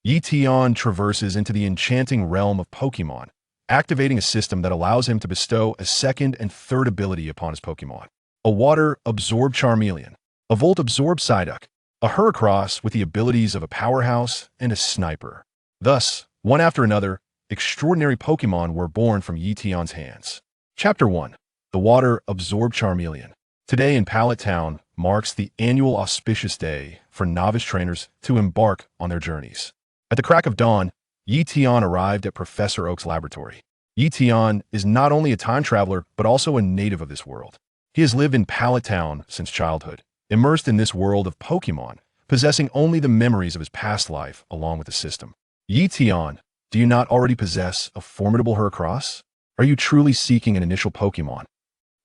Ye Tian traverses into the enchanting realm of Pokémon, activating a system that allows him to bestow a second and third ability upon his Pokémon. A water-absorbed Charmeleon, a volt-absorbed Psyduck, a Heracross with the abilities of a powerhouse and a sniper. Thus, one after another, extraordinary Pokémon were born from Ye Tian's hands. Chapter 1. The Water-Absorbed Charmeleon. Today in Pallet Town marks the annual auspicious day for novice trainers to embark on their journeys. At the crack of dawn, Ye Tian arrived at Professor Oak's laboratory. Ye Tian is not only a time traveler, but also a native of this world. He has lived in Pallet Town since childhood, immersed in this world of Pokémon, possessing only the memories of his past life along with the system. Ye Tian, do you not already possess a formidable Heracross? Are you truly seeking an initial Pokémon?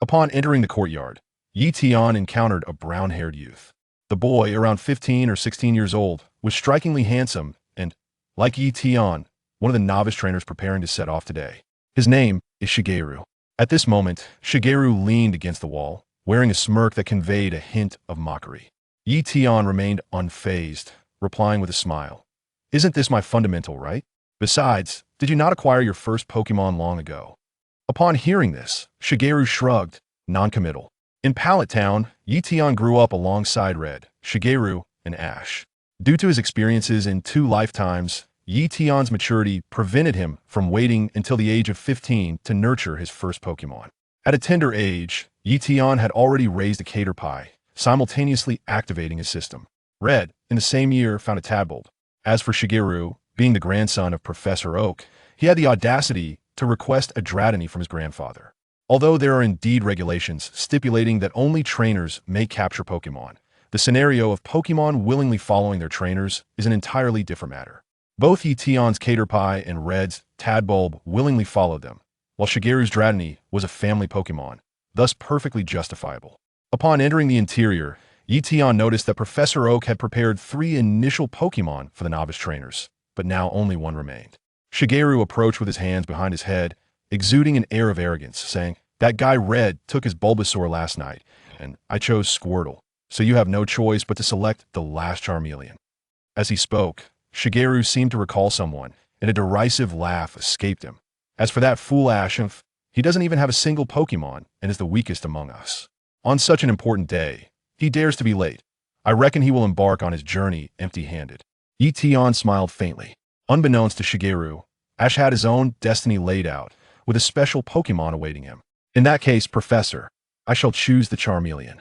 Upon entering the courtyard, Ye Tian encountered a brown-haired youth. The boy, around 15 or 16 years old, was strikingly handsome and, like Ye Tian, one of the novice trainers preparing to set off today. His name is Shigeru. At this moment, Shigeru leaned against the wall, wearing a smirk that conveyed a hint of mockery. Ye Tian remained unfazed, replying with a smile. Isn't this my fundamental right? Besides, did you not acquire your first Pokémon long ago? Upon hearing this, Shigeru shrugged, non-committal. In Pallet Town, Ye Tian grew up alongside Red, Shigeru, and Ash. Due to his experiences in 2 lifetimes, Ye Tian's maturity prevented him from waiting until the age of 15 to nurture his first Pokémon. At a tender age, Ye Tian had already raised a Caterpie, simultaneously activating his system. Red, in the same year, found a Tadpole. As for Shigeru, being the grandson of Professor Oak, he had the audacity to request a Dratini from his grandfather. Although there are indeed regulations stipulating that only trainers may capture Pokémon, the scenario of Pokémon willingly following their trainers is an entirely different matter. Both Ye Tian's Caterpie and Red's Tadpole willingly followed them, while Shigeru's Dratini was a family Pokémon, thus perfectly justifiable. Upon entering the interior, Ye Tian noticed that Professor Oak had prepared 3 initial Pokémon for the novice trainers, but now only 1 remained. Shigeru approached with his hands behind his head, exuding an air of arrogance, saying, "That guy Red took his Bulbasaur last night, and I chose Squirtle, so you have no choice but to select the last Charmeleon." As he spoke, Shigeru seemed to recall someone, and a derisive laugh escaped him. As for that fool Ashimph, he doesn't even have a single Pokémon and is the weakest among us. On such an important day, he dares to be late. I reckon he will embark on his journey empty-handed. Ye Tian smiled faintly. Unbeknownst to Shigeru, Ash had his own destiny laid out, with a special Pokémon awaiting him. In that case, Professor, I shall choose the Charmeleon.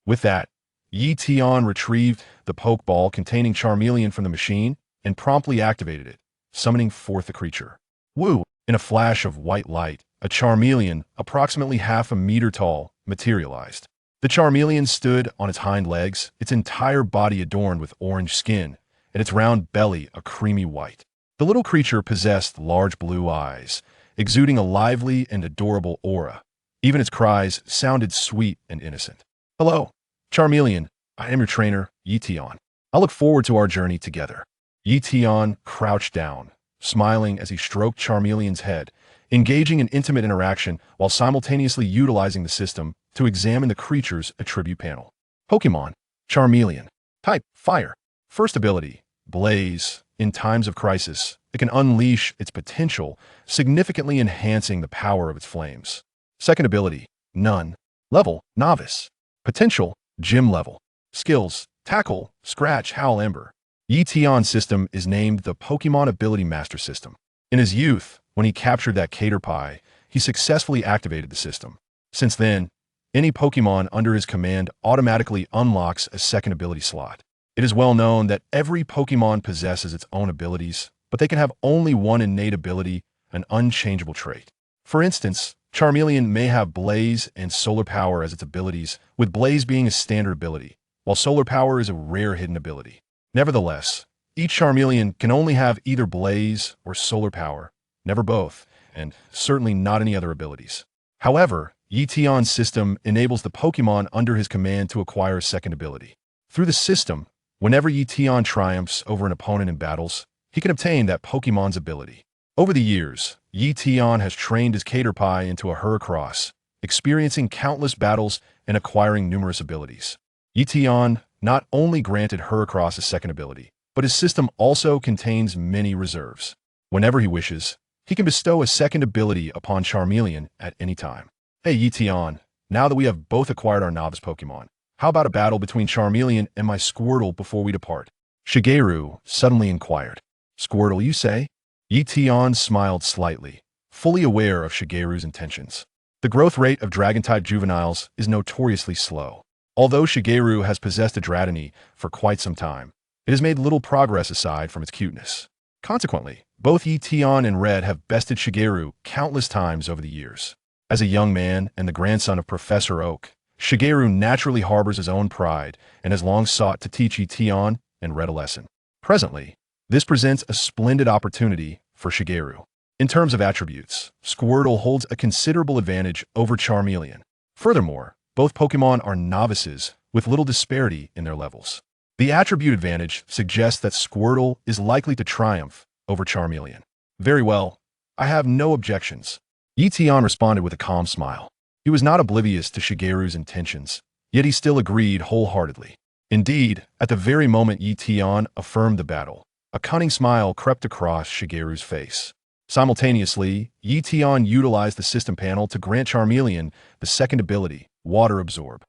With that, Ye Tian retrieved the Pokeball containing Charmeleon from the machine and promptly activated it, summoning forth the creature. Woo! In a flash of white light, a Charmeleon, approximately half a meter tall, materialized. The Charmeleon stood on its hind legs, its entire body adorned with orange skin, and its round belly a creamy white. The little creature possessed large blue eyes, exuding a lively and adorable aura. Even its cries sounded sweet and innocent. "Hello, Charmeleon. I am your trainer, Ye Tian. I look forward to our journey together." Ye Tian crouched down, smiling as he stroked Charmeleon's head, engaging in intimate interaction while simultaneously utilizing the system to examine the creature's attribute panel. Pokémon, Charmeleon. Type, Fire. First ability, Blaze. In times of crisis, it can unleash its potential, significantly enhancing the power of its flames. Second ability, None. Level, Novice. Potential, Gym level. Skills, Tackle, Scratch, Howl, Ember. Ye Tian's system is named the Pokémon Ability Master System. In his youth, when he captured that Caterpie, he successfully activated the system. Since then, any Pokémon under his command automatically unlocks a second ability slot. It is well known that every Pokémon possesses its own abilities, but they can have only one innate ability, an unchangeable trait. For instance, Charmeleon may have Blaze and Solar Power as its abilities, with Blaze being a standard ability, while Solar Power is a rare hidden ability. Nevertheless, each Charmeleon can only have either Blaze or Solar Power, never both, and certainly not any other abilities. However, Ye Tian's system enables the Pokémon under his command to acquire a second ability. Through the system, whenever Ye Tian triumphs over an opponent in battles, he can obtain that Pokémon's ability. Over the years, Ye Tian has trained his Caterpie into a Heracross, experiencing countless battles and acquiring numerous abilities. Ye Tian not only granted Heracross a second ability, but his system also contains many reserves. Whenever he wishes, he can bestow a second ability upon Charmeleon at any time. Hey Ye Tian, now that we have both acquired our novice Pokémon, how about a battle between Charmeleon and my Squirtle before we depart? Shigeru suddenly inquired. Squirtle, you say? Ye Tian smiled slightly, fully aware of Shigeru's intentions. The growth rate of Dragon-type juveniles is notoriously slow. Although Shigeru has possessed a Dratini for quite some time, it has made little progress aside from its cuteness. Consequently, both Ye Tian and Red have bested Shigeru countless times over the years. As a young man and the grandson of Professor Oak, Shigeru naturally harbors his own pride and has long sought to teach Ye Tian and Red a lesson. Presently, this presents a splendid opportunity for Shigeru. In terms of attributes, Squirtle holds a considerable advantage over Charmeleon. Furthermore, both Pokémon are novices with little disparity in their levels. The attribute advantage suggests that Squirtle is likely to triumph over Charmeleon. Very well, I have no objections. Ye Tian responded with a calm smile. He was not oblivious to Shigeru's intentions, yet he still agreed wholeheartedly. Indeed, at the very moment Ye Tian affirmed the battle, a cunning smile crept across Shigeru's face. Simultaneously, Ye Tian utilized the system panel to grant Charmeleon the second ability, Water Absorb.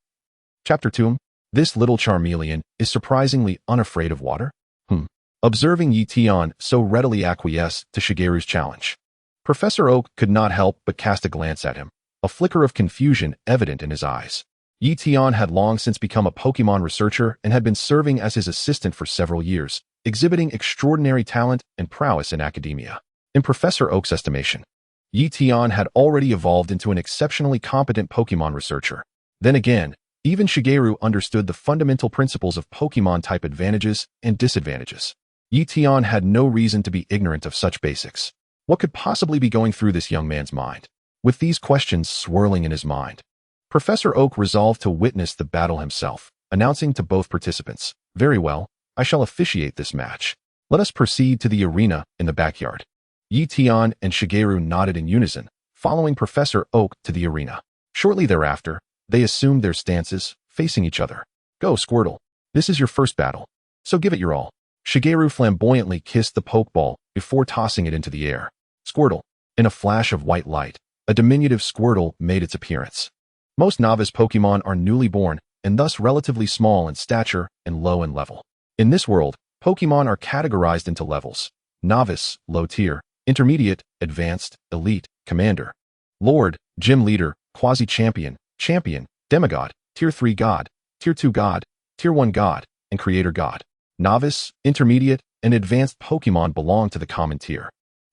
Chapter 2. This little Charmeleon is surprisingly unafraid of water? Observing Ye Tian so readily acquiesce to Shigeru's challenge, Professor Oak could not help but cast a glance at him, a flicker of confusion evident in his eyes. Ye Tian had long since become a Pokémon researcher and had been serving as his assistant for several years, exhibiting extraordinary talent and prowess in academia. In Professor Oak's estimation, Ye Tian had already evolved into an exceptionally competent Pokémon researcher. Then again, even Shigeru understood the fundamental principles of Pokémon-type advantages and disadvantages. Ye Tian had no reason to be ignorant of such basics. What could possibly be going through this young man's mind? With these questions swirling in his mind, Professor Oak resolved to witness the battle himself, announcing to both participants, "Very well, I shall officiate this match. Let us proceed to the arena in the backyard." Ye Tian and Shigeru nodded in unison, following Professor Oak to the arena. Shortly thereafter, they assumed their stances, facing each other. "Go, Squirtle. This is your first battle, so give it your all." Shigeru flamboyantly kissed the Pokeball before tossing it into the air. Squirtle. In a flash of white light, a diminutive Squirtle made its appearance. Most novice Pokémon are newly born and thus relatively small in stature and low in level. In this world, Pokémon are categorized into levels: novice, low tier; intermediate, advanced, elite, commander; lord, gym leader, quasi-champion, champion, demigod, tier 3 god, tier 2 god, tier 1 god, and creator god. Novice, intermediate, and advanced Pokémon belong to the common tier.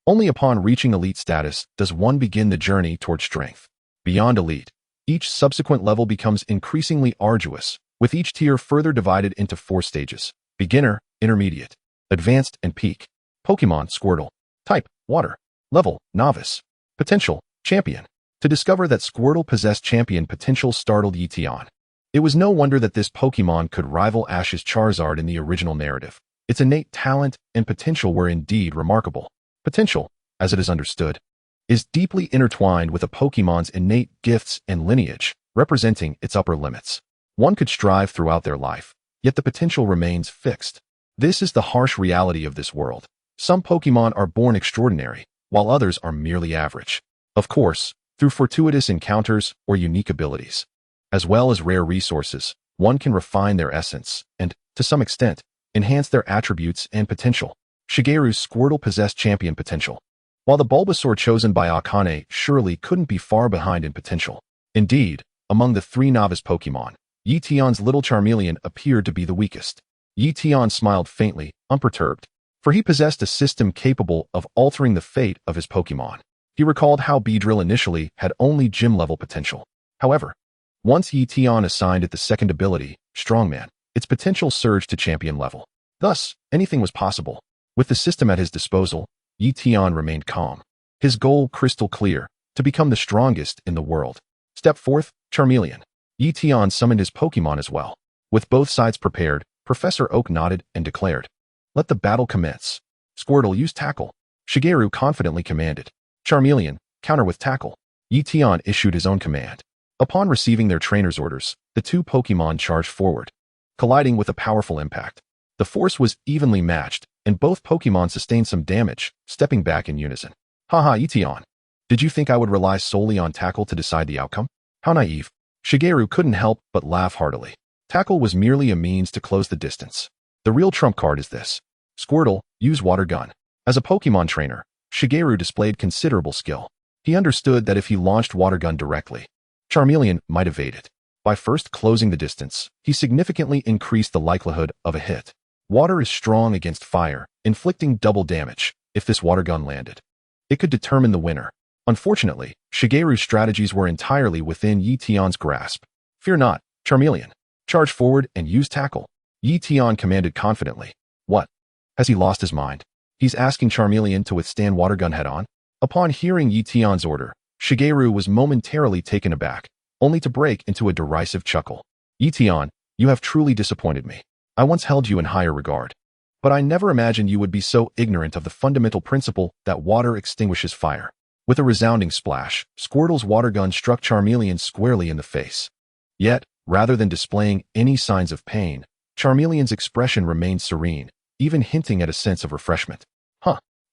Only upon reaching elite status does one begin the journey toward strength. Beyond elite, each subsequent level becomes increasingly arduous, with each tier further divided into 4 stages: beginner, intermediate, advanced, and peak. Pokémon Squirtle. Type: water. Level: novice. Potential: champion. To discover that Squirtle possessed champion potential startled Ye Tian. It was no wonder that this Pokémon could rival Ash's Charizard in the original narrative. Its innate talent and potential were indeed remarkable. Potential, as it is understood, is deeply intertwined with a Pokémon's innate gifts and lineage, representing its upper limits. One could strive throughout their life, yet the potential remains fixed. This is the harsh reality of this world. Some Pokémon are born extraordinary, while others are merely average. Of course, through fortuitous encounters or unique abilities, as well as rare resources, one can refine their essence and, to some extent, enhance their attributes and potential. Shigeru's Squirtle possessed champion potential, while the Bulbasaur chosen by Akane surely couldn't be far behind in potential. Indeed, among the 3 novice Pokémon, Ye Tian's little Charmeleon appeared to be the weakest. Ye Tian smiled faintly, unperturbed, for he possessed a system capable of altering the fate of his Pokémon. He recalled how Beedrill initially had only gym-level potential. However, once Ye Tian assigned it the second ability, Strongman, its potential surged to champion level. Thus, anything was possible. With the system at his disposal, Ye Tian remained calm. His goal crystal clear: to become the strongest in the world. Step 4, Charmeleon. Ye Tian summoned his Pokémon as well. With both sides prepared, Professor Oak nodded and declared, "Let the battle commence." Squirtle, use Tackle. Shigeru confidently commanded. Charmeleon, counter with Tackle. Ye Tian issued his own command. Upon receiving their trainer's orders, the 2 Pokémon charged forward, colliding with a powerful impact. The force was evenly matched, and both Pokémon sustained some damage, stepping back in unison. Haha, Ye Tian. Did you think I would rely solely on Tackle to decide the outcome? How naive. Shigeru couldn't help but laugh heartily. Tackle was merely a means to close the distance. The real trump card is this. Squirtle, use Water Gun. As a Pokémon trainer, Shigeru displayed considerable skill. He understood that if he launched Water Gun directly, Charmeleon might evade it. By first closing the distance, he significantly increased the likelihood of a hit. Water is strong against fire, inflicting double damage. If this Water Gun landed, it could determine the winner. Unfortunately, Shigeru's strategies were entirely within Ye Tian's grasp. Fear not, Charmeleon. Charge forward and use Tackle. Ye Tian commanded confidently. What? Has he lost his mind? He's asking Charmeleon to withstand Water Gun head-on? Upon hearing Ye Tian's order, Shigeru was momentarily taken aback, only to break into a derisive chuckle. Ye Tian, you have truly disappointed me. I once held you in higher regard, but I never imagined you would be so ignorant of the fundamental principle that water extinguishes fire. With a resounding splash, Squirtle's Water Gun struck Charmeleon squarely in the face. Yet, rather than displaying any signs of pain, Charmeleon's expression remained serene, even hinting at a sense of refreshment.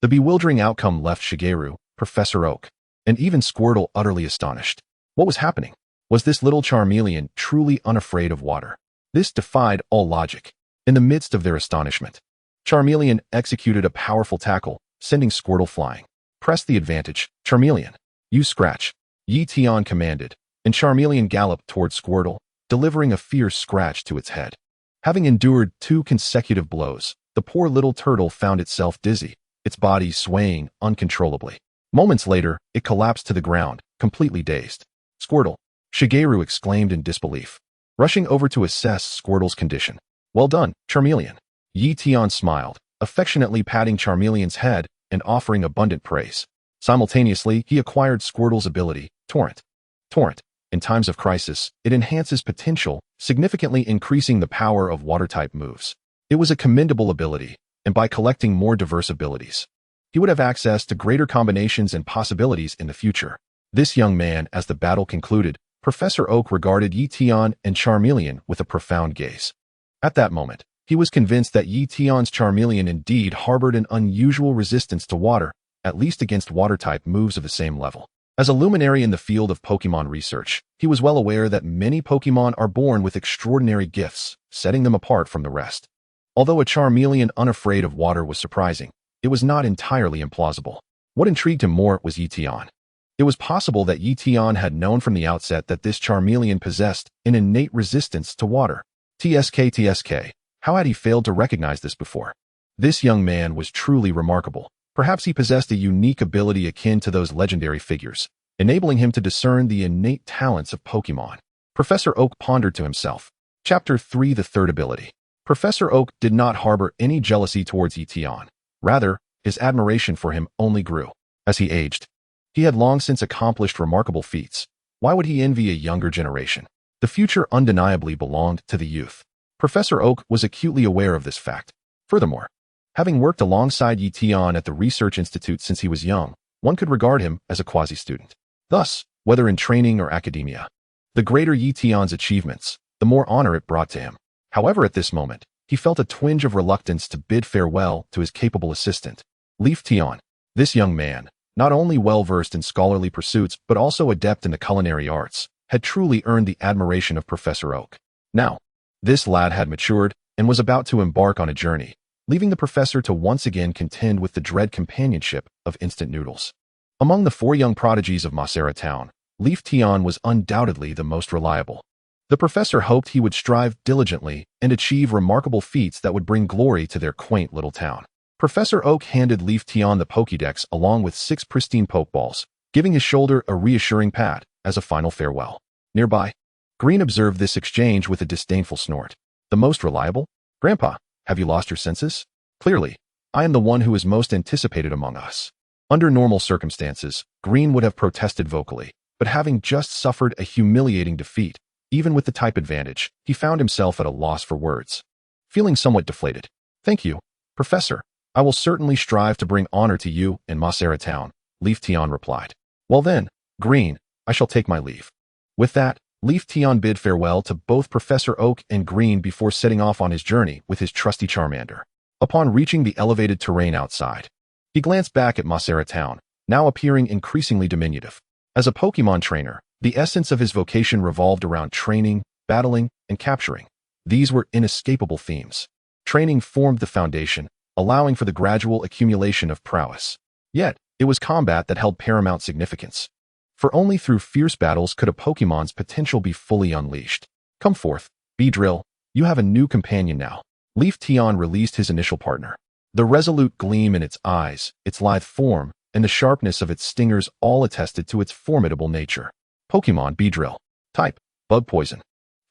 The bewildering outcome left Shigeru, Professor Oak, and even Squirtle utterly astonished. What was happening? Was this little Charmeleon truly unafraid of water? This defied all logic. In the midst of their astonishment, Charmeleon executed a powerful tackle, sending Squirtle flying. Press the advantage, Charmeleon. Use Scratch. Ye Tian commanded, and Charmeleon galloped toward Squirtle, delivering a fierce scratch to its head. Having endured 2 consecutive blows, the poor little turtle found itself dizzy, its body swaying uncontrollably. Moments later, it collapsed to the ground, completely dazed. Squirtle, Shigeru exclaimed in disbelief, rushing over to assess Squirtle's condition. Well done, Charmeleon. Ye Tian smiled, affectionately patting Charmeleon's head and offering abundant praise. Simultaneously, he acquired Squirtle's ability, Torrent. Torrent. In times of crisis, it enhances potential, significantly increasing the power of water-type moves. It was a commendable ability, and by collecting more diverse abilities, he would have access to greater combinations and possibilities in the future. This young man, as the battle concluded, Professor Oak regarded Ye Tian and Charmeleon with a profound gaze. At that moment, he was convinced that Ye Tian's Charmeleon indeed harbored an unusual resistance to water, at least against water-type moves of the same level. As a luminary in the field of Pokémon research, he was well aware that many Pokémon are born with extraordinary gifts, setting them apart from the rest. Although a Charmeleon unafraid of water was surprising, it was not entirely implausible. What intrigued him more was Ye Tian. It was possible that Ye Tian had known from the outset that this Charmeleon possessed an innate resistance to water. TSK. How had he failed to recognize this before? This young man was truly remarkable. Perhaps he possessed a unique ability akin to those legendary figures, enabling him to discern the innate talents of Pokémon. Professor Oak pondered to himself. Chapter 3: The Third Ability. Professor Oak did not harbor any jealousy towards Ye Tian. Rather, his admiration for him only grew. As he aged, he had long since accomplished remarkable feats. Why would he envy a younger generation? The future undeniably belonged to the youth. Professor Oak was acutely aware of this fact. Furthermore, having worked alongside Ye Tian at the Research Institute since he was young, one could regard him as a quasi-student. Thus, whether in training or academia, the greater Ye Tian's achievements, the more honor it brought to him. However, at this moment, he felt a twinge of reluctance to bid farewell to his capable assistant, Leaf Tian. This young man, not only well-versed in scholarly pursuits but also adept in the culinary arts, had truly earned the admiration of Professor Oak. Now, this lad had matured and was about to embark on a journey, leaving the professor to once again contend with the dread companionship of instant noodles. Among the 4 young prodigies of Masera Town, Leaf Tian was undoubtedly the most reliable. The professor hoped he would strive diligently and achieve remarkable feats that would bring glory to their quaint little town. Professor Oak handed Leaf Tian the Pokédex along with 6 pristine Pokeballs, giving his shoulder a reassuring pat as a final farewell. Nearby, Green observed this exchange with a disdainful snort. The most reliable? Grandpa, have you lost your senses? Clearly, I am the one who is most anticipated among us. Under normal circumstances, Green would have protested vocally, but having just suffered a humiliating defeat, even with the type advantage, he found himself at a loss for words. Feeling somewhat deflated. Thank you, Professor. I will certainly strive to bring honor to you and Masera Town, Leaf Tian replied. Well then, Green, I shall take my leave. With that, Leaf Tian bid farewell to both Professor Oak and Green before setting off on his journey with his trusty Charmander. Upon reaching the elevated terrain outside, he glanced back at Masera Town, now appearing increasingly diminutive. As a Pokémon trainer, the essence of his vocation revolved around training, battling, and capturing. These were inescapable themes. Training formed the foundation, allowing for the gradual accumulation of prowess. Yet, it was combat that held paramount significance. For only through fierce battles could a Pokémon's potential be fully unleashed. Come forth, Beedrill, you have a new companion now. Leaf Tian released his initial partner. The resolute gleam in its eyes, its lithe form, and the sharpness of its stingers all attested to its formidable nature. Pokémon Beedrill. Type: Bug Poison.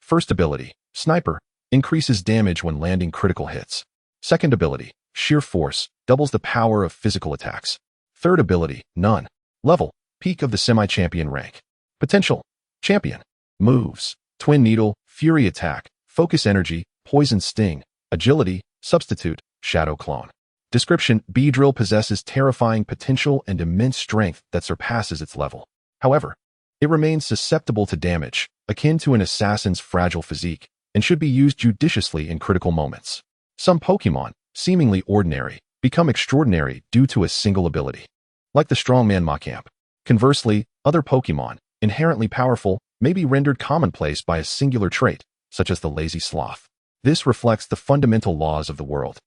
First ability, Sniper, increases damage when landing critical hits. Second ability, Sheer Force, doubles the power of physical attacks. Third ability, None. Level, peak of the semi-champion rank. Potential, Champion. Moves, Twin Needle, Fury Attack, Focus Energy, Poison Sting, Agility, Substitute, Shadow Clone. Description: Beedrill possesses terrifying potential and immense strength that surpasses its level. However, it remains susceptible to damage, akin to an assassin's fragile physique, and should be used judiciously in critical moments. Some Pokémon, seemingly ordinary, become extraordinary due to a single ability, like the strongman Machamp. Conversely, other Pokémon, inherently powerful, may be rendered commonplace by a singular trait, such as the lazy sloth. This reflects the fundamental laws of the world,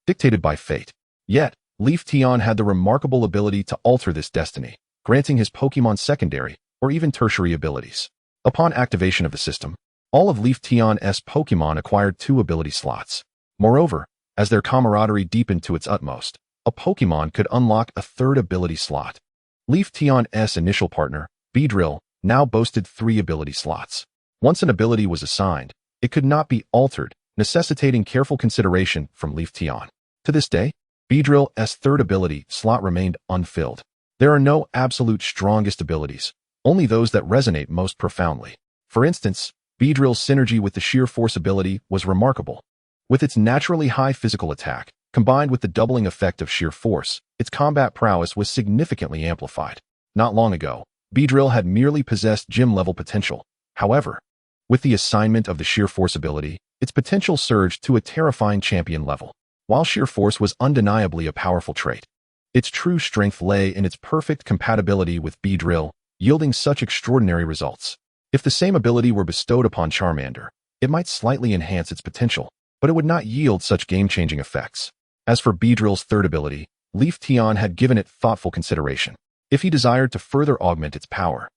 dictated by fate. Yet, Leaf Tian had the remarkable ability to alter this destiny, granting his Pokémon secondary or even tertiary abilities. Upon activation of the system, all of Leaf Tian's Pokémon acquired 2 ability slots. Moreover, as their camaraderie deepened to its utmost, a Pokémon could unlock a 3rd ability slot. Leaf Tian's initial partner, Beedrill, now boasted 3 ability slots. Once an ability was assigned, it could not be altered, necessitating careful consideration from Leaf Tian. To this day, Beedrill's 3rd ability slot remained unfilled. There are no absolute strongest abilities, only those that resonate most profoundly. For instance, Beedrill's synergy with the Sheer Force ability was remarkable. With its naturally high physical attack, combined with the doubling effect of Sheer Force, its combat prowess was significantly amplified. Not long ago, Beedrill had merely possessed gym-level potential. However, with the assignment of the Sheer Force ability, its potential surged to a terrifying champion level. While Sheer Force was undeniably a powerful trait, its true strength lay in its perfect compatibility with Beedrill, yielding such extraordinary results. If the same ability were bestowed upon Charmander, it might slightly enhance its potential, but it would not yield such game-changing effects. As for Beedrill's 3rd ability, Leaf Tian had given it thoughtful consideration. If he desired to further augment its power,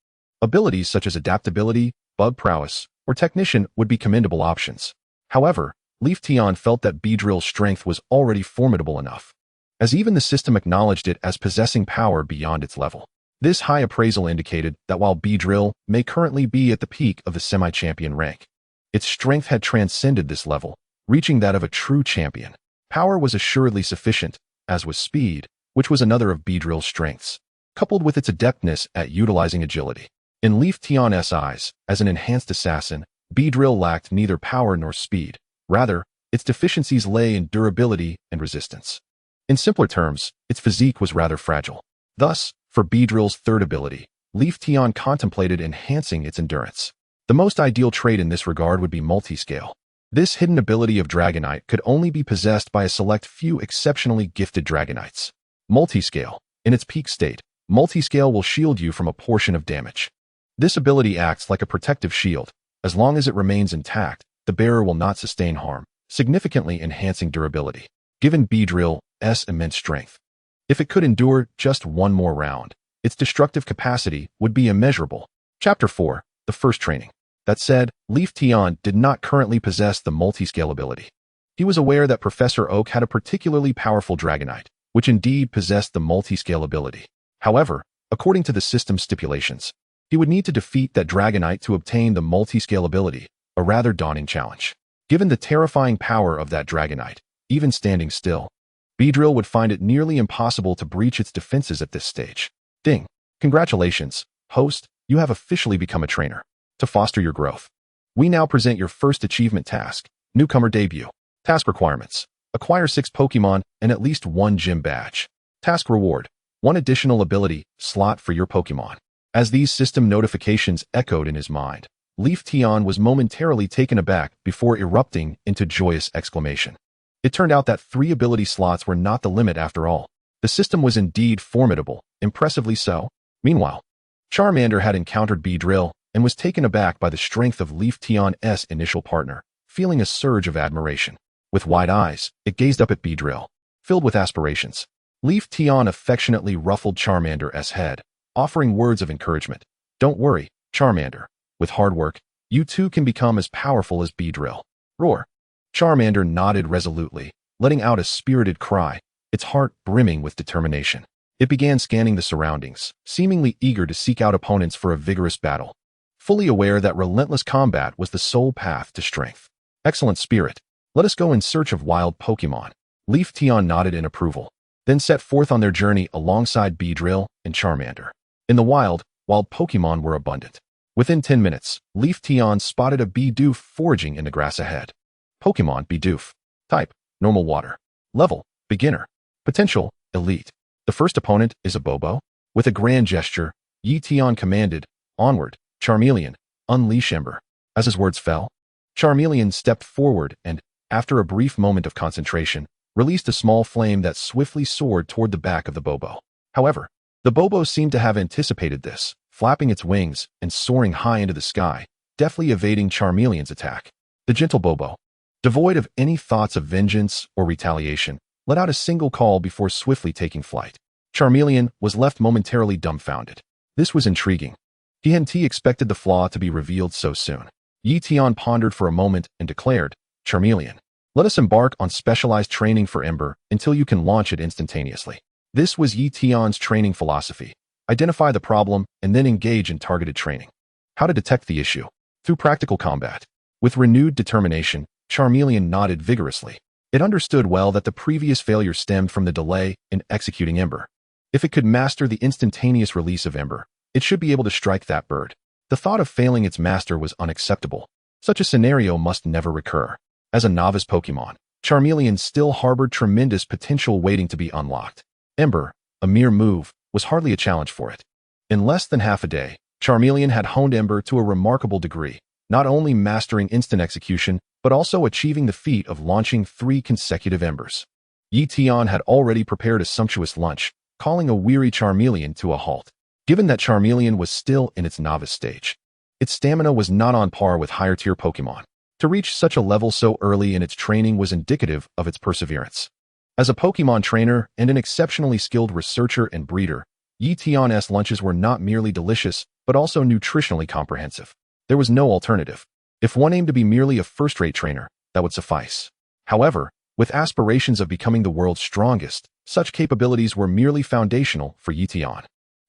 abilities such as adaptability, bug prowess, or technician would be commendable options. However, Leaf Tian felt that Beedrill's strength was already formidable enough, as even the system acknowledged it as possessing power beyond its level. This high appraisal indicated that while Beedrill may currently be at the peak of the semi-champion rank, its strength had transcended this level, reaching that of a true champion. Power was assuredly sufficient, as was speed, which was another of Beedrill's strengths, coupled with its adeptness at utilizing agility. In Leaf Tian's eyes, as an enhanced assassin, Beedrill lacked neither power nor speed. Rather, its deficiencies lay in durability and resistance. In simpler terms, its physique was rather fragile. Thus, for Beedrill's 3rd ability, Leaf Tian contemplated enhancing its endurance. The most ideal trait in this regard would be Multiscale. This hidden ability of Dragonite could only be possessed by a select few exceptionally gifted Dragonites. Multiscale. In its peak state, Multiscale will shield you from a portion of damage. This ability acts like a protective shield. As long as it remains intact, the bearer will not sustain harm, significantly enhancing durability. Given Beedrill's immense strength, if it could endure just one more round, its destructive capacity would be immeasurable. Chapter 4. The First Training. That said, Leaf Tian did not currently possess the Multiscale ability. He was aware that Professor Oak had a particularly powerful Dragonite, which indeed possessed the Multiscale ability. However, according to the system's stipulations, he would need to defeat that Dragonite to obtain the Multiscale ability, a rather daunting challenge. Given the terrifying power of that Dragonite, even standing still, Beedrill would find it nearly impossible to breach its defenses at this stage. Ding! Congratulations, host, you have officially become a trainer. To foster your growth, we now present your first achievement task, Newcomer Debut. Task requirements: acquire 6 Pokémon and at least 1 gym badge. Task reward: 1 additional ability slot for your Pokémon. As these system notifications echoed in his mind, Ye Tian was momentarily taken aback before erupting into joyous exclamation. It turned out that 3 ability slots were not the limit after all. The system was indeed formidable, impressively so. Meanwhile, Charmander had encountered Beedrill and was taken aback by the strength of Ye Tian's initial partner, feeling a surge of admiration. With wide eyes, it gazed up at Beedrill, filled with aspirations. Ye Tian affectionately ruffled Charmander's head, offering words of encouragement. Don't worry, Charmander. With hard work, you too can become as powerful as Beedrill. Roar. Charmander nodded resolutely, letting out a spirited cry, its heart brimming with determination. It began scanning the surroundings, seemingly eager to seek out opponents for a vigorous battle, fully aware that relentless combat was the sole path to strength. Excellent spirit. Let us go in search of wild Pokémon. Ye Tian nodded in approval, then set forth on their journey alongside Beedrill and Charmander. In the wild Pokémon were abundant. Within 10 minutes, Ye Tian spotted a Bidoof foraging in the grass ahead. Pokémon Bidoof. Type, normal water. Level, beginner. Potential, elite. The first opponent is a Bobo. With a grand gesture, Ye Tian commanded, onward, Charmeleon, unleash Ember. As his words fell, Charmeleon stepped forward and, after a brief moment of concentration, released a small flame that swiftly soared toward the back of the Bobo. However, the Bobo seemed to have anticipated this, flapping its wings and soaring high into the sky, deftly evading Charmeleon's attack. The gentle Bobo, devoid of any thoughts of vengeance or retaliation, let out a single call before swiftly taking flight. Charmeleon was left momentarily dumbfounded. This was intriguing. He hadn't expected the flaw to be revealed so soon. Ye Tian pondered for a moment and declared, Charmeleon, let us embark on specialized training for Ember until you can launch it instantaneously. This was Ye Tian's training philosophy. Identify the problem and then engage in targeted training. How to detect the issue? Through practical combat. With renewed determination, Charmeleon nodded vigorously. It understood well that the previous failure stemmed from the delay in executing Ember. If it could master the instantaneous release of Ember, it should be able to strike that bird. The thought of failing its master was unacceptable. Such a scenario must never recur. As a novice Pokémon, Charmeleon still harbored tremendous potential waiting to be unlocked. Ember, a mere move, was hardly a challenge for it. In less than half a day, Charmeleon had honed Ember to a remarkable degree, not only mastering instant execution, but also achieving the feat of launching 3 consecutive Embers. Ye Tian had already prepared a sumptuous lunch, calling a weary Charmeleon to a halt. Given that Charmeleon was still in its novice stage, its stamina was not on par with higher-tier Pokémon. To reach such a level so early in its training was indicative of its perseverance. As a Pokémon trainer and an exceptionally skilled researcher and breeder, Ye Tian's lunches were not merely delicious, but also nutritionally comprehensive. There was no alternative. If one aimed to be merely a first-rate trainer, that would suffice. However, with aspirations of becoming the world's strongest, such capabilities were merely foundational for Ye Tian.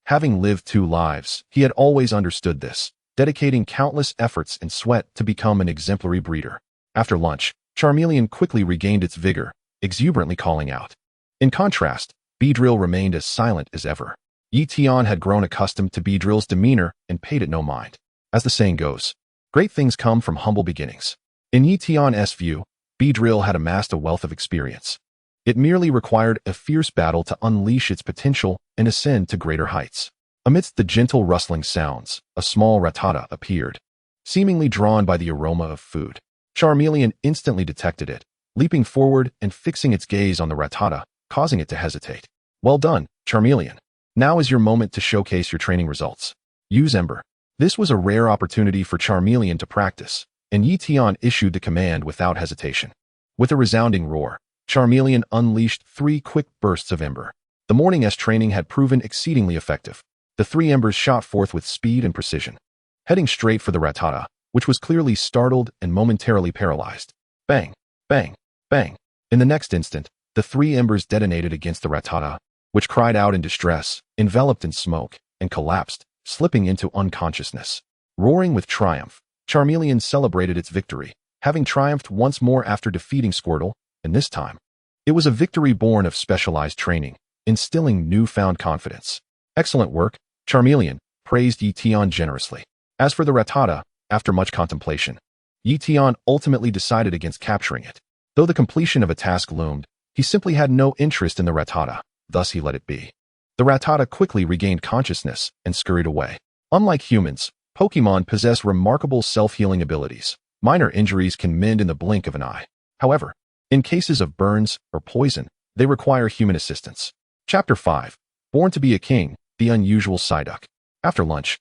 Having lived 2 lives, he had always understood this, dedicating countless efforts and sweat to become an exemplary breeder. After lunch, Charmeleon quickly regained its vigor, exuberantly calling out. In contrast, Beedrill remained as silent as ever. Ye Tian had grown accustomed to Beedrill's demeanor and paid it no mind. As the saying goes, great things come from humble beginnings. In Ye Tian's view, Beedrill had amassed a wealth of experience. It merely required a fierce battle to unleash its potential and ascend to greater heights. Amidst the gentle rustling sounds, a small Rattata appeared, seemingly drawn by the aroma of food. Charmeleon instantly detected it, leaping forward and fixing its gaze on the Rattata, causing it to hesitate. Well done, Charmeleon. Now is your moment to showcase your training results. Use Ember. This was a rare opportunity for Charmeleon to practice, and Ye Tian issued the command without hesitation. With a resounding roar, Charmeleon unleashed 3 quick bursts of Ember. The morning's training had proven exceedingly effective. The 3 Embers shot forth with speed and precision, heading straight for the Rattata, which was clearly startled and momentarily paralyzed. Bang, bang, bang. In the next instant, the 3 Embers detonated against the Rattata, which cried out in distress, enveloped in smoke, and collapsed, slipping into unconsciousness. Roaring with triumph, Charmeleon celebrated its victory, having triumphed once more after defeating Squirtle, and this time, it was a victory born of specialized training, instilling newfound confidence. Excellent work, Charmeleon, praised Ye Tian generously. As for the Rattata, after much contemplation, Ye Tian ultimately decided against capturing it. Though the completion of a task loomed, he simply had no interest in the Rattata, thus he let it be. The Rattata quickly regained consciousness and scurried away. Unlike humans, Pokémon possess remarkable self-healing abilities. Minor injuries can mend in the blink of an eye. However, in cases of burns or poison, they require human assistance. Chapter 5. Born to be a King, the Unusual Psyduck. After lunch,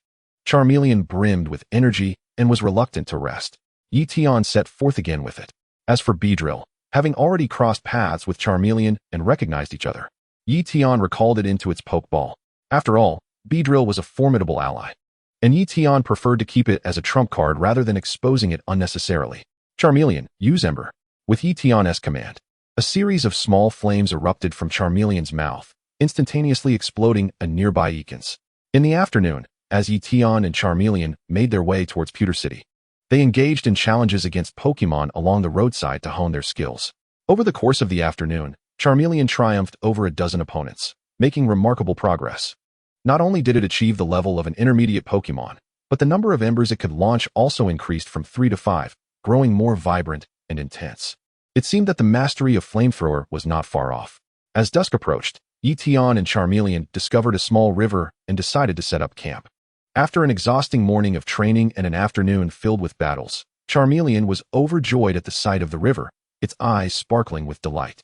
Charmeleon brimmed with energy and was reluctant to rest. Ye Tian set forth again with it. As for Beedrill, having already crossed paths with Charmeleon and recognized each other, Ye Tian recalled it into its Pokeball. After all, Beedrill was a formidable ally, and Ye Tian preferred to keep it as a trump card rather than exposing it unnecessarily. Charmeleon, use Ember. With Ye Tian's command, a series of small flames erupted from Charmeleon's mouth, instantaneously exploding a nearby Ekans. In the afternoon, as Ye Tian and Charmeleon made their way towards Pewter City, they engaged in challenges against Pokémon along the roadside to hone their skills. Over the course of the afternoon, Charmeleon triumphed over a dozen opponents, making remarkable progress. Not only did it achieve the level of an intermediate Pokémon, but the number of embers it could launch also increased from 3 to 5, growing more vibrant and intense. It seemed that the mastery of Flamethrower was not far off. As dusk approached, Ye Tian and Charmeleon discovered a small river and decided to set up camp. After an exhausting morning of training and an afternoon filled with battles, Charmeleon was overjoyed at the sight of the river, its eyes sparkling with delight.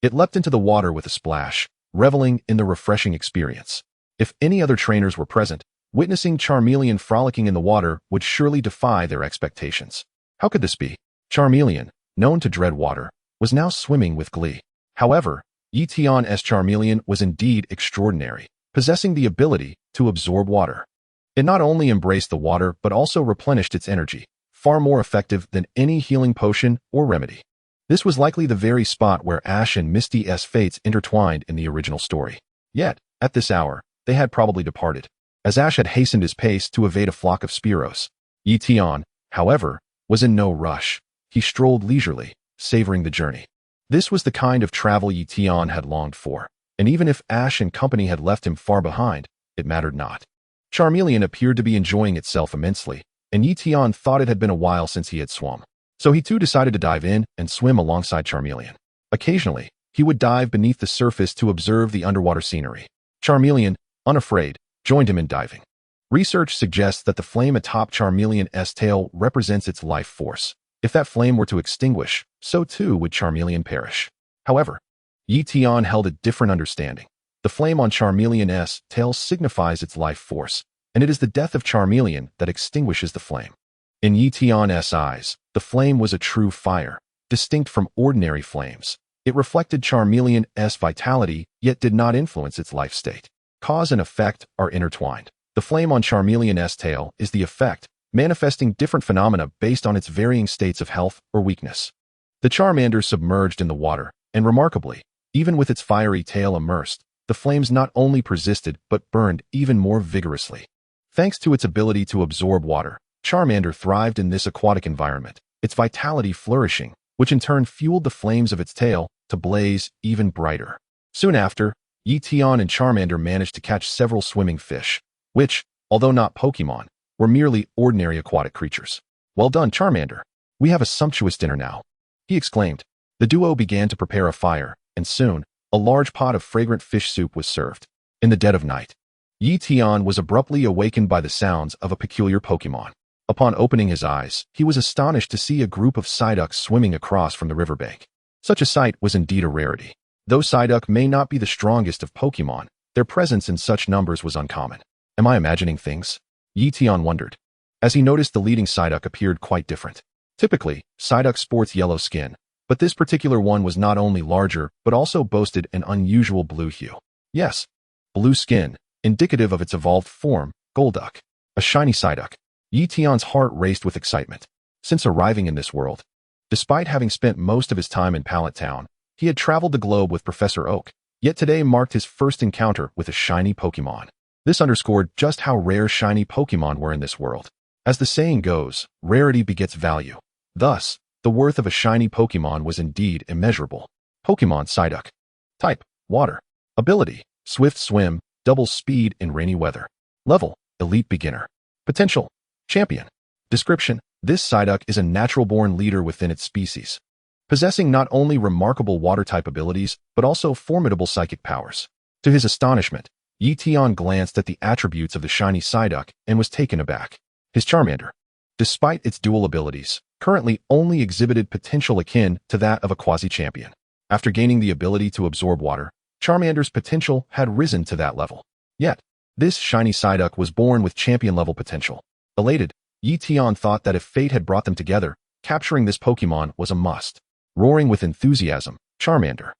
It leapt into the water with a splash, reveling in the refreshing experience. If any other trainers were present, witnessing Charmeleon frolicking in the water would surely defy their expectations. How could this be? Charmeleon, known to dread water, was now swimming with glee. However, Ye Tian's Charmeleon was indeed extraordinary, possessing the ability to absorb water. It not only embraced the water but also replenished its energy, far more effective than any healing potion or remedy. This was likely the very spot where Ash and Misty's fates intertwined in the original story. Yet, at this hour, they had probably departed, as Ash had hastened his pace to evade a flock of Spearows. Ye Tian, however, was in no rush. He strolled leisurely, savoring the journey. This was the kind of travel Ye Tian had longed for, and even if Ash and company had left him far behind, it mattered not. Charmeleon appeared to be enjoying itself immensely, and Ye Tian thought it had been a while since he had swum. So he too decided to dive in and swim alongside Charmeleon. Occasionally, he would dive beneath the surface to observe the underwater scenery. Charmeleon, unafraid, joined him in diving. Research suggests that the flame atop Charmeleon's tail represents its life force. If that flame were to extinguish, so too would Charmeleon perish. However, Ye Tian held a different understanding. The flame on Charmeleon's tail signifies its life force, and it is the death of Charmeleon that extinguishes the flame. In Ye Tian's eyes, the flame was a true fire, distinct from ordinary flames. It reflected Charmeleon's vitality, yet did not influence its life state. Cause and effect are intertwined. The flame on Charmeleon's tail is the effect, manifesting different phenomena based on its varying states of health or weakness. The Charmander submerged in the water, and remarkably, even with its fiery tail immersed, the flames not only persisted but burned even more vigorously. Thanks to its ability to absorb water, Charmander thrived in this aquatic environment, its vitality flourishing, which in turn fueled the flames of its tail to blaze even brighter. Soon after, Ye Tian and Charmander managed to catch several swimming fish, which, although not Pokémon, were merely ordinary aquatic creatures. "Well done, Charmander. We have a sumptuous dinner now," he exclaimed. The duo began to prepare a fire, and soon, a large pot of fragrant fish soup was served. In the dead of night, Ye Tian was abruptly awakened by the sounds of a peculiar Pokémon. Upon opening his eyes, he was astonished to see a group of Psyducks swimming across from the riverbank. Such a sight was indeed a rarity. Though Psyduck may not be the strongest of Pokémon, their presence in such numbers was uncommon. Am I imagining things? Ye Tian wondered, as he noticed the leading Psyduck appeared quite different. Typically, Psyduck sports yellow skin, but this particular one was not only larger but also boasted an unusual blue hue. Yes, blue skin, indicative of its evolved form, Golduck. A shiny Psyduck. Ye Tian's heart raced with excitement. Since arriving in this world, despite having spent most of his time in Pallet Town, he had traveled the globe with Professor Oak, yet today marked his first encounter with a shiny Pokémon. This underscored just how rare shiny Pokémon were in this world. As the saying goes, rarity begets value. Thus, the worth of a shiny Pokémon was indeed immeasurable. Pokémon Psyduck. Type: Water. Ability: Swift Swim, double speed in rainy weather. Level: Elite Beginner. Potential: Champion. Description: This Psyduck is a natural-born leader within its species, possessing not only remarkable water-type abilities, but also formidable psychic powers. To his astonishment, Ye Tian glanced at the attributes of the shiny Psyduck and was taken aback. His Charmander, despite its dual abilities, currently only exhibited potential akin to that of a quasi-champion. After gaining the ability to absorb water, Charmander's potential had risen to that level. Yet, this shiny Psyduck was born with champion-level potential. Elated, Ye Tian thought that if fate had brought them together, capturing this Pokémon was a must. Roaring with enthusiasm, Charmander,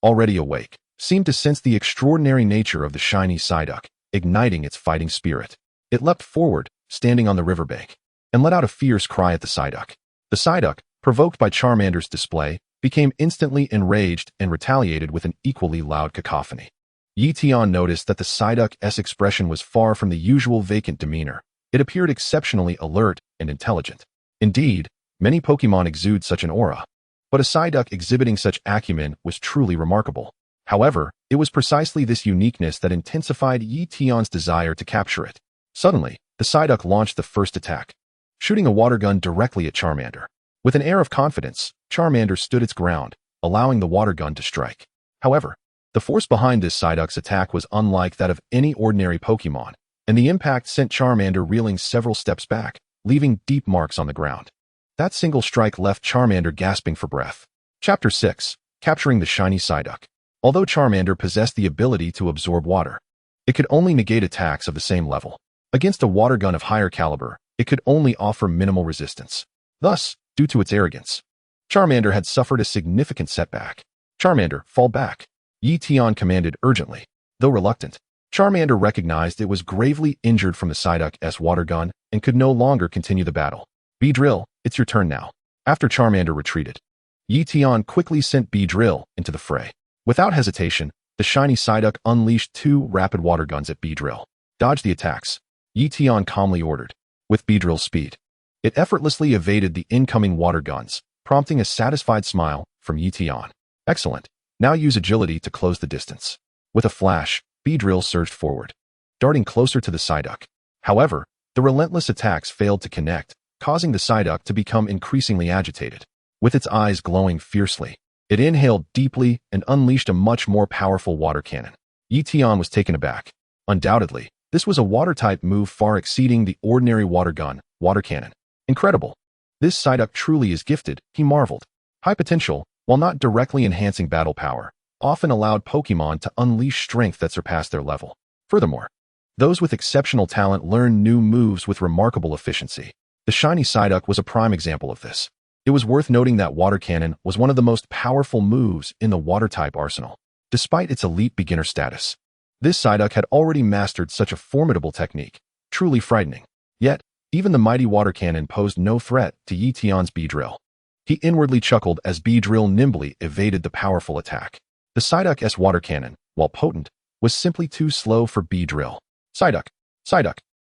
already awake, seemed to sense the extraordinary nature of the shiny Psyduck, igniting its fighting spirit. It leapt forward, standing on the riverbank, and let out a fierce cry at the Psyduck. The Psyduck, provoked by Charmander's display, became instantly enraged and retaliated with an equally loud cacophony. Ye Tian noticed that the Psyduck's expression was far from the usual vacant demeanor. It appeared exceptionally alert and intelligent. Indeed, many Pokémon exude such an aura, but a Psyduck exhibiting such acumen was truly remarkable. However, it was precisely this uniqueness that intensified Ye Tian's desire to capture it. Suddenly, the Psyduck launched the first attack, shooting a water gun directly at Charmander. With an air of confidence, Charmander stood its ground, allowing the water gun to strike. However, the force behind this Psyduck's attack was unlike that of any ordinary Pokémon, and the impact sent Charmander reeling several steps back, leaving deep marks on the ground. That single strike left Charmander gasping for breath. Chapter 6. Capturing the Shiny Psyduck. Although Charmander possessed the ability to absorb water, it could only negate attacks of the same level. Against a water gun of higher caliber, it could only offer minimal resistance. Thus, due to its arrogance, Charmander had suffered a significant setback. Charmander, fall back, Ye Tian commanded urgently. Though reluctant, Charmander recognized it was gravely injured from the Psyduck's water gun and could no longer continue the battle. Beedrill, it's your turn now. After Charmander retreated, Ye Tian quickly sent Beedrill into the fray. Without hesitation, the shiny Psyduck unleashed 2 rapid water guns at Beedrill. Dodge the attacks, Ye Tian calmly ordered. With Beedrill's speed, it effortlessly evaded the incoming water guns, prompting a satisfied smile from Ye Tian. Excellent. Now use agility to close the distance. With a flash, Beedrill surged forward, darting closer to the Psyduck. However, the relentless attacks failed to connect, causing the Psyduck to become increasingly agitated. With its eyes glowing fiercely, it inhaled deeply and unleashed a much more powerful water cannon. Ye Tian was taken aback. Undoubtedly, this was a water-type move far exceeding the ordinary water gun, water cannon. Incredible. This Psyduck truly is gifted, he marveled. High potential, while not directly enhancing battle power, often allowed Pokémon to unleash strength that surpassed their level. Furthermore, those with exceptional talent learn new moves with remarkable efficiency. The shiny Psyduck was a prime example of this. It was worth noting that water cannon was one of the most powerful moves in the water-type arsenal. Despite its elite beginner status, this Psyduck had already mastered such a formidable technique, truly frightening. Yet, even the mighty water cannon posed no threat to Ye Tian's Beedrill. He inwardly chuckled as Beedrill nimbly evaded the powerful attack. The Psyduck's water cannon, while potent, was simply too slow for Beedrill. Psyduck.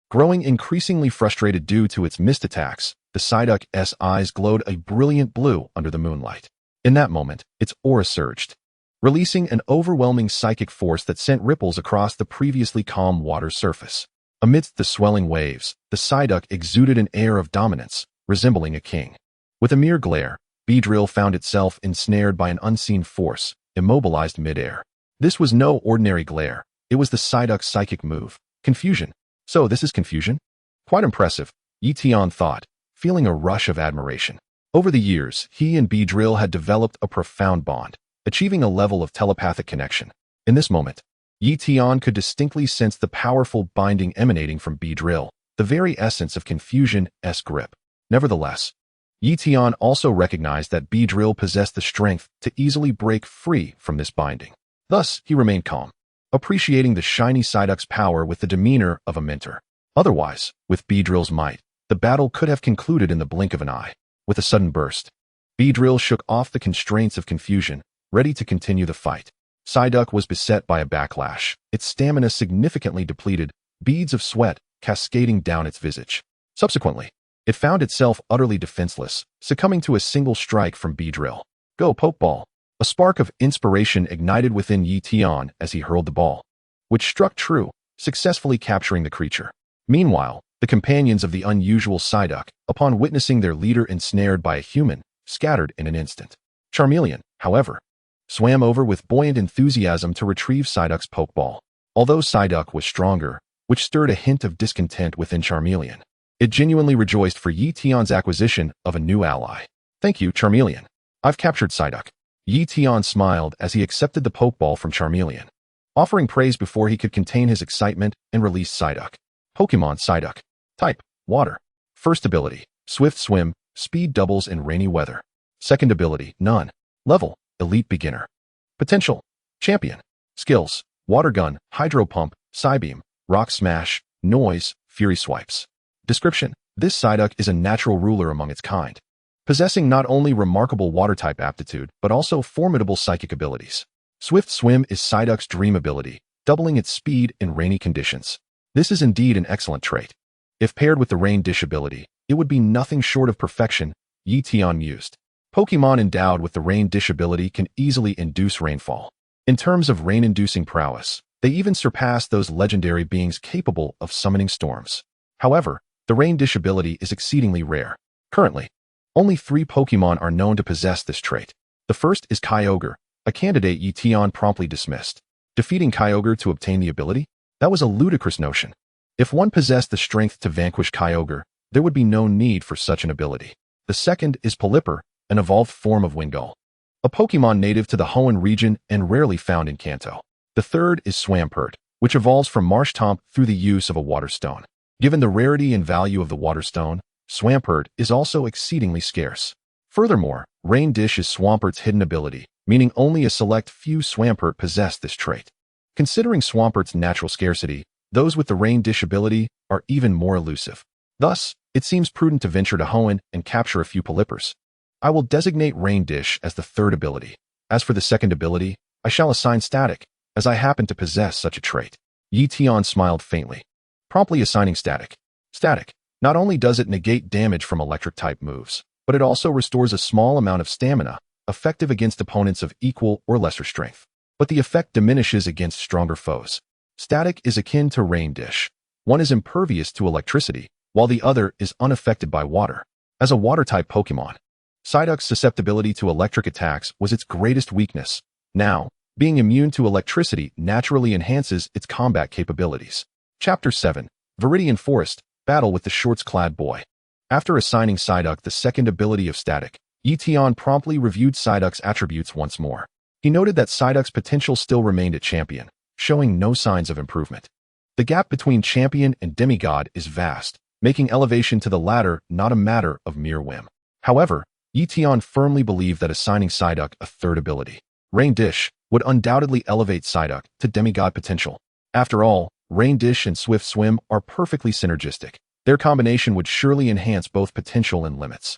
Growing increasingly frustrated due to its missed attacks, the Psyduck's eyes glowed a brilliant blue under the moonlight. In that moment, its aura surged, releasing an overwhelming psychic force that sent ripples across the previously calm water surface. Amidst the swelling waves, the Psyduck exuded an air of dominance, resembling a king. With a mere glare, Beedrill found itself ensnared by an unseen force, immobilized midair. This was no ordinary glare. It was the Psyduck's psychic move, confusion. So this is confusion? Quite impressive, Ye Tian thought, feeling a rush of admiration. Over the years, he and Beedrill had developed a profound bond, achieving a level of telepathic connection. In this moment, Ye Tian could distinctly sense the powerful binding emanating from Beedrill, the very essence of confusion's grip. Nevertheless, Ye Tian also recognized that Beedrill possessed the strength to easily break free from this binding. Thus, he remained calm, appreciating the shiny Psyduck's power with the demeanor of a mentor. Otherwise, with Beedrill's might, the battle could have concluded in the blink of an eye. With a sudden burst, Beedrill shook off the constraints of confusion, ready to continue the fight. Psyduck was beset by a backlash, its stamina significantly depleted, beads of sweat cascading down its visage. Subsequently, it found itself utterly defenseless, succumbing to a single strike from Beedrill. Go, Pokeball! A spark of inspiration ignited within Ye Tian as he hurled the ball, which struck true, successfully capturing the creature. Meanwhile, the companions of the unusual Psyduck, upon witnessing their leader ensnared by a human, scattered in an instant. Charmeleon, however, swam over with buoyant enthusiasm to retrieve Psyduck's Pokeball. Although Psyduck was stronger, which stirred a hint of discontent within Charmeleon, It genuinely rejoiced for Ye Tian's acquisition of a new ally. Thank you, Charmeleon. I've captured Psyduck. Ye Tian smiled as he accepted the Pokeball from Charmeleon, offering praise before he could contain his excitement and release Psyduck. Pokemon Psyduck. Type: Water. First ability: Swift Swim, Speed doubles in rainy weather. Second ability: None. Level: Elite Beginner. Potential: Champion. Skills: Water Gun, Hydro Pump, Psybeam, Rock Smash, Noise, Fury Swipes. Description: This Psyduck is a natural ruler among its kind, possessing not only remarkable water-type aptitude, but also formidable psychic abilities. Swift Swim is Psyduck's dream ability, doubling its speed in rainy conditions. This is indeed an excellent trait. If paired with the Rain Dish ability, it would be nothing short of perfection, Ye Tian mused. Pokemon endowed with the Rain Dish ability can easily induce rainfall. In terms of rain-inducing prowess, they even surpass those legendary beings capable of summoning storms. However, the Rain Dish ability is exceedingly rare. Currently, only 3 Pokemon are known to possess this trait. The first is Kyogre, a candidate Ye Tian promptly dismissed. Defeating Kyogre to obtain the ability? That was a ludicrous notion. If one possessed the strength to vanquish Kyogre, there would be no need for such an ability. The second is Pelipper, an evolved form of Wingull, a Pokemon native to the Hoenn region and rarely found in Kanto. The third is Swampert, which evolves from Marshtomp through the use of a Water Stone. Given the rarity and value of the Water Stone, Swampert is also exceedingly scarce. Furthermore, Rain Dish is Swampert's hidden ability, meaning only a select few Swampert possess this trait. Considering Swampert's natural scarcity, those with the Rain Dish ability are even more elusive. Thus, it seems prudent to venture to Hoenn and capture a few Pelippers. I will designate Rain Dish as the third ability. As for the second ability, I shall assign Static, as I happen to possess such a trait. Ye Tian smiled faintly, promptly assigning Static. Static. Not only does it negate damage from electric-type moves, but it also restores a small amount of stamina, effective against opponents of equal or lesser strength. But the effect diminishes against stronger foes. Static is akin to Rain Dish. One is impervious to electricity, while the other is unaffected by water. As a water-type Pokemon, Psyduck's susceptibility to electric attacks was its greatest weakness. Now, being immune to electricity naturally enhances its combat capabilities. Chapter 7. Viridian Forest, Battle with the Shorts-Clad Boy. After assigning Psyduck the second ability of Static, Ye Tian promptly reviewed Psyduck's attributes once more. He noted that Psyduck's potential still remained at Champion, showing no signs of improvement. The gap between Champion and Demigod is vast, making elevation to the latter not a matter of mere whim. However, Ye Tian firmly believed that assigning Psyduck a third ability, Rain Dish, would undoubtedly elevate Psyduck to demigod potential. After all, Rain Dish and Swift Swim are perfectly synergistic. Their combination would surely enhance both potential and limits.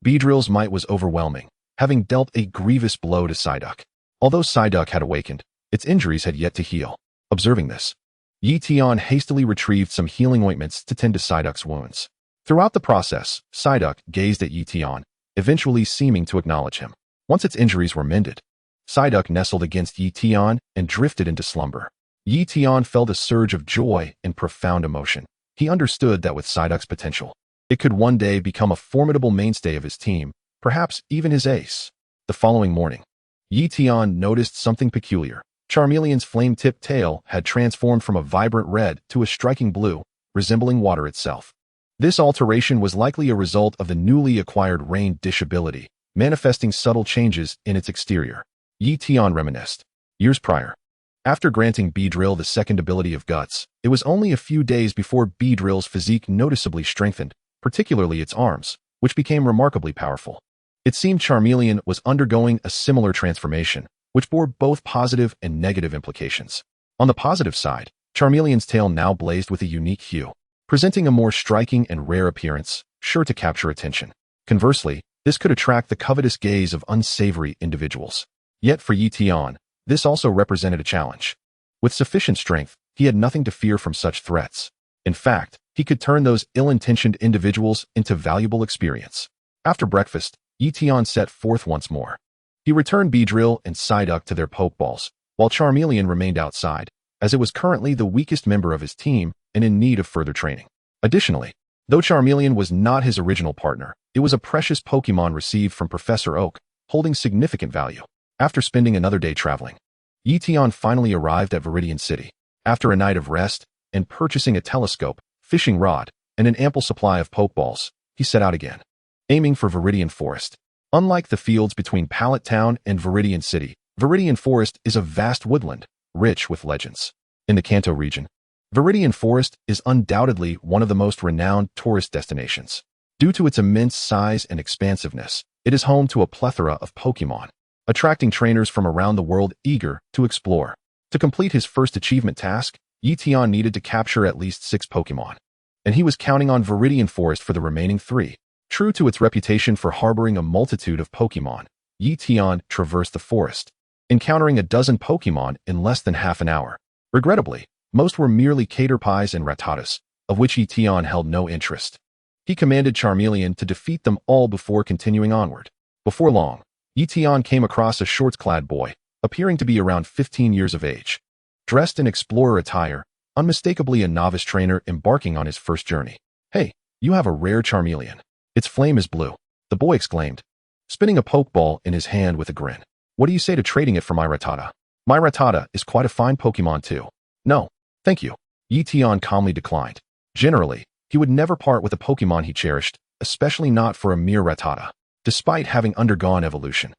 Beedrill's might was overwhelming, having dealt a grievous blow to Psyduck. Although Psyduck had awakened, its injuries had yet to heal. Observing this, Ye Tian hastily retrieved some healing ointments to tend to Psyduck's wounds. Throughout the process, Psyduck gazed at Ye Tian, eventually seeming to acknowledge him. Once its injuries were mended, Psyduck nestled against Ye Tian and drifted into slumber. Ye Tian felt a surge of joy and profound emotion. He understood that with Psyduck's potential, it could one day become a formidable mainstay of his team, perhaps even his ace. The following morning, Ye Tian noticed something peculiar. Charmeleon's flame-tipped tail had transformed from a vibrant red to a striking blue, resembling water itself. This alteration was likely a result of the newly acquired Rain Dish ability, manifesting subtle changes in its exterior. Ye Tian reminisced. Years prior, after granting Beedrill the second ability of Guts, it was only a few days before Beedrill's physique noticeably strengthened, particularly its arms, which became remarkably powerful. It seemed Charmeleon was undergoing a similar transformation, which bore both positive and negative implications. On the positive side, Charmeleon's tail now blazed with a unique hue, presenting a more striking and rare appearance, sure to capture attention. Conversely, this could attract the covetous gaze of unsavory individuals. Yet for Ye Tian, this also represented a challenge. With sufficient strength, he had nothing to fear from such threats. In fact, he could turn those ill-intentioned individuals into valuable experience. After breakfast, Ye Tian set forth once more. He returned Beedrill and Psyduck to their Pokeballs, while Charmeleon remained outside, as it was currently the weakest member of his team and in need of further training. Additionally, though Charmeleon was not his original partner, it was a precious Pokemon received from Professor Oak, holding significant value. After spending another day traveling, Ye Tian finally arrived at Viridian City. After a night of rest and purchasing a telescope, fishing rod, and an ample supply of Pokeballs, he set out again, aiming for Viridian Forest. Unlike the fields between Pallet Town and Viridian City, Viridian Forest is a vast woodland, rich with legends. In the Kanto region, Viridian Forest is undoubtedly one of the most renowned tourist destinations. Due to its immense size and expansiveness, it is home to a plethora of Pokémon, attracting trainers from around the world eager to explore. To complete his first achievement task, Ye Tian needed to capture at least 6 Pokémon, and he was counting on Viridian Forest for the remaining 3. True to its reputation for harboring a multitude of Pokémon, Ye Tian traversed the forest, encountering a dozen Pokémon in less than half an hour. Regrettably, most were merely Caterpies and Rattatas, of which Ye Tian held no interest. He commanded Charmeleon to defeat them all before continuing onward. Before long, Ye Tian came across a shorts-clad boy, appearing to be around 15 years of age. Dressed in explorer attire, unmistakably a novice trainer embarking on his first journey. "Hey, you have a rare Charmeleon. Its flame is blue," the boy exclaimed, spinning a Pokeball in his hand with a grin. "What do you say to trading it for my Rattata? My Rattata is quite a fine Pokemon too." "No, thank you," Ye Tian calmly declined. Generally, he would never part with a Pokemon he cherished, especially not for a mere Rattata. Despite having undergone evolution,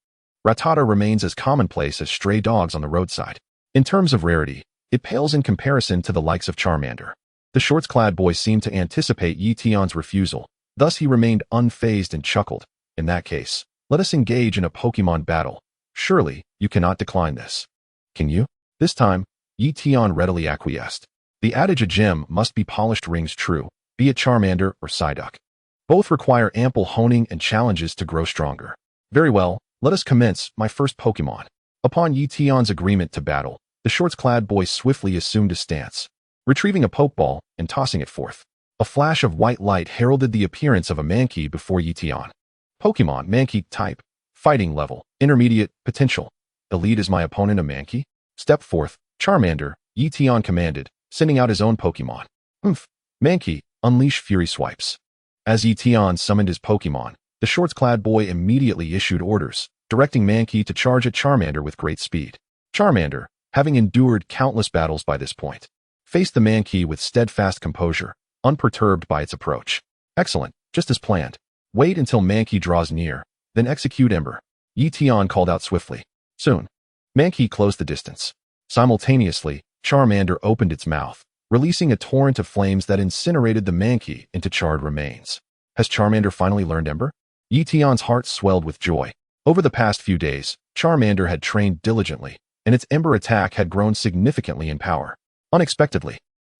Rattata remains as commonplace as stray dogs on the roadside. In terms of rarity, it pales in comparison to the likes of Charmander. The shorts-clad boy seemed to anticipate Ye Tian's refusal, thus he remained unfazed and chuckled. "In that case, let us engage in a Pokemon battle. Surely, you cannot decline this. Can you?" This time, Ye Tian readily acquiesced. The adage "a gem must be polished" rings true, be it Charmander or Psyduck. Both require ample honing and challenges to grow stronger. "Very well, let us commence my first Pokemon." Upon Ye Tian's agreement to battle, the shorts-clad boy swiftly assumed a stance, retrieving a Pokeball and tossing it forth. A flash of white light heralded the appearance of a Mankey before Ye Tian. Pokemon, Mankey, type, fighting level, intermediate, potential. "Elite is my opponent a Mankey? Step forth, Charmander," Ye Tian commanded, sending out his own Pokemon. Mankey, unleash Fury Swipes." As Ye Tian summoned his Pokemon, the shorts-clad boy immediately issued orders, directing Mankey to charge at Charmander with great speed. Charmander, having endured countless battles by this point, faced the Mankey with steadfast composure, unperturbed by its approach. "Excellent, just as planned. Wait until Mankey draws near, then execute Ember," Ye Tian called out swiftly. Soon, Mankey closed the distance. Simultaneously, Charmander opened its mouth, releasing a torrent of flames that incinerated the Mankey into charred remains. Has Charmander finally learned Ember? Ye Tian's heart swelled with joy. Over the past few days, Charmander had trained diligently, and its Ember attack had grown significantly in power. Unexpectedly,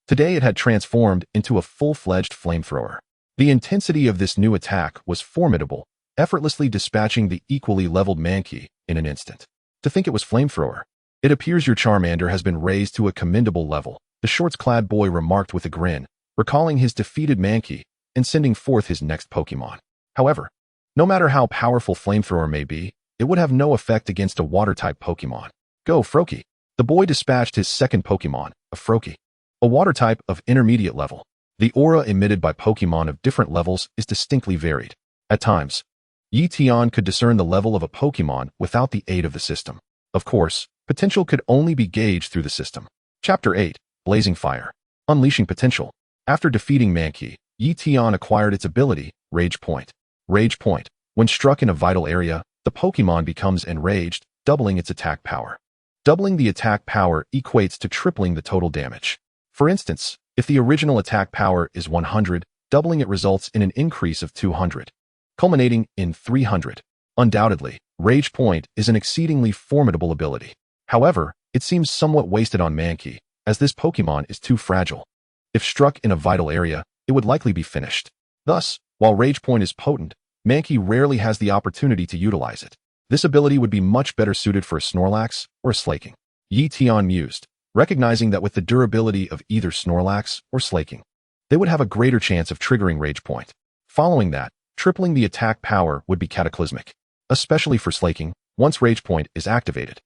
today it had transformed into a full-fledged flamethrower. The intensity of this new attack was formidable, effortlessly dispatching the equally leveled Mankey in an instant. "To think it was flamethrower. It appears your Charmander has been raised to a commendable level," the shorts-clad boy remarked with a grin, recalling his defeated Mankey and sending forth his next Pokemon. However, no matter how powerful Flamethrower may be, it would have no effect against a Water-type Pokemon. "Go, Froakie." The boy dispatched his second Pokemon, a Froakie, a Water-type of intermediate level. The aura emitted by Pokemon of different levels is distinctly varied. At times, Ye Tian could discern the level of a Pokemon without the aid of the system. Of course, potential could only be gauged through the system. Chapter 8, Blazing Fire. Unleashing Potential. After defeating Mankey, Ye Tian acquired its ability, Rage Point. Rage Point. When struck in a vital area, the Pokemon becomes enraged, doubling its attack power. Doubling the attack power equates to tripling the total damage. For instance, if the original attack power is 100, doubling it results in an increase of 200, culminating in 300. Undoubtedly, Rage Point is an exceedingly formidable ability. However, it seems somewhat wasted on Mankey, as this Pokemon is too fragile. If struck in a vital area, it would likely be finished. Thus, while Rage Point is potent, Mankey rarely has the opportunity to utilize it. This ability would be much better suited for a Snorlax or a Slaking. Ye Tian mused, recognizing that with the durability of either Snorlax or Slaking, they would have a greater chance of triggering Rage Point. Following that, tripling the attack power would be cataclysmic, especially for Slaking. Once Rage Point is activated,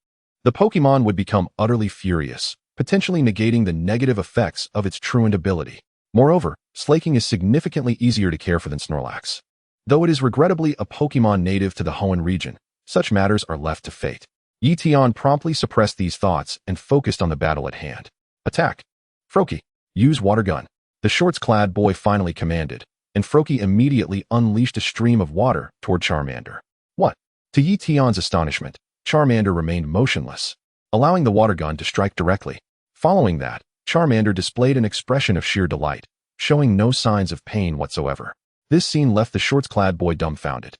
the Pokemon would become utterly furious, potentially negating the negative effects of its truant ability. Moreover, Slaking is significantly easier to care for than Snorlax. Though it is regrettably a Pokemon native to the Hoenn region, such matters are left to fate. Ye Tian promptly suppressed these thoughts and focused on the battle at hand. Attack. Froakie. Use Water Gun. The shorts-clad boy finally commanded, and Froakie immediately unleashed a stream of water toward Charmander. What? To Ye Tian's astonishment, Charmander remained motionless, allowing the water gun to strike directly. Following that, Charmander displayed an expression of sheer delight, showing no signs of pain whatsoever. This scene left the shorts-clad boy dumbfounded,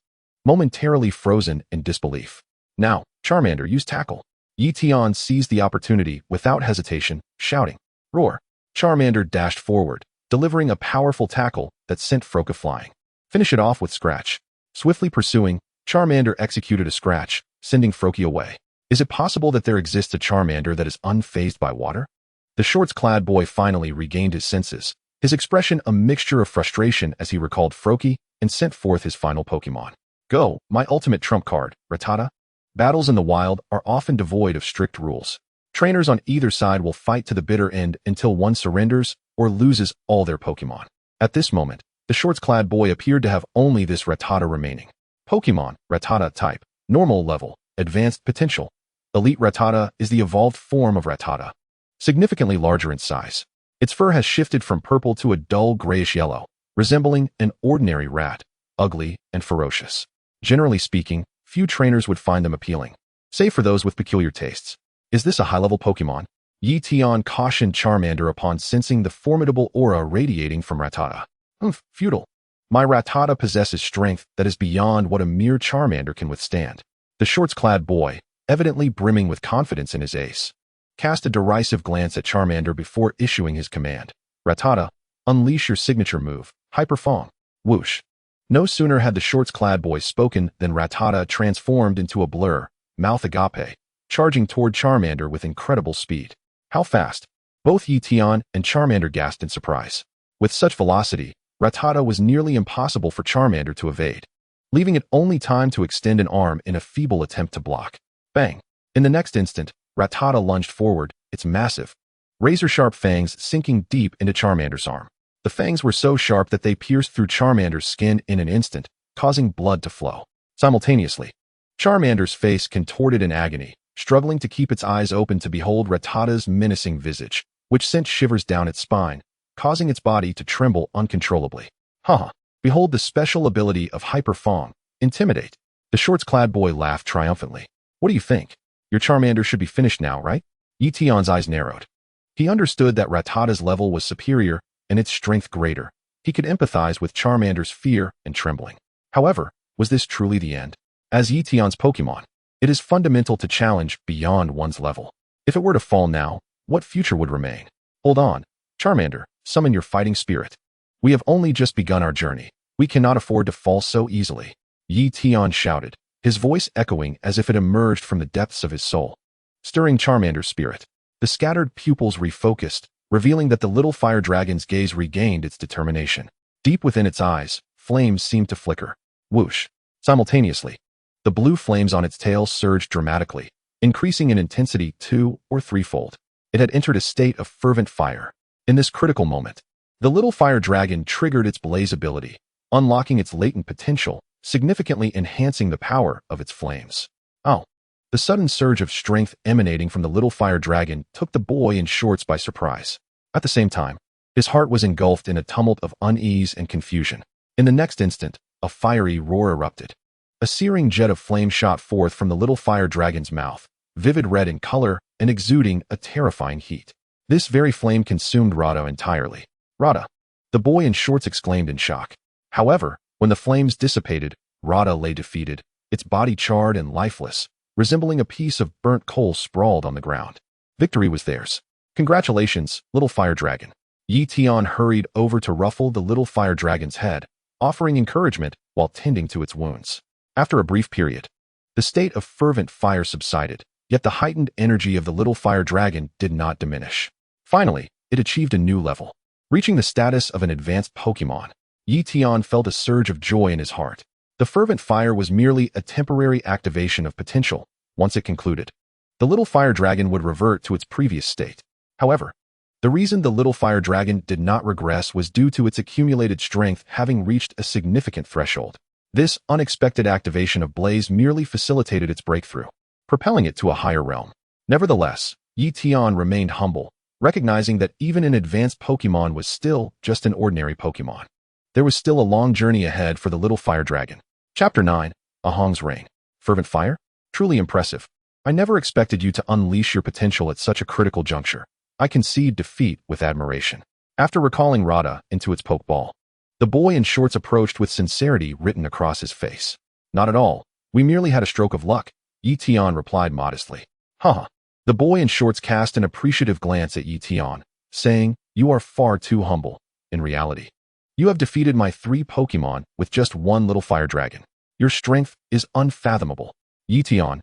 momentarily frozen in disbelief. Now, Charmander, use tackle. Ye Tian seized the opportunity without hesitation, shouting, "Roar!" Charmander dashed forward, delivering a powerful tackle that sent Froakie flying. Finish it off with Scratch. Swiftly pursuing, Charmander executed a Scratch, sending Froakie away. Is it possible that there exists a Charmander that is unfazed by water? The shorts-clad boy finally regained his senses, his expression a mixture of frustration as he recalled Froakie and sent forth his final Pokémon. Go, my ultimate trump card, Rattata. Battles in the wild are often devoid of strict rules. Trainers on either side will fight to the bitter end until one surrenders or loses all their Pokémon. At this moment, the shorts-clad boy appeared to have only this Rattata remaining. Pokémon, Rattata type, normal level, advanced potential. Elite Rattata is the evolved form of Rattata, significantly larger in size. Its fur has shifted from purple to a dull grayish yellow, resembling an ordinary rat, ugly and ferocious. Generally speaking, few trainers would find them appealing, save for those with peculiar tastes. Is this a high-level Pokémon? Ye Tian cautioned Charmander upon sensing the formidable aura radiating from Rattata. Futile. My Rattata possesses strength that is beyond what a mere Charmander can withstand. The shorts-clad boy, evidently brimming with confidence in his ace, cast a derisive glance at Charmander before issuing his command. Rattata, unleash your signature move, Hyper Fong. Whoosh. No sooner had the shorts-clad boy spoken than Rattata transformed into a blur, mouth agape, charging toward Charmander with incredible speed. How fast? Both Ye Tian and Charmander gasped in surprise. With such velocity, Rattata was nearly impossible for Charmander to evade, leaving it only time to extend an arm in a feeble attempt to block. Bang! In the next instant, Rattata lunged forward, its massive, razor-sharp fangs sinking deep into Charmander's arm. The fangs were so sharp that they pierced through Charmander's skin in an instant, causing blood to flow. Simultaneously, Charmander's face contorted in agony, struggling to keep its eyes open to behold Rattata's menacing visage, which sent shivers down its spine, causing its body to tremble uncontrollably. Haha, behold the special ability of Hyper Fong, Intimidate. The shorts-clad boy laughed triumphantly. What do you think? Your Charmander should be finished now, right? Ye Tian's eyes narrowed. He understood that Rattata's level was superior and its strength greater. He could empathize with Charmander's fear and trembling. However, was this truly the end? As Ye Tian's Pokémon, it is fundamental to challenge beyond one's level. If it were to fall now, what future would remain? Hold on. Charmander, summon your fighting spirit. We have only just begun our journey. We cannot afford to fall so easily. Ye Tian shouted, his voice echoing as if it emerged from the depths of his soul, stirring Charmander's spirit. The scattered pupils refocused, revealing that the little fire dragon's gaze regained its determination. Deep within its eyes, flames seemed to flicker. Whoosh! Simultaneously, the blue flames on its tail surged dramatically, increasing in intensity 2- or 3-fold. It had entered a state of fervent fire. In this critical moment, the little fire dragon triggered its blaze ability, unlocking its latent potential, significantly enhancing the power of its flames. Oh! The sudden surge of strength emanating from the little fire dragon took the boy in shorts by surprise. At the same time, his heart was engulfed in a tumult of unease and confusion. In the next instant, a fiery roar erupted. A searing jet of flame shot forth from the little fire dragon's mouth, vivid red in color and exuding a terrifying heat. This very flame consumed Rada entirely. Rada! The boy in shorts exclaimed in shock. However, when the flames dissipated, Rada lay defeated, its body charred and lifeless, resembling a piece of burnt coal sprawled on the ground. Victory was theirs. Congratulations, little fire dragon. Ye Tian hurried over to ruffle the little fire dragon's head, offering encouragement while tending to its wounds. After a brief period, the state of fervent fire subsided, yet the heightened energy of the little fire dragon did not diminish. Finally, it achieved a new level. Reaching the status of an advanced Pokémon, Ye Tian felt a surge of joy in his heart. The fervent fire was merely a temporary activation of potential. Once it concluded, the little fire dragon would revert to its previous state. However, the reason the little fire dragon did not regress was due to its accumulated strength having reached a significant threshold. This unexpected activation of Blaze merely facilitated its breakthrough, propelling it to a higher realm. Nevertheless, Ye Tian remained humble, recognizing that even an advanced Pokémon was still just an ordinary Pokémon. There was still a long journey ahead for the little fire dragon. Chapter 9, Ahong's Reign. Fervent fire? Truly impressive. I never expected you to unleash your potential at such a critical juncture. I concede defeat with admiration. After recalling Rada into its Pokeball, the boy in shorts approached with sincerity written across his face. Not at all. We merely had a stroke of luck, Ye Tian replied modestly. Haha. The boy in shorts cast an appreciative glance at Ye Tian, saying, you are far too humble. In reality, you have defeated my 3 Pokémon with just one little fire dragon. Your strength is unfathomable. Ye Tian.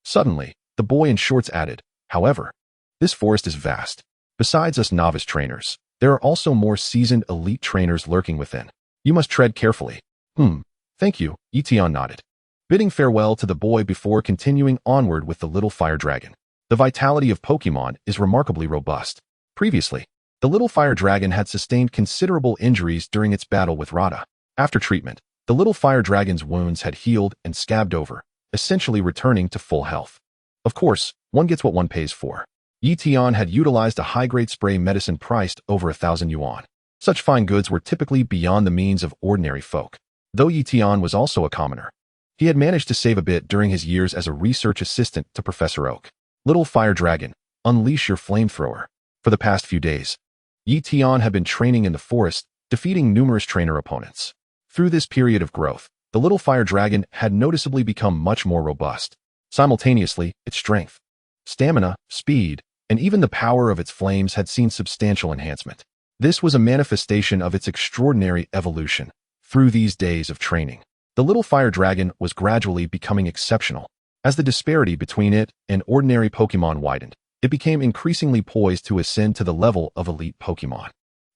Suddenly, the boy in shorts added, however, this forest is vast. Besides us novice trainers, there are also more seasoned elite trainers lurking within. You must tread carefully. Thank you, Ye Tian nodded, bidding farewell to the boy before continuing onward with the little fire dragon. The vitality of Pokémon is remarkably robust. Previously, the little fire dragon had sustained considerable injuries during its battle with Rada. After treatment, the little fire dragon's wounds had healed and scabbed over, essentially returning to full health. Of course, one gets what one pays for. Ye Tian had utilized a high-grade spray medicine priced over 1,000 yuan. Such fine goods were typically beyond the means of ordinary folk. Though Ye Tian was also a commoner, he had managed to save a bit during his years as a research assistant to Professor Oak. Little fire dragon, unleash your flamethrower. For the past few days, Ye Tian had been training in the forest, defeating numerous trainer opponents. Through this period of growth, the little fire dragon had noticeably become much more robust. Simultaneously, its strength, stamina, speed, and even the power of its flames had seen substantial enhancement. This was a manifestation of its extraordinary evolution. Through these days of training, the little fire dragon was gradually becoming exceptional. As the disparity between it and ordinary Pokémon widened, it became increasingly poised to ascend to the level of elite Pokémon.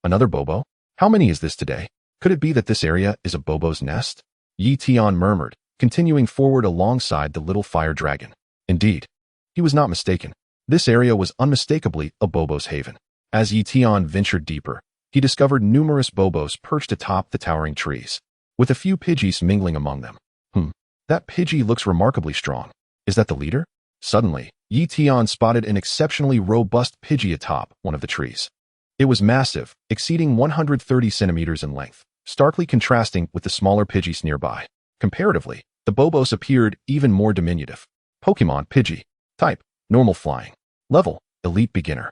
Another Bobo? How many is this today? Could it be that this area is a Bobo's nest? Ye Tian murmured, continuing forward alongside the little fire dragon. Indeed, he was not mistaken. This area was unmistakably a Bobo's haven. As Ye Tian ventured deeper, he discovered numerous Bobos perched atop the towering trees, with a few Pidgeys mingling among them. That Pidgey looks remarkably strong. Is that the leader? Suddenly, Ye Tian spotted an exceptionally robust Pidgey atop one of the trees. It was massive, exceeding 130 centimeters in length, starkly contrasting with the smaller Pidgeys nearby. Comparatively, the Bobos appeared even more diminutive. Pokemon Pidgey. Type, normal flying. Level, elite beginner.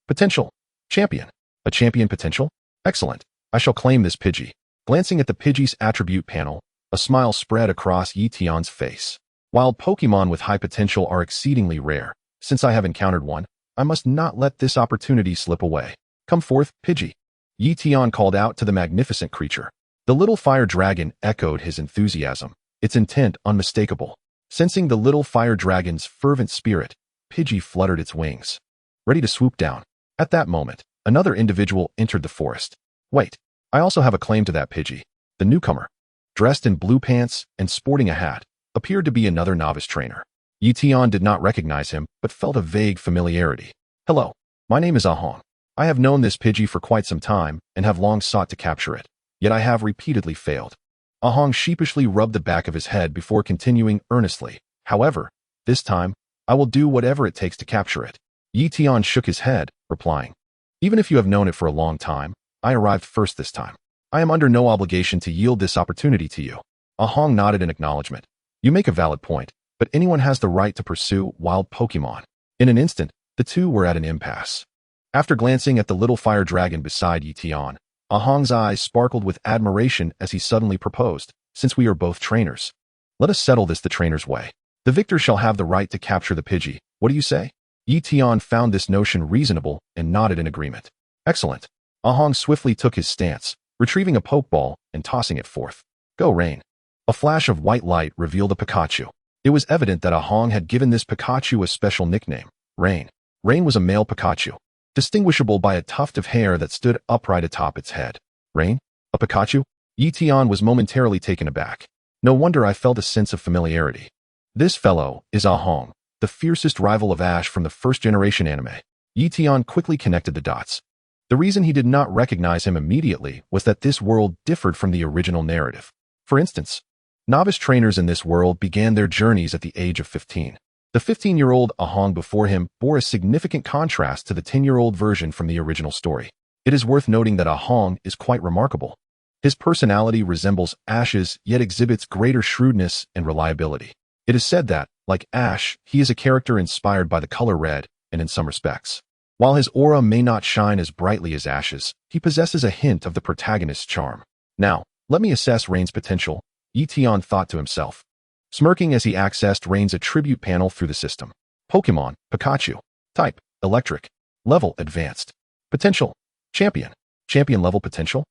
Potential, champion. A champion potential? Excellent. I shall claim this Pidgey. Glancing at the Pidgey's attribute panel, a smile spread across Ye Tian's face. While Pokemon with high potential are exceedingly rare, since I have encountered one, I must not let this opportunity slip away. Come forth, Pidgey. Ye Tian called out to the magnificent creature. The little fire dragon echoed his enthusiasm, its intent unmistakable. Sensing the little fire dragon's fervent spirit, Pidgey fluttered its wings, ready to swoop down. At that moment, another individual entered the forest. Wait, I also have a claim to that Pidgey. The newcomer, dressed in blue pants and sporting a hat, appeared to be another novice trainer. Ye Tian did not recognize him, but felt a vague familiarity. Hello, my name is Ahong. I have known this Pidgey for quite some time and have long sought to capture it, yet I have repeatedly failed. Ahong sheepishly rubbed the back of his head before continuing earnestly. However, this time, I will do whatever it takes to capture it. Ye Tian shook his head, replying, even if you have known it for a long time, I arrived first this time. I am under no obligation to yield this opportunity to you. Ahong nodded in acknowledgement. You make a valid point, but anyone has the right to pursue wild Pokemon. In an instant, the two were at an impasse. After glancing at the little fire dragon beside Ye Tian, Ahong's eyes sparkled with admiration as he suddenly proposed, since we are both trainers, let us settle this the trainer's way. The victor shall have the right to capture the Pidgey. What do you say? Ye Tian found this notion reasonable and nodded in agreement. Excellent. Ahong swiftly took his stance, retrieving a Pokeball and tossing it forth. Go, Rain. A flash of white light revealed a Pikachu. It was evident that Ahong had given this Pikachu a special nickname, Rain. Rain was a male Pikachu, distinguishable by a tuft of hair that stood upright atop its head. Rain? A Pikachu? Ye Tian was momentarily taken aback. No wonder I felt a sense of familiarity. This fellow is Ahong, the fiercest rival of Ash from the first-generation anime. Ye Tian quickly connected the dots. The reason he did not recognize him immediately was that this world differed from the original narrative. For instance, novice trainers in this world began their journeys at the age of 15. The 15-year-old Ahong before him bore a significant contrast to the 10-year-old version from the original story. It is worth noting that Ahong is quite remarkable. His personality resembles Ash's, yet exhibits greater shrewdness and reliability. It is said that, like Ash, he is a character inspired by the color red, and in some respects, while his aura may not shine as brightly as Ash's, he possesses a hint of the protagonist's charm. Now, let me assess Rain's potential, Ye Tian thought to himself, smirking as he accessed Rain's attribute panel through the system. Pokémon, Pikachu. Type, Electric. Level, Advanced. Potential, Champion. Champion level potential?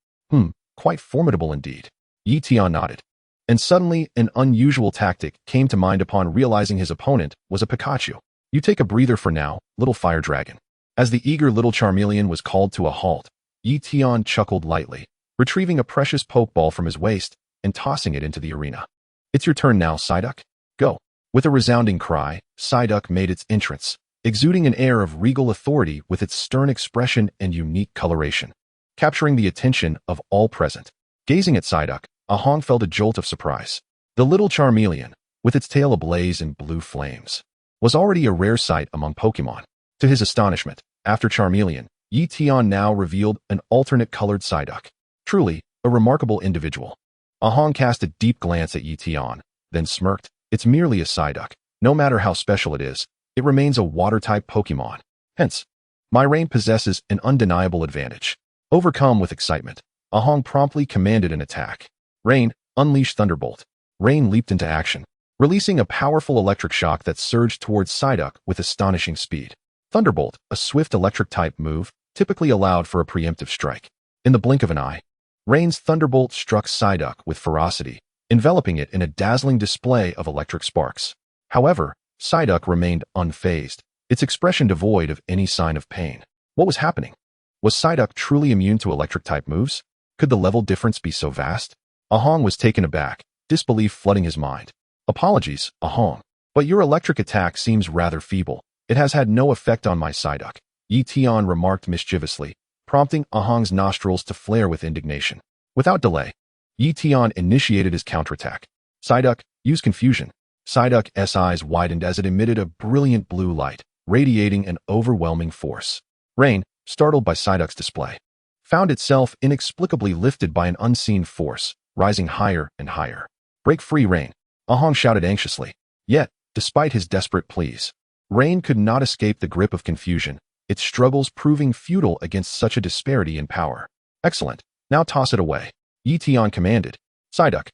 Quite formidable indeed. Ye Tian nodded. And suddenly, an unusual tactic came to mind upon realizing his opponent was a Pikachu. You take a breather for now, little fire dragon. As the eager little Charmeleon was called to a halt, Ye Tian chuckled lightly, retrieving a precious Pokeball from his waist and tossing it into the arena. It's your turn now, Psyduck. Go. With a resounding cry, Psyduck made its entrance, exuding an air of regal authority with its stern expression and unique coloration, capturing the attention of all present. Gazing at Psyduck, Ahong felt a jolt of surprise. The little Charmeleon, with its tail ablaze in blue flames, was already a rare sight among Pokémon. To his astonishment, after Charmeleon, Ye Tian now revealed an alternate-colored Psyduck. Truly, a remarkable individual. Ahong cast a deep glance at Ye Tian, then smirked. It's merely a Psyduck. No matter how special it is, it remains a water-type Pokémon. Hence, my Rain possesses an undeniable advantage. Overcome with excitement, Ahong promptly commanded an attack. Rain, unleash Thunderbolt. Rain leaped into action, releasing a powerful electric shock that surged towards Psyduck with astonishing speed. Thunderbolt, a swift electric-type move, typically allowed for a preemptive strike. In the blink of an eye, Rain's Thunderbolt struck Psyduck with ferocity, enveloping it in a dazzling display of electric sparks. However, Psyduck remained unfazed, its expression devoid of any sign of pain. What was happening? Was Psyduck truly immune to electric-type moves? Could the level difference be so vast? Ahong was taken aback, disbelief flooding his mind. Apologies, Ahong, but your electric attack seems rather feeble. It has had no effect on my Psyduck, Ye Tian remarked mischievously, prompting Ahong's nostrils to flare with indignation. Without delay, Ye Tian initiated his counterattack. Psyduck, use confusion. Psyduck's eyes widened as it emitted a brilliant blue light, radiating an overwhelming force. Rain, startled by Psyduck's display, found itself inexplicably lifted by an unseen force, rising higher and higher. Break free, Rain, Ahong shouted anxiously. Yet, despite his desperate pleas, Rain could not escape the grip of confusion, its struggles proving futile against such a disparity in power. Excellent, now toss it away, Ye Tian commanded. Psyduck,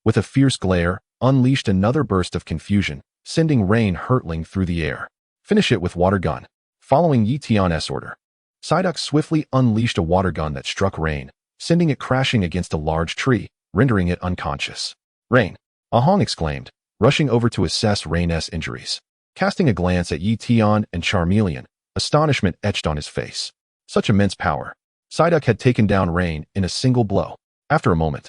with a fierce glare, unleashed another burst of confusion, sending Rain hurtling through the air. Finish it with water gun. Following Ye Tian's order, Psyduck swiftly unleashed a water gun that struck Rain, sending it crashing against a large tree, rendering it unconscious. Rain, Ahong exclaimed, rushing over to assess Rain's injuries. Casting a glance at Ye Tian and Charmeleon, astonishment etched on his face. Such immense power. Psyduck had taken down Rain in a single blow. After a moment,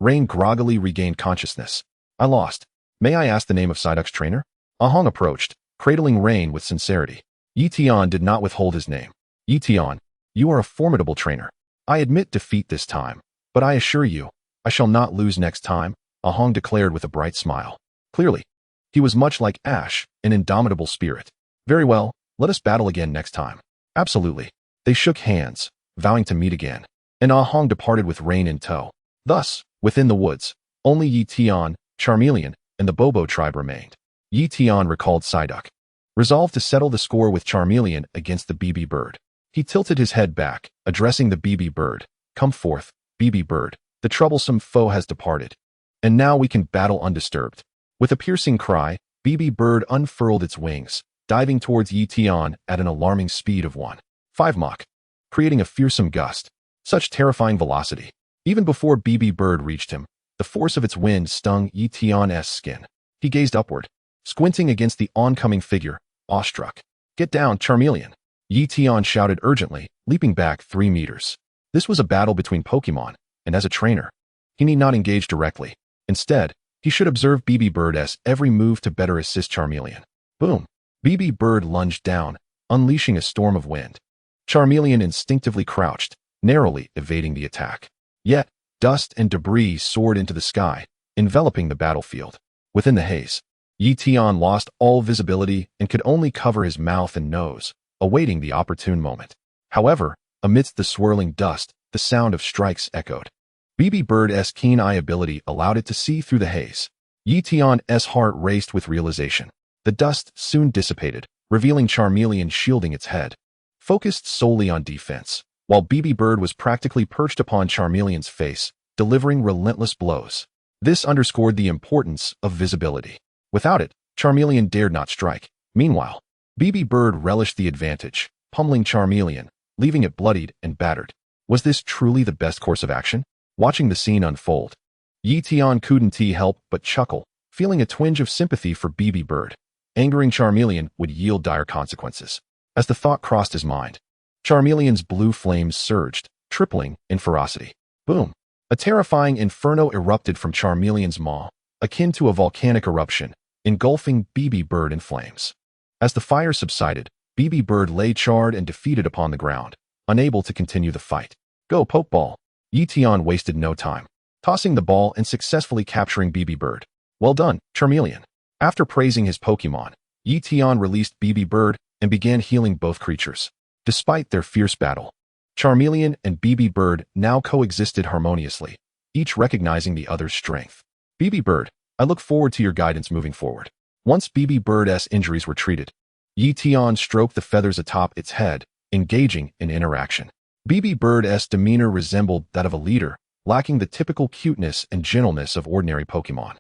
Rain groggily regained consciousness. I lost. May I ask the name of Psyduck's trainer? Ahong approached, cradling Rain with sincerity. Ye Tian did not withhold his name. Ye Tian, you are a formidable trainer. I admit defeat this time, but I assure you, I shall not lose next time, Ahong declared with a bright smile. Clearly, he was much like Ash, an indomitable spirit. Very well, let us battle again next time. Absolutely. They shook hands, vowing to meet again, and Ahong departed with Rain in tow. Thus, within the woods, only Ye Tian, Charmeleon, and the Bobo tribe remained. Ye Tian recalled Psyduck, resolved to settle the score with Charmeleon against the BB bird. He tilted his head back, addressing the BB bird. Come forth, BB bird, the troublesome foe has departed, and now we can battle undisturbed. With a piercing cry, BB bird unfurled its wings, diving towards Ye Tian at an alarming speed of 1.5 Mach, creating a fearsome gust. Such terrifying velocity. Even before BB bird reached him, the force of its wind stung Ye Tian's skin. He gazed upward, squinting against the oncoming figure, awestruck. Get down, Charmeleon, Ye Tian shouted urgently, leaping back 3 meters. This was a battle between Pokémon, and as a trainer, he need not engage directly. Instead, he should observe BB Bird's every move to better assist Charmeleon. Boom! BB Bird lunged down, unleashing a storm of wind. Charmeleon instinctively crouched, narrowly evading the attack. Yet, dust and debris soared into the sky, enveloping the battlefield. Within the haze, Ye Tian lost all visibility and could only cover his mouth and nose, awaiting the opportune moment. However, amidst the swirling dust, the sound of strikes echoed. BB Bird's keen eye ability allowed it to see through the haze. Ye Tian's heart raced with realization. The dust soon dissipated, revealing Charmeleon shielding its head. Focused solely on defense, while BB Bird was practically perched upon Charmeleon's face, delivering relentless blows. This underscored the importance of visibility. Without it, Charmeleon dared not strike. Meanwhile, BB Bird relished the advantage, pummeling Charmeleon, leaving it bloodied and battered. Was this truly the best course of action? Watching the scene unfold, Ye Tian couldn't help but chuckle, feeling a twinge of sympathy for BB Bird. Angering Charmeleon would yield dire consequences. As the thought crossed his mind, Charmeleon's blue flames surged, tripling in ferocity. Boom! A terrifying inferno erupted from Charmeleon's maw, akin to a volcanic eruption, engulfing BB Bird in flames. As the fire subsided, BB Bird lay charred and defeated upon the ground, unable to continue the fight. Go, Pokeball! Ye Tian wasted no time, tossing the ball and successfully capturing BB Bird. Well done, Charmeleon. After praising his Pokémon, Ye Tian released BB Bird and began healing both creatures. Despite their fierce battle, Charmeleon and BB Bird now coexisted harmoniously, each recognizing the other's strength. BB Bird, I look forward to your guidance moving forward. Once BB Bird's injuries were treated, Ye Tian stroked the feathers atop its head, engaging in interaction. BB Bird's demeanor resembled that of a leader, lacking the typical cuteness and gentleness of ordinary Pokémon.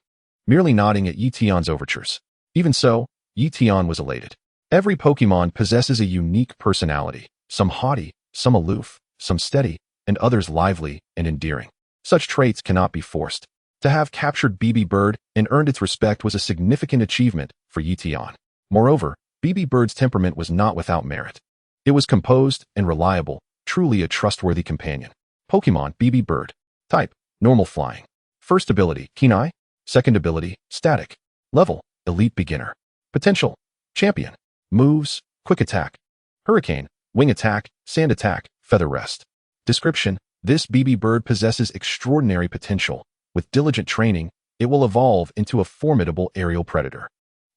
Merely nodding at Ye Tian's overtures. Even so, Ye Tian was elated. Every Pokémon possesses a unique personality, some haughty, some aloof, some steady, and others lively and endearing. Such traits cannot be forced. To have captured BB Bird and earned its respect was a significant achievement for Ye Tian. Moreover, BB Bird's temperament was not without merit. It was composed and reliable, truly a trustworthy companion. Pokémon BB Bird. Type: normal flying. First ability: keen eye. Second ability: static. Level: elite beginner. Potential: champion. Moves: quick attack, hurricane, wing attack, sand attack, feather rest. Description: this BB Bird possesses extraordinary potential. With diligent training, it will evolve into a formidable aerial predator.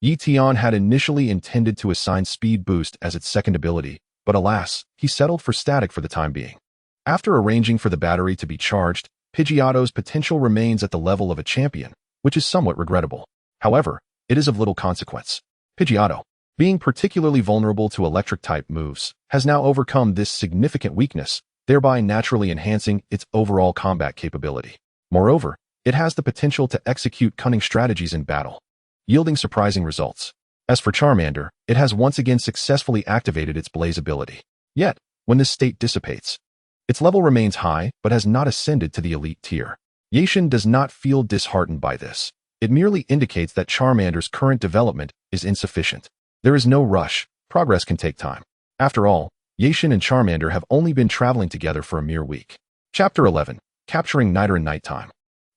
Ye Tian had initially intended to assign Speed Boost as its second ability, but alas, he settled for static for the time being. After arranging for the battery to be charged, Pidgeotto's potential remains at the level of a champion, which is somewhat regrettable. However, it is of little consequence. Pidgeotto, being particularly vulnerable to electric-type moves, has now overcome this significant weakness, thereby naturally enhancing its overall combat capability. Moreover, it has the potential to execute cunning strategies in battle, yielding surprising results. As for Charmander, it has once again successfully activated its Blaze ability. Yet, when this state dissipates, its level remains high but has not ascended to the elite tier. Ye Tian does not feel disheartened by this. It merely indicates that Charmander's current development is insufficient. There is no rush. Progress can take time. After all, Ye Tian and Charmander have only been traveling together for a mere week. Chapter 11. Capturing Nidoran Nighttime.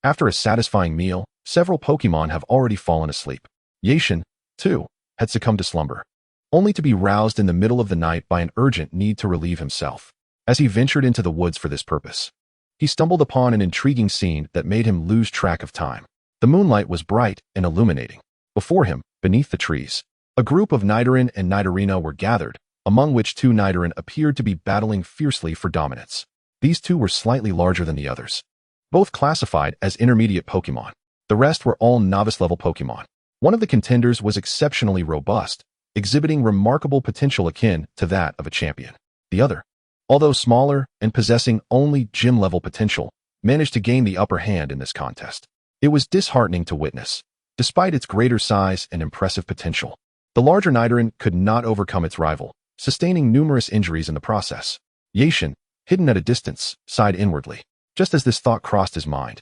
After a satisfying meal, several Pokémon have already fallen asleep. Ye Tian, too, had succumbed to slumber, only to be roused in the middle of the night by an urgent need to relieve himself. As he ventured into the woods for this purpose, he stumbled upon an intriguing scene that made him lose track of time. The moonlight was bright and illuminating. Before him, beneath the trees, a group of Nidoran and Nidorina were gathered, among which two Nidoran appeared to be battling fiercely for dominance. These two were slightly larger than the others, both classified as intermediate Pokémon. The rest were all novice-level Pokémon. One of the contenders was exceptionally robust, exhibiting remarkable potential akin to that of a champion. The other, although smaller and possessing only gym-level potential, managed to gain the upper hand in this contest. It was disheartening to witness. Despite its greater size and impressive potential, the larger Nidoran could not overcome its rival, sustaining numerous injuries in the process. Ye Tian, hidden at a distance, sighed inwardly. Just as this thought crossed his mind,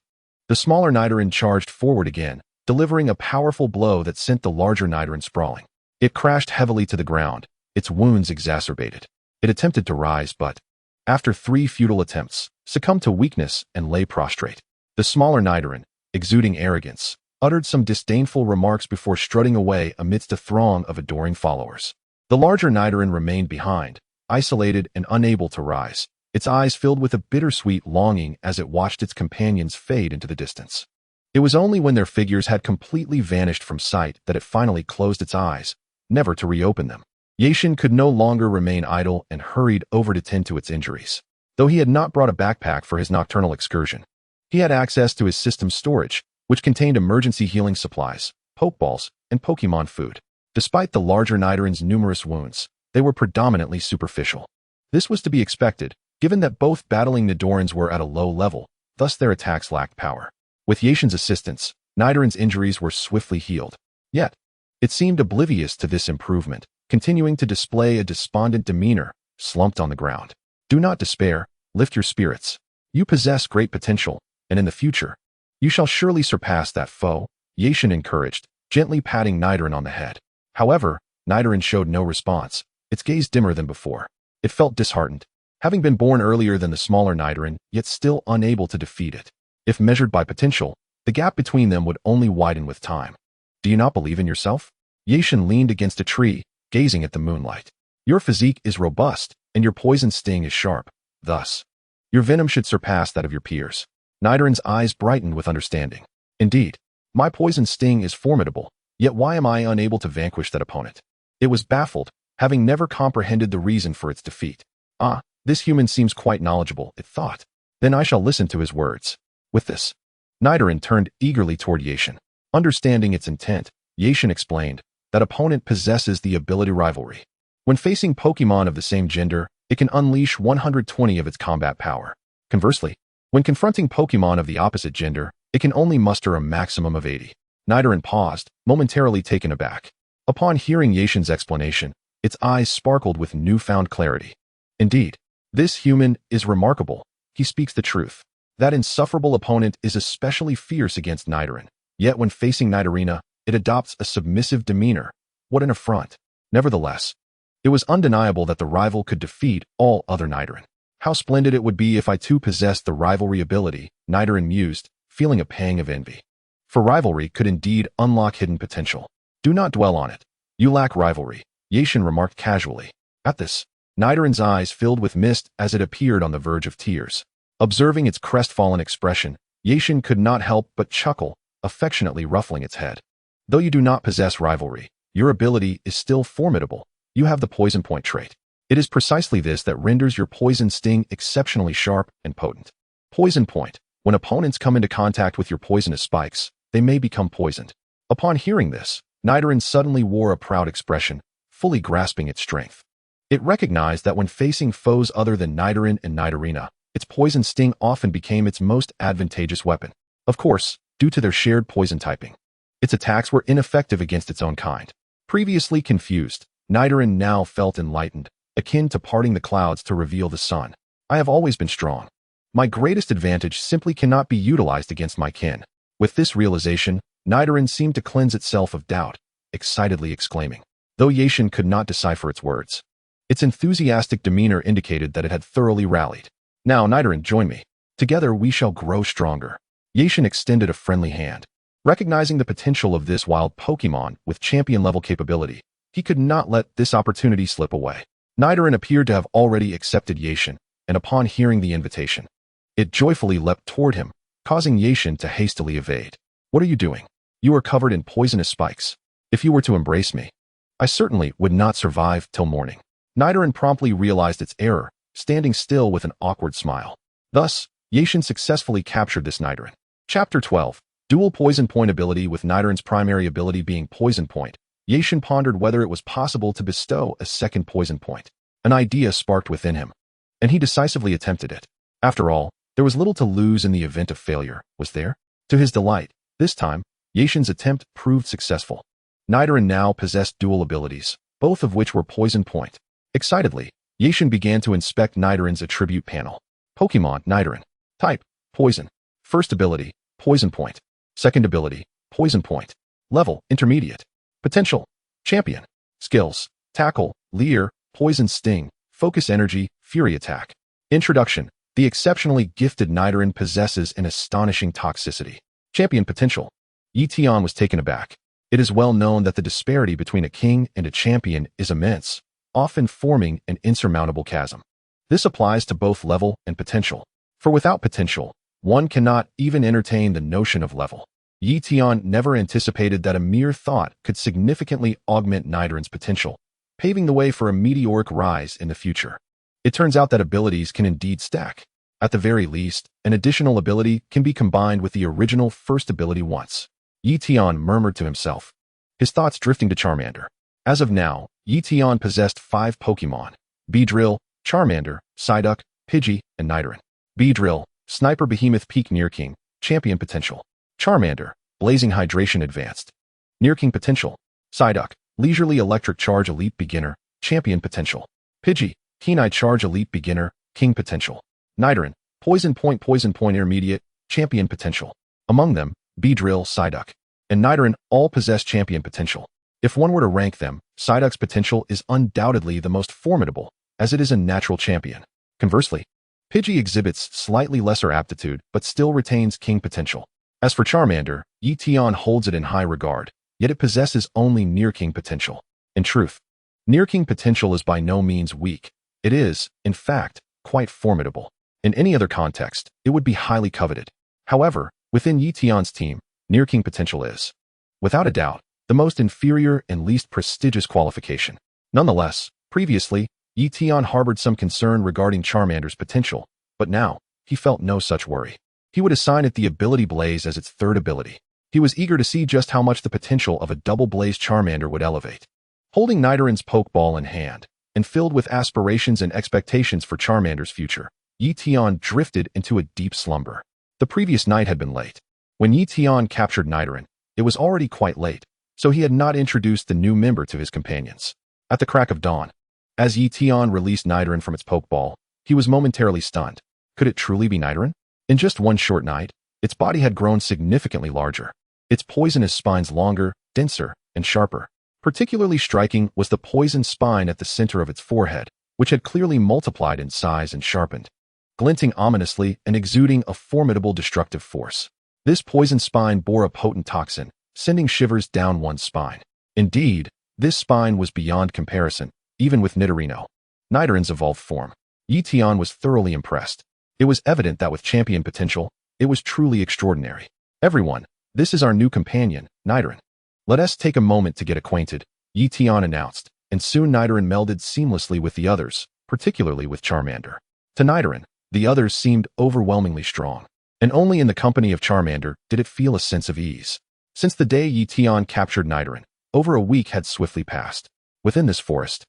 the smaller Nidoran charged forward again, delivering a powerful blow that sent the larger Nidoran sprawling. It crashed heavily to the ground, its wounds exacerbated. It attempted to rise but, after 3 futile attempts, succumbed to weakness and lay prostrate. The smaller Nidoran, exuding arrogance, uttered some disdainful remarks before strutting away amidst a throng of adoring followers. The larger Nidoran remained behind, isolated and unable to rise, its eyes filled with a bittersweet longing as it watched its companions fade into the distance. It was only when their figures had completely vanished from sight that it finally closed its eyes, never to reopen them. Ye Tian could no longer remain idle and hurried over to tend to its injuries. Though he had not brought a backpack for his nocturnal excursion, he had access to his system's storage, which contained emergency healing supplies, Pokeballs, and Pokémon food. Despite the larger Nidorann's numerous wounds, they were predominantly superficial. This was to be expected, given that both battling Nidorans were at a low level, thus their attacks lacked power. With Ye Tian's assistance, Nidorann's injuries were swiftly healed. Yet, it seemed oblivious to this improvement, continuing to display a despondent demeanor, slumped on the ground. Do not despair, lift your spirits. You possess great potential, and in the future, you shall surely surpass that foe, Ye Tian encouraged, gently patting Nidoran on the head. However, Nidoran showed no response, its gaze dimmer than before. It felt disheartened, having been born earlier than the smaller Nidoran, yet still unable to defeat it. If measured by potential, the gap between them would only widen with time. Do you not believe in yourself? Ye Tian leaned against a tree, gazing at the moonlight. Your physique is robust, and your poison sting is sharp. Thus, your venom should surpass that of your peers. Nidoran's eyes brightened with understanding. Indeed, my poison sting is formidable, yet why am I unable to vanquish that opponent? It was baffled, having never comprehended the reason for its defeat. Ah, this human seems quite knowledgeable, it thought. Then I shall listen to his words. With this, Nidoran turned eagerly toward Ye Tian. Understanding its intent, Ye Tian explained that opponent possesses the ability rivalry. When facing Pokémon of the same gender, it can unleash 120 of its combat power. Conversely, when confronting Pokémon of the opposite gender, it can only muster a maximum of 80. Nidoran paused, momentarily taken aback. Upon hearing Ye Tian's explanation, its eyes sparkled with newfound clarity. Indeed, this human is remarkable. He speaks the truth. That insufferable opponent is especially fierce against Nidoran. Yet when facing Nidorina, it adopts a submissive demeanor. What an affront. Nevertheless, it was undeniable that the rival could defeat all other Nidoran. How splendid it would be if I too possessed the rivalry ability, Nidoran mused, feeling a pang of envy. For rivalry could indeed unlock hidden potential. Do not dwell on it. You lack rivalry, Ye Tian remarked casually. At this, Nidoran's eyes filled with mist as it appeared on the verge of tears. Observing its crestfallen expression, Ye Tian could not help but chuckle, affectionately ruffling its head. Though you do not possess rivalry, your ability is still formidable. You have the poison point trait. It is precisely this that renders your poison sting exceptionally sharp and potent. Poison point. When opponents come into contact with your poisonous spikes, they may become poisoned. Upon hearing this, Nidoran suddenly wore a proud expression, fully grasping its strength. It recognized that when facing foes other than Nidoran and Nidorina, its poison sting often became its most advantageous weapon. Of course, due to their shared poison typing, its attacks were ineffective against its own kind. Previously confused, Nidoran now felt enlightened, akin to parting the clouds to reveal the sun. I have always been strong. My greatest advantage simply cannot be utilized against my kin. With this realization, Nidoran seemed to cleanse itself of doubt, excitedly exclaiming, though Ye Tian could not decipher its words. Its enthusiastic demeanor indicated that it had thoroughly rallied. Now, Nidoran, join me. Together we shall grow stronger. Ye Tian extended a friendly hand. Recognizing the potential of this wild Pokémon with champion-level capability, he could not let this opportunity slip away. Nidoran appeared to have already accepted Ye Tian, and upon hearing the invitation, it joyfully leapt toward him, causing Ye Tian to hastily evade. What are you doing? You are covered in poisonous spikes. If you were to embrace me, I certainly would not survive till morning. Nidoran promptly realized its error, standing still with an awkward smile. Thus, Ye Tian successfully captured this Nidoran. Chapter 12. Dual Poison Point Ability. With Nidoran's primary ability being Poison Point, Ye Tian pondered whether it was possible to bestow a second poison point. An idea sparked within him, and he decisively attempted it. After all, there was little to lose in the event of failure, was there? To his delight, this time, Ye Tian's attempt proved successful. Nidoran now possessed dual abilities, both of which were Poison Point. Excitedly, Ye Tian began to inspect Nidoran's attribute panel. Pokémon Nidoran. Type, Poison. First ability, Poison Point. Second ability, Poison Point. Level, Intermediate. Potential, Champion. Skills, Tackle, Leer, Poison Sting, Focus Energy, Fury Attack. Introduction. The exceptionally gifted Nidoran possesses an astonishing toxicity. Champion potential. Ye Tian was taken aback. It is well known that the disparity between a king and a champion is immense, often forming an insurmountable chasm. This applies to both level and potential. For without potential, one cannot even entertain the notion of level. Ye Tian never anticipated that a mere thought could significantly augment Nidorann's potential, paving the way for a meteoric rise in the future. It turns out that abilities can indeed stack. At the very least, an additional ability can be combined with the original first ability once. Ye Tian murmured to himself, his thoughts drifting to Charmander. As of now, Ye Tian possessed 5 Pokémon: Beedrill, Charmander, Psyduck, Pidgey, and Nidoran. Beedrill, Sniper Behemoth Peak Nearking, Champion Potential. Charmander, Blazing Hydration Advanced. Nearking Potential. Psyduck, Leisurely Electric Charge Elite Beginner, Champion Potential. Pidgey, Keen-Eye Charge Elite Beginner, King Potential. Nidoran, Poison Point Intermediate, Champion Potential. Among them, Beedrill, Psyduck, and Nidoran all possess Champion Potential. If one were to rank them, Psyduck's potential is undoubtedly the most formidable, as it is a natural champion. Conversely, Pidgey exhibits slightly lesser aptitude but still retains King Potential. As for Charmander, Ye Tian holds it in high regard, yet it possesses only Near-King Potential. In truth, Near-King Potential is by no means weak. It is, in fact, quite formidable. In any other context, it would be highly coveted. However, within Ye Tian's team, Near-King Potential is, without a doubt, the most inferior and least prestigious qualification. Nonetheless, previously, Ye Tian harbored some concern regarding Charmander's potential, but now, he felt no such worry. He would assign it the Ability Blaze as its third ability. He was eager to see just how much the potential of a Double Blaze Charmander would elevate. Holding Nidoran's Pokeball in hand, and filled with aspirations and expectations for Charmander's future, Ye Tian drifted into a deep slumber. The previous night had been late. When Ye Tian captured Nidoran, it was already quite late, so he had not introduced the new member to his companions. At the crack of dawn, as Ye Tian released Nidoran from its Pokeball, he was momentarily stunned. Could it truly be Nidoran? In just one short night, its body had grown significantly larger. Its poisonous spines longer, denser, and sharper. Particularly striking was the poisoned spine at the center of its forehead, which had clearly multiplied in size and sharpened, glinting ominously and exuding a formidable destructive force. This poisoned spine bore a potent toxin, sending shivers down one's spine. Indeed, this spine was beyond comparison, even with Nidoran's evolved form. Ye Tian was thoroughly impressed. It was evident that with champion potential, it was truly extraordinary. Everyone, this is our new companion, Nidoran. Let us take a moment to get acquainted, Ye Tian announced, and soon Nidoran melded seamlessly with the others, particularly with Charmander. To Nidoran, the others seemed overwhelmingly strong, and only in the company of Charmander did it feel a sense of ease. Since the day Ye Tian captured Nidoran, over a week had swiftly passed. Within this forest,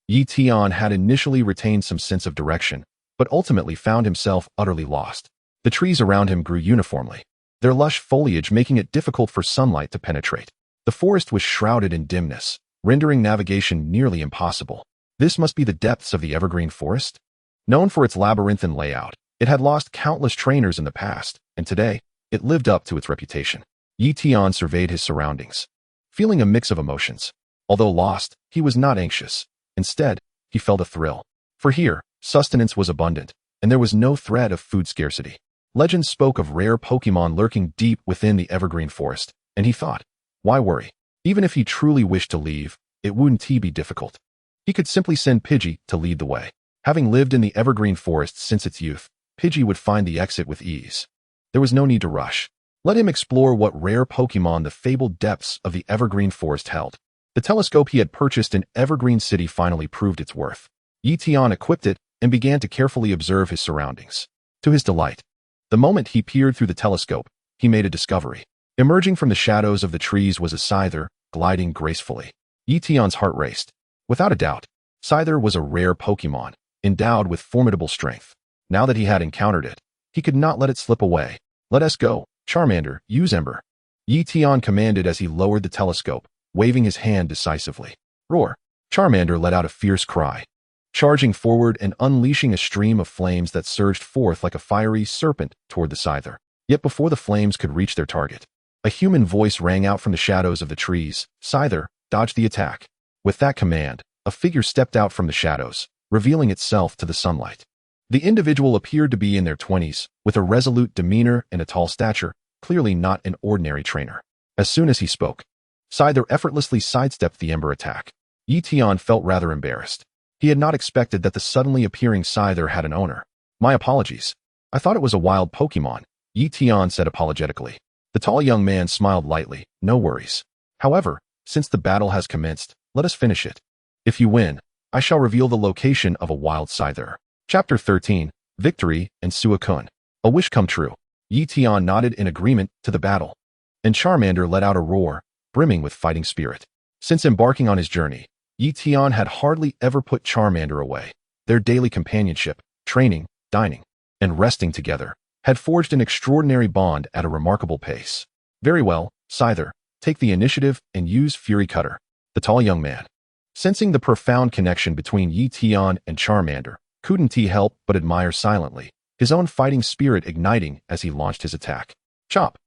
Ye Tian had initially retained some sense of direction, but ultimately found himself utterly lost. The trees around him grew uniformly, their lush foliage making it difficult for sunlight to penetrate. The forest was shrouded in dimness, rendering navigation nearly impossible. This must be the depths of the evergreen forest? Known for its labyrinthine layout, it had lost countless trainers in the past, and today, it lived up to its reputation. Ye Tian surveyed his surroundings, feeling a mix of emotions. Although lost, he was not anxious. Instead, he felt a thrill. For here, sustenance was abundant, and there was no threat of food scarcity. Legends spoke of rare Pokémon lurking deep within the evergreen forest, and he thought, why worry? Even if he truly wished to leave, it wouldn't be difficult. He could simply send Pidgey to lead the way. Having lived in the evergreen forest since its youth, Pidgey would find the exit with ease. There was no need to rush. Let him explore what rare Pokémon the fabled depths of the evergreen forest held. The telescope he had purchased in Evergreen City finally proved its worth. Ye Tian equipped it and began to carefully observe his surroundings. To his delight, the moment he peered through the telescope, he made a discovery. Emerging from the shadows of the trees was a Scyther, gliding gracefully. Ye Tian's heart raced. Without a doubt, Scyther was a rare Pokémon, endowed with formidable strength. Now that he had encountered it, he could not let it slip away. Let us go, Charmander, use Ember. Ye Tian commanded as he lowered the telescope, waving his hand decisively. Roar! Charmander let out a fierce cry, charging forward and unleashing a stream of flames that surged forth like a fiery serpent toward the Scyther. Yet before the flames could reach their target, a human voice rang out from the shadows of the trees. Scyther, dodge the attack. With that command, a figure stepped out from the shadows, revealing itself to the sunlight. The individual appeared to be in their 20s, with a resolute demeanor and a tall stature, clearly not an ordinary trainer. As soon as he spoke, Scyther effortlessly sidestepped the Ember attack. Ye Tian felt rather embarrassed. He had not expected that the suddenly appearing Scyther had an owner. My apologies. I thought it was a wild Pokémon, Ye Tian said apologetically. The tall young man smiled lightly. No worries. However, since the battle has commenced, let us finish it. If you win, I shall reveal the location of a wild Scyther. Chapter 13, Victory and Suicune. A wish come true. Ye Tian nodded in agreement to the battle, and Charmander let out a roar, brimming with fighting spirit. Since embarking on his journey, Ye Tian had hardly ever put Charmander away. Their daily companionship, training, dining, and resting together had forged an extraordinary bond at a remarkable pace. Very well, Scyther, take the initiative and use Fury Cutter. The tall young man, sensing the profound connection between Ye Tian and Charmander, couldn't he help but admire silently, his own fighting spirit igniting as he launched his attack. Chop!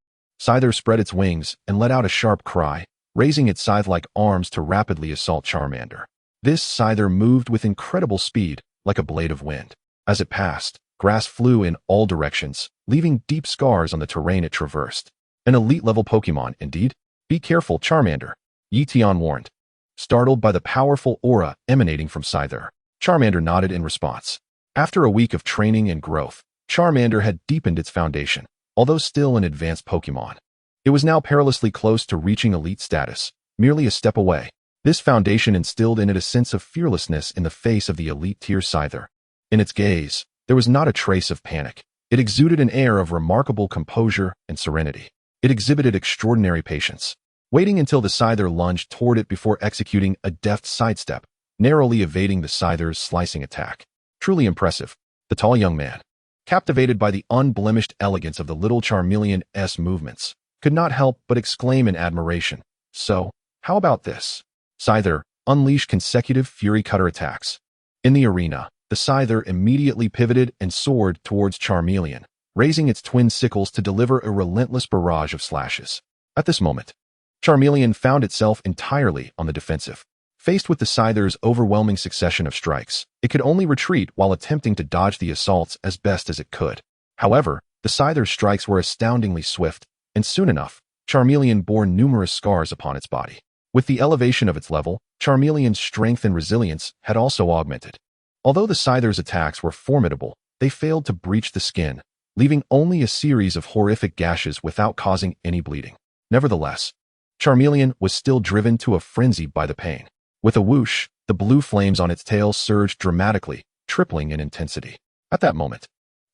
Scyther spread its wings and let out a sharp cry, raising its scythe-like arms to rapidly assault Charmander. This Scyther moved with incredible speed, like a blade of wind. As it passed, grass flew in all directions, leaving deep scars on the terrain it traversed. An elite-level Pokémon, indeed. Be careful, Charmander, Ye Tian warned. Startled by the powerful aura emanating from Scyther, Charmander nodded in response. After a week of training and growth, Charmander had deepened its foundation, although still an advanced Pokémon. It was now perilously close to reaching elite status, merely a step away. This foundation instilled in it a sense of fearlessness in the face of the elite-tier Scyther. In its gaze, there was not a trace of panic. It exuded an air of remarkable composure and serenity. It exhibited extraordinary patience, waiting until the Scyther lunged toward it before executing a deft sidestep, narrowly evading the Scyther's slicing attack. Truly impressive. The tall young man, captivated by the unblemished elegance of the little Charmeleon's movements, could not help but exclaim in admiration. So, how about this? Scyther, unleash consecutive Fury Cutter attacks. In the arena, the Scyther immediately pivoted and soared towards Charmeleon, raising its twin sickles to deliver a relentless barrage of slashes. At this moment, Charmeleon found itself entirely on the defensive. Faced with the Scyther's overwhelming succession of strikes, it could only retreat while attempting to dodge the assaults as best as it could. However, the Scyther's strikes were astoundingly swift, and soon enough, Charmeleon bore numerous scars upon its body. With the elevation of its level, Charmeleon's strength and resilience had also augmented. Although the Scyther's attacks were formidable, they failed to breach the skin, leaving only a series of horrific gashes without causing any bleeding. Nevertheless, Charmeleon was still driven to a frenzy by the pain. With a whoosh, the blue flames on its tail surged dramatically, tripling in intensity. At that moment,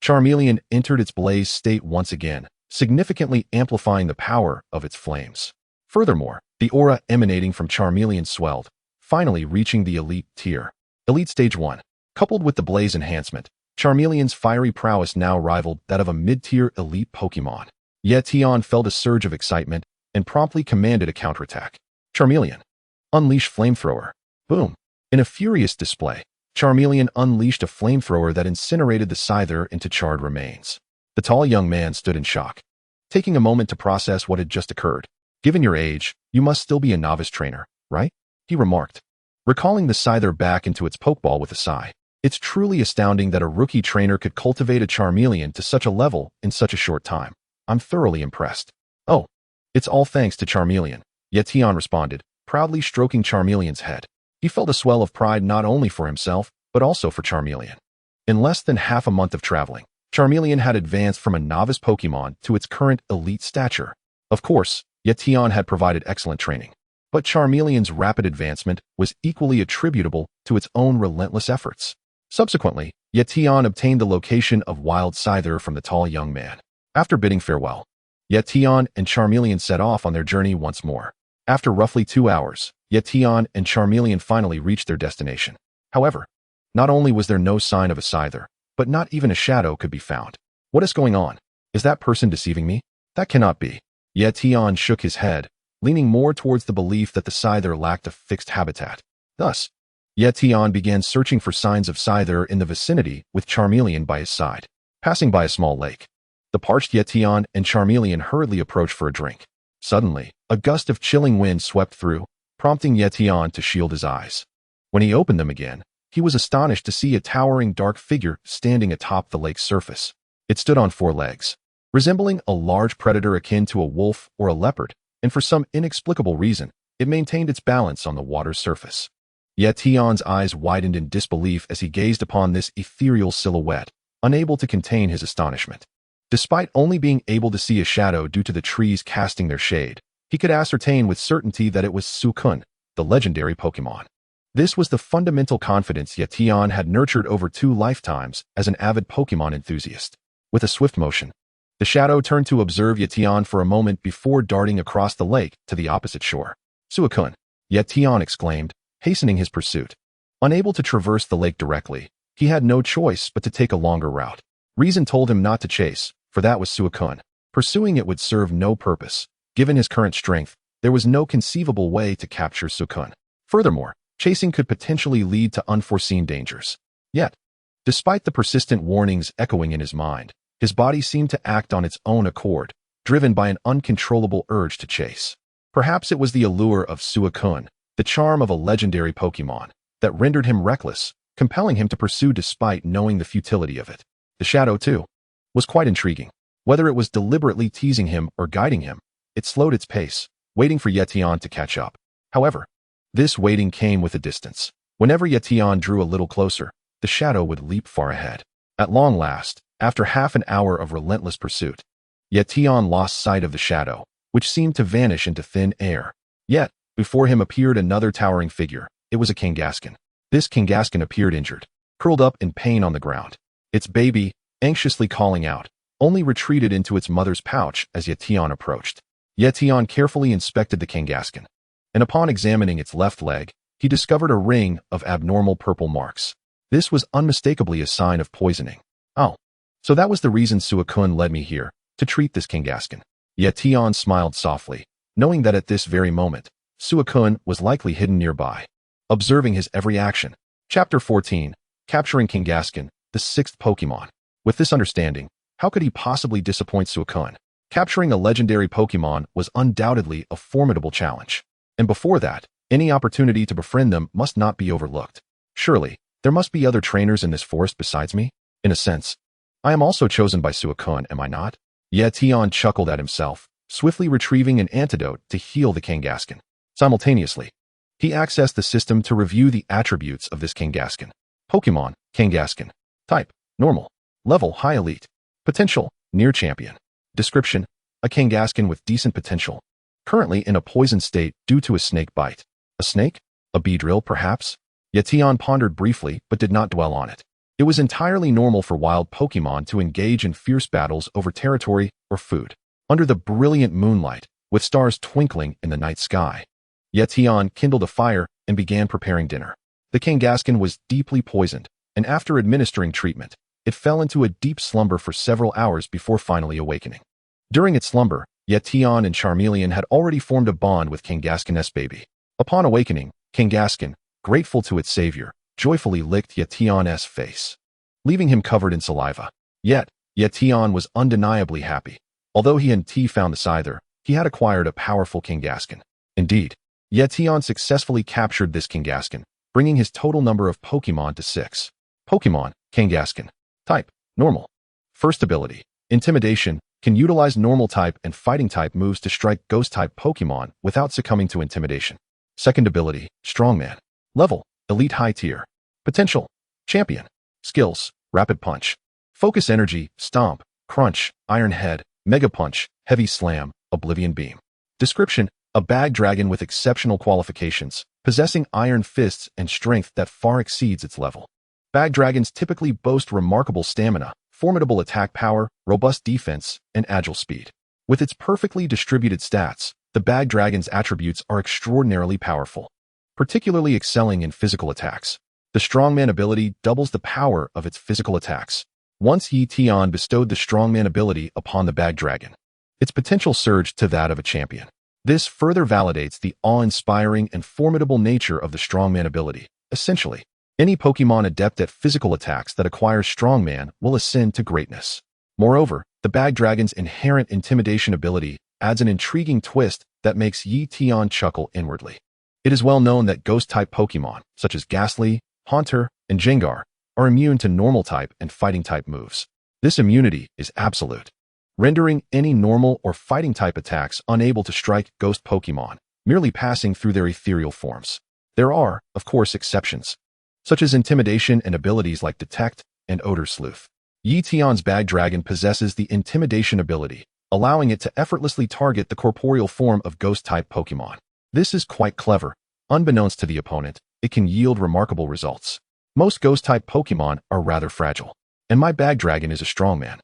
Charmeleon entered its blaze state once again, significantly amplifying the power of its flames. Furthermore, the aura emanating from Charmeleon swelled, finally reaching the elite tier. Elite Stage 1. Coupled with the blaze enhancement, Charmeleon's fiery prowess now rivaled that of a mid-tier elite Pokémon. Ye Tian felt a surge of excitement and promptly commanded a counterattack. Charmeleon, unleash Flamethrower. Boom. In a furious display, Charmeleon unleashed a flamethrower that incinerated the Scyther into charred remains. The tall young man stood in shock, taking a moment to process what had just occurred. Given your age, you must still be a novice trainer, right? He remarked, recalling the Scyther back into its Pokeball with a sigh. It's truly astounding that a rookie trainer could cultivate a Charmeleon to such a level in such a short time. I'm thoroughly impressed. Oh, it's all thanks to Charmeleon, Ye Tian responded, proudly stroking Charmeleon's head. He felt a swell of pride not only for himself, but also for Charmeleon. In less than half a month of traveling, Charmeleon had advanced from a novice Pokemon to its current elite stature. Of course, Ye Tian had provided excellent training, but Charmeleon's rapid advancement was equally attributable to its own relentless efforts. Subsequently, Ye Tian obtained the location of Wild Scyther from the tall young man. After bidding farewell, Ye Tian and Charmeleon set off on their journey once more. After roughly 2 hours, Ye Tian and Charmeleon finally reached their destination. However, not only was there no sign of a Scyther, but not even a shadow could be found. What is going on? Is that person deceiving me? That cannot be. Ye Tian shook his head, leaning more towards the belief that the Scyther lacked a fixed habitat. Thus, Ye Tian began searching for signs of Scyther in the vicinity with Charmeleon by his side. Passing by a small lake, the parched Ye Tian and Charmeleon hurriedly approached for a drink. Suddenly, a gust of chilling wind swept through, prompting Ye Tian to shield his eyes. When he opened them again, he was astonished to see a towering dark figure standing atop the lake's surface. It stood on 4 legs, resembling a large predator akin to a wolf or a leopard, and for some inexplicable reason, it maintained its balance on the water's surface. Ye Tian's eyes widened in disbelief as he gazed upon this ethereal silhouette, unable to contain his astonishment. Despite only being able to see a shadow due to the trees casting their shade, he could ascertain with certainty that it was Suicune, the legendary Pokémon. This was the fundamental confidence Ye Tian had nurtured over 2 lifetimes as an avid Pokémon enthusiast. With a swift motion, the shadow turned to observe Ye Tian for a moment before darting across the lake to the opposite shore. Suicune, Ye Tian exclaimed, hastening his pursuit. Unable to traverse the lake directly, he had no choice but to take a longer route. Reason told him not to chase, for that was Suicune. Pursuing it would serve no purpose. Given his current strength, there was no conceivable way to capture Suicune. Furthermore, chasing could potentially lead to unforeseen dangers. Yet, despite the persistent warnings echoing in his mind, his body seemed to act on its own accord, driven by an uncontrollable urge to chase. Perhaps it was the allure of Suicune, the charm of a legendary Pokémon, that rendered him reckless, compelling him to pursue despite knowing the futility of it. The shadow, too, was quite intriguing. Whether it was deliberately teasing him or guiding him, it slowed its pace, waiting for Ye Tian to catch up. However, this waiting came with a distance. Whenever Ye Tian drew a little closer, the shadow would leap far ahead. At long last, after half an hour of relentless pursuit, Ye Tian lost sight of the shadow, which seemed to vanish into thin air. Yet, before him appeared another towering figure. It was a Kangaskhan. This Kangaskhan appeared injured, curled up in pain on the ground. Its baby, anxiously calling out, only retreated into its mother's pouch as Ye Tian approached. Ye Tian carefully inspected the Kangaskhan, and upon examining its left leg, he discovered a ring of abnormal purple marks. This was unmistakably a sign of poisoning. Oh, so that was the reason Suicune led me here, to treat this Kangaskhan. Ye Tian smiled softly, knowing that at this very moment, Suicune was likely hidden nearby, observing his every action. Chapter 14, Capturing Kangaskhan, the 6th Pokémon. With this understanding, how could he possibly disappoint Suicune? Capturing a legendary Pokémon was undoubtedly a formidable challenge. And before that, any opportunity to befriend them must not be overlooked. Surely, there must be other trainers in this forest besides me? In a sense, I am also chosen by Suicune, am I not? Ye Tian chuckled at himself, swiftly retrieving an antidote to heal the Kangaskhan. Simultaneously, he accessed the system to review the attributes of this Kangaskhan. Pokémon, Kangaskhan. Type, normal. Level, high elite. Potential, near champion. Description, a Kangaskhan with decent potential. Currently in a poison state due to a snake bite. A snake? A Beedrill, perhaps? Ye Tian pondered briefly but did not dwell on it. It was entirely normal for wild Pokémon to engage in fierce battles over territory or food. Under the brilliant moonlight, with stars twinkling in the night sky, Ye Tian kindled a fire and began preparing dinner. The Kangaskhan was deeply poisoned, and after administering treatment, it fell into a deep slumber for several hours before finally awakening. During its slumber, Ye Tian and Charmeleon had already formed a bond with Kangaskhan's baby. Upon awakening, Kangaskhan, grateful to its savior, joyfully licked Ye Tian's face, leaving him covered in saliva. Yet, Ye Tian was undeniably happy. Although he and T found the Scyther, he had acquired a powerful Kangaskhan. Indeed, Ye Tian successfully captured this Kangaskhan, bringing his total number of Pokémon to 6. Pokémon, Kangaskhan. Type, normal. First ability, Intimidation, can utilize normal-type and fighting-type moves to strike ghost-type Pokémon without succumbing to intimidation. Second ability, Strongman. Level, Elite High Tier. Potential, Champion. Skills, Rapid Punch. Focus Energy, Stomp, Crunch, Iron Head, Mega Punch, Heavy Slam, Oblivion Beam. Description, a bag dragon with exceptional qualifications, possessing iron fists and strength that far exceeds its level. Bag dragons typically boast remarkable stamina, formidable attack power, robust defense, and agile speed. With its perfectly distributed stats, the bag dragon's attributes are extraordinarily powerful, particularly excelling in physical attacks. The Strongman ability doubles the power of its physical attacks. Once Ye Tian bestowed the Strongman ability upon the bag dragon, its potential surged to that of a champion. This further validates the awe-inspiring and formidable nature of the Strongman ability. Essentially, any Pokémon adept at physical attacks that acquires Strongman will ascend to greatness. Moreover, the bag dragon's inherent intimidation ability adds an intriguing twist that makes Ye Tian chuckle inwardly. It is well known that ghost-type Pokémon, such as Ghastly, Haunter, and Jengar, are immune to normal-type and fighting-type moves. This immunity is absolute, rendering any normal or fighting-type attacks unable to strike ghost Pokémon, merely passing through their ethereal forms. There are, of course, exceptions, such as intimidation and abilities like Detect and Odor Sleuth. Ye Tian's bag dragon possesses the intimidation ability, allowing it to effortlessly target the corporeal form of ghost-type Pokémon. This is quite clever. Unbeknownst to the opponent, it can yield remarkable results. Most ghost-type Pokémon are rather fragile, and my bag dragon is a strong man.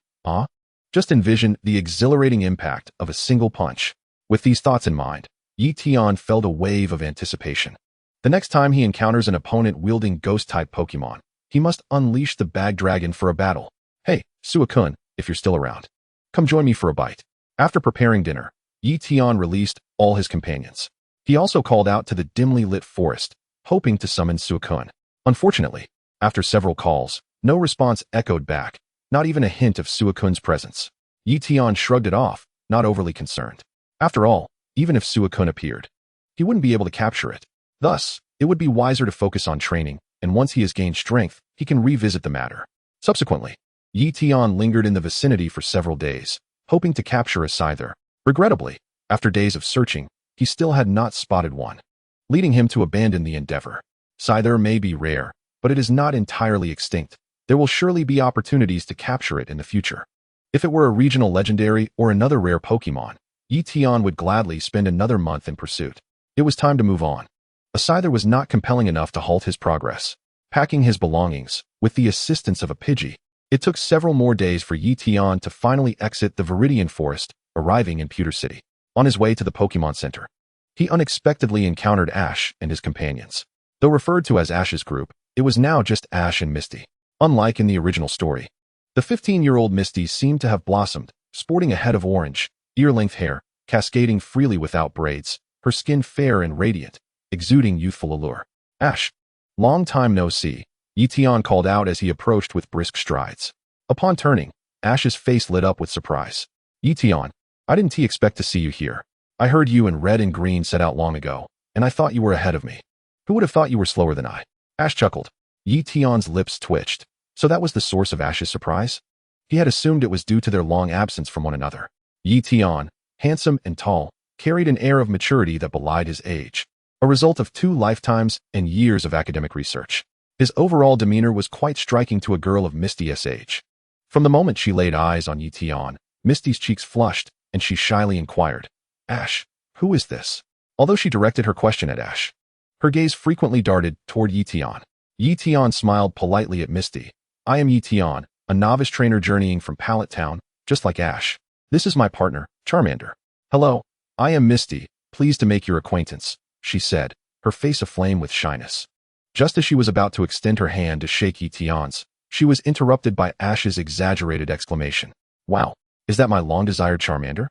Just envision the exhilarating impact of a single punch. With these thoughts in mind, Ye Tian felt a wave of anticipation. The next time he encounters an opponent wielding ghost-type Pokémon, he must unleash the bag dragon for a battle. Hey, Suicune, if you're still around, come join me for a bite. After preparing dinner, Ye Tian released all his companions. He also called out to the dimly lit forest, hoping to summon Suicune. Unfortunately, after several calls, no response echoed back, not even a hint of Suicune's presence. Ye Tian shrugged it off, not overly concerned. After all, even if Suicune appeared, he wouldn't be able to capture it. Thus, it would be wiser to focus on training, and once he has gained strength, he can revisit the matter. Subsequently, Ye Tian lingered in the vicinity for several days, hoping to capture a Scyther. Regrettably, after days of searching, he still had not spotted one, leading him to abandon the endeavor. Scyther may be rare, but it is not entirely extinct. There will surely be opportunities to capture it in the future. If it were a regional legendary or another rare Pokémon, Ye Tian would gladly spend another month in pursuit. It was time to move on. A Scyther was not compelling enough to halt his progress. Packing his belongings, with the assistance of a Pidgey, it took several more days for Ye Tian to finally exit the Viridian Forest, arriving in Pewter City. On his way to the Pokémon Center, he unexpectedly encountered Ash and his companions. Though referred to as Ash's group, it was now just Ash and Misty. Unlike in the original story, the 15-year-old Misty seemed to have blossomed, sporting a head of orange, ear-length hair, cascading freely without braids, her skin fair and radiant, exuding youthful allure. Ash, long time no see, Ye Tian called out as he approached with brisk strides. Upon turning, Ash's face lit up with surprise. Ye Tian, I didn't expect to see you here. I heard you and Red and Green set out long ago, and I thought you were ahead of me. Who would have thought you were slower than I? Ash chuckled. Ye Tian's lips twitched. So that was the source of Ash's surprise? He had assumed it was due to their long absence from one another. Ye Tian, handsome and tall, carried an air of maturity that belied his age, a result of 2 lifetimes and years of academic research. His overall demeanor was quite striking to a girl of Misty's age. From the moment she laid eyes on Ye Tian, Misty's cheeks flushed, and she shyly inquired, Ash, who is this? Although she directed her question at Ash, her gaze frequently darted toward Ye Tian. Ye Tian smiled politely at Misty. I am Ye Tian, a novice trainer journeying from Pallet Town, just like Ash. This is my partner, Charmander. Hello, I am Misty, pleased to make your acquaintance, she said, her face aflame with shyness. Just as she was about to extend her hand to shake Ye Tian's, she was interrupted by Ash's exaggerated exclamation. Wow, is that my long-desired Charmander?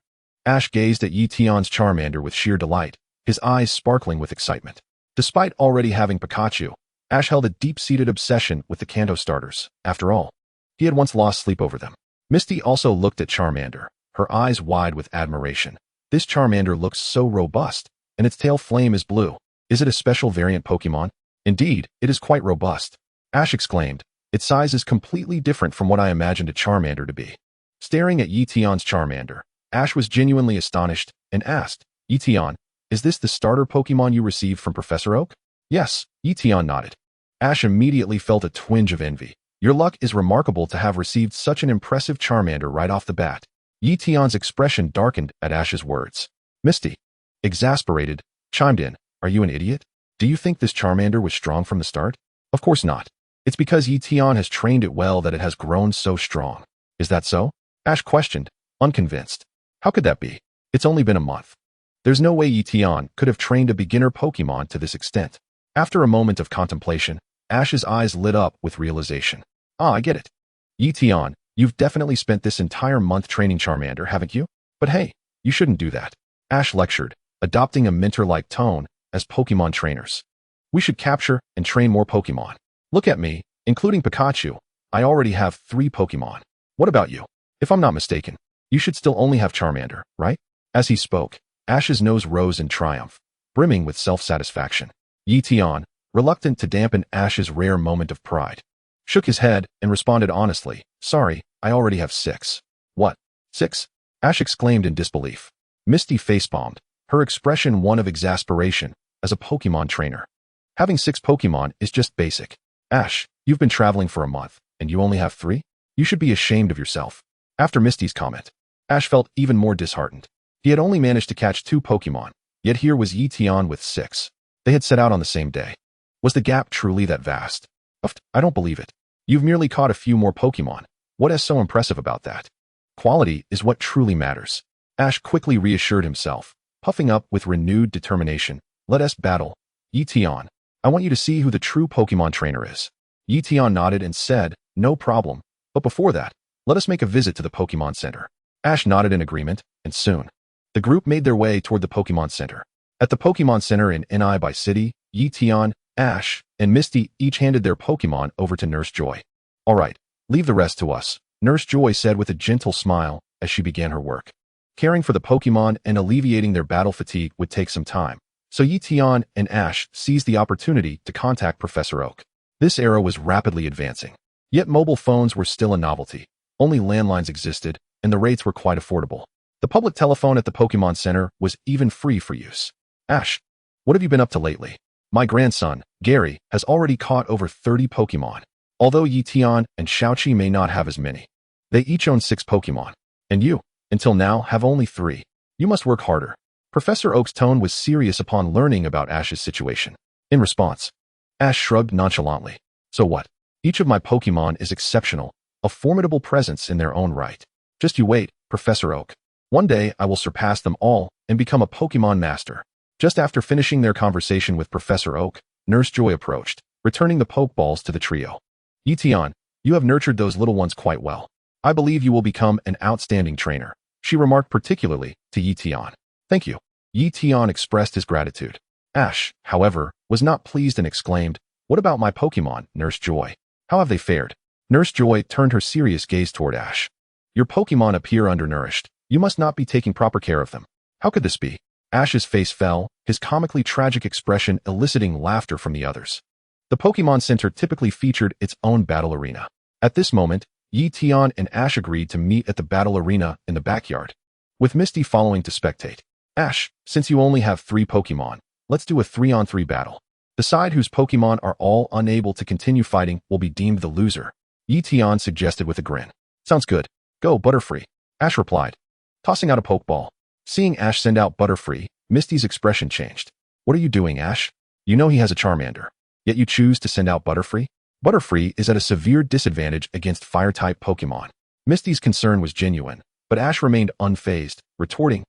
Ash gazed at Ye Tian's Charmander with sheer delight, his eyes sparkling with excitement. Despite already having Pikachu, Ash held a deep-seated obsession with the Kanto starters. After all, he had once lost sleep over them. Misty also looked at Charmander, her eyes wide with admiration. This Charmander looks so robust, and its tail flame is blue. Is it a special variant Pokémon? Indeed, it is quite robust. Ash exclaimed. Its size is completely different from what I imagined a Charmander to be. Staring at Ye Tian's Charmander, Ash was genuinely astonished and asked, Ye Tian, is this the starter Pokémon you received from Professor Oak? Yes, Ye Tian nodded. Ash immediately felt a twinge of envy. Your luck is remarkable to have received such an impressive Charmander right off the bat. Ye Tian's expression darkened at Ash's words. Misty, exasperated, chimed in, are you an idiot? Do you think this Charmander was strong from the start? Of course not. It's because Ye Tian has trained it well that it has grown so strong. Is that so? Ash questioned, unconvinced. How could that be? It's only been a month. There's no way Ye Tian could have trained a beginner Pokémon to this extent. After a moment of contemplation, Ash's eyes lit up with realization. Ah, I get it. Ye Tian, you've definitely spent this entire month training Charmander, haven't you? But hey, you shouldn't do that. Ash lectured, adopting a mentor-like tone as Pokémon trainers. We should capture and train more Pokémon. Look at me, including Pikachu. I already have 3 Pokémon. What about you? If I'm not mistaken, you should still only have Charmander, right? As he spoke, Ash's nose rose in triumph, brimming with self-satisfaction. Ye Tian, reluctant to dampen Ash's rare moment of pride, shook his head and responded honestly, sorry, I already have 6. What? 6? Ash exclaimed in disbelief. Misty facepalmed, her expression one of exasperation as a Pokémon trainer. Having 6 Pokémon is just basic. Ash, you've been traveling for a month, and you only have 3? You should be ashamed of yourself. After Misty's comment, Ash felt even more disheartened. He had only managed to catch 2 Pokémon, yet here was Ye Tian with 6. They had set out on the same day. Was the gap truly that vast? I don't believe it. You've merely caught a few more Pokémon. What is so impressive about that? Quality is what truly matters. Ash quickly reassured himself, puffing up with renewed determination. Let us battle. Ye Tian, I want you to see who the true Pokémon trainer is. Ye Tian nodded and said, no problem. But before that, let us make a visit to the Pokémon Center. Ash nodded in agreement, and soon, the group made their way toward the Pokémon Center. At the Pokémon Center in Ni City, Ye Tian, Ash, and Misty each handed their Pokémon over to Nurse Joy. All right, leave the rest to us, Nurse Joy said with a gentle smile as she began her work. Caring for the Pokémon and alleviating their battle fatigue would take some time, so Ye Tian and Ash seized the opportunity to contact Professor Oak. This era was rapidly advancing. Yet mobile phones were still a novelty. Only landlines existed, and the rates were quite affordable. The public telephone at the Pokémon Center was even free for use. Ash, what have you been up to lately? My grandson, Gary, has already caught over 30 Pokémon. Although Ye Tian and Xiaoqi may not have as many. They each own 6 Pokémon. And you, until now, have only 3. You must work harder. Professor Oak's tone was serious upon learning about Ash's situation. In response, Ash shrugged nonchalantly. So what? Each of my Pokémon is exceptional, a formidable presence in their own right. Just you wait, Professor Oak. One day I will surpass them all and become a Pokémon master. Just after finishing their conversation with Professor Oak, Nurse Joy approached, returning the Pokeballs to the trio. Ye Tian, you have nurtured those little ones quite well. I believe you will become an outstanding trainer, she remarked particularly to Ye Tian. Thank you. Ye Tian expressed his gratitude. Ash, however, was not pleased and exclaimed, what about my Pokémon, Nurse Joy? How have they fared? Nurse Joy turned her serious gaze toward Ash. Your Pokémon appear undernourished. You must not be taking proper care of them. How could this be? Ash's face fell, his comically tragic expression eliciting laughter from the others. The Pokémon Center typically featured its own battle arena. At this moment, Ye Tian and Ash agreed to meet at the battle arena in the backyard, with Misty following to spectate. Ash, since you only have 3 Pokémon, let's do a 3-on-3 battle. The side whose Pokémon are all unable to continue fighting will be deemed the loser, Ye Tian suggested with a grin. Sounds good. Go, Butterfree, Ash replied, tossing out a Pokeball. Seeing Ash send out Butterfree, Misty's expression changed. What are you doing, Ash? You know he has a Charmander, yet you choose to send out Butterfree? Butterfree is at a severe disadvantage against Fire-type Pokémon. Misty's concern was genuine, but Ash remained unfazed, retorting,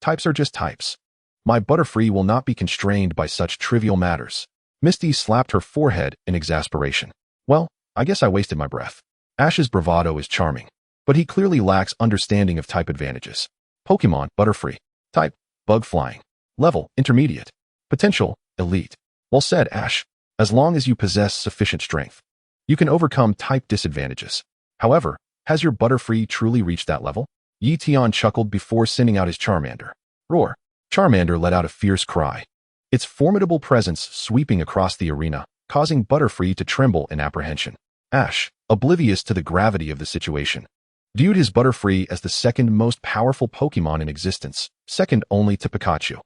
types are just types. My Butterfree will not be constrained by such trivial matters. Misty slapped her forehead in exasperation. Well, I guess I wasted my breath. Ash's bravado is charming, but he clearly lacks understanding of type advantages. Pokémon, Butterfree. Type, Bug Flying. Level, Intermediate. Potential, Elite. Well said, Ash. As long as you possess sufficient strength, you can overcome type disadvantages. However, has your Butterfree truly reached that level? Ye Tian chuckled before sending out his Charmander. Roar. Charmander let out a fierce cry, its formidable presence sweeping across the arena, causing Butterfree to tremble in apprehension. Ash, oblivious to the gravity of the situation, viewed his Butterfree as the second most powerful Pokémon in existence, second only to Pikachu.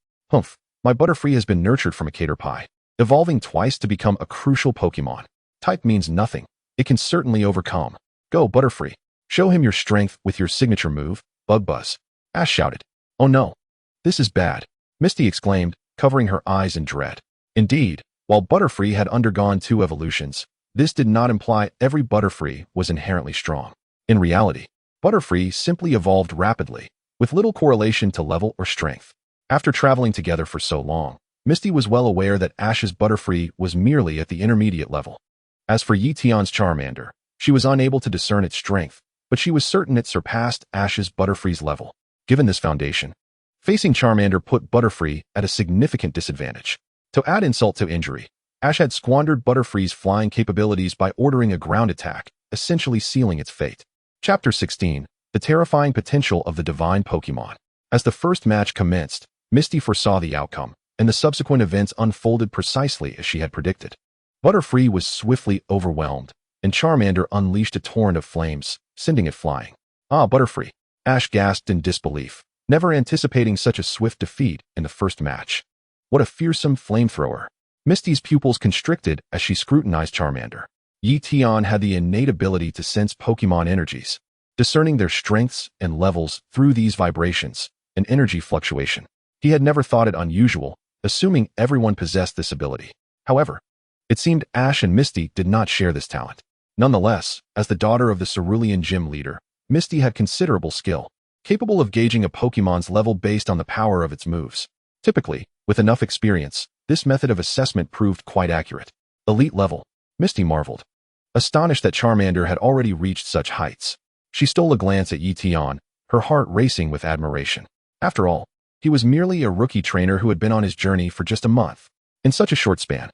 My Butterfree has been nurtured from a Caterpie, evolving twice to become a crucial Pokémon. Type means nothing. It can certainly overcome. Go, Butterfree. Show him your strength with your signature move, Bug Buzz. Ash shouted. Oh no. This is bad, Misty exclaimed, covering her eyes in dread. Indeed, while Butterfree had undergone 2 evolutions, this did not imply every Butterfree was inherently strong. In reality, Butterfree simply evolved rapidly, with little correlation to level or strength. After traveling together for so long, Misty was well aware that Ash's Butterfree was merely at the intermediate level. As for Ye Tian's Charmander, she was unable to discern its strength, but she was certain it surpassed Ash's Butterfree's level. Given this foundation, facing Charmander put Butterfree at a significant disadvantage. To add insult to injury, Ash had squandered Butterfree's flying capabilities by ordering a ground attack, essentially sealing its fate. Chapter 16, The Terrifying Potential of the Divine Pokémon. As the first match commenced, Misty foresaw the outcome, and the subsequent events unfolded precisely as she had predicted. Butterfree was swiftly overwhelmed, and Charmander unleashed a torrent of flames, sending it flying. Ah, Butterfree! Ash gasped in disbelief, never anticipating such a swift defeat in the first match. What a fearsome flamethrower! Misty's pupils constricted as she scrutinized Charmander. Ye Tian had the innate ability to sense Pokémon energies, discerning their strengths and levels through these vibrations and energy fluctuation. He had never thought it unusual, assuming everyone possessed this ability. However, it seemed Ash and Misty did not share this talent. Nonetheless, as the daughter of the Cerulean gym leader, Misty had considerable skill, capable of gauging a Pokémon's level based on the power of its moves. Typically, with enough experience, this method of assessment proved quite accurate. Elite level, Misty marveled, astonished that Charmander had already reached such heights. She stole a glance at Ye Tian, her heart racing with admiration. After all, he was merely a rookie trainer who had been on his journey for just a month. In such a short span,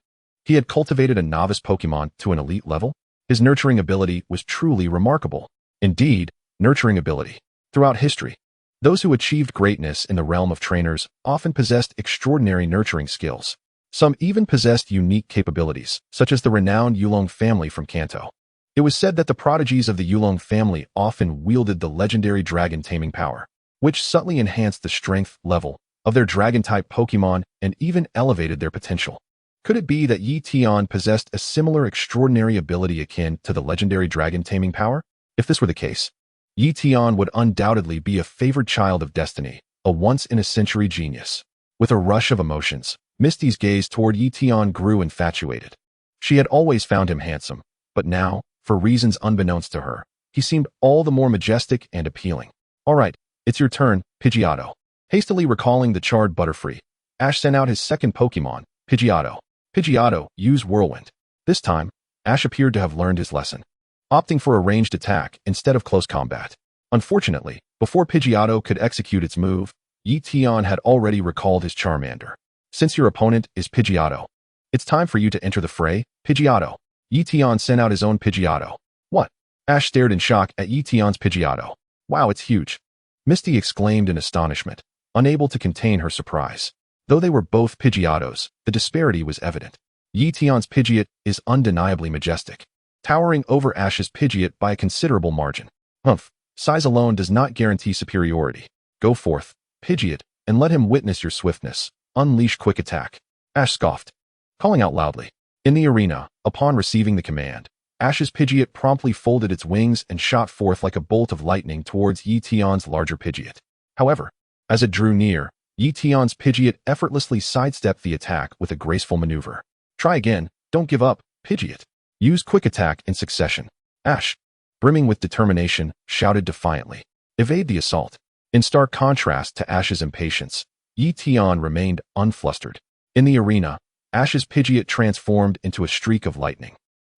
he had cultivated a novice Pokémon to an elite level. His nurturing ability was truly remarkable. Indeed, nurturing ability. Throughout history, those who achieved greatness in the realm of trainers often possessed extraordinary nurturing skills. Some even possessed unique capabilities, such as the renowned Yulong family from Kanto. It was said that the prodigies of the Yulong family often wielded the legendary dragon taming power, which subtly enhanced the strength level of their dragon-type Pokémon and even elevated their potential. Could it be that Ye Tian possessed a similar extraordinary ability akin to the legendary dragon taming power? If this were the case, Ye Tian would undoubtedly be a favored child of destiny, a once-in-a-century genius. With a rush of emotions, Misty's gaze toward Ye Tian grew infatuated. She had always found him handsome, but now, for reasons unbeknownst to her, he seemed all the more majestic and appealing. All right, it's your turn, Pidgeotto. Hastily recalling the charred Butterfree, Ash sent out his second Pokémon, Pidgeotto. Pidgeotto, use Whirlwind. This time, Ash appeared to have learned his lesson, opting for a ranged attack instead of close combat. Unfortunately, before Pidgeotto could execute its move, Ye Tian had already recalled his Charmander. Since your opponent is Pidgeotto, it's time for you to enter the fray, Pidgeotto. Ye Tian sent out his own Pidgeotto. What? Ash stared in shock at Ye Tian's Pidgeotto. Wow, it's huge. Misty exclaimed in astonishment, unable to contain her surprise. Though they were both Pidgeottos, the disparity was evident. Ye Tian's Pidgeot is undeniably majestic, towering over Ash's Pidgeot by a considerable margin. Humph, size alone does not guarantee superiority. Go forth, Pidgeot, and let him witness your swiftness. Unleash quick attack. Ash scoffed, calling out loudly. In the arena, upon receiving the command, Ash's Pidgeot promptly folded its wings and shot forth like a bolt of lightning towards Ye Tian's larger Pidgeot. However, as it drew near, Ye Tian's Pidgeot effortlessly sidestepped the attack with a graceful maneuver. Try again, don't give up, Pidgeot. Use quick attack in succession. Ash, brimming with determination, shouted defiantly. Evade the assault. In stark contrast to Ash's impatience, Ye Tian remained unflustered. In the arena, Ash's Pidgeot transformed into a streak of lightning,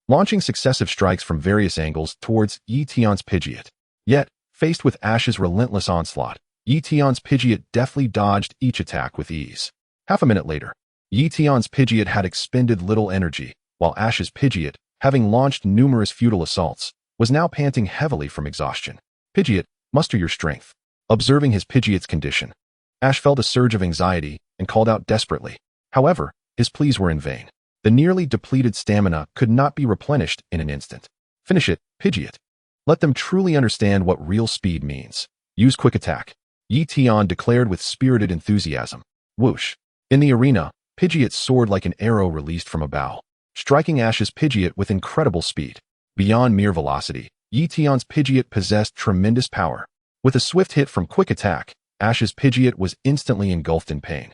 launching successive strikes from various angles towards Ye Tian's Pidgeot. Yet, faced with Ash's relentless onslaught, Ye Tian's Pidgeot deftly dodged each attack with ease. Half a minute later, Ye Tian's Pidgeot had expended little energy, while Ash's Pidgeot, having launched numerous futile assaults, was now panting heavily from exhaustion. Pidgeot, muster your strength. Observing his Pidgeot's condition, Ash felt a surge of anxiety and called out desperately. However, his pleas were in vain. The nearly depleted stamina could not be replenished in an instant. Finish it, Pidgeot. Let them truly understand what real speed means. Use quick attack. Ye Tian declared with spirited enthusiasm. Whoosh. In the arena, Pidgeot soared like an arrow released from a bow, striking Ash's Pidgeot with incredible speed. Beyond mere velocity, Ye Tian's Pidgeot possessed tremendous power. With a swift hit from quick attack, Ash's Pidgeot was instantly engulfed in pain,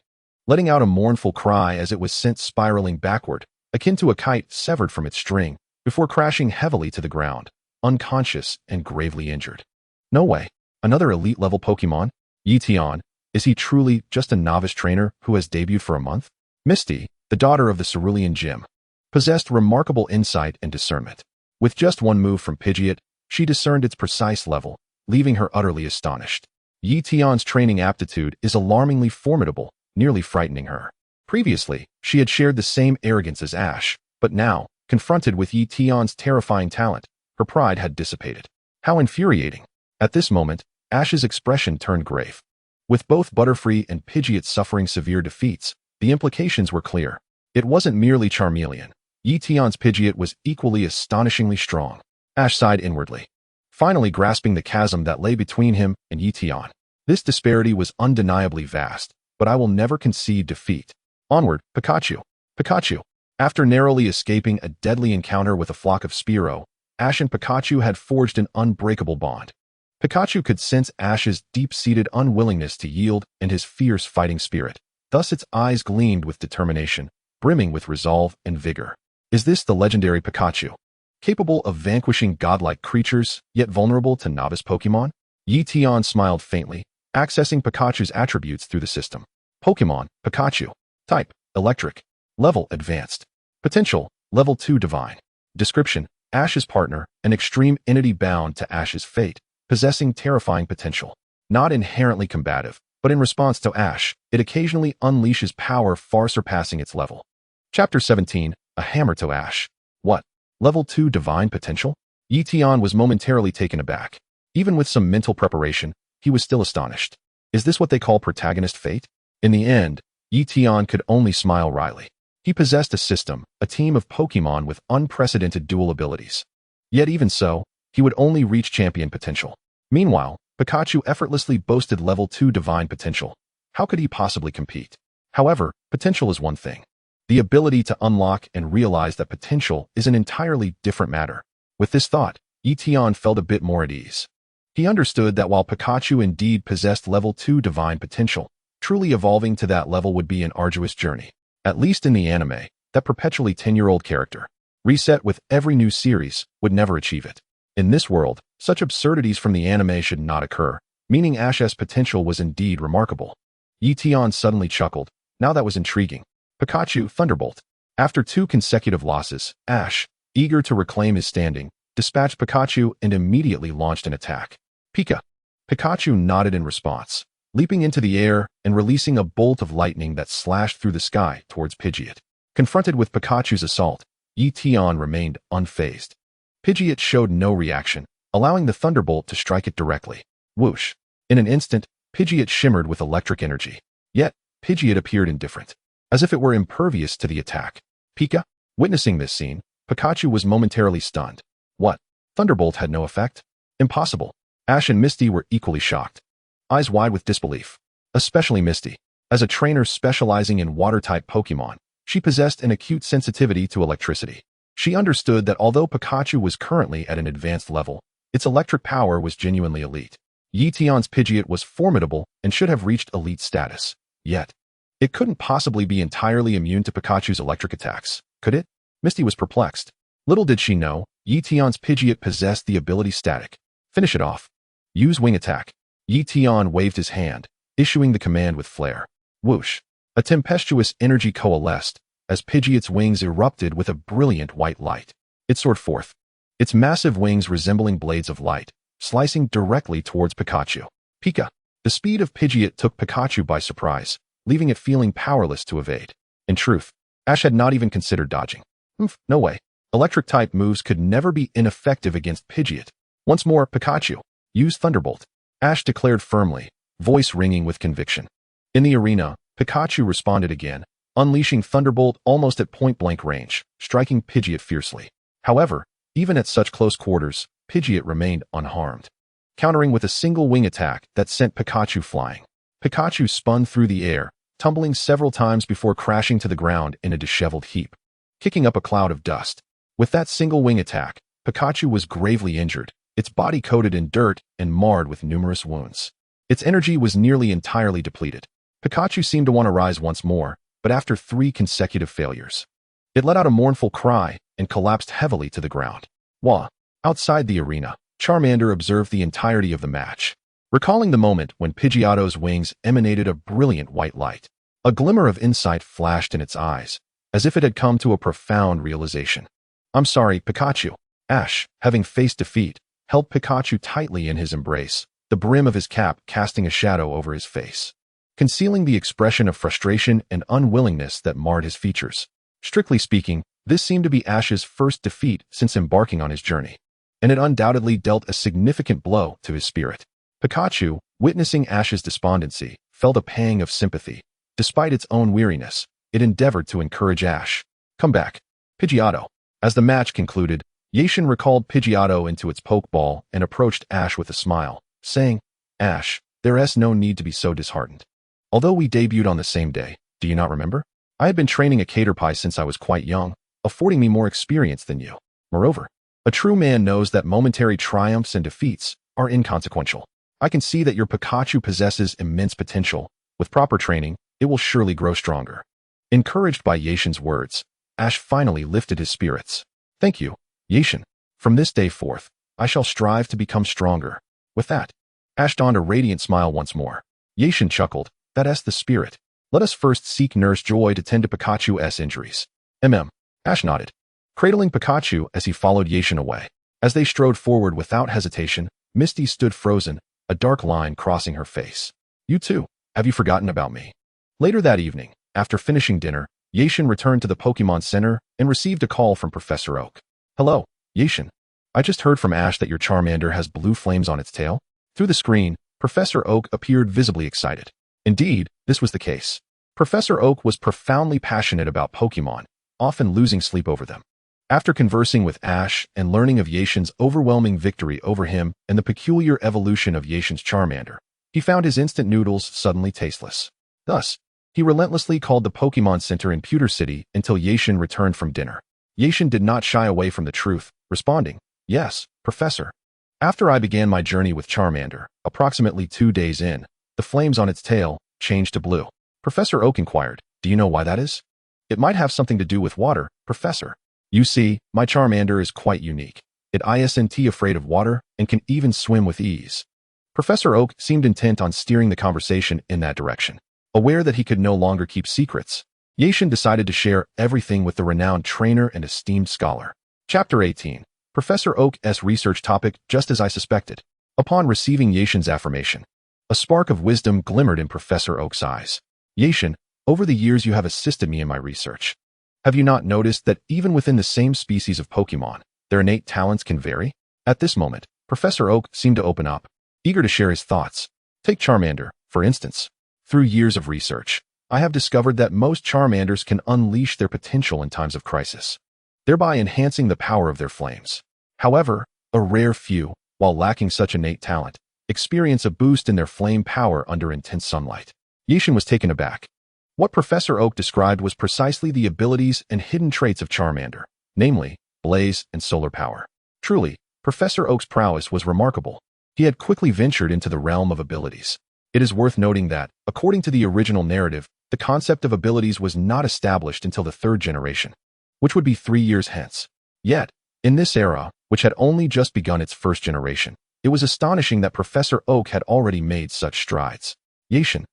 letting out a mournful cry as it was sent spiraling backward, akin to a kite severed from its string, before crashing heavily to the ground, unconscious and gravely injured. No way. Another elite-level Pokémon? Ye Tian, is he truly just a novice trainer who has debuted for a month? Misty, the daughter of the Cerulean Gym, possessed remarkable insight and discernment. With just one move from Pidgeot, she discerned its precise level, leaving her utterly astonished. Ye Tian's training aptitude is alarmingly formidable, nearly frightening her. Previously, she had shared the same arrogance as Ash, but now, confronted with Ye Tian's terrifying talent, her pride had dissipated. How infuriating. At this moment, Ash's expression turned grave. With both Butterfree and Pidgeot suffering severe defeats, the implications were clear. It wasn't merely Charmeleon. Ye Tian's Pidgeot was equally astonishingly strong. Ash sighed inwardly, finally grasping the chasm that lay between him and Ye Tian. This disparity was undeniably vast, but I will never concede defeat. Onward, Pikachu. Pikachu. After narrowly escaping a deadly encounter with a flock of Spearow, Ash and Pikachu had forged an unbreakable bond. Pikachu could sense Ash's deep-seated unwillingness to yield and his fierce fighting spirit. Thus its eyes gleamed with determination, brimming with resolve and vigor. Is this the legendary Pikachu? Capable of vanquishing godlike creatures, yet vulnerable to novice Pokémon? Ye Tian smiled faintly, accessing Pikachu's attributes through the system. Pokémon, Pikachu. Type, Electric. Level, Advanced. Potential, Level 2 Divine. Description, Ash's partner, an extreme entity bound to Ash's fate, possessing terrifying potential. Not inherently combative, but in response to Ash, it occasionally unleashes power far surpassing its level. Chapter 17, A Hammer to Ash. What? Level 2 Divine Potential? Ye Tian was momentarily taken aback. Even with some mental preparation, he was still astonished. Is this what they call protagonist fate? In the end, Ye Tian could only smile wryly. He possessed a system, a team of Pokémon with unprecedented dual abilities. Yet even so, he would only reach champion potential. Meanwhile, Pikachu effortlessly boasted level 2 divine potential. How could he possibly compete? However, potential is one thing. The ability to unlock and realize that potential is an entirely different matter. With this thought, Ye Tian felt a bit more at ease. He understood that while Pikachu indeed possessed level 2 divine potential, truly evolving to that level would be an arduous journey. At least in the anime, that perpetually 10-year-old character, reset with every new series, would never achieve it. In this world, such absurdities from the anime should not occur, meaning Ash's potential was indeed remarkable. Ye Tian suddenly chuckled. Now that was intriguing. Pikachu, Thunderbolt. After 2 consecutive losses, Ash, eager to reclaim his standing, dispatched Pikachu and immediately launched an attack. Pika. Pikachu nodded in response, leaping into the air and releasing a bolt of lightning that slashed through the sky towards Pidgeot. Confronted with Pikachu's assault, Ye Tian remained unfazed. Pidgeot showed no reaction, allowing the Thunderbolt to strike it directly. Whoosh. In an instant, Pidgeot shimmered with electric energy. Yet, Pidgeot appeared indifferent, as if it were impervious to the attack. Pika? Witnessing this scene, Pikachu was momentarily stunned. What? Thunderbolt had no effect? Impossible. Ash and Misty were equally shocked, eyes wide with disbelief. Especially Misty. As a trainer specializing in water-type Pokémon, she possessed an acute sensitivity to electricity. She understood that although Pikachu was currently at an advanced level, its electric power was genuinely elite. Ye Tian's Pidgeot was formidable and should have reached elite status. Yet, it couldn't possibly be entirely immune to Pikachu's electric attacks, could it? Misty was perplexed. Little did she know, Ye Tian's Pidgeot possessed the ability Static. Finish it off. Use Wing Attack. Ye Tian waved his hand, issuing the command with flair. Whoosh. A tempestuous energy coalesced, as Pidgeot's wings erupted with a brilliant white light. It soared forth, its massive wings resembling blades of light, slicing directly towards Pikachu. Pika. The speed of Pidgeot took Pikachu by surprise, leaving it feeling powerless to evade. In truth, Ash had not even considered dodging. No way. Electric-type moves could never be ineffective against Pidgeot. Once more, Pikachu. Use Thunderbolt. Ash declared firmly, voice ringing with conviction. In the arena, Pikachu responded again, unleashing Thunderbolt almost at point-blank range, striking Pidgeot fiercely. However, even at such close quarters, Pidgeot remained unharmed, countering with a single wing attack that sent Pikachu flying. Pikachu spun through the air, tumbling several times before crashing to the ground in a disheveled heap, kicking up a cloud of dust. With that single wing attack, Pikachu was gravely injured, its body coated in dirt and marred with numerous wounds. Its energy was nearly entirely depleted. Pikachu seemed to want to rise once more, but after 3 consecutive failures, it let out a mournful cry and collapsed heavily to the ground. Wah! Outside the arena, Charmander observed the entirety of the match, recalling the moment when Pidgeotto's wings emanated a brilliant white light. A glimmer of insight flashed in its eyes, as if it had come to a profound realization. I'm sorry, Pikachu. Ash, having faced defeat, held Pikachu tightly in his embrace, the brim of his cap casting a shadow over his face, concealing the expression of frustration and unwillingness that marred his features. Strictly speaking, this seemed to be Ash's first defeat since embarking on his journey, and it undoubtedly dealt a significant blow to his spirit. Pikachu, witnessing Ash's despondency, felt a pang of sympathy. Despite its own weariness, it endeavored to encourage Ash. Come back, Pidgeotto. As the match concluded, Ye Tian recalled Pidgeotto into its Pokeball and approached Ash with a smile, saying, Ash, there's no need to be so disheartened. Although we debuted on the same day, do you not remember? I had been training a caterpie since I was quite young, affording me more experience than you. Moreover, a true man knows that momentary triumphs and defeats are inconsequential. I can see that your Pikachu possesses immense potential. With proper training, it will surely grow stronger. Encouraged by Ye Tian's words, Ash finally lifted his spirits. Thank you, Ye Tian. From this day forth, I shall strive to become stronger. With that, Ash donned a radiant smile once more. Ye Tian chuckled, that's the spirit. Let us first seek Nurse Joy to tend to Pikachu's injuries. Ash nodded, cradling Pikachu as he followed Ye Tian away. As they strode forward without hesitation, Misty stood frozen, a dark line crossing her face. You too, have you forgotten about me? Later that evening, after finishing dinner, Ye Tian returned to the Pokémon Center and received a call from Professor Oak. Hello, Ye Tian. I just heard from Ash that your Charmander has blue flames on its tail. Through the screen, Professor Oak appeared visibly excited. Indeed, this was the case. Professor Oak was profoundly passionate about Pokémon, often losing sleep over them. After conversing with Ash and learning of Ye Tian's overwhelming victory over him and the peculiar evolution of Ye Tian's Charmander, he found his instant noodles suddenly tasteless. Thus, he relentlessly called the Pokémon Center in Pewter City until Ye Tian returned from dinner. Ye Tian did not shy away from the truth, responding, Yes, Professor. After I began my journey with Charmander, approximately 2 days in, the flames on its tail changed to blue. Professor Oak inquired, Do you know why that is? It might have something to do with water, Professor. You see, my Charmander is quite unique. It isn't afraid of water and can even swim with ease. Professor Oak seemed intent on steering the conversation in that direction. Aware that he could no longer keep secrets, Ye Tian decided to share everything with the renowned trainer and esteemed scholar. Chapter 18. Professor Oak's research topic, just as I suspected. Upon receiving Ye Tian's affirmation, a spark of wisdom glimmered in Professor Oak's eyes. Ye Tian, over the years you have assisted me in my research. Have you not noticed that even within the same species of Pokémon, their innate talents can vary? At this moment, Professor Oak seemed to open up, eager to share his thoughts. Take Charmander, for instance. Through years of research, I have discovered that most Charmanders can unleash their potential in times of crisis, thereby enhancing the power of their flames. However, a rare few, while lacking such innate talent, experience a boost in their flame power under intense sunlight. Ye Tian was taken aback. What Professor Oak described was precisely the abilities and hidden traits of Charmander, namely, blaze and solar power. Truly, Professor Oak's prowess was remarkable. He had quickly ventured into the realm of abilities. It is worth noting that, according to the original narrative, the concept of abilities was not established until the 3rd generation, which would be 3 years hence. Yet, in this era, which had only just begun its 1st generation, it was astonishing that Professor Oak had already made such strides. Ye Tian,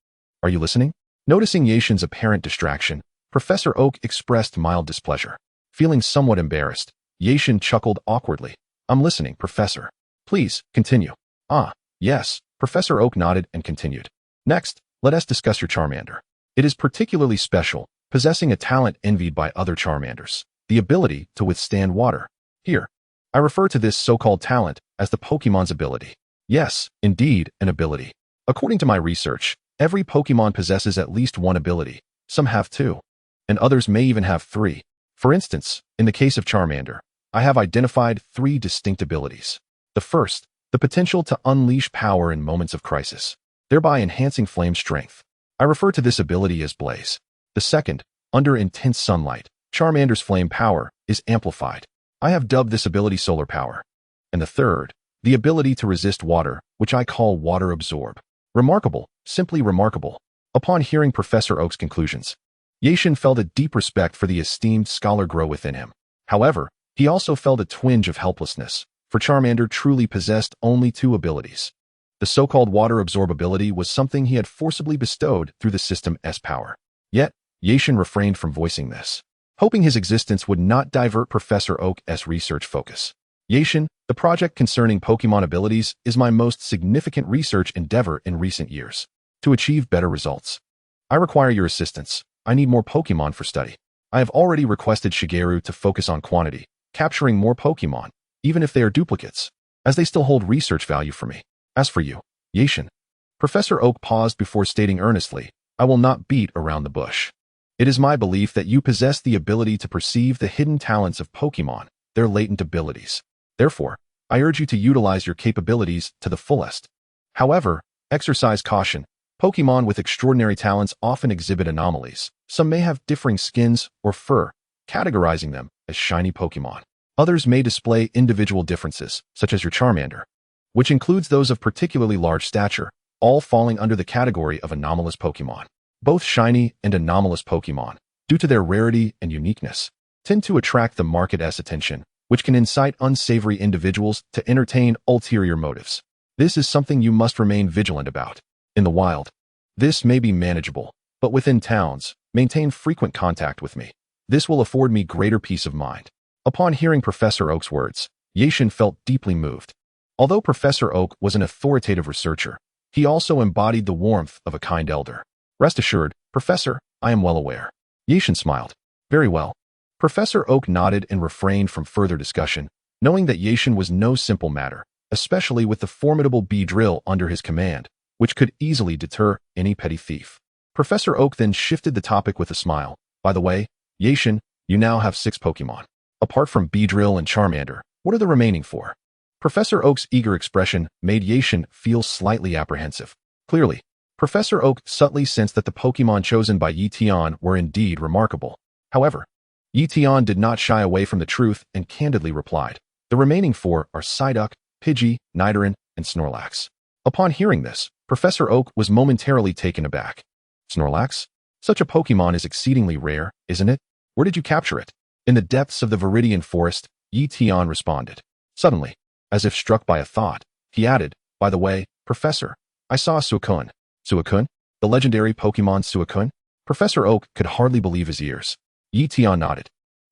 are you listening? Noticing Ye Tian's apparent distraction, Professor Oak expressed mild displeasure. Feeling somewhat embarrassed, Ye Tian chuckled awkwardly. I'm listening, Professor. Please, continue. Yes, Professor Oak nodded and continued. Next, let us discuss your Charmander. It is particularly special, possessing a talent envied by other Charmanders, the ability to withstand water. Here, I refer to this so-called talent as the Pokémon's ability. Yes, indeed, an ability. According to my research, every Pokémon possesses at least one ability. Some have 2, and others may even have 3. For instance, in the case of Charmander, I have identified 3 distinct abilities. The first, the potential to unleash power in moments of crisis, thereby enhancing flame strength. I refer to this ability as blaze. The second, under intense sunlight, Charmander's flame power is amplified. I have dubbed this ability solar power. And the third, the ability to resist water, which I call water absorb. Remarkable, simply remarkable. Upon hearing Professor Oak's conclusions, Ye Tian felt a deep respect for the esteemed scholar grow within him. However, he also felt a twinge of helplessness, for Charmander truly possessed only 2 abilities. The so-called water absorb ability was something he had forcibly bestowed through the system's power. Yet, Ye Tian refrained from voicing this, hoping his existence would not divert Professor Oak's research focus. Ye Tian, the project concerning Pokémon abilities is my most significant research endeavor in recent years. To achieve better results, I require your assistance. I need more Pokémon for study. I have already requested Shigeru to focus on quantity, capturing more Pokémon, even if they are duplicates, as they still hold research value for me. As for you, Ye Tian, Professor Oak paused before stating earnestly, I will not beat around the bush. It is my belief that you possess the ability to perceive the hidden talents of Pokémon, their latent abilities. Therefore, I urge you to utilize your capabilities to the fullest. However, exercise caution. Pokémon with extraordinary talents often exhibit anomalies. Some may have differing skins or fur, categorizing them as shiny Pokémon. Others may display individual differences, such as your Charmander, which includes those of particularly large stature, all falling under the category of anomalous Pokémon. Both shiny and anomalous Pokémon, due to their rarity and uniqueness, tend to attract the market's attention, which can incite unsavory individuals to entertain ulterior motives. This is something you must remain vigilant about. In the wild, this may be manageable, but within towns, maintain frequent contact with me. This will afford me greater peace of mind. Upon hearing Professor Oak's words, Ye Tian felt deeply moved. Although Professor Oak was an authoritative researcher, he also embodied the warmth of a kind elder. Rest assured, Professor, I am well aware. Ye Tian smiled. Very well. Professor Oak nodded and refrained from further discussion, knowing that Ye Tian was no simple matter, especially with the formidable Beedrill under his command, which could easily deter any petty thief. Professor Oak then shifted the topic with a smile. By the way, Ye Tian, you now have 6 Pokémon. Apart from Beedrill and Charmander, what are the remaining 4? Professor Oak's eager expression made Ye Tian feel slightly apprehensive. Clearly, Professor Oak subtly sensed that the Pokémon chosen by Ye Tian were indeed remarkable. However, Ye Tian did not shy away from the truth and candidly replied, the remaining 4 are Psyduck, Pidgey, Nidoran, and Snorlax. Upon hearing this, Professor Oak was momentarily taken aback. Snorlax? Such a Pokémon is exceedingly rare, isn't it? Where did you capture it? In the depths of the Viridian Forest, Ye Tian responded. Suddenly, as if struck by a thought, he added, by the way, Professor, I saw Suicune. Suicune? The legendary Pokémon Suicune? Professor Oak could hardly believe his ears. Ye Tian nodded.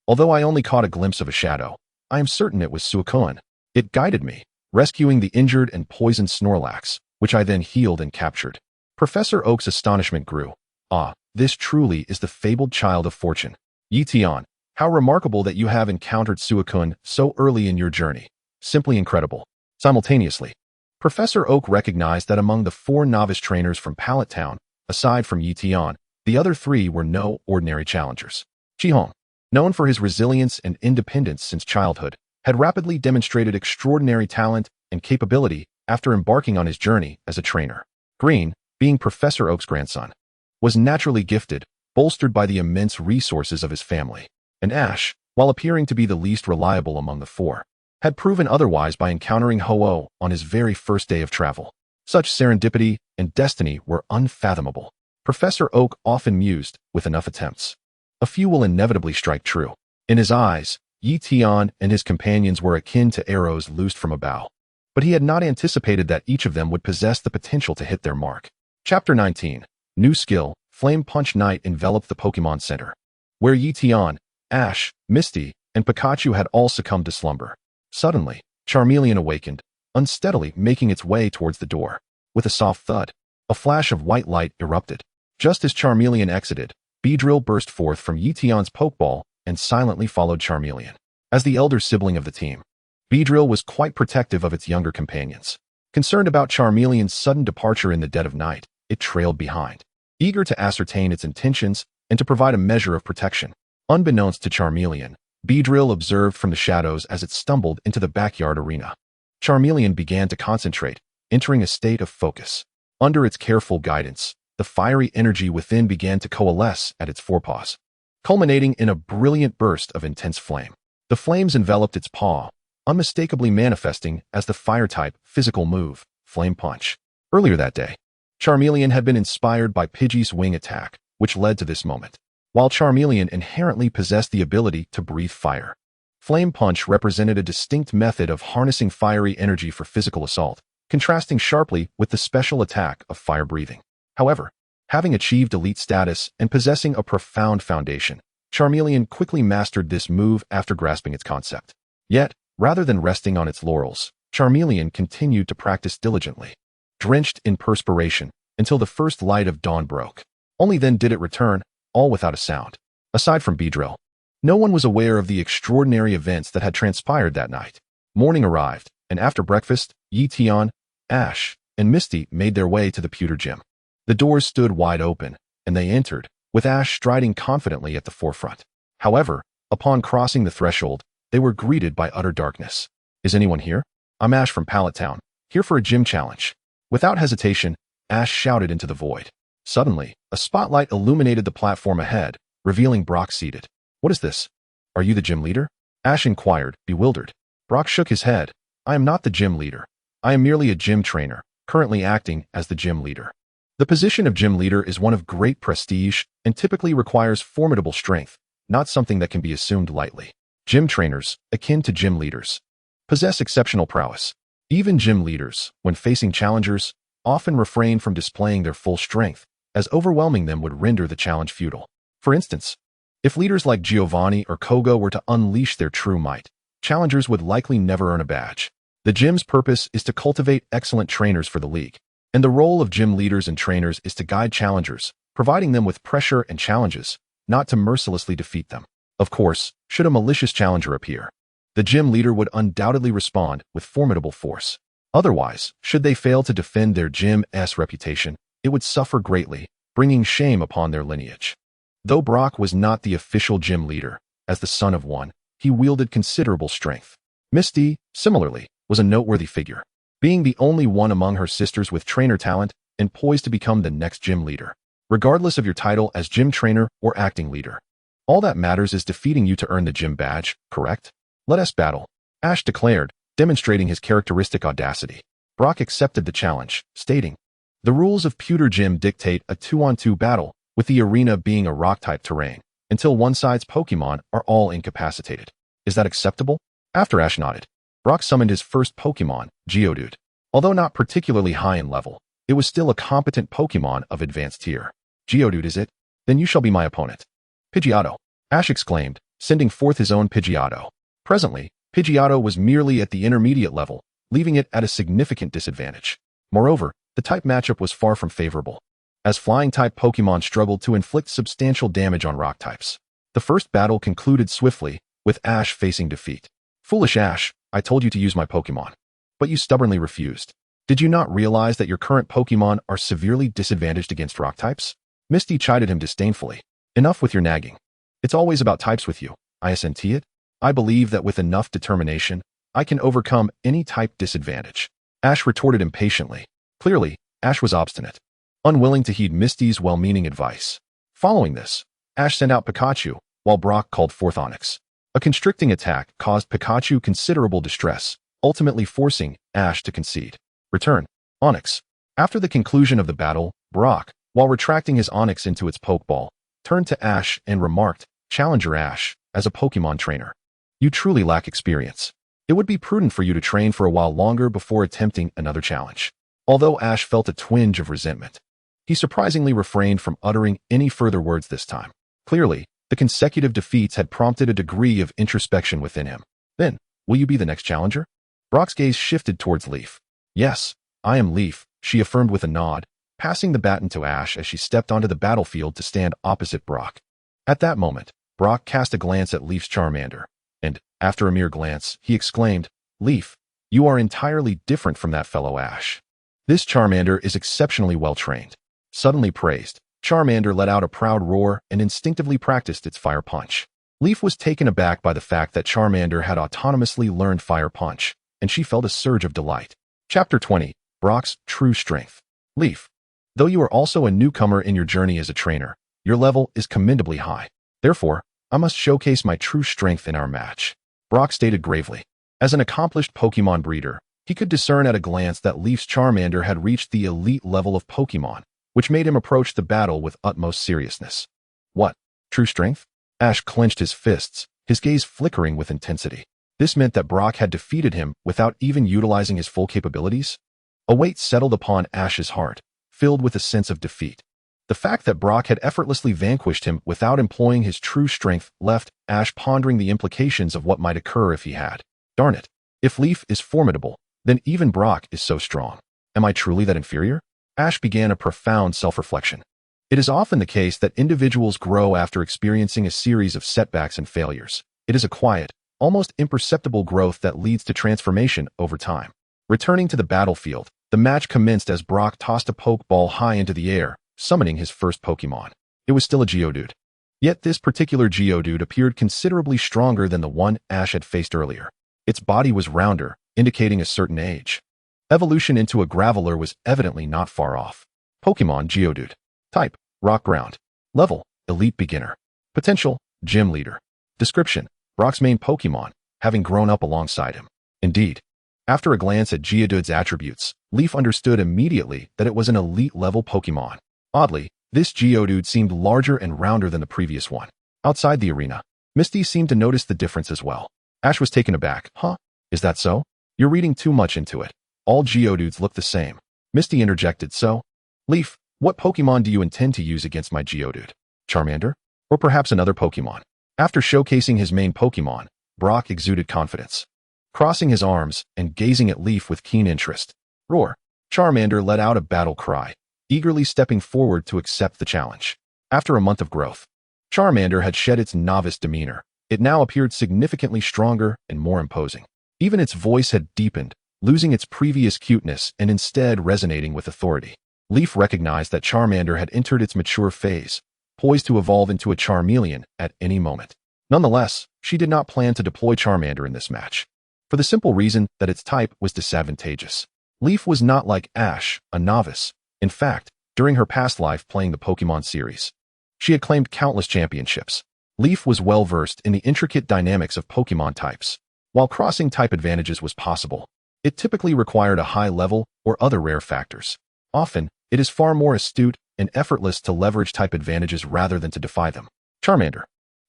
Although I only caught a glimpse of a shadow, I am certain it was Suicune. It guided me, rescuing the injured and poisoned Snorlax, which I then healed and captured. Professor Oak's astonishment grew. Ah, this truly is the fabled child of fortune. Ye Tian, how remarkable that you have encountered Suicune so early in your journey. Simply incredible. Simultaneously, Professor Oak recognized that among the 4 novice trainers from Pallet Town, aside from Ye Tian, the other 3 were no ordinary challengers. Chihong, known for his resilience and independence since childhood, had rapidly demonstrated extraordinary talent and capability after embarking on his journey as a trainer. Green, being Professor Oak's grandson, was naturally gifted, bolstered by the immense resources of his family. And Ash, while appearing to be the least reliable among the 4, had proven otherwise by encountering Ho-Oh on his very first day of travel. Such serendipity and destiny were unfathomable. Professor Oak often mused, with enough attempts, a few will inevitably strike true. In his eyes, Ye Tian and his companions were akin to arrows loosed from a bow. But he had not anticipated that each of them would possess the potential to hit their mark. Chapter 19. New skill, Flame Punch Night enveloped the Pokémon Center, where Ye Tian, Ash, Misty, and Pikachu had all succumbed to slumber. Suddenly, Charmeleon awakened, unsteadily making its way towards the door. With a soft thud, a flash of white light erupted. Just as Charmeleon exited, Beedrill burst forth from Ye Tian's Pokeball and silently followed Charmeleon. As the elder sibling of the team, Beedrill was quite protective of its younger companions. Concerned about Charmeleon's sudden departure in the dead of night, it trailed behind, eager to ascertain its intentions and to provide a measure of protection. Unbeknownst to Charmeleon, Beedrill observed from the shadows as it stumbled into the backyard arena. Charmeleon began to concentrate, entering a state of focus. Under its careful guidance, the fiery energy within began to coalesce at its forepaws, culminating in a brilliant burst of intense flame. The flames enveloped its paw, unmistakably manifesting as the fire-type physical move, Flame Punch. Earlier that day, Charmeleon had been inspired by Pidgey's wing attack, which led to this moment. While Charmeleon inherently possessed the ability to breathe fire, Flame Punch represented a distinct method of harnessing fiery energy for physical assault, contrasting sharply with the special attack of fire breathing. However, having achieved elite status and possessing a profound foundation, Charmeleon quickly mastered this move after grasping its concept. Yet, rather than resting on its laurels, Charmeleon continued to practice diligently, drenched in perspiration, until the first light of dawn broke. Only then did it return, all without a sound. Aside from Beedrill, no one was aware of the extraordinary events that had transpired that night. Morning arrived, and after breakfast, Ye Tian, Ash, and Misty made their way to the pewter gym. The doors stood wide open, and they entered, with Ash striding confidently at the forefront. However, upon crossing the threshold, they were greeted by utter darkness. Is anyone here? I'm Ash from Pallet Town, here for a gym challenge. Without hesitation, Ash shouted into the void. Suddenly, a spotlight illuminated the platform ahead, revealing Brock seated. What is this? Are you the gym leader? Ash inquired, bewildered. Brock shook his head. I am not the gym leader. I am merely a gym trainer, currently acting as the gym leader. The position of gym leader is one of great prestige and typically requires formidable strength, not something that can be assumed lightly. Gym trainers, akin to gym leaders, possess exceptional prowess. Even gym leaders, when facing challengers, often refrain from displaying their full strength, as overwhelming them would render the challenge futile. For instance, if leaders like Giovanni or Kogo were to unleash their true might, challengers would likely never earn a badge. The gym's purpose is to cultivate excellent trainers for the league, and the role of gym leaders and trainers is to guide challengers, providing them with pressure and challenges, not to mercilessly defeat them. Of course, should a malicious challenger appear, the gym leader would undoubtedly respond with formidable force. Otherwise, should they fail to defend their gym's reputation, it would suffer greatly, bringing shame upon their lineage. Though Brock was not the official gym leader, as the son of one, he wielded considerable strength. Misty, similarly, was a noteworthy figure, being the only one among her sisters with trainer talent and poised to become the next gym leader, regardless of your title as gym trainer or acting leader. All that matters is defeating you to earn the gym badge, correct? Let us battle, Ash declared, demonstrating his characteristic audacity. Brock accepted the challenge, stating, the rules of Pewter Gym dictate a 2-on-2 battle, with the arena being a rock-type terrain, until one side's Pokémon are all incapacitated. Is that acceptable? After Ash nodded, Brock summoned his first Pokémon, Geodude. Although not particularly high in level, it was still a competent Pokémon of advanced tier. Geodude is it? Then you shall be my opponent. Pidgeotto, Ash exclaimed, sending forth his own Pidgeotto. Presently, Pidgeotto was merely at the intermediate level, leaving it at a significant disadvantage. Moreover, the type matchup was far from favorable, as flying-type Pokémon struggled to inflict substantial damage on rock types. The first battle concluded swiftly, with Ash facing defeat. Foolish Ash, I told you to use my Pokémon, but you stubbornly refused. Did you not realize that your current Pokémon are severely disadvantaged against rock types? Misty chided him disdainfully. Enough with your nagging. It's always about types with you. Isn't it? I believe that with enough determination, I can overcome any type disadvantage. Ash retorted impatiently. Clearly, Ash was obstinate, unwilling to heed Misty's well-meaning advice. Following this, Ash sent out Pikachu, while Brock called forth Onix. A constricting attack caused Pikachu considerable distress, ultimately forcing Ash to concede. Return, Onix. After the conclusion of the battle, Brock, while retracting his Onix into its Pokeball, turned to Ash and remarked, Challenger Ash, as a Pokemon trainer, you truly lack experience. It would be prudent for you to train for a while longer before attempting another challenge. Although Ash felt a twinge of resentment, he surprisingly refrained from uttering any further words this time. Clearly, the consecutive defeats had prompted a degree of introspection within him. Then, will you be the next challenger? Brock's gaze shifted towards Leaf. Yes, I am Leaf, she affirmed with a nod, passing the baton to Ash as she stepped onto the battlefield to stand opposite Brock. At that moment, Brock cast a glance at Leaf's Charmander, and, after a mere glance, he exclaimed, Leaf, you are entirely different from that fellow Ash. This Charmander is exceptionally well-trained. Suddenly praised, Charmander let out a proud roar and instinctively practiced its Fire Punch. Leaf was taken aback by the fact that Charmander had autonomously learned Fire Punch, and she felt a surge of delight. Chapter 20, Brock's True Strength. Leaf, though you are also a newcomer in your journey as a trainer, your level is commendably high. Therefore, I must showcase my true strength in our match, Brock stated gravely. As an accomplished Pokemon breeder, he could discern at a glance that Leaf's Charmander had reached the elite level of Pokemon, which made him approach the battle with utmost seriousness. What? True strength? Ash clenched his fists, his gaze flickering with intensity. This meant that Brock had defeated him without even utilizing his full capabilities? A weight settled upon Ash's heart, filled with a sense of defeat. The fact that Brock had effortlessly vanquished him without employing his true strength left Ash pondering the implications of what might occur if he had. Darn it. If Leaf is formidable, then even Brock is so strong. Am I truly that inferior? Ash began a profound self-reflection. It is often the case that individuals grow after experiencing a series of setbacks and failures. It is a quiet, almost imperceptible growth that leads to transformation over time. Returning to the battlefield, the match commenced as Brock tossed a Pokeball high into the air, summoning his first Pokemon. It was still a Geodude. Yet this particular Geodude appeared considerably stronger than the one Ash had faced earlier. Its body was rounder, indicating a certain age. Evolution into a Graveler was evidently not far off. Pokemon Geodude. Type, Rock Ground. Level, Elite Beginner. Potential, Gym Leader. Description, Brock's main Pokemon, having grown up alongside him. Indeed, after a glance at Geodude's attributes, Leaf understood immediately that it was an elite-level Pokemon. Oddly, this Geodude seemed larger and rounder than the previous one. Outside the arena, Misty seemed to notice the difference as well. Ash was taken aback. Huh? Is that so? You're reading too much into it. All Geodudes look the same. Misty interjected. So, Leaf, what Pokemon do you intend to use against my Geodude? Charmander? Or perhaps another Pokemon? After showcasing his main Pokemon, Brock exuded confidence. Crossing his arms and gazing at Leaf with keen interest. Roar! Charmander let out a battle cry, eagerly stepping forward to accept the challenge. After a month of growth, Charmander had shed its novice demeanor. It now appeared significantly stronger and more imposing. Even its voice had deepened, losing its previous cuteness and instead resonating with authority. Leaf recognized that Charmander had entered its mature phase, poised to evolve into a Charmeleon at any moment. Nonetheless, she did not plan to deploy Charmander in this match, for the simple reason that its type was disadvantageous. Leaf was not like Ash, a novice. In fact, during her past life playing the Pokemon series, she had claimed countless championships. Leaf was well-versed in the intricate dynamics of Pokemon types. While crossing type advantages was possible, it typically required a high level or other rare factors. Often, it is far more astute and effortless to leverage type advantages rather than to defy them. Charmander.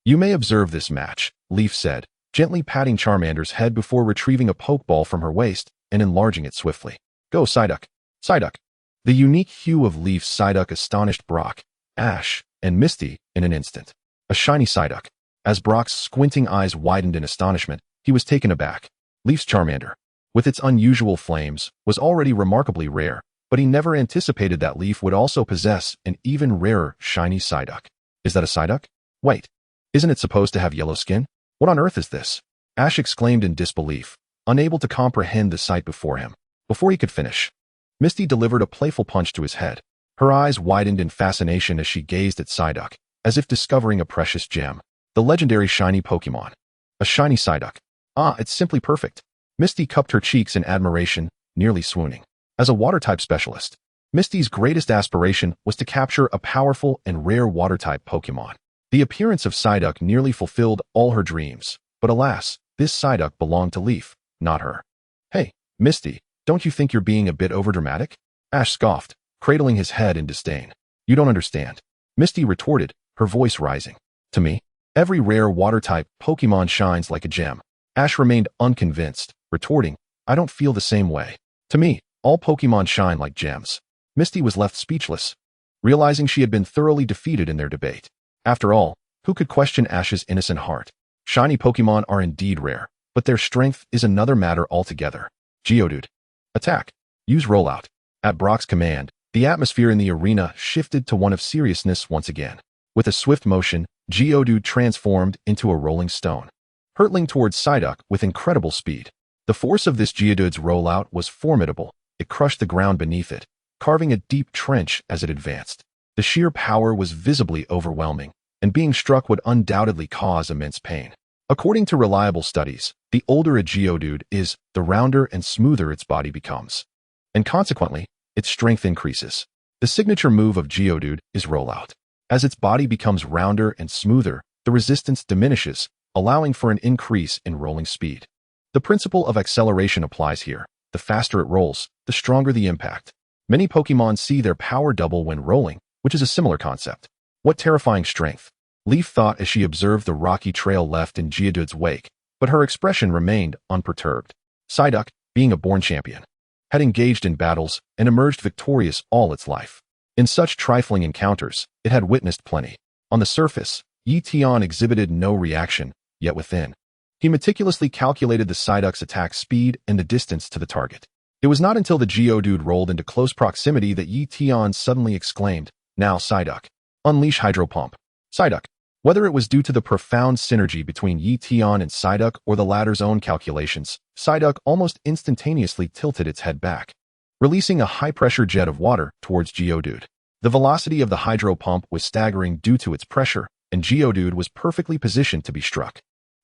You may observe this match, Leaf said, gently patting Charmander's head before retrieving a Pokeball from her waist and enlarging it swiftly. Go, Psyduck. Psyduck. The unique hue of Leaf's Psyduck astonished Brock, Ash, and Misty in an instant. A shiny Psyduck. As Brock's squinting eyes widened in astonishment, he was taken aback. Leaf's Charmander, with its unusual flames, was already remarkably rare, but he never anticipated that Leaf would also possess an even rarer shiny Psyduck. Is that a Psyduck? Wait, isn't it supposed to have yellow skin? What on earth is this? Ash exclaimed in disbelief, unable to comprehend the sight before him. Before he could finish, Misty delivered a playful punch to his head. Her eyes widened in fascination as she gazed at Psyduck, as if discovering a precious gem. The legendary shiny Pokemon. A shiny Psyduck. Ah, it's simply perfect. Misty cupped her cheeks in admiration, nearly swooning. As a water-type specialist, Misty's greatest aspiration was to capture a powerful and rare water-type Pokemon. The appearance of Psyduck nearly fulfilled all her dreams, but alas, this Psyduck belonged to Leaf, not her. Hey, Misty, don't you think you're being a bit overdramatic? Ash scoffed, cradling his head in disdain. You don't understand. Misty retorted, her voice rising. To me, every rare water-type Pokemon shines like a gem. Ash remained unconvinced, retorting, I don't feel the same way. To me, all Pokemon shine like gems. Misty was left speechless, realizing she had been thoroughly defeated in their debate. After all, who could question Ash's innocent heart? Shiny Pokemon are indeed rare, but their strength is another matter altogether. Geodude. Attack. Use Rollout. At Brock's command, the atmosphere in the arena shifted to one of seriousness once again. With a swift motion, Geodude transformed into a rolling stone, hurtling towards Psyduck with incredible speed. The force of this Geodude's rollout was formidable. It crushed the ground beneath it, carving a deep trench as it advanced. The sheer power was visibly overwhelming, and being struck would undoubtedly cause immense pain. According to reliable studies, the older a Geodude is, the rounder and smoother its body becomes, and consequently, its strength increases. The signature move of Geodude is Rollout. As its body becomes rounder and smoother, the resistance diminishes, allowing for an increase in rolling speed. The principle of acceleration applies here. The faster it rolls, the stronger the impact. Many Pokemon see their power double when rolling, which is a similar concept. What terrifying strength! Leaf thought as she observed the rocky trail left in Geodude's wake, but her expression remained unperturbed. Psyduck, being a born champion, had engaged in battles and emerged victorious all its life. In such trifling encounters, it had witnessed plenty. On the surface, Ye Tian exhibited no reaction, yet within, he meticulously calculated the Psyduck's attack speed and the distance to the target. It was not until the Geodude rolled into close proximity that Ye Tian suddenly exclaimed, Now Psyduck, unleash Hydro Pump. Psyduck. Whether it was due to the profound synergy between Ye Tian and Psyduck or the latter's own calculations, Psyduck almost instantaneously tilted its head back, releasing a high-pressure jet of water towards Geodude. The velocity of the Hydro Pump was staggering due to its pressure, and Geodude was perfectly positioned to be struck.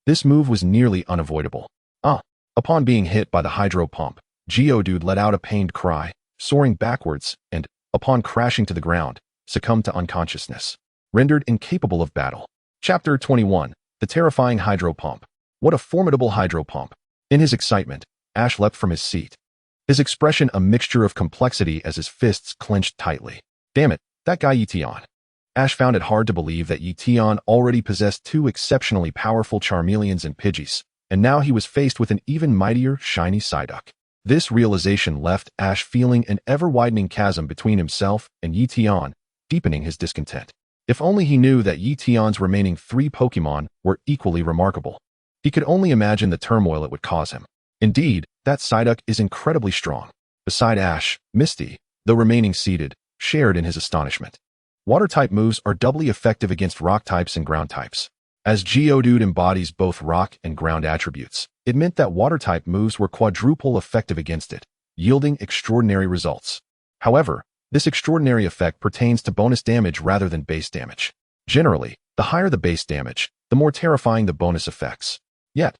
This move was nearly unavoidable. Upon being hit by the Hydro Pump, Geodude let out a pained cry, soaring backwards and, upon crashing to the ground, succumbed to unconsciousness, rendered incapable of battle. Chapter 21. The Terrifying Hydro Pump. What a formidable hydro pump. In his excitement, Ash leapt from his seat, his expression a mixture of complexity as his fists clenched tightly. Damn it, that guy Ye Tian. Ash found it hard to believe that Ye Tian already possessed two exceptionally powerful Charmeleons and Pidgeys, and now he was faced with an even mightier, shiny Psyduck. This realization left Ash feeling an ever-widening chasm between himself and Ye Tian, deepening his discontent. If only he knew that Ye Tian's remaining 3 Pokémon were equally remarkable. He could only imagine the turmoil it would cause him. Indeed, that Psyduck is incredibly strong. Beside Ash, Misty, though remaining seated, shared in his astonishment. Water-type moves are doubly effective against rock types and ground types. As Geodude embodies both rock and ground attributes, it meant that water-type moves were quadruple effective against it, yielding extraordinary results. However, this extraordinary effect pertains to bonus damage rather than base damage. Generally, the higher the base damage, the more terrifying the bonus effects. Yet,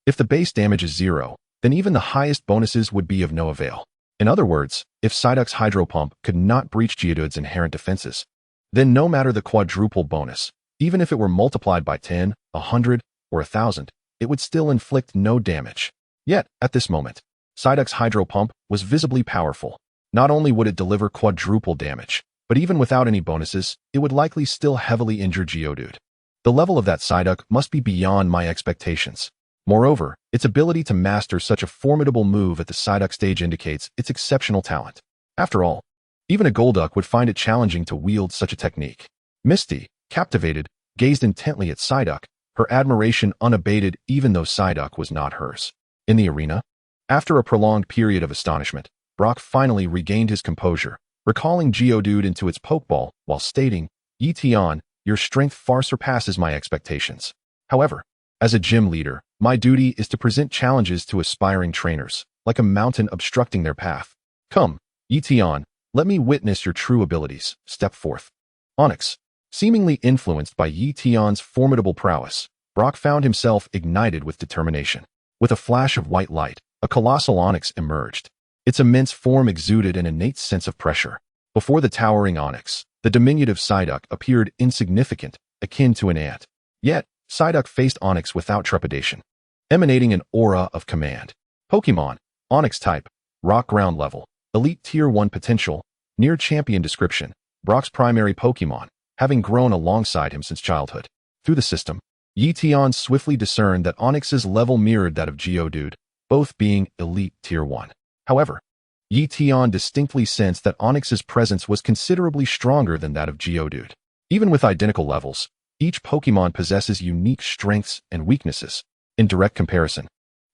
if the base damage is 0, then even the highest bonuses would be of no avail. In other words, if Psyduck's Hydro Pump could not breach Geodude's inherent defenses, then no matter the quadruple bonus, even if it were multiplied by 10, 100, or 1,000, it would still inflict no damage. Yet, at this moment, Psyduck's Hydro Pump was visibly powerful. Not only would it deliver quadruple damage, but even without any bonuses, it would likely still heavily injure Geodude. The level of that Psyduck must be beyond my expectations. Moreover, its ability to master such a formidable move at the Psyduck stage indicates its exceptional talent. After all, even a Golduck would find it challenging to wield such a technique. Misty, captivated, gazed intently at Psyduck, her admiration unabated even though Psyduck was not hers. In the arena, after a prolonged period of astonishment, Brock finally regained his composure, recalling Geodude into its Pokeball while stating, "Ye Tian, your strength far surpasses my expectations. However, as a gym leader, my duty is to present challenges to aspiring trainers, like a mountain obstructing their path. Come, Ye Tian, let me witness your true abilities. Step forth." Onix. Seemingly influenced by Ye Tian's formidable prowess, Brock found himself ignited with determination. With a flash of white light, a colossal Onix emerged. Its immense form exuded an innate sense of pressure. Before the towering Onix, the diminutive Psyduck appeared insignificant, akin to an ant. Yet, Psyduck faced Onix without trepidation, emanating an aura of command. Pokémon, Onix type, rock ground level, elite tier 1 potential, near champion description, Brock's primary Pokémon, having grown alongside him since childhood. Through the system, Ye Tian swiftly discerned that Onix's level mirrored that of Geodude, both being elite tier 1. However, Ye Tian distinctly sensed that Onix's presence was considerably stronger than that of Geodude. Even with identical levels, each Pokémon possesses unique strengths and weaknesses. In direct comparison,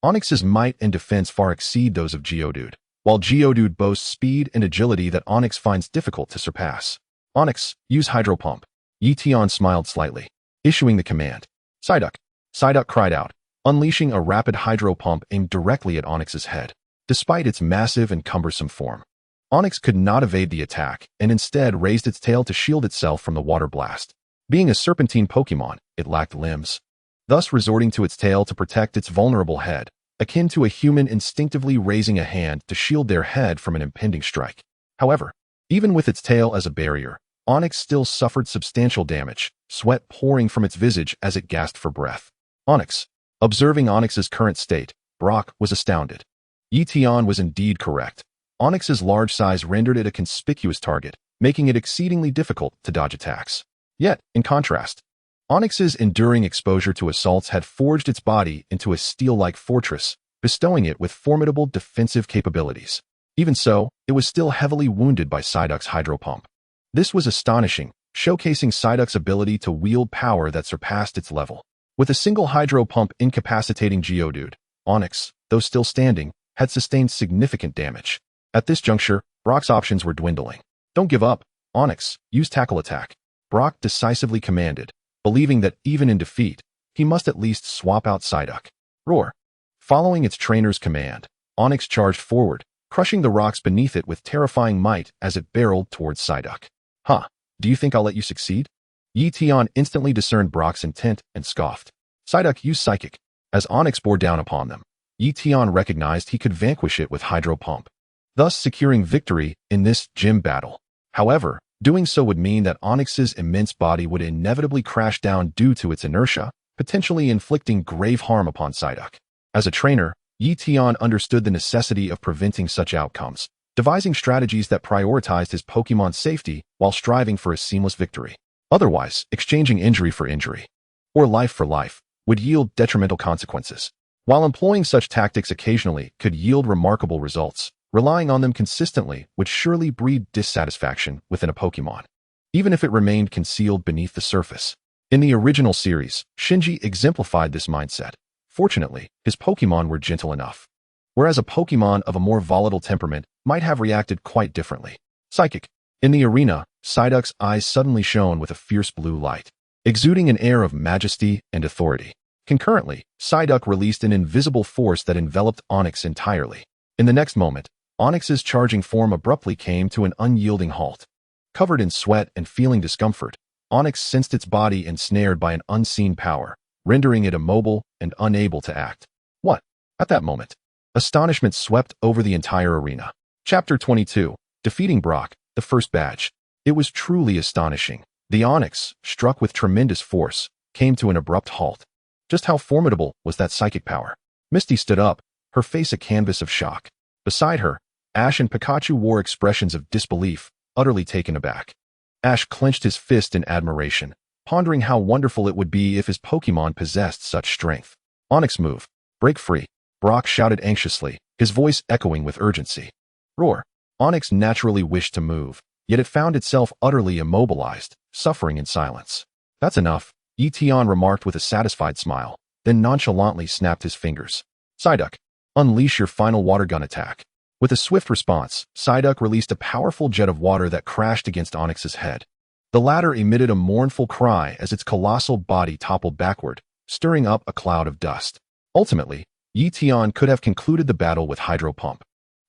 Onix's might and defense far exceed those of Geodude, while Geodude boasts speed and agility that Onix finds difficult to surpass. Onix, use Hydro Pump. Ye Tian smiled slightly, issuing the command. Psyduck. Psyduck cried out, unleashing a rapid Hydro Pump aimed directly at Onix's head. Despite its massive and cumbersome form, Onix could not evade the attack and instead raised its tail to shield itself from the water blast. Being a serpentine Pokémon, it lacked limbs, thus resorting to its tail to protect its vulnerable head, akin to a human instinctively raising a hand to shield their head from an impending strike. However, even with its tail as a barrier, Onix still suffered substantial damage, sweat pouring from its visage as it gasped for breath. Onix. Observing Onix's current state, Brock was astounded. Ye Tian was indeed correct. Onix's large size rendered it a conspicuous target, making it exceedingly difficult to dodge attacks. Yet, in contrast, Onix's enduring exposure to assaults had forged its body into a steel-like fortress, bestowing it with formidable defensive capabilities. Even so, it was still heavily wounded by Psyduck's Hydro Pump. This was astonishing, showcasing Psyduck's ability to wield power that surpassed its level. With a single Hydro Pump incapacitating Geodude, Onix, though still standing, had sustained significant damage. At this juncture, Brock's options were dwindling. Don't give up, Onix, use Tackle Attack. Brock decisively commanded, believing that even in defeat, he must at least swap out Psyduck. Roar. Following its trainer's command, Onix charged forward, crushing the rocks beneath it with terrifying might as it barreled towards Psyduck. Huh, do you think I'll let you succeed? Ye Tian instantly discerned Brock's intent and scoffed. Psyduck, use Psychic. As Onix bore down upon them, Ye Tian recognized he could vanquish it with Hydro Pump, thus securing victory in this gym battle. However, doing so would mean that Onyx's immense body would inevitably crash down due to its inertia, potentially inflicting grave harm upon Psyduck. As a trainer, Ye Tian understood the necessity of preventing such outcomes, devising strategies that prioritized his Pokémon's safety while striving for a seamless victory. Otherwise, exchanging injury for injury, or life for life, would yield detrimental consequences. While employing such tactics occasionally could yield remarkable results, relying on them consistently would surely breed dissatisfaction within a Pokémon, even if it remained concealed beneath the surface. In the original series, Shinji exemplified this mindset. Fortunately, his Pokémon were gentle enough, whereas a Pokémon of a more volatile temperament might have reacted quite differently. Psychic. In the arena, Psyduck's eyes suddenly shone with a fierce blue light, exuding an air of majesty and authority. Concurrently, Psyduck released an invisible force that enveloped Onyx entirely. In the next moment, Onyx's charging form abruptly came to an unyielding halt. Covered in sweat and feeling discomfort, Onyx sensed its body ensnared by an unseen power, rendering it immobile and unable to act. What? At that moment, astonishment swept over the entire arena. Chapter 22. Defeating Brock, the first badge. It was truly astonishing. The Onyx, struck with tremendous force, came to an abrupt halt. Just how formidable was that psychic power? Misty stood up, her face a canvas of shock. Beside her, Ash and Pikachu wore expressions of disbelief, utterly taken aback. Ash clenched his fist in admiration, pondering how wonderful it would be if his Pokémon possessed such strength. Onyx move. Break free. Brock shouted anxiously, his voice echoing with urgency. Roar. Onyx naturally wished to move, yet it found itself utterly immobilized, suffering in silence. That's enough, Ye Tian remarked with a satisfied smile, then nonchalantly snapped his fingers. Psyduck, unleash your final water gun attack. With a swift response, Psyduck released a powerful jet of water that crashed against Onyx's head. The latter emitted a mournful cry as its colossal body toppled backward, stirring up a cloud of dust. Ultimately, Ye Tian could have concluded the battle with Hydro Pump.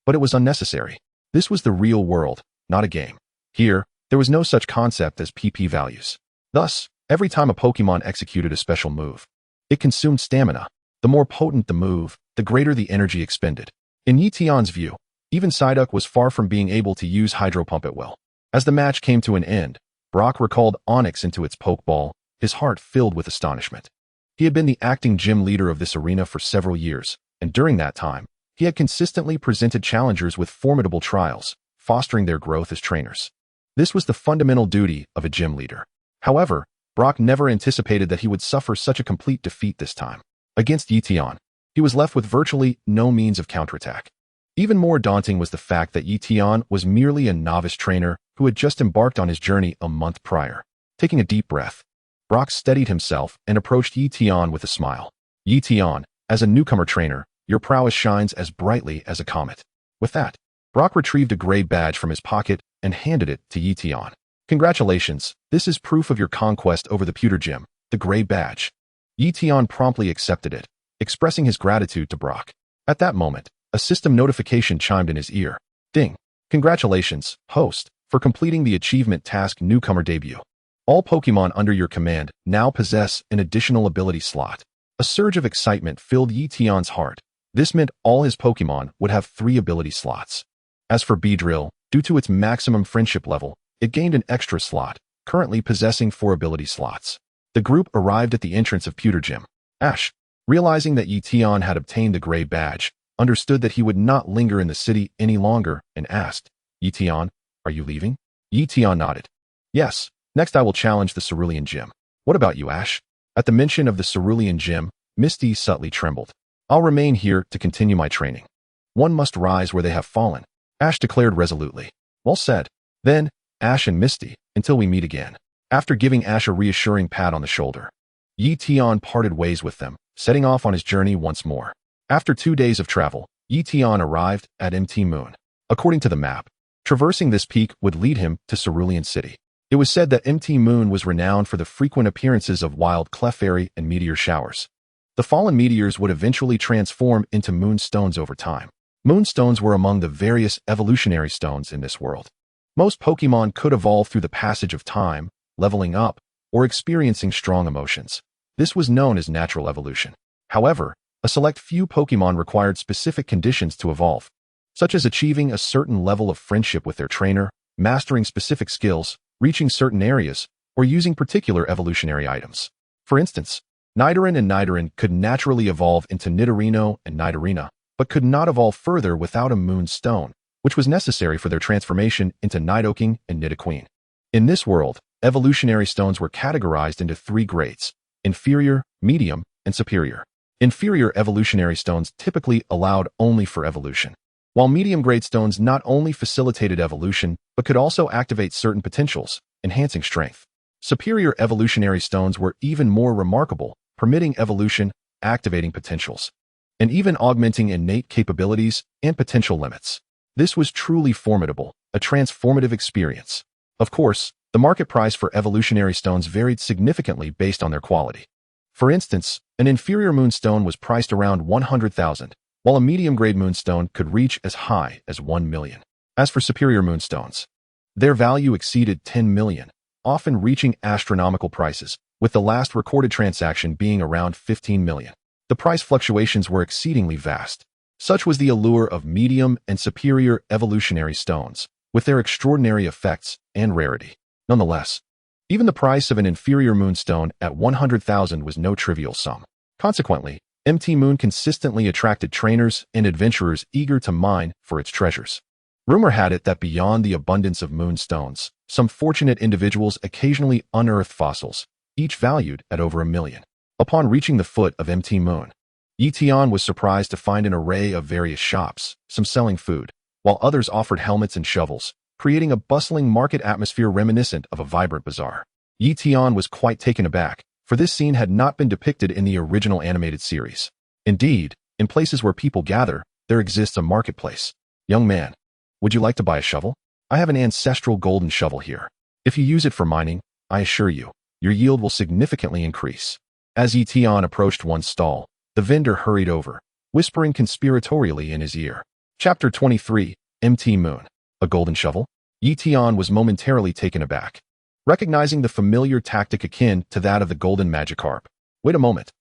But it was unnecessary. This was the real world, not a game. Here, there was no such concept as PP values. Thus, every time a Pokémon executed a special move, it consumed stamina. The more potent the move, the greater the energy expended. In Ye Tian's view, even Psyduck was far from being able to use Hydro Pump at will. As the match came to an end, Brock recalled Onyx into its Pokeball, his heart filled with astonishment. He had been the acting gym leader of this arena for several years, and during that time, he had consistently presented challengers with formidable trials, fostering their growth as trainers. This was the fundamental duty of a gym leader. However, Brock never anticipated that he would suffer such a complete defeat this time. Against Ye Tian, he was left with virtually no means of counterattack. Even more daunting was the fact that Ye Tian was merely a novice trainer who had just embarked on his journey a month prior. Taking a deep breath, Brock steadied himself and approached Ye Tian with a smile. Ye Tian, as a newcomer trainer, your prowess shines as brightly as a comet. With that, Brock retrieved a gray badge from his pocket and handed it to Ye Tian. Congratulations, this is proof of your conquest over the pewter gym, the gray badge. Ye Tian promptly accepted it, expressing his gratitude to Brock. At that moment, a system notification chimed in his ear. Ding. Congratulations, host, for completing the achievement task newcomer debut. All Pokémon under your command now possess an additional ability slot. A surge of excitement filled Ye Tian's heart. This meant all his Pokémon would have 3 ability slots. As for Beedrill, due to its maximum friendship level, it gained an extra slot, currently possessing 4 ability slots. The group arrived at the entrance of Pewter Gym. Ash, realizing that Ye Tian had obtained the gray badge, understood that he would not linger in the city any longer and asked, Ye Tian, are you leaving? Ye Tian nodded. Yes, next I will challenge the Cerulean Gym. What about you, Ash? At the mention of the Cerulean Gym, Misty subtly trembled. I'll remain here to continue my training. One must rise where they have fallen, Ash declared resolutely. Well said. Then, Ash and Misty, until we meet again. After giving Ash a reassuring pat on the shoulder, Ye Tian parted ways with them, setting off on his journey once more. After 2 days of travel, Ye Tian arrived at MT Moon. According to the map, traversing this peak would lead him to Cerulean City. It was said that MT Moon was renowned for the frequent appearances of wild Clefairy and meteor showers. The fallen meteors would eventually transform into moonstones over time. Moonstones were among the various evolutionary stones in this world. Most Pokémon could evolve through the passage of time, leveling up, or experiencing strong emotions. This was known as natural evolution. However, a select few Pokémon required specific conditions to evolve, such as achieving a certain level of friendship with their trainer mastering specific skills, reaching certain areas, or using particular evolutionary items. For instance, Nidoran and Nidoran could naturally evolve into Nidorino and Nidorina, but could not evolve further without a Moon Stone, which was necessary for their transformation into Nidoking and Nidoqueen. In this world, evolutionary stones were categorized into 3 grades: inferior, medium, and superior. Inferior evolutionary stones typically allowed only for evolution, while medium-grade stones not only facilitated evolution, but could also activate certain potentials, enhancing strength. Superior evolutionary stones were even more remarkable, permitting evolution, activating potentials, and even augmenting innate capabilities and potential limits. This was truly formidable, a transformative experience. Of course, the market price for evolutionary stones varied significantly based on their quality. For instance, an inferior moonstone was priced around 100,000, while a medium-grade moonstone could reach as high as 1 million. As for superior moonstones, their value exceeded 10 million, often reaching astronomical prices, with the last recorded transaction being around 15 million. The price fluctuations were exceedingly vast. Such was the allure of medium and superior evolutionary stones, with their extraordinary effects and rarity. Nonetheless, even the price of an inferior moonstone at 100,000 was no trivial sum. Consequently, MT Moon consistently attracted trainers and adventurers eager to mine for its treasures. Rumor had it that beyond the abundance of moonstones, some fortunate individuals occasionally unearthed fossils, each valued at over 1 million. Upon reaching the foot of MT Moon, Ye Tian was surprised to find an array of various shops, some selling food, while others offered helmets and shovels, creating a bustling market atmosphere reminiscent of a vibrant bazaar. Ye Tian was quite taken aback, for this scene had not been depicted in the original animated series. Indeed, in places where people gather, there exists a marketplace. Young man, would you like to buy a shovel? I have an ancestral golden shovel here. If you use it for mining, I assure you, your yield will significantly increase. As Ye Tian approached one stall, the vendor hurried over, whispering conspiratorially in his ear. Chapter 23, MT Moon. A golden shovel? Ye Tian was momentarily taken aback, recognizing the familiar tactic akin to that of the golden Magikarp. Wait a moment.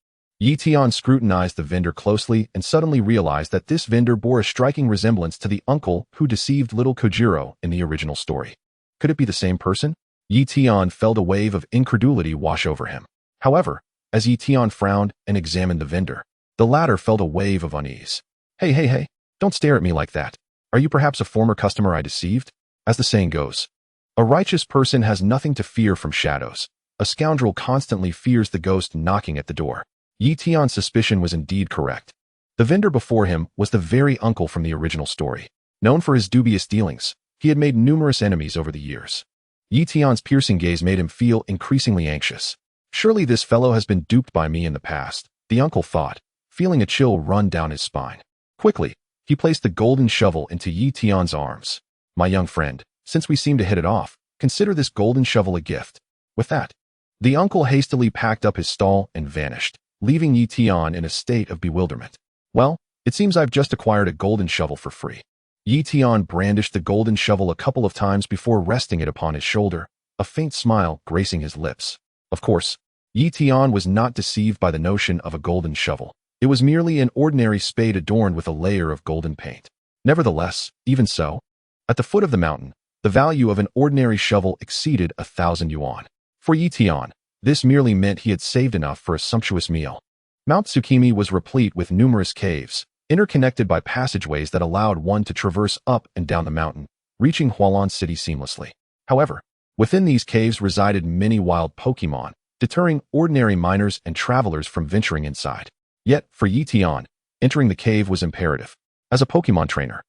Ye Tian scrutinized the vendor closely and suddenly realized that this vendor bore a striking resemblance to the uncle who deceived little Kojiro in the original story. Could it be the same person? Ye Tian felt a wave of incredulity wash over him. However, as Ye Tian frowned and examined the vendor, the latter felt a wave of unease. Hey, don't stare at me like that. Are you perhaps a former customer I deceived? As the saying goes, a righteous person has nothing to fear from shadows. A scoundrel constantly fears the ghost knocking at the door. Ye Tian's suspicion was indeed correct. The vendor before him was the very uncle from the original story. Known for his dubious dealings, he had made numerous enemies over the years. Ye Tian's piercing gaze made him feel increasingly anxious. Surely this fellow has been duped by me in the past, the uncle thought, feeling a chill run down his spine. Quickly, he placed the golden shovel into Ye Tian's arms. My young friend, since we seem to hit it off, consider this golden shovel a gift. With that, the uncle hastily packed up his stall and vanished, leaving Ye Tian in a state of bewilderment. Well, it seems I've just acquired a golden shovel for free. Ye Tian brandished the golden shovel a couple of times before resting it upon his shoulder, a faint smile gracing his lips. Of course, Ye Tian was not deceived by the notion of a golden shovel. It was merely an ordinary spade adorned with a layer of golden paint. Nevertheless, even so, at the foot of the mountain, the value of an ordinary shovel exceeded 1,000 yuan. For Ye Tian, this merely meant he had saved enough for a sumptuous meal. Mount Tsukimi was replete with numerous caves, interconnected by passageways that allowed one to traverse up and down the mountain, reaching Hualan City seamlessly. However, within these caves resided many wild Pokémon, deterring ordinary miners and travelers from venturing inside. Yet, for Ye Tian, entering the cave was imperative. As a Pokémon trainer,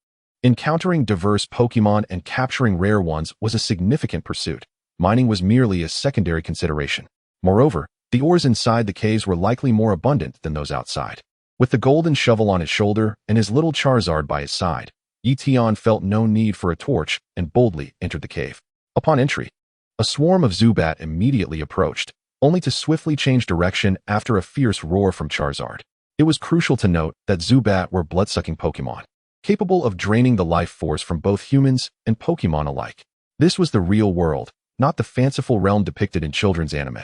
encountering diverse Pokémon and capturing rare ones was a significant pursuit. Mining was merely a secondary consideration. Moreover, the ores inside the caves were likely more abundant than those outside. With the golden shovel on his shoulder and his little Charizard by his side, Ye Tian felt no need for a torch and boldly entered the cave. Upon entry, a swarm of Zubat immediately approached, only to swiftly change direction after a fierce roar from Charizard. It was crucial to note that Zubat were blood-sucking Pokémon, capable of draining the life force from both humans and Pokémon alike. This was the real world, not the fanciful realm depicted in children's anime.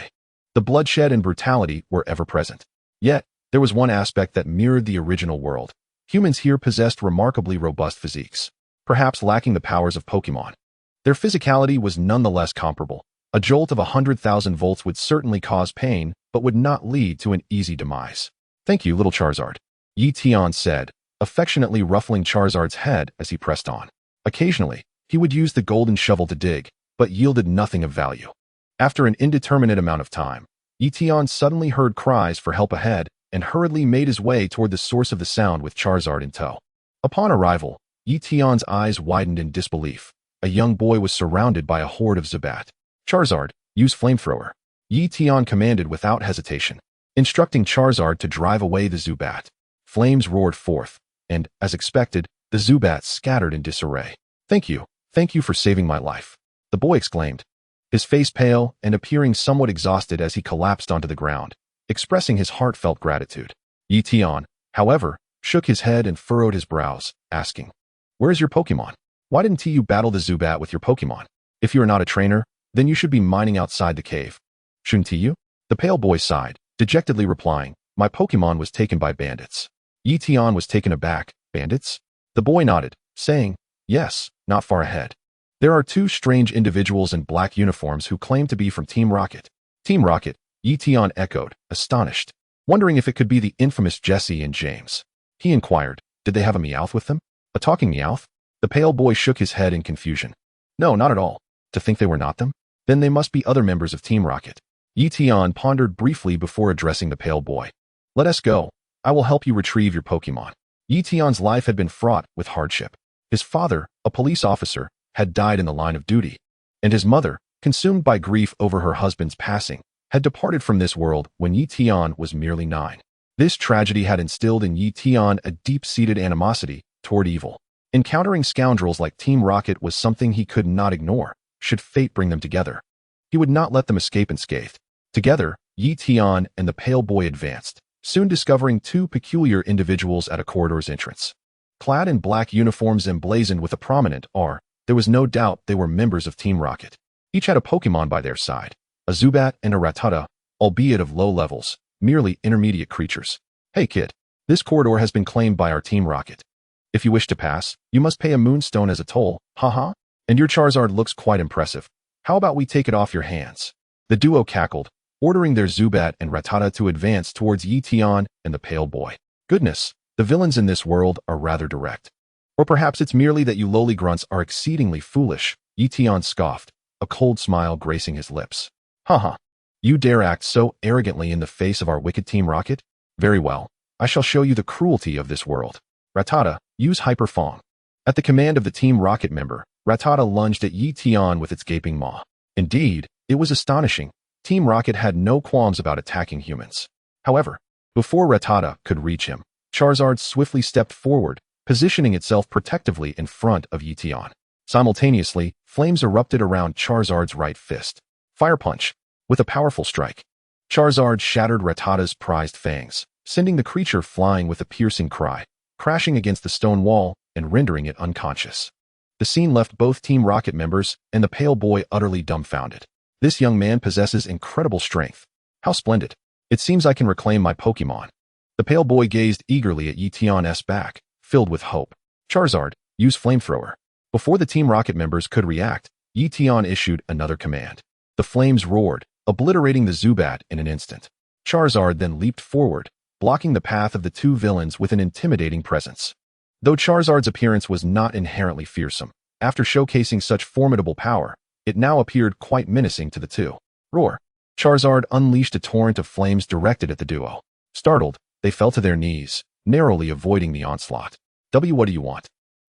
The bloodshed and brutality were ever present. Yet, there was one aspect that mirrored the original world. Humans here possessed remarkably robust physiques, perhaps lacking the powers of Pokémon. Their physicality was nonetheless comparable. A jolt of 100,000 volts would certainly cause pain, but would not lead to an easy demise. "Thank you, little Charizard," Ye Tian said, affectionately ruffling Charizard's head as he pressed on. Occasionally, he would use the golden shovel to dig, but yielded nothing of value. After an indeterminate amount of time, Ye Tian suddenly heard cries for help ahead and hurriedly made his way toward the source of the sound with Charizard in tow. Upon arrival, Ye Tian's eyes widened in disbelief. A young boy was surrounded by a horde of Zubat. "Charizard, use Flamethrower," Ye Tian commanded without hesitation, instructing Charizard to drive away the Zubat. Flames roared forth, and, as expected, the Zubats scattered in disarray. Thank you for saving my life," the boy exclaimed, his face pale and appearing somewhat exhausted as he collapsed onto the ground, expressing his heartfelt gratitude. Ye Tian, however, shook his head and furrowed his brows, asking, "Where is your Pokémon? Why didn't you battle the Zubat with your Pokémon? If you are not a trainer, then you should be mining outside the cave." "Shouldn't you?" The pale boy sighed, dejectedly replying, "My Pokémon was taken by bandits." Ye Tian was taken aback. "Bandits?" The boy nodded, saying, "Yes, not far ahead. There are two strange individuals in black uniforms who claim to be from Team Rocket." "Team Rocket?" Ye Tian echoed, astonished, wondering if it could be the infamous Jesse and James. He inquired, "Did they have a Meowth with them? A talking Meowth?" The pale boy shook his head in confusion. "No, not at all. To think they were not them? Then they must be other members of Team Rocket." Ye Tian pondered briefly before addressing the pale boy. "Let us go. I will help you retrieve your Pokémon." Ye Tian's life had been fraught with hardship. His father, a police officer, had died in the line of duty, and his mother, consumed by grief over her husband's passing, had departed from this world when Ye Tian was merely 9. This tragedy had instilled in Ye Tian a deep-seated animosity toward evil. Encountering scoundrels like Team Rocket was something he could not ignore, should fate bring them together. He would not let them escape unscathed. Together, Ye Tian and the pale boy advanced, soon discovering two peculiar individuals at a corridor's entrance. Clad in black uniforms emblazoned with a prominent R, there was no doubt they were members of Team Rocket. Each had a Pokémon by their side, a Zubat and a Rattata, albeit of low levels, merely intermediate creatures. "Hey kid, this corridor has been claimed by our Team Rocket. If you wish to pass, you must pay a moonstone as a toll, haha. And your Charizard looks quite impressive. How about we take it off your hands?" The duo cackled, ordering their Zubat and Rattata to advance towards Ye Tian and the pale boy. "Goodness, the villains in this world are rather direct. Or perhaps it's merely that you lowly grunts are exceedingly foolish," Ye Tian scoffed, a cold smile gracing his lips. "Haha. You dare act so arrogantly in the face of our wicked Team Rocket? Very well, I shall show you the cruelty of this world. Rattata, use Hyper Fang." At the command of the Team Rocket member, Rattata lunged at Ye Tian with its gaping maw. Indeed, it was astonishing. Team Rocket had no qualms about attacking humans. However, before Rattata could reach him, Charizard swiftly stepped forward, positioning itself protectively in front of Ye Tian. Simultaneously, flames erupted around Charizard's right fist. Fire Punch! With a powerful strike, Charizard shattered Rattata's prized fangs, sending the creature flying with a piercing cry, crashing against the stone wall and rendering it unconscious. The scene left both Team Rocket members and the pale boy utterly dumbfounded. This young man possesses incredible strength. How splendid. It seems I can reclaim my Pokémon. The pale boy gazed eagerly at Ye Tian's back, filled with hope. "Charizard, use Flamethrower." Before the Team Rocket members could react, Ye Tian issued another command. The flames roared, obliterating the Zubat in an instant. Charizard then leaped forward, blocking the path of the two villains with an intimidating presence. Though Charizard's appearance was not inherently fearsome, after showcasing such formidable power, it now appeared quite menacing to the two. Roar! Charizard unleashed a torrent of flames directed at the duo. Startled, they fell to their knees, narrowly avoiding the onslaught. What do you want?"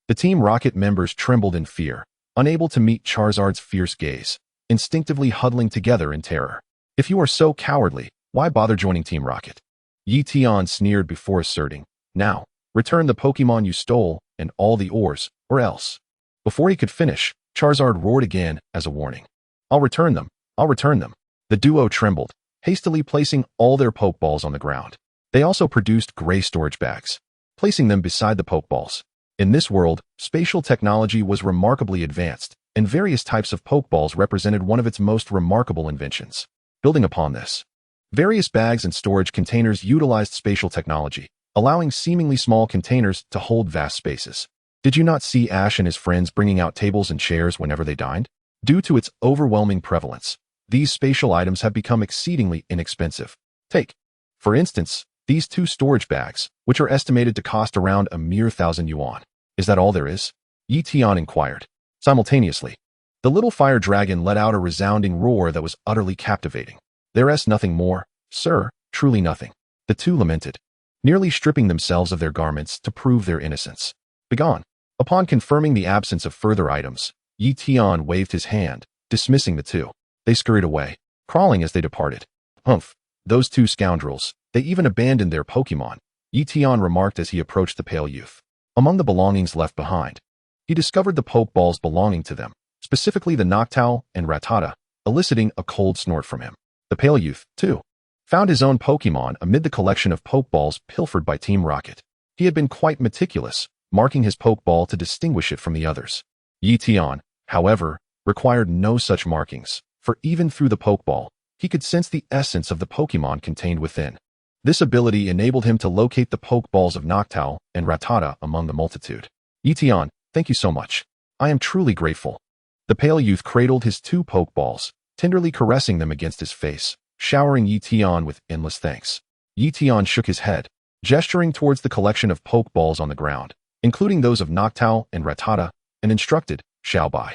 The Team Rocket members trembled in fear, unable to meet Charizard's fierce gaze, instinctively huddling together in terror. "If you are so cowardly, why bother joining Team Rocket?" Ye Tian sneered before asserting, "Now, return the Pokémon you stole and all the ores, or else." Before he could finish, Charizard roared again as a warning. I'll return them. The duo trembled, hastily placing all their Pokeballs on the ground. They also produced gray storage bags, placing them beside the Pokeballs. In this world, spatial technology was remarkably advanced, and various types of Pokeballs represented one of its most remarkable inventions. Building upon this, various bags and storage containers utilized spatial technology, allowing seemingly small containers to hold vast spaces. Did you not see Ash and his friends bringing out tables and chairs whenever they dined? Due to its overwhelming prevalence, these spatial items have become exceedingly inexpensive. Take, for instance, these 2 storage bags, which are estimated to cost around a mere 1,000 yuan. Is that all there is? Ye Tian inquired. Simultaneously, the little fire dragon let out a resounding roar that was utterly captivating. There's nothing more, sir, truly nothing. The 2 lamented, nearly stripping themselves of their garments to prove their innocence. Begone. Upon confirming the absence of further items, Ye Tian waved his hand, dismissing the 2. They scurried away, crawling as they departed. Humph, those 2 scoundrels, they even abandoned their Pokémon, Ye Tian remarked as he approached the pale youth. Among the belongings left behind, he discovered the Pokeballs belonging to them, specifically the Noctowl and Rattata, eliciting a cold snort from him. The pale youth, too, found his own Pokémon amid the collection of Pokeballs pilfered by Team Rocket. He had been quite meticulous, marking his Pokeball to distinguish it from the others. Ye Tian, however, required no such markings, for even through the Pokeball, he could sense the essence of the Pokémon contained within. This ability enabled him to locate the Pokeballs of Noctowl and Rattata among the multitude. Ye Tian, thank you so much. I am truly grateful. The pale youth cradled his 2 Pokeballs, tenderly caressing them against his face, showering Ye Tian with endless thanks. Ye Tian shook his head, gesturing towards the collection of Pokeballs on the ground, including those of Noctowl and Rattata, and instructed, Xiaobai,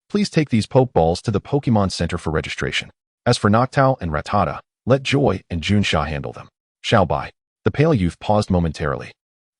please take these Pokeballs to the Pokemon Center for registration. As for Noctowl and Rattata, let Joy and Junsha handle them. Xiaobai. The pale youth paused momentarily,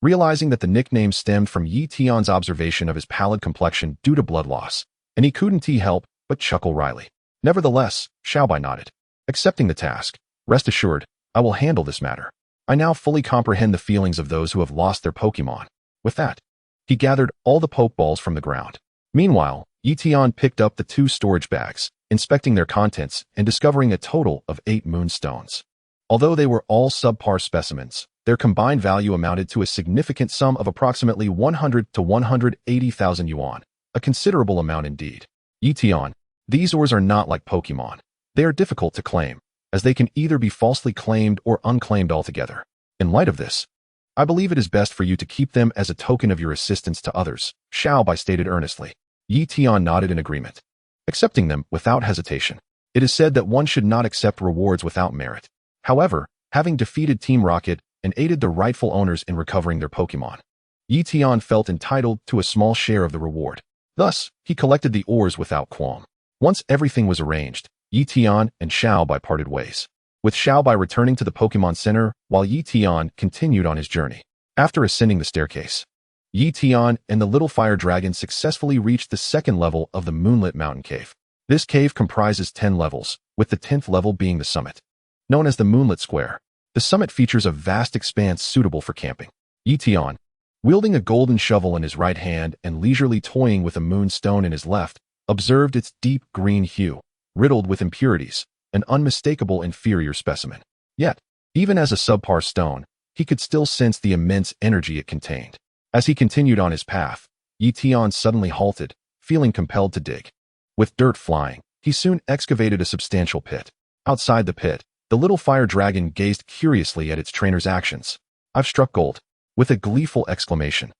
realizing that the nickname stemmed from Ye Tian's observation of his pallid complexion due to blood loss, and he couldn't help but chuckle wryly. Nevertheless, Xiaobai nodded. Accepting the task, rest assured, I will handle this matter. I now fully comprehend the feelings of those who have lost their Pokemon. With that, he gathered all the Pokeballs from the ground. Meanwhile, Ye Tian picked up the 2 storage bags, inspecting their contents and discovering a total of 8 moonstones. Although they were all subpar specimens, their combined value amounted to a significant sum of approximately 100 to 180,000 yuan, a considerable amount indeed. Ye Tian, these ores are not like Pokemon. They are difficult to claim, as they can either be falsely claimed or unclaimed altogether. In light of this, I believe it is best for you to keep them as a token of your assistance to others, Xiaobai stated earnestly. Ye Tian nodded in agreement, accepting them without hesitation. It is said that one should not accept rewards without merit. However, having defeated Team Rocket and aided the rightful owners in recovering their Pokémon, Ye Tian felt entitled to a small share of the reward. Thus, he collected the ores without qualm. Once everything was arranged, Ye Tian and Xiaobai parted ways, with Xiaobai returning to the Pokémon Center while Ye Tian continued on his journey. After ascending the staircase, Ye Tian and the little fire dragon successfully reached the 2nd level of the Moonlit Mountain Cave. This cave comprises 10 levels, with the 10th level being the summit. Known as the Moonlit Square, the summit features a vast expanse suitable for camping. Ye Tian, wielding a golden shovel in his right hand and leisurely toying with a moonstone in his left, observed its deep green hue, riddled with impurities, an unmistakable inferior specimen. Yet, even as a subpar stone, he could still sense the immense energy it contained. As he continued on his path, Ye Tian suddenly halted, feeling compelled to dig. With dirt flying, he soon excavated a substantial pit. Outside the pit, the little fire dragon gazed curiously at its trainer's actions. I've struck gold. With a gleeful exclamation,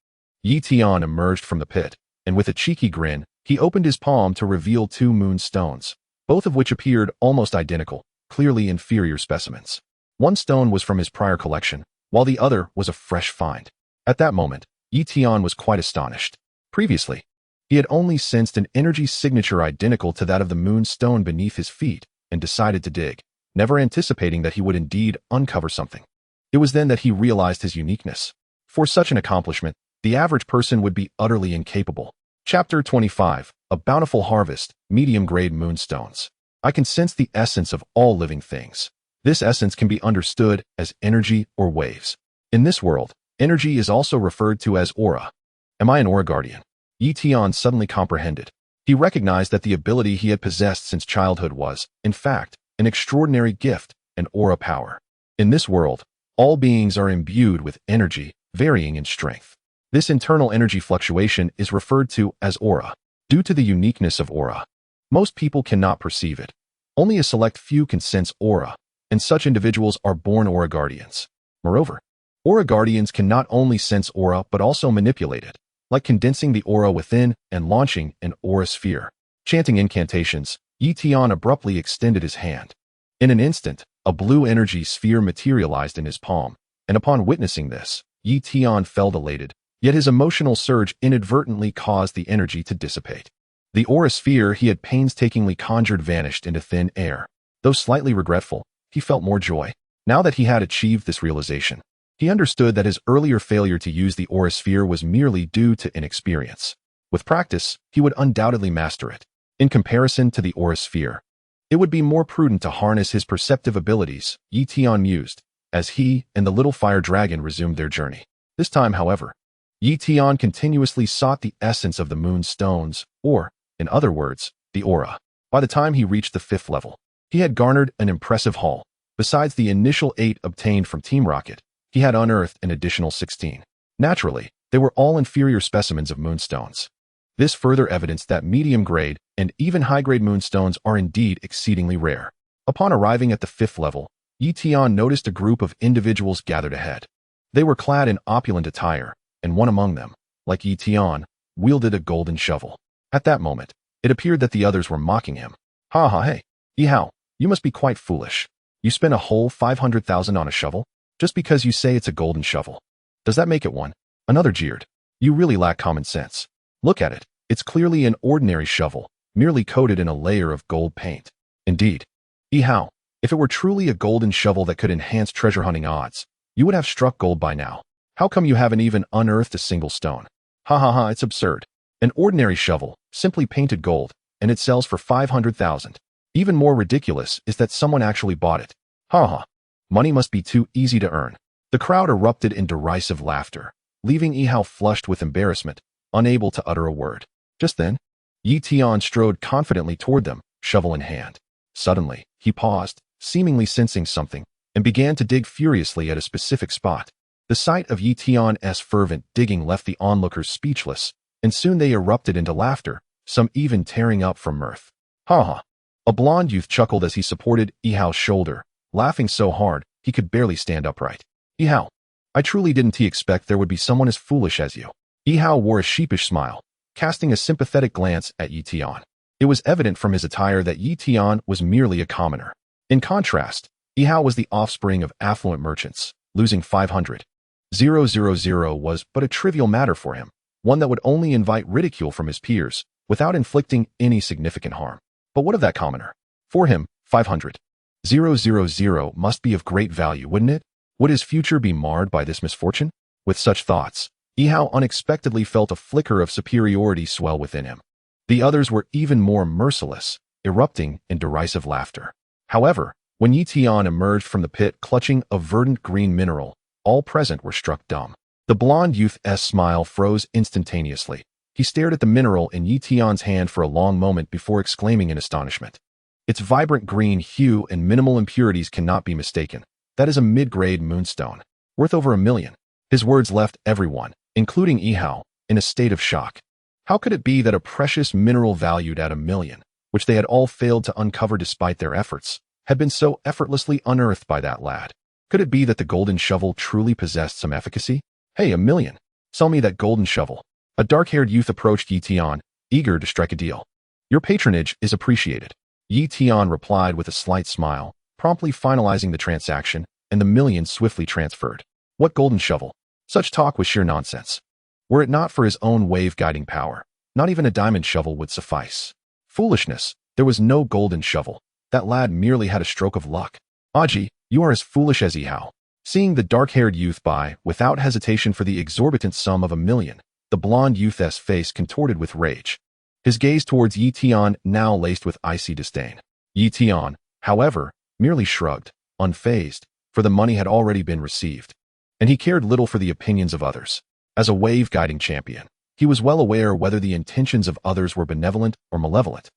Ye Tian emerged from the pit, and with a cheeky grin, he opened his palm to reveal 2 moonstones, both of which appeared almost identical, clearly inferior specimens. One stone was from his prior collection, while the other was a fresh find. At that moment, Ye Tian was quite astonished. Previously, he had only sensed an energy signature identical to that of the moonstone beneath his feet and decided to dig, never anticipating that he would indeed uncover something. It was then that he realized his uniqueness. For such an accomplishment, the average person would be utterly incapable. Chapter 25, A Bountiful Harvest, Medium-Grade Moonstones. I can sense the essence of all living things. This essence can be understood as energy or waves. In this world, energy is also referred to as aura. Am I an aura guardian? Ye Tian suddenly comprehended. He recognized that the ability he had possessed since childhood was, in fact, an extraordinary gift, an aura power. In this world, all beings are imbued with energy, varying in strength. This internal energy fluctuation is referred to as aura. Due to the uniqueness of aura, most people cannot perceive it. Only a select few can sense aura, and such individuals are born aura guardians. Moreover, aura guardians can not only sense aura but also manipulate it. like condensing the aura within and launching an aura sphere. Chanting incantations, Ye Tian abruptly extended his hand. In an instant, a blue energy sphere materialized in his palm, and upon witnessing this, Ye Tian felt elated, yet his emotional surge inadvertently caused the energy to dissipate. The aura sphere he had painstakingly conjured vanished into thin air. Though slightly regretful, he felt more joy. Now that he had achieved this realization, he understood that his earlier failure to use the aura sphere was merely due to inexperience. With practice, he would undoubtedly master it. In comparison to the aura sphere, it would be more prudent to harness his perceptive abilities, Ye Tian mused, as he and the little fire dragon resumed their journey. This time, however, Ye Tian continuously sought the essence of the moon stones, or, in other words, the aura. By the time he reached the 5th level, he had garnered an impressive haul. Besides the initial 8 obtained from Team Rocket, he had unearthed an additional 16. Naturally, they were all inferior specimens of moonstones. This further evidenced that medium-grade and even high-grade moonstones are indeed exceedingly rare. Upon arriving at the 5th level, Ye Tian noticed a group of individuals gathered ahead. They were clad in opulent attire, and one among them, like Ye Tian, wielded a golden shovel. At that moment, it appeared that the others were mocking him. Ha ha, hey, Ye Hao, you must be quite foolish. You spent a whole 500,000 on a shovel? Just because you say it's a golden shovel. Does that make it one? Another jeered. You really lack common sense. Look at it. It's clearly an ordinary shovel, merely coated in a layer of gold paint. Indeed. Ye Hao, if it were truly a golden shovel that could enhance treasure hunting odds, you would have struck gold by now. How come you haven't even unearthed a single stone? Ha ha ha, it's absurd. An ordinary shovel, simply painted gold, and it sells for 500,000. Even more ridiculous is that someone actually bought it. Ha ha. Money must be too easy to earn. The crowd erupted in derisive laughter, leaving Ye Hao flushed with embarrassment, unable to utter a word. Just then, Ye Tian strode confidently toward them, shovel in hand. Suddenly, he paused, seemingly sensing something, and began to dig furiously at a specific spot. The sight of Ye Tian's fervent digging left the onlookers speechless, and soon they erupted into laughter, some even tearing up from mirth. Ha ha. A blond youth chuckled as he supported Ye Hao's shoulder, laughing so hard he could barely stand upright. Ye Hao, I truly didn't expect there would be someone as foolish as you. Ye Hao wore a sheepish smile, casting a sympathetic glance at Ye Tian. It was evident from his attire that Ye Tian was merely a commoner. In contrast, Ye Hao was the offspring of affluent merchants. Losing 500,000 was but a trivial matter for him, one that would only invite ridicule from his peers, without inflicting any significant harm. But what of that commoner? For him, 500,000 must be of great value, wouldn't it? Would his future be marred by this misfortune? With such thoughts, Ye Hao unexpectedly felt a flicker of superiority swell within him. The others were even more merciless, erupting in derisive laughter. However, when Ye Tian emerged from the pit clutching a verdant green mineral, all present were struck dumb. The blond youth's smile froze instantaneously. He stared at the mineral in Ye Tian's hand for a long moment before exclaiming in astonishment. Its vibrant green hue and minimal impurities cannot be mistaken. That is a mid-grade moonstone, worth over 1 million. His words left everyone, including Ye Hao, in a state of shock. How could it be that a precious mineral valued at 1 million, which they had all failed to uncover despite their efforts, had been so effortlessly unearthed by that lad? Could it be that the golden shovel truly possessed some efficacy? Hey, 1 million. Sell me that golden shovel. A dark-haired youth approached Ye Tian, eager to strike a deal. Your patronage is appreciated. Ye Tian replied with a slight smile, promptly finalizing the transaction, and the million swiftly transferred. What golden shovel? Such talk was sheer nonsense. Were it not for his own wave-guiding power, not even a diamond shovel would suffice. Foolishness. There was no golden shovel. That lad merely had a stroke of luck. Aji, you are as foolish as Ye Hao. Seeing the dark-haired youth buy, without hesitation for the exorbitant sum of 1 million, the blond youth's face contorted with rage. His gaze towards Ye Tian now laced with icy disdain. Ye Tian, however, merely shrugged, unfazed, for the money had already been received, and he cared little for the opinions of others. As a wave-guiding champion, he was well aware whether the intentions of others were benevolent or malevolent,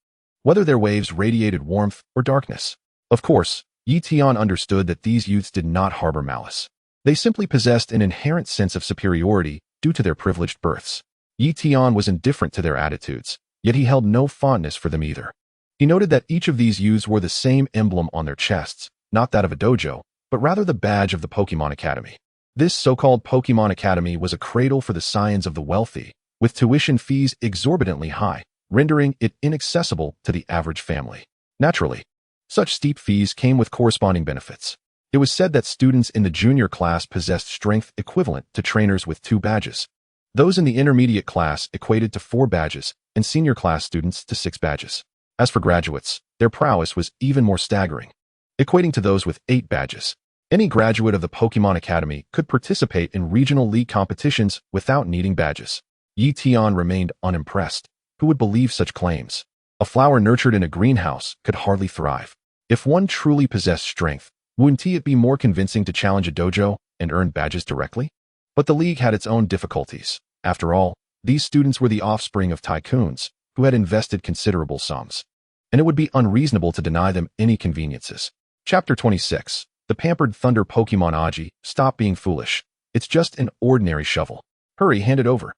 whether their waves radiated warmth or darkness. Of course, Ye Tian understood that these youths did not harbor malice. They simply possessed an inherent sense of superiority due to their privileged births. Ye Tian was indifferent to their attitudes, yet he held no fondness for them either. He noted that each of these youths wore the same emblem on their chests, not that of a dojo, but rather the badge of the Pokémon Academy. This so-called Pokémon Academy was a cradle for the scions of the wealthy, with tuition fees exorbitantly high, rendering it inaccessible to the average family. Naturally, such steep fees came with corresponding benefits. It was said that students in the junior class possessed strength equivalent to trainers with 2 badges. Those in the intermediate class equated to 4 badges, and senior class students to 6 badges. As for graduates, their prowess was even more staggering, equating to those with 8 badges. Any graduate of the Pokémon Academy could participate in regional league competitions without needing badges. Ye Tian remained unimpressed. Who would believe such claims? A flower nurtured in a greenhouse could hardly thrive. If one truly possessed strength, wouldn't it be more convincing to challenge a dojo and earn badges directly? But the league had its own difficulties. After all, these students were the offspring of tycoons who had invested considerable sums, and it would be unreasonable to deny them any conveniences. Chapter 26. The pampered thunder Pokemon Aji, stop being foolish. It's just an ordinary shovel. Hurry, hand it over.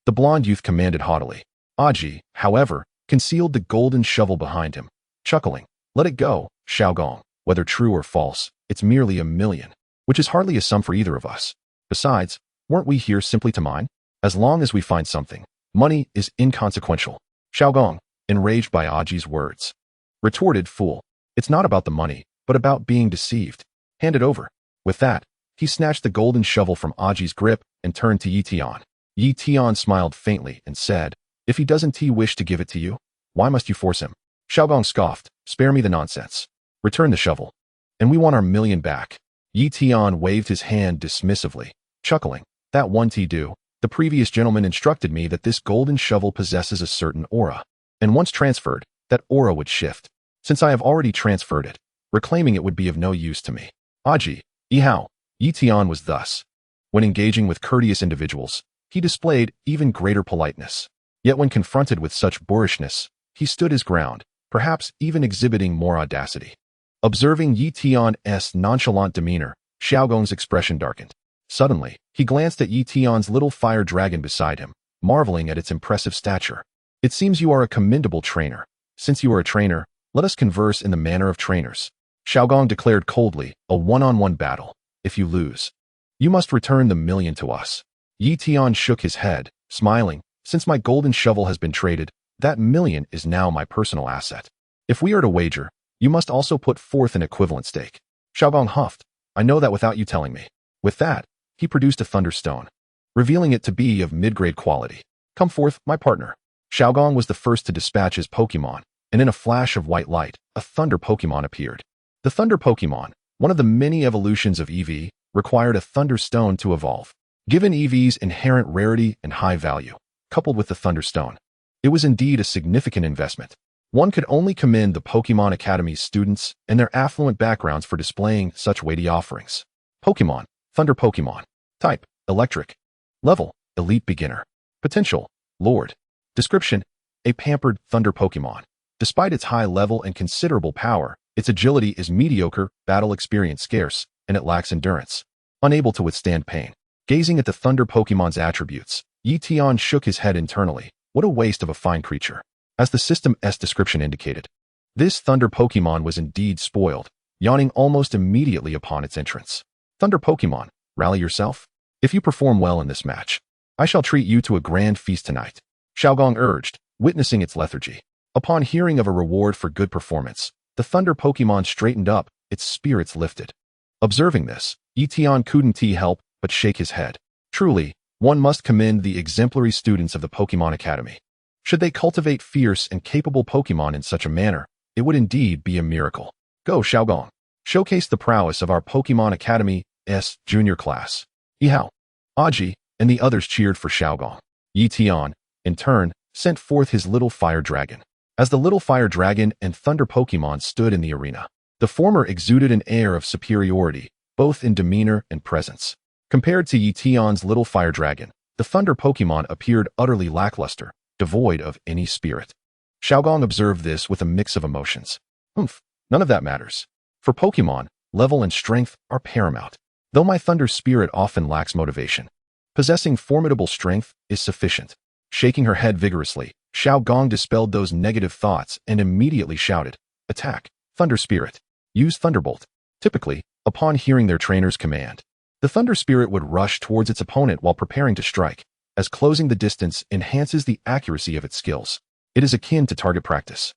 The blonde youth commanded haughtily. Aji, however, concealed the golden shovel behind him, chuckling. Let it go, Xiaogong. Whether true or false, it's merely 1,000,000, which is hardly a sum for either of us. Besides, weren't we here simply to mine? As long as we find something, money is inconsequential. Xiaogong, enraged by Aji's words, retorted, fool. It's not about the money, but about being deceived. Hand it over. With that, he snatched the golden shovel from Aji's grip and turned to Ye Tian. Ye Tian smiled faintly and said, if he doesn't wish to give it to you, why must you force him? Xiaogong scoffed, spare me the nonsense. Return the shovel, and we want our 1,000,000 back. Ye Tian waved his hand dismissively, chuckling. That won't do. The previous gentleman instructed me that this golden shovel possesses a certain aura, and once transferred, that aura would shift. Since I have already transferred it, reclaiming it would be of no use to me. Aji, Yihao. Ye Tian was thus. When engaging with courteous individuals, he displayed even greater politeness. Yet when confronted with such boorishness, he stood his ground, perhaps even exhibiting more audacity. Observing Ye Tian's nonchalant demeanor, Xiaogong's expression darkened. Suddenly, he glanced at Ye Tian's little fire dragon beside him, marveling at its impressive stature. It seems you are a commendable trainer. Since you are a trainer, let us converse in the manner of trainers. Xiaogong declared coldly, a one-on-one battle. If you lose, you must return the 1,000,000 to us. Ye Tian shook his head, smiling. Since my golden shovel has been traded, that 1,000,000 is now my personal asset. If we are to wager, you must also put forth an equivalent stake. Xiaogong huffed. I know that without you telling me. With that, he produced a thunderstone, revealing it to be of mid-grade quality. Come forth, my partner. Xiaogong was the first to dispatch his Pokémon, and in a flash of white light, a thunder Pokémon appeared. The thunder Pokémon, one of the many evolutions of EV, required a thunderstone to evolve. Given EV's inherent rarity and high value, coupled with the thunderstone, it was indeed a significant investment. One could only commend the Pokémon Academy's students and their affluent backgrounds for displaying such weighty offerings. Pokémon, Thunder Pokémon. Type, Electric. Level, Elite Beginner. Potential, Lord. Description, a pampered Thunder Pokémon. Despite its high level and considerable power, its agility is mediocre, battle experience scarce, and it lacks endurance. Unable to withstand pain. Gazing at the Thunder Pokémon's attributes, Ye Tian shook his head internally. What a waste of a fine creature. As the system's description indicated, this Thunder Pokémon was indeed spoiled, yawning almost immediately upon its entrance. Thunder Pokémon, rally yourself. If you perform well in this match, I shall treat you to a grand feast tonight, Xiaogong urged, witnessing its lethargy. Upon hearing of a reward for good performance, the Thunder Pokémon straightened up, its spirits lifted. Observing this, Ye Tian couldn't help but shake his head. Truly, one must commend the exemplary students of the Pokémon Academy. Should they cultivate fierce and capable Pokémon in such a manner, it would indeed be a miracle. Go, Xiaogong. Showcase the prowess of our Pokémon Academy's junior class. Yihao, Aji, and the others cheered for Xiaogong. Ye Tian, in turn, sent forth his little fire dragon. As the little fire dragon and thunder Pokémon stood in the arena, the former exuded an air of superiority, both in demeanor and presence. Compared to Ye Tian's little fire dragon, the thunder Pokémon appeared utterly lackluster, devoid of any spirit. Xiaogong observed this with a mix of emotions. None of that matters. For Pokémon, level and strength are paramount. Though my thunder spirit often lacks motivation, possessing formidable strength is sufficient. Shaking her head vigorously, Xiaogong dispelled those negative thoughts and immediately shouted, Attack, Thunder Spirit. Use Thunderbolt. Typically, upon hearing their trainer's command, the Thunder Spirit would rush towards its opponent while preparing to strike. as closing the distance enhances the accuracy of its skills. It is akin to target practice.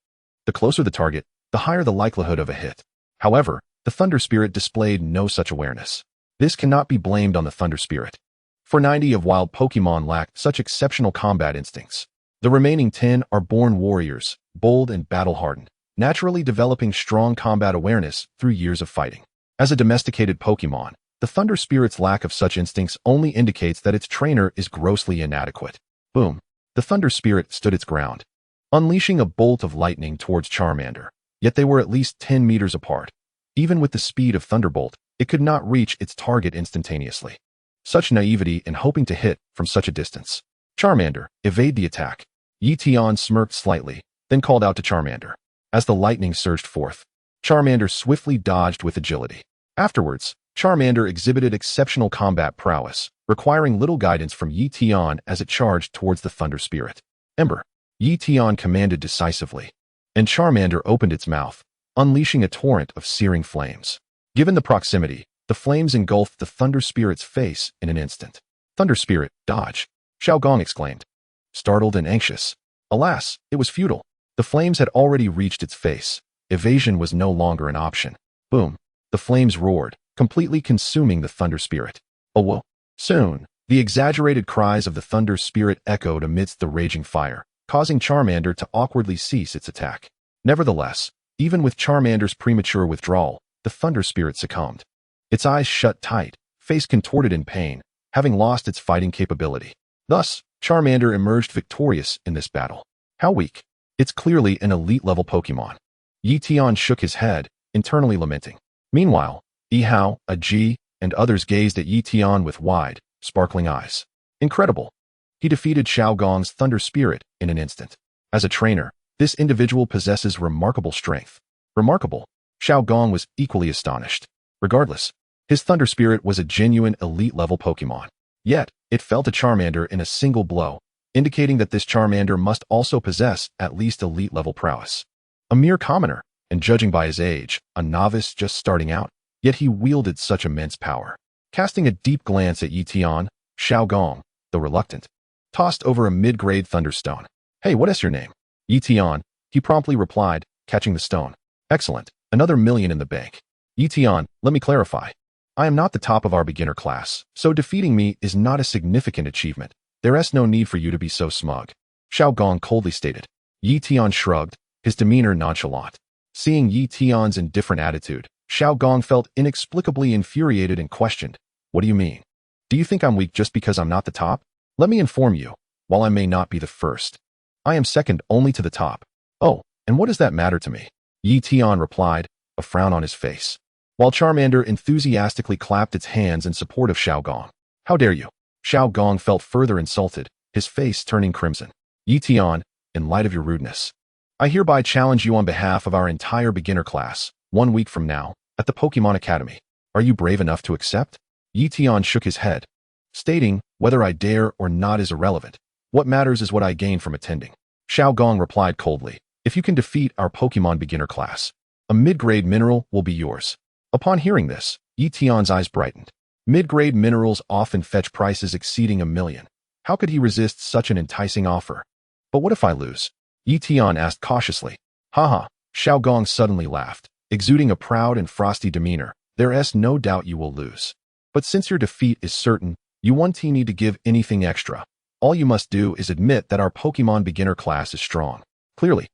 The closer the target, the higher the likelihood of a hit. However, the Thunder Spirit displayed no such awareness. This cannot be blamed on the Thunder Spirit, for 90 of wild Pokémon lack such exceptional combat instincts. The remaining 10 are born warriors, bold and battle-hardened, naturally developing strong combat awareness through years of fighting. As a domesticated Pokémon, the Thunder Spirit's lack of such instincts only indicates that its trainer is grossly inadequate. Boom! The Thunder Spirit stood its ground, unleashing a bolt of lightning towards Charmander. Yet they were at least 10 meters apart. Even with the speed of Thunderbolt, it could not reach its target instantaneously. Such naivety in hoping to hit from such a distance. Charmander, evade the attack. Ye Tian smirked slightly, then called out to Charmander. As the lightning surged forth, Charmander swiftly dodged with agility. Afterwards, Charmander exhibited exceptional combat prowess, requiring little guidance from Ye Tian as it charged towards the Thunder Spirit. Ember. Ye Tian commanded decisively, and Charmander opened its mouth, unleashing a torrent of searing flames. Given the proximity, the flames engulfed the Thunder Spirit's face in an instant. Thunder Spirit, dodge! Xiao Gong exclaimed, startled and anxious. Alas, it was futile. The flames had already reached its face. Evasion was no longer an option. Boom! The flames roared, completely consuming the Thunder Spirit. Oh, whoa! Soon, the exaggerated cries of the Thunder Spirit echoed amidst the raging fire, causing Charmander to awkwardly cease its attack. Nevertheless, even with Charmander's premature withdrawal, the Thunder Spirit succumbed. Its eyes shut tight, face contorted in pain, having lost its fighting capability. Thus, Charmander emerged victorious in this battle. How weak! It's clearly an elite-level Pokémon. Ye Tian shook his head, internally lamenting. Meanwhile, Yihao, Ji, and others gazed at Ye Tian with wide, sparkling eyes. Incredible! He defeated Xiao Gong's Thunder Spirit in an instant. As a trainer, this individual possesses remarkable strength. Remarkable! Xiao Gong was equally astonished. Regardless, his Thunder Spirit was a genuine elite-level Pokémon. Yet, it fell to Charmander in a single blow, indicating that this Charmander must also possess at least elite-level prowess. A mere commoner, and judging by his age, a novice just starting out, yet he wielded such immense power. Casting a deep glance at Ye Tian, Xiao Gong, though reluctant, tossed over a mid-grade thunderstone. Hey, what is your name? Ye Tian, he promptly replied, catching the stone. Excellent, another million in the bank. Ye Tian, let me clarify. I am not the top of our beginner class, so defeating me is not a significant achievement. There is no need for you to be so smug. Xiao Gong coldly stated. Ye Tian shrugged, his demeanor nonchalant. Seeing Ye Tian's indifferent attitude, Xiao Gong felt inexplicably infuriated and questioned. What do you mean? Do you think I'm weak just because I'm not the top? Let me inform you, while I may not be the first, I am second only to the top. Oh, and what does that matter to me? Ye Tian replied, a frown on his face, while Charmander enthusiastically clapped its hands in support of Xiao Gong. How dare you? Xiao Gong felt further insulted, his face turning crimson. Ye Tian, in light of your rudeness, I hereby challenge you on behalf of our entire beginner class, 1 week from now, at the Pokémon Academy. Are you brave enough to accept? Ye Tian shook his head, stating, whether I dare or not is irrelevant. What matters is what I gain from attending. Xiao Gong replied coldly, if you can defeat our Pokémon beginner class, a mid-grade mineral will be yours. Upon hearing this, Ye Tian's eyes brightened. Mid-grade minerals often fetch prices exceeding $1 million. How could he resist such an enticing offer? But what if I lose? Ye Tian asked cautiously. Haha, Xiao Gong suddenly laughed, exuding a proud and frosty demeanor. There is no doubt you will lose. But since your defeat is certain, you won't need to give anything extra. All you must do is admit that our Pokémon beginner class is strong. Clearly,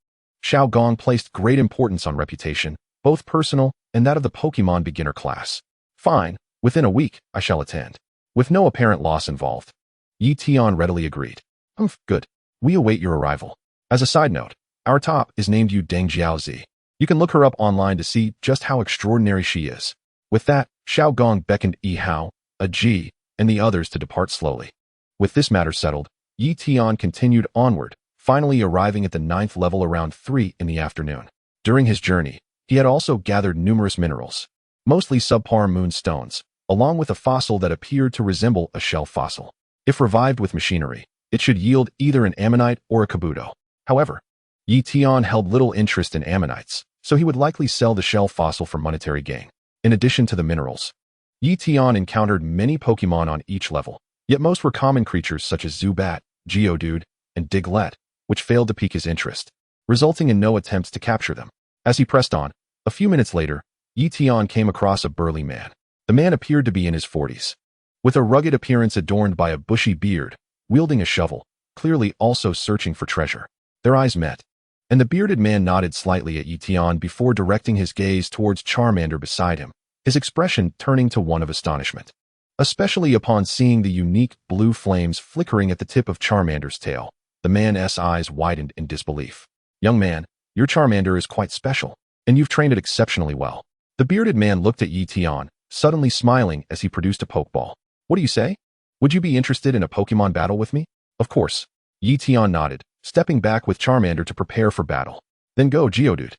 Xiao Gong placed great importance on reputation, both personal and that of the Pokémon beginner class. Fine, within a week, I shall attend. With no apparent loss involved. Ye Tian readily agreed. Good. We await your arrival. As a side note, our top is named Yu Deng Jiaozi. You can look her up online to see just how extraordinary she is. With that, Xiao Gong beckoned Yihao, Ji, and the others to depart slowly. With this matter settled, Ye Tian continued onward, finally arriving at the 9th level around 3 in the afternoon. During his journey, he had also gathered numerous minerals, mostly subpar moonstones, along with a fossil that appeared to resemble a shell fossil. If revived with machinery, it should yield either an ammonite or a kabuto. However, Ye Tian held little interest in ammonites, so he would likely sell the shell fossil for monetary gain. In addition to the minerals, Ye Tian encountered many Pokémon on each level. Yet most were common creatures such as Zubat, Geodude, and Diglett, which failed to pique his interest, resulting in no attempts to capture them. As he pressed on, a few minutes later, Ye Tian came across a burly man. The man appeared to be in his 40s, with a rugged appearance adorned by a bushy beard, wielding a shovel, clearly also searching for treasure. Their eyes met, and the bearded man nodded slightly at Ye Tian before directing his gaze towards Charmander beside him, his expression turning to one of astonishment, especially upon seeing the unique blue flames flickering at the tip of Charmander's tail. The man's eyes widened in disbelief. "Young man, your Charmander is quite special, and you've trained it exceptionally well." The bearded man looked at Ye Tian, suddenly smiling as he produced a Pokeball. "What do you say? Would you be interested in a Pokemon battle with me?" "Of course." Ye Tian nodded, stepping back with Charmander to prepare for battle. "Then go, Geodude."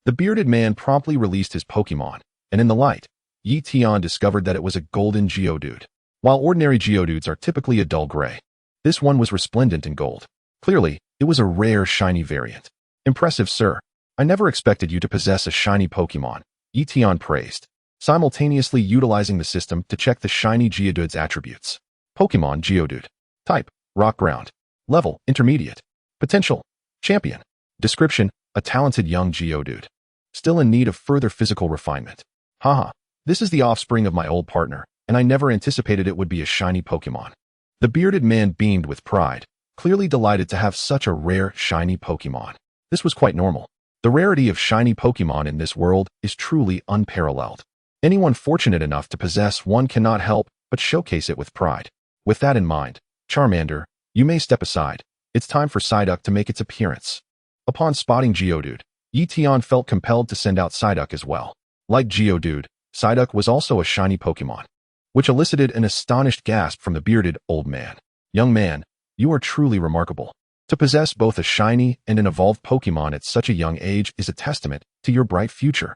The bearded man promptly released his Pokemon, and in the light, Ye Tian discovered that it was a golden Geodude. While ordinary Geodudes are typically a dull gray, this one was resplendent in gold. Clearly, it was a rare shiny variant. "Impressive, sir. I never expected you to possess a shiny Pokemon," Ye Tian praised, simultaneously utilizing the system to check the shiny Geodude's attributes. Pokemon Geodude. Type, Rock Ground. Level, Intermediate. Potential, Champion. Description, a talented young Geodude. Still in need of further physical refinement. Haha, this is the offspring of my old partner, and I never anticipated it would be a shiny Pokemon. The bearded man beamed with pride, clearly delighted to have such a rare, shiny Pokemon. This was quite normal. The rarity of shiny Pokemon in this world is truly unparalleled. Anyone fortunate enough to possess one cannot help but showcase it with pride. With that in mind, Charmander, you may step aside. It's time for Psyduck to make its appearance. Upon spotting Geodude, Ye Tian felt compelled to send out Psyduck as well. Like Geodude, Psyduck was also a shiny Pokemon, which elicited an astonished gasp from the bearded old man. "Young man, you are truly remarkable. To possess both a shiny and an evolved Pokemon at such a young age is a testament to your bright future."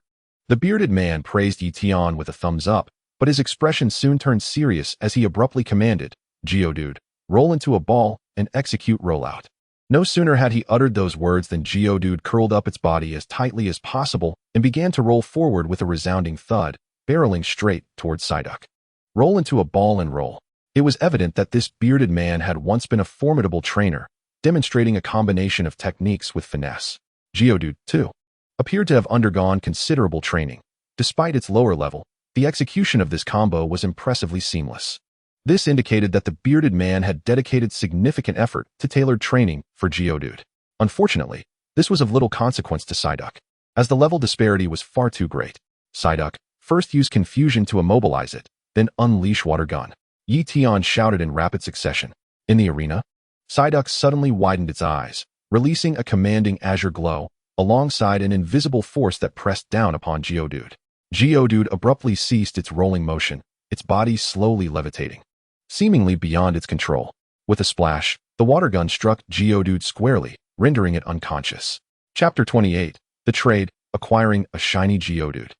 The bearded man praised Ye Tian with a thumbs up, but his expression soon turned serious as he abruptly commanded, "Geodude, roll into a ball and execute rollout." No sooner had he uttered those words than Geodude curled up its body as tightly as possible and began to roll forward with a resounding thud, barreling straight towards Psyduck. Roll into a ball and roll. It was evident that this bearded man had once been a formidable trainer, demonstrating a combination of techniques with finesse. Geodude, too, appeared to have undergone considerable training. Despite its lower level, the execution of this combo was impressively seamless. This indicated that the bearded man had dedicated significant effort to tailored training for Geodude. Unfortunately, this was of little consequence to Psyduck, as the level disparity was far too great. Psyduck first used confusion to immobilize it, then unleash Water Gun. Ye Tian shouted in rapid succession. In the arena, Psyduck suddenly widened its eyes, releasing a commanding azure glow, alongside an invisible force that pressed down upon Geodude. Geodude abruptly ceased its rolling motion, its body slowly levitating, seemingly beyond its control. With a splash, the water gun struck Geodude squarely, rendering it unconscious. Chapter 28. The Trade, Acquiring a Shiny Geodude.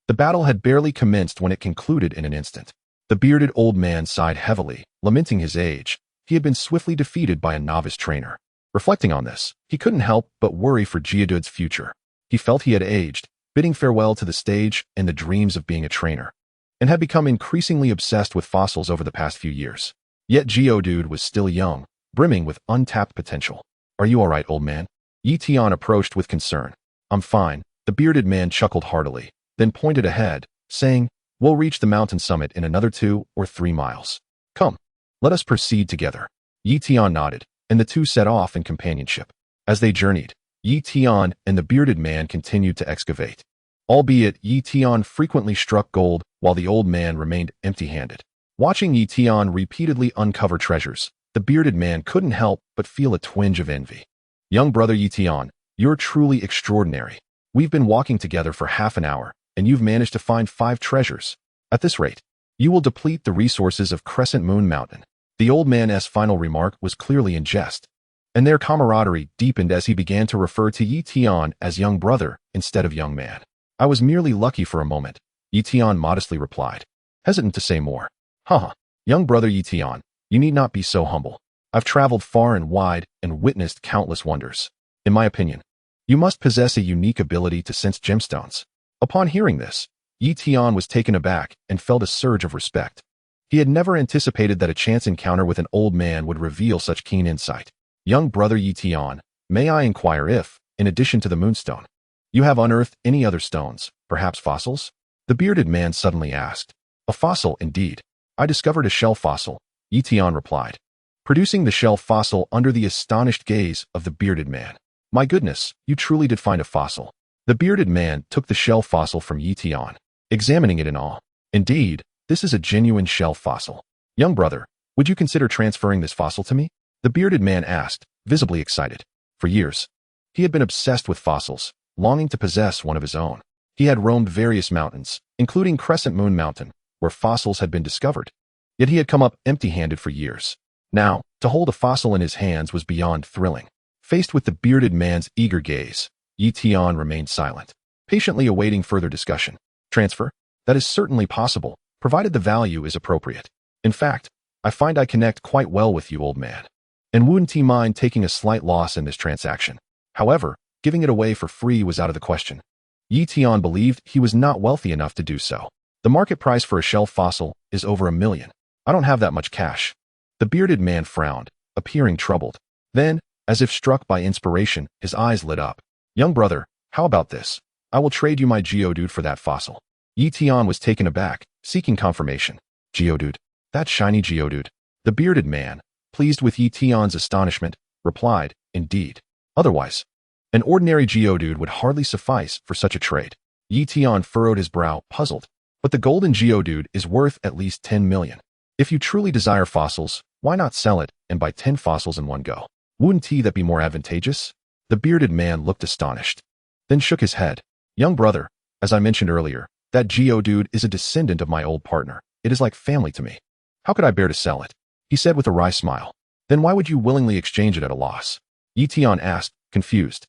The battle had barely commenced when it concluded in an instant. The bearded old man sighed heavily, lamenting his age. He had been swiftly defeated by a novice trainer. Reflecting on this, he couldn't help but worry for Geodude's future. He felt he had aged, bidding farewell to the stage and the dreams of being a trainer, and had become increasingly obsessed with fossils over the past few years. Yet Geodude was still young, brimming with untapped potential. "Are you all right, old man?" Ye Tian approached with concern. "I'm fine," the bearded man chuckled heartily, then pointed ahead, saying, "We'll reach the mountain summit in another 2 or 3 miles. Come, let us proceed together." Ye Tian nodded, and the two set off in companionship. As they journeyed, Ye Tian and the bearded man continued to excavate. Albeit Ye Tian frequently struck gold while the old man remained empty-handed. Watching Ye Tian repeatedly uncover treasures, the bearded man couldn't help but feel a twinge of envy. "Young brother Ye Tian, you're truly extraordinary. We've been walking together for half an hour, and you've managed to find 5 treasures. At this rate, you will deplete the resources of Crescent Moon Mountain." The old man's final remark was clearly in jest, and their camaraderie deepened as he began to refer to Ye Tian as young brother instead of young man. "I was merely lucky for a moment," Ye Tian modestly replied, hesitant to say more. "Haha, young brother Ye Tian, you need not be so humble. I've traveled far and wide and witnessed countless wonders. In my opinion, you must possess a unique ability to sense gemstones." Upon hearing this, Ye Tian was taken aback and felt a surge of respect. He had never anticipated that a chance encounter with an old man would reveal such keen insight. Young brother Ye Tian, may I inquire if, in addition to the moonstone, you have unearthed any other stones, perhaps fossils? The bearded man suddenly asked. A fossil, indeed. I discovered a shell fossil, Ye Tian replied, producing the shell fossil under the astonished gaze of the bearded man. My goodness, you truly did find a fossil. The bearded man took the shell fossil from Ye Tian, examining it in awe. Indeed, this is a genuine shell fossil. Young brother, would you consider transferring this fossil to me? The bearded man asked, visibly excited. For years, he had been obsessed with fossils, longing to possess one of his own. He had roamed various mountains, including Crescent Moon Mountain, where fossils had been discovered. Yet he had come up empty-handed for years. Now, to hold a fossil in his hands was beyond thrilling. Faced with the bearded man's eager gaze, Ye Tian remained silent, patiently awaiting further discussion. Transfer? That is certainly possible, provided the value is appropriate. In fact, I find I connect quite well with you, old man, and wouldn't mind taking a slight loss in this transaction. However, giving it away for free was out of the question. Ye Tian believed he was not wealthy enough to do so. The market price for a shell fossil is over $1 million. I don't have that much cash. The bearded man frowned, appearing troubled. Then, as if struck by inspiration, his eyes lit up. Young brother, how about this? I will trade you my Geodude for that fossil. Ye Tian was taken aback, seeking confirmation. Geodude? That shiny Geodude? The bearded man, pleased with Ye Tian's astonishment, replied, indeed. Otherwise, an ordinary Geodude would hardly suffice for such a trade. Ye Tian furrowed his brow, puzzled. But the golden Geodude is worth at least 10 million. If you truly desire fossils, why not sell it and buy 10 fossils in one go? Wouldn't that be more advantageous? The bearded man looked astonished, then shook his head. Young brother, as I mentioned earlier, that Geodude is a descendant of my old partner. It is like family to me. How could I bear to sell it? He said with a wry smile. Then why would you willingly exchange it at a loss? Ye Tian asked, confused.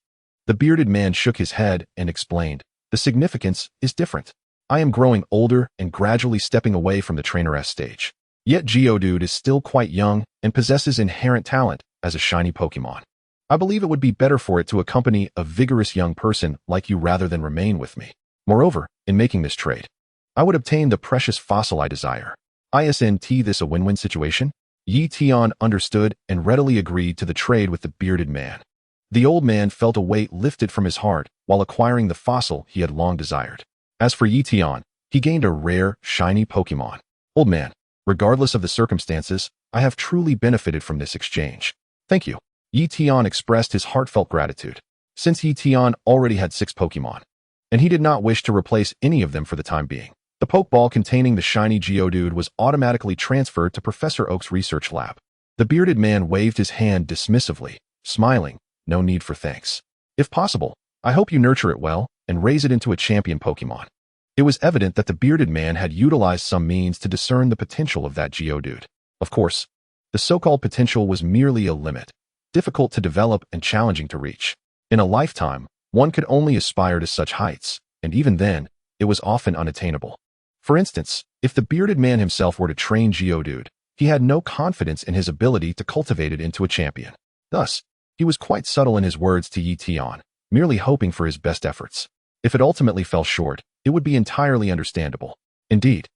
The bearded man shook his head and explained. The significance is different. I am growing older and gradually stepping away from the traineress stage. Yet Geodude is still quite young and possesses inherent talent as a shiny Pokémon. I believe it would be better for it to accompany a vigorous young person like you rather than remain with me. Moreover, in making this trade, I would obtain the precious fossil I desire. Isn't this a win-win situation? Ye Tian understood and readily agreed to the trade with the bearded man. The old man felt a weight lifted from his heart while acquiring the fossil he had long desired. As for Ye Tian, he gained a rare, shiny Pokémon. Old man, regardless of the circumstances, I have truly benefited from this exchange. Thank you. Ye Tian expressed his heartfelt gratitude. Since Ye Tian already had 6 Pokémon, and he did not wish to replace any of them for the time being, the Pokeball containing the shiny Geodude was automatically transferred to Professor Oak's research lab. The bearded man waved his hand dismissively, smiling. No need for thanks. If possible, I hope you nurture it well and raise it into a champion Pokémon. It was evident that the bearded man had utilized some means to discern the potential of that Geodude. Of course, the so-called potential was merely a limit, difficult to develop and challenging to reach. In a lifetime, one could only aspire to such heights, and even then, it was often unattainable. For instance, if the bearded man himself were to train Geodude, he had no confidence in his ability to cultivate it into a champion. Thus, he was quite subtle in his words to Ye Tian, merely hoping for his best efforts. If it ultimately fell short, it would be entirely understandable. Indeed,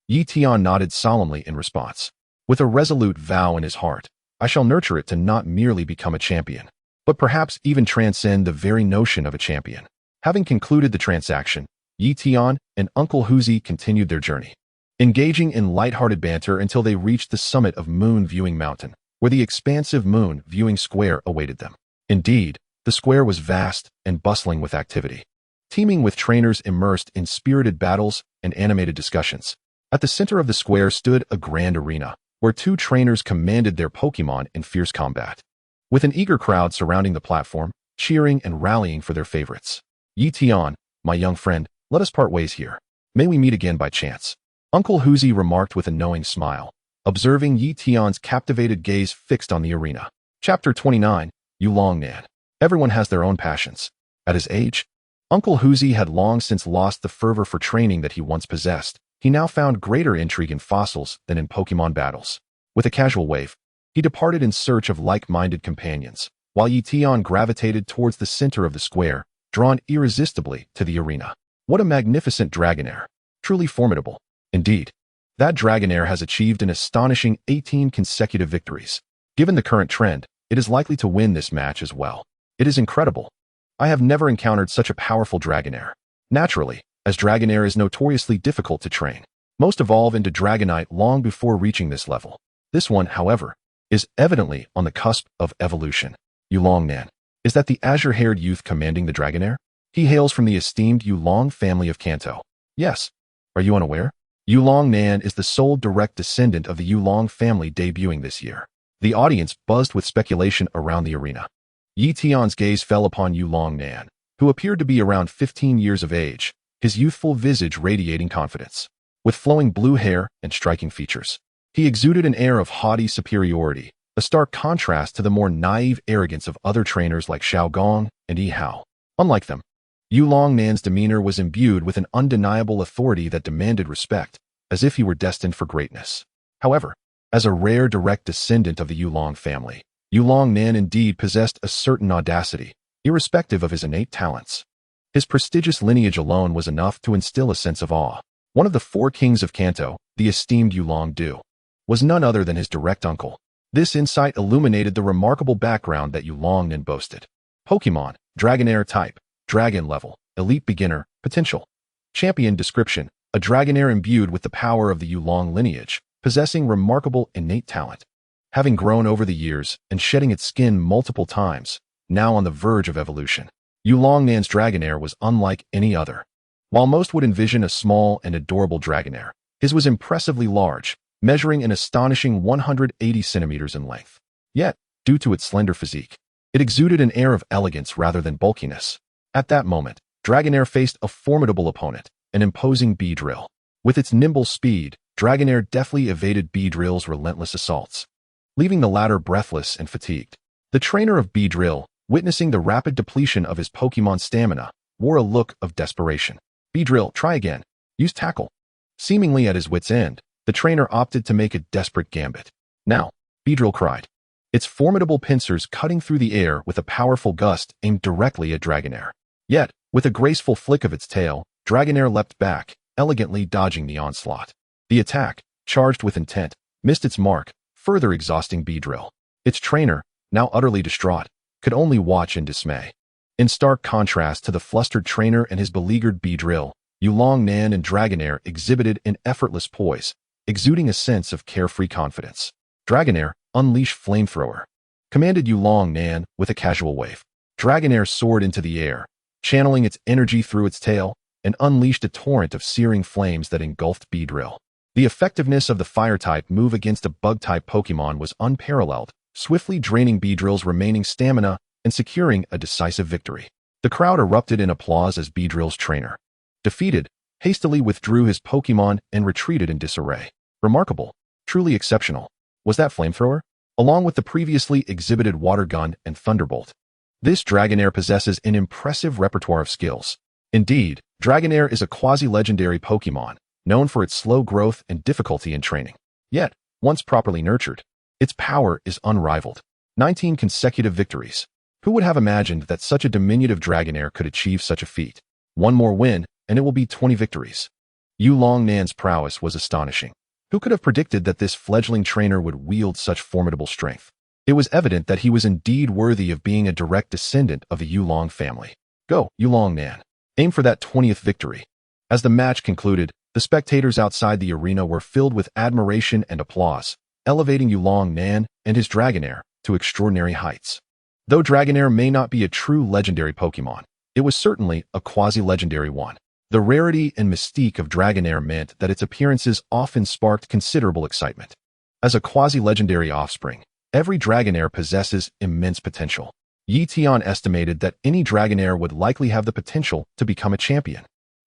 Ye Tian nodded solemnly in response. With a resolute vow in his heart, I shall nurture it to not merely become a champion, but perhaps even transcend the very notion of a champion. Having concluded the transaction, Ye Tian and Uncle Huzi continued their journey, engaging in light-hearted banter until they reached the summit of Moon Viewing Mountain, where the expansive Moon Viewing Square awaited them. Indeed, the square was vast and bustling with activity, teeming with trainers immersed in spirited battles and animated discussions. At the center of the square stood a grand arena, where 2 trainers commanded their Pokémon in fierce combat, with an eager crowd surrounding the platform, cheering and rallying for their favorites. Ye Tian, my young friend, let us part ways here. May we meet again by chance. Uncle Huzi remarked with a knowing smile, observing Ye Tian's captivated gaze fixed on the arena. Chapter 29, Yulongnan. Everyone has their own passions. At his age, Uncle Huzi had long since lost the fervor for training that he once possessed. He now found greater intrigue in fossils than in Pokémon battles. With a casual wave, he departed in search of like-minded companions, while Ye Tian gravitated towards the center of the square, drawn irresistibly to the arena. What a magnificent Dragonair! Truly formidable. Indeed, That Dragonair has achieved an astonishing 18 consecutive victories. Given the current trend, it is likely to win this match as well. It is incredible. I have never encountered such a powerful Dragonair. Naturally, as Dragonair is notoriously difficult to train. Most evolve into Dragonite long before reaching this level. This one, however, is evidently on the cusp of evolution. Yulongnan. Is that the azure-haired youth commanding the Dragonair? He hails from the esteemed Yulong family of Kanto. Yes. Are you unaware? Yulongnan is the sole direct descendant of the Yulong family debuting this year. The audience buzzed with speculation around the arena. Ye Tian's gaze fell upon Yulongnan, who appeared to be around 15 years of age, his youthful visage radiating confidence. With flowing blue hair and striking features, he exuded an air of haughty superiority, a stark contrast to the more naive arrogance of other trainers like Xiao Gong and Yi Hao. Unlike them, Yulongnan's demeanor was imbued with an undeniable authority that demanded respect, as if he were destined for greatness. However, as a rare direct descendant of the Yulong family, Yulongnan indeed possessed a certain audacity, irrespective of his innate talents. His prestigious lineage alone was enough to instill a sense of awe. One of the four kings of Kanto, the esteemed Yulong Du, was none other than his direct uncle. This insight illuminated the remarkable background that Yulongnan boasted. Pokémon, Dragonair type, Dragon level, Elite beginner, potential. Champion description, a Dragonair imbued with the power of the Yulong lineage, possessing remarkable innate talent. Having grown over the years and shedding its skin multiple times, now on the verge of evolution, Yulongnan's Dragonair was unlike any other. While most would envision a small and adorable Dragonair, his was impressively large, measuring an astonishing 180 centimeters in length. Yet, due to its slender physique, it exuded an air of elegance rather than bulkiness. At that moment, Dragonair faced a formidable opponent, an imposing Beedrill. With its nimble speed, Dragonair deftly evaded Beedrill's relentless assaults, leaving the latter breathless and fatigued. The trainer of Beedrill, witnessing the rapid depletion of his Pokémon stamina, wore a look of desperation. Beedrill, try again. Use tackle. Seemingly at his wit's end, the trainer opted to make a desperate gambit. Now, Beedrill cried, its formidable pincers cutting through the air with a powerful gust aimed directly at Dragonair. Yet, with a graceful flick of its tail, Dragonair leapt back, elegantly dodging the onslaught. The attack, charged with intent, missed its mark, further exhausting Beedrill. Its trainer, now utterly distraught, could only watch in dismay. In stark contrast to the flustered trainer and his beleaguered Beedrill, Yulongnan and Dragonair exhibited an effortless poise, exuding a sense of carefree confidence. Dragonair, unleash Flamethrower, commanded Yulongnan with a casual wave. Dragonair soared into the air, channeling its energy through its tail, and unleashed a torrent of searing flames that engulfed Beedrill. The effectiveness of the Fire-type move against a Bug-type Pokémon was unparalleled, swiftly draining Beedrill's remaining stamina and securing a decisive victory. The crowd erupted in applause as Beedrill's trainer, defeated, hastily withdrew his Pokémon and retreated in disarray. Remarkable, truly exceptional. Was that Flamethrower? Along with the previously exhibited Water Gun and Thunderbolt, this Dragonair possesses an impressive repertoire of skills. Indeed, Dragonair is a quasi-legendary Pokémon, known for its slow growth and difficulty in training. Yet, once properly nurtured, its power is unrivaled. 19 consecutive victories. Who would have imagined that such a diminutive Dragonair could achieve such a feat? One more win, and it will be 20 victories. Yulongnan's prowess was astonishing. Who could have predicted that this fledgling trainer would wield such formidable strength? It was evident that he was indeed worthy of being a direct descendant of the Yulong family. Go, Yulongnan. Aim for that 20th victory. As the match concluded, the spectators outside the arena were filled with admiration and applause, elevating Yulongnan and his Dragonair to extraordinary heights. Though Dragonair may not be a true legendary Pokémon, it was certainly a quasi-legendary one. The rarity and mystique of Dragonair meant that its appearances often sparked considerable excitement. As a quasi-legendary offspring, every Dragonair possesses immense potential. Ye Tian estimated that any Dragonair would likely have the potential to become a champion.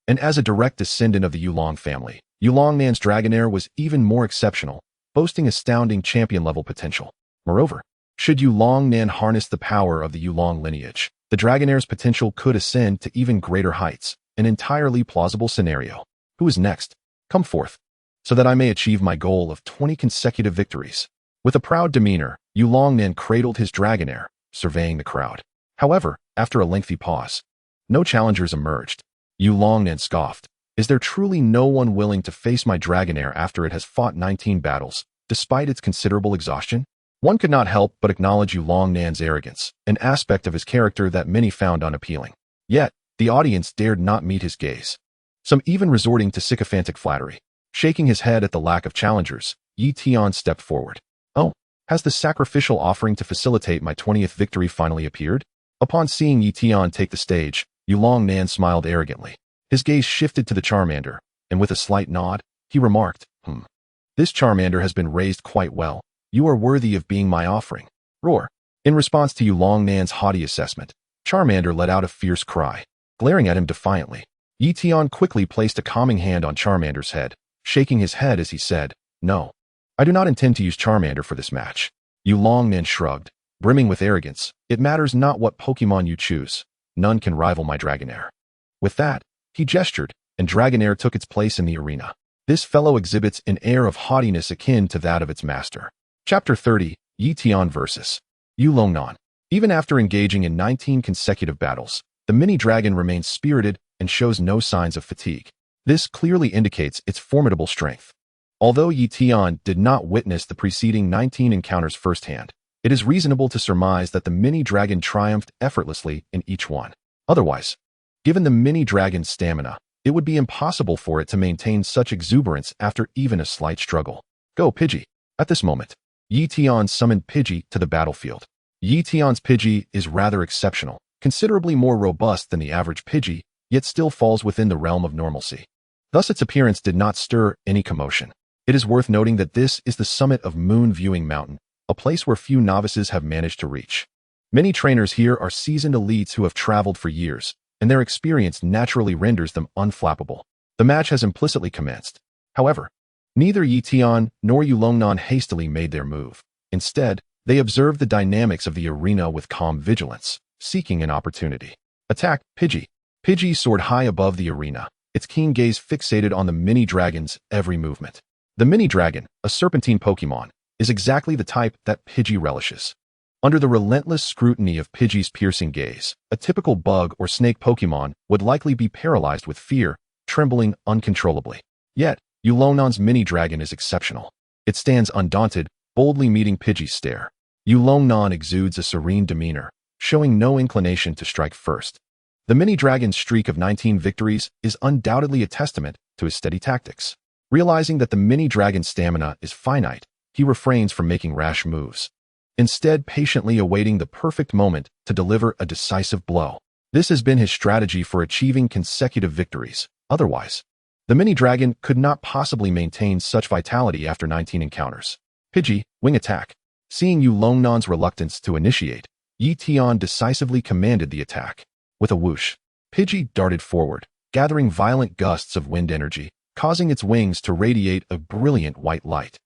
And as a direct descendant of the Yulong family, Yulongnan's Dragonair was even more exceptional, boasting astounding champion-level potential. Moreover, should Yulongnan harness the power of the Yulong lineage, the Dragonair's potential could ascend to even greater heights, an entirely plausible scenario. Who is next? Come forth, so that I may achieve my goal of 20 consecutive victories. With a proud demeanor, Yulongnan cradled his Dragonair, surveying the crowd. However, after a lengthy pause, no challengers emerged. Yulongnan scoffed, Is there truly no one willing to face my Dragonair after it has fought 19 battles, despite its considerable exhaustion? One could not help but acknowledge Yulongnan's arrogance, an aspect of his character that many found unappealing. Yet, the audience dared not meet his gaze. Some even resorting to sycophantic flattery. Shaking his head at the lack of challengers, Ye Tian stepped forward. Oh, has the sacrificial offering to facilitate my 20th victory finally appeared? Upon seeing Ye Tian take the stage, Yulongnan smiled arrogantly. His gaze shifted to the Charmander, and with a slight nod, he remarked, This Charmander has been raised quite well. You are worthy of being my offering. Roar. In response to Yulongnan's haughty assessment, Charmander let out a fierce cry. Glaring at him defiantly, Ye Tian quickly placed a calming hand on Charmander's head, shaking his head as he said, No, I do not intend to use Charmander for this match. Yulongnan shrugged, brimming with arrogance. It matters not what Pokémon you choose. None can rival my Dragonair. With that, he gestured, and Dragonair took its place in the arena. This fellow exhibits an air of haughtiness akin to that of its master. Chapter 30, Ye Tian vs. Yulongnan. Even after engaging in 19 consecutive battles, the mini-dragon remains spirited and shows no signs of fatigue. This clearly indicates its formidable strength. Although Ye Tian did not witness the preceding 19 encounters firsthand, it is reasonable to surmise that the mini-dragon triumphed effortlessly in each one. Otherwise, given the mini-dragon's stamina, it would be impossible for it to maintain such exuberance after even a slight struggle. Go, Pidgey. At this moment, Ye Tian summoned Pidgey to the battlefield. Ye Tian's Pidgey is rather exceptional, considerably more robust than the average Pidgey, yet still falls within the realm of normalcy. Thus its appearance did not stir any commotion. It is worth noting that this is the summit of Moon Viewing Mountain, a place where few novices have managed to reach. Many trainers here are seasoned elites who have traveled for years, and their experience naturally renders them unflappable. The match has implicitly commenced. However, neither Ye Tian nor Yulongnan hastily made their move. Instead, they observed the dynamics of the arena with calm vigilance, seeking an opportunity. Attack, Pidgey. Pidgey soared high above the arena, its keen gaze fixated on the mini-dragon's every movement. The mini-dragon, a serpentine Pokémon, is exactly the type that Pidgey relishes. Under the relentless scrutiny of Pidgey's piercing gaze, a typical bug or snake Pokémon would likely be paralyzed with fear, trembling uncontrollably. Yet, Yulongnan's mini-dragon is exceptional. It stands undaunted, boldly meeting Pidgey's stare. Yulongnan exudes a serene demeanor, showing no inclination to strike first. The mini-dragon's streak of 19 victories is undoubtedly a testament to his steady tactics. Realizing that the mini-dragon's stamina is finite, he refrains from making rash moves, instead patiently awaiting the perfect moment to deliver a decisive blow. This has been his strategy for achieving consecutive victories. Otherwise, the mini-dragon could not possibly maintain such vitality after 19 encounters. Pidgey, wing attack. Seeing Yulongnan's reluctance to initiate, Ye Tian decisively commanded the attack. With a whoosh, Pidgey darted forward, gathering violent gusts of wind energy, causing its wings to radiate a brilliant white light,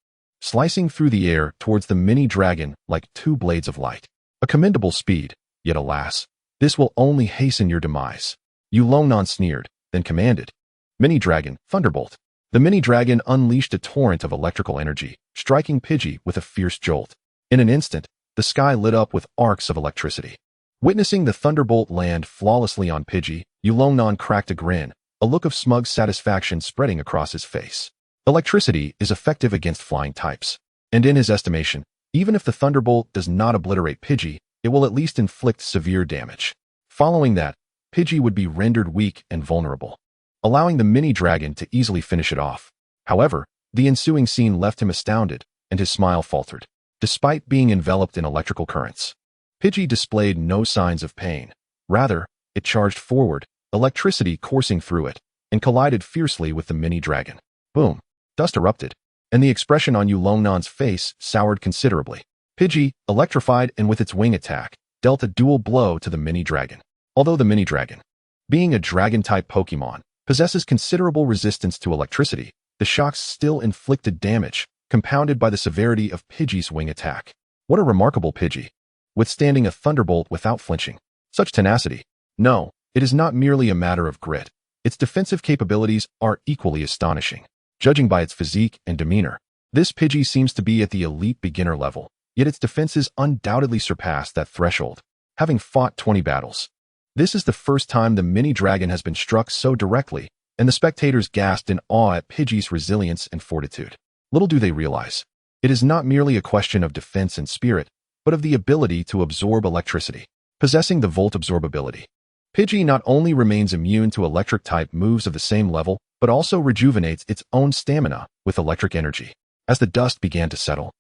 slicing through the air towards the mini-dragon like two blades of light. A commendable speed, yet alas, this will only hasten your demise. Yulongnan sneered, then commanded, Mini-dragon, Thunderbolt. The mini-dragon unleashed a torrent of electrical energy, striking Pidgey with a fierce jolt. In an instant, the sky lit up with arcs of electricity. Witnessing the thunderbolt land flawlessly on Pidgey, Yulongnan cracked a grin, a look of smug satisfaction spreading across his face. Electricity is effective against flying types, and in his estimation, even if the thunderbolt does not obliterate Pidgey, it will at least inflict severe damage. Following that, Pidgey would be rendered weak and vulnerable, allowing the mini-dragon to easily finish it off. However, the ensuing scene left him astounded, and his smile faltered. Despite being enveloped in electrical currents, Pidgey displayed no signs of pain. Rather, it charged forward, electricity coursing through it, and collided fiercely with the mini-dragon. Boom! Dust erupted, and the expression on Yulongnan's face soured considerably. Pidgey, electrified and with its wing attack, dealt a dual blow to the mini-dragon. Although the mini-dragon, being a dragon-type Pokémon, possesses considerable resistance to electricity, the shocks still inflicted damage, compounded by the severity of Pidgey's wing attack. What a remarkable Pidgey, withstanding a thunderbolt without flinching. Such tenacity. No, it is not merely a matter of grit. Its defensive capabilities are equally astonishing. Judging by its physique and demeanor, this Pidgey seems to be at the elite beginner level, yet its defenses undoubtedly surpass that threshold. Having fought 20 battles, this is the first time the mini-dragon has been struck so directly, and the spectators gasped in awe at Pidgey's resilience and fortitude. Little do they realize, it is not merely a question of defense and spirit, but of the ability to absorb electricity. Possessing the Volt absorbability, Pidgey not only remains immune to electric-type moves of the same level, but also rejuvenates its own stamina with electric energy. As the dust began to settle,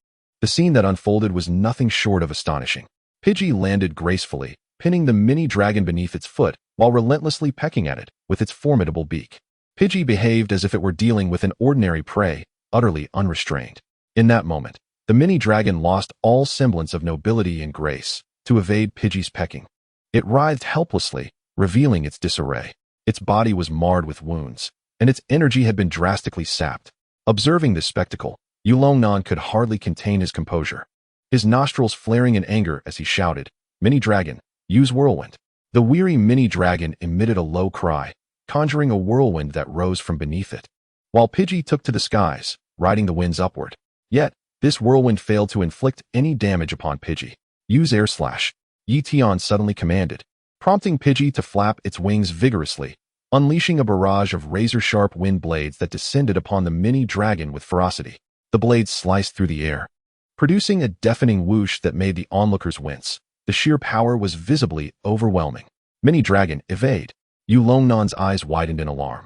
the scene that unfolded was nothing short of astonishing. Pidgey landed gracefully, pinning the mini dragon beneath its foot while relentlessly pecking at it with its formidable beak. Pidgey behaved as if it were dealing with an ordinary prey, utterly unrestrained. In that moment, the mini dragon lost all semblance of nobility and grace to evade Pidgey's pecking. It writhed helplessly, revealing its disarray. Its body was marred with wounds, and its energy had been drastically sapped. Observing this spectacle, Yulongnan could hardly contain his composure, his nostrils flaring in anger as he shouted, "Mini Dragon, use Whirlwind." The weary mini dragon emitted a low cry, conjuring a whirlwind that rose from beneath it, while Pidgey took to the skies, riding the winds upward. Yet, this whirlwind failed to inflict any damage upon Pidgey. "Use Air Slash," Ye Tian suddenly commanded, prompting Pidgey to flap its wings vigorously, unleashing a barrage of razor-sharp wind blades that descended upon the mini dragon with ferocity. The blades sliced through the air, producing a deafening whoosh that made the onlookers wince. The sheer power was visibly overwhelming. "Mini Dragon, evade!" Yulongnan's eyes widened in alarm,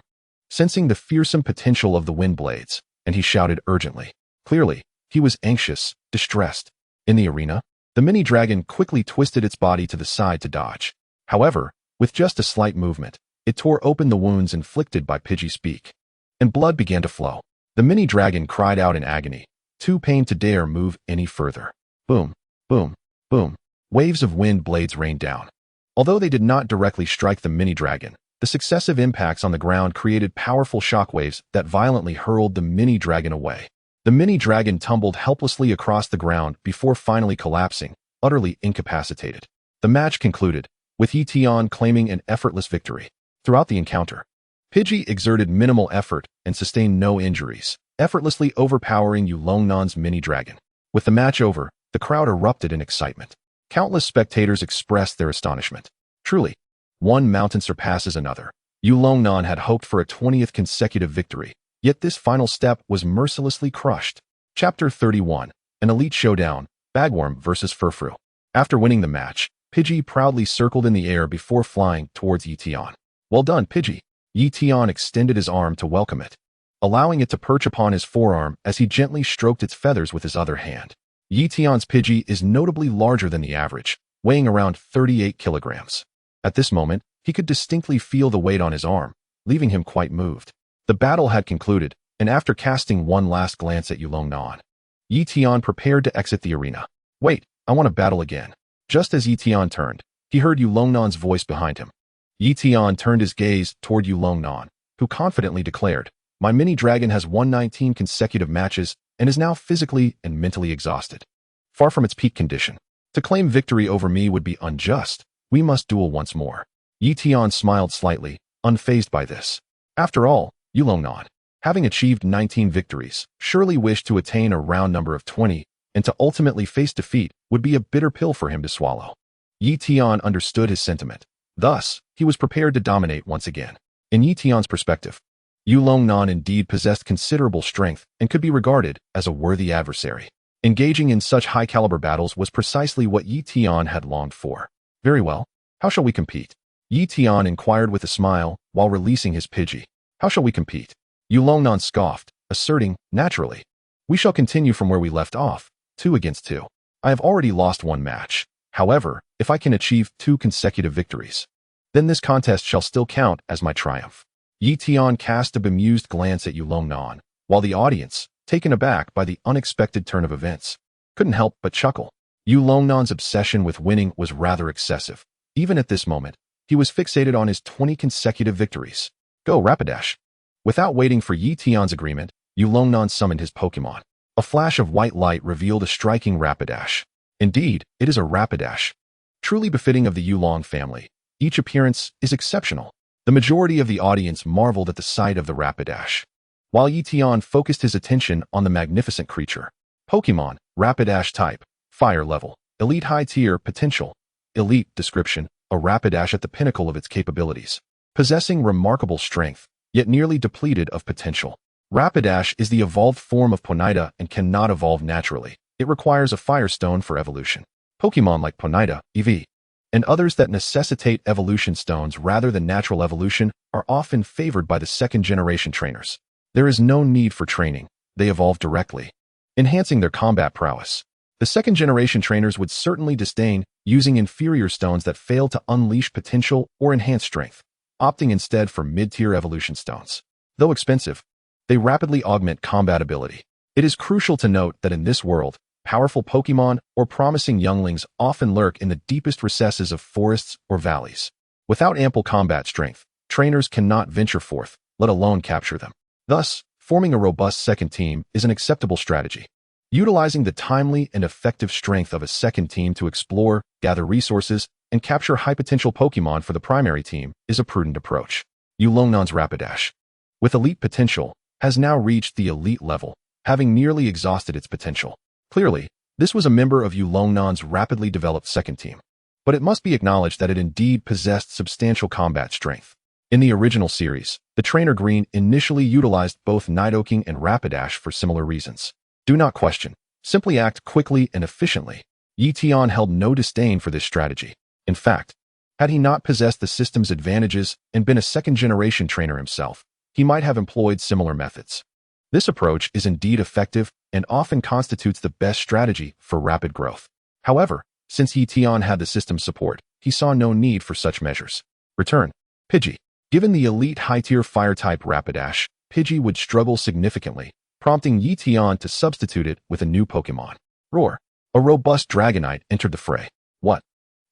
sensing the fearsome potential of the wind blades, and he shouted urgently. Clearly, he was anxious, distressed. In the arena, the mini dragon quickly twisted its body to the side to dodge. However, with just a slight movement, it tore open the wounds inflicted by Pidgey's beak, and blood began to flow. The mini dragon cried out in agony, too pained to dare move any further. Boom, boom, boom. Waves of wind blades rained down. Although they did not directly strike the mini dragon, the successive impacts on the ground created powerful shockwaves that violently hurled the mini dragon away. The mini dragon tumbled helplessly across the ground before finally collapsing, utterly incapacitated. The match concluded, with Ye Tian claiming an effortless victory. Throughout the encounter, Pidgey exerted minimal effort and sustained no injuries, effortlessly overpowering Yulongnan's mini dragon. With the match over, the crowd erupted in excitement. Countless spectators expressed their astonishment. Truly, one mountain surpasses another. Yulongnan had hoped for a 20th consecutive victory, yet this final step was mercilessly crushed. Chapter 31, An Elite Showdown, Bagworm vs. Furfrou. After winning the match, Pidgey proudly circled in the air before flying towards Ye Tian. "Well done, Pidgey." Ye Tian extended his arm to welcome it, allowing it to perch upon his forearm as he gently stroked its feathers with his other hand. Ye Tian's Pidgey is notably larger than the average, weighing around 38 kilograms. At this moment, he could distinctly feel the weight on his arm, leaving him quite moved. The battle had concluded, and after casting one last glance at Yulongnan, Ye Tian prepared to exit the arena. "Wait, I want to battle again." Just as Ye Tian turned, he heard Yulongnan's voice behind him. Ye Tian turned his gaze toward Yulongnan, who confidently declared, "My mini dragon has won 19 consecutive matches and is now physically and mentally exhausted, far from its peak condition. To claim victory over me would be unjust. We must duel once more." Ye Tian smiled slightly, unfazed by this. After all, Yulongnan, having achieved 19 victories, surely wished to attain a round number of 20, and to ultimately face defeat would be a bitter pill for him to swallow. Ye Tian understood his sentiment. Thus, he was prepared to dominate once again. In Ye Tian's perspective, Yulongnan indeed possessed considerable strength and could be regarded as a worthy adversary. Engaging in such high-caliber battles was precisely what Ye Tian had longed for. "Very well. How shall we compete?" Ye Tian inquired with a smile while releasing his Pidgey. "How shall we compete?" Yulongnan scoffed, asserting, "Naturally. We shall continue from where we left off, 2 against 2. I have already lost one match. However, if I can achieve 2 consecutive victories, then this contest shall still count as my triumph." Ye Tian cast a bemused glance at Yulongnan, while the audience, taken aback by the unexpected turn of events, couldn't help but chuckle. Yulongnan's obsession with winning was rather excessive. Even at this moment, he was fixated on his 20 consecutive victories. "Go, Rapidash." Without waiting for Ye Tian's agreement, Yulongnan summoned his Pokémon. A flash of white light revealed a striking Rapidash. Indeed, it is a Rapidash, truly befitting of the Yulong family. Each appearance is exceptional. The majority of the audience marveled at the sight of the Rapidash, while Ye Tian focused his attention on the magnificent creature. Pokémon, Rapidash type, fire level, elite high tier, potential, elite description, a Rapidash at the pinnacle of its capabilities, possessing remarkable strength, yet nearly depleted of potential. Rapidash is the evolved form of Ponyta and cannot evolve naturally. It requires a Firestone for evolution. Pokémon like Ponyta, EV, and others that necessitate evolution stones rather than natural evolution are often favored by the second-generation trainers. There is no need for training. They evolve directly, enhancing their combat prowess. The second-generation trainers would certainly disdain using inferior stones that fail to unleash potential or enhance strength, opting instead for mid-tier evolution stones. Though expensive, they rapidly augment combat ability. It is crucial to note that in this world, powerful Pokémon or promising younglings often lurk in the deepest recesses of forests or valleys. Without ample combat strength, trainers cannot venture forth, let alone capture them. Thus, forming a robust second team is an acceptable strategy. Utilizing the timely and effective strength of a second team to explore, gather resources, and capture high-potential Pokémon for the primary team is a prudent approach. Yulongnan's Rapidash, with elite potential, has now reached the elite level, having nearly exhausted its potential. Clearly, this was a member of Yulongnan's rapidly developed second team, but it must be acknowledged that it indeed possessed substantial combat strength. In the original series, the Trainer Green initially utilized both Nidoking and Rapidash for similar reasons. Do not question, simply act quickly and efficiently. Ye Tian held no disdain for this strategy. In fact, had he not possessed the system's advantages and been a second-generation trainer himself, he might have employed similar methods. This approach is indeed effective and often constitutes the best strategy for rapid growth. However, since Ye Tian had the system's support, he saw no need for such measures. Return. Pidgey. Given the elite high-tier fire-type Rapidash, Pidgey would struggle significantly, prompting Ye Tian to substitute it with a new Pokémon. Roar. A robust Dragonite entered the fray. What?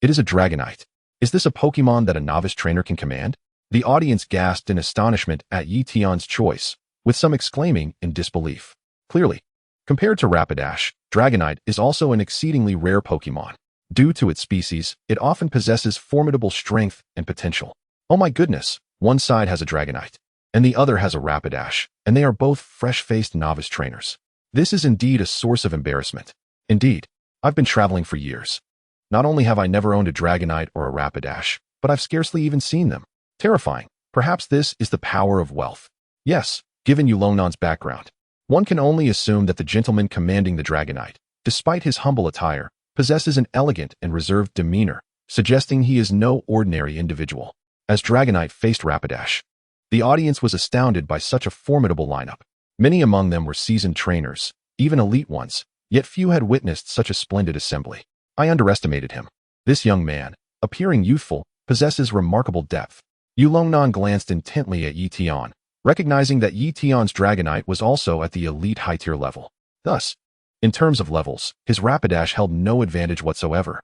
It is a Dragonite. Is this a Pokémon that a novice trainer can command? The audience gasped in astonishment at Ye Tian's choice, with some exclaiming in disbelief. Clearly, compared to Rapidash, Dragonite is also an exceedingly rare Pokémon. Due to its species, it often possesses formidable strength and potential. Oh my goodness, one side has a Dragonite, and the other has a Rapidash, and they are both fresh-faced novice trainers. This is indeed a source of embarrassment. Indeed, I've been traveling for years. Not only have I never owned a Dragonite or a Rapidash, but I've scarcely even seen them. Terrifying. Perhaps this is the power of wealth. Yes, given Yulongnan's background, one can only assume that the gentleman commanding the Dragonite, despite his humble attire, possesses an elegant and reserved demeanor, suggesting he is no ordinary individual. As Dragonite faced Rapidash, the audience was astounded by such a formidable lineup. Many among them were seasoned trainers, even elite ones, yet few had witnessed such a splendid assembly. I underestimated him. This young man, appearing youthful, possesses remarkable depth. Yulongnan glanced intently at Ye Tian, recognizing that Ye Tian's Dragonite was also at the elite high-tier level. Thus, in terms of levels, his Rapidash held no advantage whatsoever.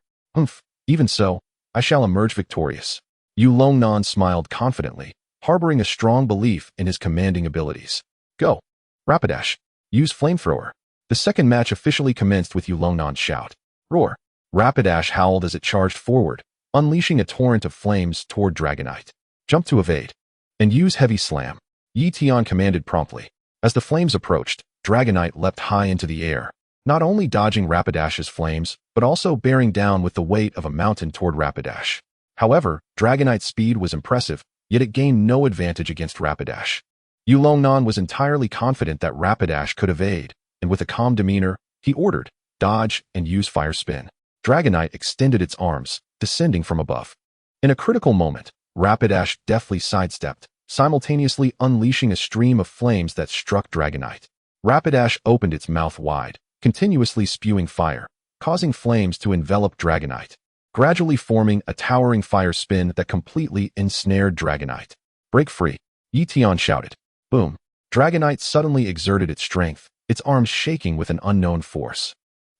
Even so, I shall emerge victorious. Yulongnan smiled confidently, harboring a strong belief in his commanding abilities. Go. Rapidash. Use Flamethrower. The second match officially commenced with Yulognan's shout. Roar. Rapidash howled as it charged forward, unleashing a torrent of flames toward Dragonite. Jump to evade. And use Heavy Slam. Ye Tian commanded promptly. As the flames approached, Dragonite leapt high into the air, not only dodging Rapidash's flames, but also bearing down with the weight of a mountain toward Rapidash. However, Dragonite's speed was impressive, yet it gained no advantage against Rapidash. Yulongnan was entirely confident that Rapidash could evade, and with a calm demeanor, he ordered, dodge and use Fire Spin. Dragonite extended its arms, descending from above. In a critical moment, Rapidash deftly sidestepped, simultaneously unleashing a stream of flames that struck Dragonite. Rapidash opened its mouth wide, continuously spewing fire, causing flames to envelop Dragonite, gradually forming a towering fire spin that completely ensnared Dragonite. Break free, Ye Tian shouted. Boom. Dragonite suddenly exerted its strength, its arms shaking with an unknown force,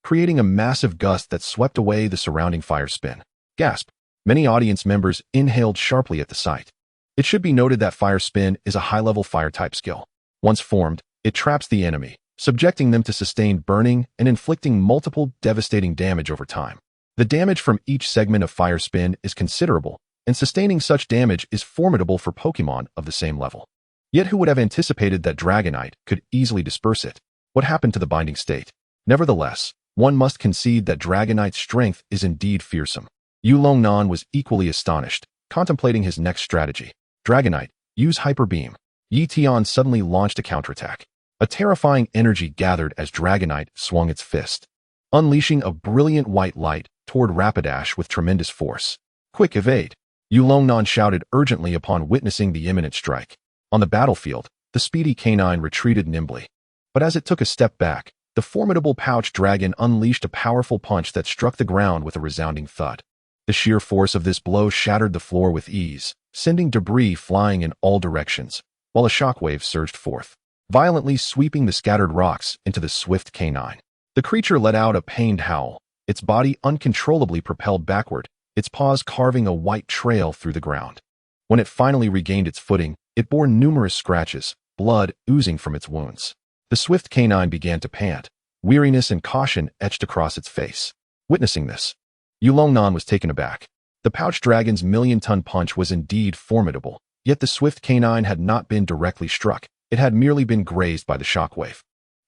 creating a massive gust that swept away the surrounding fire spin. Gasp. Many audience members inhaled sharply at the sight. It should be noted that Fire Spin is a high-level fire-type skill. Once formed, it traps the enemy, subjecting them to sustained burning and inflicting multiple devastating damage over time. The damage from each segment of Fire Spin is considerable, and sustaining such damage is formidable for Pokémon of the same level. Yet who would have anticipated that Dragonite could easily disperse it? What happened to the binding state? Nevertheless, one must concede that Dragonite's strength is indeed fearsome. Yulongnan was equally astonished, contemplating his next strategy. Dragonite, use Hyper Beam. Ye Tian suddenly launched a counterattack. A terrifying energy gathered as Dragonite swung its fist, unleashing a brilliant white light toward Rapidash with tremendous force. "Quick, evade!" Yulongnan shouted urgently upon witnessing the imminent strike. On the battlefield, the speedy canine retreated nimbly. But as it took a step back, the formidable pouch dragon unleashed a powerful punch that struck the ground with a resounding thud. The sheer force of this blow shattered the floor with ease, sending debris flying in all directions, while a shockwave surged forth, violently sweeping the scattered rocks into the swift canine. The creature let out a pained howl, its body uncontrollably propelled backward, its paws carving a white trail through the ground. When it finally regained its footing, it bore numerous scratches, blood oozing from its wounds. The swift canine began to pant, weariness and caution etched across its face. Witnessing this, Yulongnan was taken aback. The pouch dragon's million-ton punch was indeed formidable, yet the swift canine had not been directly struck. It had merely been grazed by the shockwave.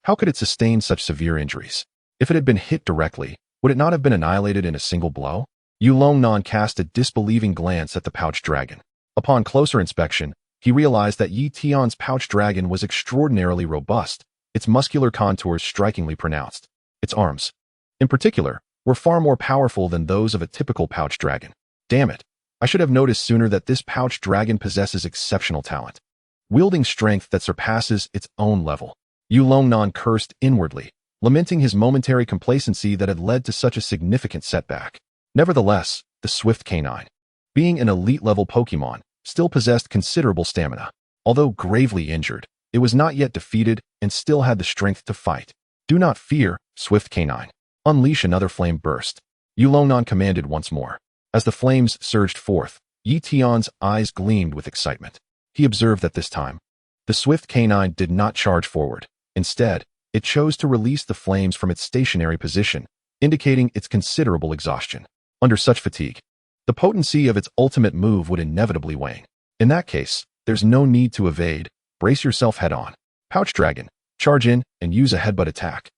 How could it sustain such severe injuries? If it had been hit directly, would it not have been annihilated in a single blow? Yulongnan cast a disbelieving glance at the pouch dragon. Upon closer inspection, he realized that Ye Tian's pouch dragon was extraordinarily robust, its muscular contours strikingly pronounced. Its arms, in particular, were far more powerful than those of a typical pouch dragon. Damn it, I should have noticed sooner that this pouch dragon possesses exceptional talent, wielding strength that surpasses its own level. Yulongnan cursed inwardly, lamenting his momentary complacency that had led to such a significant setback. Nevertheless, the swift canine, being an elite-level Pokémon, still possessed considerable stamina. Although gravely injured, it was not yet defeated and still had the strength to fight. "Do not fear, swift canine. Unleash another flame burst," Yulongnan commanded once more. As the flames surged forth, Ye Tian's eyes gleamed with excitement. He observed that this time, the swift canine did not charge forward. Instead, it chose to release the flames from its stationary position, indicating its considerable exhaustion. Under such fatigue, the potency of its ultimate move would inevitably wane. In that case, there's no need to evade. Brace yourself head-on. Pouch dragon, charge in and use a headbutt attack.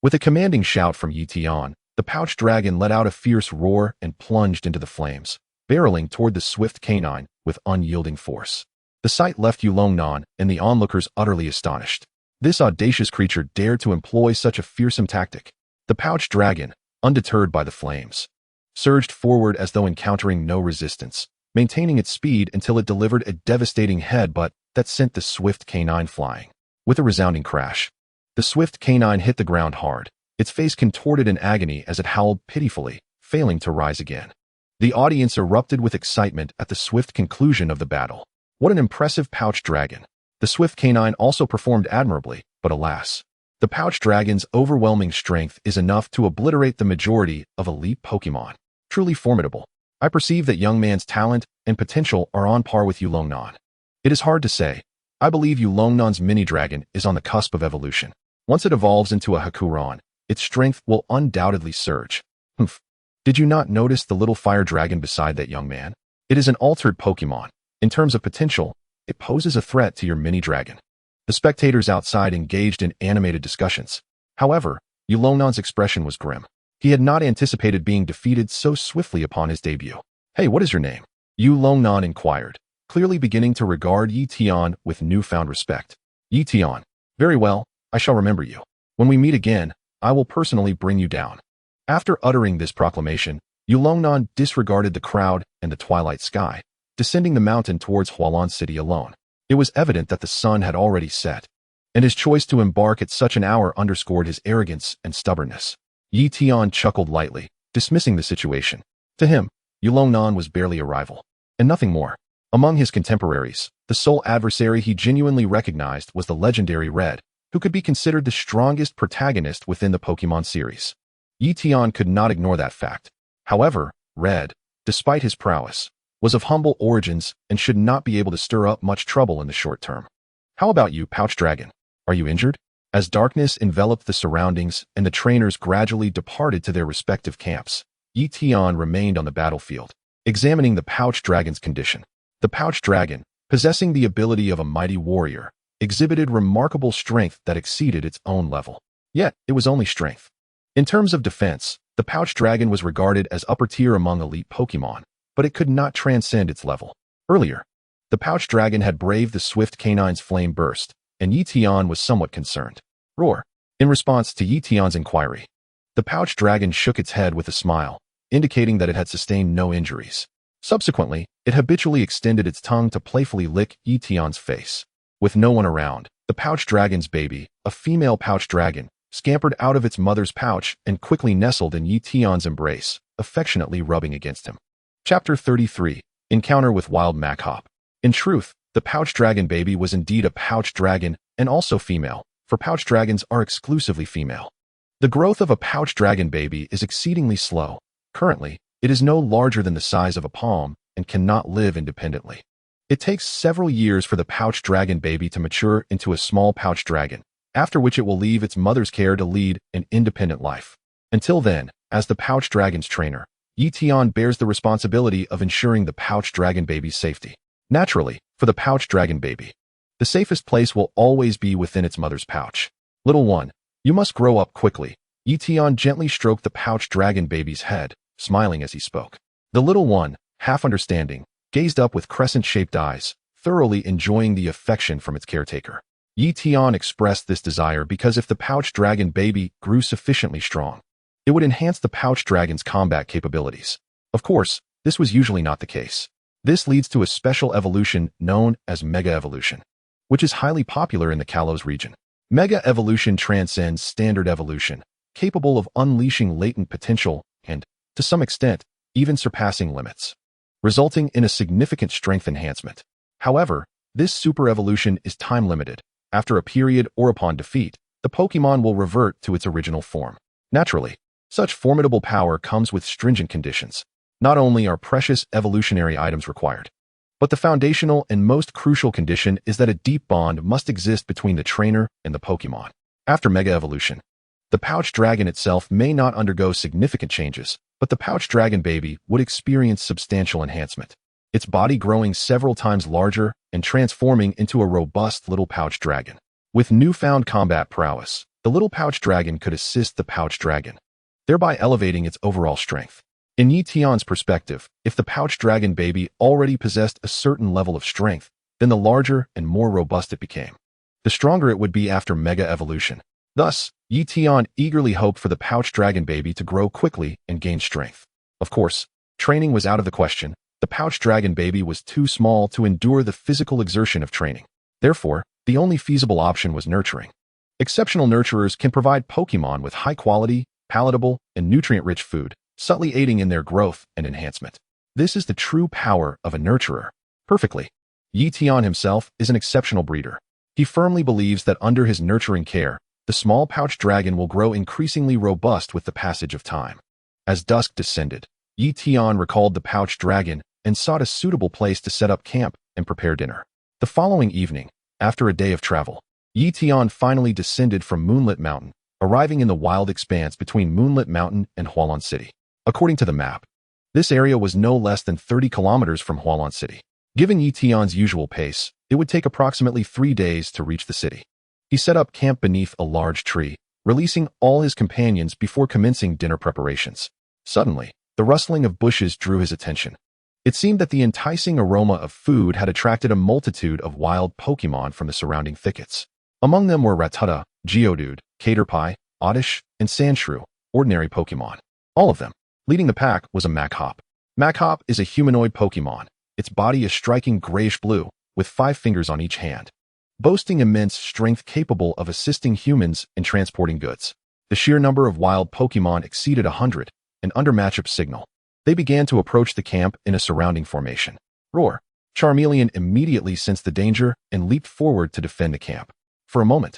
With a commanding shout from Ye Tian, the pouch dragon let out a fierce roar and plunged into the flames, barreling toward the swift canine with unyielding force. The sight left Yulongnan and the onlookers utterly astonished. This audacious creature dared to employ such a fearsome tactic. The pouch dragon, undeterred by the flames, surged forward as though encountering no resistance, maintaining its speed until it delivered a devastating headbutt that sent the swift canine flying. With a resounding crash, the swift canine hit the ground hard, its face contorted in agony as it howled pitifully, failing to rise again. The audience erupted with excitement at the swift conclusion of the battle. What an impressive pouch dragon! The swift canine also performed admirably, but alas, the pouch dragon's overwhelming strength is enough to obliterate the majority of elite Pokémon. Truly formidable. I perceive that young man's talent and potential are on par with Yulongnan. It is hard to say. I believe Yulongnan's mini-dragon is on the cusp of evolution. Once it evolves into a Hakuran, its strength will undoubtedly surge. Humph. Did you not notice the little fire dragon beside that young man? It is an altered Pokémon. In terms of potential, it poses a threat to your mini-dragon. The spectators outside engaged in animated discussions. However, Yulongnan's expression was grim. He had not anticipated being defeated so swiftly upon his debut. "Hey, what is your name?" Yulongnan inquired, clearly beginning to regard Ye Tian with newfound respect. "Ye Tian. Very well, I shall remember you. When we meet again, I will personally bring you down." After uttering this proclamation, Yulongnan disregarded the crowd and the twilight sky, descending the mountain towards Hualan City alone. It was evident that the sun had already set, and his choice to embark at such an hour underscored his arrogance and stubbornness. Ye Tian chuckled lightly, dismissing the situation. To him, Yulongnan was barely a rival, and nothing more. Among his contemporaries, the sole adversary he genuinely recognized was the legendary Red, who could be considered the strongest protagonist within the Pokémon series. Ye Tian could not ignore that fact. However, Red, despite his prowess, was of humble origins and should not be able to stir up much trouble in the short term. "How about you, Pouch Dragon? Are you injured?" As darkness enveloped the surroundings and the trainers gradually departed to their respective camps, Ye Tian remained on the battlefield, examining the Pouch Dragon's condition. The Pouch Dragon, possessing the ability of a mighty warrior, exhibited remarkable strength that exceeded its own level. Yet, it was only strength. In terms of defense, the Pouch Dragon was regarded as upper tier among elite Pokémon, but it could not transcend its level. Earlier, The pouch dragon had braved the swift canine's flame burst, and Ye Tian was somewhat concerned. Roar. In response to Ye Tian's inquiry, the pouch dragon shook its head with a smile, indicating that it had sustained no injuries. Subsequently, it habitually extended its tongue to playfully lick Ye Tian's face. With no one around, the pouch dragon's baby, a female pouch dragon, scampered out of its mother's pouch and quickly nestled in Ye Tian's embrace, affectionately rubbing against him. Chapter 33. Encounter with Wild Machop. In truth, the pouch dragon baby was indeed a pouch dragon and also female, for pouch dragons are exclusively female. The growth of a pouch dragon baby is exceedingly slow. Currently, it is no larger than the size of a palm and cannot live independently. It takes several years for the pouch dragon baby to mature into a small pouch dragon, after which it will leave its mother's care to lead an independent life. Until then, as the pouch dragon's trainer, Ye Tian bears the responsibility of ensuring the pouch dragon baby's safety. Naturally, for the pouch dragon baby, the safest place will always be within its mother's pouch. Little one, you must grow up quickly. Ye Tian gently stroked the pouch dragon baby's head, smiling as he spoke. The little one, half understanding, gazed up with crescent-shaped eyes, thoroughly enjoying the affection from its caretaker. Ye Tian expressed this desire because if the pouch dragon baby grew sufficiently strong, it would enhance the pouch dragon's combat capabilities. Of course, this was usually not the case. This leads to a special evolution known as Mega Evolution, which is highly popular in the Kalos region. Mega Evolution transcends standard evolution, capable of unleashing latent potential and, to some extent, even surpassing limits, resulting in a significant strength enhancement. However, this super evolution is time-limited. After a period or upon defeat, the Pokémon will revert to its original form. Naturally, such formidable power comes with stringent conditions. Not only are precious evolutionary items required, but the foundational and most crucial condition is that a deep bond must exist between the trainer and the Pokémon. After Mega Evolution, the pouch dragon itself may not undergo significant changes, but the pouch dragon baby would experience substantial enhancement, its body growing several times larger and transforming into a robust little pouch dragon. With newfound combat prowess, the little pouch dragon could assist the pouch dragon, thereby elevating its overall strength. In Ye Tian's perspective, if the pouch dragon baby already possessed a certain level of strength, then the larger and more robust it became, the stronger it would be after Mega Evolution. Thus, Ye Tian eagerly hoped for the pouch dragon baby to grow quickly and gain strength. Of course, training was out of the question. The pouch dragon baby was too small to endure the physical exertion of training. Therefore, the only feasible option was nurturing. Exceptional nurturers can provide Pokémon with high-quality, palatable, and nutrient-rich food, subtly aiding in their growth and enhancement. This is the true power of a nurturer. Perfectly. Ye Tian himself is an exceptional breeder. He firmly believes that under his nurturing care, the small pouch dragon will grow increasingly robust with the passage of time. As dusk descended, Ye Tian recalled the pouch dragon and sought a suitable place to set up camp and prepare dinner. The following evening, after a day of travel, Ye Tian finally descended from Moonlit Mountain, arriving in the wild expanse between Moonlit Mountain and Hualan City. According to the map, this area was no less than 30 kilometers from Hualan City. Given Ye Tian's usual pace, it would take approximately 3 days to reach the city. He set up camp beneath a large tree, releasing all his companions before commencing dinner preparations. Suddenly, the rustling of bushes drew his attention. It seemed that the enticing aroma of food had attracted a multitude of wild Pokémon from the surrounding thickets. Among them were Rattata, Geodude, Caterpie, Oddish, and Sandshrew, ordinary Pokémon. All of them. Leading the pack was a Machop. Machop is a humanoid Pokémon. Its body is striking grayish-blue, with 5 fingers on each hand, boasting immense strength capable of assisting humans in transporting goods. The sheer number of wild Pokémon exceeded 100, and under Machop's signal, they began to approach the camp in a surrounding formation. Roar! Charmeleon immediately sensed the danger and leaped forward to defend the camp. For a moment,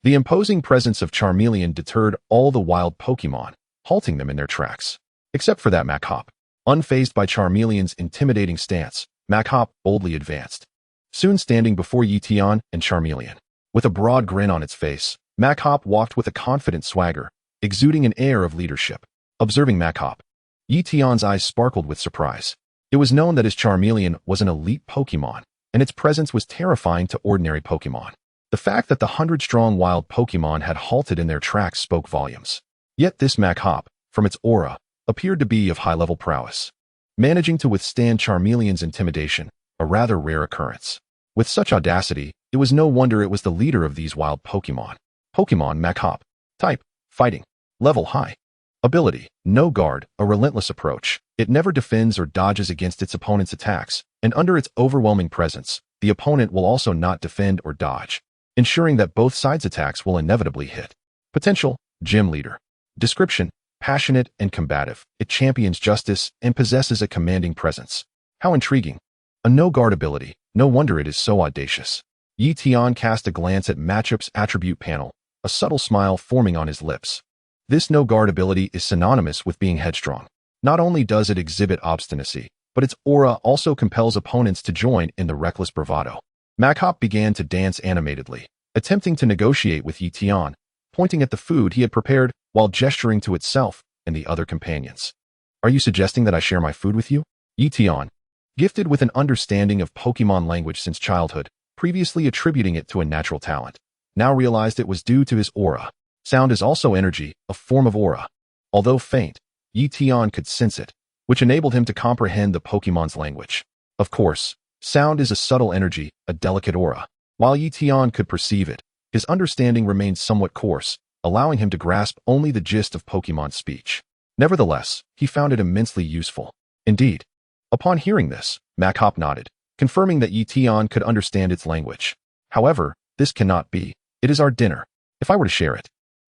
the imposing presence of Charmeleon deterred all the wild Pokémon, halting them in their tracks. Except for that Machop. Unfazed by Charmeleon's intimidating stance, Machop boldly advanced, soon standing before Ye Tian and Charmeleon. With a broad grin on its face, Machop walked with a confident swagger, exuding an air of leadership. Observing Machop, Ye Tian's eyes sparkled with surprise. It was known that his Charmeleon was an elite Pokémon, and its presence was terrifying to ordinary Pokémon. The fact that the 100-strong wild Pokémon had halted in their tracks spoke volumes. Yet this Machop, from its aura, appeared to be of high-level prowess. Managing to withstand Charmeleon's intimidation, a rather rare occurrence. With such audacity, it was no wonder it was the leader of these wild Pokémon. Pokémon Mach-Hop. Type: Fighting. Level: High. Ability: No guard, a relentless approach. It never defends or dodges against its opponent's attacks, and under its overwhelming presence, the opponent will also not defend or dodge, ensuring that both sides' attacks will inevitably hit. Potential: Gym Leader. Description: Passionate and combative. It champions justice and possesses a commanding presence. How intriguing. A no-guard ability. No wonder it is so audacious. Ye Tian cast a glance at Machop's attribute panel, a subtle smile forming on his lips. This no-guard ability is synonymous with being headstrong. Not only does it exhibit obstinacy, but its aura also compels opponents to join in the reckless bravado. Mach-Hop began to dance animatedly, attempting to negotiate with Ye Tian, pointing at the food he had prepared while gesturing to itself and the other companions. Are you suggesting that I share my food with you? Ye Tian, gifted with an understanding of Pokémon language since childhood, previously attributing it to a natural talent, now realized it was due to his aura. Sound is also energy, a form of aura. Although faint, Ye Tian could sense it, which enabled him to comprehend the Pokémon's language. Of course, sound is a subtle energy, a delicate aura. While Ye Tian could perceive it, his understanding remained somewhat coarse, allowing him to grasp only the gist of Pokémon's speech. Nevertheless, he found it immensely useful. Indeed. Upon hearing this, Mach-Hop nodded, confirming that Ye Tian could understand its language. However, this cannot be. It is our dinner. If I were to share it,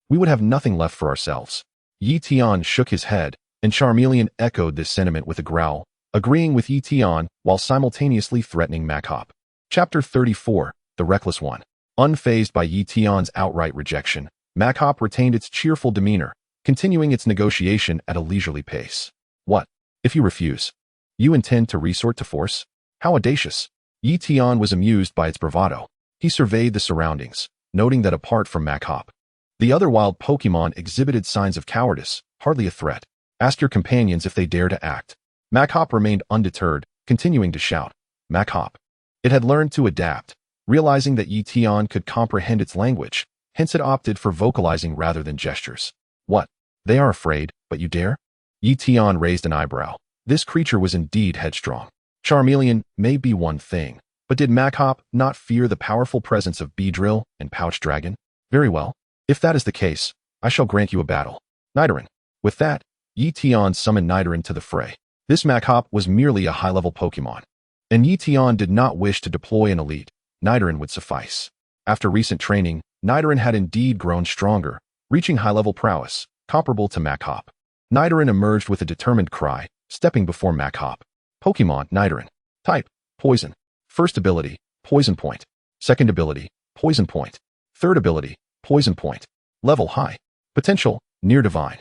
we would have nothing left for ourselves. Ye Tian shook his head, and Charmeleon echoed this sentiment with a growl, agreeing with Ye Tian while simultaneously threatening Mach-Hop. Chapter 34, The Reckless One. Unfazed by Ye Tian's outright rejection, Mach-Hop retained its cheerful demeanor, continuing its negotiation at a leisurely pace. What? If you refuse, you intend to resort to force? How audacious. Ye Tian was amused by its bravado. He surveyed the surroundings, noting that apart from Mach-Hop, the other wild Pokémon exhibited signs of cowardice, hardly a threat. Ask your companions if they dare to act. Mach-Hop remained undeterred, continuing to shout. Mach-Hop. It had learned to adapt, realizing that Ye Tian could comprehend its language, hence it opted for vocalizing rather than gestures. What? They are afraid, but you dare? Ye Tian raised an eyebrow. This creature was indeed headstrong. Charmeleon may be one thing, but did Mach-Hop not fear the powerful presence of Beedrill and Pouch Dragon? Very well. If that is the case, I shall grant you a battle. Nidoran. With that, Ye Tian summoned Nidoran to the fray. This Mach-Hop was merely a high-level Pokémon, and Ye Tian did not wish to deploy an elite. Nidoran would suffice. After recent training, Nidoran had indeed grown stronger, reaching high-level prowess, comparable to Mach-Hop. Nidoran emerged with a determined cry, stepping before Mach-Hop. Pokémon Nidoran. Type: Poison. First ability: Poison Point. Second ability: Poison Point. Third ability: Poison Point. Level: High. Potential: Near Divine.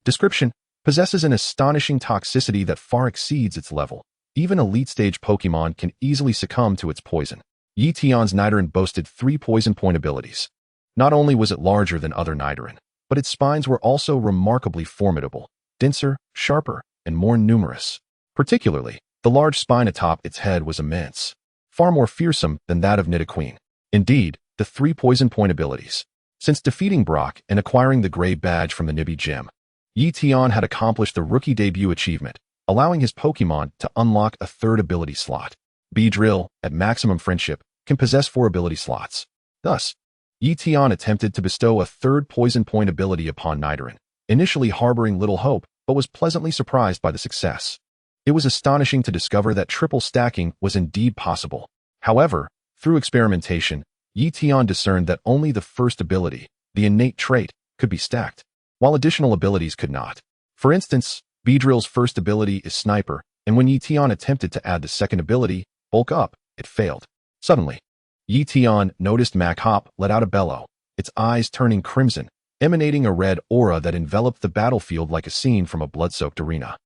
Description: Possesses an astonishing toxicity that far exceeds its level. Even elite-stage Pokémon can easily succumb to its poison. Ye Tian's Nidoran boasted 3 Poison Point abilities. Not only was it larger than other Nidoran, but its spines were also remarkably formidable, denser, sharper, and more numerous. Particularly, the large spine atop its head was immense, far more fearsome than that of Nidoqueen. Indeed, the 3 Poison Point abilities. Since defeating Brock and acquiring the Gray Badge from the Nibi Gym, Ye Tian had accomplished the rookie debut achievement, allowing his Pokémon to unlock a 3rd ability slot. Beedrill, at maximum friendship, can possess 4 ability slots. Thus, Ye Tian attempted to bestow a 3rd Poison Point ability upon Nidoran, initially harboring little hope, but was pleasantly surprised by the success. It was astonishing to discover that triple stacking was indeed possible. However, through experimentation, Ye Tian discerned that only the first ability, the innate trait, could be stacked, while additional abilities could not. For instance, Beedrill's first ability is Sniper, and when Ye Tian attempted to add the second ability, Bulk Up, it failed. Suddenly, Ye Tian noticed Mach-Hop let out a bellow, its eyes turning crimson, emanating a red aura that enveloped the battlefield like a scene from a blood-soaked arena.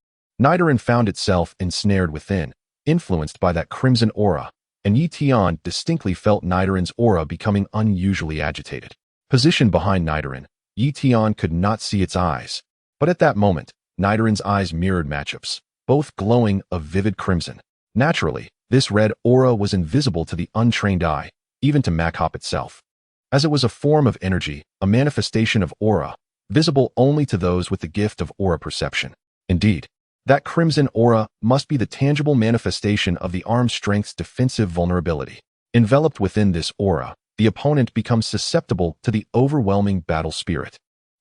Nidoran found itself ensnared within, influenced by that crimson aura, and Ye Tian distinctly felt Nidoran's aura becoming unusually agitated. Positioned behind Nidoran, Ye Tian could not see its eyes, but at that moment, Nidoran's eyes mirrored Machop's, both glowing a vivid crimson. Naturally, this red aura was invisible to the untrained eye, even to Mach-Hop itself, as it was a form of energy, a manifestation of aura, visible only to those with the gift of aura perception. Indeed, That crimson aura must be the tangible manifestation of the arm strength's defensive vulnerability. Enveloped within this aura, the opponent becomes susceptible to the overwhelming battle spirit,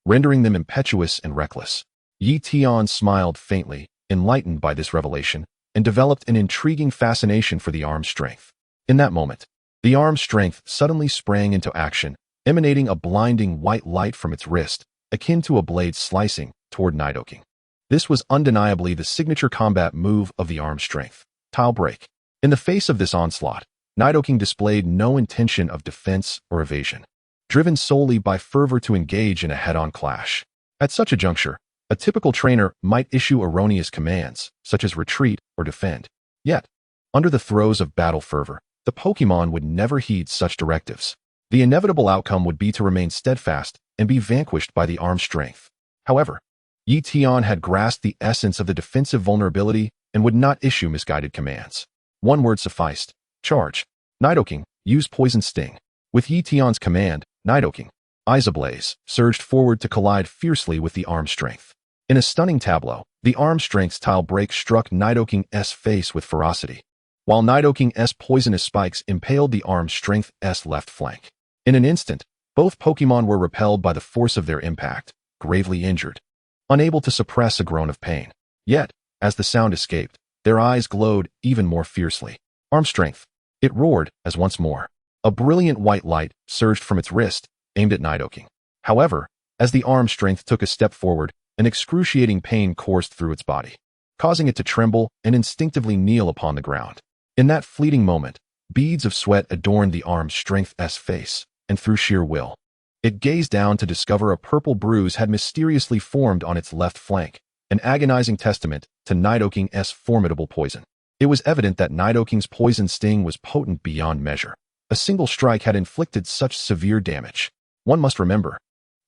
rendering them impetuous and reckless. Ye Tian smiled faintly, enlightened by this revelation, and developed an intriguing fascination for the arm strength. In that moment, the arm strength suddenly sprang into action, emanating a blinding white light from its wrist, akin to a blade slicing toward Nidoking. This was undeniably the signature combat move of the arm strength, Tile Break. In the face of this onslaught, Nidoking displayed no intention of defense or evasion, driven solely by fervor to engage in a head-on clash. At such a juncture, a typical trainer might issue erroneous commands, such as retreat or defend. Yet, under the throes of battle fervor, the Pokémon would never heed such directives. The inevitable outcome would be to remain steadfast and be vanquished by the arm strength. However, Ye Tian had grasped the essence of the defensive vulnerability and would not issue misguided commands. One word sufficed: charge. Nidoking, use Poison Sting. With Ye Tian's command, Nidoking, eyes ablaze, surged forward to collide fiercely with the arm strength. In a stunning tableau, the arm strength's Tile Break struck Nidoking's face with ferocity, while Nidoking's poisonous spikes impaled the arm strength's left flank. In an instant, both Pokémon were repelled by the force of their impact, gravely injured, unable to suppress a groan of pain. Yet, as the sound escaped, their eyes glowed even more fiercely. Arm strength! It roared, as once more. A brilliant white light surged from its wrist, aimed at Nidoking. However, as the arm strength took a step forward, an excruciating pain coursed through its body, causing it to tremble and instinctively kneel upon the ground. In that fleeting moment, beads of sweat adorned the arm strength's face, and through sheer will, it gazed down to discover a purple bruise had mysteriously formed on its left flank, an agonizing testament to Nidoking's formidable poison. It was evident that Nidoking's poison sting was potent beyond measure. A single strike had inflicted such severe damage. One must remember,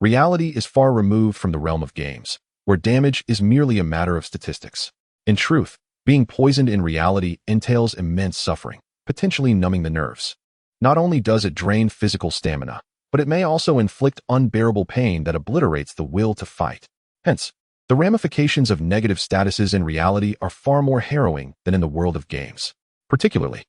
reality is far removed from the realm of games, where damage is merely a matter of statistics. In truth, being poisoned in reality entails immense suffering, potentially numbing the nerves. Not only does it drain physical stamina, but it may also inflict unbearable pain that obliterates the will to fight. Hence, the ramifications of negative statuses in reality are far more harrowing than in the world of games. Particularly,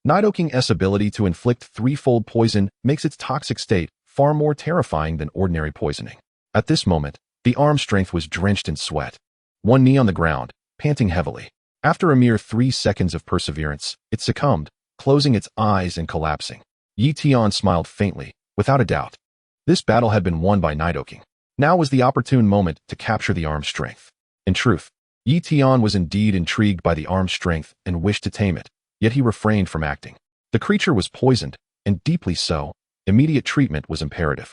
Nidoking's ability to inflict threefold poison makes its toxic state far more terrifying than ordinary poisoning. At this moment, the arm strength was drenched in sweat, one knee on the ground, panting heavily. After a mere 3 seconds of perseverance, it succumbed, closing its eyes and collapsing. Ye Tian smiled faintly. Without a doubt, this battle had been won by Nidoking. Now was the opportune moment to capture the arm strength. In truth, Ye Tian was indeed intrigued by the arm strength and wished to tame it, yet he refrained from acting. The creature was poisoned, and deeply so. Immediate treatment was imperative.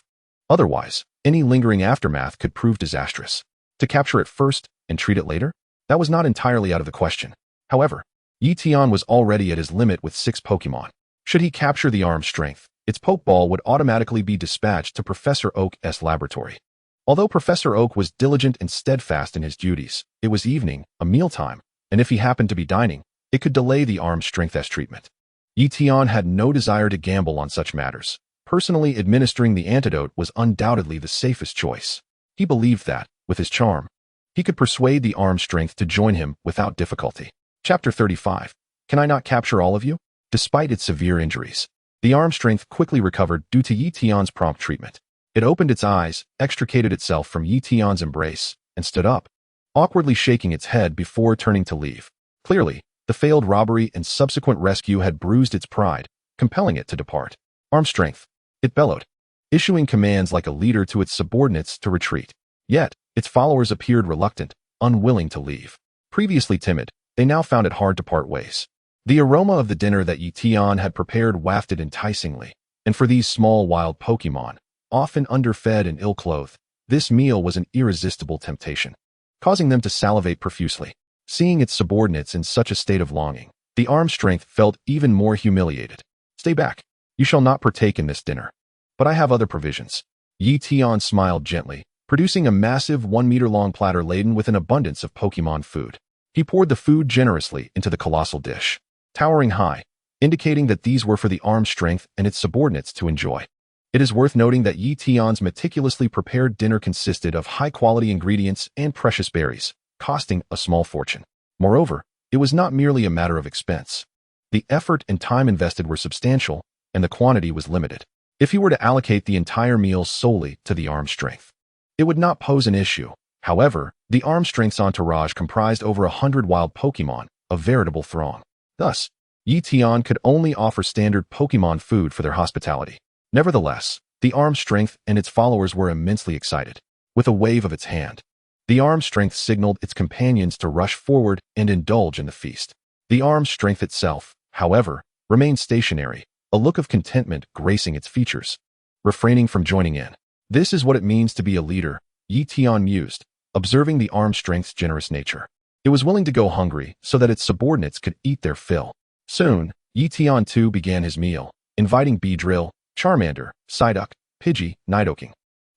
Otherwise, any lingering aftermath could prove disastrous. To capture it first and treat it later? That was not entirely out of the question. However, Ye Tian was already at his limit with 6 Pokémon. Should he capture the arm strength, its Pokeball would automatically be dispatched to Professor Oak's laboratory. Although Professor Oak was diligent and steadfast in his duties, it was evening, a mealtime, and if he happened to be dining, it could delay the arm strength's treatment. Ye Tian had no desire to gamble on such matters. Personally administering the antidote was undoubtedly the safest choice. He believed that, with his charm, he could persuade the arm strength to join him without difficulty. Chapter 35. Can I not capture all of you? Despite its severe injuries, the arm strength quickly recovered due to Ye Tian's prompt treatment. It opened its eyes, extricated itself from Ye Tian's embrace, and stood up, awkwardly shaking its head before turning to leave. Clearly, the failed robbery and subsequent rescue had bruised its pride, compelling it to depart. Arm strength, it bellowed, issuing commands like a leader to its subordinates to retreat. Yet, its followers appeared reluctant, unwilling to leave. Previously timid, they now found it hard to part ways. The aroma of the dinner that Ye Tian had prepared wafted enticingly, and for these small wild Pokémon, often underfed and ill-clothed, this meal was an irresistible temptation, causing them to salivate profusely. Seeing its subordinates in such a state of longing, the arm strength felt even more humiliated. Stay back. You shall not partake in this dinner. But I have other provisions. Ye Tian smiled gently, producing a massive 1-meter-long platter laden with an abundance of Pokémon food. He poured the food generously into the colossal dish, towering high, indicating that these were for the arm strength and its subordinates to enjoy. It is worth noting that Ye Tian's meticulously prepared dinner consisted of high-quality ingredients and precious berries, costing a small fortune. Moreover, it was not merely a matter of expense. The effort and time invested were substantial, and the quantity was limited. If he were to allocate the entire meal solely to the arm strength, it would not pose an issue. However, the arm strength's entourage comprised over 100 wild Pokémon, a veritable throng. Thus, Ye Tian could only offer standard Pokémon food for their hospitality. Nevertheless, the arm strength and its followers were immensely excited. With a wave of its hand, the arm strength signaled its companions to rush forward and indulge in the feast. The arm strength itself, however, remained stationary, a look of contentment gracing its features, refraining from joining in. This is what it means to be a leader, Ye Tian mused, observing the arm strength's generous nature. It was willing to go hungry so that its subordinates could eat their fill. Soon, Ye Tian too began his meal, inviting Beedrill, Charmander, Psyduck, Pidgey, Nidoking,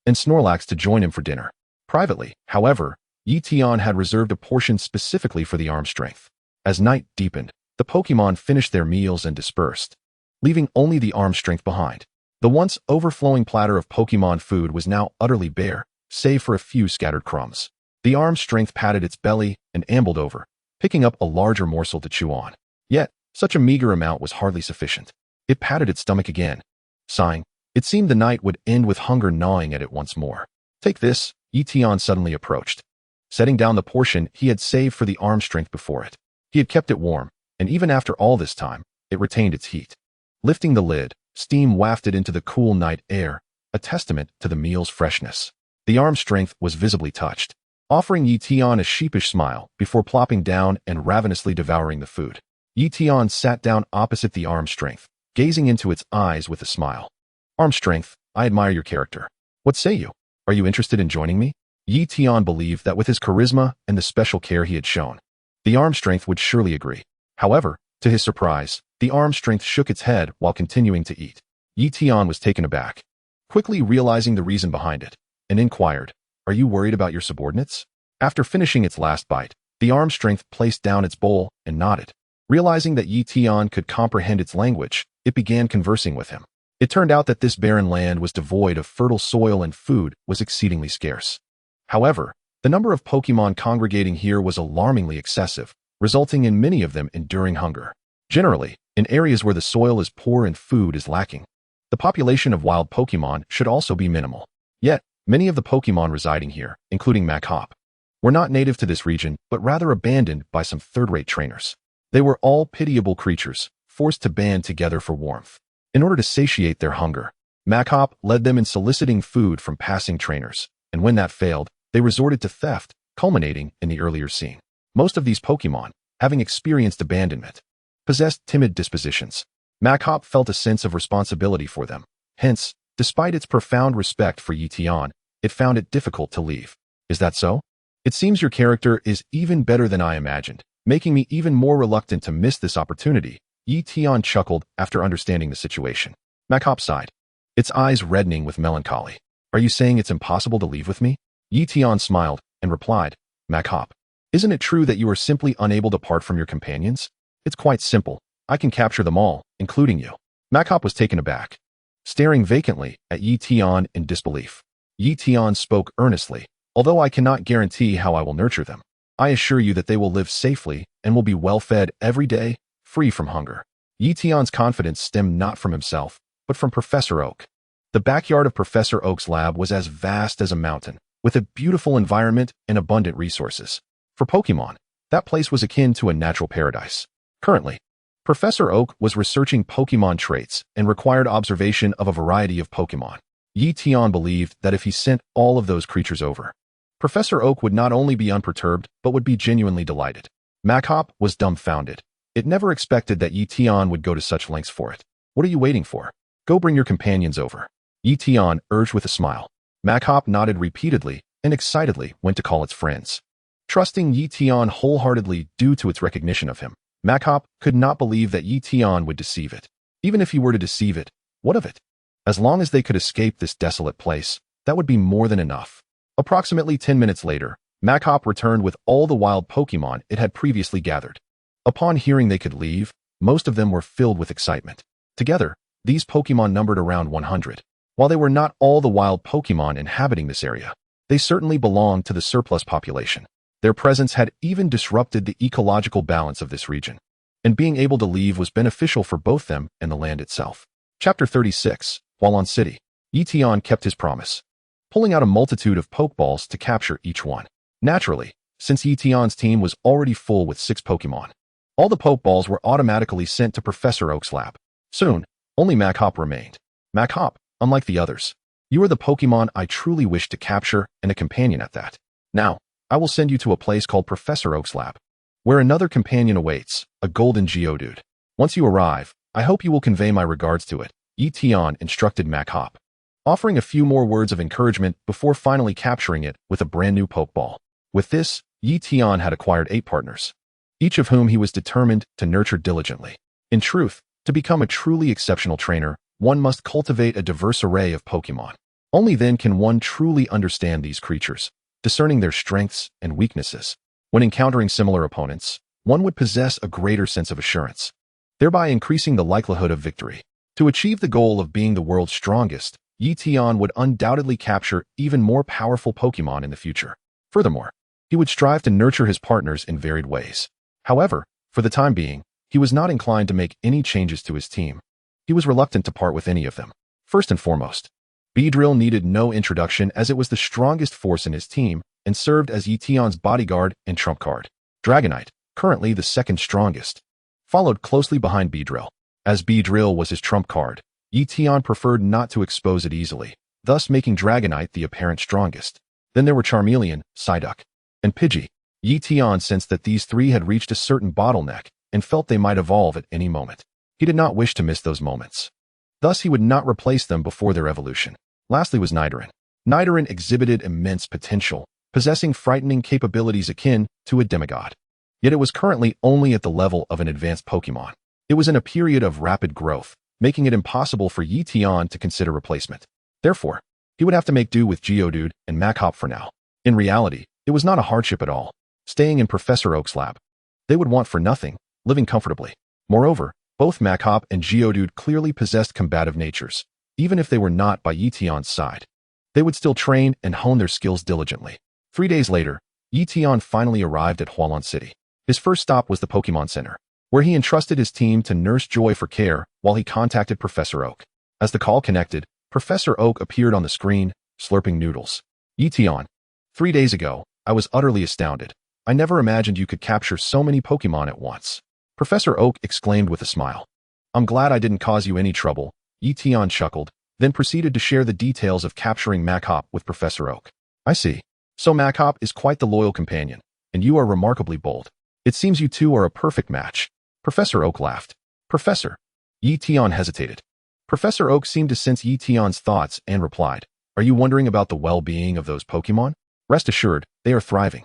and Snorlax to join him for dinner. Privately, however, Ye Tian had reserved a portion specifically for the arm strength. As night deepened, the Pokémon finished their meals and dispersed, leaving only the arm strength behind. The once overflowing platter of Pokémon food was now utterly bare, save for a few scattered crumbs. The arm strength patted its belly and ambled over, picking up a larger morsel to chew on. Yet, such a meager amount was hardly sufficient. It patted its stomach again, sighing. It seemed the night would end with hunger gnawing at it once more. Take this, Ye Tian suddenly approached, setting down the portion he had saved for the arm strength before it. He had kept it warm, and even after all this time, it retained its heat. Lifting the lid, steam wafted into the cool night air, a testament to the meal's freshness. The arm strength was visibly touched, offering Ye Tian a sheepish smile before plopping down and ravenously devouring the food. Ye Tian sat down opposite the arm strength, gazing into its eyes with a smile. Arm strength, I admire your character. What say you? Are you interested in joining me? Ye Tian believed that with his charisma and the special care he had shown, the arm strength would surely agree. However, to his surprise, the arm strength shook its head while continuing to eat. Ye Tian was taken aback, quickly realizing the reason behind it, and inquired, Are you worried about your subordinates? After finishing its last bite, the arm strength placed down its bowl and nodded. Realizing that Ye Tian could comprehend its language, it began conversing with him. It turned out that this barren land was devoid of fertile soil and food was exceedingly scarce. However, the number of Pokémon congregating here was alarmingly excessive, resulting in many of them enduring hunger. Generally, in areas where the soil is poor and food is lacking, the population of wild Pokémon should also be minimal. Yet, many of the Pokémon residing here, including Machop, were not native to this region but rather abandoned by some third-rate trainers. They were all pitiable creatures, forced to band together for warmth. In order to satiate their hunger, Machop led them in soliciting food from passing trainers, and when that failed, they resorted to theft, culminating in the earlier scene. Most of these Pokémon, having experienced abandonment, possessed timid dispositions. Machop felt a sense of responsibility for them. Hence, despite its profound respect for Ye Tian, it found it difficult to leave. Is that so? It seems your character is even better than I imagined, making me even more reluctant to miss this opportunity. Ye Tian chuckled after understanding the situation. Machop sighed, its eyes reddening with melancholy. Are you saying it's impossible to leave with me? Ye Tian smiled and replied, Machop, isn't it true that you are simply unable to part from your companions? It's quite simple. I can capture them all, including you. Machop was taken aback, staring vacantly at Ye Tian in disbelief. Ye Tian spoke earnestly, although I cannot guarantee how I will nurture them. I assure you that they will live safely and will be well fed every day, free from hunger. Ye Tian's confidence stemmed not from himself, but from Professor Oak. The backyard of Professor Oak's lab was as vast as a mountain, with a beautiful environment and abundant resources. For Pokémon, that place was akin to a natural paradise. Currently, Professor Oak was researching Pokémon traits and required observation of a variety of Pokémon. Ye Tian believed that if he sent all of those creatures over, Professor Oak would not only be unperturbed, but would be genuinely delighted. Machop was dumbfounded. It never expected that Ye Tian would go to such lengths for it. What are you waiting for? Go bring your companions over. Ye Tian urged with a smile. Machop nodded repeatedly and excitedly went to call its friends. Trusting Ye Tian wholeheartedly due to its recognition of him, Machop could not believe that Ye Tian would deceive it. Even if he were to deceive it, what of it? As long as they could escape this desolate place, that would be more than enough. Approximately 10 minutes later, Machop returned with all the wild Pokémon it had previously gathered. Upon hearing they could leave, most of them were filled with excitement. Together, these Pokémon numbered around 100. While they were not all the wild Pokémon inhabiting this area, they certainly belonged to the surplus population. Their presence had even disrupted the ecological balance of this region, and being able to leave was beneficial for both them and the land itself. Chapter 36. Hualon City. Ye Tian kept his promise, pulling out a multitude of Pokeballs to capture each one. Naturally, since Ye Tian's team was already full with 6 Pokemon, all the Pokeballs were automatically sent to Professor Oak's lab. Soon, only Machop remained. Machop, unlike the others, you are the Pokemon I truly wish to capture and a companion at that. Now, I will send you to a place called Professor Oak's lab, where another companion awaits, a golden Geodude. Once you arrive, I hope you will convey my regards to it, Ye Tian instructed Machop, offering a few more words of encouragement before finally capturing it with a brand new Pokeball. With this, Ye Tian had acquired 8 partners, each of whom he was determined to nurture diligently. In truth, to become a truly exceptional trainer, one must cultivate a diverse array of Pokemon. Only then can one truly understand these creatures, discerning their strengths and weaknesses. When encountering similar opponents, one would possess a greater sense of assurance, thereby increasing the likelihood of victory. To achieve the goal of being the world's strongest, Ye Tian would undoubtedly capture even more powerful Pokemon in the future. Furthermore, he would strive to nurture his partners in varied ways. However, for the time being, he was not inclined to make any changes to his team. He was reluctant to part with any of them. First and foremost, Beedrill needed no introduction as it was the strongest force in his team and served as Ye Tian's bodyguard and trump card. Dragonite, currently the second strongest, followed closely behind Beedrill. As Beedrill was his trump card, Ye Tian preferred not to expose it easily, thus making Dragonite the apparent strongest. Then there were Charmeleon, Psyduck, and Pidgey. Ye Tian sensed that these 3 had reached a certain bottleneck and felt they might evolve at any moment. He did not wish to miss those moments. Thus, he would not replace them before their evolution. Lastly was Nidoran. Nidoran exhibited immense potential, possessing frightening capabilities akin to a demigod. Yet it was currently only at the level of an advanced Pokemon. It was in a period of rapid growth, making it impossible for Ye Tian to consider replacement. Therefore, he would have to make do with Geodude and Machop for now. In reality, it was not a hardship at all, staying in Professor Oak's lab. They would want for nothing, living comfortably. Moreover, both Machop and Geodude clearly possessed combative natures. Even if they were not by Ye Tian's side, they would still train and hone their skills diligently. 3 days later, Ye Tian finally arrived at Hualon City. His first stop was the Pokemon Center, where he entrusted his team to Nurse Joy for care while he contacted Professor Oak. As the call connected, Professor Oak appeared on the screen, slurping noodles. Ye Tian, 3 days ago, I was utterly astounded. I never imagined you could capture so many Pokemon at once. Professor Oak exclaimed with a smile. I'm glad I didn't cause you any trouble, Ye Tian chuckled, then proceeded to share the details of capturing Machop with Professor Oak. I see. So Machop is quite the loyal companion, and you are remarkably bold. It seems you two are a perfect match. Professor Oak laughed. Professor. Ye Tian hesitated. Professor Oak seemed to sense Ye Tian's thoughts and replied, Are you wondering about the well-being of those Pokemon? Rest assured, they are thriving.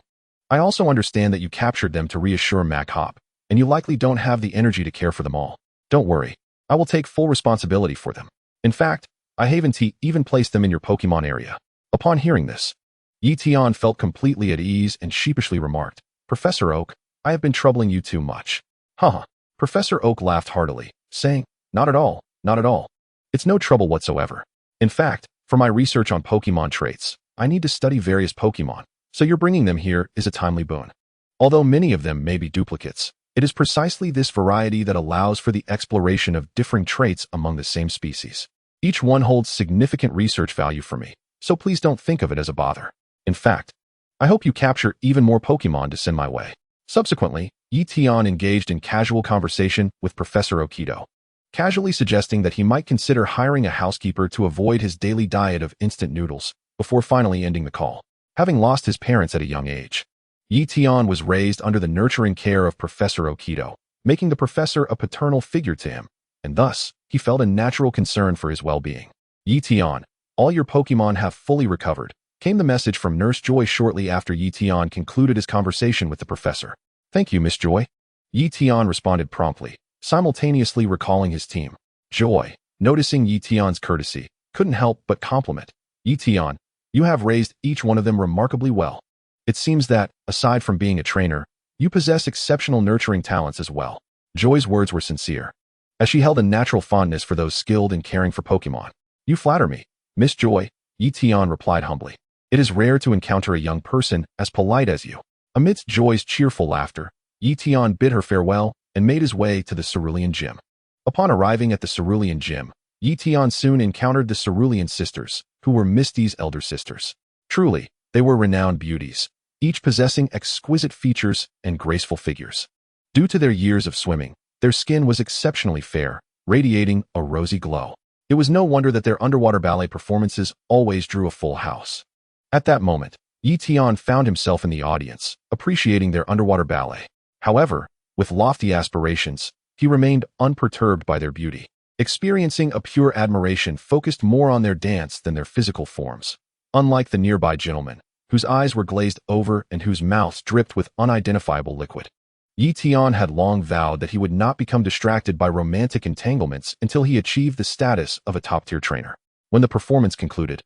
I also understand that you captured them to reassure Machop, and you likely don't have the energy to care for them all. Don't worry. I will take full responsibility for them. In fact, I haven't even placed them in your Pokemon area. Upon hearing this, Ye Tian felt completely at ease and sheepishly remarked, Professor Oak, I have been troubling you too much. Haha. Professor Oak laughed heartily, saying, Not at all, not at all. It's no trouble whatsoever. In fact, for my research on Pokemon traits, I need to study various Pokemon, so your bringing them here is a timely boon. Although many of them may be duplicates, it is precisely this variety that allows for the exploration of differing traits among the same species. Each one holds significant research value for me, so please don't think of it as a bother. In fact, I hope you capture even more Pokemon to send my way. Subsequently, Ye Tian engaged in casual conversation with Professor Okido, casually suggesting that he might consider hiring a housekeeper to avoid his daily diet of instant noodles, before finally ending the call. Having lost his parents at a young age, Ye Tian was raised under the nurturing care of Professor Okido, making the professor a paternal figure to him, and thus, he felt a natural concern for his well-being. Ye Tian, all your Pokemon have fully recovered, came the message from Nurse Joy shortly after Ye Tian concluded his conversation with the professor. Thank you, Miss Joy. Ye Tian responded promptly, simultaneously recalling his team. Joy, noticing Ye Tian's courtesy, couldn't help but compliment. Ye Tian, you have raised each one of them remarkably well. It seems that, aside from being a trainer, you possess exceptional nurturing talents as well. Joy's words were sincere, as she held a natural fondness for those skilled in caring for Pokemon. You flatter me, Miss Joy, Ye Tian replied humbly. It is rare to encounter a young person as polite as you. Amidst Joy's cheerful laughter, Ye Tian bid her farewell and made his way to the Cerulean Gym. Upon arriving at the Cerulean Gym, Ye Tian soon encountered the Cerulean sisters, who were Misty's elder sisters. Truly, they were renowned beauties, each possessing exquisite features and graceful figures. Due to their years of swimming, their skin was exceptionally fair, radiating a rosy glow. It was no wonder that their underwater ballet performances always drew a full house. At that moment, Ye Tian found himself in the audience, appreciating their underwater ballet. However, with lofty aspirations, he remained unperturbed by their beauty, experiencing a pure admiration focused more on their dance than their physical forms. Unlike the nearby gentlemen, whose eyes were glazed over and whose mouths dripped with unidentifiable liquid. Ye Tian had long vowed that he would not become distracted by romantic entanglements until he achieved the status of a top-tier trainer. When the performance concluded,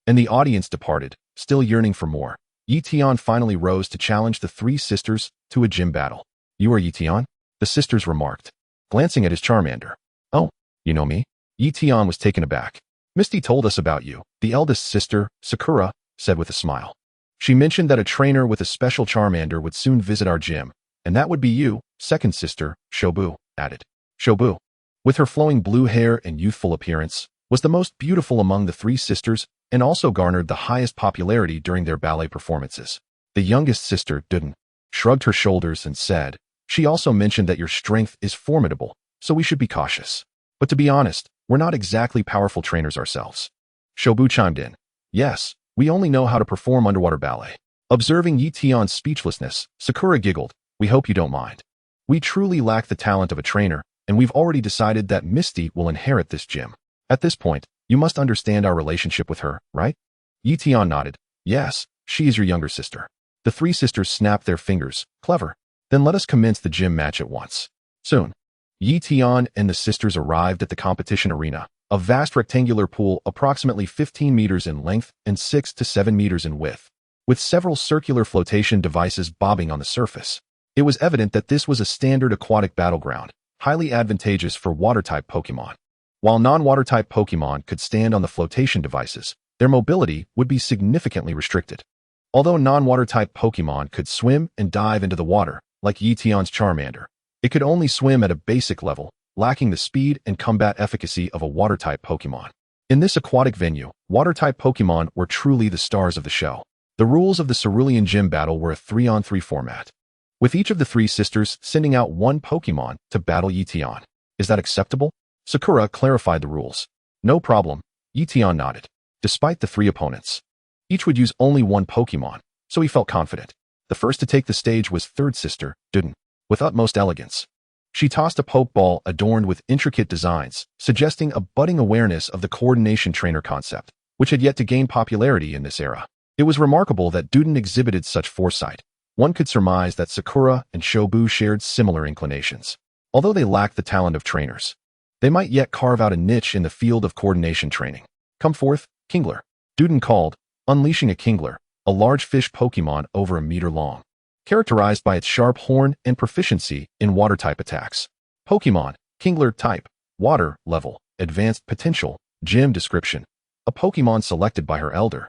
and the audience departed, still yearning for more, Ye Tian finally rose to challenge the three sisters to a gym battle. "You are Ye Tian?" the sisters remarked, glancing at his Charmander. "Oh, you know me?" Ye Tian was taken aback. "Misty told us about you," the eldest sister, Sakura, said with a smile. "She mentioned that a trainer with a special Charmander would soon visit our gym, and that would be you," second sister, Shobu, added. Shobu, with her flowing blue hair and youthful appearance, was the most beautiful among the three sisters and also garnered the highest popularity during their ballet performances. The youngest sister, Duden, shrugged her shoulders and said, "She also mentioned that your strength is formidable, so we should be cautious. But to be honest, we're not exactly powerful trainers ourselves." Shobu chimed in, "Yes, we only know how to perform underwater ballet." Observing Ye Tian's speechlessness, Sakura giggled, "We hope you don't mind. We truly lack the talent of a trainer, and we've already decided that Misty will inherit this gym. At this point, you must understand our relationship with her, right?" Ye Tian nodded. "Yes, she is your younger sister." The three sisters snapped their fingers. "Clever. Then let us commence the gym match at once." Soon, Ye Tian and the sisters arrived at the competition arena, a vast rectangular pool approximately 15 meters in length and 6 to 7 meters in width, with several circular flotation devices bobbing on the surface. It was evident that this was a standard aquatic battleground, highly advantageous for water-type Pokémon. While non-water-type Pokémon could stand on the flotation devices, their mobility would be significantly restricted. Although non-water-type Pokémon could swim and dive into the water, like Ye Tian's Charmander, it could only swim at a basic level, lacking the speed and combat efficacy of a water-type Pokémon. In this aquatic venue, water-type Pokémon were truly the stars of the show. The rules of the Cerulean Gym battle were a 3-on-3 format, with each of the three sisters sending out one Pokémon to battle Ye Tian. "Is that acceptable?" Sakura clarified the rules. "No problem," Ye Tian nodded. Despite the three opponents, each would use only one Pokémon, so he felt confident. The first to take the stage was third sister, Duden. With utmost elegance, she tossed a Pokeball adorned with intricate designs, suggesting a budding awareness of the coordination trainer concept, which had yet to gain popularity in this era. It was remarkable that Duden exhibited such foresight. One could surmise that Sakura and Shobu shared similar inclinations. Although they lacked the talent of trainers, they might yet carve out a niche in the field of coordination training. "Come forth, Kingler," Duden called, unleashing a Kingler, a large fish Pokémon over a meter long, characterized by its sharp horn and proficiency in water-type attacks. Pokémon, Kingler type, water, level, advanced potential, gym description. A Pokémon selected by her elder.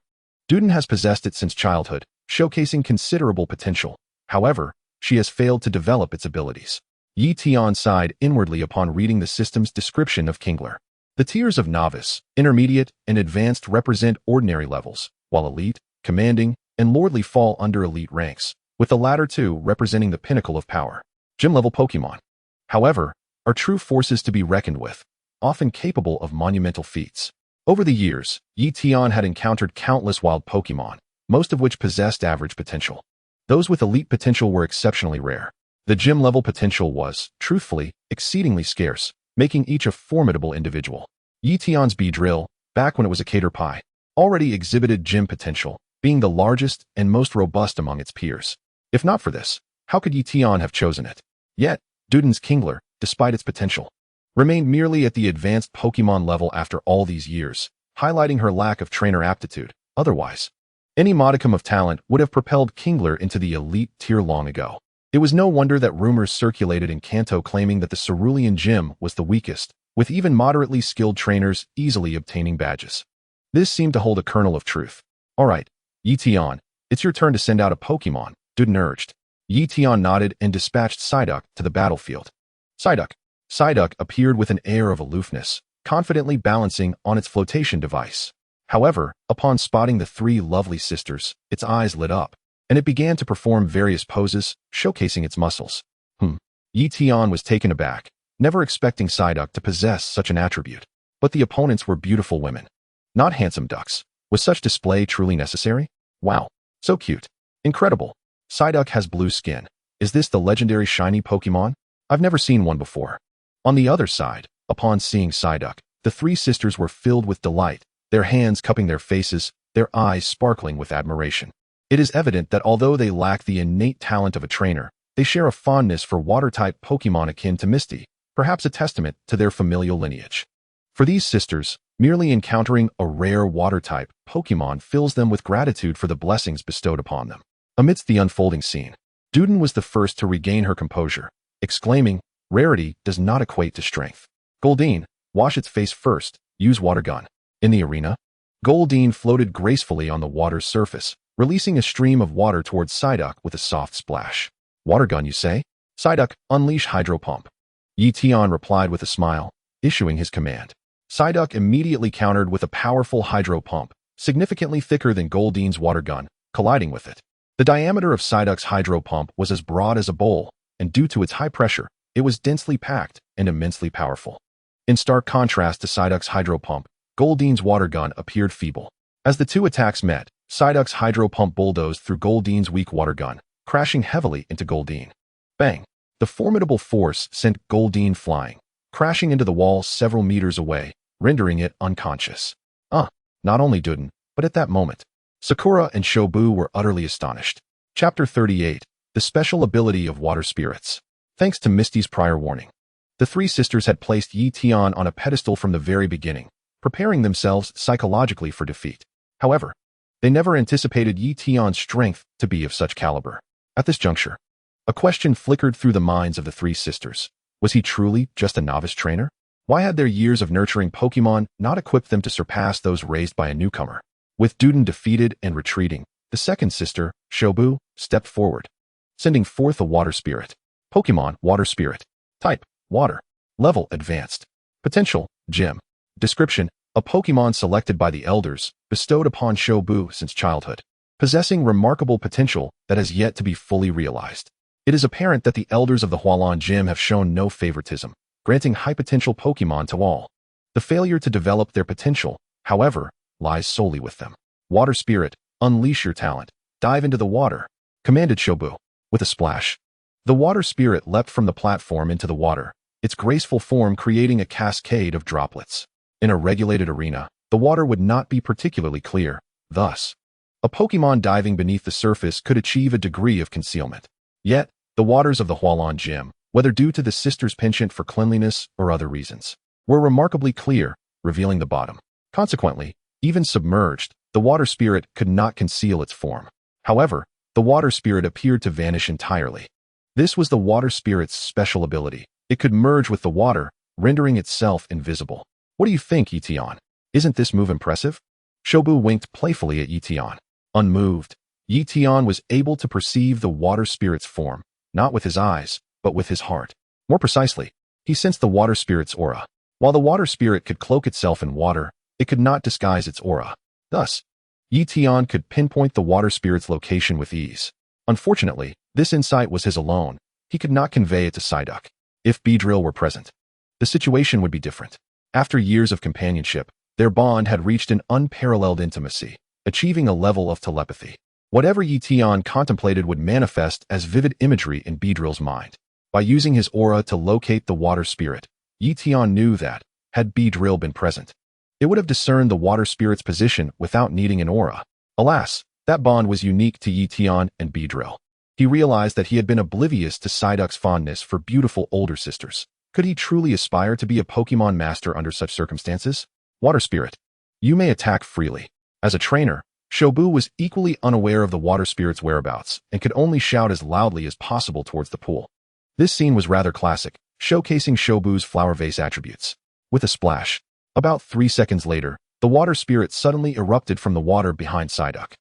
Duden has possessed it since childhood, showcasing considerable potential. However, she has failed to develop its abilities. Ye Tian sighed inwardly upon reading the system's description of Kingler. The tiers of novice, intermediate, and advanced represent ordinary levels, while elite, commanding, and lordly fall under elite ranks, with the latter two representing the pinnacle of power. Gym-level Pokémon, however, are true forces to be reckoned with, often capable of monumental feats. Over the years, Ye Tian had encountered countless wild Pokémon, most of which possessed average potential. Those with elite potential were exceptionally rare. The gym-level potential was, truthfully, exceedingly scarce, making each a formidable individual. Ye Tian's Beedrill, back when it was a Caterpie, already exhibited gym potential, being the largest and most robust among its peers. If not for this, how could Ye Tian have chosen it? Yet, Duden's Kingler, despite its potential, remained merely at the advanced Pokémon level after all these years, highlighting her lack of trainer aptitude. Otherwise, any modicum of talent would have propelled Kingler into the elite tier long ago. It was no wonder that rumors circulated in Kanto claiming that the Cerulean Gym was the weakest, with even moderately skilled trainers easily obtaining badges. This seemed to hold a kernel of truth. "All right, Ye Tian, it's your turn to send out a Pokémon," Duden urged. Ye Tian nodded and dispatched Psyduck to the battlefield. Psyduck. Psyduck appeared with an air of aloofness, confidently balancing on its flotation device. However, upon spotting the three lovely sisters, its eyes lit up, and it began to perform various poses, showcasing its muscles. Ye Tian was taken aback, never expecting Psyduck to possess such an attribute. But the opponents were beautiful women, not handsome ducks. Was such display truly necessary? Wow, so cute. Incredible. Psyduck has blue skin. Is this the legendary shiny Pokémon? I've never seen one before. On the other side, upon seeing Psyduck, the three sisters were filled with delight, their hands cupping their faces, their eyes sparkling with admiration. It is evident that although they lack the innate talent of a trainer, they share a fondness for water-type Pokémon akin to Misty, perhaps a testament to their familial lineage. For these sisters, merely encountering a rare water-type Pokémon fills them with gratitude for the blessings bestowed upon them. Amidst the unfolding scene, Duden was the first to regain her composure, exclaiming, "Rarity does not equate to strength. Goldeen, wash its face first, use water gun." In the arena, Goldeen floated gracefully on the water's surface, releasing a stream of water towards Psyduck with a soft splash. "Water gun, you say? Psyduck, unleash hydro pump." Ye Tian replied with a smile, issuing his command. Psyduck immediately countered with a powerful hydro pump, significantly thicker than Goldeen's water gun, colliding with it. The diameter of Psyduck's hydro pump was as broad as a bowl, and due to its high pressure, it was densely packed and immensely powerful. In stark contrast to Psyduck's hydro pump, Goldeen's water gun appeared feeble. As the two attacks met, Psyduck's hydro pump bulldozed through Goldeen's weak water gun, crashing heavily into Goldeen. Bang! The formidable force sent Goldeen flying, crashing into the wall several meters away, rendering it unconscious. Not only Duden, but at that moment, Sakura and Shobu were utterly astonished. Chapter 38, The Special Ability of Water Spirits. Thanks to Misty's prior warning, the three sisters had placed Ye Tian on a pedestal from the very beginning, preparing themselves psychologically for defeat. However, they never anticipated Ye Tian's strength to be of such caliber. At this juncture, a question flickered through the minds of the three sisters. Was he truly just a novice trainer? Why had their years of nurturing Pokémon not equipped them to surpass those raised by a newcomer? With Duden defeated and retreating, the second sister, Shobu, stepped forward, sending forth a water spirit. Pokémon, water spirit. Type, water. Level, advanced. Potential, gym. Description, a Pokémon selected by the elders, bestowed upon Shobu since childhood, possessing remarkable potential that has yet to be fully realized. It is apparent that the elders of the Hualan Gym have shown no favoritism, granting high-potential Pokémon to all. The failure to develop their potential, however, lies solely with them. Water Spirit, unleash your talent. Dive into the water, commanded Shobu. With a splash, the Water Spirit leapt from the platform into the water, its graceful form creating a cascade of droplets. In a regulated arena, the water would not be particularly clear. Thus, a Pokémon diving beneath the surface could achieve a degree of concealment. Yet, the waters of the Hualan Gym, whether due to the sisters' penchant for cleanliness or other reasons, were remarkably clear, revealing the bottom. Consequently, even submerged, the Water Spirit could not conceal its form. However, the Water Spirit appeared to vanish entirely. This was the Water Spirit's special ability. It could merge with the water, rendering itself invisible. What do you think, Ye Tian? Isn't this move impressive? Shobu winked playfully at Ye Tian. Unmoved, Ye Tian was able to perceive the Water Spirit's form, not with his eyes, but with his heart. More precisely, he sensed the Water Spirit's aura. While the Water Spirit could cloak itself in water, it could not disguise its aura. Thus, Ye Tian could pinpoint the Water Spirit's location with ease. Unfortunately, this insight was his alone. He could not convey it to Psyduck. If Beedrill were present, the situation would be different. After years of companionship, their bond had reached an unparalleled intimacy, achieving a level of telepathy. Whatever Ye Tian contemplated would manifest as vivid imagery in Beedrill's mind. By using his aura to locate the Water Spirit, Ye Tian knew that, had Beedrill been present, it would have discerned the Water Spirit's position without needing an aura. Alas, that bond was unique to Ye Tian and Beedrill. He realized that he had been oblivious to Psyduck's fondness for beautiful older sisters. Could he truly aspire to be a Pokémon master under such circumstances? Water Spirit, you may attack freely. As a trainer, Shobu was equally unaware of the Water Spirit's whereabouts and could only shout as loudly as possible towards the pool. This scene was rather classic, showcasing Shobu's flower vase attributes. With a splash, about 3 seconds later, the Water Spirit suddenly erupted from the water behind Psyduck.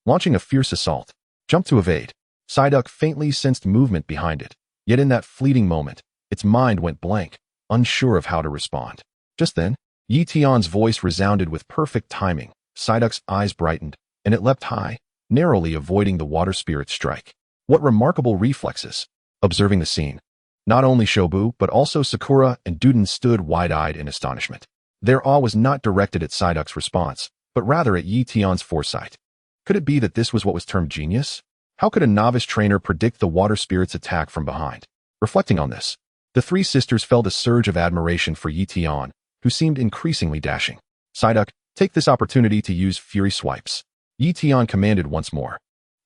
Launching a fierce assault, jump to evade. Psyduck faintly sensed movement behind it, yet in that fleeting moment, its mind went blank, unsure of how to respond. Just then, Ye Tian's voice resounded with perfect timing. Psyduck's eyes brightened, and it leapt high, narrowly avoiding the water spirit's strike. What remarkable reflexes! Observing the scene, not only Shobu but also Sakura and Duden stood wide-eyed in astonishment. Their awe was not directed at Psyduck's response, but rather at Ye Tian's foresight. Could it be that this was what was termed genius? How could a novice trainer predict the water spirit's attack from behind? Reflecting on this, the three sisters felt a surge of admiration for Ye Tian, who seemed increasingly dashing. Psyduck, take this opportunity to use Fury Swipes. Ye Tian commanded once more.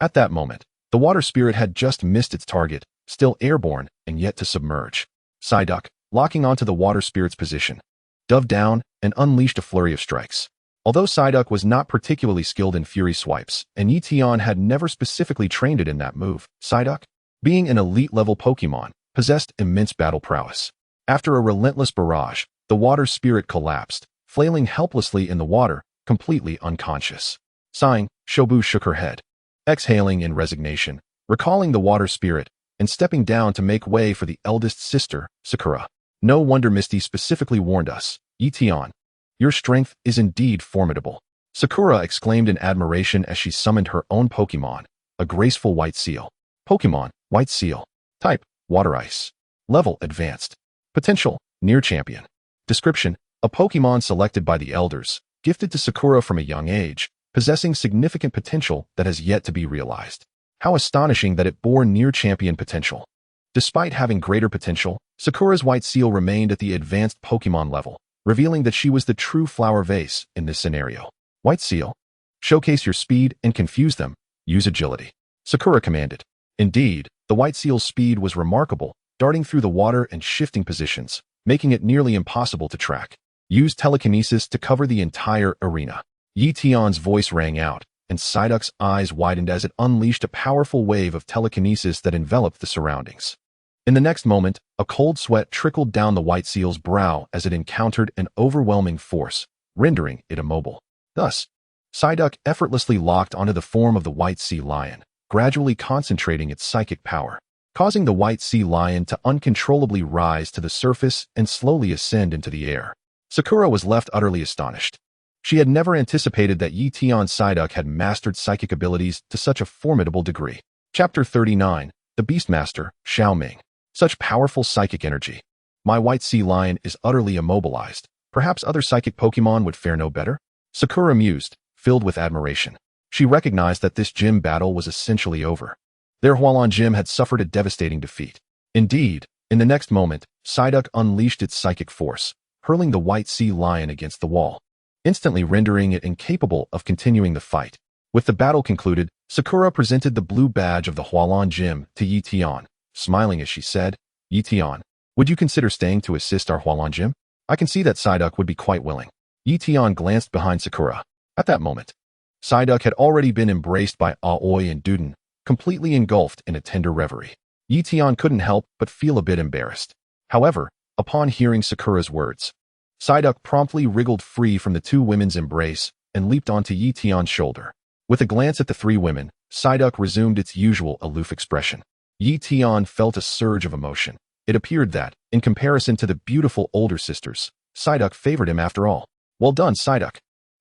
At that moment, the water spirit had just missed its target, still airborne and yet to submerge. Psyduck, locking onto the water spirit's position, dove down and unleashed a flurry of strikes. Although Psyduck was not particularly skilled in Fury Swipes, and Ye Tian had never specifically trained it in that move, Psyduck, being an elite-level Pokémon, possessed immense battle prowess. After a relentless barrage, the water spirit collapsed, flailing helplessly in the water, completely unconscious. Sighing, Shobu shook her head, exhaling in resignation, recalling the water spirit, and stepping down to make way for the eldest sister, Sakura. No wonder Misty specifically warned us. Ye Tian, your strength is indeed formidable. Sakura exclaimed in admiration as she summoned her own Pokémon, a graceful white seal. Pokémon, white seal. Type, water ice. Level, advanced. Potential, near champion. Description, a Pokémon selected by the elders, gifted to Sakura from a young age, possessing significant potential that has yet to be realized. How astonishing that it bore near champion potential. Despite having greater potential, Sakura's white seal remained at the advanced Pokémon level, revealing that she was the true flower vase in this scenario. White seal. Showcase your speed and confuse them. Use agility. Sakura commanded. Indeed, the white seal's speed was remarkable, darting through the water and shifting positions, making it nearly impossible to track. Use telekinesis to cover the entire arena. Ye Tian's voice rang out, and Psyduck's eyes widened as it unleashed a powerful wave of telekinesis that enveloped the surroundings. In the next moment, a cold sweat trickled down the white seal's brow as it encountered an overwhelming force, rendering it immobile. Thus, Psyduck effortlessly locked onto the form of the white sea lion, gradually concentrating its psychic power, causing the white sea lion to uncontrollably rise to the surface and slowly ascend into the air. Sakura was left utterly astonished. She had never anticipated that Ye Tian Psyduck had mastered psychic abilities to such a formidable degree. Chapter 39, The Beastmaster, Xiaoming. Such powerful psychic energy. My white sea lion is utterly immobilized. Perhaps other psychic Pokémon would fare no better? Sakura mused, filled with admiration. She recognized that this gym battle was essentially over. Their Hualon gym had suffered a devastating defeat. Indeed, in the next moment, Psyduck unleashed its psychic force, hurling the white sea lion against the wall, instantly rendering it incapable of continuing the fight. With the battle concluded, Sakura presented the blue badge of the Hualon gym to Ye Tian, smiling as she said, Ye Tian, would you consider staying to assist our Hualon gym? I can see that Psyduck would be quite willing. Ye Tian glanced behind Sakura. At that moment, Psyduck had already been embraced by Aoi and Duden, completely engulfed in a tender reverie. Ye Tian couldn't help but feel a bit embarrassed. However, upon hearing Sakura's words, Psyduck promptly wriggled free from the two women's embrace and leaped onto Ye Tian's shoulder. With a glance at the three women, Psyduck resumed its usual aloof expression. Ye Tian felt a surge of emotion. It appeared that, in comparison to the beautiful older sisters, Psyduck favored him after all. Well done, Psyduck.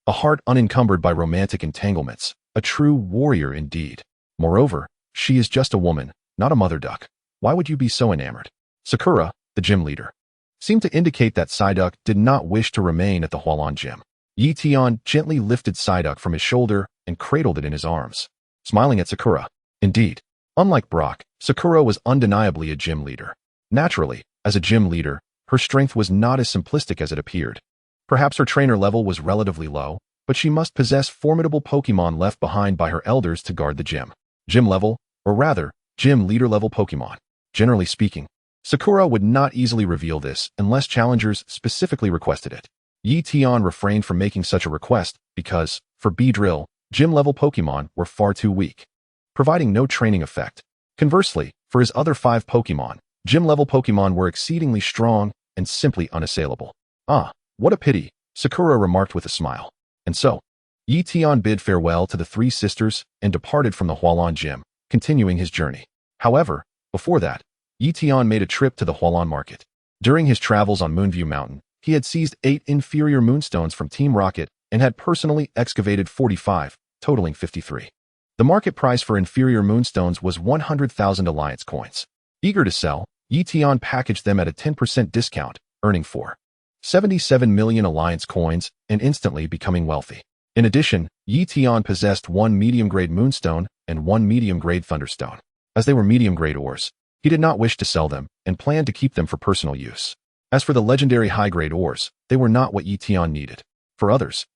A heart unencumbered by romantic entanglements, a true warrior indeed. Moreover, she is just a woman, not a mother duck. Why would you be so enamored? Sakura, the gym leader, seemed to indicate that Psyduck did not wish to remain at the Hualon gym. Ye Tian gently lifted Psyduck from his shoulder and cradled it in his arms, smiling at Sakura. Indeed, unlike Brock, Sakura was undeniably a gym leader. Naturally, as a gym leader, her strength was not as simplistic as it appeared. Perhaps her trainer level was relatively low, but she must possess formidable Pokémon left behind by her elders to guard the gym. Gym level, or rather, gym leader level Pokémon. Generally speaking, Sakura would not easily reveal this unless challengers specifically requested it. Ye Tian refrained from making such a request because, for Beedrill, gym-level Pokémon were far too weak, providing no training effect. Conversely, for his other 5 Pokémon, gym-level Pokémon were exceedingly strong and simply unassailable. Ah, what a pity, Sakura remarked with a smile. And so, Ye Tian bid farewell to the 3 sisters and departed from the Hualon gym, continuing his journey. However, before that, Ye Tian made a trip to the Hualan market. During his travels on Moonview Mountain, he had seized 8 inferior moonstones from Team Rocket and had personally excavated 45, totaling 53. The market price for inferior moonstones was 100,000 alliance coins. Eager to sell, Ye Tian packaged them at a 10% discount, earning 477 million alliance coins and instantly becoming wealthy. In addition, Ye Tian possessed 1 medium-grade moonstone and 1 medium-grade thunderstone. As they were medium-grade ores, he did not wish to sell them and planned to keep them for personal use. As for the legendary high-grade ores, they were not what Ye Tian needed. For others,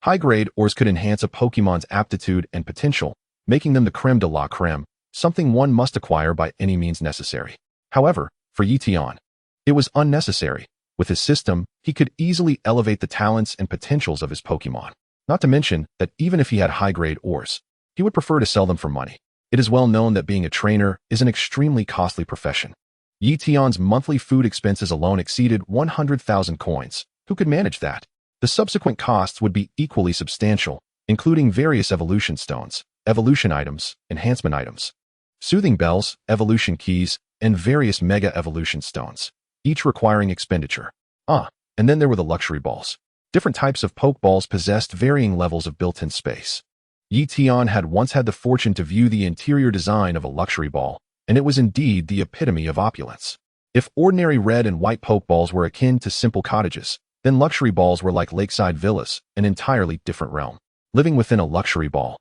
high-grade ores could enhance a Pokémon's aptitude and potential, making them the creme de la creme, something one must acquire by any means necessary. However, for Ye Tian, it was unnecessary. With his system, he could easily elevate the talents and potentials of his Pokémon. Not to mention that even if he had high-grade ores, he would prefer to sell them for money. It is well known that being a trainer is an extremely costly profession. Ye Tian's monthly food expenses alone exceeded 100,000 coins. Who could manage that? The subsequent costs would be equally substantial, including various evolution stones, evolution items, enhancement items, soothing bells, evolution keys, and various mega evolution stones, each requiring expenditure. And then there were the luxury balls. Different types of Pokeballs possessed varying levels of built-in space. Ye Tian had once had the fortune to view the interior design of a luxury ball, and it was indeed the epitome of opulence. If ordinary red and white Pokeballs were akin to simple cottages, then luxury balls were like lakeside villas, an entirely different realm. Living within a luxury ball,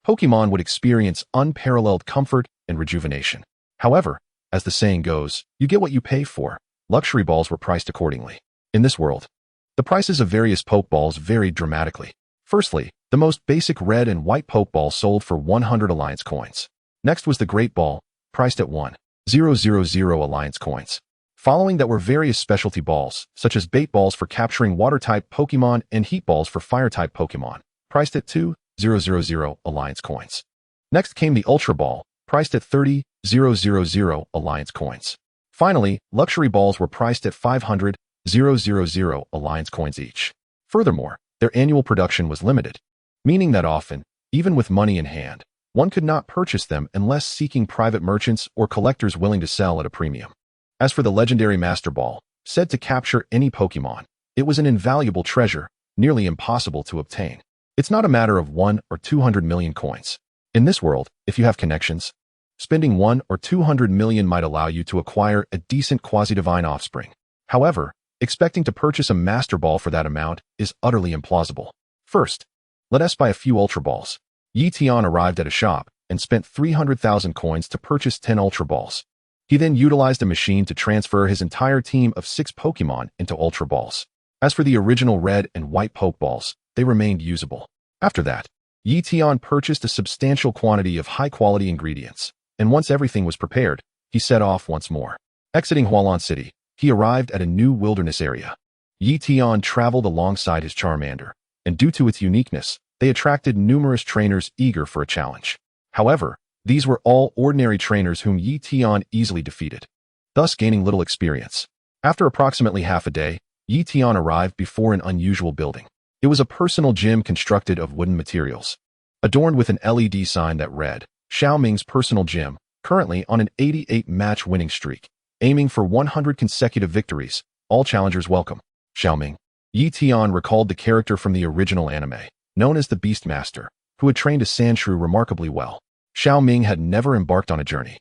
Pokémon would experience unparalleled comfort and rejuvenation. However, as the saying goes, you get what you pay for. Luxury balls were priced accordingly. In this world, the prices of various Pokeballs varied dramatically. Firstly, the most basic red and white Pokeball sold for 100 alliance coins. Next was the Great Ball, priced at 1,000 alliance coins. Following that were various specialty balls, such as bait balls for capturing water-type Pokémon and heat balls for fire-type Pokémon, priced at 2,000 alliance coins. Next came the Ultra Ball, priced at 30,000 alliance coins. Finally, luxury balls were priced at 500,000 alliance coins each. Furthermore, their annual production was limited, meaning that often, even with money in hand, one could not purchase them unless seeking private merchants or collectors willing to sell at a premium. As for the legendary Master Ball, said to capture any Pokémon, it was an invaluable treasure, nearly impossible to obtain. It's not a matter of 1 or 200 million coins. In this world, if you have connections, spending 1 or 200 million might allow you to acquire a decent quasi-divine offspring. However, expecting to purchase a Master Ball for that amount is utterly implausible. First, let us buy a few Ultra Balls. Ye Tian arrived at a shop and spent 300,000 coins to purchase 10 Ultra Balls. He then utilized a machine to transfer his entire team of 6 Pokémon into Ultra Balls. As for the original red and white Pokeballs, they remained usable. After that, Ye Tian purchased a substantial quantity of high-quality ingredients, and once everything was prepared, he set off once more. Exiting Hualan City, he arrived at a new wilderness area. Ye Tian traveled alongside his Charmander, and due to its uniqueness, they attracted numerous trainers eager for a challenge. However, these were all ordinary trainers whom Ye Tian easily defeated, thus gaining little experience. After approximately half a day, Ye Tian arrived before an unusual building. It was a personal gym constructed of wooden materials, adorned with an LED sign that read, Xiaoming's personal gym, currently on an 88-match winning streak, aiming for 100 consecutive victories. All challengers welcome. Xiaoming. Ye Tian recalled the character from the original anime, known as the Beastmaster, who had trained a Sandshrew remarkably well. Xiaoming had never embarked on a journey,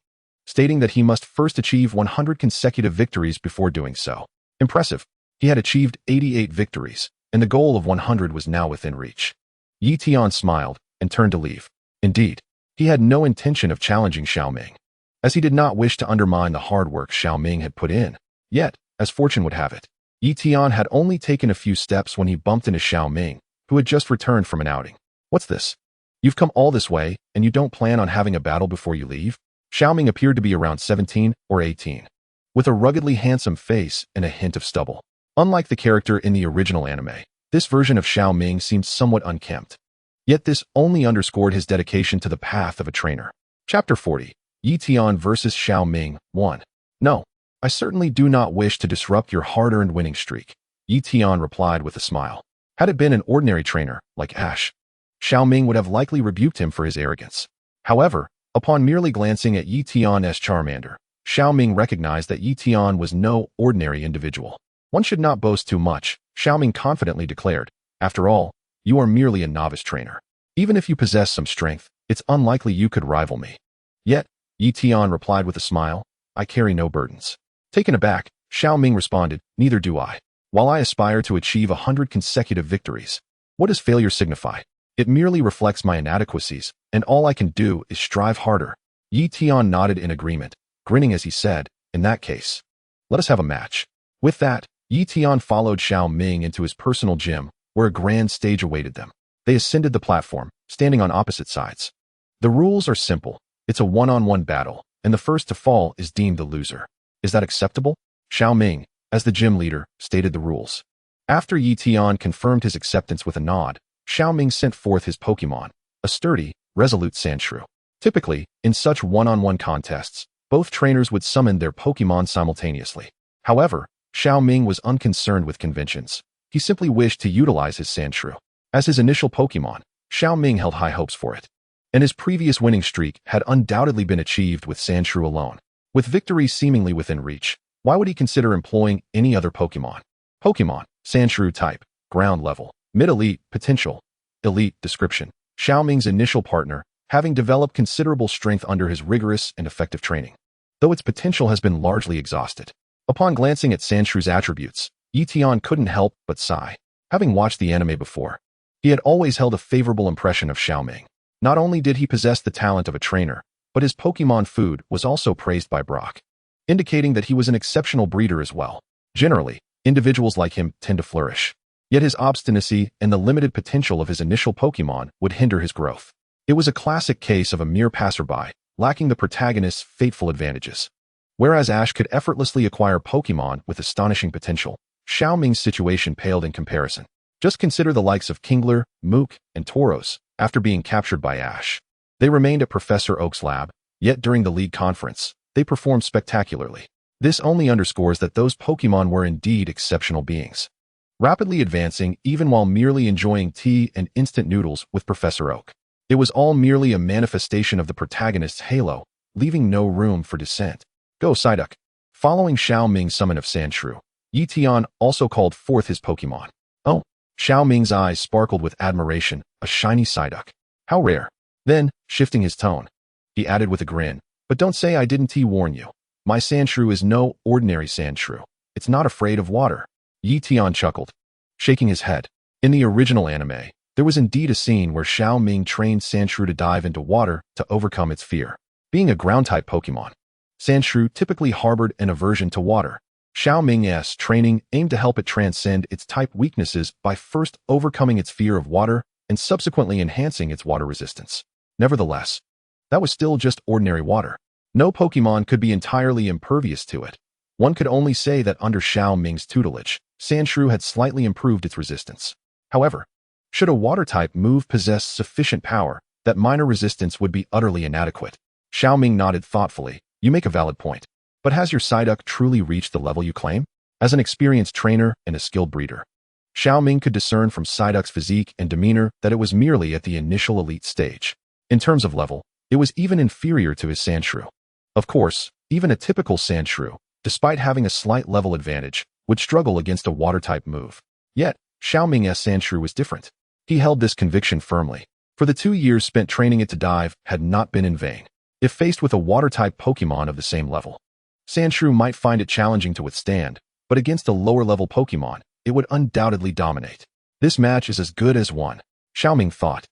stating that he must first achieve 100 consecutive victories before doing so. Impressive. He had achieved 88 victories, and the goal of 100 was now within reach. Ye Tian smiled and turned to leave. Indeed, he had no intention of challenging Xiaoming, as he did not wish to undermine the hard work Xiaoming had put in. Yet, as fortune would have it, Ye Tian had only taken a few steps when he bumped into Xiaoming, who had just returned from an outing. What's this? You've come all this way, and you don't plan on having a battle before you leave? Xiaoming appeared to be around 17 or 18, with a ruggedly handsome face and a hint of stubble. Unlike the character in the original anime, this version of Xiaoming seemed somewhat unkempt. Yet this only underscored his dedication to the path of a trainer. Chapter 40. Ye Tian vs. Xiaoming 1. No, I certainly do not wish to disrupt your hard-earned winning streak, Ye Tian replied with a smile. Had it been an ordinary trainer, like Ash, Xiaoming would have likely rebuked him for his arrogance. However, a Upon merely glancing at Ye Tian's Charmander, Xiaoming recognized that Ye Tian was no ordinary individual. One should not boast too much, Xiaoming confidently declared. After all, you are merely a novice trainer. Even if you possess some strength, it's unlikely you could rival me. Yet, Ye Tian replied with a smile, I carry no burdens. Taken aback, Xiaoming responded, neither do I. While I aspire to achieve 100 consecutive victories, what does failure signify? It merely reflects my inadequacies, and all I can do is strive harder. Ye Tian nodded in agreement, grinning as he said, in that case, let us have a match. With that, Ye Tian followed Xiaoming into his personal gym, where a grand stage awaited them. They ascended the platform, standing on opposite sides. The rules are simple. It's a one-on-one battle, and the first to fall is deemed the loser. Is that acceptable? Xiaoming, as the gym leader, stated the rules. After Ye Tian confirmed his acceptance with a nod, Xiaoming sent forth his Pokémon, a sturdy, resolute Sandshrew. Typically, in such one-on-one contests, both trainers would summon their Pokémon simultaneously. However, Xiaoming was unconcerned with conventions. He simply wished to utilize his Sandshrew. As his initial Pokémon, Xiaoming held high hopes for it. And his previous winning streak had undoubtedly been achieved with Sandshrew alone. With victory seemingly within reach, why would he consider employing any other Pokémon? Pokémon, Sandshrew type, ground level, mid-elite, potential, elite, description. Xiaoming's initial partner, having developed considerable strength under his rigorous and effective training, though its potential has been largely exhausted. Upon glancing at Sandshrew's attributes, Ye Tian couldn't help but sigh. Having watched the anime before, he had always held a favorable impression of Xiaoming. Not only did he possess the talent of a trainer, but his Pokémon food was also praised by Brock, indicating that he was an exceptional breeder as well. Generally, individuals like him tend to flourish. Yet his obstinacy and the limited potential of his initial Pokémon would hinder his growth. It was a classic case of a mere passerby, lacking the protagonist's fateful advantages. Whereas Ash could effortlessly acquire Pokémon with astonishing potential, Xiaoming's situation paled in comparison. Just consider the likes of Kingler, Mook, and Tauros, after being captured by Ash. They remained at Professor Oak's lab, yet during the League Conference, they performed spectacularly. This only underscores that those Pokémon were indeed exceptional beings, rapidly advancing even while merely enjoying tea and instant noodles with Professor Oak. It was all merely a manifestation of the protagonist's halo, leaving no room for dissent. Go Psyduck. Following Xiaoming's summon of Sandshrew, Ye Tian also called forth his Pokémon. Oh, Xiaoming's eyes sparkled with admiration, a shiny Psyduck. How rare. Then, shifting his tone, he added with a grin, but don't say I didn't warn you. My Sandshrew is no ordinary Sandshrew. It's not afraid of water. Ye Tian chuckled, shaking his head. In the original anime, there was indeed a scene where Xiaoming trained Sandshrew to dive into water to overcome its fear. Being a ground-type Pokémon, Sandshrew typically harbored an aversion to water. Xiaoming's training aimed to help it transcend its type weaknesses by first overcoming its fear of water and subsequently enhancing its water resistance. Nevertheless, that was still just ordinary water. No Pokémon could be entirely impervious to it. One could only say that under Xiaoming's tutelage, Sandshrew had slightly improved its resistance. However, should a water-type move possess sufficient power, that minor resistance would be utterly inadequate. Xiaoming nodded thoughtfully. You make a valid point. But has your Psyduck truly reached the level you claim? As an experienced trainer and a skilled breeder, Xiaoming could discern from Psyduck's physique and demeanor that it was merely at the initial elite stage. In terms of level, it was even inferior to his Sandshrew. Of course, even a typical Sandshrew, despite having a slight level advantage, would struggle against a water-type move. Yet, Xiaoming's Sandshrew was different. He held this conviction firmly, for the 2 years spent training it to dive had not been in vain. If faced with a water-type Pokémon of the same level, Sandshrew might find it challenging to withstand, but against a lower-level Pokémon, it would undoubtedly dominate. This match is as good as won, Xiaoming thought,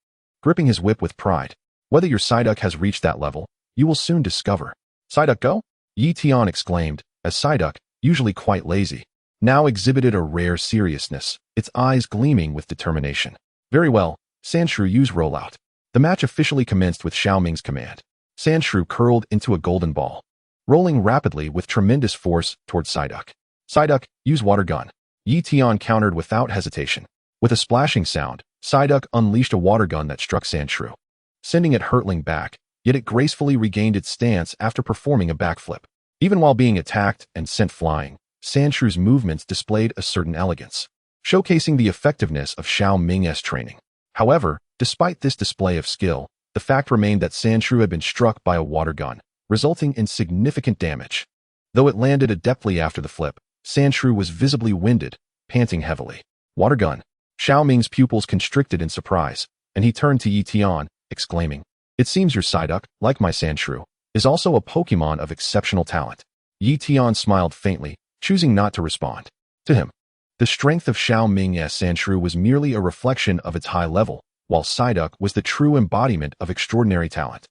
gripping his whip with pride. Whether your Psyduck has reached that level, you will soon discover. Psyduck go? Ye Tian exclaimed, as Psyduck, usually quite lazy, now exhibited a rare seriousness, its eyes gleaming with determination. Very well, Sandshrew use rollout. The match officially commenced with Xiaoming's command. Sandshrew curled into a golden ball, rolling rapidly with tremendous force towards Psyduck. Psyduck, use water gun. Ye Tian countered without hesitation. With a splashing sound, Psyduck unleashed a water gun that struck Sandshrew, sending it hurtling back, yet it gracefully regained its stance after performing a backflip. Even while being attacked and sent flying, Sandshrew's movements displayed a certain elegance, showcasing the effectiveness of Xiaoming's training. However, despite this display of skill, The fact remained that Sandshrew had been struck by a water gun, resulting in significant damage. Though it landed adeptly after the flip, Sandshrew was visibly winded, panting heavily. Water gun. Xiao Ming's pupils constricted in surprise, and he turned to Ye Tian, exclaiming, "It seems your Psyduck, like my Sandshrew, is also a Pokémon of exceptional talent." Ye Tian smiled faintly, choosing not to respond. To him, the strength of Xiao Ming's Sandshrew was merely a reflection of its high level, while Psyduck was the true embodiment of extraordinary talent,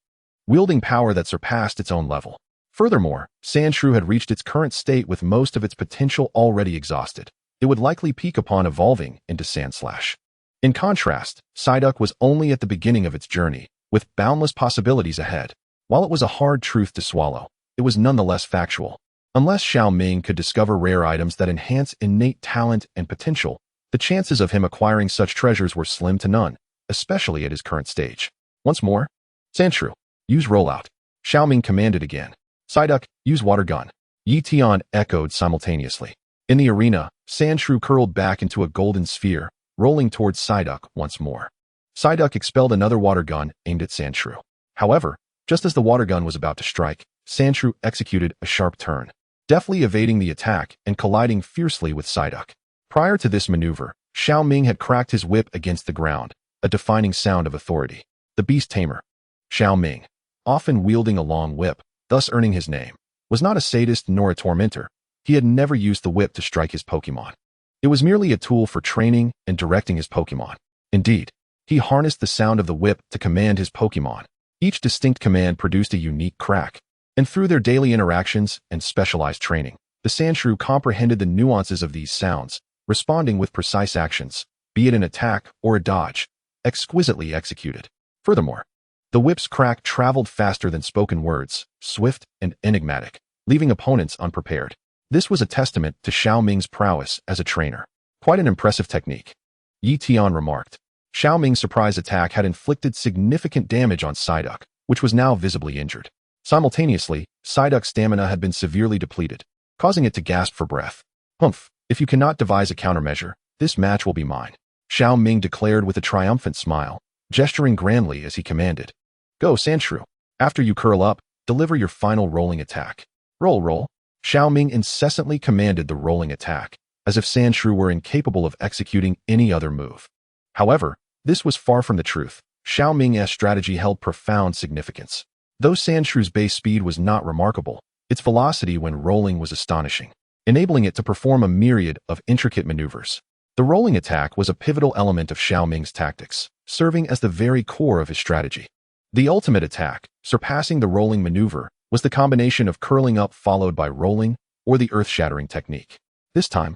wielding power that surpassed its own level. Furthermore, Sandshrew had reached its current state with most of its potential already exhausted. It would likely peak upon evolving into Sandslash. In contrast, Psyduck was only at the beginning of its journey, with boundless possibilities ahead. While it was a hard truth to swallow, it was nonetheless factual. Unless Xiao Ming could discover rare items that enhance innate talent and potential, the chances of him acquiring such treasures were slim to none, especially at his current stage. Once more, Sandshrew, use rollout. Xiao Ming commanded again. Psyduck, use water gun. Ye Tian echoed simultaneously. In the arena, Sandshrew curled back into a golden sphere, rolling towards Psyduck once more. Psyduck expelled another water gun aimed at Sandshrew. However, just as the water gun was about to strike, Sandshrew executed a sharp turn, deftly evading the attack and colliding fiercely with Psyduck. Prior to this maneuver, Xiao Ming had cracked his whip against the ground, a defining sound of authority. The beast tamer. Xiao Ming, often wielding a long whip, thus earning his name, was not a sadist nor a tormentor. He had never used the whip to strike his Pokémon. It was merely a tool for training and directing his Pokémon. Indeed, he harnessed the sound of the whip to command his Pokémon. Each distinct command produced a unique crack, and through their daily interactions and specialized training, the Sandshrew comprehended the nuances of these sounds, responding with precise actions, be it an attack or a dodge, exquisitely executed. Furthermore, the whip's crack traveled faster than spoken words, swift and enigmatic, leaving opponents unprepared. This was a testament to Xiao Ming's prowess as a trainer. Quite an impressive technique, Ye Tian remarked. Xiao Ming's surprise attack had inflicted significant damage on Psyduck, which was now visibly injured. Simultaneously, Psyduck's stamina had been severely depleted, causing it to gasp for breath. "Humph, if you cannot devise a countermeasure, this match will be mine," Xiao Ming declared with a triumphant smile, gesturing grandly as he commanded. "Go, Sandshrew. After you curl up, deliver your final rolling attack. Roll, roll." Xiao Ming incessantly commanded the rolling attack, as if Sandshrew were incapable of executing any other move. However, this was far from the truth. Xiao Ming's strategy held profound significance. Though Sandshrew's base speed was not remarkable, its velocity when rolling was astonishing, enabling it to perform a myriad of intricate maneuvers. The rolling attack was a pivotal element of Xiao Ming's tactics, serving as the very core of his strategy. The ultimate attack, surpassing the rolling maneuver, was the combination of curling up followed by rolling, or the earth-shattering technique. This time,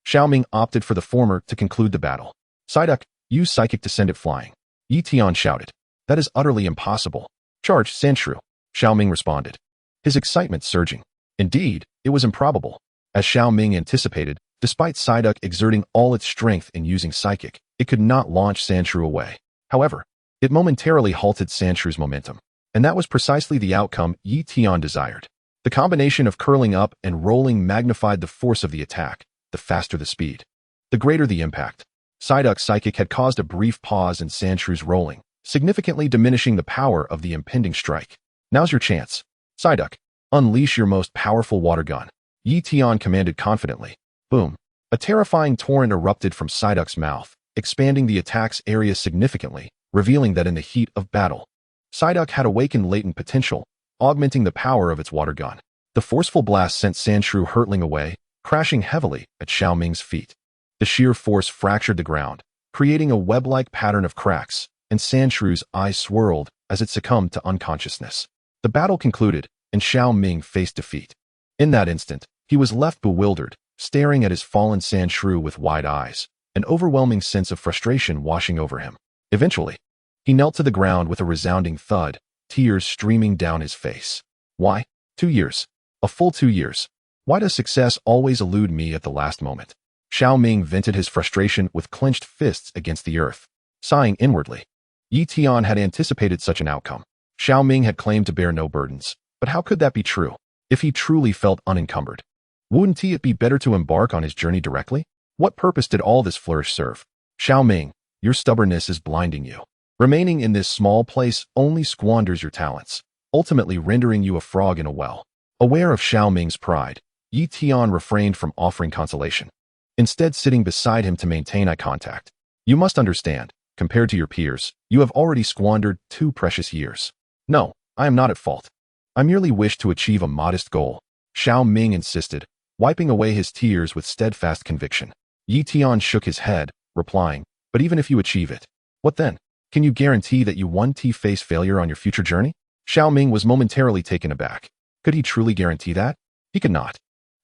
Xiao Ming opted for the former to conclude the battle. "Psyduck, use Psychic to send it flying," Ye Tian shouted. "That is utterly impossible." "Charge, Sandshrew," Xiao Ming responded, his excitement surging. Indeed, it was improbable. As Xiao Ming anticipated, despite Psyduck exerting all its strength in using Psychic, it could not launch Sandshrew away. However, it momentarily halted Sandshrew's momentum, and that was precisely the outcome Ye Tian desired. The combination of curling up and rolling magnified the force of the attack. The faster the speed, the greater the impact. Psyduck's Psychic had caused a brief pause in Sandshrew's rolling, significantly diminishing the power of the impending strike. "Now's your chance. Psyduck, unleash your most powerful water gun," Ye Tian commanded confidently. Boom. A terrifying torrent erupted from Psyduck's mouth, expanding the attack's area significantly, revealing that in the heat of battle, Psyduck had awakened latent potential, augmenting the power of its water gun. The forceful blast sent Sandshrew hurtling away, crashing heavily at Xiao Ming's feet. The sheer force fractured the ground, creating a web-like pattern of cracks, and Sandshrew's eyes swirled as it succumbed to unconsciousness. The battle concluded, and Xiao Ming faced defeat. In that instant, he was left bewildered, staring at his fallen Sandshrew with wide eyes, an overwhelming sense of frustration washing over him. Eventually, he knelt to the ground with a resounding thud, tears streaming down his face. Why? 2 years. A full 2 years. Why does success always elude me at the last moment? Xiao Ming vented his frustration with clenched fists against the earth, sighing inwardly. Ye Tian had anticipated such an outcome. Xiao Ming had claimed to bear no burdens, but how could that be true? If he truly felt unencumbered, wouldn't it be better to embark on his journey directly? What purpose did all this flourish serve? Xiao Ming, your stubbornness is blinding you. Remaining in this small place only squanders your talents, ultimately rendering you a frog in a well. Aware of Xiao Ming's pride, Ye Tian refrained from offering consolation, instead sitting beside him to maintain eye contact. You must understand, compared to your peers, you have already squandered 2 precious years. No, I am not at fault. I merely wish to achieve a modest goal, Xiao Ming insisted, wiping away his tears with steadfast conviction. Ye Tian shook his head, replying, but even if you achieve it, what then? Can you guarantee that you won't face failure on your future journey? Xiao Ming was momentarily taken aback. Could he truly guarantee that? He could not.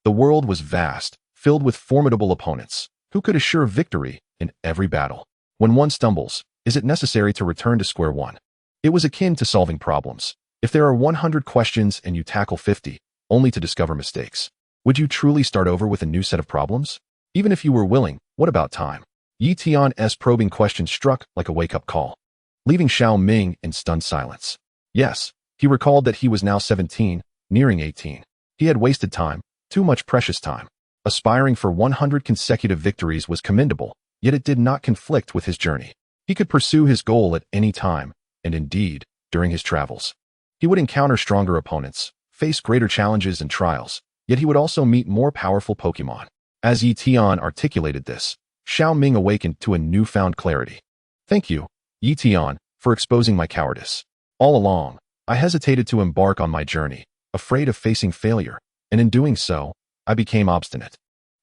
The world was vast, filled with formidable opponents. Who could assure victory in every battle? When one stumbles, is it necessary to return to square one? It was akin to solving problems. If there are 100 questions and you tackle 50, only to discover mistakes, would you truly start over with a new set of problems? Even if you were willing, what about time? Ye Tian's probing question struck like a wake-up call, leaving Xiao Ming in stunned silence. Yes, he recalled that he was now 17, nearing 18. He had wasted time, too much precious time. Aspiring for 100 consecutive victories was commendable, yet it did not conflict with his journey. He could pursue his goal at any time, and indeed, during his travels. He would encounter stronger opponents, face greater challenges and trials, yet he would also meet more powerful Pokémon. As Ye Tian articulated this, Xiao Ming awakened to a newfound clarity. Thank you, Ye Tian, for exposing my cowardice. All along, I hesitated to embark on my journey, afraid of facing failure, and in doing so, I became obstinate.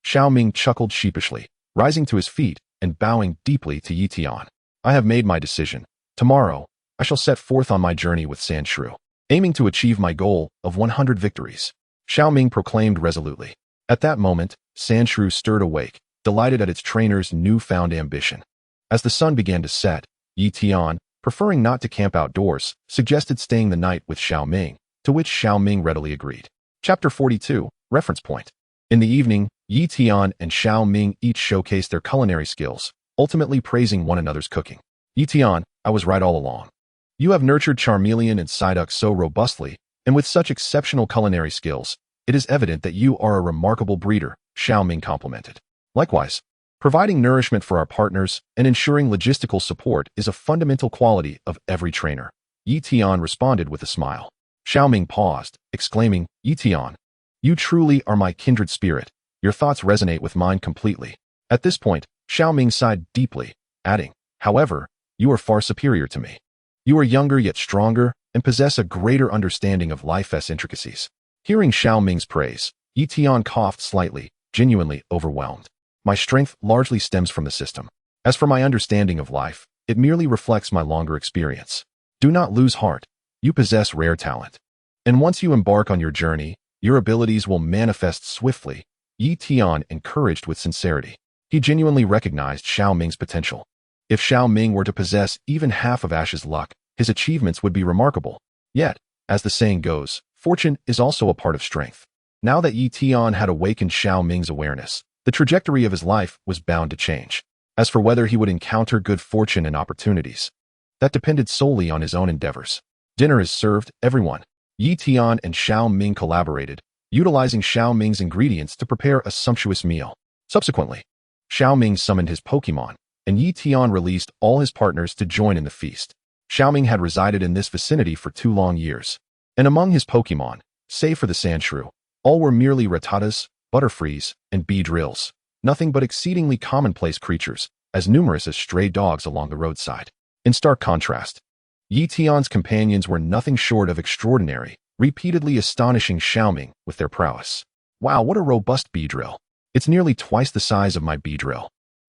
Xiao Ming chuckled sheepishly, rising to his feet and bowing deeply to Ye Tian. I have made my decision. Tomorrow, I shall set forth on my journey with Sandshrew, aiming to achieve my goal of 100 victories, Xiao Ming proclaimed resolutely. At that moment, Sandshrew stirred awake, delighted at its trainer's newfound ambition. As the sun began to set, Ye Tian, preferring not to camp outdoors, suggested staying the night with Xiao Ming, to which Xiao Ming readily agreed. Chapter 42, Reference Point. In the evening, Ye Tian and Xiao Ming each showcased their culinary skills, ultimately praising one another's cooking. Ye Tian, I was right all along. You have nurtured Charmeleon and Psyduck so robustly, and with such exceptional culinary skills, it is evident that you are a remarkable breeder, Xiao Ming complimented. Likewise, providing nourishment for our partners and ensuring logistical support is a fundamental quality of every trainer, Ye Tian responded with a smile. Xiao Ming paused, exclaiming, Ye Tian, you truly are my kindred spirit. Your thoughts resonate with mine completely. At this point, Xiao Ming sighed deeply, adding, however, you are far superior to me. You are younger yet stronger and possess a greater understanding of life's intricacies. Hearing Xiao Ming's praise, Ye Tian coughed slightly, genuinely overwhelmed. My strength largely stems from the system. As for my understanding of life, it merely reflects my longer experience. Do not lose heart. You possess rare talent. And once you embark on your journey, your abilities will manifest swiftly, Ye Tian encouraged with sincerity. He genuinely recognized Xiao Ming's potential. If Xiao Ming were to possess even half of Ash's luck, his achievements would be remarkable. Yet, as the saying goes, fortune is also a part of strength. Now that Ye Tian had awakened Xiao Ming's awareness, the trajectory of his life was bound to change. As for whether he would encounter good fortune and opportunities, that depended solely on his own endeavors. Dinner is served, everyone. Ye Tian and Xiao Ming collaborated, utilizing Xiao Ming's ingredients to prepare a sumptuous meal. Subsequently, Xiao Ming summoned his Pokémon, and Ye Tian released all his partners to join in the feast. Xiao Ming had resided in this vicinity for 2 long years, and among his Pokémon, save for the Sandshrew, all were merely Rattatas, Butterfrees, and Beedrills, nothing but exceedingly commonplace creatures, as numerous as stray dogs along the roadside. In stark contrast, Ye Tian's companions were nothing short of extraordinary, repeatedly astonishing Xiao Ming with their prowess. Wow, what a robust Beedrill. It's nearly twice the size of my Beedrill.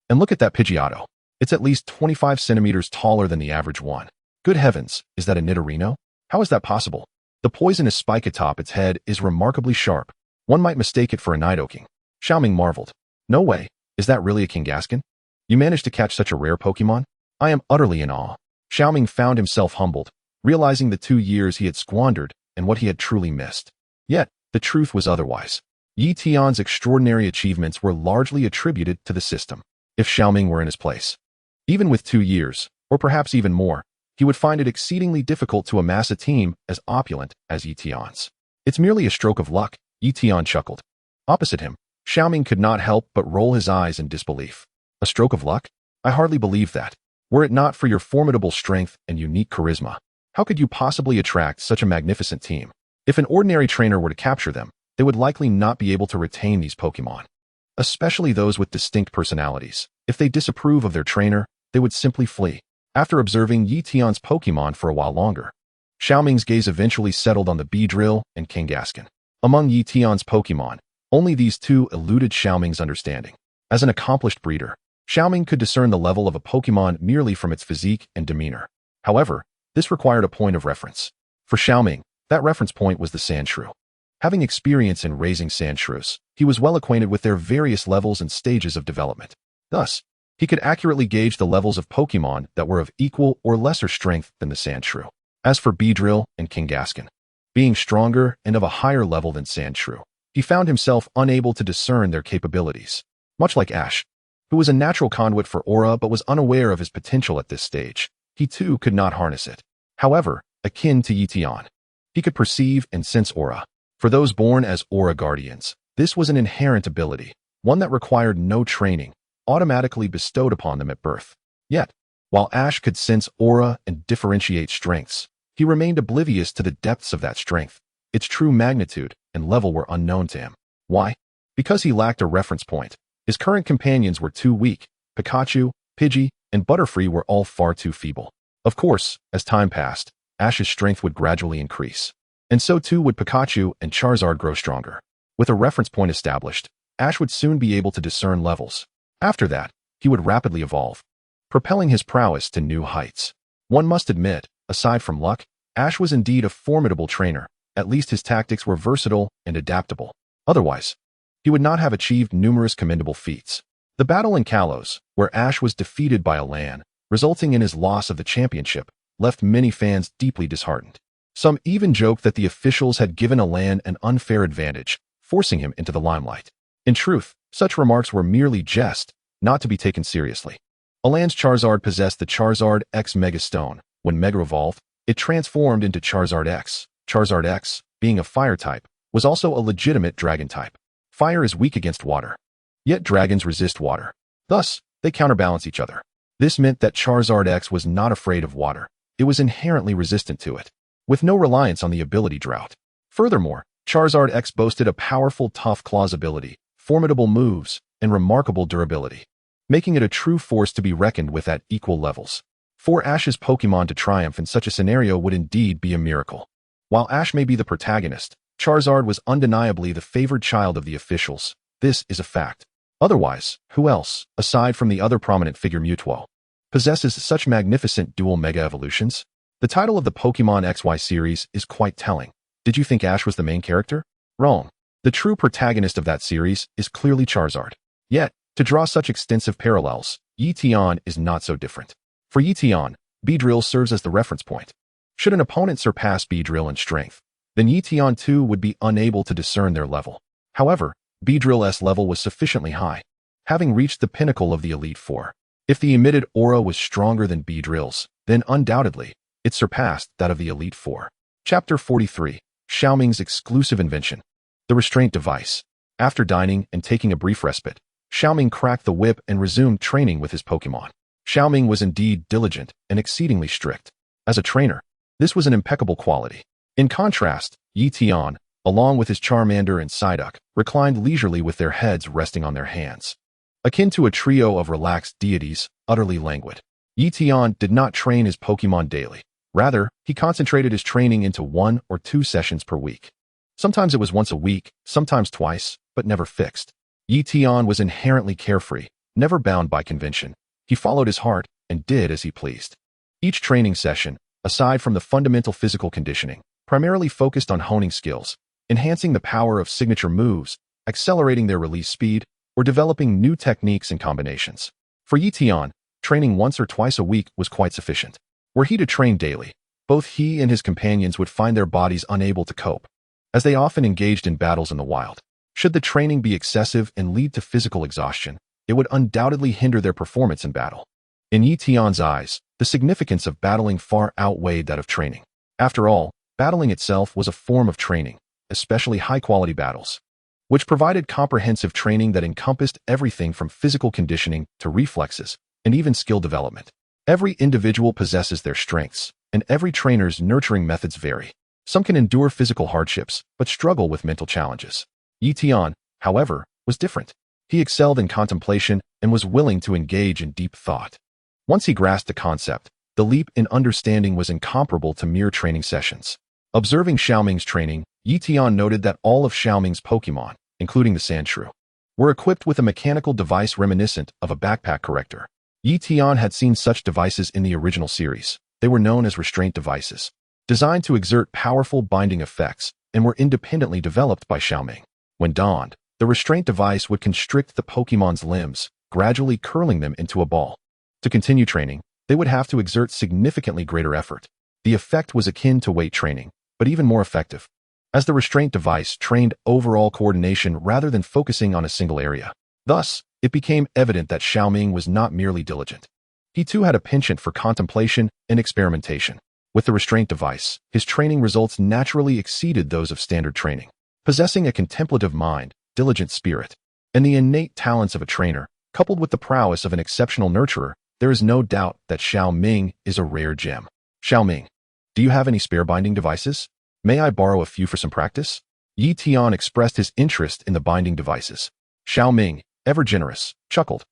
And look at that Pidgeotto. It's at least 25 centimeters taller than the average one. Good heavens, is that a Nidorino? How is that possible? The poisonous spike atop its head is remarkably sharp. One might mistake it for a Nidoking. Xiao Ming marveled. No way, is that really a Kangaskhan? You managed to catch such a rare Pokémon? I am utterly in awe. Xiao Ming found himself humbled, realizing the 2 years he had squandered and what he had truly missed. Yet, the truth was otherwise. Ye Tian's extraordinary achievements were largely attributed to the system. If Xiao Ming were in his place, even with 2 years, or perhaps even more, he would find it exceedingly difficult to amass a team as opulent as Ye Tian's. It's merely a stroke of luck, Ye Tian chuckled. Opposite him, Xiao Ming could not help but roll his eyes in disbelief. A stroke of luck? I hardly believe that. Were it not for your formidable strength and unique charisma, how could you possibly attract such a magnificent team? If an ordinary trainer were to capture them, they would likely not be able to retain these Pokémon, especially those with distinct personalities. If they disapprove of their trainer, they would simply flee. After observing Ye Tian's Pokémon for a while longer, Xiaoming's gaze eventually settled on the Beedrill and Kangaskhan. Among Ye Tian's Pokémon, only these two eluded Xiaoming's understanding. As an accomplished breeder, Xiaoming could discern the level of a Pokémon merely from its physique and demeanor. However, this required a point of reference. For Xiaoming, that reference point was the Sandshrew. Having experience in raising Sandshrews, he was well acquainted with their various levels and stages of development. Thus, he could accurately gauge the levels of Pokémon that were of equal or lesser strength than the Sandshrew. As for Beedrill and Kangaskhan, being stronger and of a higher level than Sandshrew, he found himself unable to discern their capabilities. Much like Ash, who was a natural conduit for aura but was unaware of his potential at this stage, he too could not harness it. However, akin to Ye Tian, he could perceive and sense aura. For those born as aura guardians, this was an inherent ability, one that required no training, automatically bestowed upon them at birth. Yet, while Ash could sense aura and differentiate strengths, he remained oblivious to the depths of that strength. Its true magnitude and level were unknown to him. Why? Because he lacked a reference point. His current companions were too weak. Pikachu, Pidgey, and Butterfree were all far too feeble. Of course, as time passed, Ash's strength would gradually increase. And so too would Pikachu and Charizard grow stronger. With a reference point established, Ash would soon be able to discern levels. After that, he would rapidly evolve, propelling his prowess to new heights. One must admit, aside from luck, Ash was indeed a formidable trainer. At least his tactics were versatile and adaptable. Otherwise, he would not have achieved numerous commendable feats. The battle in Kalos, where Ash was defeated by Alan, resulting in his loss of the championship, left many fans deeply disheartened. Some even joked that the officials had given Alan an unfair advantage, forcing him into the limelight. In truth, such remarks were merely jest, not to be taken seriously. Alan's Charizard possessed the Charizard X Mega Stone. When Mega evolved, it transformed into Charizard X. Charizard X, being a fire type, was also a legitimate dragon type. Fire is weak against water, yet dragons resist water. Thus, they counterbalance each other. This meant that Charizard X was not afraid of water. It was inherently resistant to it, with no reliance on the ability drought. Furthermore, Charizard X boasted a powerful Tough Claws ability, formidable moves, and remarkable durability, making it a true force to be reckoned with at equal levels. For Ash's Pokémon to triumph in such a scenario would indeed be a miracle. While Ash may be the protagonist, Charizard was undeniably the favored child of the officials. This is a fact. Otherwise, who else, aside from the other prominent figure Mewtwo, possesses such magnificent dual mega evolutions? The title of the Pokémon XY series is quite telling. Did you think Ash was the main character? Wrong. The true protagonist of that series is clearly Charizard. Yet, to draw such extensive parallels, Ye Tian is not so different. For Ye Tian, Beedrill serves as the reference point. Should an opponent surpass Beedrill in strength, then Ye Tian too would be unable to discern their level. However, Beedrill's level was sufficiently high, having reached the pinnacle of the Elite Four. If the emitted aura was stronger than Beedrill's, then undoubtedly, it surpassed that of the Elite Four. Chapter 43, Xiaoming's exclusive invention. The restraint device. After dining and taking a brief respite, Xiaoming cracked the whip and resumed training with his Pokémon. Xiaoming was indeed diligent and exceedingly strict. As a trainer, this was an impeccable quality. In contrast, Ye Tian, along with his Charmander and Psyduck, reclined leisurely with their heads resting on their hands. Akin to a trio of relaxed deities, utterly languid. Ye Tian did not train his Pokémon daily. Rather, he concentrated his training into 1 or 2 sessions per week. Sometimes it was once a week, sometimes twice, but never fixed. Ye Tian was inherently carefree, never bound by convention. He followed his heart and did as he pleased. Each training session, aside from the fundamental physical conditioning, primarily focused on honing skills, enhancing the power of signature moves, accelerating their release speed, or developing new techniques and combinations. For Ye Tian, training once or twice a week was quite sufficient. Were he to train daily, both he and his companions would find their bodies unable to cope, as they often engaged in battles in the wild. Should the training be excessive and lead to physical exhaustion, it would undoubtedly hinder their performance in battle. In Ye Tian's eyes, the significance of battling far outweighed that of training. After all, battling itself was a form of training, especially high-quality battles, which provided comprehensive training that encompassed everything from physical conditioning to reflexes, and even skill development. Every individual possesses their strengths, and every trainer's nurturing methods vary. Some can endure physical hardships, but struggle with mental challenges. Ye Tian, however, was different. He excelled in contemplation and was willing to engage in deep thought. Once he grasped the concept, the leap in understanding was incomparable to mere training sessions. Observing Xiaoming's training, Ye Tian noted that all of Xiaoming's Pokémon, including the Sandshrew, were equipped with a mechanical device reminiscent of a backpack corrector. Ye Tian had seen such devices in the original series. They were known as restraint devices, designed to exert powerful binding effects, and were independently developed by Xiaoming. When donned, the restraint device would constrict the Pokémon's limbs, gradually curling them into a ball. To continue training, they would have to exert significantly greater effort. The effect was akin to weight training, but even more effective, as the restraint device trained overall coordination rather than focusing on a single area. Thus, it became evident that Xiaoming was not merely diligent. He too had a penchant for contemplation and experimentation. With the restraint device, his training results naturally exceeded those of standard training. Possessing a contemplative mind, diligent spirit, and the innate talents of a trainer, coupled with the prowess of an exceptional nurturer, there is no doubt that Xiaoming is a rare gem. Xiaoming, do you have any spare binding devices? May I borrow a few for some practice? Ye Tian expressed his interest in the binding devices. Xiaoming, ever generous, chuckled.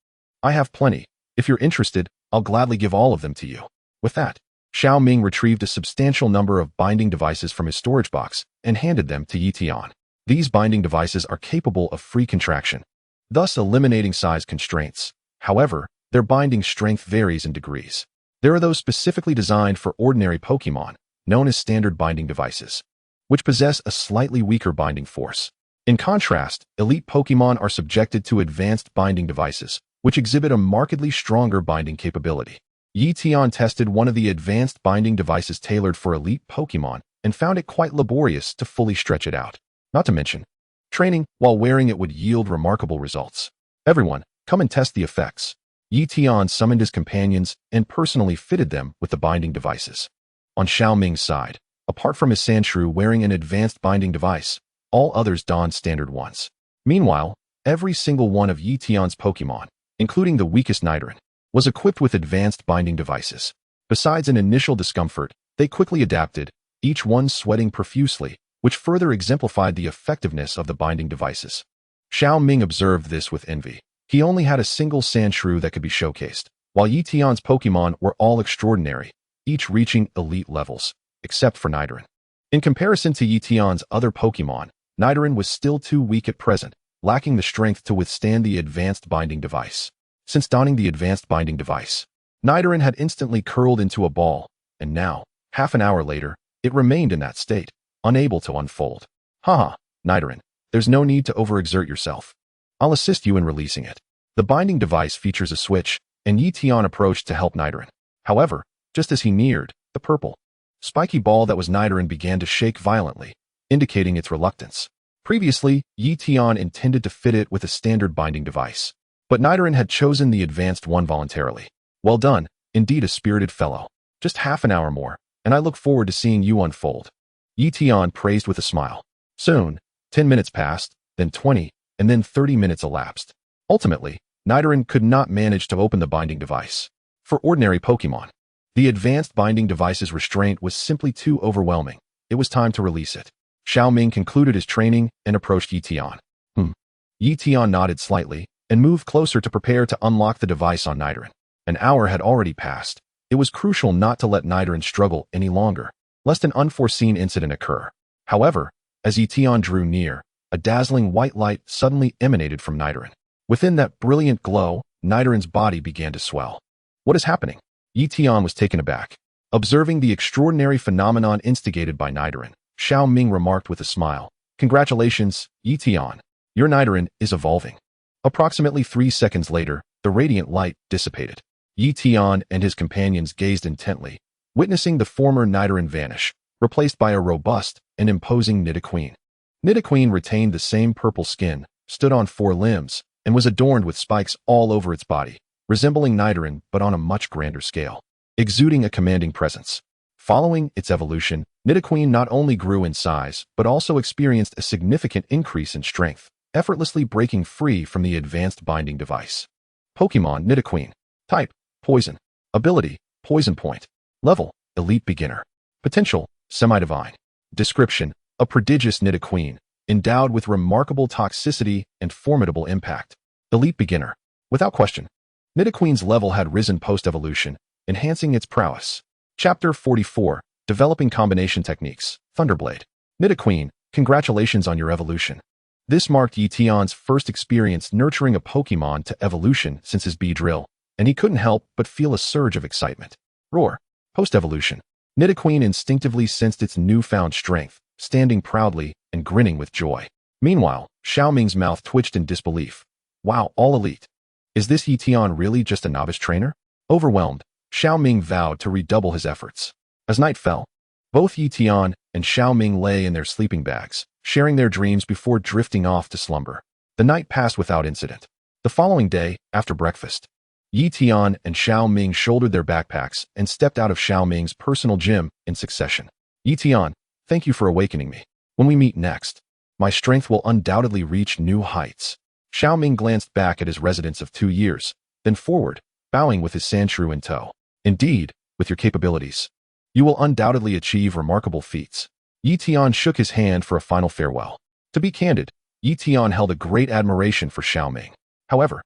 I have plenty. If you're interested, I'll gladly give all of them to you. With that, Xiaoming retrieved a substantial number of binding devices from his storage box and handed them to Ye Tian. These binding devices are capable of free contraction, thus eliminating size constraints. However, their binding strength varies in degrees. There are those specifically designed for ordinary Pokémon, known as standard binding devices, which possess a slightly weaker binding force. In contrast, elite Pokémon are subjected to advanced binding devices, which exhibit a markedly stronger binding capability. Ye Tian tested one of the advanced binding devices tailored for elite Pokémon and found it quite laborious to fully stretch it out. Not to mention, training while wearing it would yield remarkable results. Everyone, come and test the effects. Ye Tian summoned his companions and personally fitted them with the binding devices. On Xiaoming's side, apart from his Sandshrew wearing an advanced binding device, all others donned standard ones. Meanwhile, every single one of Ye Tian's Pokémon, including the weakest Nidoran, was equipped with advanced binding devices. Besides an initial discomfort, they quickly adapted, each one sweating profusely, which further exemplified the effectiveness of the binding devices. Xiaoming observed this with envy. He only had a single Sandshrew that could be showcased, while Ye Tian's Pokémon were all extraordinary, each reaching elite levels, except for Nidoran. In comparison to Ye Tian's other Pokémon, Nidoran was still too weak at present, lacking the strength to withstand the advanced binding device. Since donning the advanced binding device, Nidoran had instantly curled into a ball, and now, half an hour later, it remained in that state, unable to unfold. Haha, Nidoran, there's no need to overexert yourself. I'll assist you in releasing it. The binding device features a switch, and Ye Tian approached to help Nidoran. However, just as he neared, the purple, spiky ball that was Nidoran began to shake violently, indicating its reluctance. Previously, Ye Tian intended to fit it with a standard binding device, but Nidoran had chosen the advanced one voluntarily. Well done, indeed a spirited fellow. Just half an hour more, and I look forward to seeing you unfold. Ye Tian praised with a smile. Soon, 10 minutes passed, then 20, and then 30 minutes elapsed. Ultimately, Nidoran could not manage to open the binding device. For ordinary Pokémon, the advanced binding device's restraint was simply too overwhelming. It was time to release it. Xiaoming concluded his training and approached Ye Tian. Ye Tian nodded slightly and moved closer to prepare to unlock the device on Nidoran. An hour had already passed. It was crucial not to let Nidoran struggle any longer, lest an unforeseen incident occur. However, as Ye Tian drew near, a dazzling white light suddenly emanated from Nidoran. Within that brilliant glow, Nidoran's body began to swell. What is happening? Ye Tian was taken aback. Observing the extraordinary phenomenon instigated by Nidoran, Xiaoming remarked with a smile. Congratulations, Ye Tian. Your Nidoran is evolving. Approximately 3 seconds later, the radiant light dissipated. Ye Tian and his companions gazed intently, witnessing the former Nidoran vanish, replaced by a robust and imposing Nidoqueen. Nidoqueen retained the same purple skin, stood on 4 limbs, and was adorned with spikes all over its body, resembling Nidoran but on a much grander scale, exuding a commanding presence. Following its evolution, Nidoqueen not only grew in size but also experienced a significant increase in strength, effortlessly breaking free from the advanced binding device. Pokémon Nidoqueen. Type: Poison. Ability, Poison Point. Level, Elite Beginner. Potential, Semi-Divine. Description, a prodigious Nidoqueen, endowed with remarkable toxicity and formidable impact. Elite Beginner. Without question, Nidoqueen's level had risen post-evolution, enhancing its prowess. Chapter 44, Developing Combination Techniques. Thunderblade. Nidoqueen, congratulations on your evolution. This marked Ye Tian's first experience nurturing a Pokémon to evolution since his Beedrill, and he couldn't help but feel a surge of excitement. Roar. Post-evolution. Nidoqueen instinctively sensed its newfound strength, standing proudly and grinning with joy. Meanwhile, Xiaoming's mouth twitched in disbelief. Wow, all elite. Is this Ye Tian really just a novice trainer? Overwhelmed, Xiaoming vowed to redouble his efforts. As night fell, both Ye Tian and Xiaoming lay in their sleeping bags, sharing their dreams before drifting off to slumber. The night passed without incident. The following day, after breakfast, Ye Tian and Xiaoming shouldered their backpacks and stepped out of Xiaoming's personal gym in succession. Ye Tian, thank you for awakening me. When we meet next, my strength will undoubtedly reach new heights. Xiaoming glanced back at his residence of 2 years, then forward, bowing with his Sandshrew in tow. Indeed, with your capabilities, you will undoubtedly achieve remarkable feats. Ye Tian shook his hand for a final farewell. To be candid, Ye Tian held a great admiration for Xiaoming. However,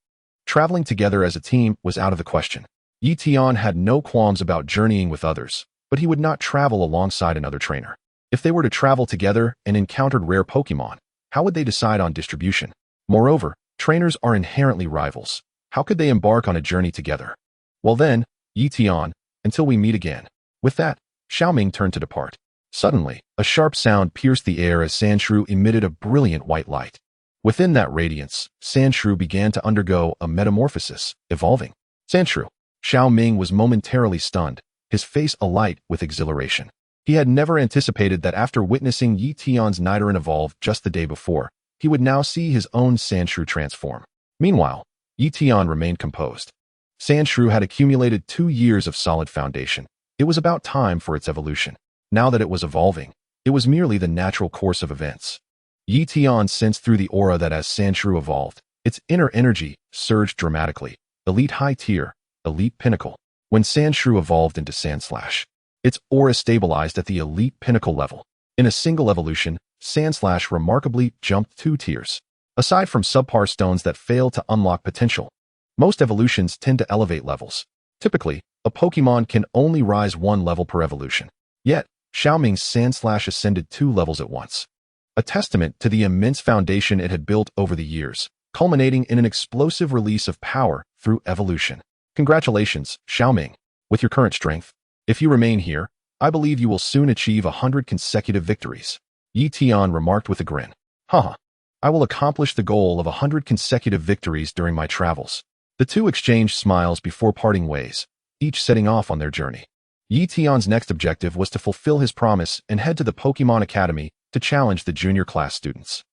traveling together as a team was out of the question. Ye Tian had no qualms about journeying with others, but he would not travel alongside another trainer. If they were to travel together and encountered rare Pokémon, how would they decide on distribution? Moreover, trainers are inherently rivals. How could they embark on a journey together? Well then, Ye Tian, until we meet again. With that, Xiaoming turned to depart. Suddenly, a sharp sound pierced the air as Sandshrew emitted a brilliant white light. Within that radiance, Sandshrew began to undergo a metamorphosis, evolving. Sandshrew. Xiaoming was momentarily stunned, his face alight with exhilaration. He had never anticipated that after witnessing Ye Tian's Nidoran evolve just the day before, he would now see his own Sandshrew transform. Meanwhile, Ye Tian remained composed. Sandshrew had accumulated 2 years of solid foundation. It was about time for its evolution. Now that it was evolving, it was merely the natural course of events. Ye Tian sensed through the aura that as Sandshrew evolved, its inner energy surged dramatically. Elite High Tier, Elite Pinnacle. When Sandshrew evolved into Sandslash, its aura stabilized at the Elite Pinnacle level. In a single evolution, Sandslash remarkably jumped 2 tiers. Aside from subpar stones that fail to unlock potential, most evolutions tend to elevate levels. Typically, a Pokémon can only rise 1 level per evolution. Yet, Xiaoming's Sandslash ascended 2 levels at once. A testament to the immense foundation it had built over the years, culminating in an explosive release of power through evolution. Congratulations, Xiaoming. With your current strength, if you remain here, I believe you will soon achieve 100 consecutive victories. Ye Tian remarked with a grin. Haha. I will accomplish the goal of 100 consecutive victories during my travels. The two exchanged smiles before parting ways, each setting off on their journey. Ye Tian's next objective was to fulfill his promise and head to the Pokémon Academy to challenge the junior class students.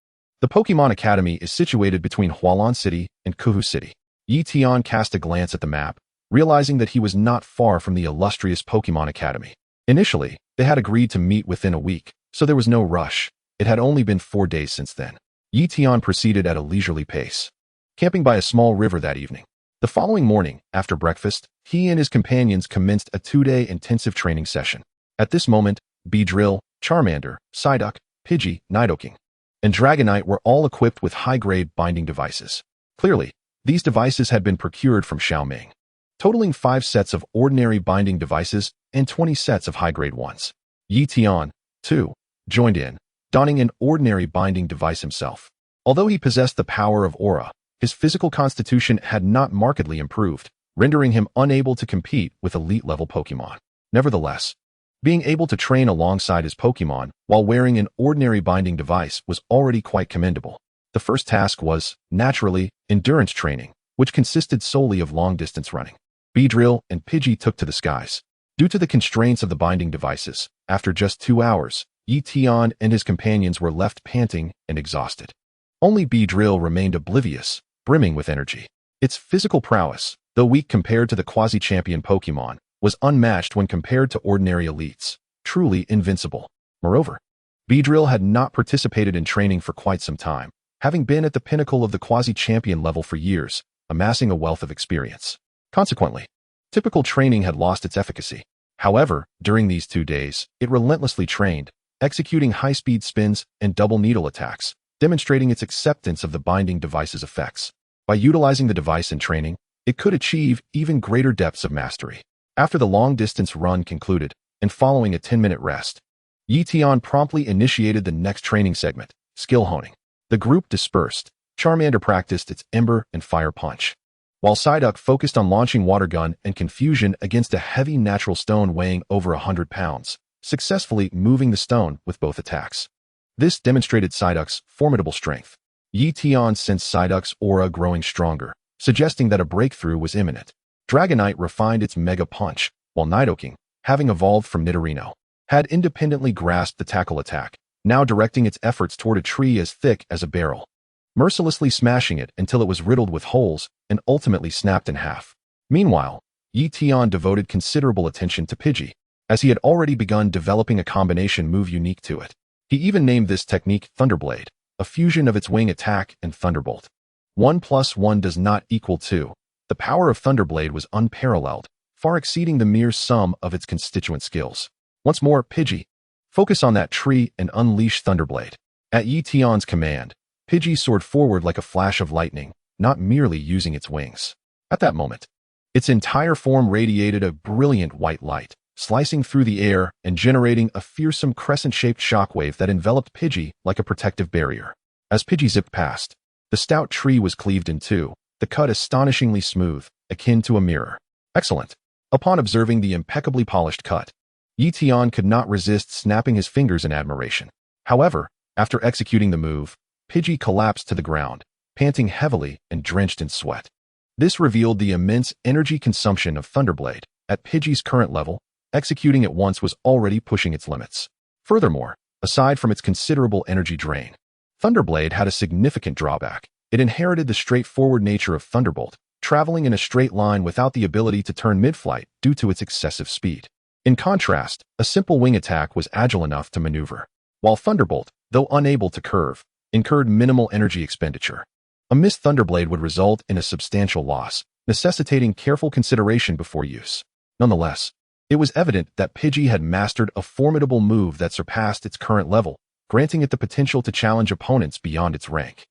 The Pokémon Academy is situated between Hualan City and Kuhu City. Ye Tian cast a glance at the map, realizing that he was not far from the illustrious Pokémon Academy. Initially, they had agreed to meet within a week, so there was no rush. It had only been 4 days since then. Ye Tian proceeded at a leisurely pace, camping by a small river that evening. The following morning, after breakfast, he and his companions commenced a 2-day intensive training session. At this moment, Beedrill, Charmander, Psyduck, Pidgey, Nidoking, and Dragonite were all equipped with high-grade binding devices. Clearly, these devices had been procured from Xiaoming, totaling 5 sets of ordinary binding devices and 20 sets of high-grade ones. Ye Tian, too, joined in, donning an ordinary binding device himself. Although he possessed the power of aura, his physical constitution had not markedly improved, rendering him unable to compete with elite-level Pokémon. Nevertheless, being able to train alongside his Pokémon while wearing an ordinary binding device was already quite commendable. The first task was, naturally, endurance training, which consisted solely of long-distance running. Beedrill and Pidgey took to the skies. Due to the constraints of the binding devices, after just 2 hours, Ye Tian and his companions were left panting and exhausted. Only Beedrill remained oblivious, brimming with energy. Its physical prowess, though weak compared to the quasi-champion Pokémon, was unmatched when compared to ordinary elites, truly invincible. Moreover, Beedrill had not participated in training for quite some time, having been at the pinnacle of the quasi-champion level for years, amassing a wealth of experience. Consequently, Typical training had lost its efficacy. However, during these 2 days, it relentlessly trained, executing high-speed spins and double needle attacks, demonstrating its acceptance of the binding device's effects. By utilizing the device in training, it could achieve even greater depths of mastery. After the long-distance run concluded, and following a 10-minute rest, Ye Tian promptly initiated the next training segment, skill honing. The group dispersed. Charmander practiced its Ember and Fire Punch, while Psyduck focused on launching Water Gun and Confusion against a heavy natural stone weighing over 100 pounds, successfully moving the stone with both attacks. This demonstrated Psyduck's formidable strength. Ye Tian sensed Psyduck's aura growing stronger, suggesting that a breakthrough was imminent. Dragonite refined its Mega Punch, while Nidoking, having evolved from Nidorino, had independently grasped the Tackle attack, now directing its efforts toward a tree as thick as a barrel, mercilessly smashing it until it was riddled with holes and ultimately snapped in half. Meanwhile, Ye Tian devoted considerable attention to Pidgey, as he had already begun developing a combination move unique to it. He even named this technique Thunderblade, a fusion of its wing attack and Thunderbolt. 1 + 1 does not equal 2. The power of Thunderblade was unparalleled, far exceeding the mere sum of its constituent skills. Once more, Pidgey, focus on that tree and unleash Thunderblade. At Ye Tian's command, Pidgey soared forward like a flash of lightning, not merely using its wings. At that moment, its entire form radiated a brilliant white light, slicing through the air and generating a fearsome crescent-shaped shockwave that enveloped Pidgey like a protective barrier. As Pidgey zipped past, the stout tree was cleaved in two, the cut astonishingly smooth, akin to a mirror. Excellent. Upon observing the impeccably polished cut, Ye Tian could not resist snapping his fingers in admiration. However, after executing the move, Pidgey collapsed to the ground, panting heavily and drenched in sweat. This revealed the immense energy consumption of Thunderblade. At Pidgey's current level, executing it once was already pushing its limits. Furthermore, aside from its considerable energy drain, Thunderblade had a significant drawback. It inherited the straightforward nature of Thunderbolt, traveling in a straight line without the ability to turn mid-flight due to its excessive speed. In contrast, a simple wing attack was agile enough to maneuver, while Thunderbolt, though unable to curve, incurred minimal energy expenditure. A missed Thunderblade would result in a substantial loss, necessitating careful consideration before use. Nonetheless, it was evident that Pidgey had mastered a formidable move that surpassed its current level, granting it the potential to challenge opponents beyond its rank.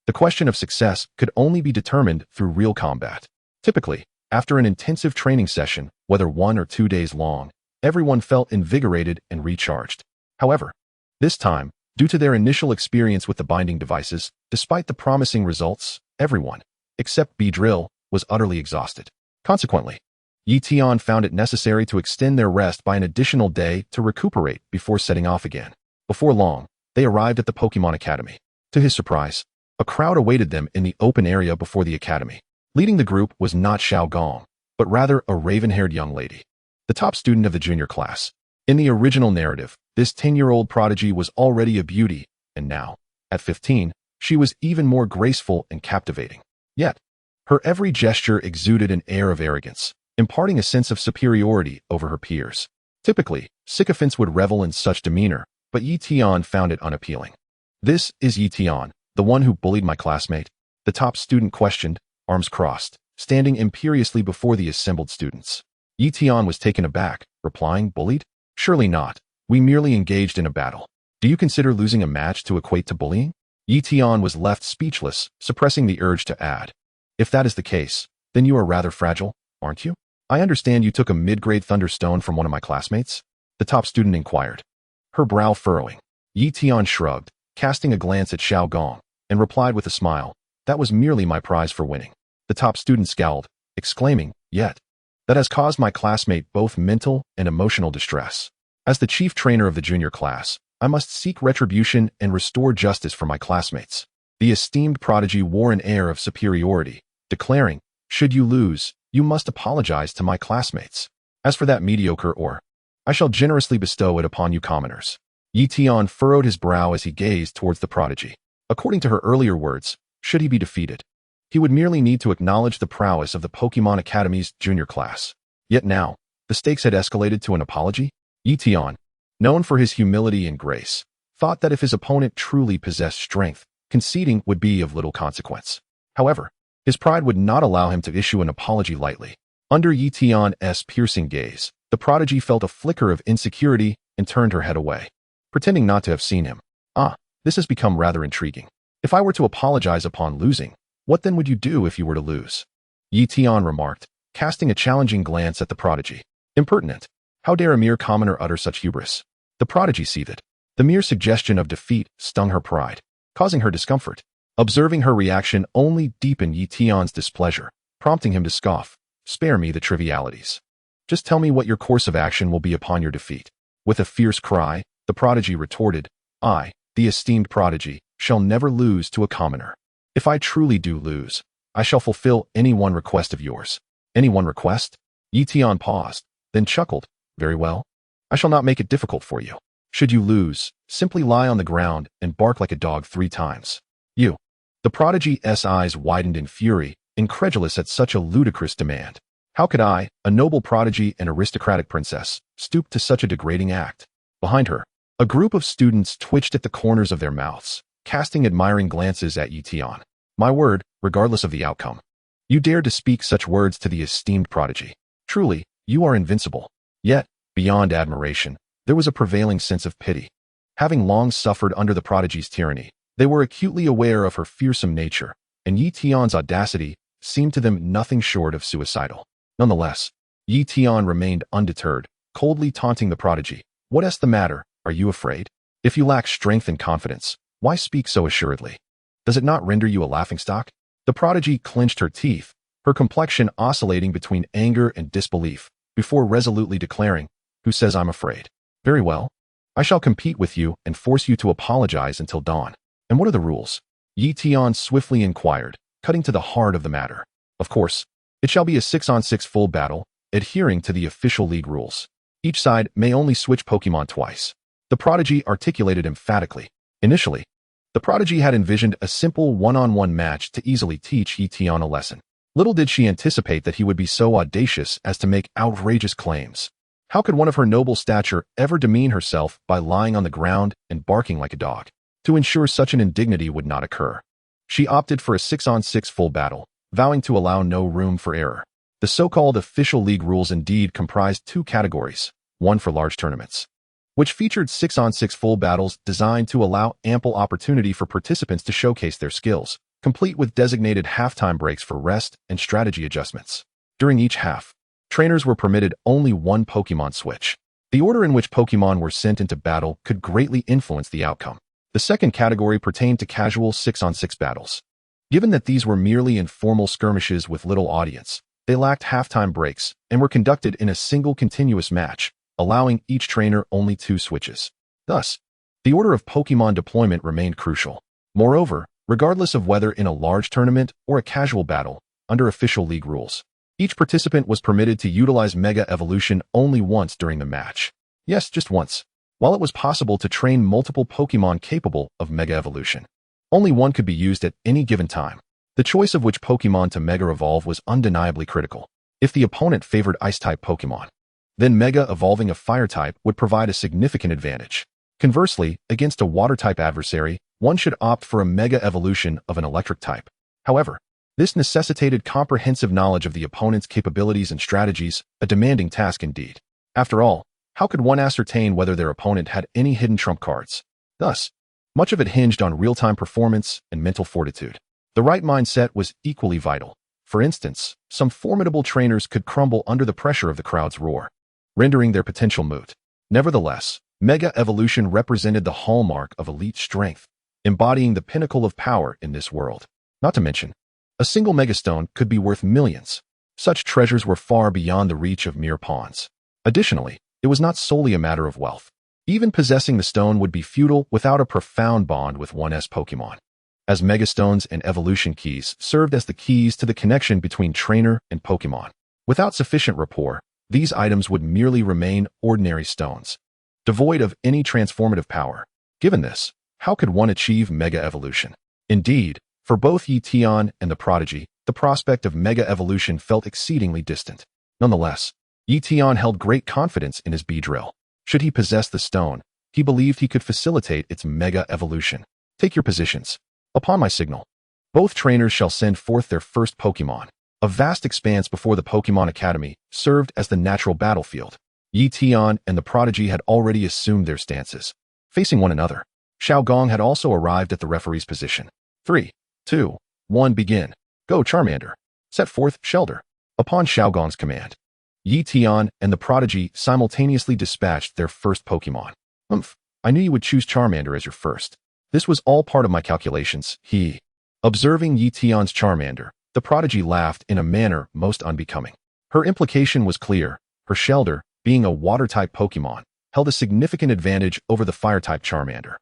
The question of success could only be determined through real combat. Typically, after an intensive training session, whether 1 or 2 days long, everyone felt invigorated and recharged. However, this time, due to their initial experience with the binding devices, despite the promising results, everyone, except Beedrill, was utterly exhausted. Consequently, Ye Tian found it necessary to extend their rest by an additional day to recuperate before setting off again. Before long, they arrived at the Pokémon Academy. To his surprise, a crowd awaited them in the open area before the academy. Leading the group was not Xiao Gong, but rather a raven-haired young lady, the top student of the junior class. In the original narrative, this 10-year-old prodigy was already a beauty, and now, at 15, she was even more graceful and captivating. Yet, her every gesture exuded an air of arrogance, imparting a sense of superiority over her peers. Typically, sycophants would revel in such demeanor, but Ye Tian found it unappealing. "This is Ye Tian, the one who bullied my classmate?" the top student questioned, arms crossed, standing imperiously before the assembled students. Ye Tian was taken aback, replying, "Bullied? Surely not. We merely engaged in a battle. Do you consider losing a match to equate to bullying?" Ye Tian was left speechless, suppressing the urge to add, "If that is the case, then you are rather fragile, aren't you? I understand you took a mid-grade thunderstone from one of my classmates?" the top student inquired, her brow furrowing. Ye Tian shrugged, casting a glance at Xiao Gong, and replied with a smile, "That was merely my prize for winning." The top student scowled, exclaiming, "Yet, that has caused my classmate both mental and emotional distress. As the chief trainer of the junior class, I must seek retribution and restore justice for my classmates." The esteemed prodigy wore an air of superiority, declaring, "Should you lose, you must apologize to my classmates. As for that mediocre ore, I shall generously bestow it upon you commoners." Ye Tian furrowed his brow as he gazed towards the prodigy. According to her earlier words, should he be defeated, he would merely need to acknowledge the prowess of the Pokémon Academy's junior class. Yet now, the stakes had escalated to an apology? Ye Tian, known for his humility and grace, thought that if his opponent truly possessed strength, conceding would be of little consequence. However, his pride would not allow him to issue an apology lightly. Under Ye Tian's piercing gaze, the prodigy felt a flicker of insecurity and turned her head away, pretending not to have seen him. Ah, this has become rather intriguing. If I were to apologize upon losing, what then would you do if you were to lose? Ye Tian remarked, casting a challenging glance at the prodigy. Impertinent. How dare a mere commoner utter such hubris? The prodigy seethed. The mere suggestion of defeat stung her pride, causing her discomfort. Observing her reaction only deepened Ye Tian's displeasure, prompting him to scoff. Spare me the trivialities. Just tell me what your course of action will be upon your defeat. With a fierce cry, the prodigy retorted, I, the esteemed prodigy, shall never lose to a commoner. If I truly do lose, I shall fulfill any one request of yours. Any one request? Ye Tian paused, then chuckled. Very well. I shall not make it difficult for you. Should you lose, simply lie on the ground and bark like a dog 3 times. You. The prodigy's eyes widened in fury, incredulous at such a ludicrous demand. How could I, a noble prodigy and aristocratic princess, stoop to such a degrading act? Behind her, a group of students twitched at the corners of their mouths, casting admiring glances at Ye Tian. My word, regardless of the outcome. You dared to speak such words to the esteemed prodigy. Truly, you are invincible. Yet, beyond admiration, there was a prevailing sense of pity. Having long suffered under the prodigy's tyranny, they were acutely aware of her fearsome nature, and Ye Tian's audacity seemed to them nothing short of suicidal. Nonetheless, Ye Tian remained undeterred, coldly taunting the prodigy. What's the matter? Are you afraid? If you lack strength and confidence, why speak so assuredly? Does it not render you a laughingstock? The prodigy clenched her teeth, her complexion oscillating between anger and disbelief, before resolutely declaring, Who says I'm afraid? Very well. I shall compete with you and force you to apologize until dawn. And what are the rules? Ye Tian swiftly inquired, cutting to the heart of the matter. Of course, it shall be a 6-on-6 full battle, adhering to the official league rules. Each side may only switch Pokémon twice. The prodigy articulated emphatically. Initially, the prodigy had envisioned a simple one-on-one match to easily teach Ye Tian a lesson. Little did she anticipate that he would be so audacious as to make outrageous claims. How could one of her noble stature ever demean herself by lying on the ground and barking like a dog? To ensure such an indignity would not occur, she opted for a 6-on-6 full battle, vowing to allow no room for error. The so-called official league rules indeed comprised 2 categories, one for large tournaments, which featured 6-on-6 full battles designed to allow ample opportunity for participants to showcase their skills, complete with designated halftime breaks for rest and strategy adjustments. During each half, trainers were permitted only 1 Pokémon switch. The order in which Pokémon were sent into battle could greatly influence the outcome. The second category pertained to casual 6-on-6 battles. Given that these were merely informal skirmishes with little audience, they lacked halftime breaks and were conducted in a single continuous match, allowing each trainer only 2 switches. Thus, the order of Pokémon deployment remained crucial. Moreover, regardless of whether in a large tournament or a casual battle, under official league rules, each participant was permitted to utilize Mega Evolution only once during the match. Yes, just once. While it was possible to train multiple Pokémon capable of Mega Evolution, only one could be used at any given time. The choice of which Pokémon to Mega Evolve was undeniably critical. If the opponent favored Ice-type Pokémon, then Mega Evolving a Fire-type would provide a significant advantage. Conversely, against a Water-type adversary, one should opt for a Mega Evolution of an Electric type. However, this necessitated comprehensive knowledge of the opponent's capabilities and strategies, a demanding task indeed. After all, how could one ascertain whether their opponent had any hidden trump cards? Thus, much of it hinged on real-time performance and mental fortitude. The right mindset was equally vital. For instance, some formidable trainers could crumble under the pressure of the crowd's roar, rendering their potential moot. Nevertheless, Mega Evolution represented the hallmark of elite strength, embodying the pinnacle of power in this world. Not to mention, a single Megastone could be worth millions. Such treasures were far beyond the reach of mere pawns. Additionally, it was not solely a matter of wealth. Even possessing the stone would be futile without a profound bond with one's Pokémon, as Megastones and evolution keys served as the keys to the connection between trainer and Pokémon. Without sufficient rapport, these items would merely remain ordinary stones, devoid of any transformative power. Given this, how could one achieve Mega Evolution? Indeed, for both Ye Tian and the prodigy, the prospect of Mega Evolution felt exceedingly distant. Nonetheless, Ye Tian held great confidence in his Beedrill. Should he possess the stone, he believed he could facilitate its Mega Evolution. Take your positions. Upon my signal, both trainers shall send forth their first Pokémon. A vast expanse before the Pokémon Academy served as the natural battlefield. Ye Tian and the prodigy had already assumed their stances, facing one another. Xiao Gong had also arrived at the referee's position. 3, 2, 1, begin. Go, Charmander. Set forth, Shellder. Upon Xiao Gong's command, Ye Tian and the prodigy simultaneously dispatched their first Pokémon. I knew you would choose Charmander as your first. This was all part of my calculations, Observing Ye Tian's Charmander, the prodigy laughed in a manner most unbecoming. Her implication was clear. Her Shellder, being a water-type Pokémon, held a significant advantage over the fire-type Charmander.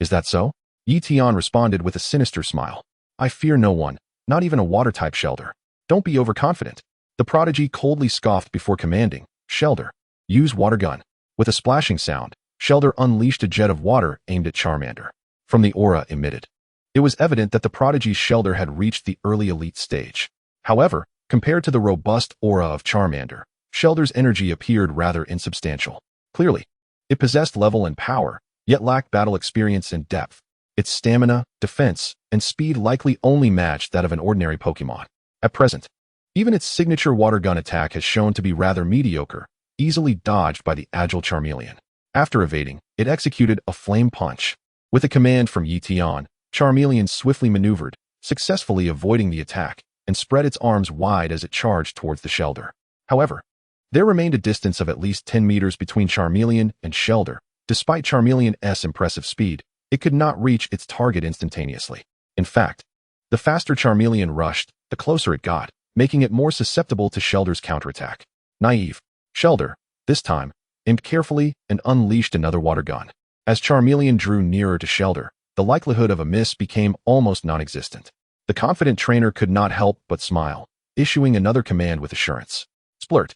Is that so? Ye Tian responded with a sinister smile. I fear no one, not even a water-type Shellder. Don't be overconfident. The prodigy coldly scoffed before commanding, Shellder, use water gun. With a splashing sound, Shellder unleashed a jet of water aimed at Charmander. From the aura emitted, it was evident that the prodigy's Shellder had reached the early elite stage. However, compared to the robust aura of Charmander, Shellder's energy appeared rather insubstantial. Clearly, it possessed level and power, yet lacked battle experience and depth. Its stamina, defense, and speed likely only matched that of an ordinary Pokémon. At present, even its signature water gun attack has shown to be rather mediocre, easily dodged by the agile Charmeleon. After evading, it executed a flame punch. With a command from Ye Tian, Charmeleon swiftly maneuvered, successfully avoiding the attack, and spread its arms wide as it charged towards the Shellder. However, there remained a distance of at least 10 meters between Charmeleon and Shellder. Despite Charmeleon's impressive speed, it could not reach its target instantaneously. In fact, the faster Charmeleon rushed, the closer it got, making it more susceptible to Shellder's counterattack. Naive. Shellder, this time, aimed carefully and unleashed another water gun. As Charmeleon drew nearer to Shellder, the likelihood of a miss became almost non-existent. The confident trainer could not help but smile, issuing another command with assurance. Splurt.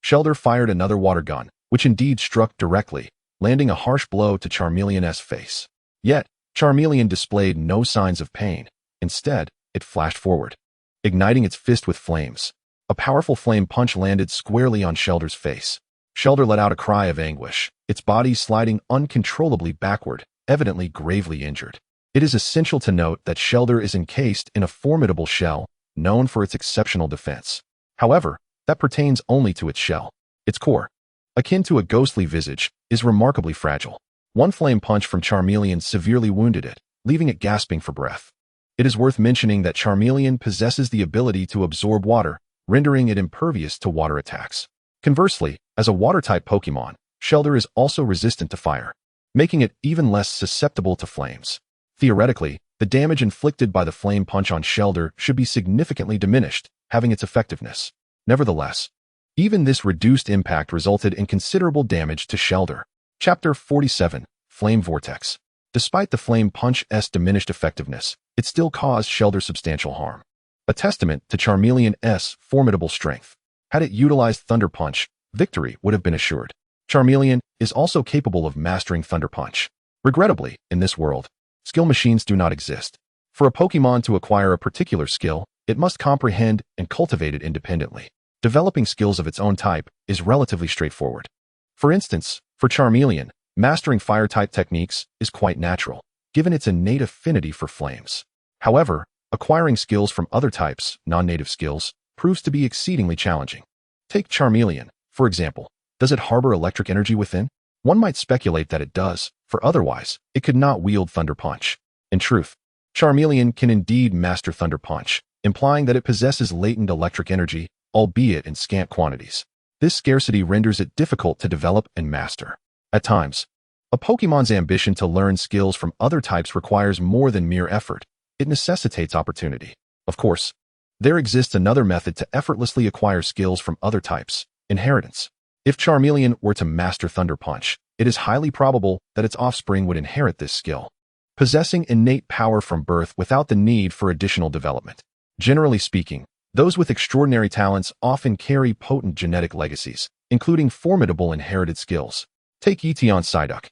Shellder fired another water gun, which indeed struck directly, landing a harsh blow to Charmeleon's face. Yet, Charmeleon displayed no signs of pain. Instead, it flashed forward, igniting its fist with flames. A powerful flame punch landed squarely on Shellder's face. Shellder let out a cry of anguish, its body sliding uncontrollably backward, evidently gravely injured. It is essential to note that Shellder is encased in a formidable shell, known for its exceptional defense. However, that pertains only to its shell. Its core, akin to a ghostly visage, is remarkably fragile. One flame punch from Charmeleon severely wounded it, leaving it gasping for breath. It is worth mentioning that Charmeleon possesses the ability to absorb water, rendering it impervious to water attacks. Conversely, as a water-type Pokémon, Shellder is also resistant to fire, making it even less susceptible to flames. Theoretically, the damage inflicted by the flame punch on Shellder should be significantly diminished, having its effectiveness. Nevertheless, even this reduced impact resulted in considerable damage to Shellder. Chapter 47, Flame Vortex. Despite the flame punch's diminished effectiveness, it still caused Shellder substantial harm. A testament to Charmeleon's formidable strength. Had it utilized Thunder Punch, victory would have been assured. Charmeleon is also capable of mastering Thunder Punch. Regrettably, in this world, skill machines do not exist. For a Pokémon to acquire a particular skill, it must comprehend and cultivate it independently. Developing skills of its own type is relatively straightforward. For instance, for Charmeleon, mastering fire-type techniques is quite natural, given its innate affinity for flames. However, acquiring skills from other types, non-native skills, proves to be exceedingly challenging. Take Charmeleon, for example. Does it harbor electric energy within? One might speculate that it does, for otherwise, it could not wield Thunder Punch. In truth, Charmeleon can indeed master Thunder Punch, implying that it possesses latent electric energy, albeit in scant quantities. This scarcity renders it difficult to develop and master. At times, a Pokémon's ambition to learn skills from other types requires more than mere effort. It necessitates opportunity. Of course, there exists another method to effortlessly acquire skills from other types: inheritance. If Charmeleon were to master Thunder Punch, it is highly probable that its offspring would inherit this skill, possessing innate power from birth without the need for additional development. Generally speaking, those with extraordinary talents often carry potent genetic legacies, including formidable inherited skills. Take Ye Tian's Psyduck.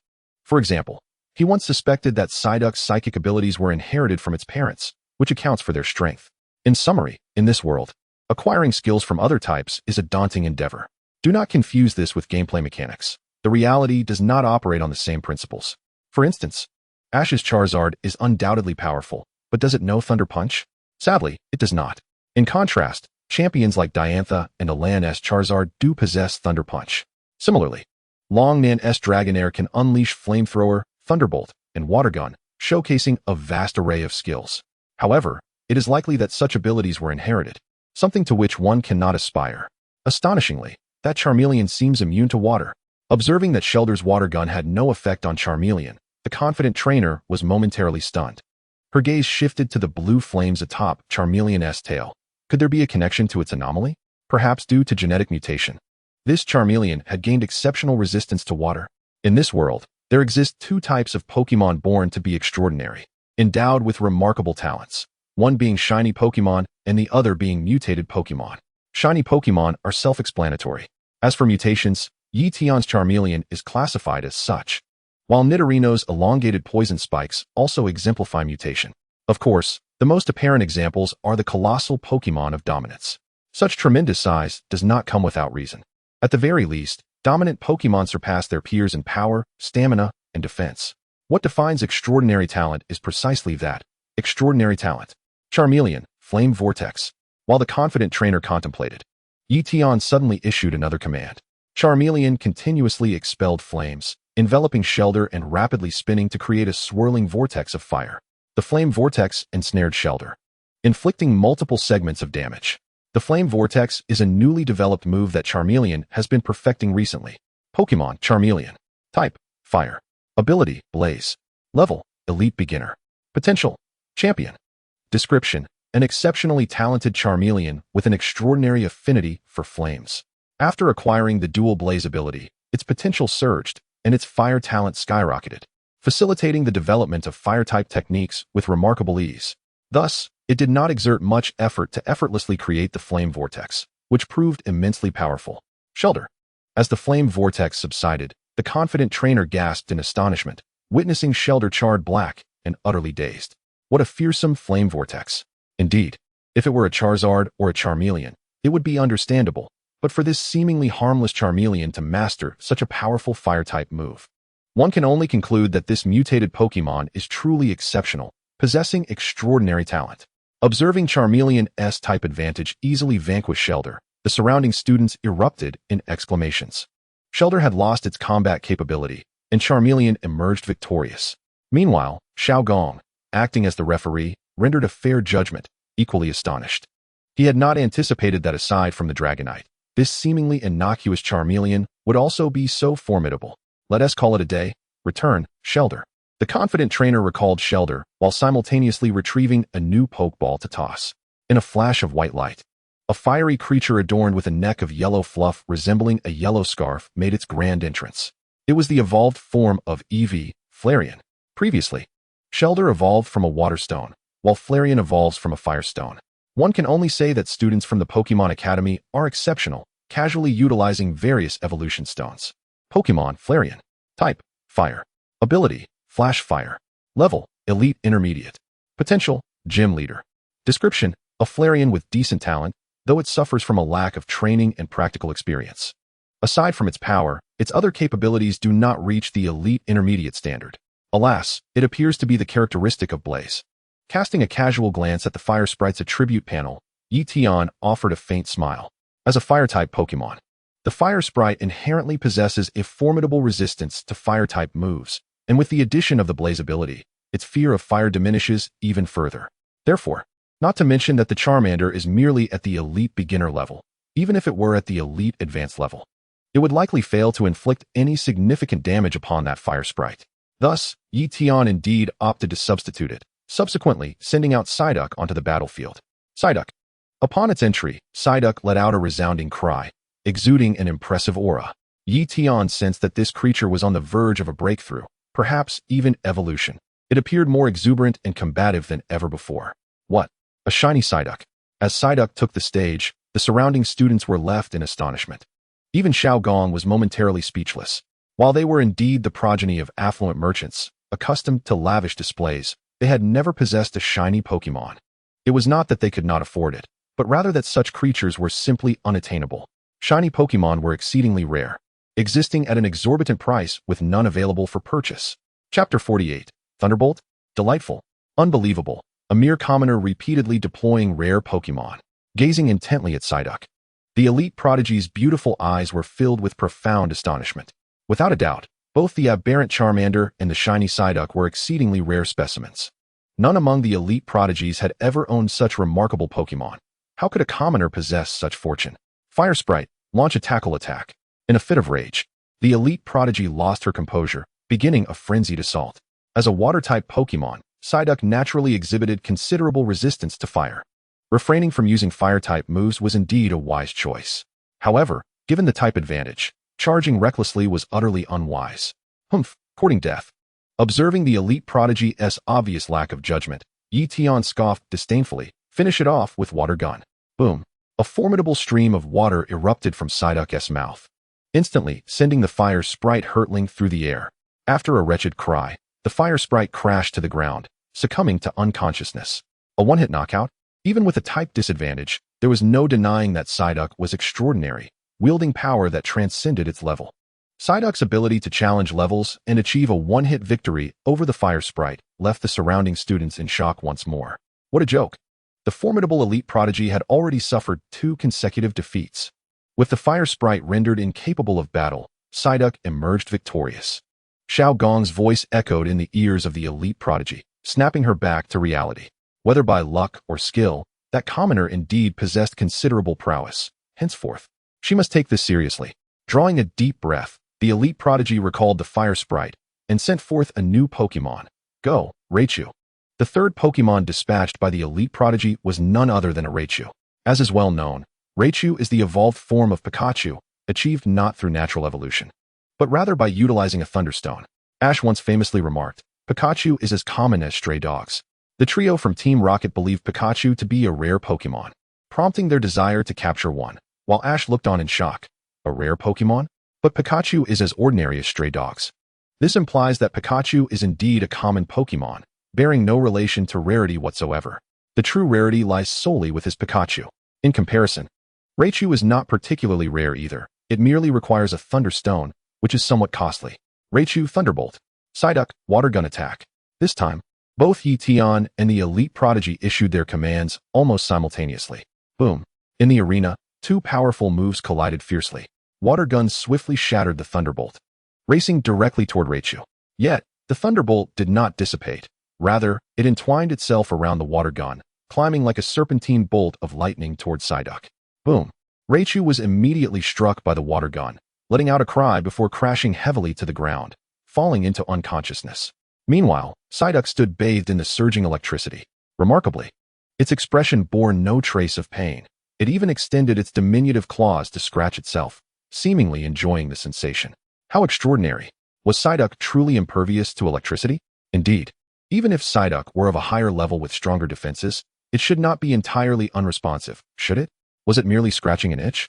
For example, he once suspected that Psyduck's psychic abilities were inherited from its parents, which accounts for their strength. In summary, in this world, acquiring skills from other types is a daunting endeavor. Do not confuse this with gameplay mechanics. The reality does not operate on the same principles. For instance, Ash's Charizard is undoubtedly powerful, but does it know Thunder Punch? Sadly, it does not. In contrast, Champions like Diantha and Elan-S Charizard do possess Thunder Punch. Similarly, Longnan-S Dragonair can unleash Flamethrower, Thunderbolt, and Water Gun, showcasing a vast array of skills. However, it is likely that such abilities were inherited, something to which one cannot aspire. Astonishingly, that Charmeleon seems immune to water. Observing that Shelder's Water Gun had no effect on Charmeleon, the confident trainer was momentarily stunned. Her gaze shifted to the blue flames atop Charmeleon's tail. Could there be a connection to its anomaly? Perhaps due to genetic mutation. This Charmeleon had gained exceptional resistance to water. In this world, there exist two types of Pokémon born to be extraordinary, endowed with remarkable talents, one being shiny Pokémon and the other being mutated Pokémon. Shiny Pokémon are self-explanatory. As for mutations, Ye Tian's Charmeleon is classified as such, while Nidorino's elongated poison spikes also exemplify mutation. Of course, the most apparent examples are the colossal Pokémon of dominance. Such tremendous size does not come without reason. At the very least, dominant Pokémon surpass their peers in power, stamina, and defense. What defines extraordinary talent is precisely that, extraordinary talent. Charmeleon, Flame Vortex. While the confident trainer contemplated, Ye Tian suddenly issued another command. Charmeleon continuously expelled flames, enveloping Shelder and rapidly spinning to create a swirling vortex of fire. The Flame Vortex ensnared Shelder, inflicting multiple segments of damage. The Flame Vortex is a newly developed move that Charmeleon has been perfecting recently. Pokémon Charmeleon. Type: Fire. Ability: Blaze. Level: Elite Beginner. Potential: Champion. Description: an exceptionally talented Charmeleon with an extraordinary affinity for flames. After acquiring the dual Blaze ability, its potential surged, and its fire talent skyrocketed, facilitating the development of fire-type techniques with remarkable ease. Thus, it did not exert much effort to effortlessly create the Flame Vortex, which proved immensely powerful. Shelder. As the Flame Vortex subsided, the confident trainer gasped in astonishment, witnessing Shelder charred black and utterly dazed. What a fearsome Flame Vortex. Indeed, if it were a Charizard or a Charmeleon, it would be understandable, but for this seemingly harmless Charmeleon to master such a powerful fire-type move, one can only conclude that this mutated Pokémon is truly exceptional, possessing extraordinary talent. Observing Charmeleon's type advantage easily vanquish Shelder, the surrounding students erupted in exclamations. Shelder had lost its combat capability, and Charmeleon emerged victorious. Meanwhile, Xiao Gong, acting as the referee, rendered a fair judgment, equally astonished. He had not anticipated that aside from the Dragonite, this seemingly innocuous Charmeleon would also be so formidable. Let us call it a day. Return, Shelder. The confident trainer recalled Shelder while simultaneously retrieving a new Pokeball to toss. In a flash of white light, a fiery creature adorned with a neck of yellow fluff resembling a yellow scarf made its grand entrance. It was the evolved form of Eevee, Flareon. Previously, Shelder evolved from a water stone, while Flareon evolves from a fire stone. One can only say that students from the Pokémon Academy are exceptional, casually utilizing various evolution stones. Pokémon Flareon. Type: Fire. Ability: Flash Fire. Level: Elite Intermediate. Potential: Gym Leader. Description: a Flareon with decent talent, though it suffers from a lack of training and practical experience. Aside from its power, its other capabilities do not reach the Elite Intermediate standard. Alas, it appears to be the characteristic of Blaze. Casting a casual glance at the Fire Sprite's attribute panel, Ye Tian offered a faint smile. As a Fire-type Pokémon, the Fire Sprite inherently possesses a formidable resistance to Fire-type moves, and with the addition of the Blaze ability, its fear of fire diminishes even further. Therefore, not to mention that the Charmander is merely at the Elite Beginner level, even if it were at the Elite Advanced level, it would likely fail to inflict any significant damage upon that Fire Sprite. Thus, Ye Tian indeed opted to substitute it, subsequently sending out Psyduck onto the battlefield. Psyduck. Upon its entry, Psyduck let out a resounding cry, exuding an impressive aura. Ye Tian sensed that this creature was on the verge of a breakthrough, perhaps even evolution. It appeared more exuberant and combative than ever before. What? A shiny Psyduck. As Psyduck took the stage, the surrounding students were left in astonishment. Even Xiao Gong was momentarily speechless. While they were indeed the progeny of affluent merchants, accustomed to lavish displays, they had never possessed a shiny Pokémon. It was not that they could not afford it, but rather that such creatures were simply unattainable. Shiny Pokémon were exceedingly rare, existing at an exorbitant price with none available for purchase. Chapter 48. Thunderbolt? Delightful. Unbelievable. A mere commoner repeatedly deploying rare Pokémon. gazing intently at Psyduck. The elite prodigy's beautiful eyes were filled with profound astonishment. Without a doubt, both the aberrant Charmander and the shiny Psyduck were exceedingly rare specimens. None among the elite prodigies had ever owned such remarkable Pokémon. How could a commoner possess such fortune? Fire Sprite, launch a tackle attack. In a fit of rage, the elite prodigy lost her composure, beginning a frenzied assault. As a water-type Pokémon, Psyduck naturally exhibited considerable resistance to fire. Refraining from using fire-type moves was indeed a wise choice. However, given the type advantage, charging recklessly was utterly unwise. Courting death. Observing the elite prodigy's obvious lack of judgment, Ye Tian scoffed disdainfully, finish it off with water gun. Boom. A formidable stream of water erupted from Psyduck's mouth, instantly sending the fire sprite hurtling through the air. After a wretched cry, the fire sprite crashed to the ground, succumbing to unconsciousness. A one-hit knockout? Even with a type disadvantage, there was no denying that Psyduck was extraordinary, wielding power that transcended its level. Psyduck's ability to challenge levels and achieve a one-hit victory over the fire sprite left the surrounding students in shock once more. What a joke! The formidable elite prodigy had already suffered 2 consecutive defeats. With the fire sprite rendered incapable of battle, Psyduck emerged victorious. Xiao Gong's voice echoed in the ears of the elite prodigy, snapping her back to reality. Whether by luck or skill, that commoner indeed possessed considerable prowess. Henceforth, she must take this seriously. Drawing a deep breath, the elite prodigy recalled the fire sprite and sent forth a new Pokémon. Go, Raichu. The third Pokémon dispatched by the elite prodigy was none other than a Raichu. As is well known, Raichu is the evolved form of Pikachu, achieved not through natural evolution, but rather by utilizing a thunderstone. Ash once famously remarked, Pikachu is as common as stray dogs. The trio from Team Rocket believed Pikachu to be a rare Pokémon, prompting their desire to capture one, while Ash looked on in shock. A rare Pokémon? But Pikachu is as ordinary as stray dogs. This implies that Pikachu is indeed a common Pokémon, bearing no relation to rarity whatsoever. The true rarity lies solely with his Pikachu. In comparison, Raichu is not particularly rare either. It merely requires a Thunderstone, which is somewhat costly. Raichu Thunderbolt. Psyduck, Water Gun Attack. This time, both Ye Tian and the elite prodigy issued their commands almost simultaneously. Boom. In the arena, 2 powerful moves collided fiercely. Water guns swiftly shattered the Thunderbolt, racing directly toward Raichu. Yet, the Thunderbolt did not dissipate. Rather, it entwined itself around the water gun, climbing like a serpentine bolt of lightning toward Psyduck. Boom. Raichu was immediately struck by the water gun, letting out a cry before crashing heavily to the ground, falling into unconsciousness. Meanwhile, Psyduck stood bathed in the surging electricity. Remarkably, its expression bore no trace of pain. It even extended its diminutive claws to scratch itself, seemingly enjoying the sensation. How extraordinary! Was Psyduck truly impervious to electricity? Indeed, even if Psyduck were of a higher level with stronger defenses, it should not be entirely unresponsive, should it? Was it merely scratching an itch?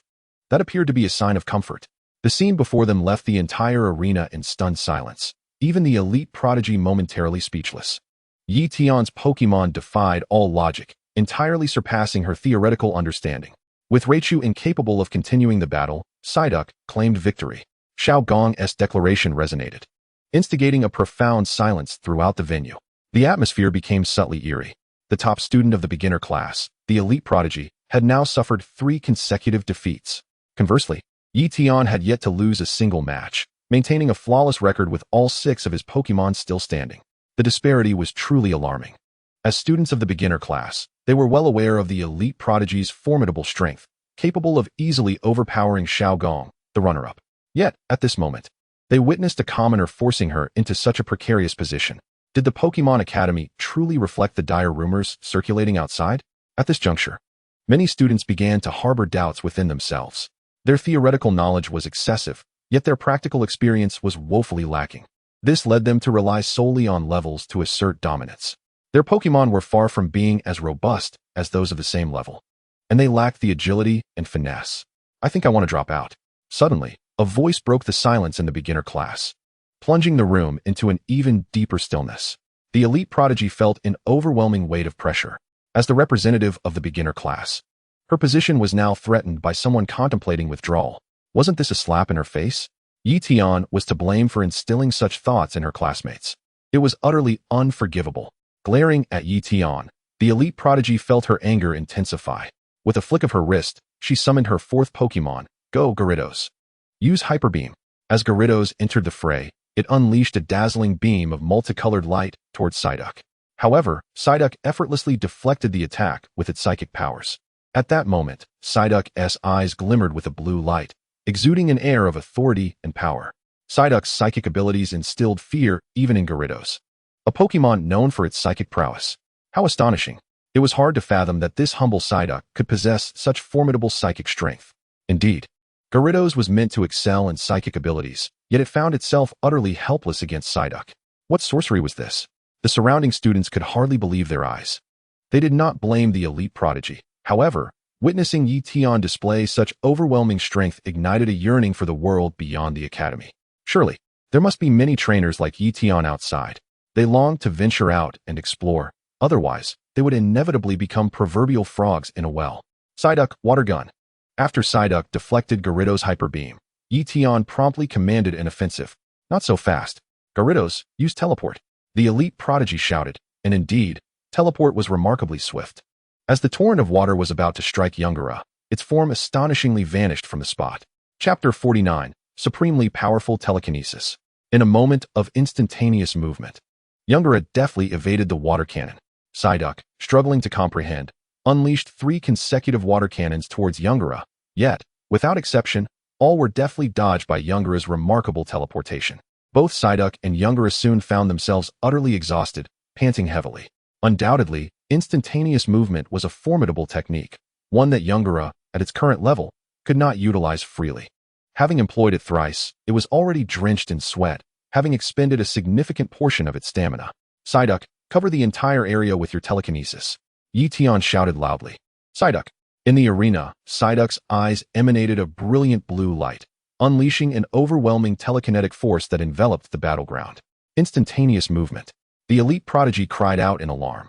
That appeared to be a sign of comfort. The scene before them left the entire arena in stunned silence, even the elite prodigy momentarily speechless. Ye Tian's Pokémon defied all logic, entirely surpassing her theoretical understanding. With Raichu incapable of continuing the battle, Psyduck claimed victory. Xiao Gong's declaration resonated, instigating a profound silence throughout the venue. The atmosphere became subtly eerie. The top student of the beginner class, the elite prodigy, had now suffered 3 consecutive defeats. Conversely, Ye Tian had yet to lose a single match, maintaining a flawless record with all 6 of his Pokémon still standing. The disparity was truly alarming. As students of the beginner class, they were well aware of the elite prodigy's formidable strength, capable of easily overpowering Xiao Gong, the runner-up. Yet, at this moment, they witnessed a commoner forcing her into such a precarious position. Did the Pokémon Academy truly reflect the dire rumors circulating outside? At this juncture, many students began to harbor doubts within themselves. Their theoretical knowledge was excessive, yet their practical experience was woefully lacking. This led them to rely solely on levels to assert dominance. Their Pokémon were far from being as robust as those of the same level, and they lacked the agility and finesse. I think I want to drop out. Suddenly, a voice broke the silence in the beginner class, plunging the room into an even deeper stillness. The elite prodigy felt an overwhelming weight of pressure. As the representative of the beginner class, her position was now threatened by someone contemplating withdrawal. Wasn't this a slap in her face? Ye Tian was to blame for instilling such thoughts in her classmates. It was utterly unforgivable. Glaring at Ye Tian, the elite prodigy felt her anger intensify. With a flick of her wrist, she summoned her fourth Pokémon, Go Gyarados. Use Hyper Beam. As Gyarados entered the fray, it unleashed a dazzling beam of multicolored light towards Psyduck. However, Psyduck effortlessly deflected the attack with its psychic powers. At that moment, Psyduck's eyes glimmered with a blue light, exuding an air of authority and power. Psyduck's psychic abilities instilled fear even in Gyarados, a Pokémon known for its psychic prowess. How astonishing! It was hard to fathom that this humble Psyduck could possess such formidable psychic strength. Indeed, Gyarados was meant to excel in psychic abilities, yet it found itself utterly helpless against Psyduck. What sorcery was this? The surrounding students could hardly believe their eyes. They did not blame the elite prodigy. However, witnessing Ye Tian display such overwhelming strength ignited a yearning for the world beyond the academy. Surely, there must be many trainers like Ye Tian outside. They longed to venture out and explore. Otherwise, they would inevitably become proverbial frogs in a well. Psyduck, Water Gun. After Psyduck deflected Gyarados' Hyper Beam, Ye Tian promptly commanded an offensive. Not so fast. Gyarados, use Teleport. The elite prodigy shouted, and indeed, Teleport was remarkably swift. As the torrent of water was about to strike Yungara, its form astonishingly vanished from the spot. Chapter 49, Supremely Powerful Telekinesis. In a moment of instantaneous movement, Yungara deftly evaded the water cannon. Psyduck, struggling to comprehend, unleashed 3 consecutive water cannons towards Yungara, yet, without exception, all were deftly dodged by Yungara's remarkable teleportation. Both Psyduck and Yungara soon found themselves utterly exhausted, panting heavily. Undoubtedly, instantaneous movement was a formidable technique, one that Yungara, at its current level, could not utilize freely. Having employed it thrice, it was already drenched in sweat, having expended a significant portion of its stamina. Psyduck, cover the entire area with your telekinesis. Ye Tian shouted loudly. Psyduck. In the arena, Psyduck's eyes emanated a brilliant blue light, unleashing an overwhelming telekinetic force that enveloped the battleground. Instantaneous movement. The elite prodigy cried out in alarm.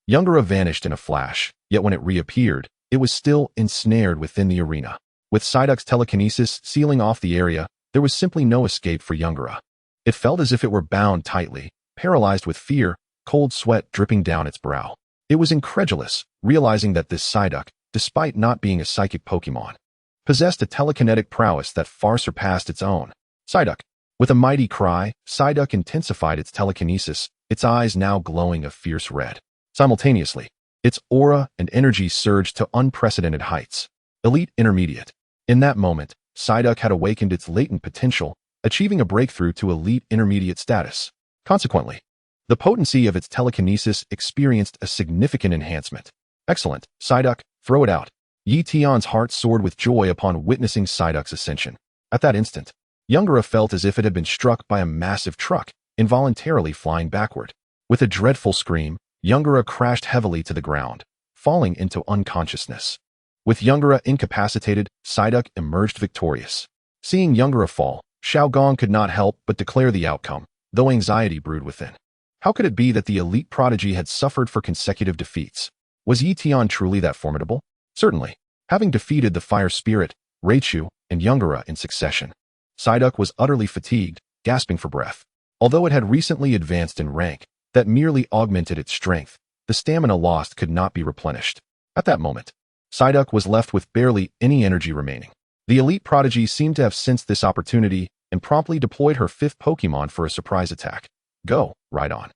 Yungara vanished in a flash, yet when it reappeared, it was still ensnared within the arena. With Psyduck's telekinesis sealing off the area, there was simply no escape for Yungara. It felt as if it were bound tightly, paralyzed with fear, cold sweat dripping down its brow. It was incredulous, realizing that this Psyduck, despite not being a psychic Pokémon, possessed a telekinetic prowess that far surpassed its own. Psyduck. With a mighty cry, Psyduck intensified its telekinesis, its eyes now glowing a fierce red. Simultaneously, its aura and energy surged to unprecedented heights. Elite Intermediate. In that moment, Psyduck had awakened its latent potential, achieving a breakthrough to Elite Intermediate status. Consequently, the potency of its telekinesis experienced a significant enhancement. Excellent, Psyduck, throw it out. Ye Tian's heart soared with joy upon witnessing Psyduck's ascension. At that instant, Yungara felt as if it had been struck by a massive truck, involuntarily flying backward. With a dreadful scream, Yungara crashed heavily to the ground, falling into unconsciousness. With Yungara incapacitated, Psyduck emerged victorious. Seeing Yungara fall, Xiaogong could not help but declare the outcome, though anxiety brewed within. How could it be that the elite prodigy had suffered for consecutive defeats? Was Ye Tian truly that formidable? Certainly, having defeated the Fire Spirit, Raichu, and Yungara in succession, Psyduck was utterly fatigued, gasping for breath. Although it had recently advanced in rank, that merely augmented its strength, the stamina lost could not be replenished. At that moment, Psyduck was left with barely any energy remaining. The elite prodigy seemed to have sensed this opportunity and promptly deployed her 5th Pokémon for a surprise attack. Go, Rhydon.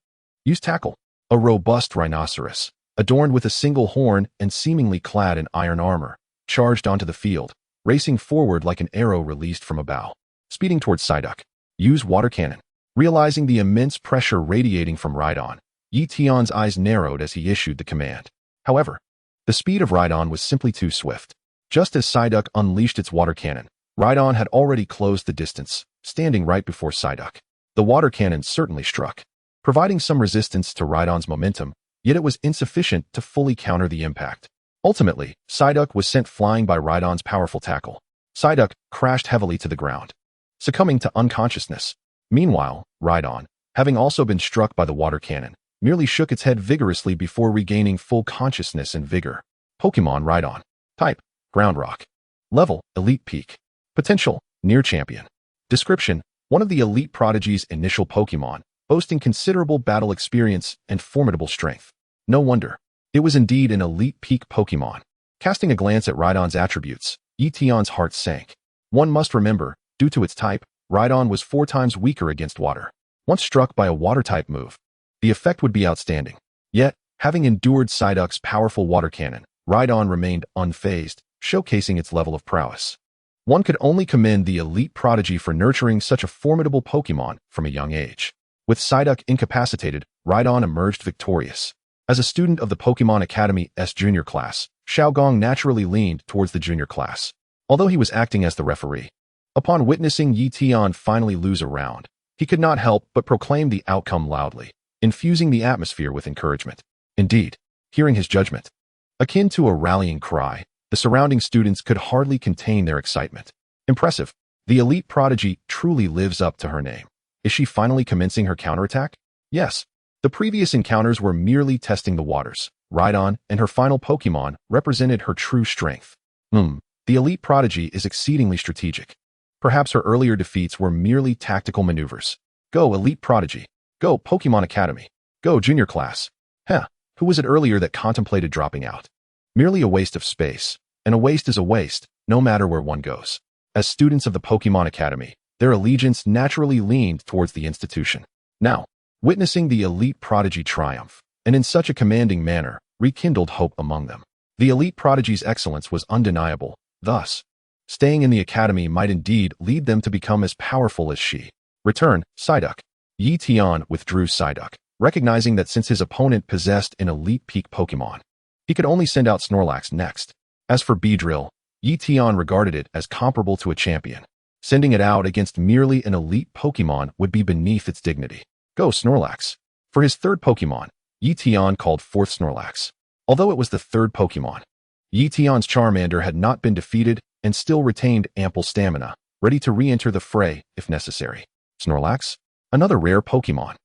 Use Tackle. A robust rhinoceros, adorned with a single horn and seemingly clad in iron armor, charged onto the field, racing forward like an arrow released from a bow. Speeding towards Psyduck. Use Water Cannon. Realizing the immense pressure radiating from Rhydon, Ye Tian's eyes narrowed as he issued the command. However, the speed of Rhydon was simply too swift. Just as Psyduck unleashed its water cannon, Rhydon had already closed the distance, standing right before Psyduck. The water cannon certainly struck, providing some resistance to Rhydon's momentum, yet it was insufficient to fully counter the impact. Ultimately, Psyduck was sent flying by Rhydon's powerful tackle. Psyduck crashed heavily to the ground, succumbing to unconsciousness. Meanwhile, Rhydon, having also been struck by the water cannon, merely shook its head vigorously before regaining full consciousness and vigor. Pokémon Rhydon. Type: Ground Rock. Level: Elite Peak. Potential: Near Champion. Description: one of the elite prodigy's initial Pokémon, boasting considerable battle experience and formidable strength. No wonder. It was indeed an elite peak Pokémon. Casting a glance at Rhydon's attributes, Ye Tian's heart sank. One must remember, due to its type, Rhydon was 4 times weaker against water. Once struck by a water-type move, the effect would be outstanding. Yet, having endured Psyduck's powerful water cannon, Rhydon remained unfazed, showcasing its level of prowess. One could only commend the elite prodigy for nurturing such a formidable Pokémon from a young age. With Psyduck incapacitated, Rhydon emerged victorious. As a student of the Pokémon Academy's junior class, Xiaogong naturally leaned towards the junior class, although he was acting as the referee. Upon witnessing Ye Tian finally lose a round, he could not help but proclaim the outcome loudly, infusing the atmosphere with encouragement. Indeed, hearing his judgment, akin to a rallying cry, the surrounding students could hardly contain their excitement. Impressive. The elite prodigy truly lives up to her name. Is she finally commencing her counterattack? Yes. The previous encounters were merely testing the waters. Rhydon and her final Pokémon represented her true strength. The elite prodigy is exceedingly strategic. Perhaps her earlier defeats were merely tactical maneuvers. Go, elite prodigy. Go, Pokémon Academy. Go, junior class. Who was it earlier that contemplated dropping out? Merely a waste of space. And a waste is a waste, no matter where one goes. As students of the Pokémon Academy, their allegiance naturally leaned towards the institution. Now, witnessing the elite prodigy triumph, and in such a commanding manner, rekindled hope among them. The elite prodigy's excellence was undeniable. Thus, staying in the academy might indeed lead them to become as powerful as she. Return, Psyduck. Ye Tian withdrew Psyduck, recognizing that since his opponent possessed an elite peak Pokémon, he could only send out Snorlax next. As for Beedrill, Ye Tian regarded it as comparable to a champion. Sending it out against merely an elite Pokémon would be beneath its dignity. Go, Snorlax. For his third Pokémon, Ye Tian called forth Snorlax. Although it was the third Pokémon, Ye Tian's Charmander had not been defeated and still retained ample stamina, ready to re-enter the fray if necessary. Snorlax? Another rare Pokémon.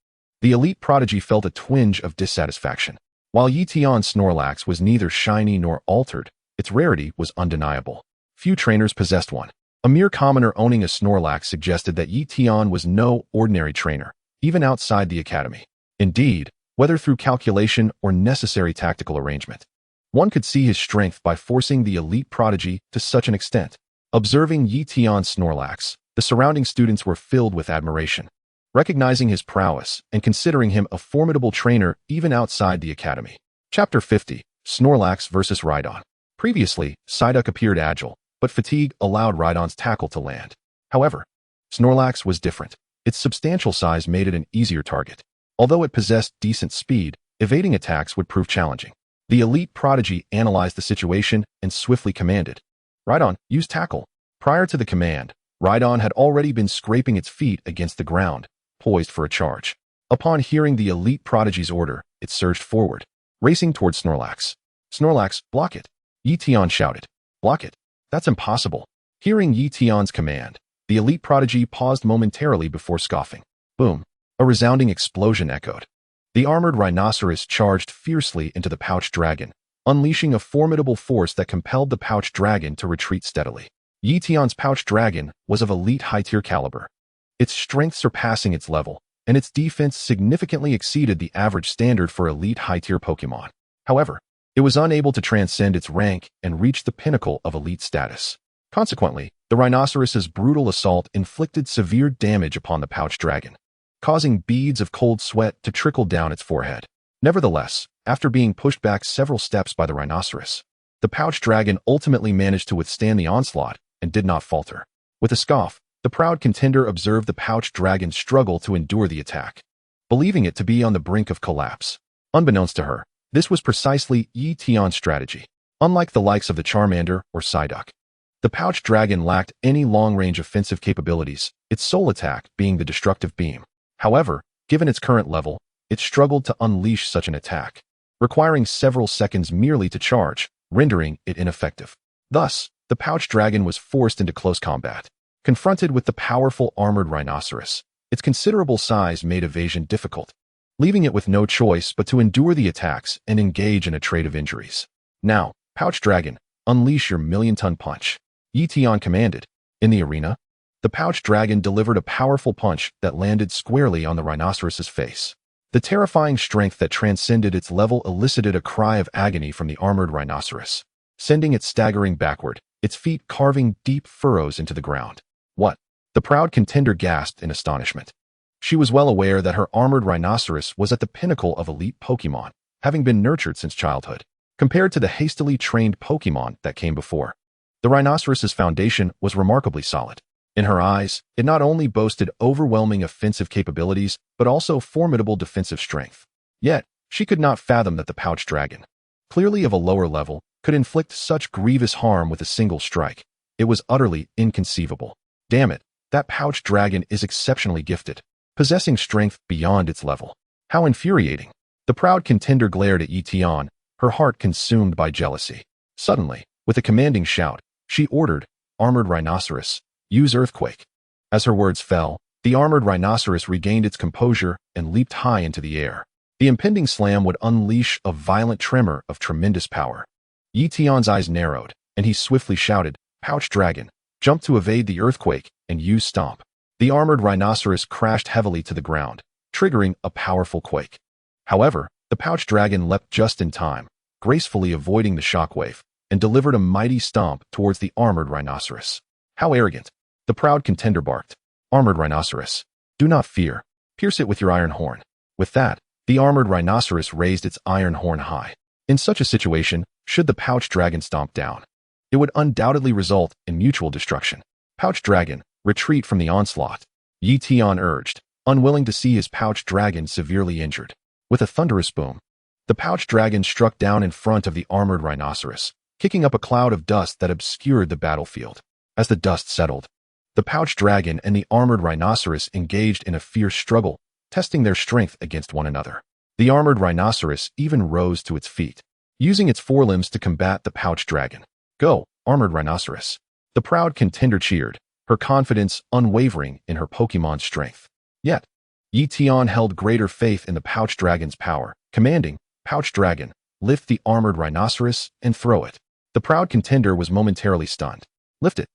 The elite prodigy felt a twinge of dissatisfaction. While Ye Tian's Snorlax was neither shiny nor altered, its rarity was undeniable. Few trainers possessed one. A mere commoner owning a Snorlax suggested that Ye Tian was no ordinary trainer, even outside the academy. Indeed, whether through calculation or necessary tactical arrangement, one could see his strength by forcing the elite prodigy to such an extent. Observing Ye Tian's Snorlax, the surrounding students were filled with admiration. Recognizing his prowess and considering him a formidable trainer even outside the academy. Chapter 50, Snorlax vs. Rhydon. Previously, Psyduck appeared agile, but fatigue allowed Rhydon's tackle to land. However, Snorlax was different. Its substantial size made it an easier target. Although it possessed decent speed, evading attacks would prove challenging. The elite prodigy analyzed the situation and swiftly commanded, Rhydon, use tackle. Prior to the command, Rhydon had already been scraping its feet against the ground, poised for a charge. Upon hearing the elite prodigy's order, it surged forward, racing towards Snorlax. Snorlax, block it. Ye Tian shouted. Block it? That's impossible. Hearing Ye Tian's command, the elite prodigy paused momentarily before scoffing. Boom. A resounding explosion echoed. The armored rhinoceros charged fiercely into the pouched dragon, unleashing a formidable force that compelled the pouched dragon to retreat steadily. Ye Tian's pouched dragon was of elite high-tier caliber, its strength surpassing its level, and its defense significantly exceeded the average standard for elite high-tier Pokémon. However, it was unable to transcend its rank and reach the pinnacle of elite status. Consequently, the rhinoceros's brutal assault inflicted severe damage upon the pouched dragon, causing beads of cold sweat to trickle down its forehead. Nevertheless, after being pushed back several steps by the rhinoceros, the pouched dragon ultimately managed to withstand the onslaught and did not falter. With a scoff, the proud contender observed the pouched dragon struggle to endure the attack, believing it to be on the brink of collapse. Unbeknownst to her, this was precisely Ye Tian's strategy. Unlike the likes of the Charmander or Psyduck, the pouched dragon lacked any long-range offensive capabilities, its sole attack being the destructive beam. However, given its current level, it struggled to unleash such an attack, requiring several seconds merely to charge, rendering it ineffective. Thus, the pouched dragon was forced into close combat. Confronted with the powerful armored rhinoceros, its considerable size made evasion difficult, leaving it with no choice but to endure the attacks and engage in a trade of injuries. Now, pouched dragon, unleash your million-ton punch. Ye Tian commanded. In the arena, the pouched dragon delivered a powerful punch that landed squarely on the rhinoceros's face. The terrifying strength that transcended its level elicited a cry of agony from the armored rhinoceros. sending it staggering backward, its feet carving deep furrows into the ground. What? The proud contender gasped in astonishment. She was well aware that her armored rhinoceros was at the pinnacle of elite Pokémon, having been nurtured since childhood. Compared to the hastily trained Pokémon that came before, the rhinoceros's foundation was remarkably solid. In her eyes, it not only boasted overwhelming offensive capabilities, but also formidable defensive strength. Yet, she could not fathom that the pouch dragon, clearly of a lower level, could inflict such grievous harm with a single strike. It was utterly inconceivable. Damn it, that pouch dragon is exceptionally gifted, possessing strength beyond its level. How infuriating. The proud contender glared at Ye Tian, her heart consumed by jealousy. Suddenly, with a commanding shout, she ordered, "Armored Rhinoceros, use Earthquake." As her words fell, the armored rhinoceros regained its composure and leaped high into the air. The impending slam would unleash a violent tremor of tremendous power. Ye Tian's eyes narrowed, and he swiftly shouted, "Pouch Dragon, jump to evade the earthquake and use Stomp." The armored rhinoceros crashed heavily to the ground, triggering a powerful quake. However, the pouch dragon leapt just in time, gracefully avoiding the shockwave, and delivered a mighty stomp towards the armored rhinoceros. How arrogant! The proud contender barked. "Armored rhinoceros, do not fear. Pierce it with your iron horn." With that, the armored rhinoceros raised its iron horn high. In such a situation, should the pouch dragon stomp down, it would undoubtedly result in mutual destruction. "Pouch dragon, retreat from the onslaught," Ye Tian urged, unwilling to see his pouch dragon severely injured. With a thunderous boom, the pouch dragon struck down in front of the armored rhinoceros, kicking up a cloud of dust that obscured the battlefield. As the dust settled, the pouch dragon and the armored rhinoceros engaged in a fierce struggle, testing their strength against one another. The armored rhinoceros even rose to its feet, using its forelimbs to combat the pouch dragon. "Go, armored rhinoceros!" The proud contender cheered, her confidence unwavering in her Pokémon's strength. Yet, Ye Tian held greater faith in the pouch dragon's power, commanding, "Pouch dragon, lift the armored rhinoceros and throw it." The proud contender was momentarily stunned. "Lift it."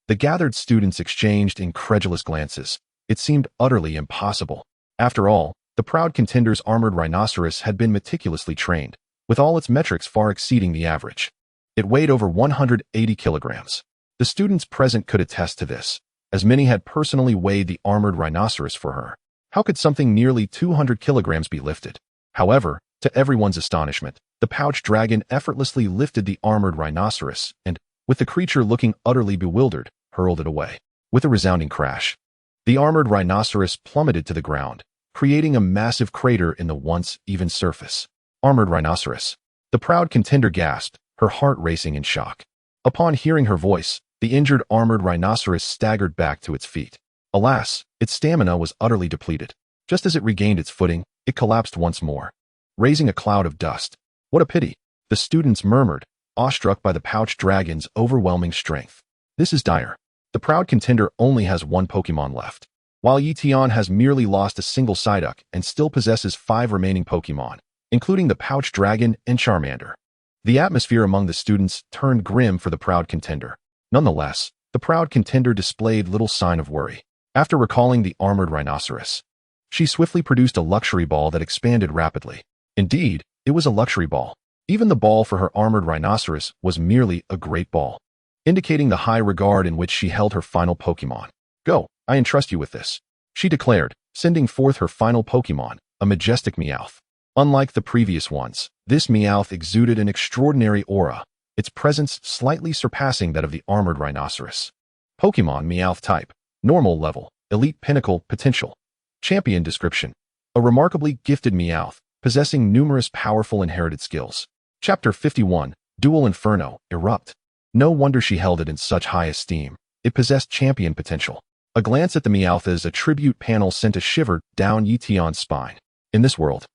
The gathered students exchanged incredulous glances. It seemed utterly impossible. After all, the proud contender's armored rhinoceros had been meticulously trained, with all its metrics far exceeding the average. It weighed over 180 kilograms. The students present could attest to this, as many had personally weighed the armored rhinoceros for her. How could something nearly 200 kilograms be lifted? However, to everyone's astonishment, the pouch dragon effortlessly lifted the armored rhinoceros and, with the creature looking utterly bewildered, hurled it away. With a resounding crash, the armored rhinoceros plummeted to the ground, creating a massive crater in the once even surface. "Armored rhinoceros." The proud contender gasped, her heart racing in shock. Upon hearing her voice, the injured armored rhinoceros staggered back to its feet. Alas, its stamina was utterly depleted. Just as it regained its footing, it collapsed once more, raising a cloud of dust. "What a pity," the students murmured, awestruck by the pouch dragon's overwhelming strength. "This is dire. The proud contender only has one Pokémon left, while Ye Tian has merely lost a single Psyduck and still possesses 5 remaining Pokémon, including the pouch dragon and Charmander." The atmosphere among the students turned grim for the proud contender. Nonetheless, the proud contender displayed little sign of worry. After recalling the armored rhinoceros, she swiftly produced a luxury ball that expanded rapidly. Indeed, it was a luxury ball. Even the ball for her armored rhinoceros was merely a great ball, indicating the high regard in which she held her final Pokémon. "Go, I entrust you with this," she declared, sending forth her final Pokémon, a majestic Meowth. Unlike the previous ones, this Meowth exuded an extraordinary aura, its presence slightly surpassing that of the armored rhinoceros. Pokémon Meowth type, normal level, elite pinnacle potential. Champion description: a remarkably gifted Meowth, possessing numerous powerful inherited skills. Chapter 51, Dual Inferno, Erupt. No wonder she held it in such high esteem. It possessed champion potential. A glance at the Meowth's attribute panel sent a shiver down Ye Tian's spine. In this world,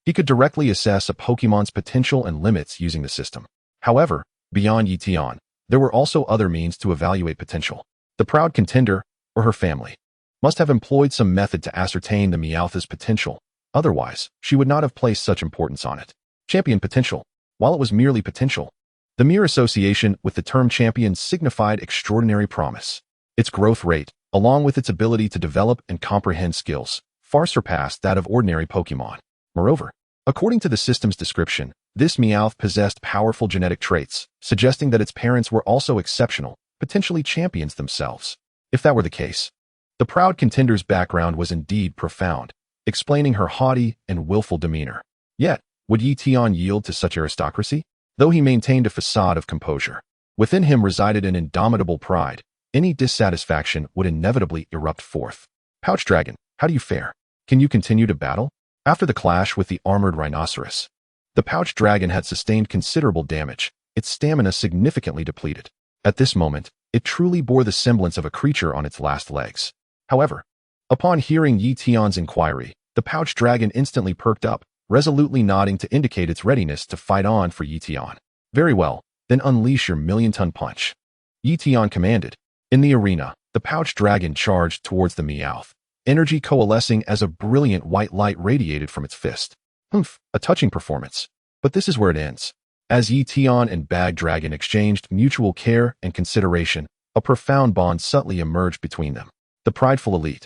he could directly assess a Pokémon's potential and limits using the system. However, beyond Ye Tian, there were also other means to evaluate potential. The proud contender, or her family, must have employed some method to ascertain the Meowth's potential. Otherwise, she would not have placed such importance on it. Champion potential. While it was merely potential, the mere association with the term champion signified extraordinary promise. Its growth rate, along with its ability to develop and comprehend skills, far surpassed that of ordinary Pokémon. Moreover, according to the system's description, This Meowth possessed powerful genetic traits, suggesting that its parents were also exceptional, potentially champions themselves. If that were the case, the proud contender's background was indeed profound, explaining her haughty and willful demeanor. Yet, would Ye Tian yield to such aristocracy? Though he maintained a facade of composure, within him resided an indomitable pride. Any dissatisfaction would inevitably erupt forth. Pouch Dragon, how do you fare? Can you continue to battle? After the clash with the armored rhinoceros, the Pouch Dragon had sustained considerable damage, its stamina significantly depleted. At this moment, it truly bore the semblance of a creature on its last legs. However, upon hearing Ye Tian's inquiry, the Pouch Dragon instantly perked up, resolutely nodding to indicate its readiness to fight on for Ye Tian. Very well, then unleash your million-ton punch. Ye Tian commanded. In the arena, the Pouch Dragon charged towards the Meowth, energy coalescing as a brilliant white light radiated from its fist. Humph, a touching performance. But this is where it ends. As Ye Tian and Bag Dragon exchanged mutual care and consideration, a profound bond subtly emerged between them. The prideful elite,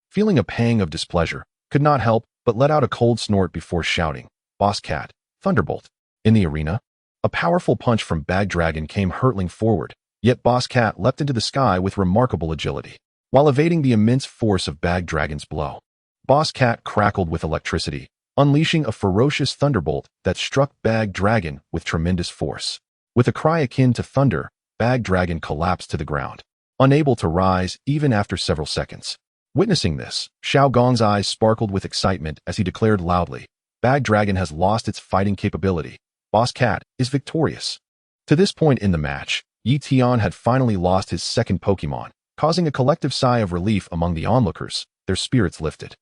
feeling a pang of displeasure, could not help but let out a cold snort before shouting, "Boss Cat, Thunderbolt!" In the arena, a powerful punch from Bag Dragon came hurtling forward, yet Boss Cat leapt into the sky with remarkable agility. While evading the immense force of Bag Dragon's blow, Boss Cat crackled with electricity, unleashing a ferocious thunderbolt that struck Bag Dragon with tremendous force. With a cry akin to thunder, Bag Dragon collapsed to the ground, unable to rise even after several seconds. Witnessing this, Xiao Gong's eyes sparkled with excitement as he declared loudly, "Bag Dragon has lost its fighting capability. Boss Cat is victorious." To this point in the match, Ye Tian had finally lost his second Pokémon, causing a collective sigh of relief among the onlookers, their spirits lifted.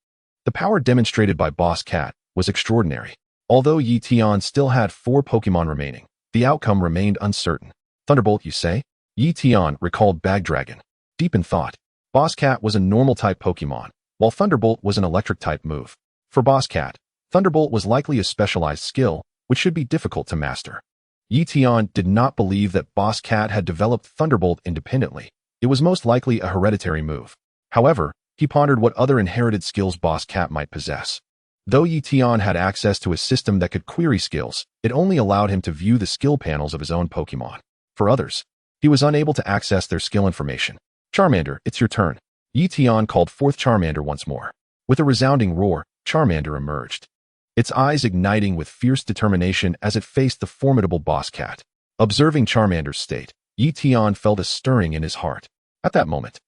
The power demonstrated by Boss Cat was extraordinary. Although Ye Tian still had 4 Pokémon remaining, the outcome remained uncertain. Thunderbolt, you say? Ye Tian recalled Bag Dragon. Deep in thought, Boss Cat was a normal-type Pokémon, while Thunderbolt was an electric-type move. For Boss Cat, Thunderbolt was likely a specialized skill, which should be difficult to master. Ye Tian did not believe that Boss Cat had developed Thunderbolt independently. It was most likely a hereditary move. However, he pondered what other inherited skills Boss Cat might possess. Though Ye Tian had access to a system that could query skills, it only allowed him to view the skill panels of his own Pokémon. For others, he was unable to access their skill information. "Charmander, it's your turn." Ye Tian called forth Charmander once more. With a resounding roar, Charmander emerged, its eyes igniting with fierce determination as it faced the formidable Boss Cat. Observing Charmander's state, Ye Tian felt a stirring in his heart. At that moment,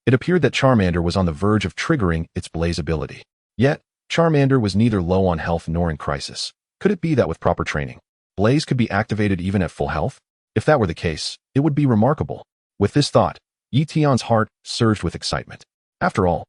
it appeared that Charmander was on the verge of triggering its Blaze ability. Yet, Charmander was neither low on health nor in crisis. Could it be that with proper training, Blaze could be activated even at full health? If that were the case, it would be remarkable. With this thought, Ye Tian's heart surged with excitement. After all,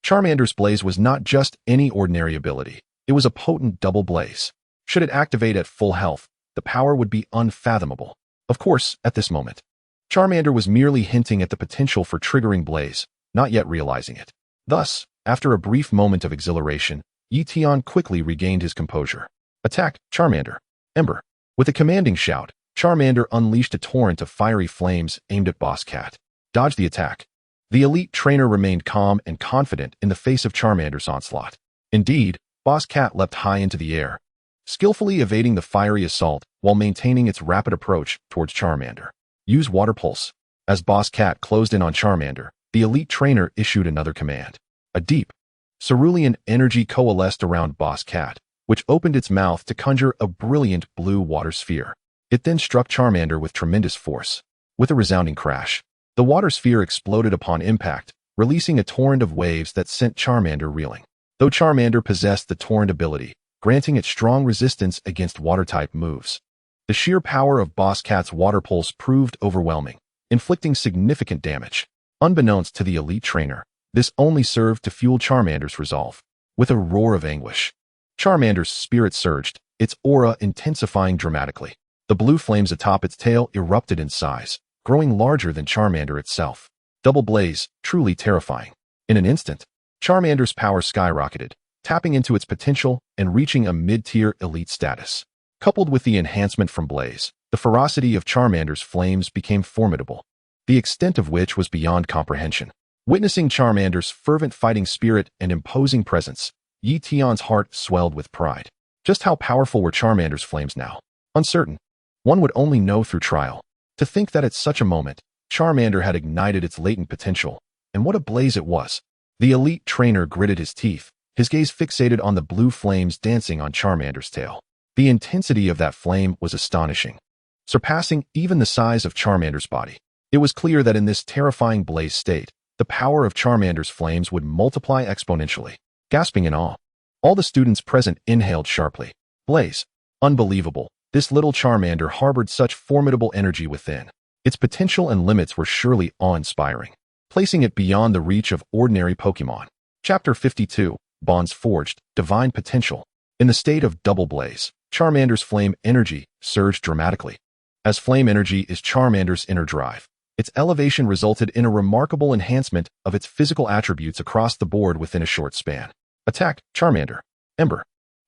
Charmander's Blaze was not just any ordinary ability. It was a potent double Blaze. Should it activate at full health, the power would be unfathomable. Of course, at this moment, Charmander was merely hinting at the potential for triggering Blaze, not yet realizing it. Thus, after a brief moment of exhilaration, Ye Tian quickly regained his composure. "Attack, Charmander!" Ember. With a commanding shout, Charmander unleashed a torrent of fiery flames aimed at Boss Cat. Dodge the attack. The elite trainer remained calm and confident in the face of Charmander's onslaught. Indeed, Boss Cat leapt high into the air, skillfully evading the fiery assault while maintaining its rapid approach towards Charmander. Use Water Pulse. As Boss Cat closed in on Charmander, the elite trainer issued another command. A deep, cerulean energy coalesced around Boss Cat, which opened its mouth to conjure a brilliant blue water sphere. It then struck Charmander with tremendous force. With a resounding crash, the water sphere exploded upon impact, releasing a torrent of waves that sent Charmander reeling. Though Charmander possessed the torrent ability, granting it strong resistance against water-type moves, the sheer power of Boss Cat's water pulse proved overwhelming, inflicting significant damage. Unbeknownst to the elite trainer, this only served to fuel Charmander's resolve. With a roar of anguish, Charmander's spirit surged, its aura intensifying dramatically. The blue flames atop its tail erupted in size, growing larger than Charmander itself. Double Blaze, truly terrifying. In an instant, Charmander's power skyrocketed, tapping into its potential and reaching a mid-tier elite status. Coupled with the enhancement from Blaze, the ferocity of Charmander's flames became formidable, the extent of which was beyond comprehension. Witnessing Charmander's fervent fighting spirit and imposing presence, Ye Tian's heart swelled with pride. Just how powerful were Charmander's flames now? Uncertain. One would only know through trial. To think that at such a moment, Charmander had ignited its latent potential, and what a blaze it was. The elite trainer gritted his teeth, his gaze fixated on the blue flames dancing on Charmander's tail. The intensity of that flame was astonishing, surpassing even the size of Charmander's body. It was clear that in this terrifying blaze state, the power of Charmander's flames would multiply exponentially. Gasping in awe, all the students present inhaled sharply. Blaze. Unbelievable. This little Charmander harbored such formidable energy within. Its potential and limits were surely awe-inspiring, placing it beyond the reach of ordinary Pokémon. Chapter 52, Bonds Forged, Divine Potential. In the state of double blaze, Charmander's flame energy surged dramatically. As flame energy is Charmander's inner drive, its elevation resulted in a remarkable enhancement of its physical attributes across the board within a short span. Attack, Charmander. Ember.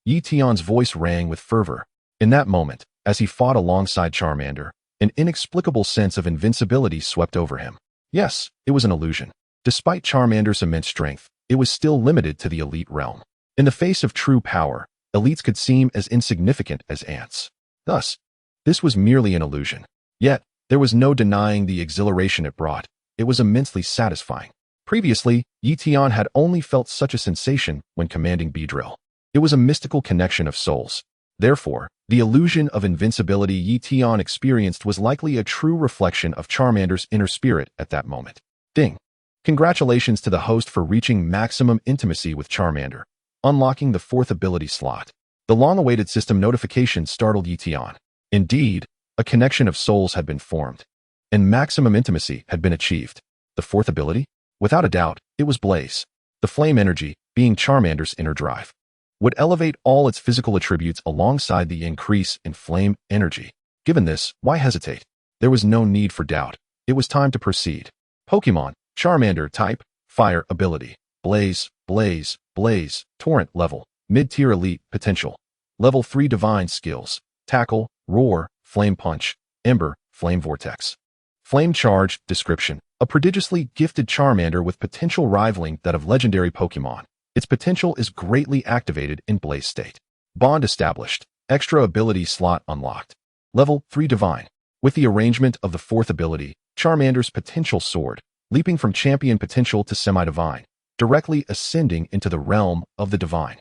Ye Tian's voice rang with fervor. In that moment, as he fought alongside Charmander, an inexplicable sense of invincibility swept over him. Yes, it was an illusion. Despite Charmander's immense strength, it was still limited to the elite realm. In the face of true power, elites could seem as insignificant as ants. Thus, this was merely an illusion. Yet, there was no denying the exhilaration it brought. It was immensely satisfying. Previously, Ye Tian had only felt such a sensation when commanding Beedrill. It was a mystical connection of souls. Therefore, the illusion of invincibility Ye Tian experienced was likely a true reflection of Charmander's inner spirit at that moment. Ding! Congratulations to the host for reaching maximum intimacy with Charmander, unlocking the 4th ability slot. The long-awaited system notification startled Ye Tian. Indeed, a connection of souls had been formed, and maximum intimacy had been achieved. The 4th ability? Without a doubt, it was Blaze. The flame energy, being Charmander's inner drive, would elevate all its physical attributes alongside the increase in flame energy. Given this, why hesitate? There was no need for doubt. It was time to proceed. Pokémon, Charmander type, fire ability, Blaze, Blaze, Blaze, Torrent level, mid-tier elite potential, level 3 divine skills, Tackle, Roar, Flame Punch, Ember, Flame Vortex. Flame Charge, description, a prodigiously gifted Charmander with potential rivaling that of legendary Pokémon. Its potential is greatly activated in Blaze state. Bond established, extra ability slot unlocked. Level 3 divine. With the arrangement of the 4th ability, Charmander's potential soared, leaping from champion potential to semi-divine, directly ascending into the realm of the divine.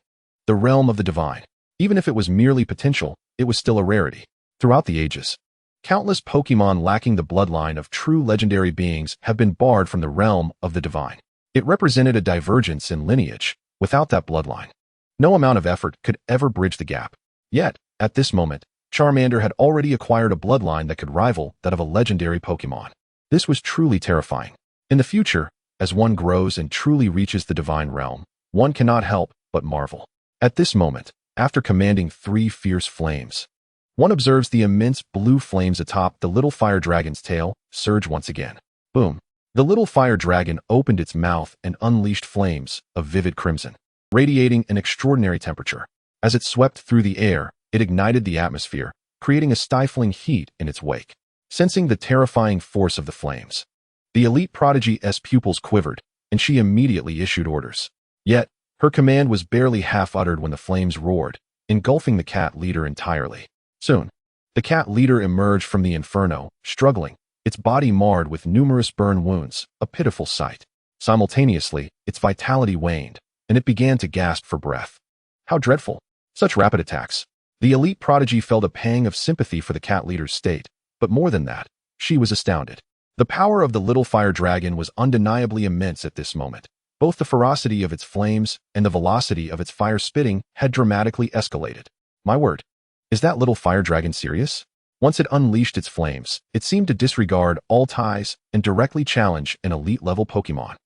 The realm of the divine. Even if it was merely potential, it was still a rarity. Throughout the ages, countless Pokémon lacking the bloodline of true legendary beings have been barred from the realm of the divine. It represented a divergence in lineage. Without that bloodline, no amount of effort could ever bridge the gap. Yet, at this moment, Charmander had already acquired a bloodline that could rival that of a legendary Pokémon. This was truly terrifying. In the future, as one grows and truly reaches the divine realm, one cannot help but marvel. At this moment, after commanding 3 fierce flames, one observes the immense blue flames atop the little fire dragon's tail surge once again. Boom! The little fire dragon opened its mouth and unleashed flames of vivid crimson, radiating an extraordinary temperature. As it swept through the air, it ignited the atmosphere, creating a stifling heat in its wake. Sensing the terrifying force of the flames, the elite prodigy's pupils quivered, and she immediately issued orders. Yet, her command was barely half-uttered when the flames roared, engulfing the cat leader entirely. Soon, the cat leader emerged from the inferno, struggling, its body marred with numerous burn wounds, a pitiful sight. Simultaneously, its vitality waned, and it began to gasp for breath. How dreadful! Such rapid attacks. The elite prodigy felt a pang of sympathy for the cat leader's state, but more than that, she was astounded. The power of the little fire dragon was undeniably immense at this moment. Both the ferocity of its flames and the velocity of its fire spitting had dramatically escalated. My word, is that little fire dragon serious? Once it unleashed its flames, it seemed to disregard all ties and directly challenge an elite-level Pokémon.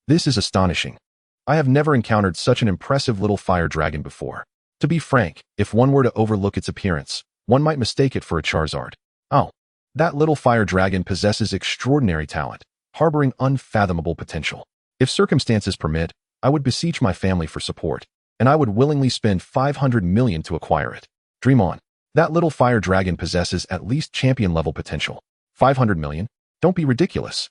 This is astonishing. I have never encountered such an impressive little fire dragon before. To be frank, if one were to overlook its appearance, one might mistake it for a Charizard. Oh, that little fire dragon possesses extraordinary talent, harboring unfathomable potential. If circumstances permit, I would beseech my family for support, and I would willingly spend 500 million to acquire it. Dream on. That little fire dragon possesses at least champion-level potential. 500 million? Don't be ridiculous.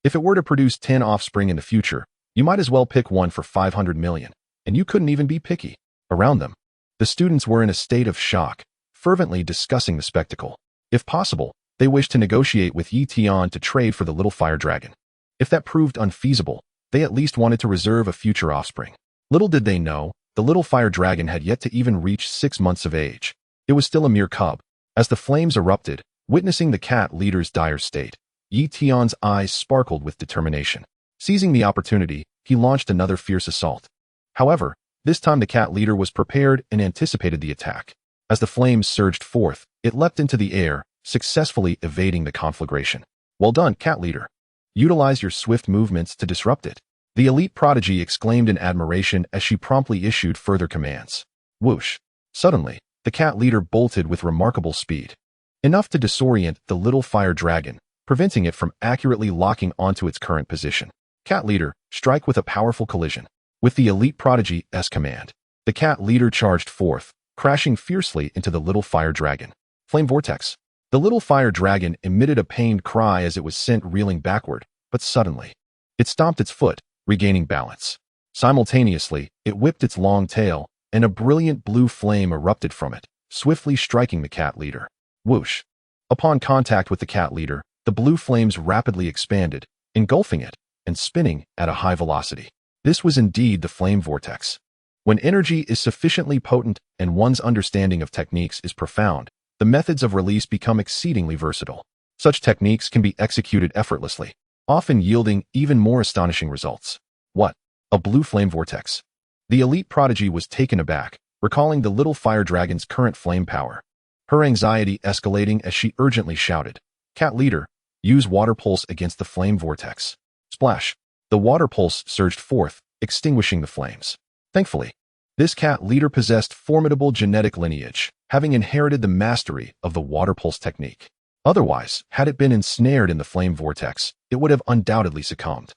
If it were to produce 10 offspring in the future, you might as well pick one for 500 million, and you couldn't even be picky. Around them, the students were in a state of shock, fervently discussing the spectacle. If possible, they wished to negotiate with Ye Tian to trade for the little fire dragon. If that proved unfeasible, they at least wanted to reserve a future offspring. Little did they know, the little fire dragon had yet to even reach 6 months of age. It was still a mere cub. As the flames erupted, witnessing the cat leader's dire state, Ye Tian's eyes sparkled with determination. Seizing the opportunity, he launched another fierce assault. However, this time the cat leader was prepared and anticipated the attack. As the flames surged forth, it leapt into the air, successfully evading the conflagration. Well done, cat leader. Utilize your swift movements to disrupt it. The elite prodigy exclaimed in admiration as she promptly issued further commands. Whoosh! Suddenly, the cat leader bolted with remarkable speed. Enough to disorient the little fire dragon, preventing it from accurately locking onto its current position. Cat leader, strike with a powerful collision. With the elite prodigy's command, the cat leader charged forth, crashing fiercely into the little fire dragon. Flame vortex. The little fire dragon emitted a pained cry as it was sent reeling backward, but suddenly, it stomped its foot, regaining balance. Simultaneously, it whipped its long tail, and a brilliant blue flame erupted from it, swiftly striking the cat leader. Whoosh! Upon contact with the cat leader, the blue flames rapidly expanded, engulfing it, and spinning at a high velocity. This was indeed the flame vortex. When energy is sufficiently potent and one's understanding of techniques is profound, the methods of release become exceedingly versatile. Such techniques can be executed effortlessly, often yielding even more astonishing results. What? A blue flame vortex. The elite prodigy was taken aback, recalling the little fire dragon's current flame power. Her anxiety escalating as she urgently shouted, Cat leader, use water pulse against the flame vortex. Splash! The water pulse surged forth, extinguishing the flames. Thankfully, this cat leader possessed formidable genetic lineage, having inherited the mastery of the water pulse technique. Otherwise, had it been ensnared in the flame vortex, it would have undoubtedly succumbed.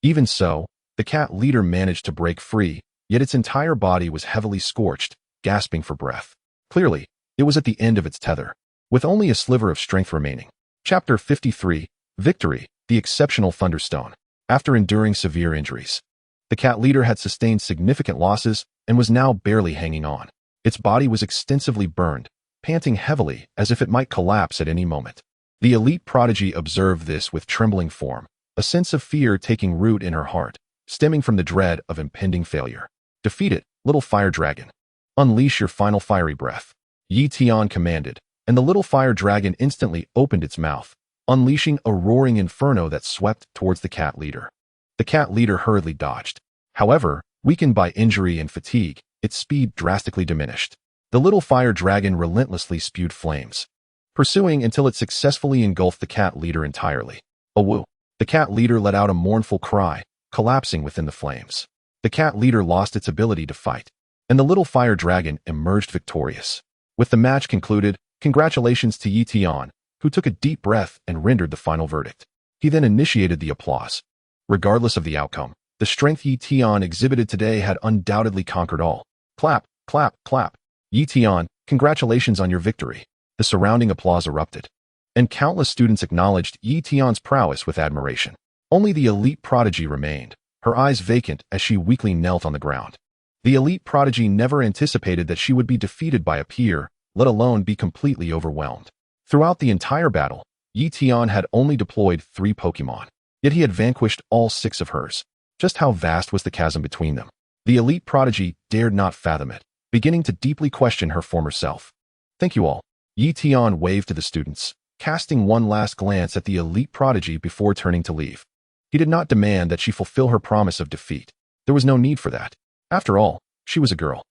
Even so, the cat leader managed to break free, yet its entire body was heavily scorched, gasping for breath. Clearly, it was at the end of its tether, with only a sliver of strength remaining. Chapter 53, Victory, the Exceptional Thunderstone. After enduring severe injuries, the cat leader had sustained significant losses and was now barely hanging on. Its body was extensively burned, panting heavily as if it might collapse at any moment. The elite prodigy observed this with trembling form, a sense of fear taking root in her heart, stemming from the dread of impending failure. Defeat it, little fire dragon. Unleash your final fiery breath. Ye Tian commanded, and the little fire dragon instantly opened its mouth, unleashing a roaring inferno that swept towards the cat leader. The cat leader hurriedly dodged. However, weakened by injury and fatigue, its speed drastically diminished. The little fire dragon relentlessly spewed flames, pursuing until it successfully engulfed the cat leader entirely. Awoo! The cat leader let out a mournful cry, collapsing within the flames. The cat leader lost its ability to fight, and the little fire dragon emerged victorious. With the match concluded, congratulations to Ye Tian, who took a deep breath and rendered the final verdict. He then initiated the applause. Regardless of the outcome, the strength Ye Tian exhibited today had undoubtedly conquered all. Clap, clap, clap. Ye Tian, congratulations on your victory. The surrounding applause erupted, and countless students acknowledged Ye Tian's prowess with admiration. Only the elite prodigy remained, her eyes vacant as she weakly knelt on the ground. The elite prodigy never anticipated that she would be defeated by a peer, let alone be completely overwhelmed. Throughout the entire battle, Ye Tian had only deployed 3 Pokémon, yet he had vanquished all 6 of hers. Just how vast was the chasm between them? The elite prodigy dared not fathom it, beginning to deeply question her former self. Thank you all. Ye Tian waved to the students, casting one last glance at the elite prodigy before turning to leave. He did not demand that she fulfill her promise of defeat. There was no need for that. After all, she was a girl,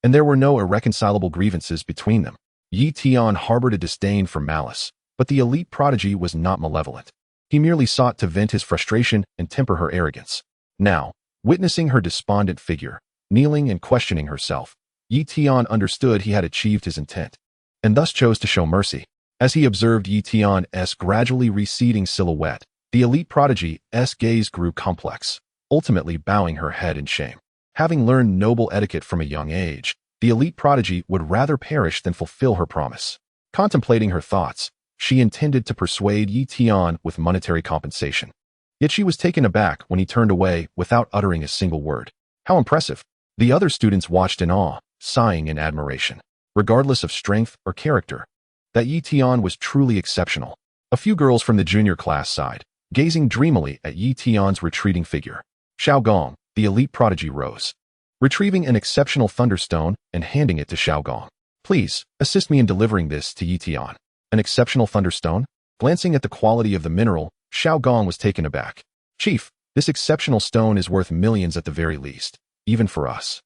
and there were no irreconcilable grievances between them. Ye Tian harbored a disdain for malice, but the elite prodigy was not malevolent. He merely sought to vent his frustration and temper her arrogance. Now, witnessing her despondent figure, kneeling and questioning herself, Ye Tian understood he had achieved his intent, and thus chose to show mercy. As he observed Ye Tian's gradually receding silhouette, the elite prodigy's gaze grew complex, ultimately bowing her head in shame. Having learned noble etiquette from a young age, the elite prodigy would rather perish than fulfill her promise. Contemplating her thoughts, she intended to persuade Ye Tian with monetary compensation. Yet she was taken aback when he turned away without uttering a single word. How impressive! The other students watched in awe, sighing in admiration. regardless of strength or character. That Ye Tian was truly exceptional. A few girls from the junior class sighed, gazing dreamily at Ye Tian's retreating figure. Xiao Gong, the elite prodigy, rose, retrieving an exceptional thunderstone and handing it to Xiao Gong. Please, assist me in delivering this to Ye Tian. An exceptional thunderstone? Glancing at the quality of the mineral, Xiao Gong was taken aback. Chief, this exceptional stone is worth millions at the very least, even for us.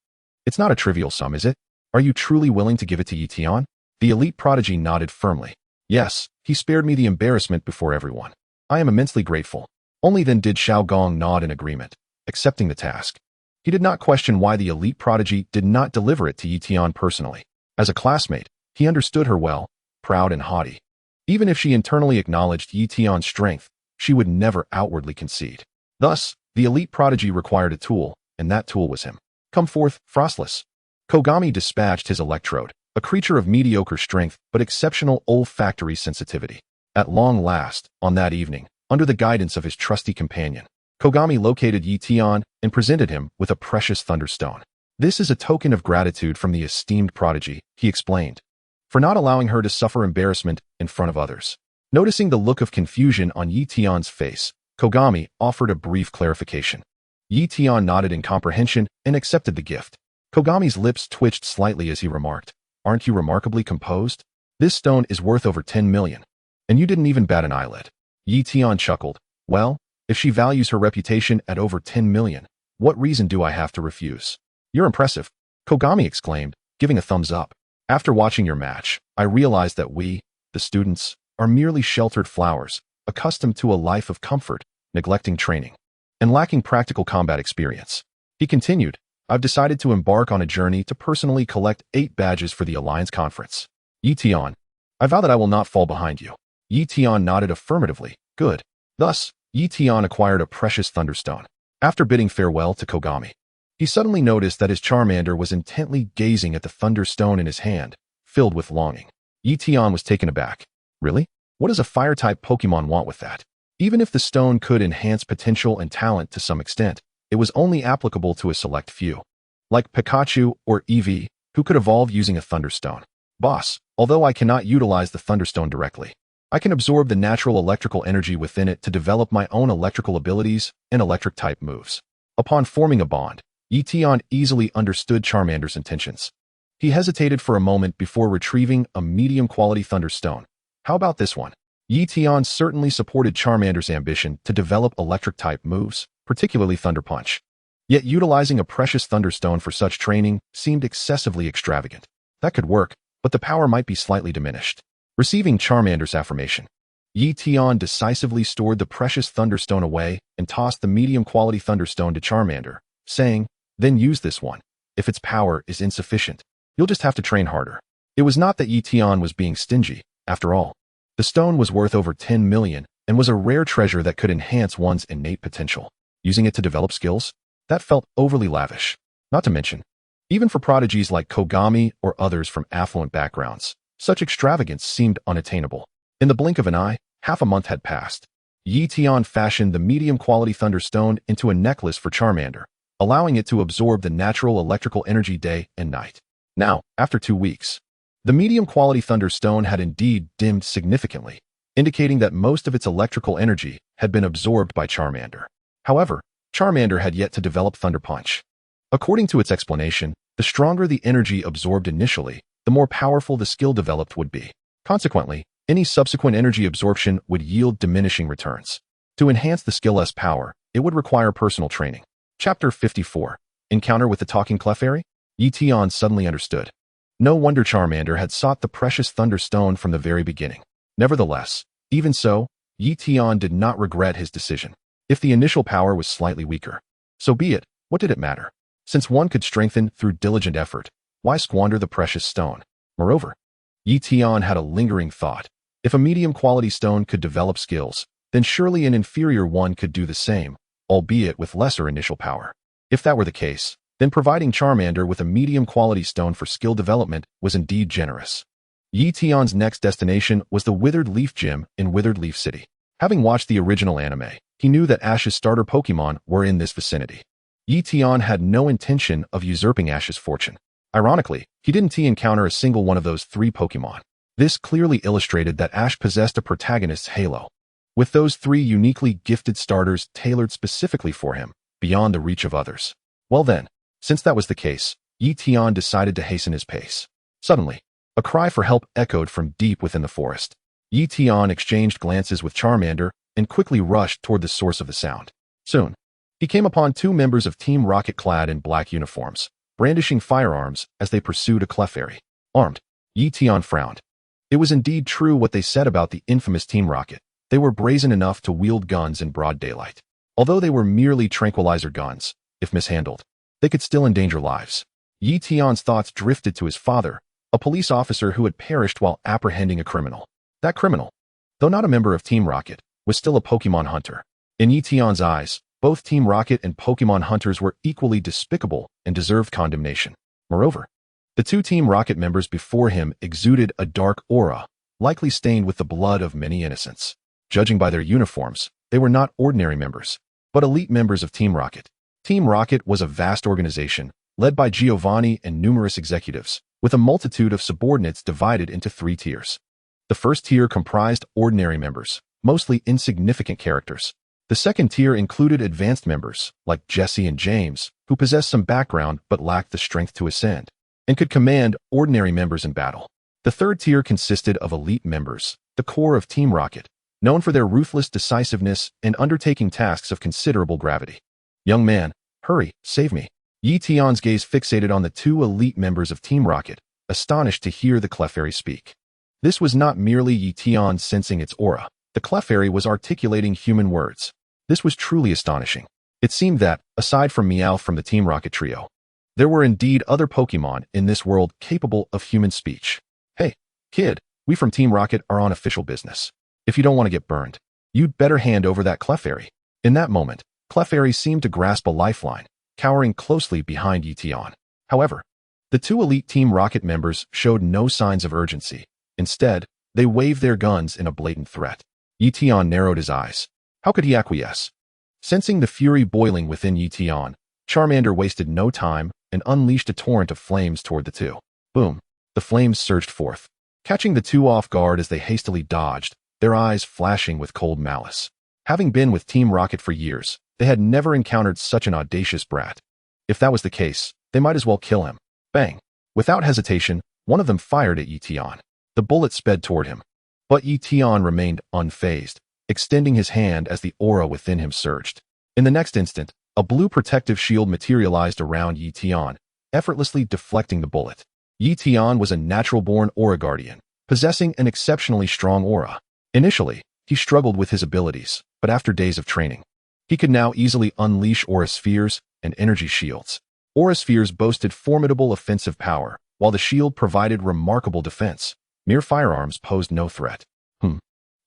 It's not a trivial sum, is it? Are you truly willing to give it to Ye Tian? The elite prodigy nodded firmly. Yes, he spared me the embarrassment before everyone. I am immensely grateful. Only then did Xiao Gong nod in agreement, accepting the task. He did not question why the elite prodigy did not deliver it to Ye Tian personally. As a classmate, he understood her well, proud and haughty. Even if she internally acknowledged Ye Tian's strength, she would never outwardly concede. Thus, the elite prodigy required a tool, and that tool was him. Come forth, Frostless. Kogami dispatched his electrode, a creature of mediocre strength but exceptional olfactory sensitivity. At long last, on that evening, under the guidance of his trusty companion, Kogami located Ye Tian and presented him with a precious thunderstone. This is a token of gratitude from the esteemed prodigy, he explained, for not allowing her to suffer embarrassment in front of others. Noticing the look of confusion on Ye Tian's face, Kogami offered a brief clarification. Ye Tian nodded in comprehension and accepted the gift. Kogami's lips twitched slightly as he remarked, "Aren't you remarkably composed? This stone is worth over 10 million. And you didn't even bat an eyelid." Ye Tian chuckled. Well, if she values her reputation at over 10 million, what reason do I have to refuse? You're impressive, Kogami exclaimed, giving a thumbs up. After watching your match, I realized that we, the students, are merely sheltered flowers, accustomed to a life of comfort, neglecting training, and lacking practical combat experience. He continued, I've decided to embark on a journey to personally collect 8 badges for the Alliance Conference. Ye Tian, I vow that I will not fall behind you. Ye Tian nodded affirmatively. Good. Thus, Ye Tian acquired a precious thunderstone. After bidding farewell to Kogami, he suddenly noticed that his Charmander was intently gazing at the thunderstone in his hand, filled with longing. Ye Tian was taken aback. Really? What does a fire-type Pokémon want with that? Even if the stone could enhance potential and talent to some extent, it was only applicable to a select few, like Pikachu or Eevee, who could evolve using a thunderstone. Boss, although I cannot utilize the thunderstone directly, I can absorb the natural electrical energy within it to develop my own electrical abilities and electric-type moves. Upon forming a bond, Ye Tian easily understood Charmander's intentions. He hesitated for a moment before retrieving a medium-quality thunderstone. How about this one? Ye Tian certainly supported Charmander's ambition to develop electric-type moves, particularly Thunder Punch. Yet utilizing a precious thunderstone for such training seemed excessively extravagant. That could work, but the power might be slightly diminished. Receiving Charmander's affirmation, Ye Tian decisively stored the precious thunderstone away and tossed the medium-quality thunderstone to Charmander, saying, then use this one. If its power is insufficient, you'll just have to train harder. It was not that Ye Tian was being stingy, after all. The stone was worth over 10 million and was a rare treasure that could enhance one's innate potential. Using it to develop skills? That felt overly lavish. Not to mention, even for prodigies like Kogami or others from affluent backgrounds, such extravagance seemed unattainable. In the blink of an eye, half a month had passed. Ye Tian fashioned the medium-quality thunderstone into a necklace for Charmander, allowing it to absorb the natural electrical energy day and night. Now, after 2 weeks, the medium-quality thunderstone had indeed dimmed significantly, indicating that most of its electrical energy had been absorbed by Charmander. However, Charmander had yet to develop Thunder Punch. According to its explanation, the stronger the energy absorbed initially, the more powerful the skill developed would be. Consequently, any subsequent energy absorption would yield diminishing returns. To enhance the skill's power, it would require personal training. Chapter 54. Encounter with the Talking Clefairy? Ye Tian suddenly understood. No wonder Charmander had sought the precious Thunderstone from the very beginning. Nevertheless, even so, Ye Tian did not regret his decision. If the initial power was slightly weaker, so be it. What did it matter? Since one could strengthen through diligent effort, why squander the precious stone? Moreover, Ye Tian had a lingering thought. If a medium-quality stone could develop skills, then surely an inferior one could do the same, albeit with lesser initial power. If that were the case, then providing Charmander with a medium-quality stone for skill development was indeed generous. Ye Tian's next destination was the Withered Leaf Gym in Withered Leaf City. Having watched the original anime, he knew that Ash's starter Pokémon were in this vicinity. Ye Tian had no intention of usurping Ash's fortune. Ironically, he didn't encounter a single one of those 3 Pokémon. This clearly illustrated that Ash possessed a protagonist's halo, with those 3 uniquely gifted starters tailored specifically for him, beyond the reach of others. Well then, since that was the case, Ye Tian decided to hasten his pace. Suddenly, a cry for help echoed from deep within the forest. Ye Tian exchanged glances with Charmander and quickly rushed toward the source of the sound. Soon, he came upon 2 members of Team Rocket clad in black uniforms, brandishing firearms as they pursued a Clefairy. Armed, Ye Tian frowned. It was indeed true what they said about the infamous Team Rocket. They were brazen enough to wield guns in broad daylight. Although they were merely tranquilizer guns, if mishandled, they could still endanger lives. Ye Tian's thoughts drifted to his father, a police officer who had perished while apprehending a criminal. That criminal, though not a member of Team Rocket, was still a Pokémon hunter. In Ye Tian's eyes, both Team Rocket and Pokémon hunters were equally despicable and deserved condemnation. Moreover, the 2 Team Rocket members before him exuded a dark aura, likely stained with the blood of many innocents. Judging by their uniforms, they were not ordinary members, but elite members of Team Rocket. Team Rocket was a vast organization, led by Giovanni and numerous executives, with a multitude of subordinates divided into 3 tiers. The first tier comprised ordinary members, mostly insignificant characters. The second tier included advanced members, like Jesse and James, who possessed some background but lacked the strength to ascend, and could command ordinary members in battle. The third tier consisted of elite members, the core of Team Rocket, known for their ruthless decisiveness and undertaking tasks of considerable gravity. Young man, hurry, save me. Ye Tian's gaze fixated on the 2 elite members of Team Rocket, astonished to hear the Clefairy speak. This was not merely Ye Tian sensing its aura. The Clefairy was articulating human words. This was truly astonishing. It seemed that, aside from Meowth from the Team Rocket trio, there were indeed other Pokémon in this world capable of human speech. Hey, kid, we from Team Rocket are on official business. If you don't want to get burned, you'd better hand over that Clefairy. In that moment, Clefairy seemed to grasp a lifeline, cowering closely behind Ye Tian. However, the 2 elite Team Rocket members showed no signs of urgency. Instead, they waved their guns in a blatant threat. Ye Tian narrowed his eyes. How could he acquiesce? Sensing the fury boiling within Ye Tian, Charmander wasted no time and unleashed a torrent of flames toward the 2. Boom! The flames surged forth, catching the 2 off guard as they hastily dodged, their eyes flashing with cold malice. Having been with Team Rocket for years, they had never encountered such an audacious brat. If that was the case, they might as well kill him. Bang! Without hesitation, one of them fired at Ye Tian. The bullet sped toward him, but Ye Tian remained unfazed, extending his hand as the aura within him surged. In the next instant, a blue protective shield materialized around Ye Tian, effortlessly deflecting the bullet. Ye Tian was a natural-born aura guardian, possessing an exceptionally strong aura. Initially, he struggled with his abilities, but after days of training, he could now easily unleash aura spheres and energy shields. Aura spheres boasted formidable offensive power, while the shield provided remarkable defense. Mere firearms posed no threat.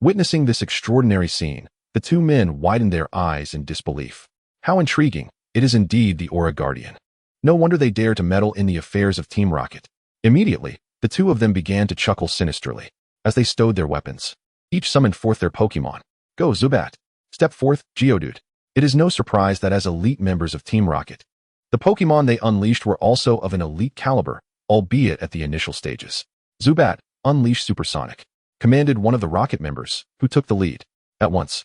Witnessing this extraordinary scene, the 2 men widened their eyes in disbelief. How intriguing! It is indeed the Aura Guardian. No wonder they dare to meddle in the affairs of Team Rocket. Immediately, the 2 of them began to chuckle sinisterly as they stowed their weapons. Each summoned forth their Pokémon. Go, Zubat! Step forth, Geodude! It is no surprise that as elite members of Team Rocket, the Pokémon they unleashed were also of an elite caliber, albeit at the initial stages. Zubat, unleash Supersonic, commanded one of the Rocket members, who took the lead. At once,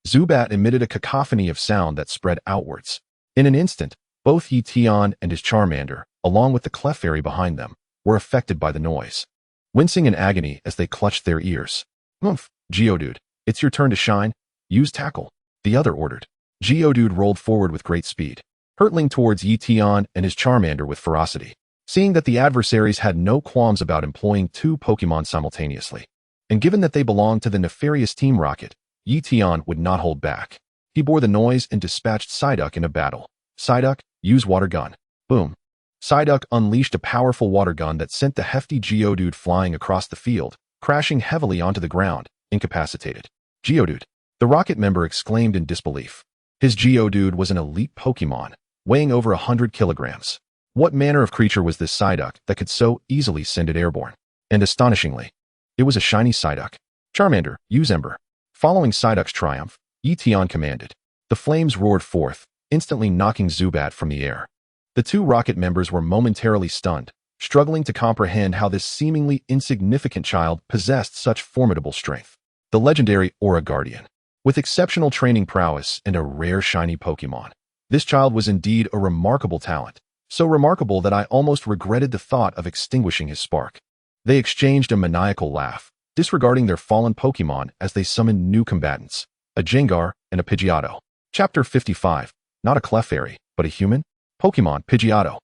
Zubat emitted a cacophony of sound that spread outwards. In an instant, both Ye Tian and his Charmander, along with the Clefairy behind them, were affected by the noise, wincing in agony as they clutched their ears. Oomph, Geodude, it's your turn to shine. Use Tackle, the other ordered. Geodude rolled forward with great speed, hurtling towards Ye Tian and his Charmander with ferocity. Seeing that the adversaries had no qualms about employing 2 Pokémon simultaneously, and given that they belonged to the nefarious Team Rocket, Ye Tian would not hold back. He bore the noise and dispatched Psyduck in a battle. Psyduck, use Water Gun. Boom! Psyduck unleashed a powerful water gun that sent the hefty Geodude flying across the field, crashing heavily onto the ground, incapacitated. Geodude! The Rocket member exclaimed in disbelief. His Geodude was an elite Pokémon, weighing over 100 kilograms. What manner of creature was this Psyduck that could so easily send it airborne? And astonishingly, it was a shiny Psyduck. Charmander, use Ember. Following Psyduck's triumph, Ye Tian commanded. The flames roared forth, instantly knocking Zubat from the air. The 2 Rocket members were momentarily stunned, struggling to comprehend how this seemingly insignificant child possessed such formidable strength. The legendary Aura Guardian. With exceptional training prowess and a rare shiny Pokémon, this child was indeed a remarkable talent, so remarkable that I almost regretted the thought of extinguishing his spark. They exchanged a maniacal laugh, disregarding their fallen Pokémon as they summoned new combatants, a Gengar and a Pidgeotto. Chapter 55. Not a Clefairy, but a human? Pokémon Pidgeotto.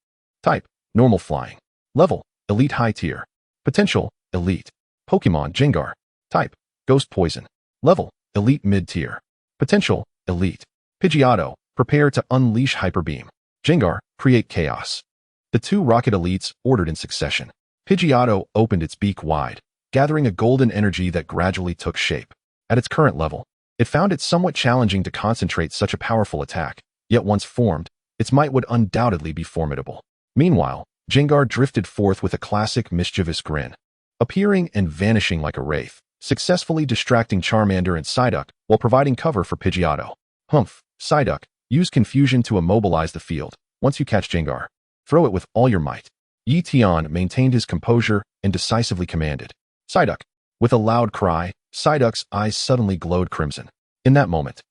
Type: normal flying. Level: elite high tier. Potential: elite. Pokémon Gengar. Type: ghost poison. Level: elite mid tier. Potential: elite. Pidgeotto, prepare to unleash Hyper Beam. Gengar, create chaos. The two rocket elites ordered in succession. Pidgeotto opened its beak wide, gathering a golden energy that gradually took shape. At its current level, it found it somewhat challenging to concentrate such a powerful attack, yet once formed, its might would undoubtedly be formidable. Meanwhile, Gengar drifted forth with a classic mischievous grin, appearing and vanishing like a wraith, successfully distracting Charmander and Psyduck while providing cover for Pidgeotto. Humph, Psyduck, use confusion to immobilize the field. Once you catch Gengar, throw it with all your might. Ye Tian maintained his composure and decisively commanded. Psyduck. With a loud cry, Psyduck's eyes suddenly glowed crimson. In that moment,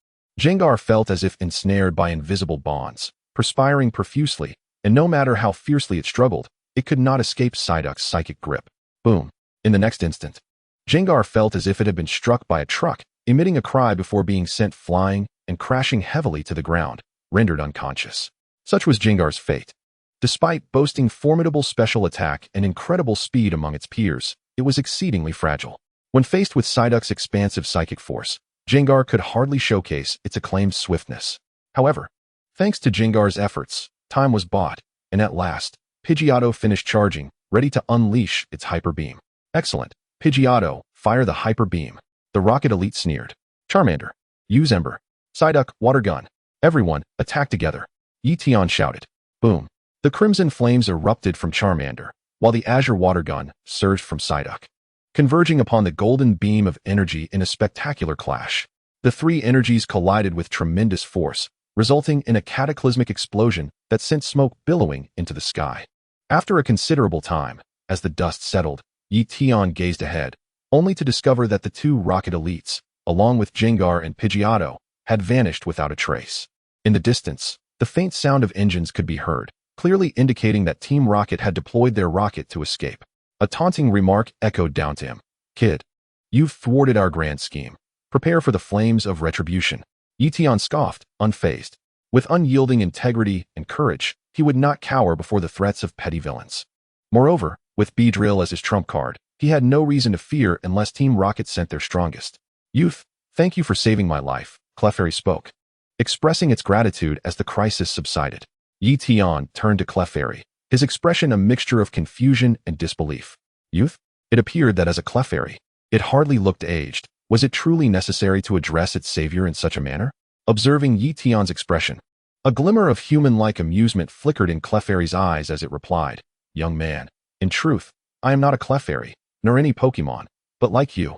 Gengar felt as if ensnared by invisible bonds, perspiring profusely, and no matter how fiercely it struggled, it could not escape Psyduck's psychic grip. Boom. In the next instant, Gengar felt as if it had been struck by a truck, emitting a cry before being sent flying and crashing heavily to the ground, rendered unconscious. Such was Gengar's fate. Despite boasting formidable special attack and incredible speed among its peers, it was exceedingly fragile. When faced with Psyduck's expansive psychic force, Gengar could hardly showcase its acclaimed swiftness. However, thanks to Gengar's efforts, time was bought, and at last, Pidgeotto finished charging, ready to unleash its Hyper Beam. Excellent. Pidgeotto, fire the Hyper Beam. The Rocket Elite sneered. Charmander, use Ember. Psyduck, Water Gun. Everyone, attack together. Ye Tian shouted. Boom. The crimson flames erupted from Charmander, while the azure water gun surged from Psyduck, converging upon the golden beam of energy in a spectacular clash. The three energies collided with tremendous force, resulting in a cataclysmic explosion that sent smoke billowing into the sky. After a considerable time, as the dust settled, Ye Tian gazed ahead, only to discover that the two rocket elites, along with Gengar and Pidgeotto, had vanished without a trace. In the distance, the faint sound of engines could be heard, clearly indicating that Team Rocket had deployed their rocket to escape. A taunting remark echoed down to him. Kid, you've thwarted our grand scheme. Prepare for the flames of retribution. Ye Tian scoffed, unfazed. With unyielding integrity and courage, he would not cower before the threats of petty villains. Moreover, with Beedrill as his trump card, he had no reason to fear unless Team Rocket sent their strongest. Youth, thank you for saving my life, Clefairy spoke, expressing its gratitude as the crisis subsided. Ye Tian turned to Clefairy, his expression a mixture of confusion and disbelief. Youth? It appeared that as a Clefairy, it hardly looked aged. Was it truly necessary to address its savior in such a manner? Observing Ye Tian's expression, a glimmer of human-like amusement flickered in Clefairy's eyes as it replied, Young man, in truth, I am not a Clefairy, nor any Pokémon, but like you,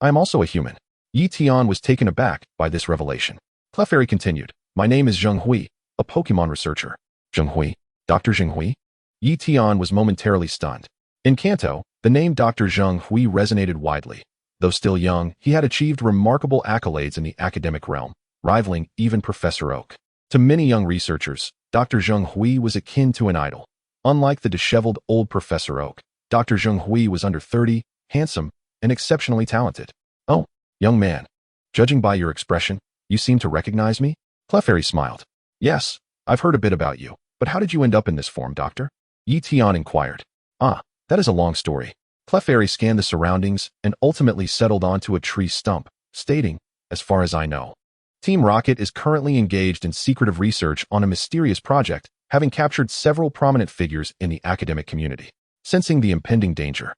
I am also a human. Ye Tian was taken aback by this revelation. Clefairy continued, My name is Zheng Hui, a Pokémon researcher. Zheng Hui? Dr. Zheng Hui? Ye Tian was momentarily stunned. In Kanto, the name Dr. Zheng Hui resonated widely. Though still young, he had achieved remarkable accolades in the academic realm, rivaling even Professor Oak. To many young researchers, Dr. Zheng Hui was akin to an idol. Unlike the disheveled old Professor Oak, Dr. Zheng Hui was under 30, handsome, and exceptionally talented. Oh, young man. Judging by your expression, you seem to recognize me? Clefairy smiled. Yes, I've heard a bit about you, but how did you end up in this form, doctor? Ye Tian inquired. Ah, that is a long story. Clefairy scanned the surroundings and ultimately settled onto a tree stump, stating, As far as I know, Team Rocket is currently engaged in secretive research on a mysterious project, having captured several prominent figures in the academic community. Sensing the impending danger,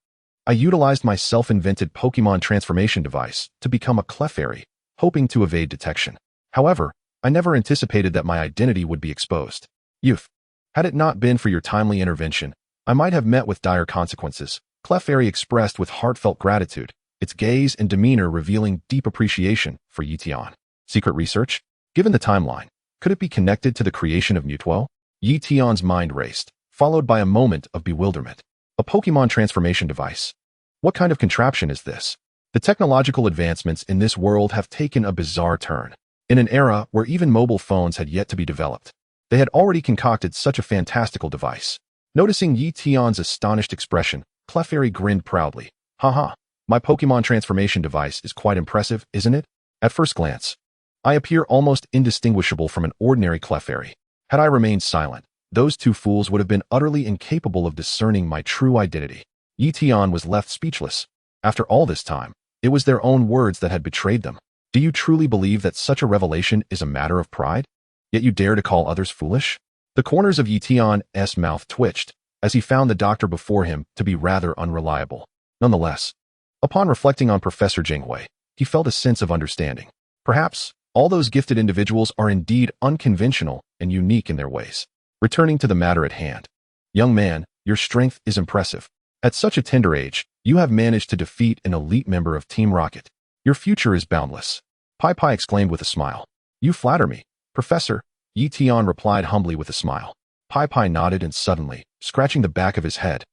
I utilized my self-invented Pokémon transformation device to become a Clefairy, hoping to evade detection. However, I never anticipated that my identity would be exposed. Youth, had it not been for your timely intervention, I might have met with dire consequences. Clefairy expressed with heartfelt gratitude, its gaze and demeanor revealing deep appreciation for Ye Tian. Secret research? Given the timeline, could it be connected to the creation of Mutuo? Ye Tian's mind raced, followed by a moment of bewilderment. A Pokémon transformation device. What kind of contraption is this? The technological advancements in this world have taken a bizarre turn. In an era where even mobile phones had yet to be developed, they had already concocted such a fantastical device. Noticing Ye Tian's astonished expression, Clefairy grinned proudly. Haha, my Pokémon transformation device is quite impressive, isn't it? At first glance, I appear almost indistinguishable from an ordinary Clefairy. Had I remained silent, those two fools would have been utterly incapable of discerning my true identity. Ye Tian was left speechless. After all this time, it was their own words that had betrayed them. Do you truly believe that such a revelation is a matter of pride? Yet you dare to call others foolish? The corners of Ye Tian's mouth twitched, as he found the doctor before him to be rather unreliable. Nonetheless, upon reflecting on Professor Jinghui, he felt a sense of understanding. Perhaps, all those gifted individuals are indeed unconventional and unique in their ways. Returning to the matter at hand. Young man, your strength is impressive. At such a tender age, you have managed to defeat an elite member of Team Rocket. Your future is boundless. Pai Pai exclaimed with a smile. You flatter me, Professor, Ye Tian replied humbly with a smile. Pai Pai nodded and suddenly, scratching the back of his head,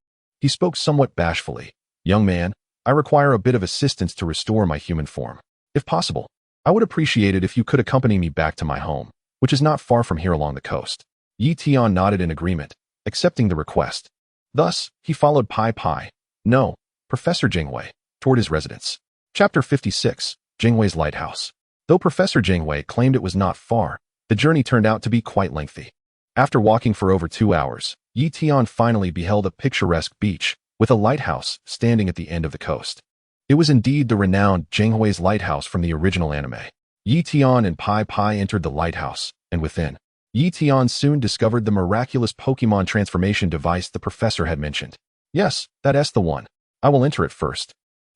he spoke somewhat bashfully. Young man, I require a bit of assistance to restore my human form. If possible, I would appreciate it if you could accompany me back to my home, which is not far from here along the coast. Ye Tian nodded in agreement, accepting the request. Thus, he followed Pai Pai, no, Professor Jinghui, toward his residence. Chapter 56, Jinghui's Lighthouse. Though Professor Jinghui claimed it was not far, the journey turned out to be quite lengthy. After walking for over 2 hours, Ye Tian finally beheld a picturesque beach, with a lighthouse standing at the end of the coast. It was indeed the renowned Jinghui's Lighthouse from the original anime. Ye Tian and Pai Pai entered the lighthouse, and within, Ye Tian soon discovered the miraculous Pokémon transformation device the professor had mentioned. Yes, that's the one. I will enter it first.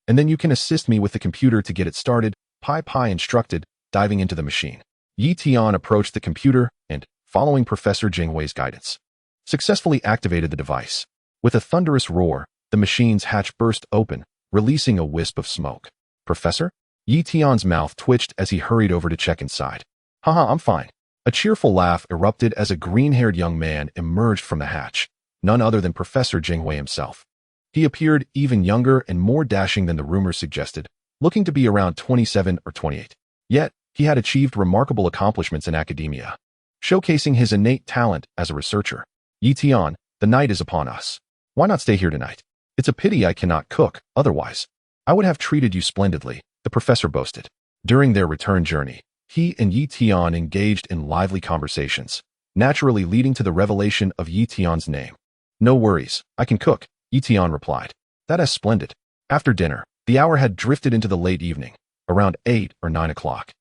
And then you can assist me with the computer to get it started, Pai Pai instructed, diving into the machine. Ye Tian approached the computer and, following Professor Jinghui's guidance, successfully activated the device. With a thunderous roar, the machine's hatch burst open, releasing a wisp of smoke. Professor? Ye Tian's mouth twitched as he hurried over to check inside. Haha, I'm fine. A cheerful laugh erupted as a green-haired young man emerged from the hatch, none other than Professor Jinghui himself. He appeared even younger and more dashing than the rumors suggested, looking to be around 27 or 28. Yet, he had achieved remarkable accomplishments in academia, showcasing his innate talent as a researcher. Ye Tian, the night is upon us. Why not stay here tonight? It's a pity I cannot cook, otherwise I would have treated you splendidly, the professor boasted. During their return journey, he and Ye Tian engaged in lively conversations, naturally leading to the revelation of Ye Tian's name. No worries, I can cook, Ye Tian replied. That is splendid. After dinner, the hour had drifted into the late evening, around 8 or 9 o'clock.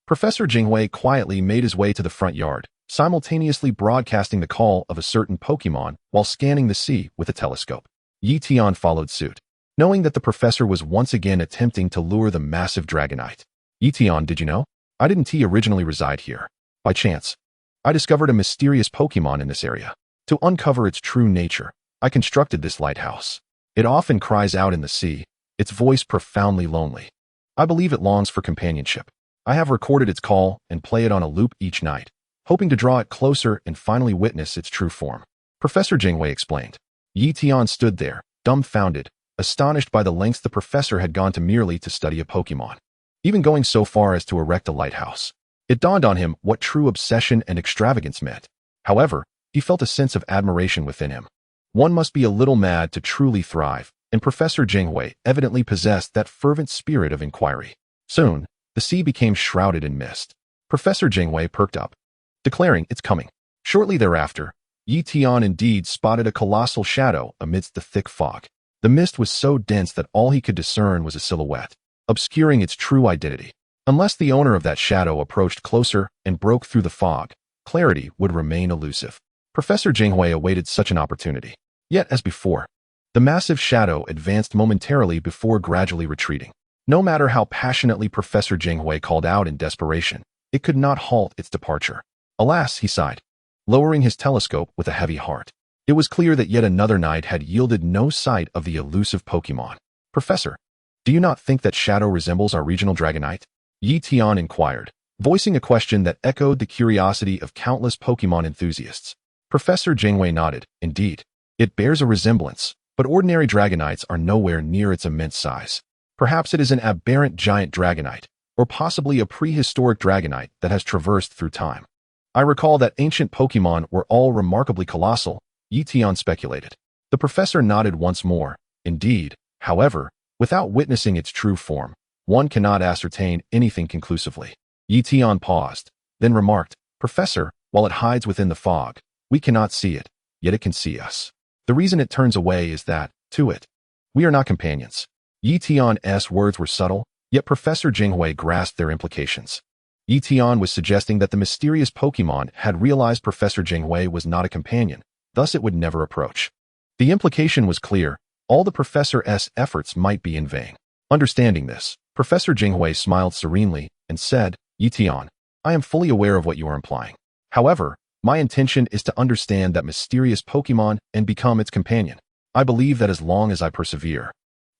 Professor Jinghui quietly made his way to the front yard, simultaneously broadcasting the call of a certain Pokémon while scanning the sea with a telescope. Ye Tian followed suit, knowing that the professor was once again attempting to lure the massive Dragonite. Ye Tian, did you know? I didn't originally reside here. By chance, I discovered a mysterious Pokémon in this area. To uncover its true nature, I constructed this lighthouse. It often cries out in the sea, its voice profoundly lonely. I believe it longs for companionship. I have recorded its call and play it on a loop each night, hoping to draw it closer and finally witness its true form. Professor Jinghui explained. Ye Tian stood there, dumbfounded, astonished by the lengths the professor had gone to merely to study a Pokémon, even going so far as to erect a lighthouse. It dawned on him what true obsession and extravagance meant. However, he felt a sense of admiration within him. One must be a little mad to truly thrive, and Professor Jinghui evidently possessed that fervent spirit of inquiry. Soon, the sea became shrouded in mist. Professor Jinghui perked up, declaring it's coming. Shortly thereafter, Ye Tian indeed spotted a colossal shadow amidst the thick fog. The mist was so dense that all he could discern was a silhouette, obscuring its true identity. Unless the owner of that shadow approached closer and broke through the fog, clarity would remain elusive. Professor Jinghui awaited such an opportunity. Yet, as before, the massive shadow advanced momentarily before gradually retreating. No matter how passionately Professor Jinghui called out in desperation, it could not halt its departure. Alas, he sighed, lowering his telescope with a heavy heart. It was clear that yet another night had yielded no sight of the elusive Pokémon. Professor, do you not think that shadow resembles our regional Dragonite? Ye Tian inquired, voicing a question that echoed the curiosity of countless Pokémon enthusiasts. Professor Jinghui nodded. Indeed, it bears a resemblance, but ordinary Dragonites are nowhere near its immense size. Perhaps it is an aberrant giant Dragonite, or possibly a prehistoric Dragonite that has traversed through time. I recall that ancient Pokémon were all remarkably colossal, Ye Tian speculated. The professor nodded once more. Indeed, however, without witnessing its true form, one cannot ascertain anything conclusively. Ye Tian paused, then remarked, Professor, while it hides within the fog, we cannot see it, yet it can see us. The reason it turns away is that, to it, we are not companions. Ye Tian's words were subtle, yet Professor Jinghui grasped their implications. Ye Tian was suggesting that the mysterious Pokémon had realized Professor Jinghui was not a companion, thus it would never approach. The implication was clear, all the Professor's efforts might be in vain. Understanding this, Professor Jinghui smiled serenely and said, Ye Tian, I am fully aware of what you are implying. However, my intention is to understand that mysterious Pokémon and become its companion. I believe that as long as I persevere,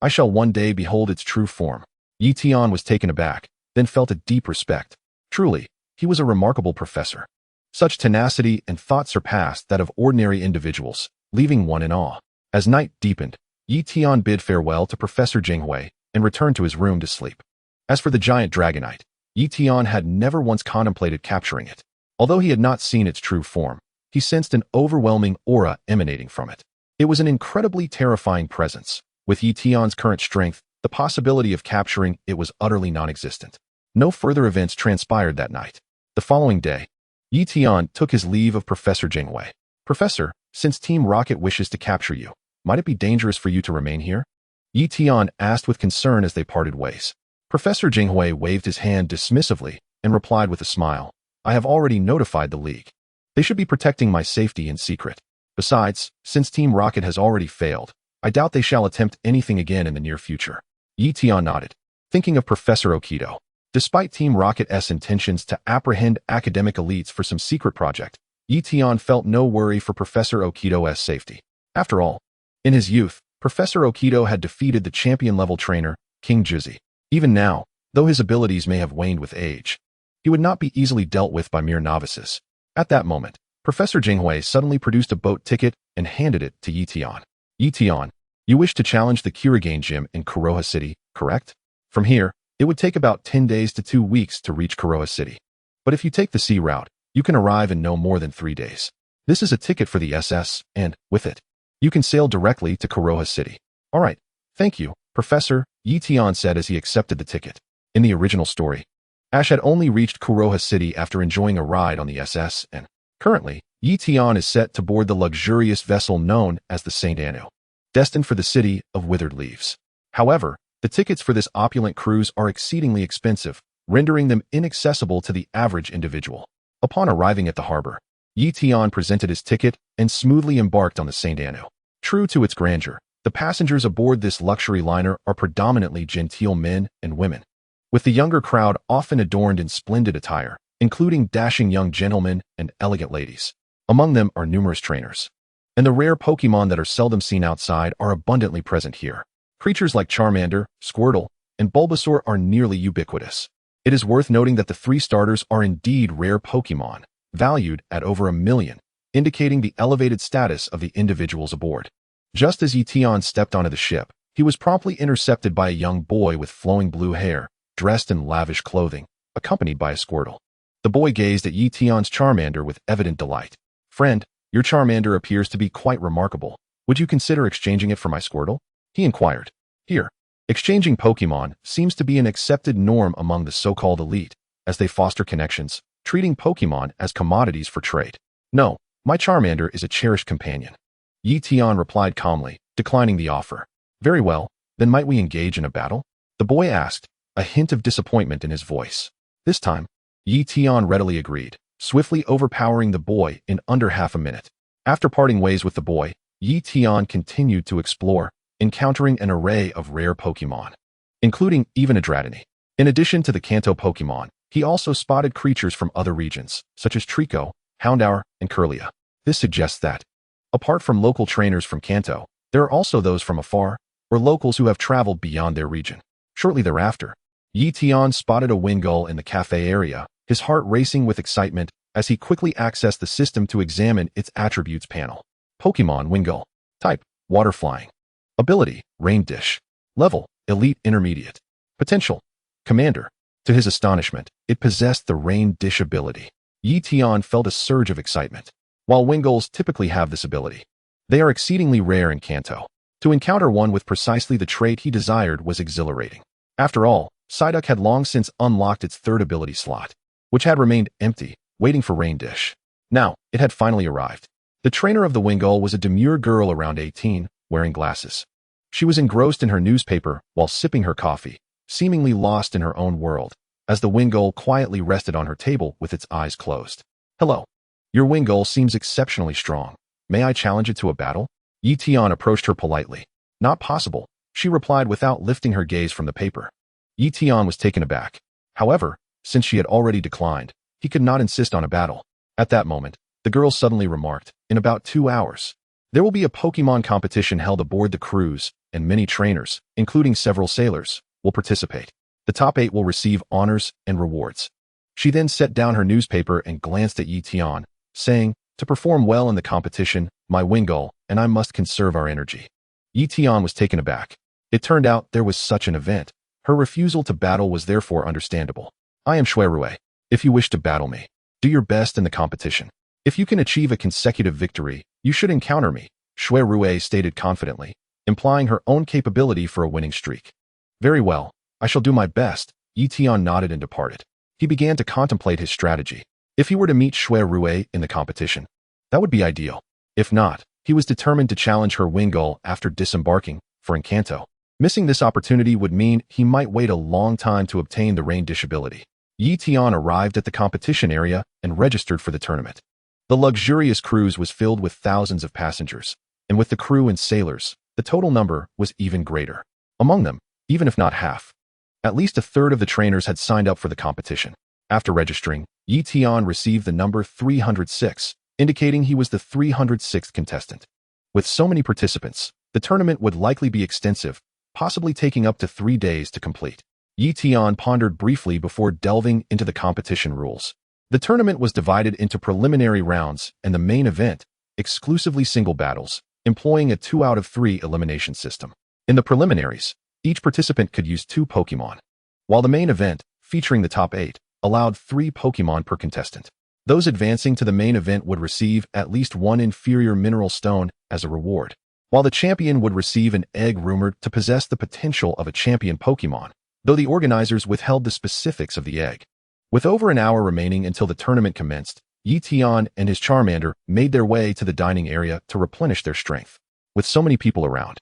I shall one day behold its true form. Ye Tian was taken aback, then felt a deep respect. Truly, he was a remarkable professor. Such tenacity and thought surpassed that of ordinary individuals, leaving one in awe. As night deepened, Ye Tian bid farewell to Professor Jinghui and returned to his room to sleep. As for the giant Dragonite, Ye Tian had never once contemplated capturing it. Although he had not seen its true form, he sensed an overwhelming aura emanating from it. It was an incredibly terrifying presence. With Ye Tian's current strength, the possibility of capturing it was utterly non-existent. No further events transpired that night. The following day, Ye Tian took his leave of Professor Jinghui. Professor, since Team Rocket wishes to capture you, might it be dangerous for you to remain here? Ye Tian asked with concern as they parted ways. Professor Jinghui waved his hand dismissively and replied with a smile. I have already notified the League. They should be protecting my safety in secret. Besides, since Team Rocket has already failed, I doubt they shall attempt anything again in the near future. Ye Tian nodded, thinking of Professor Okido. Despite Team Rocket's intentions to apprehend academic elites for some secret project, Ye Tian felt no worry for Professor Okido's safety. After all, in his youth, Professor Okido had defeated the champion-level trainer, King Jizzy. Even now, though his abilities may have waned with age, he would not be easily dealt with by mere novices. At that moment, Professor Jinghui suddenly produced a boat ticket and handed it to Ye Tian. Ye Tian, you wish to challenge the Kurigane Gym in Kuroha City, correct? From here, it would take about 10 days to 2 weeks to reach Kuroha City. But if you take the sea route, you can arrive in no more than 3 days. This is a ticket for the SS, and, with it, you can sail directly to Kuroha City. All right, thank you, Professor, Ye Tian said as he accepted the ticket. In the original story, Ash had only reached Kuroha City after enjoying a ride on the SS, and currently, Ye Tian is set to board the luxurious vessel known as the Saint Anu, destined for the city of withered leaves. However, the tickets for this opulent cruise are exceedingly expensive, rendering them inaccessible to the average individual. Upon arriving at the harbor, Ye Tian presented his ticket and smoothly embarked on the Saint Anu. True to its grandeur, the passengers aboard this luxury liner are predominantly genteel men and women, with the younger crowd often adorned in splendid attire, including dashing young gentlemen and elegant ladies. Among them are numerous trainers, and the rare Pokémon that are seldom seen outside are abundantly present here. Creatures like Charmander, Squirtle, and Bulbasaur are nearly ubiquitous. It is worth noting that the 3 starters are indeed rare Pokémon, valued at over $1 million, indicating the elevated status of the individuals aboard. Just as Ye Tian stepped onto the ship, he was promptly intercepted by a young boy with flowing blue hair, dressed in lavish clothing, accompanied by a Squirtle. The boy gazed at Ye Tian's Charmander with evident delight. Friend, your Charmander appears to be quite remarkable. Would you consider exchanging it for my Squirtle? He inquired. Here, exchanging Pokémon seems to be an accepted norm among the so-called elite, as they foster connections, treating Pokémon as commodities for trade. No, my Charmander is a cherished companion. Ye Tian replied calmly, declining the offer. Very well, then might we engage in a battle? The boy asked, a hint of disappointment in his voice. This time, Ye Tian readily agreed, swiftly overpowering the boy in under half a minute. After parting ways with the boy, Ye Tian continued to explore, encountering an array of rare Pokémon, including even a Dratini. In addition to the Kanto Pokémon, he also spotted creatures from other regions, such as Trico, Houndour, and Kirlia. This suggests that, apart from local trainers from Kanto, there are also those from afar, or locals who have traveled beyond their region. Shortly thereafter, Ye Tian spotted a Wingull in the cafe area, his heart racing with excitement as he quickly accessed the system to examine its attributes panel. Pokémon Wingull. Type, water flying. Ability, Rain Dish. Level, Elite Intermediate. Potential, Commander. To his astonishment, it possessed the Rain Dish ability. Ye Tian felt a surge of excitement. While Wingulls typically have this ability, they are exceedingly rare in Kanto. To encounter one with precisely the trait he desired was exhilarating. After all, Psyduck had long since unlocked its third ability slot, which had remained empty, waiting for Rain Dish. Now, it had finally arrived. The trainer of the Wingull was a demure girl around 18, wearing glasses. She was engrossed in her newspaper while sipping her coffee, seemingly lost in her own world, as the Wingull quietly rested on her table with its eyes closed. Hello. Your Wingull seems exceptionally strong. May I challenge it to a battle? Ye Tian approached her politely. Not possible, she replied without lifting her gaze from the paper. Ye Tian was taken aback. However, since she had already declined, he could not insist on a battle. At that moment, the girl suddenly remarked, in about 2 hours, there will be a Pokémon competition held aboard the cruise, and many trainers, including several sailors, will participate. The top 8 will receive honors and rewards. She then set down her newspaper and glanced at Ye Tian, saying, to perform well in the competition, my Wingull and I must conserve our energy. Ye Tian was taken aback. It turned out there was such an event. Her refusal to battle was therefore understandable. I am Shuirue. If you wish to battle me, do your best in the competition. If you can achieve a consecutive victory, you should encounter me, Shuirue stated confidently, implying her own capability for a winning streak. Very well, I shall do my best, Ye Tian nodded and departed. He began to contemplate his strategy. If he were to meet Shuirue in the competition, that would be ideal. If not, he was determined to challenge her Wingull after disembarking, for in Kanto, missing this opportunity would mean he might wait a long time to obtain the Rain Dish ability. Ye Tian arrived at the competition area and registered for the tournament. The luxurious cruise was filled with thousands of passengers, and with the crew and sailors, the total number was even greater. Among them, even if not half, at least a third of the trainers had signed up for the competition. After registering, Ye Tian received the number 306, indicating he was the 306th contestant. With so many participants, the tournament would likely be extensive, possibly taking up to 3 days to complete. Ye Tian pondered briefly before delving into the competition rules. The tournament was divided into preliminary rounds and the main event, exclusively single battles, employing a 2 out of 3 elimination system. In the preliminaries, each participant could use 2 Pokémon, while the main event, featuring the top 8, allowed 3 Pokémon per contestant. Those advancing to the main event would receive at least 1 inferior mineral stone as a reward, while the champion would receive an egg rumored to possess the potential of a champion Pokémon, though the organizers withheld the specifics of the egg. With over an hour remaining until the tournament commenced, Ye Tian and his Charmander made their way to the dining area to replenish their strength. With so many people around,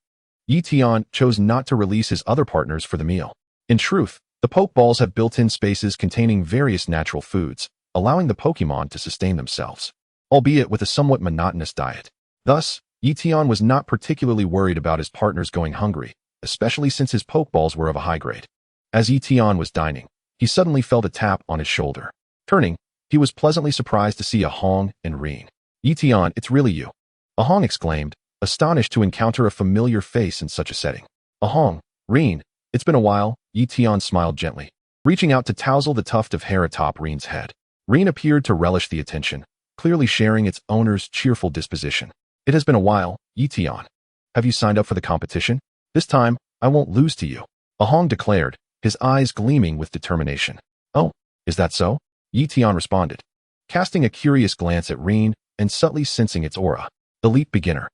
Ye Tian chose not to release his other partners for the meal. In truth, the Pokeballs have built-in spaces containing various natural foods, allowing the Pokémon to sustain themselves, albeit with a somewhat monotonous diet. Thus, Ye Tian was not particularly worried about his partners going hungry, especially since his Pokeballs were of a high grade. As Ye Tian was dining, he suddenly felt a tap on his shoulder. Turning, he was pleasantly surprised to see Ahong and Reen. Ye Tian, it's really you. Ahong exclaimed, astonished to encounter a familiar face in such a setting. Ahong, Reen, it's been a while, Ye Tian smiled gently, reaching out to tousle the tuft of hair atop Reen's head. Reen appeared to relish the attention, clearly sharing its owner's cheerful disposition. It has been a while, Ye Tian. Have you signed up for the competition? This time, I won't lose to you, Ahong declared, his eyes gleaming with determination. Oh, is that so? Ye Tian responded, casting a curious glance at Reen and subtly sensing its aura. Elite beginner.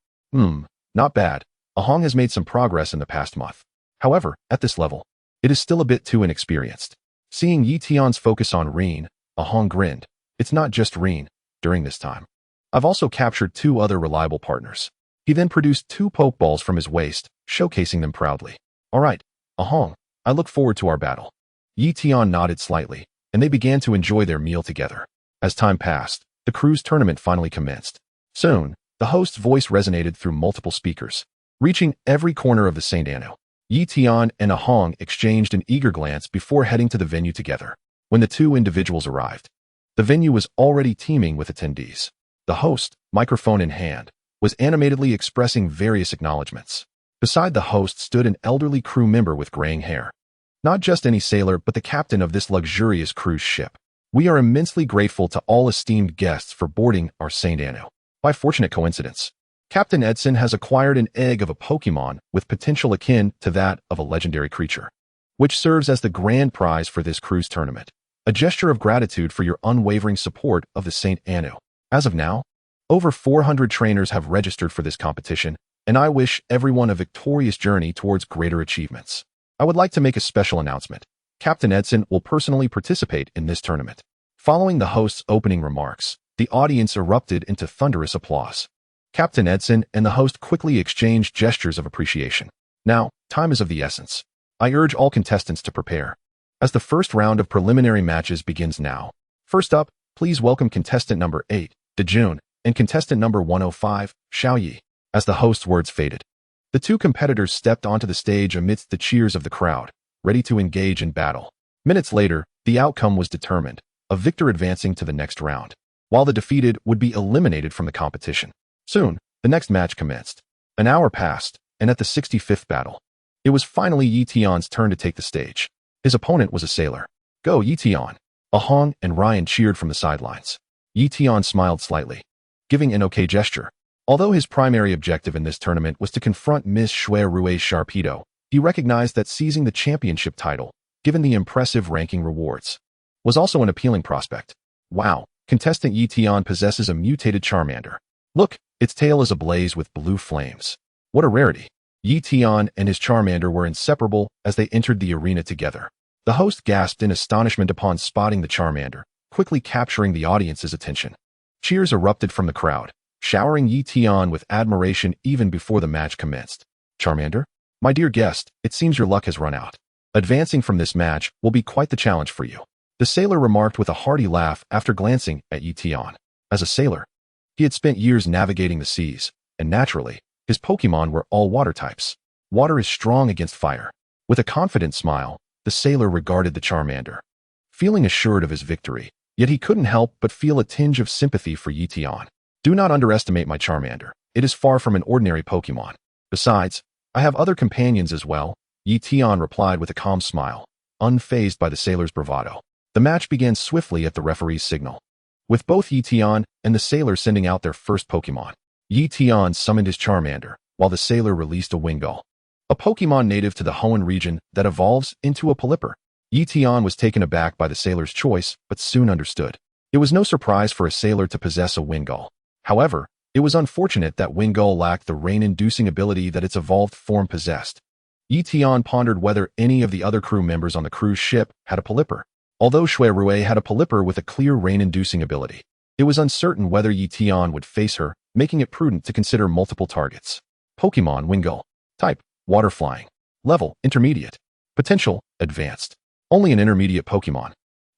Not bad. Ahong has made some progress in the past month. However, at this level, it is still a bit too inexperienced. Seeing Ye Tian's focus on Reen, Ahong grinned. It's not just Reen. During this time, I've also captured 2 other reliable partners. He then produced 2 Pokeballs from his waist, showcasing them proudly. All right, Ahong, I look forward to our battle. Ye Tian nodded slightly, and they began to enjoy their meal together. As time passed, the cruise tournament finally commenced. Soon, the host's voice resonated through multiple speakers, reaching every corner of the St. Anno. Ye Tian and Ahong exchanged an eager glance before heading to the venue together. When the 2 individuals arrived, the venue was already teeming with attendees. The host, microphone in hand, was animatedly expressing various acknowledgments. Beside the host stood an elderly crew member with graying hair. Not just any sailor, but the captain of this luxurious cruise ship. We are immensely grateful to all esteemed guests for boarding our St. Anno. By fortunate coincidence, Captain Edson has acquired an egg of a Pokémon with potential akin to that of a legendary creature, which serves as the grand prize for this cruise tournament. A gesture of gratitude for your unwavering support of the St. Anu. As of now, over 400 trainers have registered for this competition, and I wish everyone a victorious journey towards greater achievements. I would like to make a special announcement. Captain Edson will personally participate in this tournament. Following the host's opening remarks, the audience erupted into thunderous applause. Captain Edson and the host quickly exchanged gestures of appreciation. Now, time is of the essence. I urge all contestants to prepare, as the first round of preliminary matches begins now. First up, please welcome contestant number 8, Dejun, and contestant number 105, Xiaoyi. As the host's words faded, the two competitors stepped onto the stage amidst the cheers of the crowd, ready to engage in battle. Minutes later, the outcome was determined, a victor advancing to the next round, while the defeated would be eliminated from the competition. Soon, the next match commenced. An hour passed, and at the 65th battle, it was finally Ye Tian's turn to take the stage. His opponent was a sailor. Go, Ye Tian! Ahong and Ryan cheered from the sidelines. Ye Tian smiled slightly, giving an okay gesture. Although his primary objective in this tournament was to confront Miss Shui Rui's Sharpedo, he recognized that seizing the championship title, given the impressive ranking rewards, was also an appealing prospect. Wow, contestant Ye Tian possesses a mutated Charmander. Look, its tail is ablaze with blue flames. What a rarity. Ye Tian and his Charmander were inseparable as they entered the arena together. The host gasped in astonishment upon spotting the Charmander, quickly capturing the audience's attention. Cheers erupted from the crowd, showering Ye Tian with admiration even before the match commenced. Charmander? My dear guest, it seems your luck has run out. Advancing from this match will be quite the challenge for you, the sailor remarked with a hearty laugh after glancing at Ye Tian. As a sailor, he had spent years navigating the seas, and naturally, his Pokémon were all water types. Water is strong against fire. With a confident smile, the sailor regarded the Charmander, feeling assured of his victory, yet he couldn't help but feel a tinge of sympathy for Ye Tian. Do not underestimate my Charmander. It is far from an ordinary Pokémon. Besides, I have other companions as well, Ye Tian replied with a calm smile, unfazed by the sailor's bravado. The match began swiftly at the referee's signal, with both Ye Tian and the sailor sending out their first Pokémon. Ye Tian summoned his Charmander, while the sailor released a Wingull, a Pokémon native to the Hoenn region that evolves into a Pelipper. Ye Tian was taken aback by the sailor's choice, but soon understood. It was no surprise for a sailor to possess a Wingull. However, it was unfortunate that Wingull lacked the rain-inducing ability that its evolved form possessed. Ye Tian pondered whether any of the other crew members on the cruise ship had a Pelipper. Although Shui Rui had a Pelipper with a clear rain-inducing ability, it was uncertain whether Ye Tian would face her, making it prudent to consider multiple targets. Pokémon Wingull. Type: Water Flying. Level: Intermediate. Potential: Advanced. Only an intermediate Pokémon.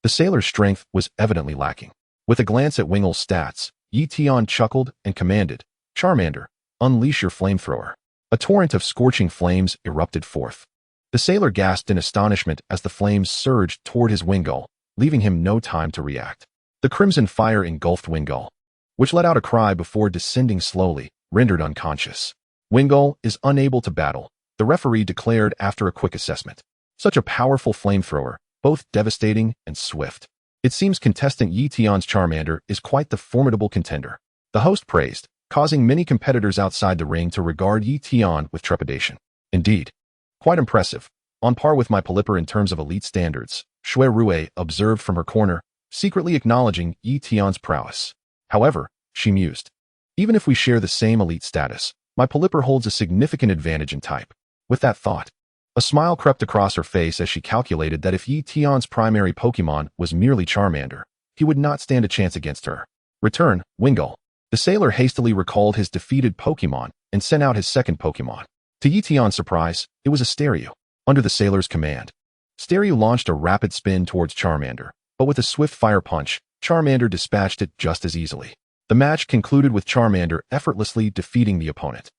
The sailor's strength was evidently lacking. With a glance at Wingull's stats, Ye Tian chuckled and commanded, Charmander, unleash your flamethrower. A torrent of scorching flames erupted forth. The sailor gasped in astonishment as the flames surged toward his Wingull, leaving him no time to react. The crimson fire engulfed Wingull, which let out a cry before descending slowly, rendered unconscious. Wingull is unable to battle, the referee declared after a quick assessment. Such a powerful flamethrower, both devastating and swift. It seems contestant Ye Tian's Charmander is quite the formidable contender, the host praised, causing many competitors outside the ring to regard Ye Tian with trepidation. Indeed, quite impressive, on par with my Pelipper in terms of elite standards, Shui Rui observed from her corner, secretly acknowledging Ye Tian's prowess. However, she mused, even if we share the same elite status, my Pelipper holds a significant advantage in type. With that thought, a smile crept across her face as she calculated that if Ye Tian's primary Pokémon was merely Charmander, he would not stand a chance against her. Return, Wingull. The sailor hastily recalled his defeated Pokémon and sent out his second Pokémon. To Ye Tian's surprise, it was a Stereo. Under the sailor's command, Stereo launched a rapid spin towards Charmander, but with a swift fire punch, Charmander dispatched it just as easily. The match concluded with Charmander effortlessly defeating the opponent,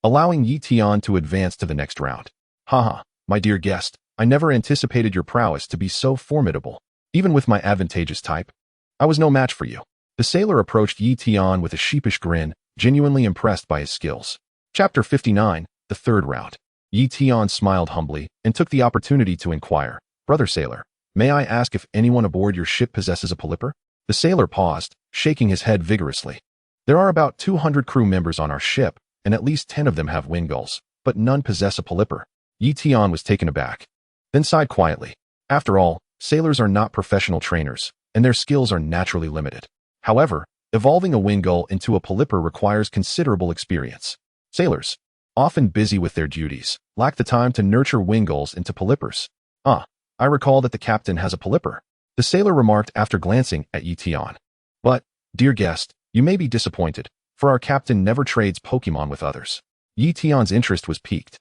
allowing Ye Tian to advance to the next round. Haha, my dear guest, I never anticipated your prowess to be so formidable. Even with my advantageous type, I was no match for you. The sailor approached Ye Tian with a sheepish grin, genuinely impressed by his skills. Chapter 59, the third round. Ye Tian smiled humbly and took the opportunity to inquire, Brother Sailor, may I ask if anyone aboard your ship possesses a Pelipper? The sailor paused, shaking his head vigorously. There are about 200 crew members on our ship, and at least 10 of them have wind gulls, but none possess a polyper. Ye Tian was taken aback, then sighed quietly. After all, sailors are not professional trainers, and their skills are naturally limited. However, evolving a wind gull into a polyper requires considerable experience. Sailors, often busy with their duties, lack the time to nurture wind gulls into polypers. I recall that the captain has a polyper, the sailor remarked after glancing at Ye Tian. But, dear guest, you may be disappointed, for our captain never trades Pokémon with others. Ye Tian's interest was piqued.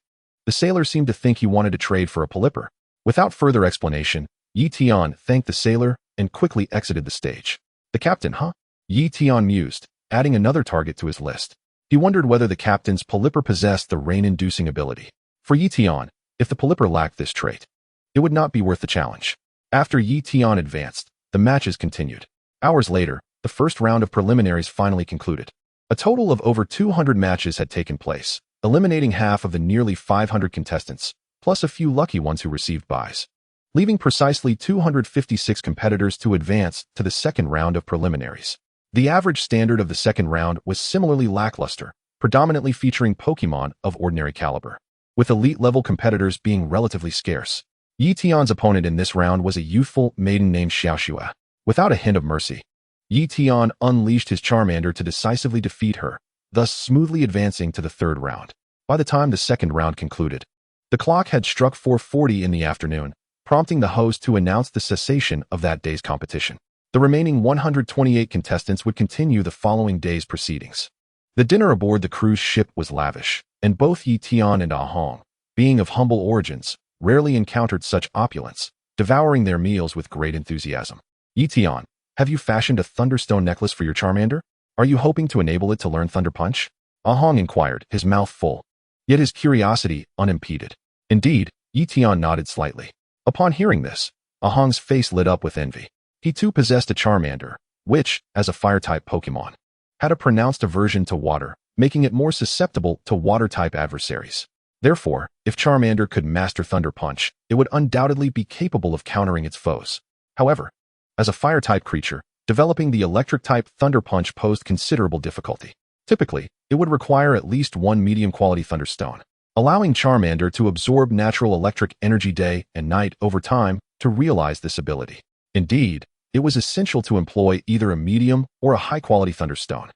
The sailor seemed to think he wanted to trade for a polyper. Without further explanation, Ye Tian thanked the sailor and quickly exited the stage. The captain, huh? Ye Tian mused, adding another target to his list. He wondered whether the captain's polyper possessed the rain-inducing ability. For Ye Tian, if the polyper lacked this trait, it would not be worth the challenge. After Ye Tian advanced, the matches continued. Hours later, the first round of preliminaries finally concluded. A total of over 200 matches had taken place, eliminating half of the nearly 500 contestants, plus a few lucky ones who received buys, leaving precisely 256 competitors to advance to the second round of preliminaries. The average standard of the second round was similarly lackluster, predominantly featuring Pokémon of ordinary caliber, with elite-level competitors being relatively scarce. Ye Tian's opponent in this round was a youthful maiden named Xiaoxue. Without a hint of mercy, Ye Tian unleashed his Charmander to decisively defeat her, thus smoothly advancing to the third round. By the time the second round concluded, the clock had struck 4:40 in the afternoon, prompting the host to announce the cessation of that day's competition. The remaining 128 contestants would continue the following day's proceedings. The dinner aboard the cruise ship was lavish, and both Ye Tian and Ah Hong, being of humble origins, rarely encountered such opulence, devouring their meals with great enthusiasm. Ye Tian, have you fashioned a Thunderstone necklace for your Charmander? Are you hoping to enable it to learn Thunder Punch? Ah Hong inquired, his mouth full, yet his curiosity unimpeded. Indeed, Ye Tian nodded slightly. Upon hearing this, Ah Hong's face lit up with envy. He too possessed a Charmander, which, as a Fire-type Pokémon, had a pronounced aversion to water, making it more susceptible to Water-type adversaries. Therefore, if Charmander could master Thunder Punch, it would undoubtedly be capable of countering its foes. However, as a Fire-type creature, developing the Electric-type Thunder Punch posed considerable difficulty. Typically, it would require at least one medium-quality Thunderstone, allowing Charmander to absorb natural electric energy day and night over time to realize this ability. Indeed, it was essential to employ either a medium or a high-quality Thunderstone,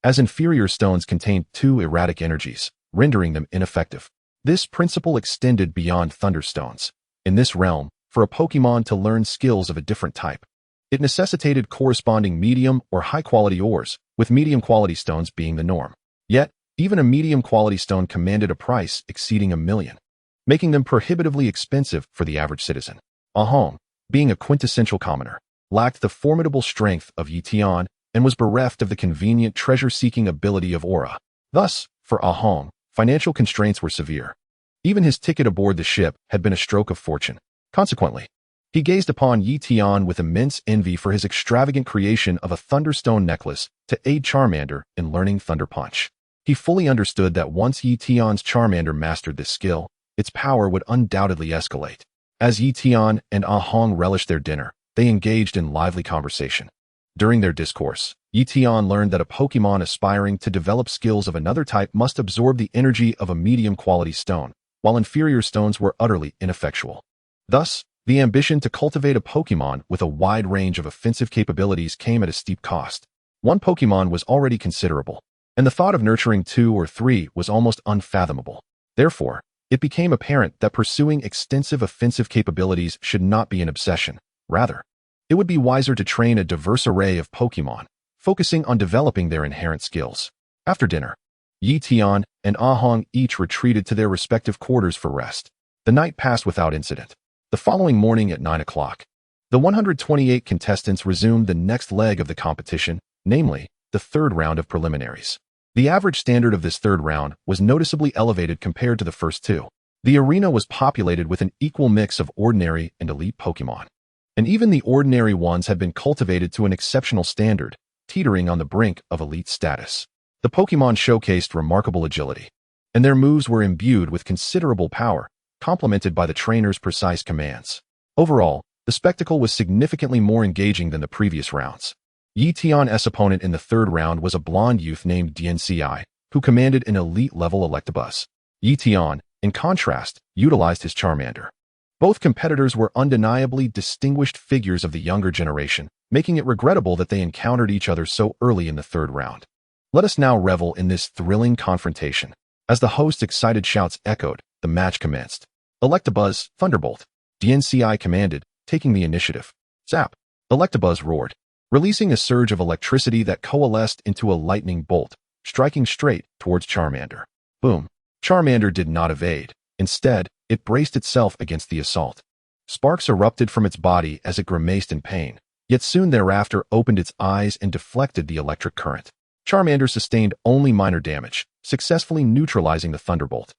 as inferior stones contained too erratic energies, rendering them ineffective. This principle extended beyond Thunderstones. In this realm, for a Pokémon to learn skills of a different type, it necessitated corresponding medium or high-quality ores, with medium-quality stones being the norm. Yet, even a medium-quality stone commanded a price exceeding 1 million, making them prohibitively expensive for the average citizen. Ah Hong, being a quintessential commoner, lacked the formidable strength of Ye Tian and was bereft of the convenient treasure-seeking ability of Aura. Thus, for Ah Hong, financial constraints were severe. Even his ticket aboard the ship had been a stroke of fortune. Consequently, he gazed upon Ye Tian with immense envy for his extravagant creation of a Thunderstone necklace to aid Charmander in learning Thunder Punch. He fully understood that once Ye Tian's Charmander mastered this skill, its power would undoubtedly escalate. As Ye Tian and Ah Hong relished their dinner, they engaged in lively conversation. During their discourse, Ye Tian learned that a Pokémon aspiring to develop skills of another type must absorb the energy of a medium-quality stone, while inferior stones were utterly ineffectual. Thus, the ambition to cultivate a Pokémon with a wide range of offensive capabilities came at a steep cost. One Pokémon was already considerable, and the thought of nurturing 2 or 3 was almost unfathomable. Therefore, it became apparent that pursuing extensive offensive capabilities should not be an obsession. Rather, it would be wiser to train a diverse array of Pokémon, focusing on developing their inherent skills. After dinner, Ye Tian and Ah Hong each retreated to their respective quarters for rest. The night passed without incident. The following morning at 9 o'clock, the 128 contestants resumed the next leg of the competition, namely, the third round of preliminaries. The average standard of this third round was noticeably elevated compared to the first two. The arena was populated with an equal mix of ordinary and elite Pokémon, and even the ordinary ones had been cultivated to an exceptional standard, teetering on the brink of elite status. The Pokémon showcased remarkable agility, and their moves were imbued with considerable power, complemented by the trainer's precise commands. Overall, the spectacle was significantly more engaging than the previous rounds. Ye Tian's opponent in the third round was a blonde youth named DNCI, who commanded an elite-level Electabuzz. Ye Tian, in contrast, utilized his Charmander. Both competitors were undeniably distinguished figures of the younger generation, making it regrettable that they encountered each other so early in the third round. Let us now revel in this thrilling confrontation. As the host's excited shouts echoed, the match commenced. Electabuzz, Thunderbolt. DNCI commanded, taking the initiative. Zap! Electabuzz roared, releasing a surge of electricity that coalesced into a lightning bolt, striking straight towards Charmander. Boom! Charmander did not evade. Instead, it braced itself against the assault. Sparks erupted from its body as it grimaced in pain, yet soon thereafter opened its eyes and deflected the electric current. Charmander sustained only minor damage, successfully neutralizing the Thunderbolt.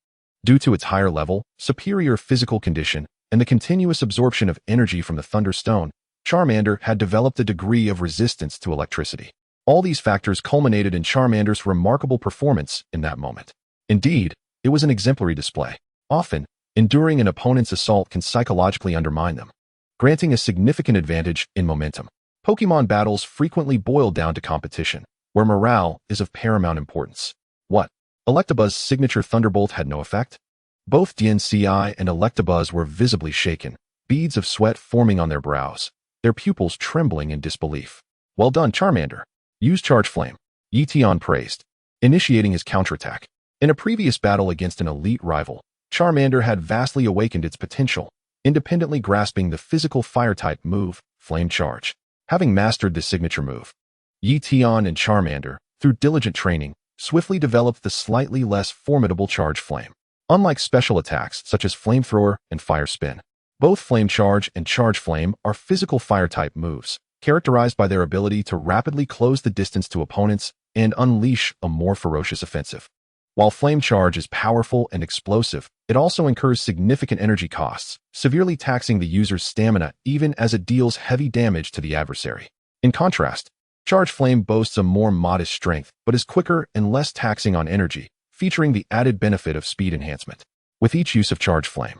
Due to its higher level, superior physical condition, and the continuous absorption of energy from the Thunderstone, Charmander had developed a degree of resistance to electricity. All these factors culminated in Charmander's remarkable performance in that moment. Indeed, it was an exemplary display. Often, enduring an opponent's assault can psychologically undermine them, granting a significant advantage in momentum. Pokémon battles frequently boil down to competition, where morale is of paramount importance. What? Electabuzz's signature Thunderbolt had no effect? Both DNCI and Electabuzz were visibly shaken, beads of sweat forming on their brows, their pupils trembling in disbelief. Well done, Charmander. Use Charge Flame. Ye Tian praised, initiating his counterattack. In a previous battle against an elite rival, Charmander had vastly awakened its potential, independently grasping the physical fire-type move, Flame Charge. Having mastered this signature move, Ye Tian and Charmander, through diligent training, swiftly developed the slightly less formidable Charge Flame. Unlike special attacks such as Flamethrower and Fire Spin, both Flame Charge and Charge Flame are physical fire-type moves, characterized by their ability to rapidly close the distance to opponents and unleash a more ferocious offensive. While Flame Charge is powerful and explosive, it also incurs significant energy costs, severely taxing the user's stamina even as it deals heavy damage to the adversary. In contrast, Charge Flame boasts a more modest strength but is quicker and less taxing on energy, featuring the added benefit of speed enhancement. With each use of Charge Flame,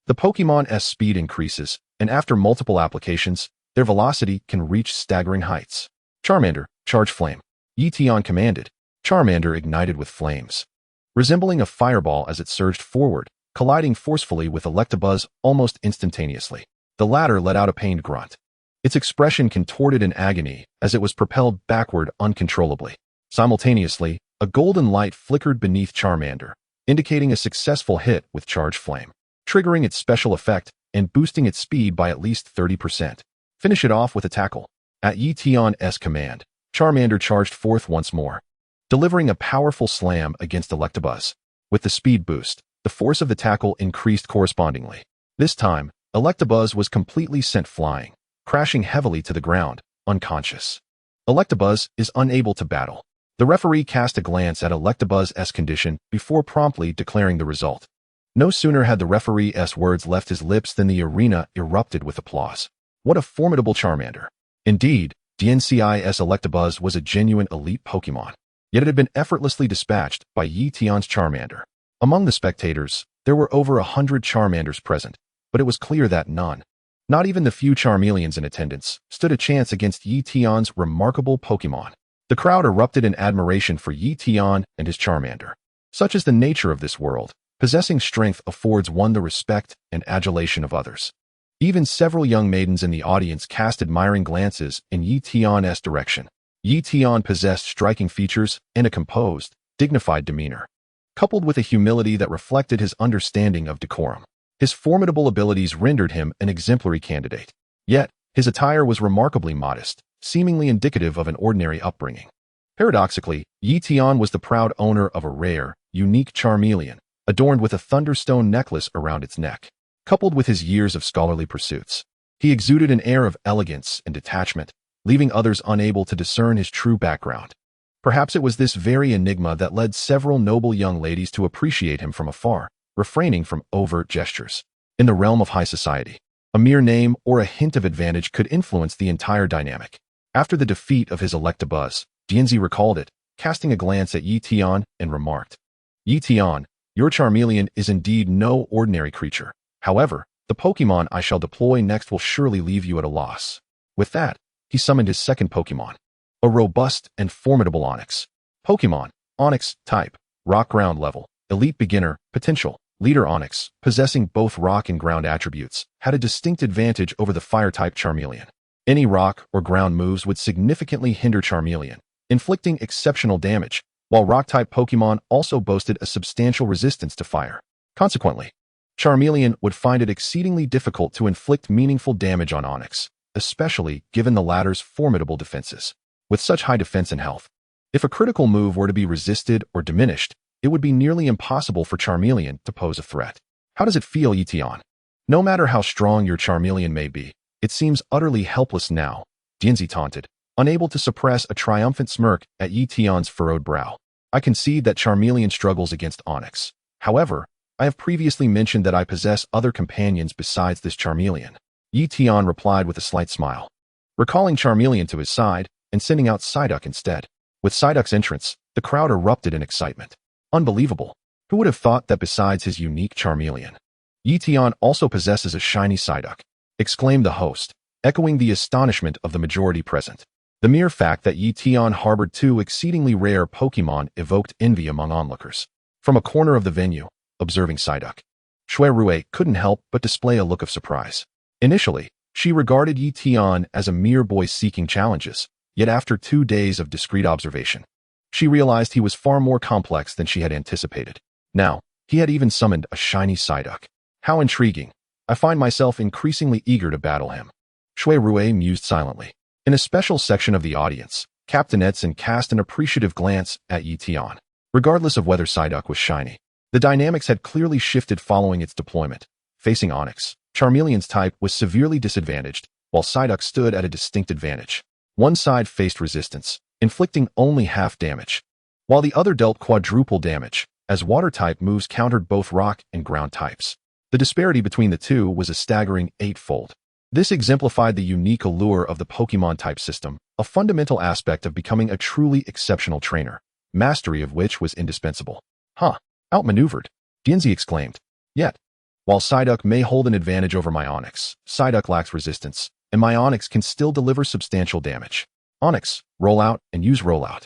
the Pokémon's speed increases, and after multiple applications, their velocity can reach staggering heights. Charmander, Charge Flame. Ye Tian commanded. Charmander ignited with flames, resembling a fireball as it surged forward, colliding forcefully with Electabuzz almost instantaneously. The latter let out a pained grunt. Its expression contorted in agony as it was propelled backward uncontrollably. Simultaneously, a golden light flickered beneath Charmander, indicating a successful hit with Charge Flame, triggering its special effect and boosting its speed by at least 30%. Finish it off with a tackle. At Ye Tian's command, Charmander charged forth once more, delivering a powerful slam against Electabuzz. With the speed boost, the force of the tackle increased correspondingly. This time, Electabuzz was completely sent flying, crashing heavily to the ground, unconscious. Electabuzz is unable to battle. The referee cast a glance at Electabuzz's condition before promptly declaring the result. No sooner had the referee's words left his lips than the arena erupted with applause. What a formidable Charmander. Indeed, DNCI's Electabuzz was a genuine elite Pokémon, yet it had been effortlessly dispatched by Ye Tian's Charmander. Among the spectators, there were over 100 Charmanders present, but it was clear that none, not even the few Charmeleons in attendance, stood a chance against Ye Tian's remarkable Pokémon. The crowd erupted in admiration for Ye Tian and his Charmander. Such is the nature of this world. Possessing strength affords one the respect and adulation of others. Even several young maidens in the audience cast admiring glances in Ye Tian's direction. Ye Tian possessed striking features and a composed, dignified demeanor, coupled with a humility that reflected his understanding of decorum. His formidable abilities rendered him an exemplary candidate. Yet, his attire was remarkably modest, seemingly indicative of an ordinary upbringing. Paradoxically, Ye Tian was the proud owner of a rare, unique Charmeleon, adorned with a thunderstone necklace around its neck. Coupled with his years of scholarly pursuits, he exuded an air of elegance and detachment, leaving others unable to discern his true background. Perhaps it was this very enigma that led several noble young ladies to appreciate him from afar, refraining from overt gestures. In the realm of high society, a mere name or a hint of advantage could influence the entire dynamic. After the defeat of his Electabuzz, DNZ recalled it, casting a glance at Ye Tian and remarked, "Ye Tian, your Charmeleon is indeed no ordinary creature. However, the Pokémon I shall deploy next will surely leave you at a loss." With that, he summoned his second Pokémon. A robust and formidable Onix. Pokémon. Onix. Type. Rock ground level. Elite beginner. Potential. Leader Onix, possessing both rock and ground attributes, had a distinct advantage over the fire-type Charmeleon. Any rock or ground moves would significantly hinder Charmeleon, inflicting exceptional damage, while rock-type Pokémon also boasted a substantial resistance to fire. Consequently, Charmeleon would find it exceedingly difficult to inflict meaningful damage on Onix, especially given the latter's formidable defenses. With such high defense and health, if a critical move were to be resisted or diminished, it would be nearly impossible for Charmeleon to pose a threat. How does it feel, Ye Tian? No matter how strong your Charmeleon may be, it seems utterly helpless now, Dianzi taunted, unable to suppress a triumphant smirk at Ye Tian's furrowed brow. I concede that Charmeleon struggles against Onix. However, I have previously mentioned that I possess other companions besides this Charmeleon. Ye Tian replied with a slight smile, recalling Charmeleon to his side and sending out Psyduck instead. With Psyduck's entrance, the crowd erupted in excitement. Unbelievable. Who would have thought that besides his unique Charmeleon, Ye Tian also possesses a shiny Psyduck? Exclaimed the host, echoing the astonishment of the majority present. The mere fact that Ye Tian harbored two exceedingly rare Pokémon evoked envy among onlookers. From a corner of the venue, observing Psyduck, Shui Rui couldn't help but display a look of surprise. Initially, she regarded Ye Tian as a mere boy seeking challenges, yet after 2 days of discreet observation, she realized he was far more complex than she had anticipated. Now, he had even summoned a shiny Psyduck. How intriguing. I find myself increasingly eager to battle him. Shui Rui mused silently. In a special section of the audience, Captain Edson cast an appreciative glance at Ye Tian. Regardless of whether Psyduck was shiny, the dynamics had clearly shifted following its deployment. Facing Onix, Charmeleon's type was severely disadvantaged, while Psyduck stood at a distinct advantage. One side faced resistance, inflicting only half damage, while the other dealt quadruple damage, as water-type moves countered both rock and ground types. The disparity between the two was a staggering 8-fold. This exemplified the unique allure of the Pokémon type system, a fundamental aspect of becoming a truly exceptional trainer, mastery of which was indispensable. Outmaneuvered, Dianzi exclaimed. Yet, while Psyduck may hold an advantage over my Onix, Psyduck lacks resistance, and my Onix can still deliver substantial damage. Onix, roll out and use rollout.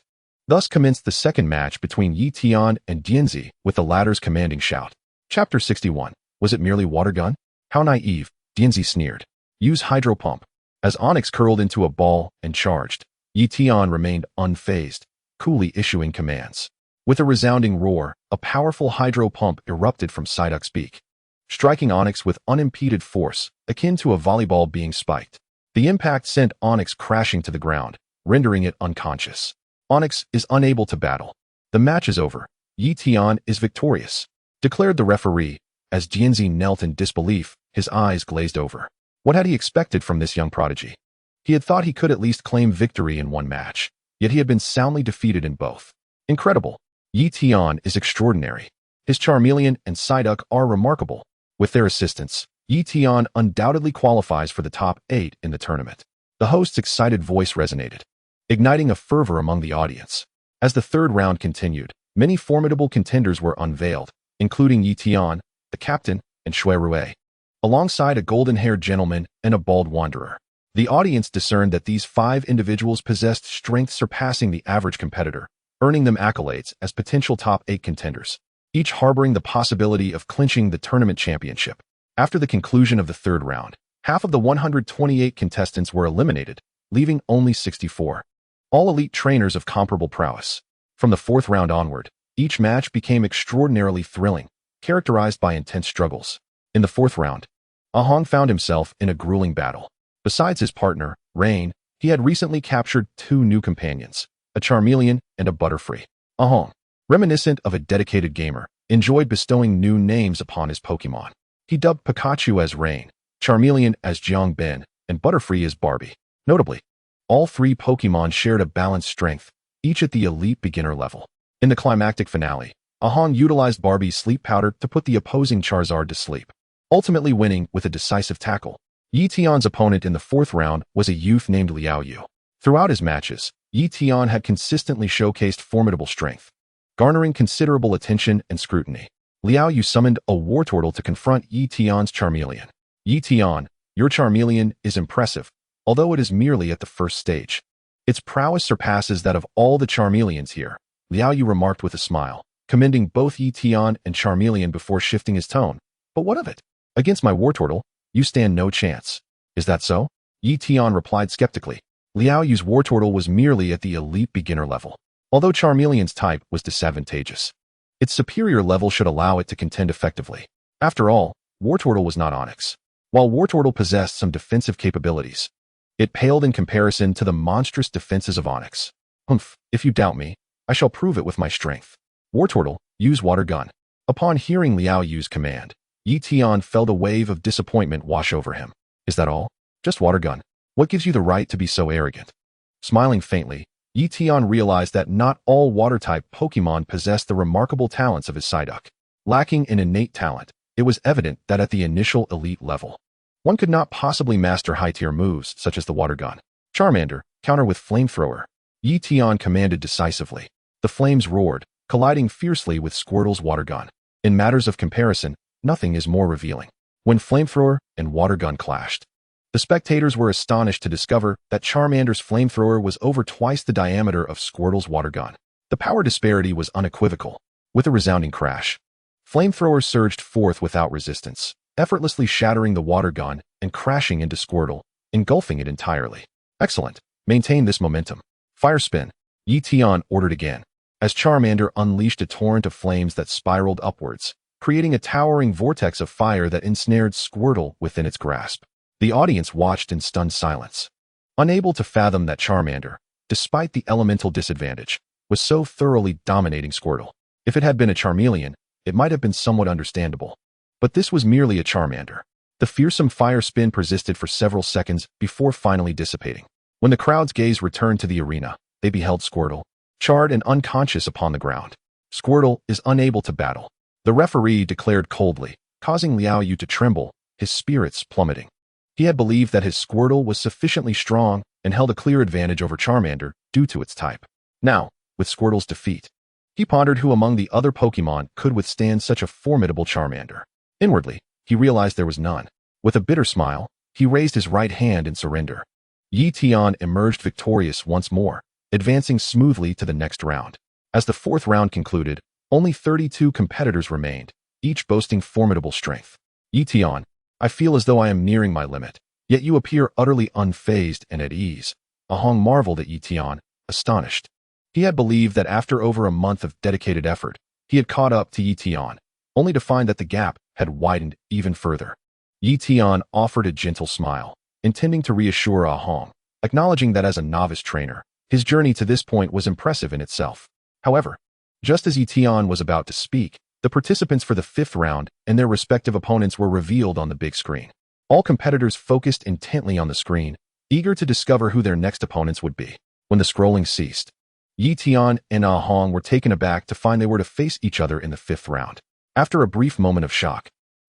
Thus commenced the second match between Ye Tian and Dianzi with the latter's commanding shout. Chapter 61. Was it merely water gun? How naive, Dianzi sneered. Use hydro pump. As Onix curled into a ball and charged, Ye Tian remained unfazed, coolly issuing commands. With a resounding roar, a powerful hydro pump erupted from Psyduck's beak, striking Onix with unimpeded force, akin to a volleyball being spiked. The impact sent Onix crashing to the ground, rendering it unconscious. Onix is unable to battle. The match is over. Ye Tian is victorious, declared the referee, as Dianzi knelt in disbelief, his eyes glazed over. What had he expected from this young prodigy? He had thought he could at least claim victory in one match, yet he had been soundly defeated in both. Incredible. Ye Tian is extraordinary. His Charmeleon and Psyduck are remarkable. With their assistance, Ye Tian undoubtedly qualifies for the top 8 in the tournament. The host's excited voice resonated, igniting a fervor among the audience. As the third round continued, many formidable contenders were unveiled, including Ye Tian, the captain, and Shui Rui, alongside a golden-haired gentleman and a bald wanderer. The audience discerned that these 5 individuals possessed strength surpassing the average competitor, earning them accolades as potential top 8 contenders, each harboring the possibility of clinching the tournament championship. After the conclusion of the third round, half of the 128 contestants were eliminated, leaving only 64. All elite trainers of comparable prowess. From the 4th round onward, each match became extraordinarily thrilling, characterized by intense struggles. In the 4th round, Ahong found himself in a grueling battle. Besides his partner, Rain, he had recently captured 2 new companions, a Charmeleon and a Butterfree. Ahong, reminiscent of a dedicated gamer, enjoyed bestowing new names upon his Pokémon. He dubbed Pikachu as Rain, Charmeleon as Jiang Ben, and Butterfree as Barbie. Notably, all 3 Pokémon shared a balanced strength, each at the elite beginner level. In the climactic finale, Ahong utilized Barbie's sleep powder to put the opposing Charizard to sleep, ultimately winning with a decisive tackle. Ye Tian's opponent in the 4th round was a youth named Liao Yu. Throughout his matches, Ye Tian had consistently showcased formidable strength, garnering considerable attention and scrutiny. Liao Yu summoned a Wartortle to confront Ye Tian's Charmeleon. Ye Tian, your Charmeleon is impressive, although it is merely at the first stage. Its prowess surpasses that of all the Charmeleons here, Liao Yu remarked with a smile, commending both Ye Tian and Charmeleon before shifting his tone. But what of it? Against my Wartortle, you stand no chance. Is that so? Ye Tian replied skeptically. Liao Yu's Wartortle was merely at the elite beginner level, although Charmeleon's type was disadvantageous. Its superior level should allow it to contend effectively. After all, Wartortle was not Onyx. While Wartortle possessed some defensive capabilities, it paled in comparison to the monstrous defenses of Onyx. Humph, if you doubt me, I shall prove it with my strength. Wartortle, use water gun. Upon hearing Liao Yu's command, Ye Tian felt a wave of disappointment wash over him. Is that all? Just water gun? What gives you the right to be so arrogant? Smiling faintly, Ye Tian realized that not all water-type Pokémon possessed the remarkable talents of his Psyduck. Lacking in innate talent, it was evident that at the initial elite level, one could not possibly master high-tier moves such as the water gun. Charmander, counter with Flamethrower. Ye Tian commanded decisively. The flames roared, colliding fiercely with Squirtle's water gun. In matters of comparison, nothing is more revealing. When Flamethrower and water gun clashed, the spectators were astonished to discover that Charmander's Flamethrower was over twice the diameter of Squirtle's water gun. The power disparity was unequivocal. With a resounding crash, Flamethrower surged forth without resistance, effortlessly shattering the water gun and crashing into Squirtle, engulfing it entirely. Excellent. Maintain this momentum. Fire spin. Ye Tian ordered again, as Charmander unleashed a torrent of flames that spiraled upwards, creating a towering vortex of fire that ensnared Squirtle within its grasp. The audience watched in stunned silence, unable to fathom that Charmander, despite the elemental disadvantage, was so thoroughly dominating Squirtle. If it had been a Charmeleon, it might have been somewhat understandable. But this was merely a Charmander. The fearsome fire spin persisted for several seconds before finally dissipating. When the crowd's gaze returned to the arena, they beheld Squirtle, charred and unconscious upon the ground. Squirtle is unable to battle, the referee declared coldly, causing Liao Yu to tremble, his spirits plummeting. He had believed that his Squirtle was sufficiently strong and held a clear advantage over Charmander due to its type. Now, with Squirtle's defeat, he pondered who among the other Pokémon could withstand such a formidable Charmander. Inwardly, he realized there was none. With a bitter smile, he raised his right hand in surrender. Ye Tian emerged victorious once more, advancing smoothly to the next round. As the fourth round concluded, only 32 competitors remained, each boasting formidable strength. Ye Tian, I feel as though I am nearing my limit, yet you appear utterly unfazed and at ease. Ahong marveled at Ye Tian, astonished. He had believed that after over a month of dedicated effort, he had caught up to Ye Tian, only to find that the gap had widened even further. Ye Tian offered a gentle smile, intending to reassure Ahong, acknowledging that as a novice trainer, his journey to this point was impressive in itself. However, just as Ye Tian was about to speak, the participants for the fifth round and their respective opponents were revealed on the big screen. All competitors focused intently on the screen, eager to discover who their next opponents would be. When the scrolling ceased, Ye Tian and Ahong were taken aback to find they were to face each other in the fifth round. After a brief moment of shock,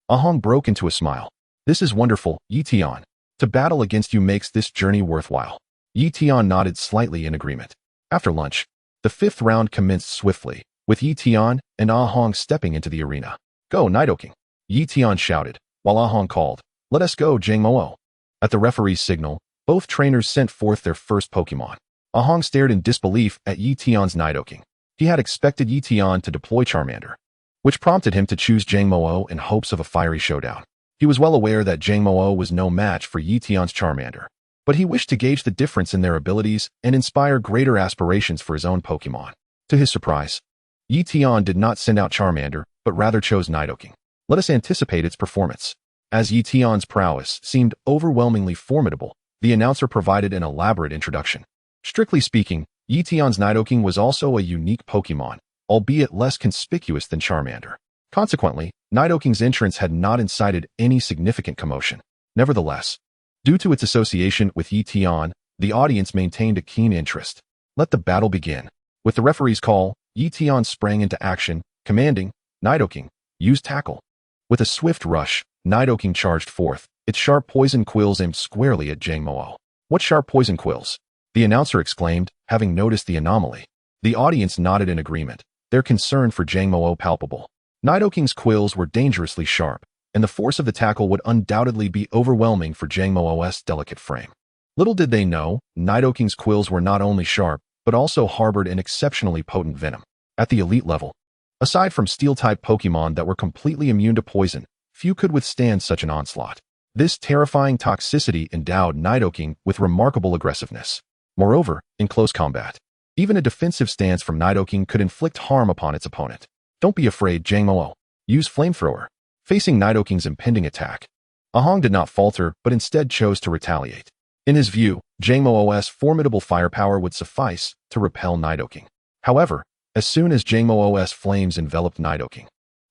Ahong broke into a smile. This is wonderful, Ye Tian. To battle against you makes this journey worthwhile. Ye Tian nodded slightly in agreement. After lunch, the fifth round commenced swiftly, with Ye Tian and Ahong stepping into the arena. Go, Nidoking! Ye Tian shouted, while Ahong called, let us go, Jangmo-o. At the referee's signal, both trainers sent forth their first Pokémon. Ahong stared in disbelief at Ye Tian's Nidoking. He had expected Ye Tian to deploy Charmander, which prompted him to choose Jangmo-o in hopes of a fiery showdown. He was well aware that Jangmo-o was no match for Ye Tian's Charmander, but he wished to gauge the difference in their abilities and inspire greater aspirations for his own Pokémon. To his surprise, Ye Tian did not send out Charmander, but rather chose Nidoking. Let us anticipate its performance. As Ye Tian's prowess seemed overwhelmingly formidable, the announcer provided an elaborate introduction. Strictly speaking, Ye Tian's Nidoking was also a unique Pokémon, albeit less conspicuous than Charmander. Consequently, Nidoking's entrance had not incited any significant commotion. Nevertheless, due to its association with Ye Tian, the audience maintained a keen interest. Let the battle begin. With the referee's call, Ye Tian sprang into action, commanding, Nidoking, use tackle. With a swift rush, Nidoking charged forth, its sharp poison quills aimed squarely at Jangmo-o. What sharp poison quills? The announcer exclaimed, having noticed the anomaly. The audience nodded in agreement, their concern for Jangmo-o palpable. Nidoking's quills were dangerously sharp, and the force of the tackle would undoubtedly be overwhelming for Jangmo-o's delicate frame. Little did they know, Nidoking's quills were not only sharp, but also harbored an exceptionally potent venom. At the elite level, aside from Steel-type Pokémon that were completely immune to poison, few could withstand such an onslaught. This terrifying toxicity endowed Nidoking with remarkable aggressiveness. Moreover, in close combat, even a defensive stance from Nidoking could inflict harm upon its opponent. Don't be afraid, Jangmo-o. Use Flamethrower. Facing Nidoking's impending attack, Ahong did not falter, but instead chose to retaliate. In his view, Jangmo-o's formidable firepower would suffice to repel Nidoking. However, as soon as Jangmo-o's flames enveloped Nidoking,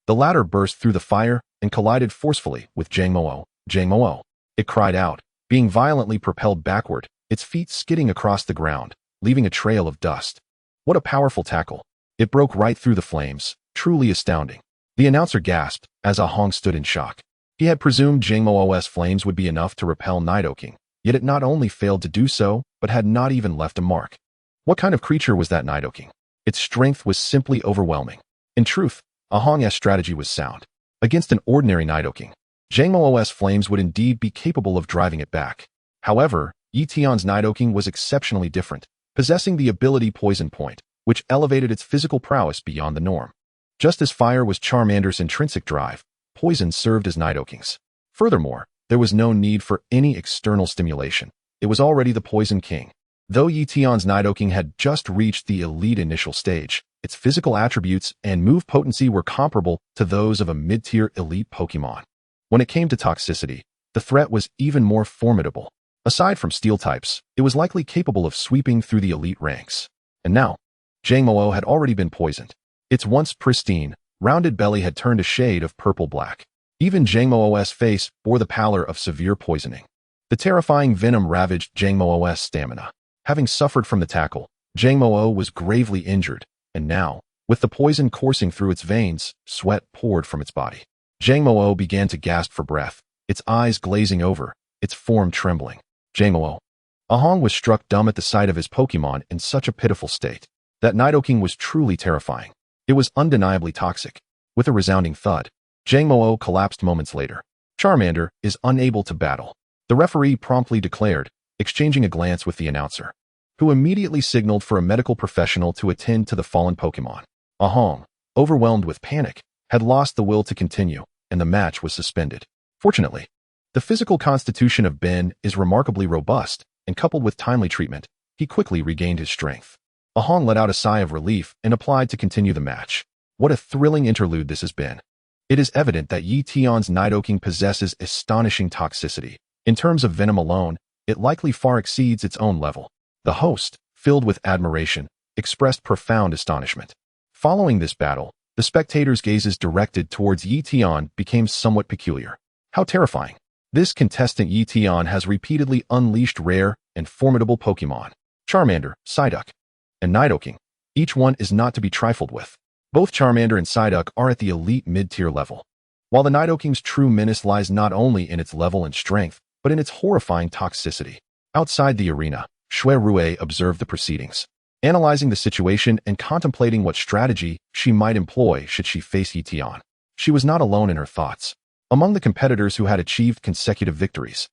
the latter burst through the fire and collided forcefully with Jangmo-o. Jangmo-o. It cried out, being violently propelled backward, its feet skidding across the ground, leaving a trail of dust. What a powerful tackle. It broke right through the flames, truly astounding. The announcer gasped as Ahong stood in shock. He had presumed Jangmo-o's flames would be enough to repel Nidoking, yet it not only failed to do so, but had not even left a mark. What kind of creature was that Nidoking? Its strength was simply overwhelming. In truth, Ahong's strategy was sound. Against an ordinary Nidoking, Jangmo-o's flames would indeed be capable of driving it back. However, Ye Tian's Nidoking was exceptionally different, possessing the ability Poison Point, which elevated its physical prowess beyond the norm. Just as fire was Charmander's intrinsic drive, poison served as Nidoking's. Furthermore, there was no need for any external stimulation. It was already the Poison King. Though Ye Tian's Nidoking had just reached the elite initial stage, its physical attributes and move potency were comparable to those of a mid-tier elite Pokémon. When it came to toxicity, the threat was even more formidable. Aside from steel types, it was likely capable of sweeping through the elite ranks. And now, Jangmo-o had already been poisoned. Its once pristine, rounded belly had turned a shade of purple-black. Even Jangmo-o's face bore the pallor of severe poisoning. The terrifying venom ravaged Jangmo-o's stamina. Having suffered from the tackle, Jangmo-o was gravely injured, and now, with the poison coursing through its veins, sweat poured from its body. Jangmo-o began to gasp for breath, its eyes glazing over, its form trembling. Jangmo-o. Ahong was struck dumb at the sight of his Pokémon in such a pitiful state. That Nidoking was truly terrifying. It was undeniably toxic. With a resounding thud, Jangmo-o collapsed moments later. Charmander is unable to battle. The referee promptly declared, exchanging a glance with the announcer, who immediately signaled for a medical professional to attend to the fallen Pokémon. Ahong, overwhelmed with panic, had lost the will to continue, and the match was suspended. Fortunately, the physical constitution of Ben is remarkably robust, and coupled with timely treatment, he quickly regained his strength. Ahong let out a sigh of relief and applied to continue the match. What a thrilling interlude this has been. It is evident that Ye Tian's Nidoking possesses astonishing toxicity. In terms of venom alone, it likely far exceeds its own level. The host, filled with admiration, expressed profound astonishment. Following this battle, the spectators' gazes directed towards Ye Tian became somewhat peculiar. How terrifying. This contestant Ye Tian has repeatedly unleashed rare and formidable Pokémon. Charmander, Psyduck, and Nidoking. Each one is not to be trifled with. Both Charmander and Psyduck are at the elite mid-tier level. While the Nidoking's true menace lies not only in its level and strength, but in its horrifying toxicity. Outside the arena, Shui Rue observed the proceedings, analyzing the situation and contemplating what strategy she might employ should she face Ye Tian. She was not alone in her thoughts. Among the competitors who had achieved consecutive victories,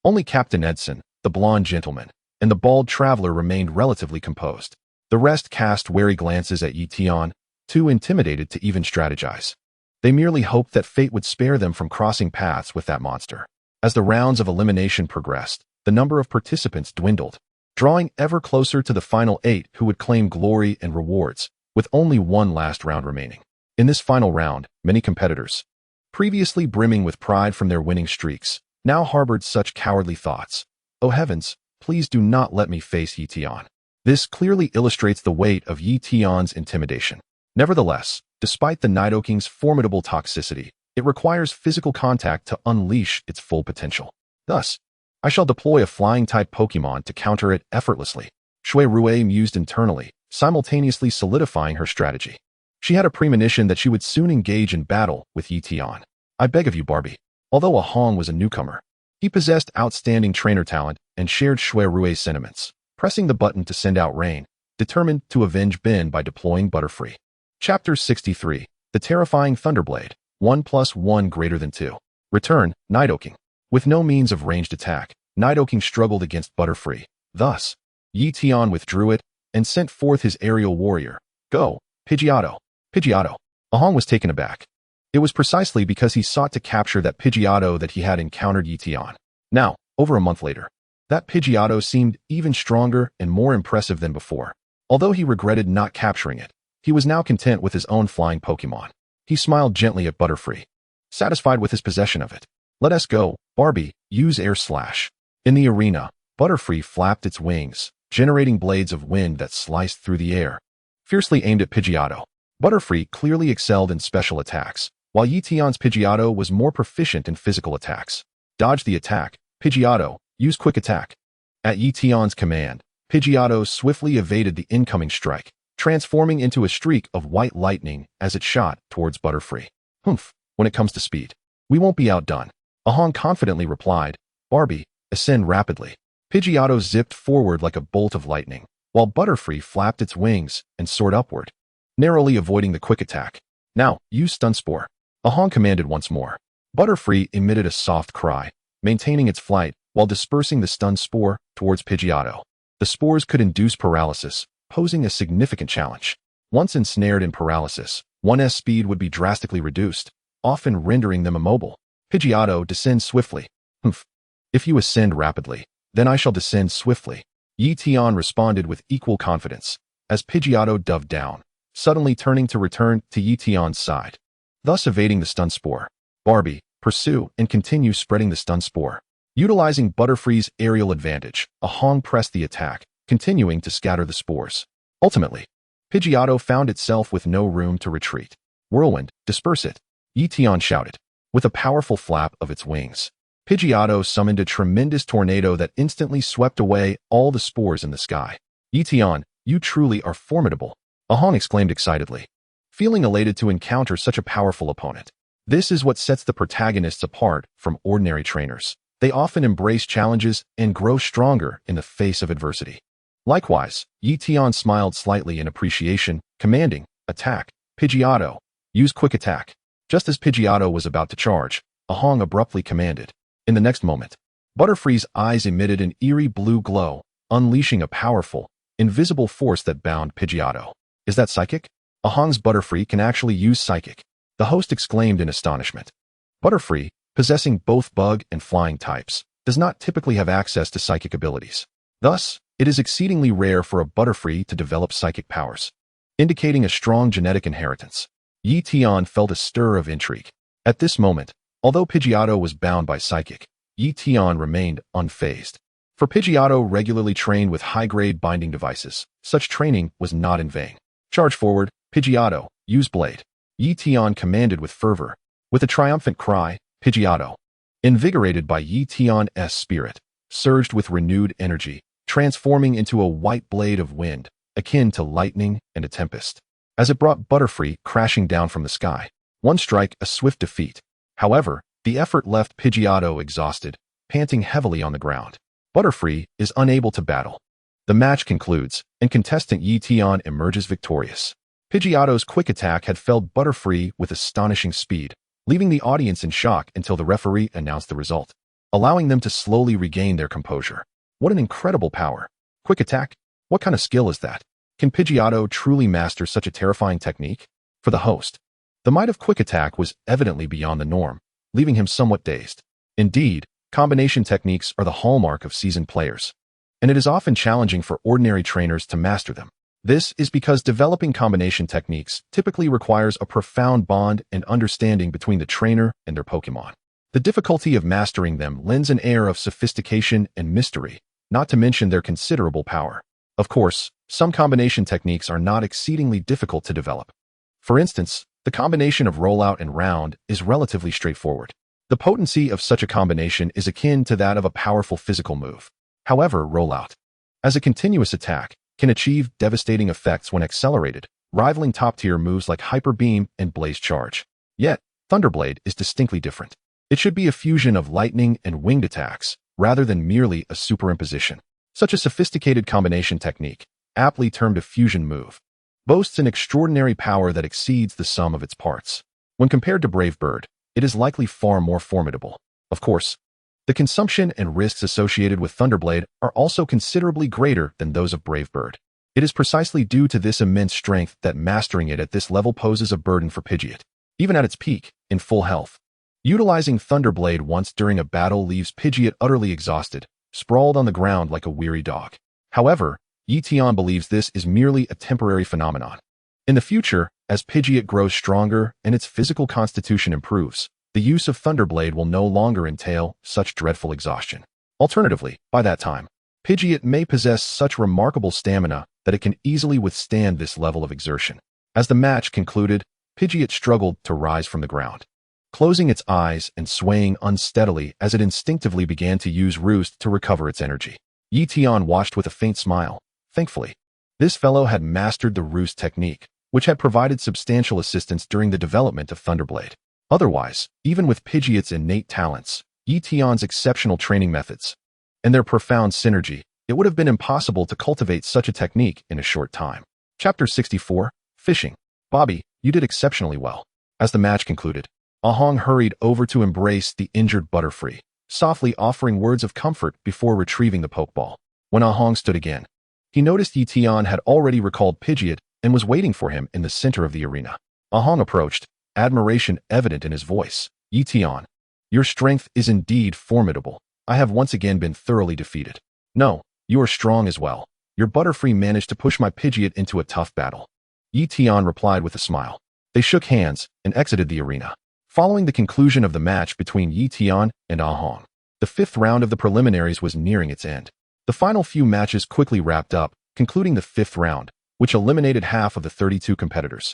only Captain Edson, the blonde gentleman, and the bald traveler remained relatively composed. The rest cast wary glances at Ye Tian, too intimidated to even strategize. They merely hoped that fate would spare them from crossing paths with that monster. As the rounds of elimination progressed, the number of participants dwindled, drawing ever closer to the final 8 who would claim glory and rewards, with only one last round remaining. In this final round, many competitors, previously brimming with pride from their winning streaks, now harbored such cowardly thoughts. Oh heavens, please do not let me face Ye Tian. This clearly illustrates the weight of Ye Tian's intimidation. Nevertheless, despite the Nidoking's formidable toxicity, it requires physical contact to unleash its full potential. Thus, I shall deploy a flying-type Pokémon to counter it effortlessly. Shui Rue mused internally, simultaneously solidifying her strategy. She had a premonition that she would soon engage in battle with Ye Tian. I beg of you, Barbie. Although Ahong was a newcomer, he possessed outstanding trainer talent and shared Shui Rue's sentiments, pressing the button to send out rain, determined to avenge Ben by deploying Butterfree. Chapter 63. The Terrifying Thunderblade. 1 + 1 > 2. Return, Nidoking. With no means of ranged attack, Nidoking struggled against Butterfree. Thus, Ye Tian withdrew it and sent forth his aerial warrior. Go, Pidgeotto. Pidgeotto. Ahang was taken aback. It was precisely because he sought to capture that Pidgeotto that he had encountered Ye Tian. Now, over a month later, that Pidgeotto seemed even stronger and more impressive than before. Although he regretted not capturing it, he was now content with his own flying Pokémon. He smiled gently at Butterfree, satisfied with his possession of it. Let us go, Barbie, use Air Slash. In the arena, Butterfree flapped its wings, generating blades of wind that sliced through the air, fiercely aimed at Pidgeotto. Butterfree clearly excelled in special attacks, while Ye Tian's Pidgeotto was more proficient in physical attacks. Dodge the attack, Pidgeotto, use Quick Attack. At Ye Tian's command, Pidgeotto swiftly evaded the incoming strike, transforming into a streak of white lightning as it shot towards Butterfree. Humph, when it comes to speed, we won't be outdone. Ahang confidently replied, Barbie, ascend rapidly. Pidgeotto zipped forward like a bolt of lightning, while Butterfree flapped its wings and soared upward, narrowly avoiding the quick attack. Now, use Stun Spore. Ahang commanded once more. Butterfree emitted a soft cry, maintaining its flight while dispersing the Stun Spore towards Pidgeotto. The spores could induce paralysis, posing a significant challenge. Once ensnared in paralysis, one's speed would be drastically reduced, often rendering them immobile. Pidgeotto, descend swiftly. Humph. If you ascend rapidly, then I shall descend swiftly. Ye Tian responded with equal confidence, as Pidgeotto dove down, suddenly turning to return to Ye Tian's side, thus evading the Stun Spore. Barbie, pursue and continue spreading the Stun Spore. Utilizing Butterfree's aerial advantage, Ahang pressed the attack, continuing to scatter the spores. Ultimately, Pidgeotto found itself with no room to retreat. Whirlwind, disperse it, Ye Tian shouted. With a powerful flap of its wings, Pidgeotto summoned a tremendous tornado that instantly swept away all the spores in the sky. Ye Tian, you truly are formidable, Ahang exclaimed excitedly, feeling elated to encounter such a powerful opponent. This is what sets the protagonists apart from ordinary trainers. They often embrace challenges and grow stronger in the face of adversity. Likewise, Ye Tian smiled slightly in appreciation, commanding, attack, Pidgeotto, use Quick Attack. Just as Pidgeotto was about to charge, Ahang abruptly commanded. In the next moment, Butterfree's eyes emitted an eerie blue glow, unleashing a powerful, invisible force that bound Pidgeotto. Is that psychic? Ahang's Butterfree can actually use psychic, the host exclaimed in astonishment. Butterfree, possessing both bug and flying types, does not typically have access to psychic abilities. Thus, it is exceedingly rare for a Butterfree to develop psychic powers, indicating a strong genetic inheritance. Ye Tian felt a stir of intrigue. At this moment, although Pidgeotto was bound by psychic, Ye Tian remained unfazed. For Pidgeotto regularly trained with high-grade binding devices, such training was not in vain. Charge forward, Pidgeotto, use Blade. Ye Tian commanded with fervor. With a triumphant cry, Pidgeotto, invigorated by Ye Tian's spirit, surged with renewed energy, transforming into a white blade of wind, akin to lightning and a tempest. As it brought Butterfree crashing down from the sky, one strike, a swift defeat. However, the effort left Pidgeotto exhausted, panting heavily on the ground. Butterfree is unable to battle. The match concludes, and contestant Ye Tian emerges victorious. Pidgeotto's quick attack had felled Butterfree with astonishing speed, leaving the audience in shock until the referee announced the result, allowing them to slowly regain their composure. What an incredible power! Quick attack? What kind of skill is that? Can Pidgeotto truly master such a terrifying technique? For the host, the might of quick attack was evidently beyond the norm, leaving him somewhat dazed. Indeed, combination techniques are the hallmark of seasoned players, and it is often challenging for ordinary trainers to master them. This is because developing combination techniques typically requires a profound bond and understanding between the trainer and their Pokémon. The difficulty of mastering them lends an air of sophistication and mystery, not to mention their considerable power. Of course, some combination techniques are not exceedingly difficult to develop. For instance, the combination of rollout and round is relatively straightforward. The potency of such a combination is akin to that of a powerful physical move. However, rollout, as a continuous attack, can achieve devastating effects when accelerated, rivaling top-tier moves like Hyper Beam and Blaze Charge. Yet, Thunderblade is distinctly different. It should be a fusion of lightning and winged attacks, rather than merely a superimposition. Such a sophisticated combination technique, aptly termed a fusion move, boasts an extraordinary power that exceeds the sum of its parts. When compared to Brave Bird, it is likely far more formidable. Of course, The consumption and risks associated with Thunderblade are also considerably greater than those of Brave Bird. It is precisely due to this immense strength that mastering it at this level poses a burden for Pidgeot. Even at its peak, in full health, utilizing Thunderblade once during a battle leaves Pidgeot utterly exhausted, sprawled on the ground like a weary dog. However, Ye Tian believes this is merely a temporary phenomenon. In the future, as Pidgeot grows stronger and its physical constitution improves, the use of Thunderblade will no longer entail such dreadful exhaustion. Alternatively, by that time, Pidgeot may possess such remarkable stamina that it can easily withstand this level of exertion. As the match concluded, Pidgeot struggled to rise from the ground, closing its eyes and swaying unsteadily as it instinctively began to use Roost to recover its energy. Ye Tian watched with a faint smile. Thankfully, this fellow had mastered the Roost technique, which had provided substantial assistance during the development of Thunderblade. Otherwise, even with Pidgeot's innate talents, Ye Tian's exceptional training methods, and their profound synergy, it would have been impossible to cultivate such a technique in a short time. Chapter 64, Fishing. Bobby, you did exceptionally well. As the match concluded, Ahong hurried over to embrace the injured Butterfree, softly offering words of comfort before retrieving the Pokeball. When Ahong stood again, he noticed Ye Tian had already recalled Pidgeot and was waiting for him in the center of the arena. Ahong approached, admiration evident in his voice. Ye Tian, your strength is indeed formidable. I have once again been thoroughly defeated. No, you are strong as well. Your Butterfree managed to push my Pidgeot into a tough battle. Ye Tian replied with a smile. They shook hands and exited the arena. Following the conclusion of the match between Ye Tian and Ahong, the fifth round of the preliminaries was nearing its end. The final few matches quickly wrapped up, concluding the fifth round, which eliminated half of the 32 competitors,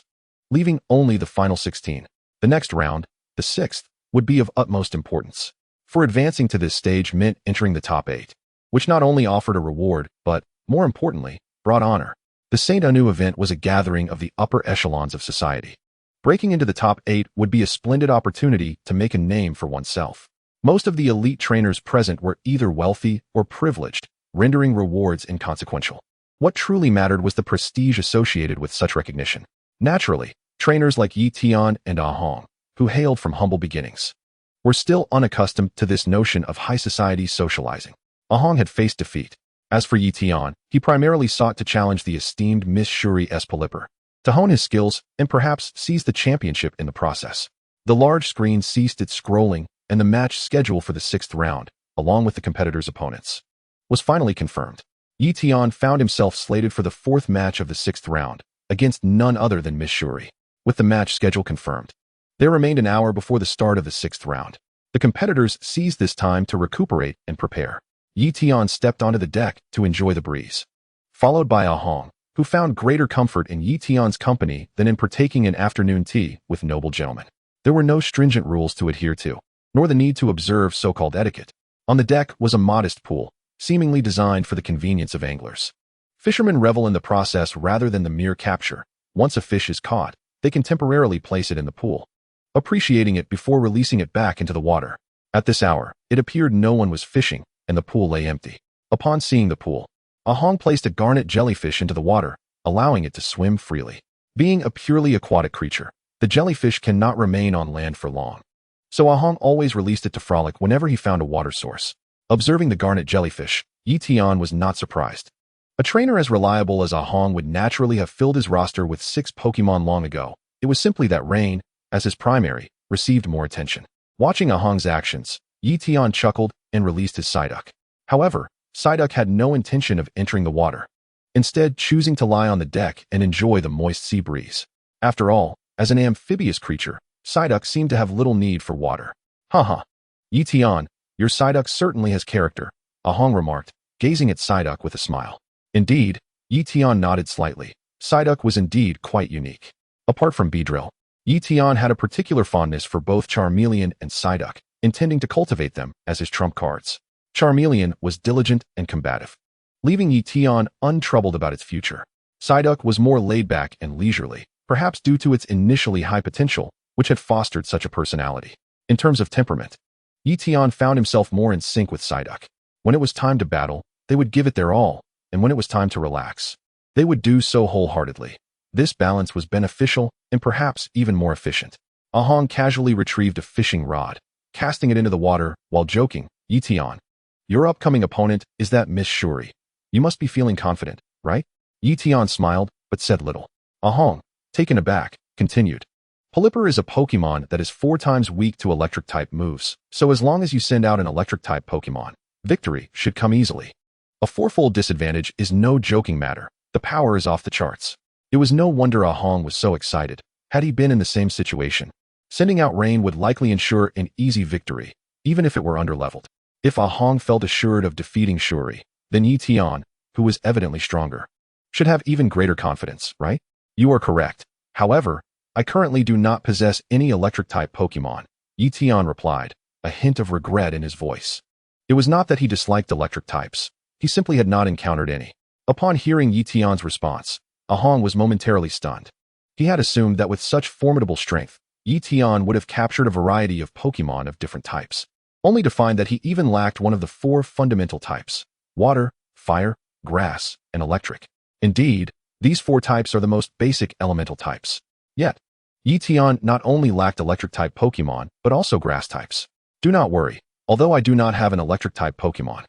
leaving only the final 16. The next round, the sixth, would be of utmost importance, for advancing to this stage meant entering the top 8, which not only offered a reward, but, more importantly, brought honor. The Saint Anu event was a gathering of the upper echelons of society. Breaking into the top 8 would be a splendid opportunity to make a name for oneself. Most of the elite trainers present were either wealthy or privileged, rendering rewards inconsequential. What truly mattered was the prestige associated with such recognition. Naturally, trainers like Ye Tian and Ahong, who hailed from humble beginnings, were still unaccustomed to this notion of high society socializing. Ahong had faced defeat. As for Ye Tian, he primarily sought to challenge the esteemed Miss Shuri S. Pelipper, to hone his skills and perhaps seize the championship in the process. The large screen ceased its scrolling, and the match schedule for the sixth round, along with the competitors' opponents, was finally confirmed. Ye Tian found himself slated for the fourth match of the sixth round, against none other than Miss Shuri. With the match schedule confirmed, there remained an hour before the start of the sixth round. The competitors seized this time to recuperate and prepare. Ye Tian stepped onto the deck to enjoy the breeze, followed by Ahong, who found greater comfort in Ye Tian's company than in partaking in afternoon tea with noble gentlemen. There were no stringent rules to adhere to, nor the need to observe so-called etiquette. On the deck was a modest pool, seemingly designed for the convenience of anglers. Fishermen revel in the process rather than the mere capture. Once a fish is caught, they can temporarily place it in the pool, appreciating it before releasing it back into the water. At this hour, it appeared no one was fishing, and the pool lay empty. Upon seeing the pool, Ahong placed a garnet jellyfish into the water, allowing it to swim freely. Being a purely aquatic creature, the jellyfish cannot remain on land for long, so Ahong always released it to frolic whenever he found a water source. Observing the garnet jellyfish, Ye Tian was not surprised. A trainer as reliable as Ahong would naturally have filled his roster with 6 Pokémon long ago. It was simply that Rain, as his primary, received more attention. Watching Ahong's actions, Ye Tian chuckled and released his Psyduck. However, Psyduck had no intention of entering the water, instead choosing to lie on the deck and enjoy the moist sea breeze. After all, as an amphibious creature, Psyduck seemed to have little need for water. Haha. Ye Tian, your Psyduck certainly has character, Ahong remarked, gazing at Psyduck with a smile. Indeed, Ye Tian nodded slightly. Psyduck was indeed quite unique. Apart from Beedrill, Ye Tian had a particular fondness for both Charmeleon and Psyduck, intending to cultivate them as his trump cards. Charmeleon was diligent and combative, leaving Ye Tian untroubled about its future. Psyduck was more laid-back and leisurely, perhaps due to its initially high potential, which had fostered such a personality. In terms of temperament, Ye Tian found himself more in sync with Psyduck. When it was time to battle, they would give it their all, and when it was time to relax, they would do so wholeheartedly. This balance was beneficial and perhaps even more efficient. Ahong casually retrieved a fishing rod, casting it into the water while joking, Ye Tian, your upcoming opponent is that Miss Shuri. You must be feeling confident, right? Ye Tian smiled, but said little. Ahong, taken aback, continued. Pelipper is a Pokemon that is 4 times weak to electric-type moves, so as long as you send out an electric-type Pokemon, victory should come easily. A 4-fold disadvantage is no joking matter. The power is off the charts. It was no wonder Ahong was so excited. Had he been in the same situation, sending out rain would likely ensure an easy victory, even if it were underleveled. If Ahong felt assured of defeating Shuri, then Ye Tian, who was evidently stronger, should have even greater confidence, right? You are correct. However, I currently do not possess any electric-type Pokemon, Ye Tian replied, a hint of regret in his voice. It was not that he disliked electric types. He simply had not encountered any. Upon hearing Ye Tian's response, Ahong was momentarily stunned. He had assumed that with such formidable strength, Ye Tian would have captured a variety of Pokemon of different types, only to find that he even lacked one of the 4 fundamental types: water, fire, grass, and electric. Indeed, these 4 types are the most basic elemental types. Yet, Ye Tian not only lacked electric-type Pokemon, but also grass types. Do not worry, although I do not have an electric-type Pokemon,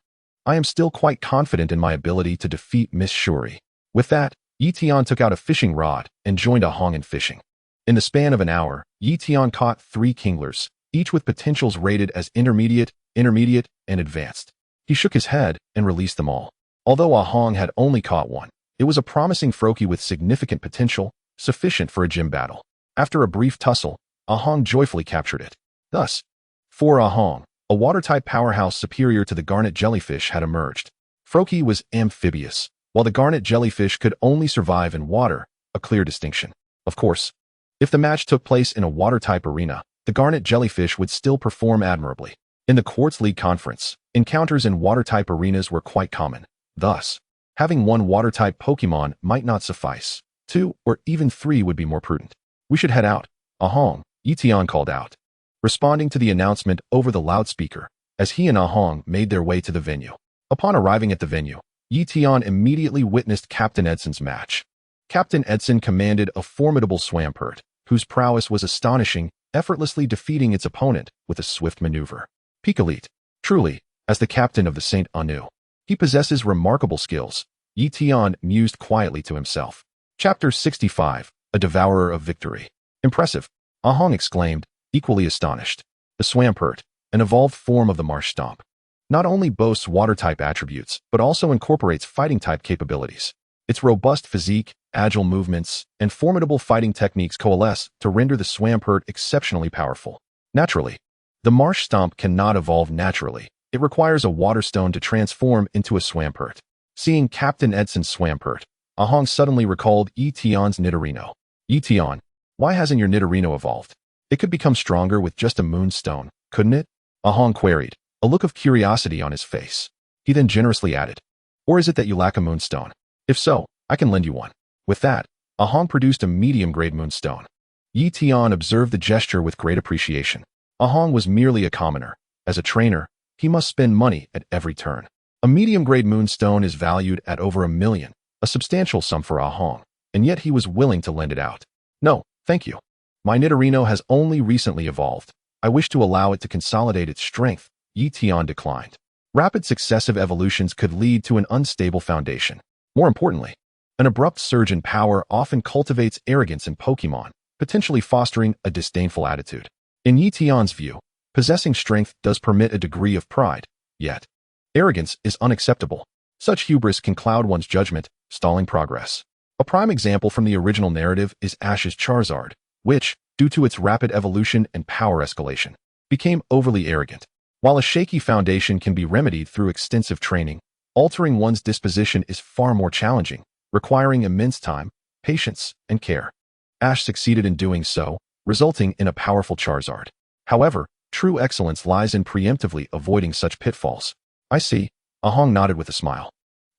I am still quite confident in my ability to defeat Miss Shuri. With that, Ye Tian took out a fishing rod and joined Ahong in fishing. In the span of an hour, Ye Tian caught 3 Kinglers, each with potentials rated as intermediate, and advanced. He shook his head and released them all. Although Ahong had only caught 1, it was a promising Froakie with significant potential, sufficient for a gym battle. After a brief tussle, Ahong joyfully captured it. Thus, for Ahong, a water-type powerhouse superior to the garnet jellyfish had emerged. Froakie was amphibious, while the garnet jellyfish could only survive in water, a clear distinction. Of course, if the match took place in a water-type arena, the garnet jellyfish would still perform admirably. In the Quartz League Conference, encounters in water-type arenas were quite common. Thus, having 1 water-type Pokemon might not suffice. 2 or even 3 would be more prudent. We should head out, Ahong, Ye Tian called out, responding to the announcement over the loudspeaker, as he and Ahong made their way to the venue. Upon arriving at the venue, Ye Tian immediately witnessed Captain Edson's match. Captain Edson commanded a formidable Swampert, whose prowess was astonishing, effortlessly defeating its opponent with a swift maneuver. Picolete, truly, as the captain of the Saint Anu, he possesses remarkable skills, Ye Tian mused quietly to himself. Chapter 65, A Devourer of Victory. Impressive, Ahong exclaimed, equally astonished. The Swampert, an evolved form of the Marsh Stomp, not only boasts water-type attributes, but also incorporates fighting-type capabilities. Its robust physique, agile movements, and formidable fighting techniques coalesce to render the Swampert exceptionally powerful. Naturally, the Marsh Stomp cannot evolve naturally. It requires a water stone to transform into a Swampert. Seeing Captain Edson's Swampert, Ahong suddenly recalled Ye Tian's Nidorino. Ye Tian, why hasn't your Nidorino evolved? It could become stronger with just a moonstone, couldn't it? Ahong queried, a look of curiosity on his face. He then generously added, or is it that you lack a moonstone? If so, I can lend you one. With that, Ahong produced a medium-grade moonstone. Ye Tian observed the gesture with great appreciation. Ahong was merely a commoner. As a trainer, he must spend money at every turn. A medium-grade moonstone is valued at over $1 million, a substantial sum for Ahong, and yet he was willing to lend it out. No, thank you. My Nidorino has only recently evolved. I wish to allow it to consolidate its strength, Ye Tian declined. Rapid successive evolutions could lead to an unstable foundation. More importantly, an abrupt surge in power often cultivates arrogance in Pokemon, potentially fostering a disdainful attitude. In Ye Tian's view, possessing strength does permit a degree of pride, yet arrogance is unacceptable. Such hubris can cloud one's judgment, stalling progress. A prime example from the original narrative is Ash's Charizard, which, due to its rapid evolution and power escalation, became overly arrogant. While a shaky foundation can be remedied through extensive training, altering one's disposition is far more challenging, requiring immense time, patience, and care. Ash succeeded in doing so, resulting in a powerful Charizard. However, true excellence lies in preemptively avoiding such pitfalls. I see, Ahong nodded with a smile.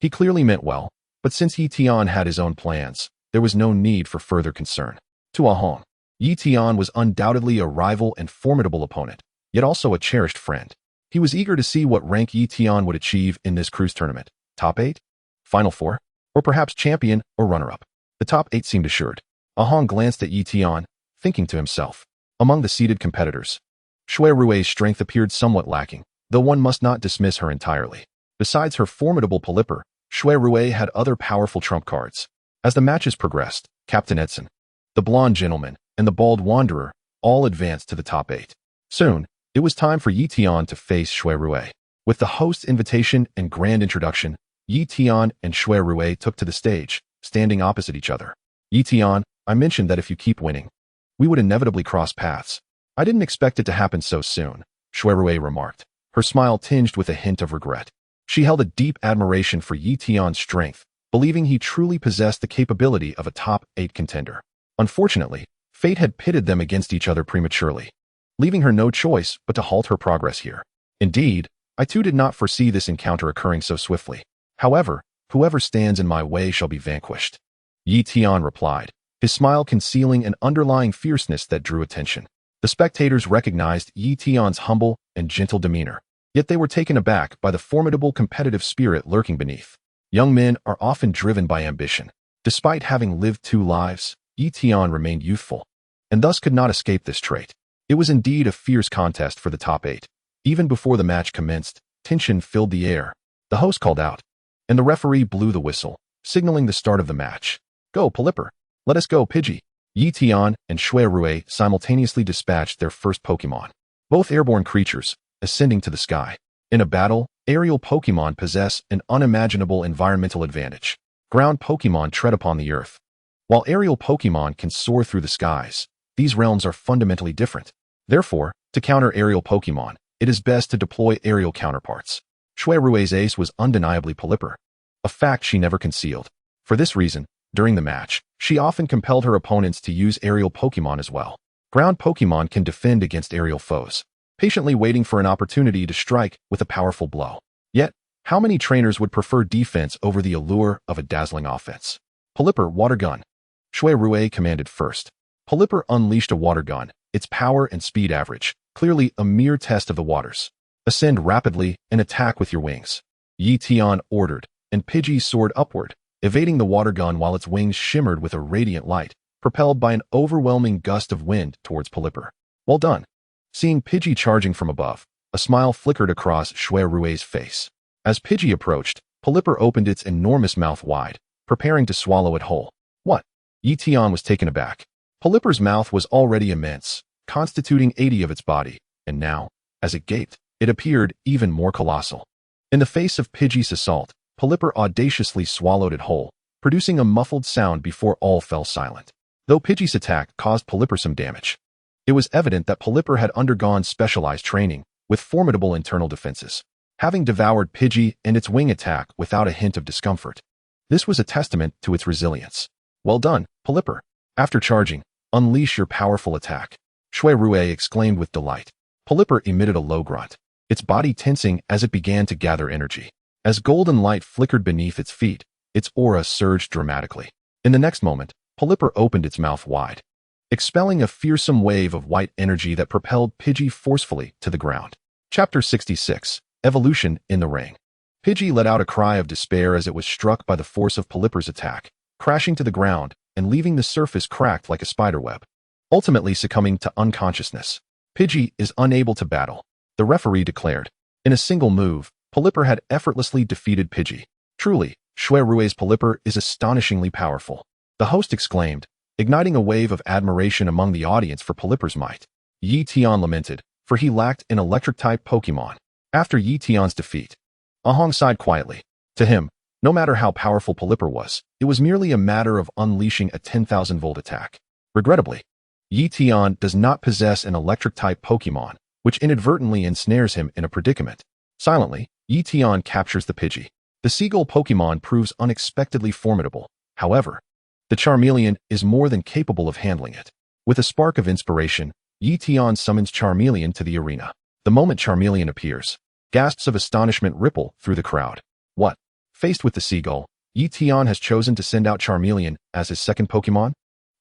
He clearly meant well, but since Ye Tian had his own plans, there was no need for further concern. To Ahong, Ye Tian was undoubtedly a rival and formidable opponent, yet also a cherished friend. He was eager to see what rank Ye Tian would achieve in this cruise tournament. Top 8? Final 4? Or perhaps champion or runner-up? The top 8 seemed assured. Ahong glanced at Ye Tian, thinking to himself. Among the seeded competitors, Shui Rui's strength appeared somewhat lacking, though one must not dismiss her entirely. Besides her formidable Pelipper, Shui Rui had other powerful trump cards. As the matches progressed, Captain Edson, the blonde gentleman, and the bald wanderer all advanced to the top 8. Soon, it was time for Ye Tian to face Shui Rui. With the host's invitation and grand introduction, Ye Tian and Shui Rui took to the stage, standing opposite each other. Ye Tian, I mentioned that if you keep winning, we would inevitably cross paths. I didn't expect it to happen so soon, Shui Rui remarked, her smile tinged with a hint of regret. She held a deep admiration for Ye Tian's strength, believing he truly possessed the capability of a top 8 contender. Unfortunately, fate had pitted them against each other prematurely, leaving her no choice but to halt her progress here. Indeed, I too did not foresee this encounter occurring so swiftly. However, whoever stands in my way shall be vanquished. Ye Tian replied, his smile concealing an underlying fierceness that drew attention. The spectators recognized Ye Tian's humble and gentle demeanor, yet they were taken aback by the formidable competitive spirit lurking beneath. Young men are often driven by ambition. Despite having lived 2 lives, Ye Tian remained youthful, and thus could not escape this trait. It was indeed a fierce contest for the top 8. Even before the match commenced, tension filled the air. The host called out, and the referee blew the whistle, signaling the start of the match. Go, Pelipper! Let us go, Pidgey! Ye Tian and Shui Rui simultaneously dispatched their first Pokémon, both airborne creatures, ascending to the sky. In a battle, aerial Pokémon possess an unimaginable environmental advantage. Ground Pokémon tread upon the earth, while aerial Pokémon can soar through the skies. These realms are fundamentally different. Therefore, to counter aerial Pokémon, it is best to deploy aerial counterparts. Shui Rui's ace was undeniably Pelipper, a fact she never concealed. For this reason, during the match, she often compelled her opponents to use aerial Pokémon as well. Ground Pokémon can defend against aerial foes, patiently waiting for an opportunity to strike with a powerful blow. Yet, how many trainers would prefer defense over the allure of a dazzling offense? Pelipper, water gun. Shui Rui commanded first. Pelipper unleashed a water gun, its power and speed average, clearly a mere test of the waters. Ascend rapidly and attack with your wings. Ye Tian ordered, and Pidgey soared upward, evading the water gun while its wings shimmered with a radiant light, propelled by an overwhelming gust of wind towards Pelipper. Well done. Seeing Pidgey charging from above, a smile flickered across Shui Rui's face. As Pidgey approached, Pelipper opened its enormous mouth wide, preparing to swallow it whole. What? Ye Tian was taken aback. Pelipper's mouth was already immense, constituting 80 of its body, and now, as it gaped, it appeared even more colossal. In the face of Pidgey's assault, Pelipper audaciously swallowed it whole, producing a muffled sound before all fell silent. Though Pidgey's attack caused Pelipper some damage, it was evident that Pelipper had undergone specialized training, with formidable internal defenses, having devoured Pidgey and its wing attack without a hint of discomfort. This was a testament to its resilience. Well done, Pelipper. After charging, unleash your powerful attack. Shui Rui exclaimed with delight. Pelipper emitted a low grunt, its body tensing as it began to gather energy. As golden light flickered beneath its feet, its aura surged dramatically. In the next moment, Pelipper opened its mouth wide, expelling a fearsome wave of white energy that propelled Pidgey forcefully to the ground. Chapter 66. Evolution in the Ring. Pidgey let out a cry of despair as it was struck by the force of Pelipper's attack, crashing to the ground and leaving the surface cracked like a spiderweb. Ultimately succumbing to unconsciousness, Pidgey is unable to battle, the referee declared. In a single move, Pelipper had effortlessly defeated Pidgey. Truly, Shui Rui's Pelipper is astonishingly powerful, the host exclaimed, igniting a wave of admiration among the audience for Pelipper's might. Ye Tian lamented, for he lacked an electric-type Pokémon. After Ye Tian's defeat, Ahong sighed quietly. To him, no matter how powerful Pelipper was, it was merely a matter of unleashing a 10,000-volt attack. Regrettably, Ye Tian does not possess an electric-type Pokémon, which inadvertently ensnares him in a predicament. Silently, Ye Tian captures the Pidgey. The seagull Pokémon proves unexpectedly formidable. However, the Charmeleon is more than capable of handling it. With a spark of inspiration, Ye Tian summons Charmeleon to the arena. The moment Charmeleon appears, gasps of astonishment ripple through the crowd. What? Faced with the seagull, Ye Tian has chosen to send out Charmeleon as his second Pokémon?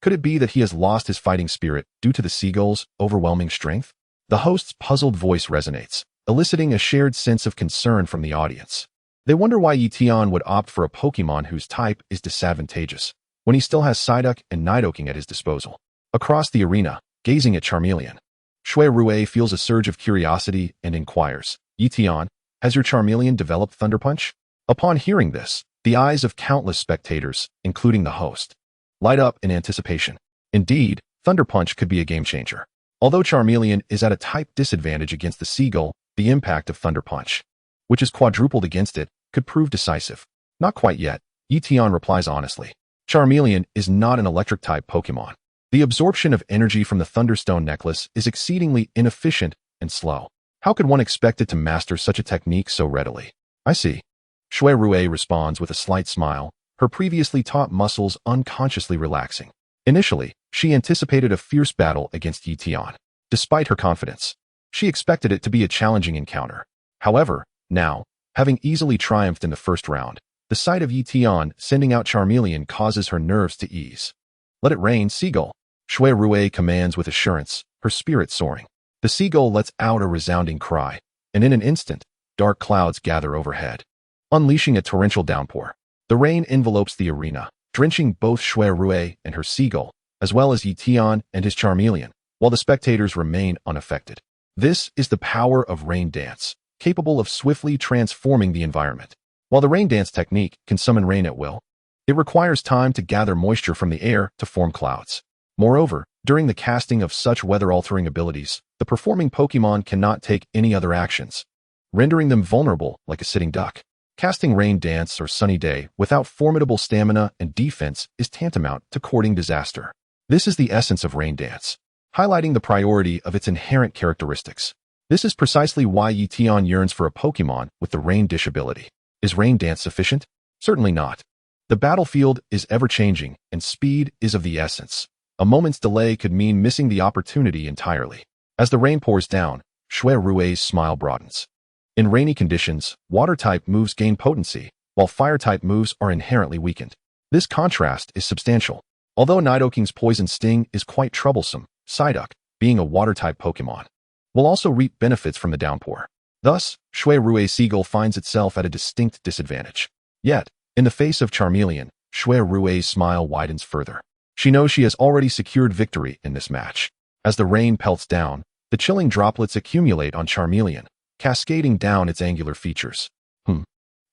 Could it be that he has lost his fighting spirit due to the seagull's overwhelming strength? The host's puzzled voice resonates, eliciting a shared sense of concern from the audience. They wonder why Ye Tian would opt for a Pokémon whose type is disadvantageous, when he still has Psyduck and Nidoking at his disposal. Across the arena, gazing at Charmeleon, Shui Rui feels a surge of curiosity and inquires, Ye Tian, has your Charmeleon developed Thunder Punch? Upon hearing this, the eyes of countless spectators, including the host, light up in anticipation. Indeed, Thunder Punch could be a game-changer. Although Charmeleon is at a type disadvantage against the Seagull, the impact of Thunder Punch, which is quadrupled against it, could prove decisive. Not quite yet, Ye Tian replies honestly. Charmeleon is not an electric-type Pokémon. The absorption of energy from the Thunderstone necklace is exceedingly inefficient and slow. How could one expect it to master such a technique so readily? I see. Shui Rue responds with a slight smile, her previously taut muscles unconsciously relaxing. Initially, she anticipated a fierce battle against Ye Tian. Despite her confidence, she expected it to be a challenging encounter. However, now, having easily triumphed in the first round, the sight of Ye Tian sending out Charmeleon causes her nerves to ease. Let it rain, Seagull. Shui Rue commands with assurance, her spirit soaring. The Seagull lets out a resounding cry, and in an instant, dark clouds gather overhead, unleashing a torrential downpour. The rain envelopes the arena, drenching both Shui Rue and her Seagull, as well as Ye Tian and his Charmeleon, while the spectators remain unaffected. This is the power of rain dance, capable of swiftly transforming the environment. While the rain dance technique can summon rain at will, it requires time to gather moisture from the air to form clouds. Moreover, during the casting of such weather-altering abilities, the performing Pokémon cannot take any other actions, rendering them vulnerable like a sitting duck. Casting Rain Dance or Sunny Day without formidable stamina and defense is tantamount to courting disaster. This is the essence of Rain Dance, highlighting the priority of its inherent characteristics. This is precisely why Ye Tian yearns for a Pokémon with the Rain Dish ability. Is Rain Dance sufficient? Certainly not. The battlefield is ever-changing, and speed is of the essence. A moment's delay could mean missing the opportunity entirely. As the rain pours down, Shui Rue's smile broadens. In rainy conditions, water-type moves gain potency, while fire-type moves are inherently weakened. This contrast is substantial. Although Nidoking's Poison Sting is quite troublesome, Psyduck, being a water-type Pokémon, will also reap benefits from the downpour. Thus, Shui Rue's Seagull finds itself at a distinct disadvantage. Yet, in the face of Charmeleon, Shui Rue's smile widens further. She knows she has already secured victory in this match. As the rain pelts down, the chilling droplets accumulate on Charmeleon, cascading down its angular features.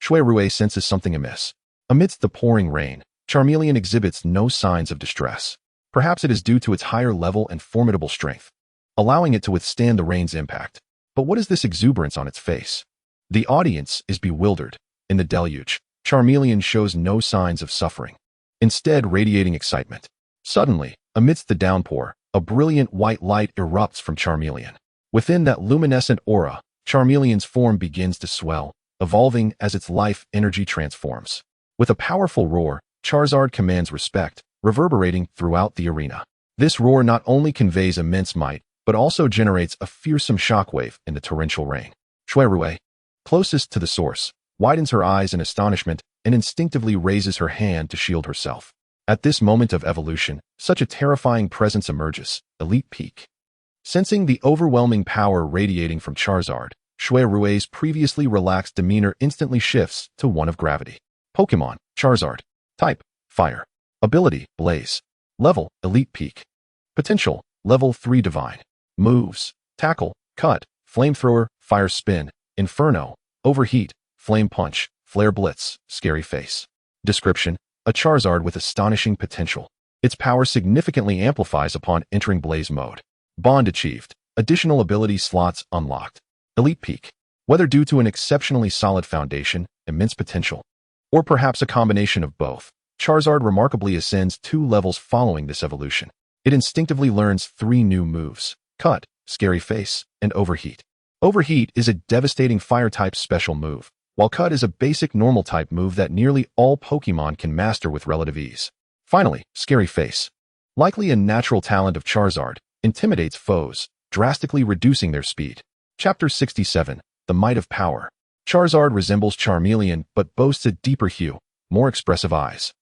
Shui Rue senses something amiss. Amidst the pouring rain, Charmeleon exhibits no signs of distress. Perhaps it is due to its higher level and formidable strength, allowing it to withstand the rain's impact. But what is this exuberance on its face? The audience is bewildered. In the deluge, Charmeleon shows no signs of suffering, instead radiating excitement. Suddenly, amidst the downpour, a brilliant white light erupts from Charmeleon. Within that luminescent aura, Charmeleon's form begins to swell, evolving as its life energy transforms. With a powerful roar, Charizard commands respect, reverberating throughout the arena. This roar not only conveys immense might, but also generates a fearsome shockwave in the torrential rain. Shui Rue, closest to the source, widens her eyes in astonishment and instinctively raises her hand to shield herself. At this moment of evolution, such a terrifying presence emerges, Elite Peak. Sensing the overwhelming power radiating from Charizard, Shui Rue's previously relaxed demeanor instantly shifts to one of gravity. Pokémon, Charizard. Type, Fire. Ability, Blaze. Level, Elite Peak. Potential, Level 3 Divine. Moves, Tackle, Cut, Flamethrower, Fire Spin, Inferno, Overheat, Flame Punch, Flare Blitz, Scary Face. Description: a Charizard with astonishing potential. Its power significantly amplifies upon entering Blaze mode. Bond achieved. Additional ability slots unlocked. Elite Peak. Whether due to an exceptionally solid foundation, immense potential, or perhaps a combination of both, Charizard remarkably ascends 2 levels following this evolution. It instinctively learns 3 new moves: Cut, Scary Face, and Overheat. Overheat is a devastating Fire-type special move, while Cut is a basic Normal-type move that nearly all Pokémon can master with relative ease. Finally, Scary Face. Likely a natural talent of Charizard, intimidates foes, drastically reducing their speed. Chapter 67, The Might of Power. Charizard resembles Charmeleon but boasts a deeper hue, more expressive eyes,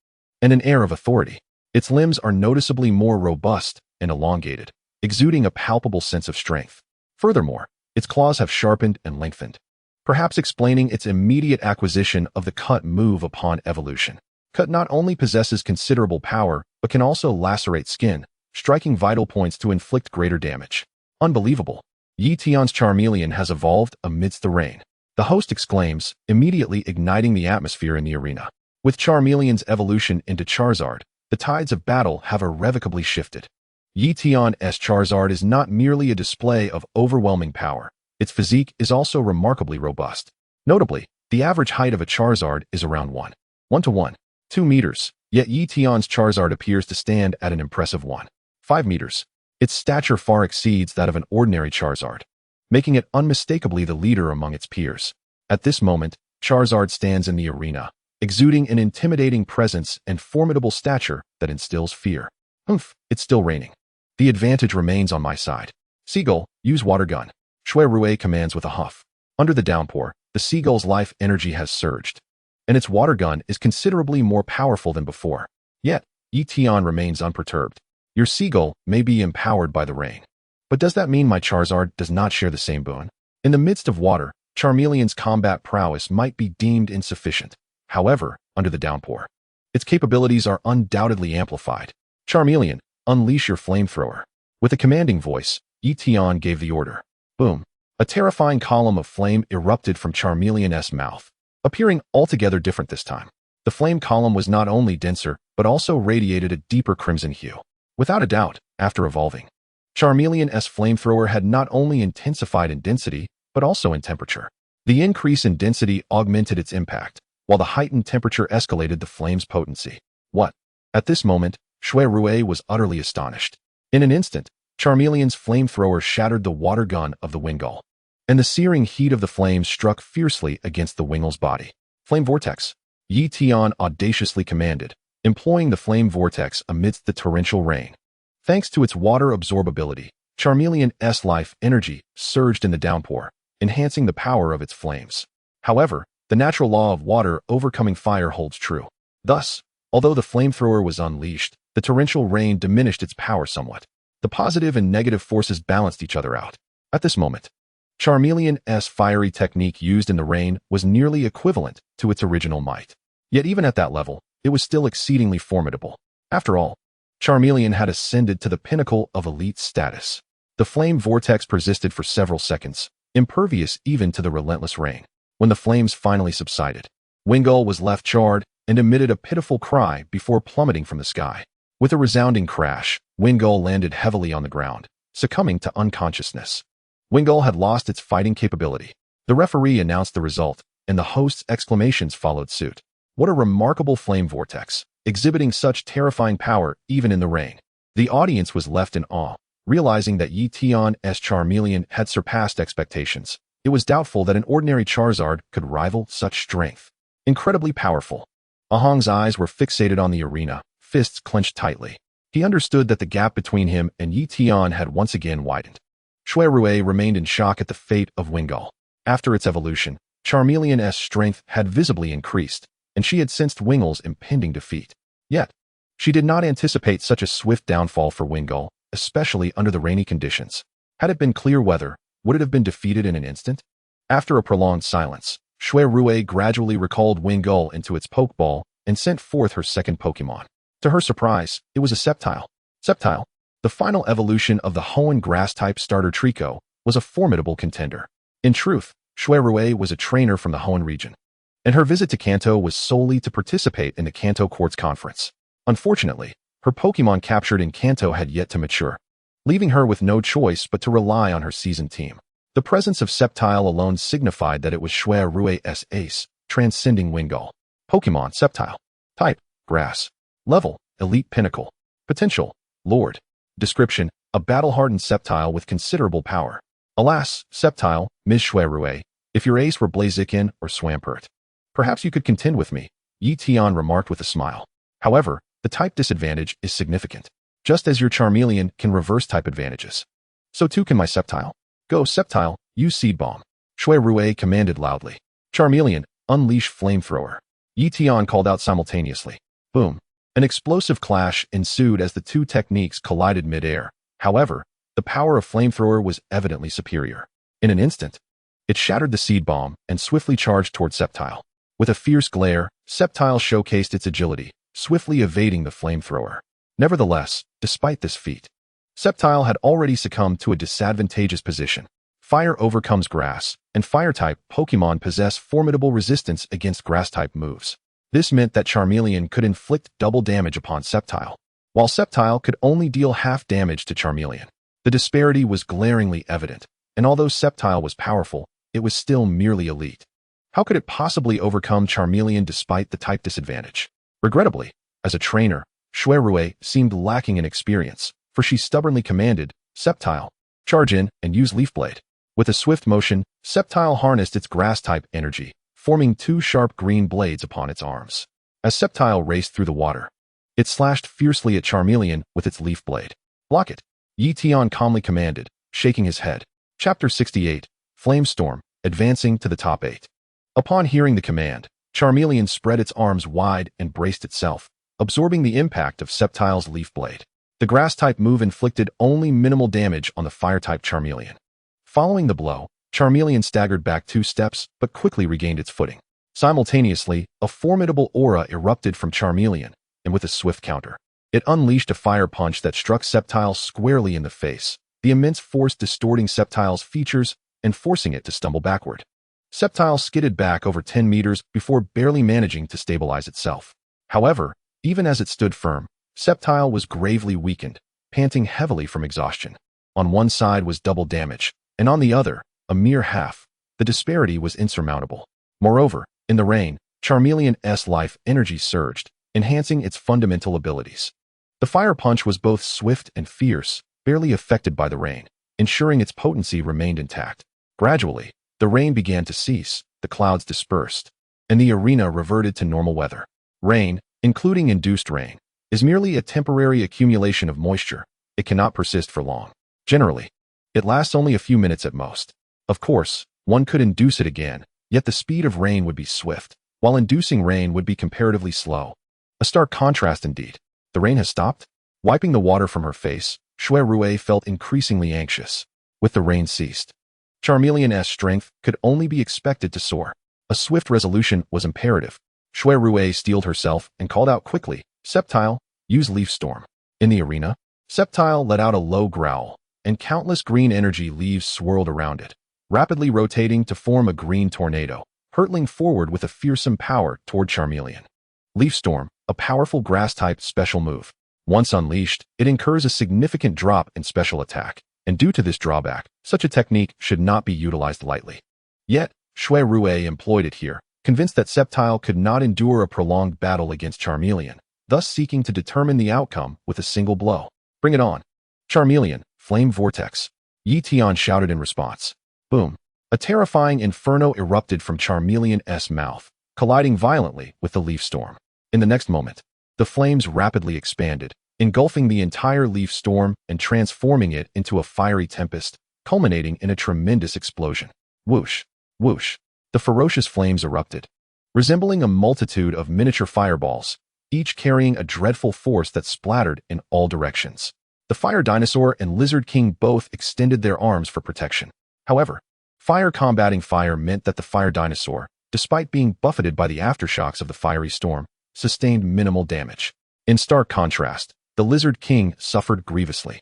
and an air of authority. Its limbs are noticeably more robust and elongated, exuding a palpable sense of strength. Furthermore, its claws have sharpened and lengthened, perhaps explaining its immediate acquisition of the Cut move upon evolution. Cut not only possesses considerable power, but can also lacerate skin, striking vital points to inflict greater damage. Unbelievable. Ye Tian's Charmeleon has evolved amidst the rain. The host exclaims, immediately igniting the atmosphere in the arena. With Charmeleon's evolution into Charizard, the tides of battle have irrevocably shifted. Ye Tian's Charizard is not merely a display of overwhelming power. Its physique is also remarkably robust. Notably, the average height of a Charizard is around 2 meters, yet Ye Tian's Charizard appears to stand at an impressive 5 meters. Its stature far exceeds that of an ordinary Charizard, making it unmistakably the leader among its peers. At this moment, Charizard stands in the arena, exuding an intimidating presence and formidable stature that instills fear. It's still raining. The advantage remains on my side. Seagull, use water gun. Shui Rui commands with a huff. Under the downpour, the seagull's life energy has surged, and its water gun is considerably more powerful than before. Yet, Ye Tian remains unperturbed. Your seagull may be empowered by the rain, but does that mean my Charizard does not share the same boon? In the midst of water, Charmeleon's combat prowess might be deemed insufficient. However, under the downpour, its capabilities are undoubtedly amplified. Charmeleon, unleash your flamethrower. With a commanding voice, Ye Tian gave the order. Boom. A terrifying column of flame erupted from Charmeleon's mouth, appearing altogether different this time. The flame column was not only denser, but also radiated a deeper crimson hue. Without a doubt, after evolving, Charmeleon's flamethrower had not only intensified in density, but also in temperature. The increase in density augmented its impact, while the heightened temperature escalated the flame's potency. What? At this moment, Shui Rui was utterly astonished. In an instant, Charmeleon's flamethrower shattered the water gun of the Wingull, and the searing heat of the flames struck fiercely against the Wingull's body. Flame Vortex. Ye Tian audaciously commanded, employing the flame vortex amidst the torrential rain. Thanks to its water absorbability, Charmeleon's life energy surged in the downpour, enhancing the power of its flames. However, the natural law of water overcoming fire holds true. Thus, although the flamethrower was unleashed, the torrential rain diminished its power somewhat. The positive and negative forces balanced each other out. At this moment, Charmeleon's fiery technique used in the rain was nearly equivalent to its original might. Yet even at that level, it was still exceedingly formidable. After all, Charmeleon had ascended to the pinnacle of elite status. The flame vortex persisted for several seconds, impervious even to the relentless rain. When the flames finally subsided, Wingull was left charred and emitted a pitiful cry before plummeting from the sky. With a resounding crash, Wingull landed heavily on the ground, succumbing to unconsciousness. Wingull had lost its fighting capability. The referee announced the result, and the host's exclamations followed suit. What a remarkable flame vortex, exhibiting such terrifying power even in the rain. The audience was left in awe, realizing that Ye Tian's Charmeleon had surpassed expectations. It was doubtful that an ordinary Charizard could rival such strength. Incredibly powerful. Ahang's eyes were fixated on the arena, fists clenched tightly. He understood that the gap between him and Ye Tian had once again widened. Shui Rui remained in shock at the fate of Wingull. After its evolution, Charmeleon's strength had visibly increased, and she had sensed Wingull's impending defeat. Yet, she did not anticipate such a swift downfall for Wingull, especially under the rainy conditions. Had it been clear weather, would it have been defeated in an instant? After a prolonged silence, Shui Rui gradually recalled Wingull into its Pokeball and sent forth her second Pokémon. To her surprise, it was a Sceptile. Sceptile, the final evolution of the Hoenn grass-type starter Trico, was a formidable contender. In truth, Shui Rui was a trainer from the Hoenn region, and her visit to Kanto was solely to participate in the Kanto Courts Conference. Unfortunately, her Pokémon captured in Kanto had yet to mature, leaving her with no choice but to rely on her seasoned team. The presence of Sceptile alone signified that it was Shui Rui's ace, transcending Wingull. Pokémon Sceptile. Type, Grass. Level, Elite Pinnacle. Potential, Lord. Description, a battle-hardened Sceptile with considerable power. Alas, Sceptile, Ms. Shui Rui, if your ace were Blaziken or Swampert, perhaps you could contend with me, Ye Tian remarked with a smile. However, the type disadvantage is significant. Just as your Charmeleon can reverse type advantages, so too can my Sceptile. Go, Sceptile, use Seed Bomb. Shui Rui commanded loudly. Charmeleon, unleash Flamethrower. Ye Tian called out simultaneously. Boom. An explosive clash ensued as the two techniques collided mid-air. However, the power of Flamethrower was evidently superior. In an instant, it shattered the Seed Bomb and swiftly charged toward Sceptile. With a fierce glare, Sceptile showcased its agility, swiftly evading the Flamethrower. Nevertheless, despite this feat, Sceptile had already succumbed to a disadvantageous position. Fire overcomes grass, and fire-type Pokémon possess formidable resistance against grass-type moves. This meant that Charmeleon could inflict double damage upon Sceptile, while Sceptile could only deal half damage to Charmeleon. The disparity was glaringly evident, and although Sceptile was powerful, it was still merely elite. How could it possibly overcome Charmeleon despite the type disadvantage? Regrettably, as a trainer, Shuirue seemed lacking in experience, for she stubbornly commanded, Sceptile, charge in and use Leaf Blade. With a swift motion, Sceptile harnessed its grass-type energy, forming two sharp green blades upon its arms. As Sceptile raced through the water, it slashed fiercely at Charmeleon with its Leaf Blade. Block it, Ye Tian calmly commanded, shaking his head. Chapter 68, Flamestorm, advancing to the top 8. Upon hearing the command, Charmeleon spread its arms wide and braced itself, absorbing the impact of Sceptile's Leaf Blade. The grass-type move inflicted only minimal damage on the fire-type Charmeleon. Following the blow, Charmeleon staggered back 2 steps but quickly regained its footing. Simultaneously, a formidable aura erupted from Charmeleon, and with a swift counter, it unleashed a fire punch that struck Sceptile squarely in the face, the immense force distorting Sceptile's features and forcing it to stumble backward. Sceptile skidded back over 10 meters before barely managing to stabilize itself. However, even as it stood firm, Sceptile was gravely weakened, panting heavily from exhaustion. On one side was double damage, and on the other, a mere half. The disparity was insurmountable. Moreover, in the rain, Charmeleon's life energy surged, enhancing its fundamental abilities. The fire punch was both swift and fierce, barely affected by the rain, ensuring its potency remained intact. Gradually, the rain began to cease, the clouds dispersed, and the arena reverted to normal weather. Rain, including induced rain, is merely a temporary accumulation of moisture. It cannot persist for long. Generally, it lasts only a few minutes at most. Of course, one could induce it again, yet the speed of rain would be swift, while inducing rain would be comparatively slow. A stark contrast indeed. The rain has stopped? Wiping the water from her face, Shuirue felt increasingly anxious. With the rain ceased, Charmeleon's strength could only be expected to soar. A swift resolution was imperative. Shuirue steeled herself and called out quickly, Sceptile, use Leaf Storm. In the arena, Sceptile let out a low growl, and countless green energy leaves swirled around it, rapidly rotating to form a green tornado, hurtling forward with a fearsome power toward Charmeleon. Leaf Storm, a powerful grass-type special move. Once unleashed, it incurs a significant drop in special attack, and due to this drawback, such a technique should not be utilized lightly. Yet, Shuirue employed it here, convinced that Sceptile could not endure a prolonged battle against Charmeleon, thus seeking to determine the outcome with a single blow. Bring it on. Charmeleon, Flame Vortex. Ye Tian shouted in response. Boom. A terrifying inferno erupted from Charmeleon's mouth, colliding violently with the Leaf Storm. In the next moment, the flames rapidly expanded, engulfing the entire Leaf Storm and transforming it into a fiery tempest, culminating in a tremendous explosion. Whoosh, whoosh. The ferocious flames erupted, resembling a multitude of miniature fireballs, each carrying a dreadful force that splattered in all directions. The Fire Dinosaur and Lizard King both extended their arms for protection. However, fire combating fire meant that the Fire Dinosaur, despite being buffeted by the aftershocks of the fiery storm, sustained minimal damage. In stark contrast, the Lizard King suffered grievously,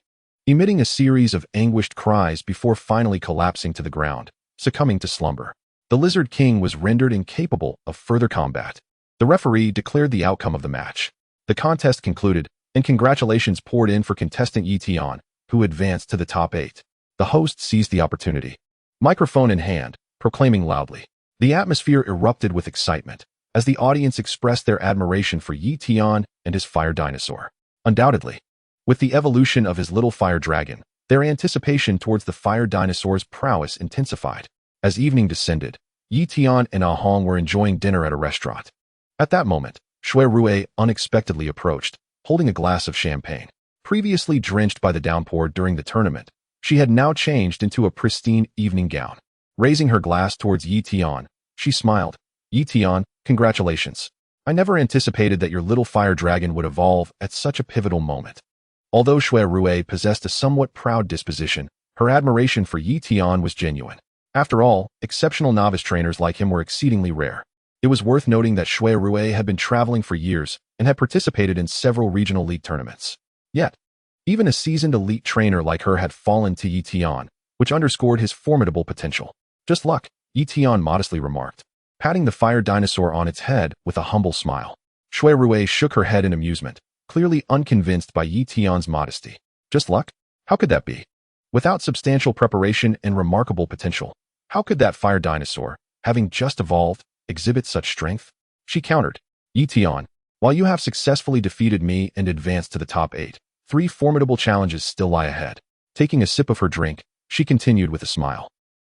emitting a series of anguished cries before finally collapsing to the ground, succumbing to slumber. The Lizard King was rendered incapable of further combat. The referee declared the outcome of the match. The contest concluded, and congratulations poured in for contestant Ye Tian, who advanced to the top 8. The host seized the opportunity, microphone in hand, proclaiming loudly. The atmosphere erupted with excitement, as the audience expressed their admiration for Ye Tian and his fire dinosaur. Undoubtedly, with the evolution of his little fire dragon, their anticipation towards the fire dinosaur's prowess intensified. As evening descended, Ye Tian and Ah Hong were enjoying dinner at a restaurant. At that moment, Shuirue unexpectedly approached, holding a glass of champagne. Previously drenched by the downpour during the tournament, she had now changed into a pristine evening gown. Raising her glass towards Ye Tian, she smiled. Ye Tian, congratulations. I never anticipated that your little fire dragon would evolve at such a pivotal moment. Although Shuirue possessed a somewhat proud disposition, her admiration for Ye Tian was genuine. After all, exceptional novice trainers like him were exceedingly rare. It was worth noting that Shuirue had been traveling for years and had participated in several regional league tournaments. Yet, even a seasoned elite trainer like her had fallen to Ye Tian, which underscored his formidable potential. Just luck, Ye Tian modestly remarked, patting the fire dinosaur on its head with a humble smile. Shui Rui shook her head in amusement, clearly unconvinced by Ye Tian's modesty. Just luck? How could that be? Without substantial preparation and remarkable potential, how could that fire dinosaur, having just evolved, exhibit such strength? She countered. Ye Tian, while you have successfully defeated me and advanced to the top 8, 3 formidable challenges still lie ahead. Taking a sip of her drink, she continued with a smile.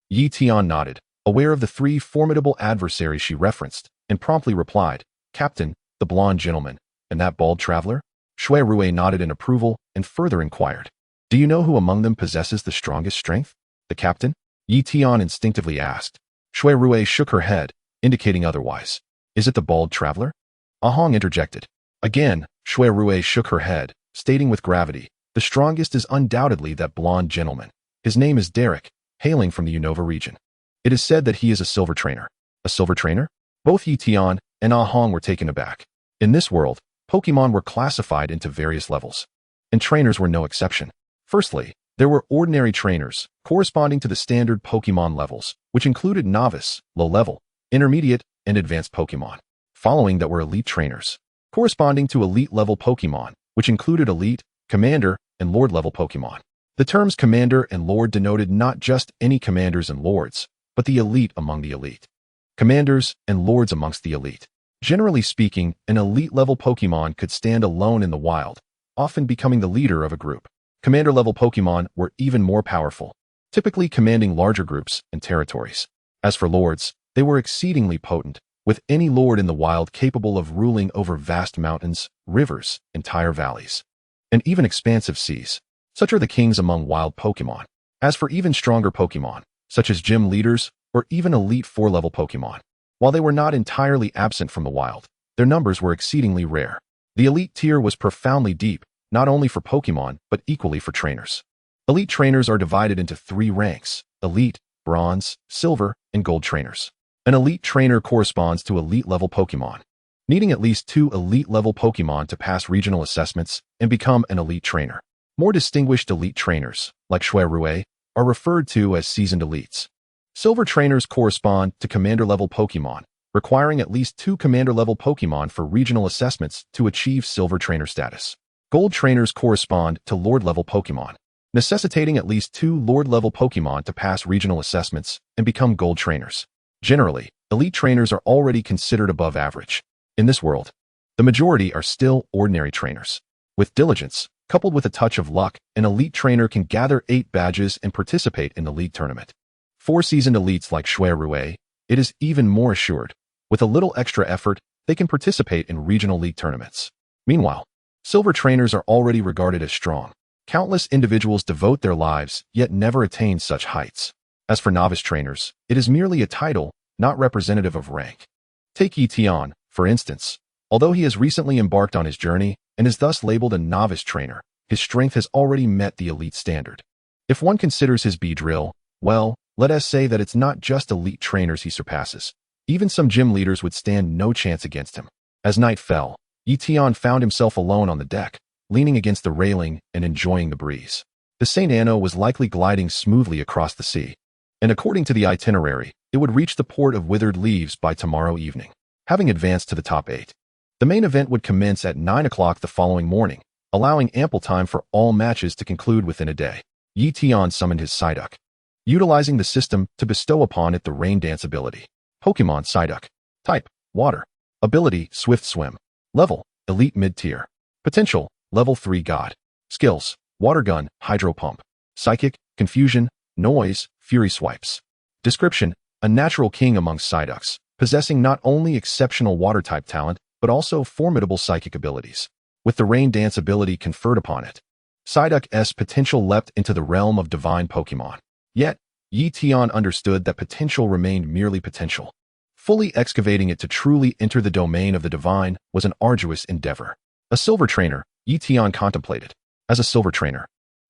Ye Tian nodded, aware of the 3 formidable adversaries she referenced, and promptly replied, Captain, the blonde gentleman, and that bald traveler? Shui Rui nodded in approval and further inquired, do you know who among them possesses the strongest strength? The captain? Ye Tian instinctively asked. Shui Rui shook her head, indicating otherwise. Is it the bald traveler? Ahong interjected. Again, Shui Rui shook her head, stating with gravity, the strongest is undoubtedly that blonde gentleman. His name is Derek, hailing from the Unova region. It is said that he is a silver trainer. A silver trainer? Both Ye Tian and Ahong were taken aback. In this world, Pokémon were classified into various levels, and trainers were no exception. Firstly, there were ordinary trainers, corresponding to the standard Pokémon levels, which included novice, low-level, intermediate, and advanced Pokémon. Following that were elite trainers, corresponding to elite-level Pokémon, which included elite, commander, and lord-level Pokémon. The terms commander and lord denoted not just any commanders and lords, but the elite among the elite. Commanders and lords amongst the elite. Generally speaking, an elite-level Pokémon could stand alone in the wild, often becoming the leader of a group. Commander-level Pokémon were even more powerful, typically commanding larger groups and territories. As for lords, they were exceedingly potent, with any lord in the wild capable of ruling over vast mountains, rivers, entire valleys, and even expansive seas. Such are the kings among wild Pokémon. As for even stronger Pokémon, such as gym leaders or even elite 4-level Pokémon, while they were not entirely absent from the wild, their numbers were exceedingly rare. The elite tier was profoundly deep, not only for Pokémon, but equally for trainers. Elite trainers are divided into 3 ranks: elite, bronze, silver, and gold trainers. An elite trainer corresponds to elite-level Pokémon, needing at least 2 elite-level Pokémon to pass regional assessments and become an elite trainer. More distinguished elite trainers, like Shui Rui, are referred to as seasoned elites. Silver trainers correspond to commander-level Pokémon, requiring at least 2 commander-level Pokémon for regional assessments to achieve silver trainer status. Gold trainers correspond to lord-level Pokémon, necessitating at least 2 lord-level Pokémon to pass regional assessments and become gold trainers. Generally, elite trainers are already considered above average. In this world, the majority are still ordinary trainers. With diligence, coupled with a touch of luck, an elite trainer can gather 8 badges and participate in the league tournament. For seasoned elites like Shui Rui, it is even more assured. With a little extra effort, they can participate in regional league tournaments. Meanwhile, silver trainers are already regarded as strong. Countless individuals devote their lives, yet never attain such heights. As for novice trainers, it is merely a title, not representative of rank. Take Ye Tian, for instance. Although he has recently embarked on his journey and is thus labeled a novice trainer, his strength has already met the elite standard. If one considers his Beedrill, well, let us say that it's not just elite trainers he surpasses. Even some gym leaders would stand no chance against him. As night fell, Ye Tian found himself alone on the deck, leaning against the railing and enjoying the breeze. The St. Anno was likely gliding smoothly across the sea, and according to the itinerary, it would reach the port of Withered Leaves by tomorrow evening. Having advanced to the top 8, the main event would commence at 9 o'clock the following morning, allowing ample time for all matches to conclude within a day. Ye Tian summoned his Psyduck, utilizing the system to bestow upon it the Rain Dance ability. Pokémon Psyduck. Type: Water. Ability: Swift Swim. Level: Elite Mid-Tier. Potential: Level 3 God. Skills: Water Gun, Hydro Pump. Psychic: Confusion, Noise, Fury Swipes. Description: A natural king among Psyducks, possessing not only exceptional water-type talent, but also formidable psychic abilities. With the Rain Dance ability conferred upon it, Psyduck's potential leapt into the realm of divine Pokémon. Yet, Ye Tian understood that potential remained merely potential. Fully excavating it to truly enter the domain of the divine was an arduous endeavor. A silver trainer, Ye Tian contemplated. As a silver trainer,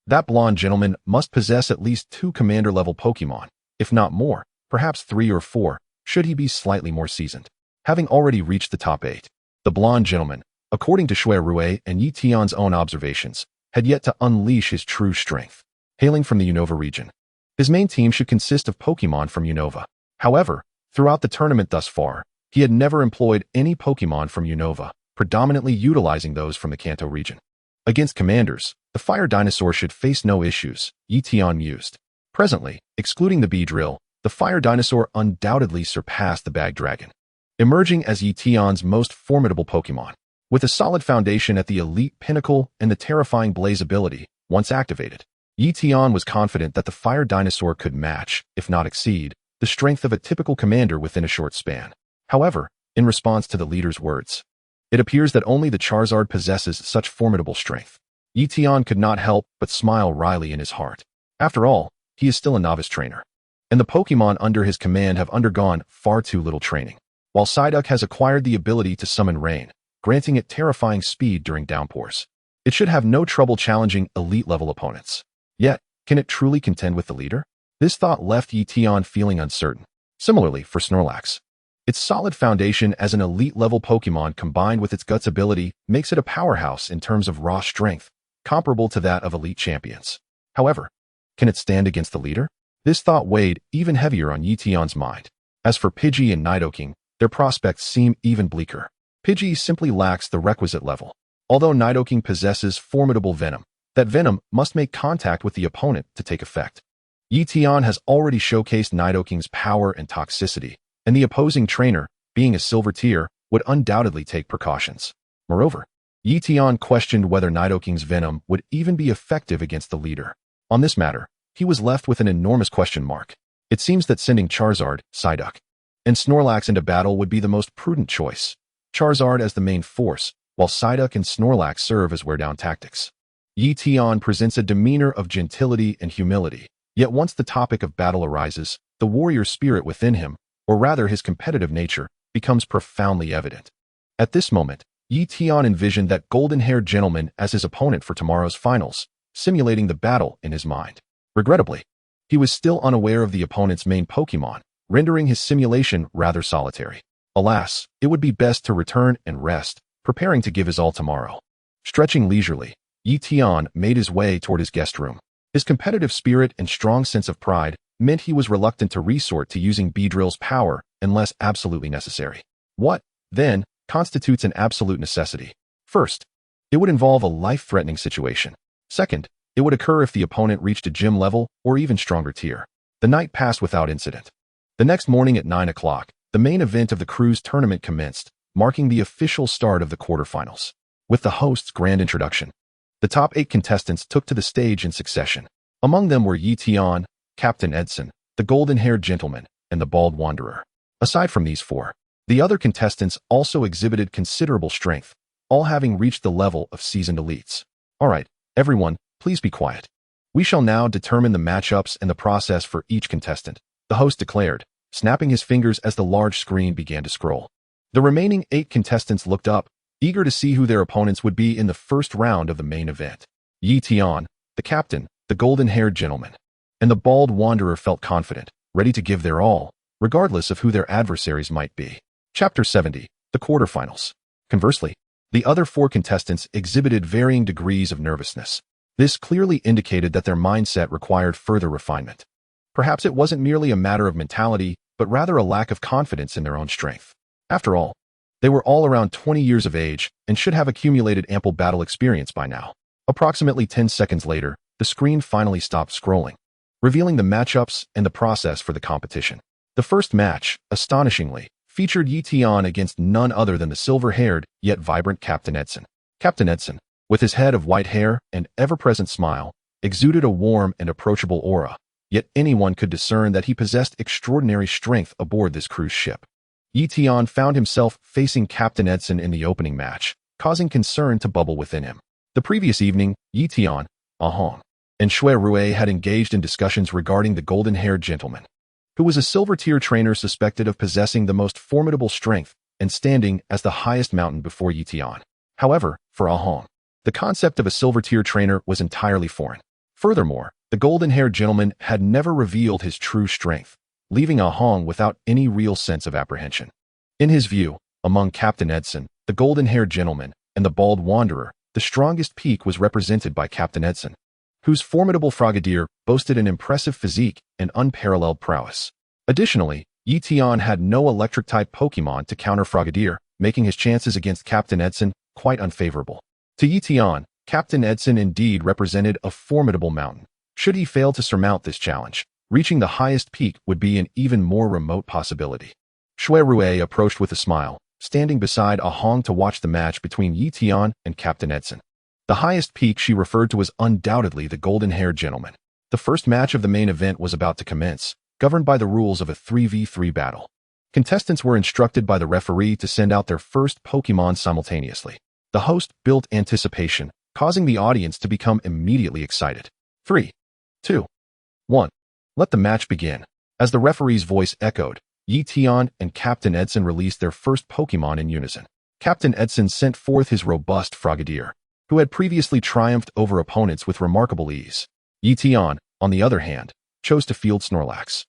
that blonde gentleman must possess at least 2 commander-level Pokémon, if not more, perhaps 3 or 4, should he be slightly more seasoned. Having already reached the top 8, the blonde gentleman, according to Shui Rui and Ye Tian's own observations, had yet to unleash his true strength. Hailing from the Unova region, His main team should consist of Pokémon from Unova. However, throughout the tournament thus far, he had never employed any Pokémon from Unova, predominantly utilizing those from the Kanto region. Against commanders, the fire dinosaur should face no issues, Ye Tian mused. Presently, excluding the Beedrill, the fire dinosaur undoubtedly surpassed the bag dragon, emerging as Ye Tian's most formidable Pokémon. With a solid foundation at the elite pinnacle and the terrifying blaze ability, once activated, Ye Tian was confident that the fire dinosaur could match, if not exceed, the strength of a typical commander within a short span. However, in response to the leader's words, it appears that only the Charizard possesses such formidable strength. Ye Tian could not help but smile wryly in his heart. After all, he is still a novice trainer, and the Pokémon under his command have undergone far too little training. While Psyduck has acquired the ability to summon rain, granting it terrifying speed during downpours, it should have no trouble challenging elite-level opponents. Yet, can it truly contend with the leader? This thought left Ye Tian feeling uncertain. Similarly for Snorlax, its solid foundation as an elite-level Pokémon combined with its guts ability makes it a powerhouse in terms of raw strength, comparable to that of elite champions. However, can it stand against the leader? This thought weighed even heavier on Ye Tian's mind. As for Pidgey and Nidoking, their prospects seem even bleaker. Pidgey simply lacks the requisite level. Although Nidoking possesses formidable venom, that venom must make contact with the opponent to take effect. Ye Tian has already showcased Nidoking's power and toxicity, and the opposing trainer, being a silver tier, would undoubtedly take precautions. Moreover, Ye Tian questioned whether Nidoking's venom would even be effective against the leader. On this matter, he was left with an enormous question mark. It seems that sending Charizard, Psyduck, and Snorlax into battle would be the most prudent choice. Charizard as the main force, while Psyduck and Snorlax serve as wear-down tactics. Ye Tian presents a demeanor of gentility and humility, yet once the topic of battle arises, the warrior spirit within him, or rather his competitive nature, becomes profoundly evident. At this moment, Ye Tian envisioned that golden-haired gentleman as his opponent for tomorrow's finals, simulating the battle in his mind. Regrettably, he was still unaware of the opponent's main Pokémon, rendering his simulation rather solitary. Alas, it would be best to return and rest, preparing to give his all tomorrow. Stretching leisurely, Ye Tian made his way toward his guest room. His competitive spirit and strong sense of pride meant he was reluctant to resort to using Beedrill's power unless absolutely necessary. What, then, constitutes an absolute necessity? First, it would involve a life-threatening situation. Second, it would occur if the opponent reached a gym level or even stronger tier. The night passed without incident. The next morning at 9 o'clock, the main event of the cruise tournament commenced, marking the official start of the quarterfinals. With the host's grand introduction, the top 8 contestants took to the stage in succession. Among them were Ye Tian, Captain Edson, the golden-haired gentleman, and the bald wanderer. Aside from these 4, the other contestants also exhibited considerable strength, all having reached the level of seasoned elites. All right, everyone, please be quiet. We shall now determine the matchups and the process for each contestant, the host declared, snapping his fingers as the large screen began to scroll. The remaining 8 contestants looked up, eager to see who their opponents would be in the first round of the main event. Ye Tian, the captain, the golden-haired gentleman, and the bald wanderer felt confident, ready to give their all, regardless of who their adversaries might be. Chapter 70, the quarterfinals. Conversely, the other 4 contestants exhibited varying degrees of nervousness. This clearly indicated that their mindset required further refinement. Perhaps it wasn't merely a matter of mentality, but rather a lack of confidence in their own strength. After all, they were all around 20 years of age and should have accumulated ample battle experience by now. Approximately 10 seconds later, the screen finally stopped scrolling, revealing the matchups and the process for the competition. The first match, astonishingly, featured Ye Tian against none other than the silver-haired, yet vibrant Captain Edson. Captain Edson, with his head of white hair and ever-present smile, exuded a warm and approachable aura, yet anyone could discern that he possessed extraordinary strength aboard this cruise ship. Ye Tian found himself facing Captain Edson in the opening match, causing concern to bubble within him. The previous evening, Ye Tian, Ahong, and Shui Rue had engaged in discussions regarding the golden-haired gentleman, who was a silver-tier trainer suspected of possessing the most formidable strength and standing as the highest mountain before Ye Tian. However, for Ahong, the concept of a silver-tier trainer was entirely foreign. Furthermore, the golden-haired gentleman had never revealed his true strength, leaving Ahong without any real sense of apprehension. In his view, among Captain Edson, the golden-haired gentleman, and the bald wanderer, the strongest peak was represented by Captain Edson, whose formidable Frogadier boasted an impressive physique and unparalleled prowess. Additionally, Ye Tian had no electric-type Pokémon to counter Frogadier, making his chances against Captain Edson quite unfavorable. To Ye Tian, Captain Edson indeed represented a formidable mountain. Should he fail to surmount this challenge, reaching the highest peak would be an even more remote possibility. Shui Rue approached with a smile, standing beside Ah Hong to watch the match between Ye Tian and Captain Edson. The highest peak she referred to was undoubtedly the golden-haired gentleman. The first match of the main event was about to commence, governed by the rules of a 3v3 battle. Contestants were instructed by the referee to send out their first Pokémon simultaneously. The host built anticipation, causing the audience to become immediately excited. 3, 2, 1. Let the match begin. As the referee's voice echoed, Ye Tian and Captain Edson released their first Pokémon in unison. Captain Edson sent forth his robust Frogadier, who had previously triumphed over opponents with remarkable ease. Ye Tian, on the other hand, chose to field Snorlax.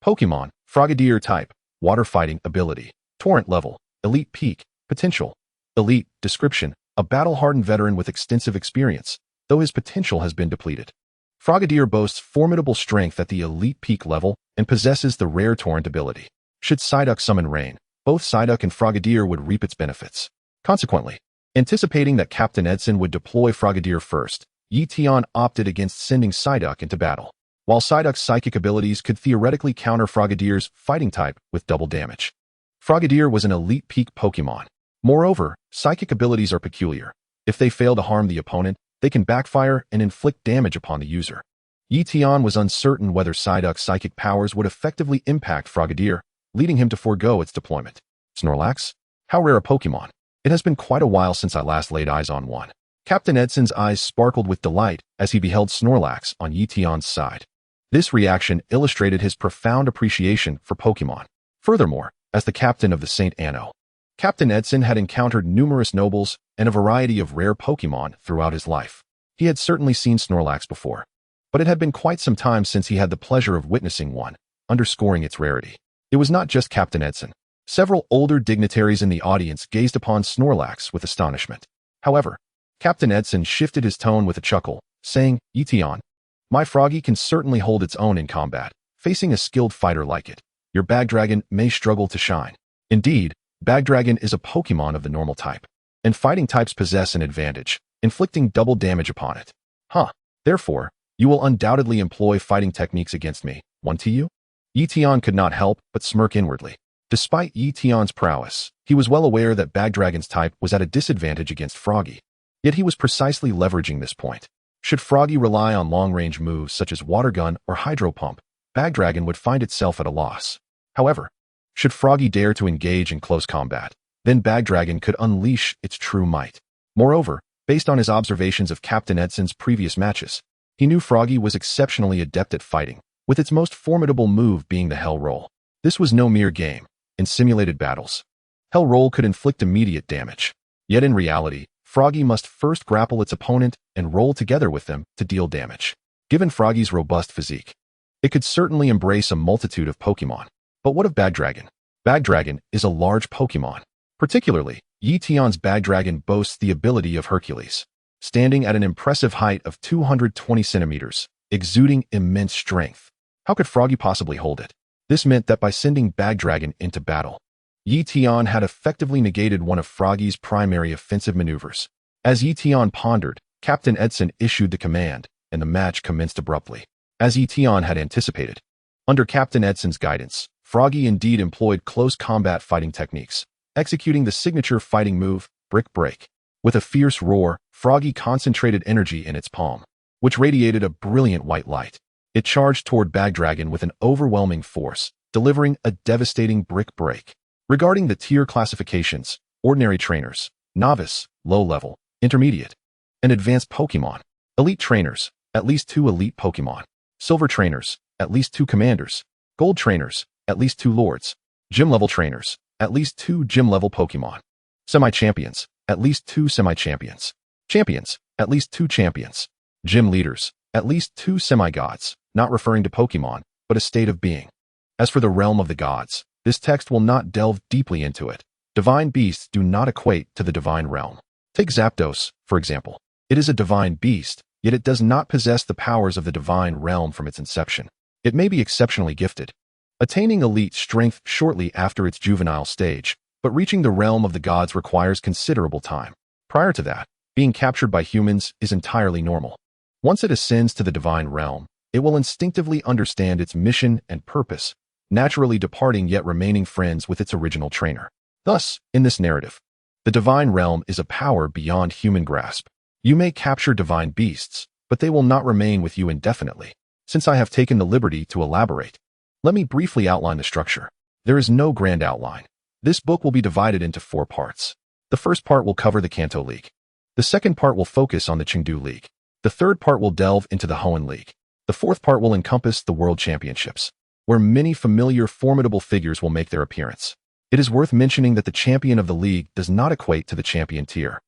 Pokémon, Frogadier type, water fighting ability, torrent level, elite peak, potential, elite, description, a battle-hardened veteran with extensive experience, though his potential has been depleted. Frogadier boasts formidable strength at the elite peak level and possesses the rare torrent ability. Should Psyduck summon rain, both Psyduck and Frogadier would reap its benefits. Consequently, anticipating that Captain Edson would deploy Frogadier first, Ye Tian opted against sending Psyduck into battle. While Psyduck's psychic abilities could theoretically counter Frogadier's fighting type with double damage. Frogadier was an elite peak Pokémon. Moreover, psychic abilities are peculiar. If they fail to harm the opponent, they can backfire and inflict damage upon the user. Ye Tian was uncertain whether Psyduck's psychic powers would effectively impact Frogadier, leading him to forego its deployment. Snorlax? How rare a Pokémon. It has been quite a while since I last laid eyes on one. Captain Edson's eyes sparkled with delight as he beheld Snorlax on Ye Tian's side. This reaction illustrated his profound appreciation for Pokémon. Furthermore, as the captain of the St. Anno, Captain Edson had encountered numerous nobles and a variety of rare Pokémon throughout his life. He had certainly seen Snorlax before, but it had been quite some time since he had the pleasure of witnessing one, underscoring its rarity. It was not just Captain Edson. Several older dignitaries in the audience gazed upon Snorlax with astonishment. However, Captain Edson shifted his tone with a chuckle, saying, Ye Tian, my Froggy can certainly hold its own in combat, facing a skilled fighter like it. Your Bagdragon may struggle to shine. Indeed, Bagdragon is a Pokémon of the normal type, and fighting types possess an advantage, inflicting double damage upon it. Therefore, you will undoubtedly employ fighting techniques against me, won't you? Ye Tian could not help but smirk inwardly. Despite Ye Tian's prowess, he was well aware that Bagdragon's type was at a disadvantage against Froggy. Yet he was precisely leveraging this point. Should Froggy rely on long-range moves such as Water Gun or Hydro Pump, Bagdragon would find itself at a loss. However, should Froggy dare to engage in close combat, then Bagdragon could unleash its true might. Moreover, based on his observations of Captain Edson's previous matches, he knew Froggy was exceptionally adept at fighting, with its most formidable move being the Hell Roll. This was no mere game. In simulated battles, Hell Roll could inflict immediate damage. Yet in reality, Froggy must first grapple its opponent and roll together with them to deal damage. Given Froggy's robust physique, it could certainly embrace a multitude of Pokémon. But what of Bagdragon? Bagdragon is a large Pokémon. Particularly, Ye Tian's Bagdragon boasts the ability of Hercules, standing at an impressive height of 220 centimeters, exuding immense strength. How could Froggy possibly hold it? This meant that by sending Bagdragon into battle, Ye Tian had effectively negated one of Froggy's primary offensive maneuvers. As Ye Tian pondered, Captain Edson issued the command, and the match commenced abruptly. As Ye Tian had anticipated, under Captain Edson's guidance, Froggy indeed employed close combat fighting techniques, executing the signature fighting move, Brick Break. With a fierce roar, Froggy concentrated energy in its palm, which radiated a brilliant white light. It charged toward Bagdragon with an overwhelming force, delivering a devastating Brick Break. Regarding the tier classifications, ordinary trainers, novice, low level, intermediate, and advanced Pokémon. Elite trainers, at least 2 elite Pokémon. Silver trainers, at least 2 commanders. Gold trainers, at least 2 lords. Gym level trainers, at least 2 gym level Pokémon. Semi-champions, at least 2 semi-champions. Champions, at least 2 champions. Gym leaders, at least 2 semi-gods, not referring to Pokémon, but a state of being. As for the realm of the gods, this text will not delve deeply into it. Divine beasts do not equate to the divine realm. Take Zapdos, for example. It is a divine beast, yet it does not possess the powers of the divine realm from its inception. It may be exceptionally gifted, attaining elite strength shortly after its juvenile stage, but reaching the realm of the gods requires considerable time. Prior to that, being captured by humans is entirely normal. Once it ascends to the divine realm, it will instinctively understand its mission and purpose, naturally departing yet remaining friends with its original trainer. Thus, in this narrative, the divine realm is a power beyond human grasp. You may capture divine beasts, but they will not remain with you indefinitely. Since I have taken the liberty to elaborate, let me briefly outline the structure. There is no grand outline. This book will be divided into 4 parts. The first part will cover the Kanto League. The second part will focus on the Chengdu League. The third part will delve into the Hoenn League. The fourth part will encompass the World Championships, where many familiar, formidable figures will make their appearance. It is worth mentioning that the champion of the league does not equate to the champion tier.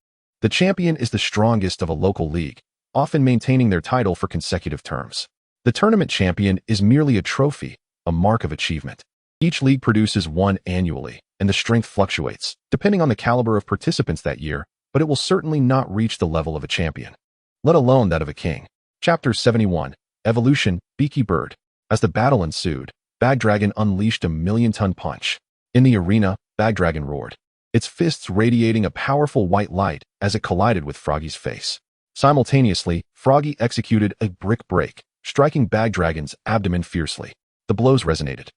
The champion is the strongest of a local league, often maintaining their title for consecutive terms. The tournament champion is merely a trophy, a mark of achievement. Each league produces one annually, and the strength fluctuates, depending on the caliber of participants that year, but it will certainly not reach the level of a champion, let alone that of a king. Chapter 71, Evolution, Beaky Bird. As the battle ensued, Bagdragon unleashed a million-ton punch. In the arena, Bagdragon roared, its fists radiating a powerful white light as it collided with Froggy's face. Simultaneously, Froggy executed a brick break, striking Bagdragon's abdomen fiercely. The blows resonated,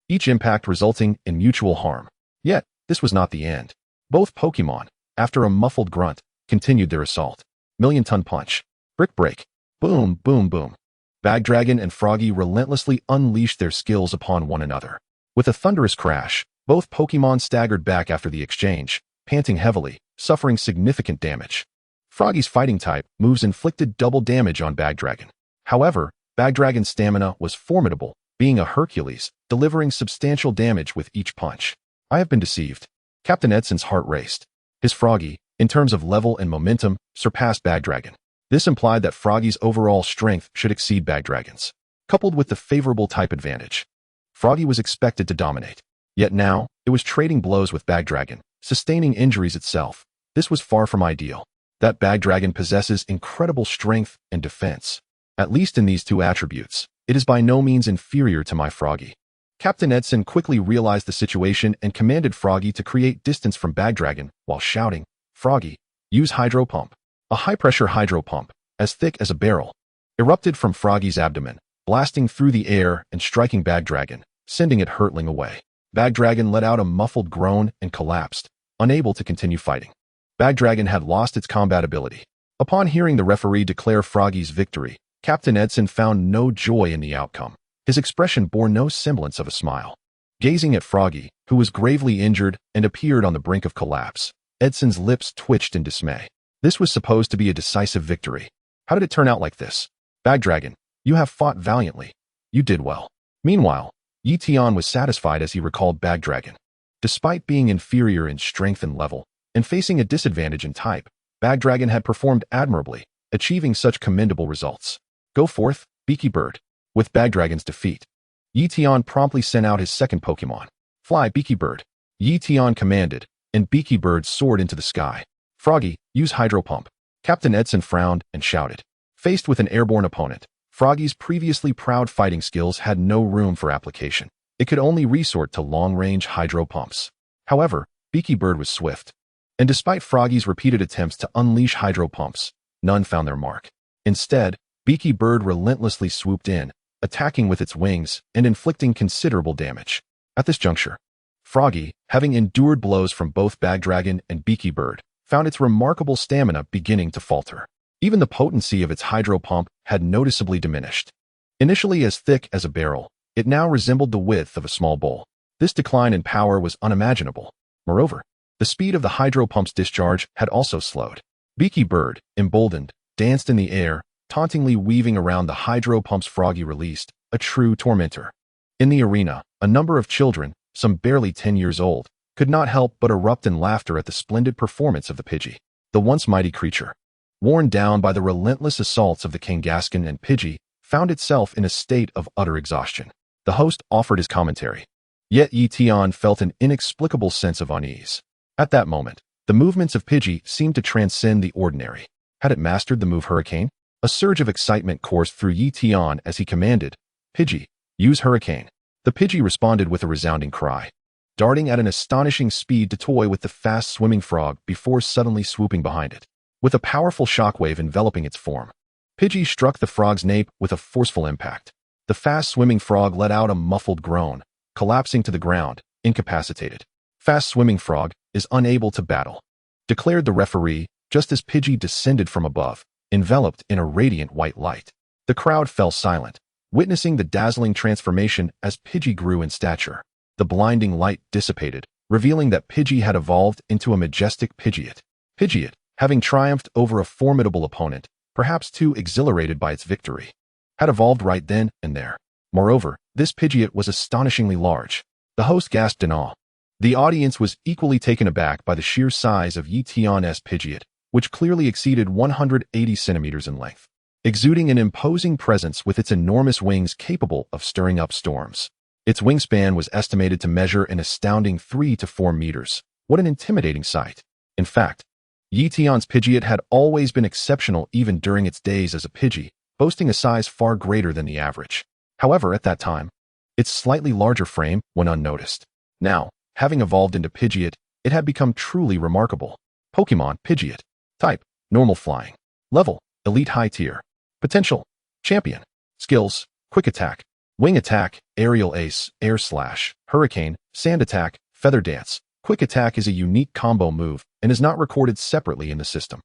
each impact resulting in mutual harm. Yet, this was not the end. Both Pokémon, after a muffled grunt, continued their assault. Million-ton punch, brick break, boom, boom, boom. Bagdragon and Froggy relentlessly unleashed their skills upon one another. With a thunderous crash, both Pokémon staggered back after the exchange, panting heavily, suffering significant damage. Froggy's fighting type moves inflicted double damage on Bagdragon. However, Bagdragon's stamina was formidable, being a Hercules, delivering substantial damage with each punch. I have been deceived. Captain Edson's heart raced. His Froggy, in terms of level and momentum, surpassed Bagdragon. This implied that Froggy's overall strength should exceed Bagdragon's. Coupled with the favorable type advantage, Froggy was expected to dominate. Yet now, it was trading blows with Bagdragon, sustaining injuries itself. This was far from ideal. That Bagdragon possesses incredible strength and defense. At least in these 2 attributes, it is by no means inferior to my Froggy. Captain Edson quickly realized the situation and commanded Froggy to create distance from Bagdragon while shouting, "Froggy, use Hydro Pump." A high-pressure hydro pump, as thick as a barrel, erupted from Froggy's abdomen, blasting through the air and striking Bagdragon, sending it hurtling away. Bagdragon let out a muffled groan and collapsed, unable to continue fighting. Bagdragon had lost its combat ability. Upon hearing the referee declare Froggy's victory, Captain Edson found no joy in the outcome. His expression bore no semblance of a smile. Gazing at Froggy, who was gravely injured and appeared on the brink of collapse, Edson's lips twitched in dismay. This was supposed to be a decisive victory. How did it turn out like this? Bagdragon, you have fought valiantly. You did well. Meanwhile, Ye Tian was satisfied as he recalled Bagdragon. Despite being inferior in strength and level, and facing a disadvantage in type, Bagdragon had performed admirably, achieving such commendable results. Go forth, Beaky Bird. With Bagdragon's defeat, Ye Tian promptly sent out his second Pokémon. Fly, Beaky Bird. Ye Tian commanded, and Beaky Bird soared into the sky. Froggy, use Hydro Pump. Captain Edson frowned and shouted. Faced with an airborne opponent, Froggy's previously proud fighting skills had no room for application. It could only resort to long-range hydro pumps. However, Beaky Bird was swift, and despite Froggy's repeated attempts to unleash hydro pumps, none found their mark. Instead, Beaky Bird relentlessly swooped in, attacking with its wings and inflicting considerable damage. At this juncture, Froggy, having endured blows from both Bagdragon and Beaky Bird, found its remarkable stamina beginning to falter. Even the potency of its hydro pump had noticeably diminished. Initially as thick as a barrel, it now resembled the width of a small bowl. This decline in power was unimaginable. Moreover, the speed of the hydro pump's discharge had also slowed. Beaky Bird, emboldened, danced in the air, tauntingly weaving around the hydro pumps Froggy released, a true tormentor. In the arena, a number of children, some barely 10 years old, could not help but erupt in laughter at the splendid performance of the Pidgey. The once mighty creature, worn down by the relentless assaults of the Kangaskhan and Pidgey, found itself in a state of utter exhaustion. The host offered his commentary. Yet Ye Tian felt an inexplicable sense of unease. At that moment, the movements of Pidgey seemed to transcend the ordinary. Had it mastered the move Hurricane? A surge of excitement coursed through Ye Tian as he commanded, "Pidgey, use Hurricane." The Pidgey responded with a resounding cry, darting at an astonishing speed to toy with the fast-swimming frog before suddenly swooping behind it. With a powerful shockwave enveloping its form, Pidgey struck the frog's nape with a forceful impact. The fast-swimming frog let out a muffled groan, collapsing to the ground, incapacitated. "Fast-swimming frog is unable to battle," declared the referee just as Pidgey descended from above, enveloped in a radiant white light. The crowd fell silent, witnessing the dazzling transformation as Pidgey grew in stature. The blinding light dissipated, revealing that Pidgey had evolved into a majestic Pidgeot. Pidgeot, having triumphed over a formidable opponent, perhaps too exhilarated by its victory, had evolved right then and there. Moreover, this Pidgeot was astonishingly large. The host gasped in awe. The audience was equally taken aback by the sheer size of Ye Tian's Pidgeot, which clearly exceeded 180 centimeters in length, exuding an imposing presence with its enormous wings capable of stirring up storms. Its wingspan was estimated to measure an astounding 3 to 4 meters. What an intimidating sight. In fact, Ye Tian's Pidgeot had always been exceptional even during its days as a Pidgey, boasting a size far greater than the average. However, at that time, its slightly larger frame went unnoticed. Now, having evolved into Pidgeot, it had become truly remarkable. Pokémon Pidgeot. Type: normal flying. Level: elite high tier. Potential: champion. Skills: quick attack, wing attack, aerial ace, air slash, hurricane, sand attack, feather dance. Quick attack is a unique combo move and is not recorded separately in the system.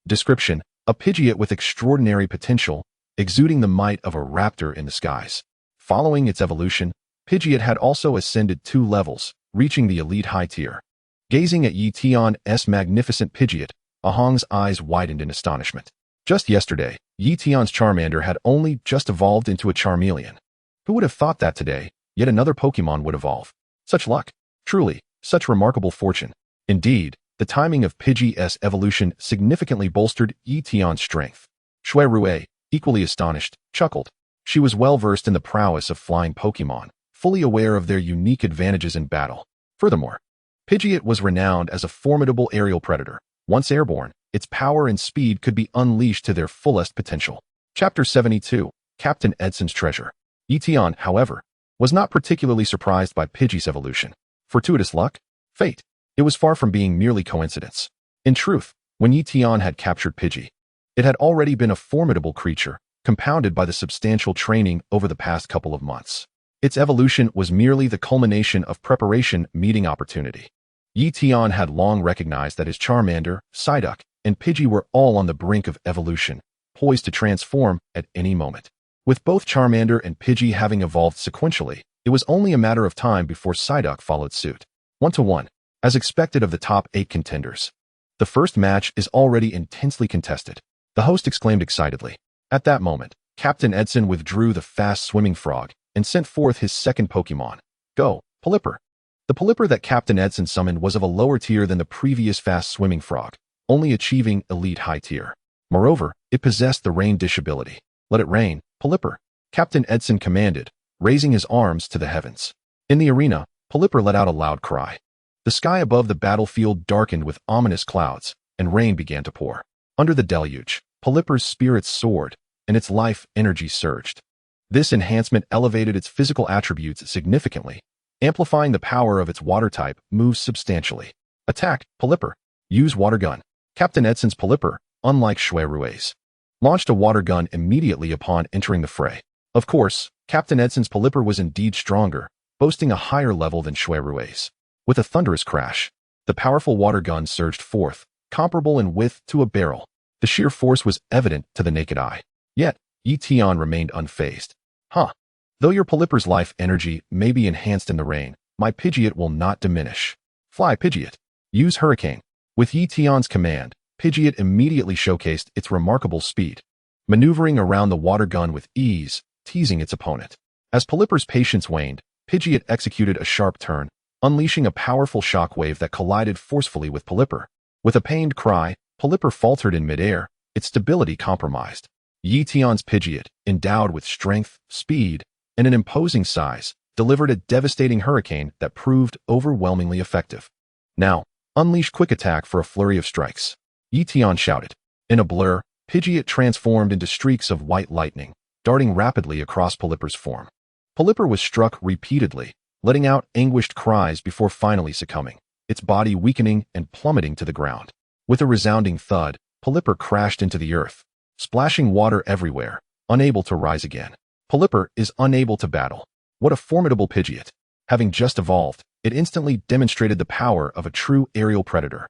Description: a Pidgeot with extraordinary potential, exuding the might of a raptor in the skies. Following its evolution, Pidgeot had also ascended 2 levels, reaching the elite high tier. Gazing at Ye Tian's magnificent Pidgeot, Ahang's eyes widened in astonishment. Just yesterday, Ye Tian's Charmander had only just evolved into a Charmeleon. Who would have thought that today, yet another Pokémon would evolve? Such luck. Truly, such remarkable fortune. Indeed, the timing of Pidgey's evolution significantly bolstered Ye Tian's strength. Shui Rue, equally astonished, chuckled. She was well versed in the prowess of flying Pokémon, fully aware of their unique advantages in battle. Furthermore, Pidgeot was renowned as a formidable aerial predator. Once airborne, its power and speed could be unleashed to their fullest potential. Chapter 72, Captain Edson's Treasure. Ye Tian, however, was not particularly surprised by Pidgey's evolution. Fortuitous luck? Fate? It was far from being merely coincidence. In truth, when Ye Tian had captured Pidgey, it had already been a formidable creature, compounded by the substantial training over the past couple of months. Its evolution was merely the culmination of preparation meeting opportunity. Ye Tian had long recognized that his Charmander, Psyduck, and Pidgey were all on the brink of evolution, poised to transform at any moment. With both Charmander and Pidgey having evolved sequentially, it was only a matter of time before Psyduck followed suit. 1-to-1, as expected of the top 8 contenders. The first match is already intensely contested, the host exclaimed excitedly. At that moment, Captain Edson withdrew the fast-swimming frog and sent forth his second Pokémon. Go, Pelipper. The Pelipper that Captain Edson summoned was of a lower tier than the previous fast-swimming frog, only achieving elite high tier. Moreover, it possessed the rain dish ability. Let it rain, Pelipper, Captain Edson commanded, raising his arms to the heavens. In the arena, Pelipper let out a loud cry. The sky above the battlefield darkened with ominous clouds, and rain began to pour. Under the deluge, Pelipper's spirits soared, and its life energy surged. This enhancement elevated its physical attributes significantly, amplifying the power of its water type moves substantially. Attack, Pelipper. Use water gun. Captain Edson's Pelipper, unlike Shui Rue's, launched a water gun immediately upon entering the fray. Of course, Captain Edson's Pelipper was indeed stronger, boasting a higher level than Shui Rue's. With a thunderous crash, the powerful water gun surged forth, comparable in width to a barrel. The sheer force was evident to the naked eye. Yet, Ye Tian remained unfazed. Though your Pelipper's life energy may be enhanced in the rain, my Pidgeot will not diminish. Fly, Pidgeot. Use Hurricane. With Ye Tian's command, Pidgeot immediately showcased its remarkable speed, maneuvering around the water gun with ease, teasing its opponent. As Pelipper's patience waned, Pidgeot executed a sharp turn, unleashing a powerful shockwave that collided forcefully with Pelipper. With a pained cry, Pelipper faltered in midair, its stability compromised. Ye Tian's Pidgeot, endowed with strength, speed, and an imposing size, delivered a devastating hurricane that proved overwhelmingly effective. Now, unleash quick attack for a flurry of strikes. Ye Tian shouted. In a blur, Pidgeot transformed into streaks of white lightning, darting rapidly across Polyper's form. Polyper was struck repeatedly, letting out anguished cries before finally succumbing, its body weakening and plummeting to the ground. With a resounding thud, Polyper crashed into the earth, splashing water everywhere, unable to rise again. Polyper is unable to battle. What a formidable Pidgeot! Having just evolved, it instantly demonstrated the power of a true aerial predator.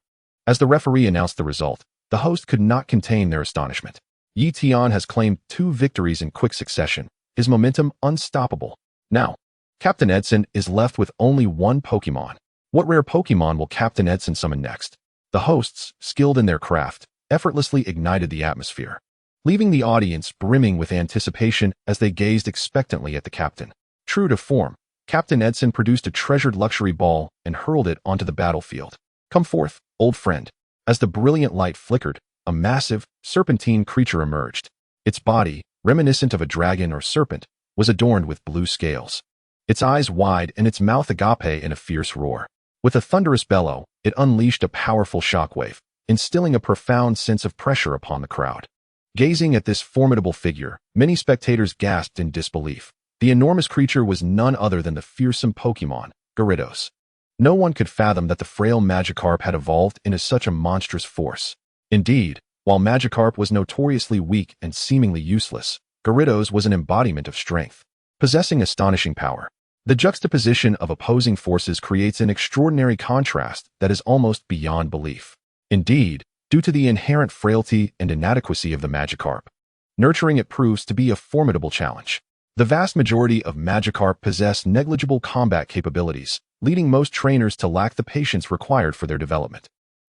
As the referee announced the result, the host could not contain their astonishment. Ye Tian has claimed 2 victories in quick succession, his momentum unstoppable. Now, Captain Edson is left with only 1 Pokémon. What rare Pokémon will Captain Edson summon next? The hosts, skilled in their craft, effortlessly ignited the atmosphere, leaving the audience brimming with anticipation as they gazed expectantly at the captain. True to form, Captain Edson produced a treasured luxury ball and hurled it onto the battlefield. Come forth, old friend. As the brilliant light flickered, a massive, serpentine creature emerged. Its body, reminiscent of a dragon or serpent, was adorned with blue scales. Its eyes wide and its mouth agape in a fierce roar. With a thunderous bellow, it unleashed a powerful shockwave, instilling a profound sense of pressure upon the crowd. Gazing at this formidable figure, many spectators gasped in disbelief. The enormous creature was none other than the fearsome Pokémon, Gyarados. No one could fathom that the frail Magikarp had evolved into such a monstrous force. Indeed, while Magikarp was notoriously weak and seemingly useless, Gyarados was an embodiment of strength, possessing astonishing power. The juxtaposition of opposing forces creates an extraordinary contrast that is almost beyond belief. Indeed, due to the inherent frailty and inadequacy of the Magikarp, nurturing it proves to be a formidable challenge. The vast majority of Magikarp possess negligible combat capabilities, leading most trainers to lack the patience required for their development.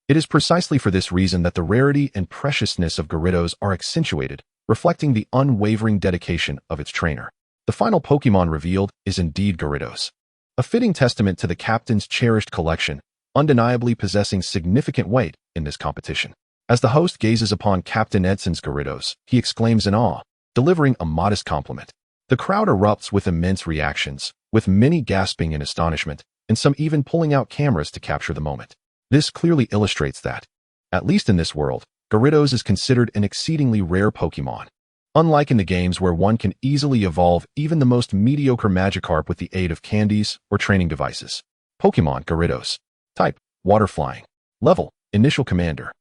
It is precisely for this reason that the rarity and preciousness of Gyarados are accentuated, reflecting the unwavering dedication of its trainer. The final Pokémon revealed is indeed Gyarados, a fitting testament to the captain's cherished collection, undeniably possessing significant weight in this competition. As the host gazes upon Captain Edson's Gyarados, he exclaims in awe, delivering a modest compliment. The crowd erupts with immense reactions, with many gasping in astonishment, and some even pulling out cameras to capture the moment. This clearly illustrates that, at least in this world, Gyarados is considered an exceedingly rare Pokémon. Unlike in the games where one can easily evolve even the most mediocre Magikarp with the aid of candies or training devices. Pokémon Gyarados. Type, water flying. Level, initial commander.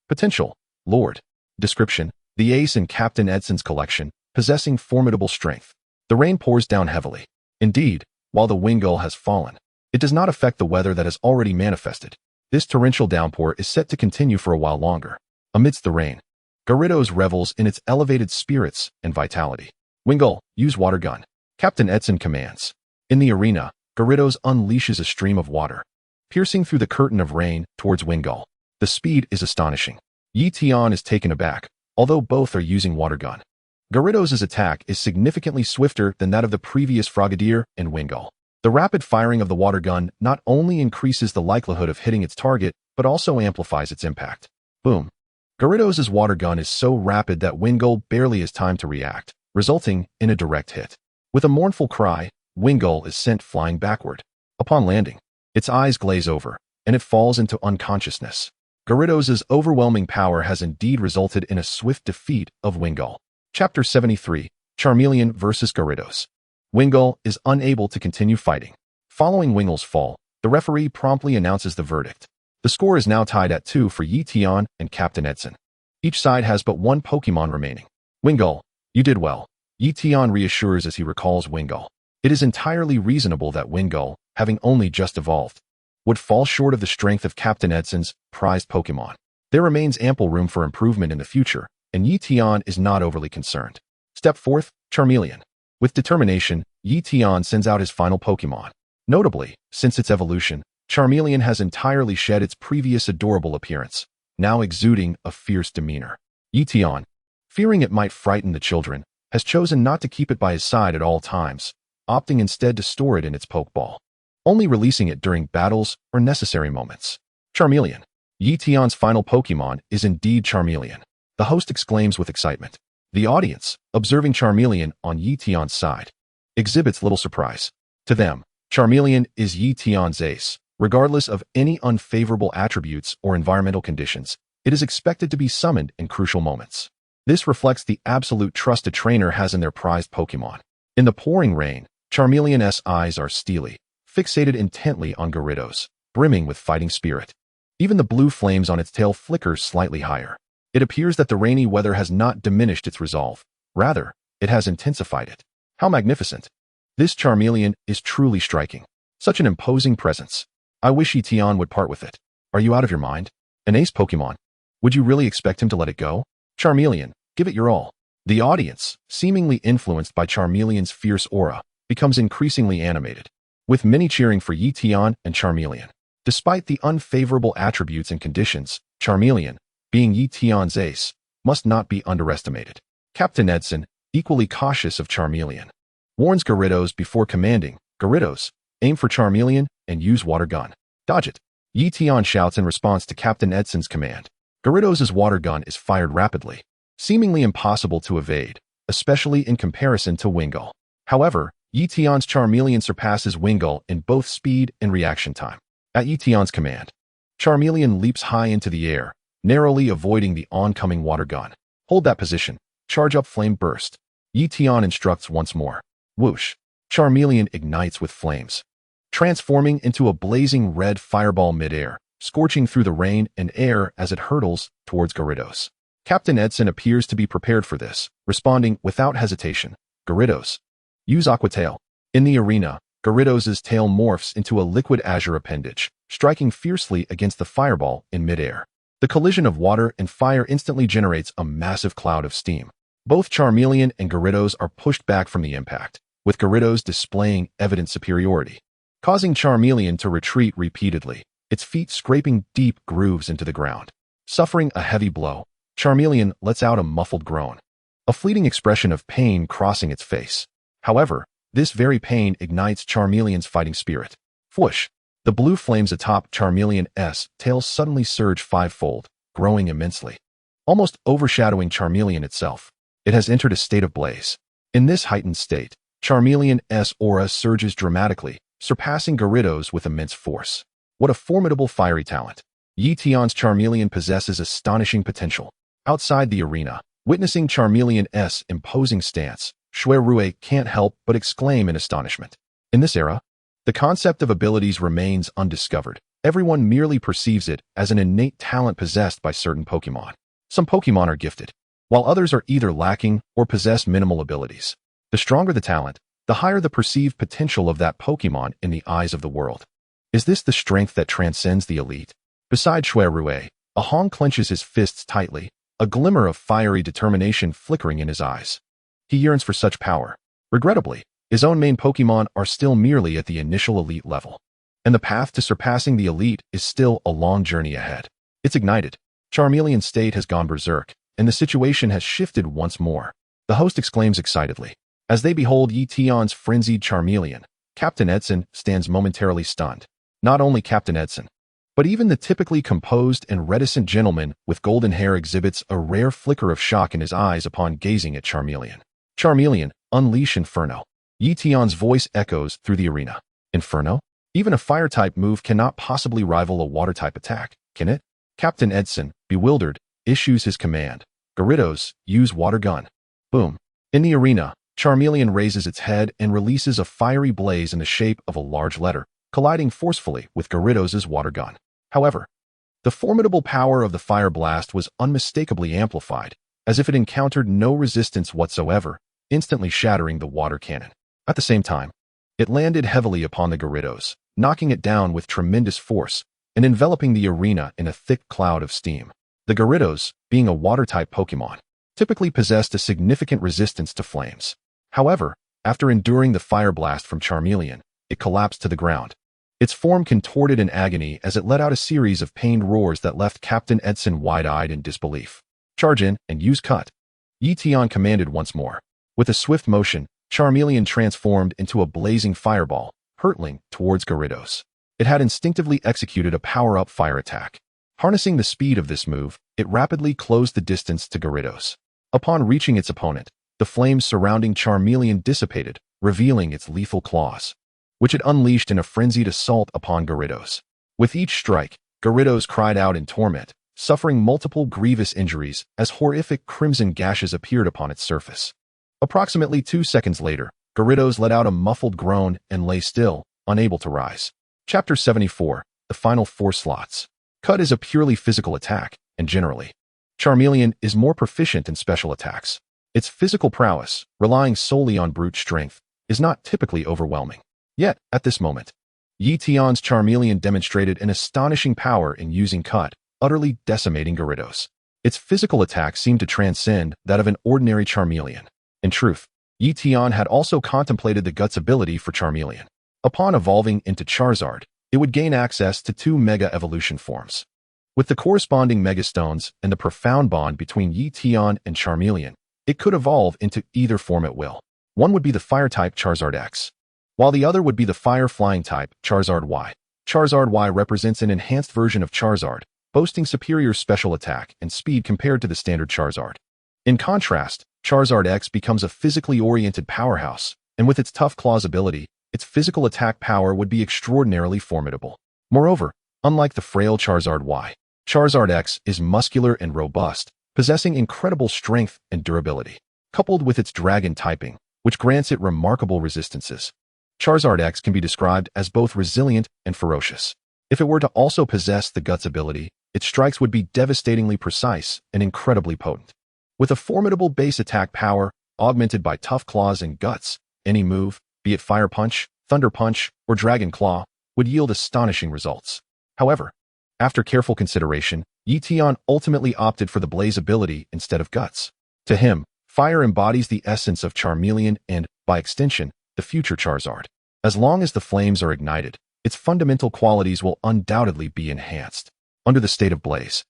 Potential, Lord. Description, the ace in Captain Edson's collection, possessing formidable strength. The rain pours down heavily. Indeed, while the Wingull has fallen, it does not affect the weather that has already manifested. This torrential downpour is set to continue for a while longer. Amidst the rain, Gyarados revels in its elevated spirits and vitality. Wingull, use water gun. Captain Edson commands. In the arena, Gyarados unleashes a stream of water, piercing through the curtain of rain towards Wingull. The speed is astonishing. Ye Tian is taken aback, although both are using water gun. Gyarados' attack is significantly swifter than that of the previous Frogadier and Wingull. The rapid firing of the water gun not only increases the likelihood of hitting its target, but also amplifies its impact. Boom. Gyarados' water gun is so rapid that Wingull barely has time to react, resulting in a direct hit. With a mournful cry, Wingull is sent flying backward. Upon landing, its eyes glaze over, and it falls into unconsciousness. Gyarados' overwhelming power has indeed resulted in a swift defeat of Wingull. Chapter 73, Charmeleon vs. Gyarados. Wingull is unable to continue fighting. Following Wingull's fall, the referee promptly announces the verdict. The score is now tied at 2 for Ye Tian and Captain Edson. Each side has but 1 Pokémon remaining. Wingull, you did well. Ye Tian reassures as he recalls Wingull. It is entirely reasonable that Wingull, having only just evolved, would fall short of the strength of Captain Edson's prized Pokémon. There remains ample room for improvement in the future, and Ye Tian is not overly concerned. Step 4, Charmeleon. With determination, Ye Tian sends out his final Pokémon. Notably, since its evolution, Charmeleon has entirely shed its previous adorable appearance, now exuding a fierce demeanor. Ye Tian, fearing it might frighten the children, has chosen not to keep it by his side at all times, opting instead to store it in its Pokeball, only releasing it during battles or necessary moments. Charmeleon. Ye Tian's final Pokemon is indeed Charmeleon. The host exclaims with excitement. The audience, observing Charmeleon on Ye Tian's side, exhibits little surprise. To them, Charmeleon is Ye Tian's ace. Regardless of any unfavorable attributes or environmental conditions, it is expected to be summoned in crucial moments. This reflects the absolute trust a trainer has in their prized Pokémon. In the pouring rain, Charmeleon's eyes are steely, fixated intently on Gyarados, brimming with fighting spirit. Even the blue flames on its tail flicker slightly higher. It appears that the rainy weather has not diminished its resolve. Rather, it has intensified it. How magnificent! This Charmeleon is truly striking. Such an imposing presence. I wish Ye Tian would part with it. Are you out of your mind? An ace Pokémon. Would you really expect him to let it go? Charmeleon, give it your all. The audience, seemingly influenced by Charmeleon's fierce aura, becomes increasingly animated, with many cheering for Ye Tian and Charmeleon. Despite the unfavorable attributes and conditions, Charmeleon, being Ye Tian's ace, must not be underestimated. Captain Edson, equally cautious of Charmeleon, warns Gyarados before commanding, Gyarados, aim for Charmeleon and use water gun. Dodge it. Ye Tian shouts in response to Captain Edson's command. Gyarados' water gun is fired rapidly, seemingly impossible to evade, especially in comparison to Wingull. However, Ye Tian's Charmeleon surpasses Wingull in both speed and reaction time. At Ye Tian's command, Charmeleon leaps high into the air, narrowly avoiding the oncoming water gun. Hold that position. Charge up Flame Burst. Ye Tian instructs once more. Whoosh. Charmeleon ignites with flames, transforming into a blazing red fireball midair, scorching through the rain and air as it hurtles towards Gyarados. Captain Edson appears to be prepared for this, responding without hesitation. Gyarados, use Aqua Tail. In the arena, Gyarados' tail morphs into a liquid azure appendage, striking fiercely against the fireball in midair. The collision of water and fire instantly generates a massive cloud of steam. Both Charmeleon and Gyarados are pushed back from the impact, with Gyarados displaying evident superiority, causing Charmeleon to retreat repeatedly, its feet scraping deep grooves into the ground. Suffering a heavy blow, Charmeleon lets out a muffled groan, a fleeting expression of pain crossing its face. However, this very pain ignites Charmeleon's fighting spirit. Whoosh! The blue flames atop Charmeleon's tail suddenly surge fivefold, growing immensely, almost overshadowing Charmeleon itself. It has entered a state of blaze. In this heightened state, Charmeleon's aura surges dramatically, surpassing Gyarados with immense force. What a formidable fiery talent! Ye Tian's Charmeleon possesses astonishing potential. Outside the arena, witnessing Charmeleon's imposing stance, Shuirue can't help but exclaim in astonishment. In this era, the concept of abilities remains undiscovered. Everyone merely perceives it as an innate talent possessed by certain Pokémon. Some Pokémon are gifted, while others are either lacking or possess minimal abilities. The stronger the talent, the higher the perceived potential of that Pokémon in the eyes of the world. Is this the strength that transcends the elite? Beside Shuirue, Ahong clenches his fists tightly, a glimmer of fiery determination flickering in his eyes. He yearns for such power. Regrettably, his own main Pokémon are still merely at the initial elite level, and the path to surpassing the elite is still a long journey ahead. It's ignited. Charmeleon's state has gone berserk, and the situation has shifted once more. The host exclaims excitedly. As they behold Ye Tian's frenzied Charmeleon, Captain Edson stands momentarily stunned. Not only Captain Edson, but even the typically composed and reticent gentleman with golden hair exhibits a rare flicker of shock in his eyes upon gazing at Charmeleon. Charmeleon, unleash Inferno. Ye Tian's voice echoes through the arena. Inferno? Even a fire-type move cannot possibly rival a water-type attack, can it? Captain Edson, bewildered, issues his command. Gyarados, use water gun. Boom. In the arena, Charmeleon raises its head and releases a fiery blaze in the shape of a large letter, colliding forcefully with Gyarados' water gun. However, the formidable power of the fire blast was unmistakably amplified, as if it encountered no resistance whatsoever, instantly shattering the water cannon. At the same time, it landed heavily upon the Gyarados, knocking it down with tremendous force and enveloping the arena in a thick cloud of steam. The Gyarados, being a water-type Pokémon, typically possessed a significant resistance to flames. However, after enduring the fire blast from Charmeleon, it collapsed to the ground. Its form contorted in agony as it let out a series of pained roars that left Captain Edson wide-eyed in disbelief. Charge in and use cut. Ye Tian commanded once more. With a swift motion, Charmeleon transformed into a blazing fireball, hurtling towards Gyarados. It had instinctively executed a power-up fire attack. Harnessing the speed of this move, it rapidly closed the distance to Gyarados. Upon reaching its opponent, the flames surrounding Charmeleon dissipated, revealing its lethal claws, which it unleashed in a frenzied assault upon Gyarados. With each strike, Gyarados cried out in torment, suffering multiple grievous injuries as horrific crimson gashes appeared upon its surface. Approximately 2 seconds later, Gyarados let out a muffled groan and lay still, unable to rise. Chapter 74, The Final 4 Slots. Cut is a purely physical attack, and generally, Charmeleon is more proficient in special attacks. Its physical prowess, relying solely on brute strength, is not typically overwhelming. Yet, at this moment, Ye Tian's Charmeleon demonstrated an astonishing power in using Cut, utterly decimating Gyarados. Its physical attack seemed to transcend that of an ordinary Charmeleon. In truth, Ye Tian had also contemplated the Guts ability for Charmeleon. Upon evolving into Charizard, it would gain access to 2 Mega Evolution forms. With the corresponding Mega Stones and the profound bond between Ye Tian and Charmeleon, it could evolve into either form at will. One would be the Fire-type Charizard X, while the other would be the Fire-flying type Charizard Y. Charizard Y represents an enhanced version of Charizard, boasting superior special attack and speed compared to the standard Charizard. In contrast, Charizard X becomes a physically oriented powerhouse, and with its Tough Claws ability, its physical attack power would be extraordinarily formidable. Moreover, unlike the frail Charizard Y, Charizard X is muscular and robust, possessing incredible strength and durability. Coupled with its dragon typing, which grants it remarkable resistances, Charizard X can be described as both resilient and ferocious. If it were to also possess the Guts ability, its strikes would be devastatingly precise and incredibly potent. With a formidable base attack power, augmented by Tough Claws and Guts, any move, be it Fire Punch, Thunder Punch, or Dragon Claw, would yield astonishing results. However, after careful consideration, Ye Tian ultimately opted for the Blaze ability instead of Guts. To him, fire embodies the essence of Charmeleon and, by extension, the future Charizard. As long as the flames are ignited, its fundamental qualities will undoubtedly be enhanced. Under the state of Blaze,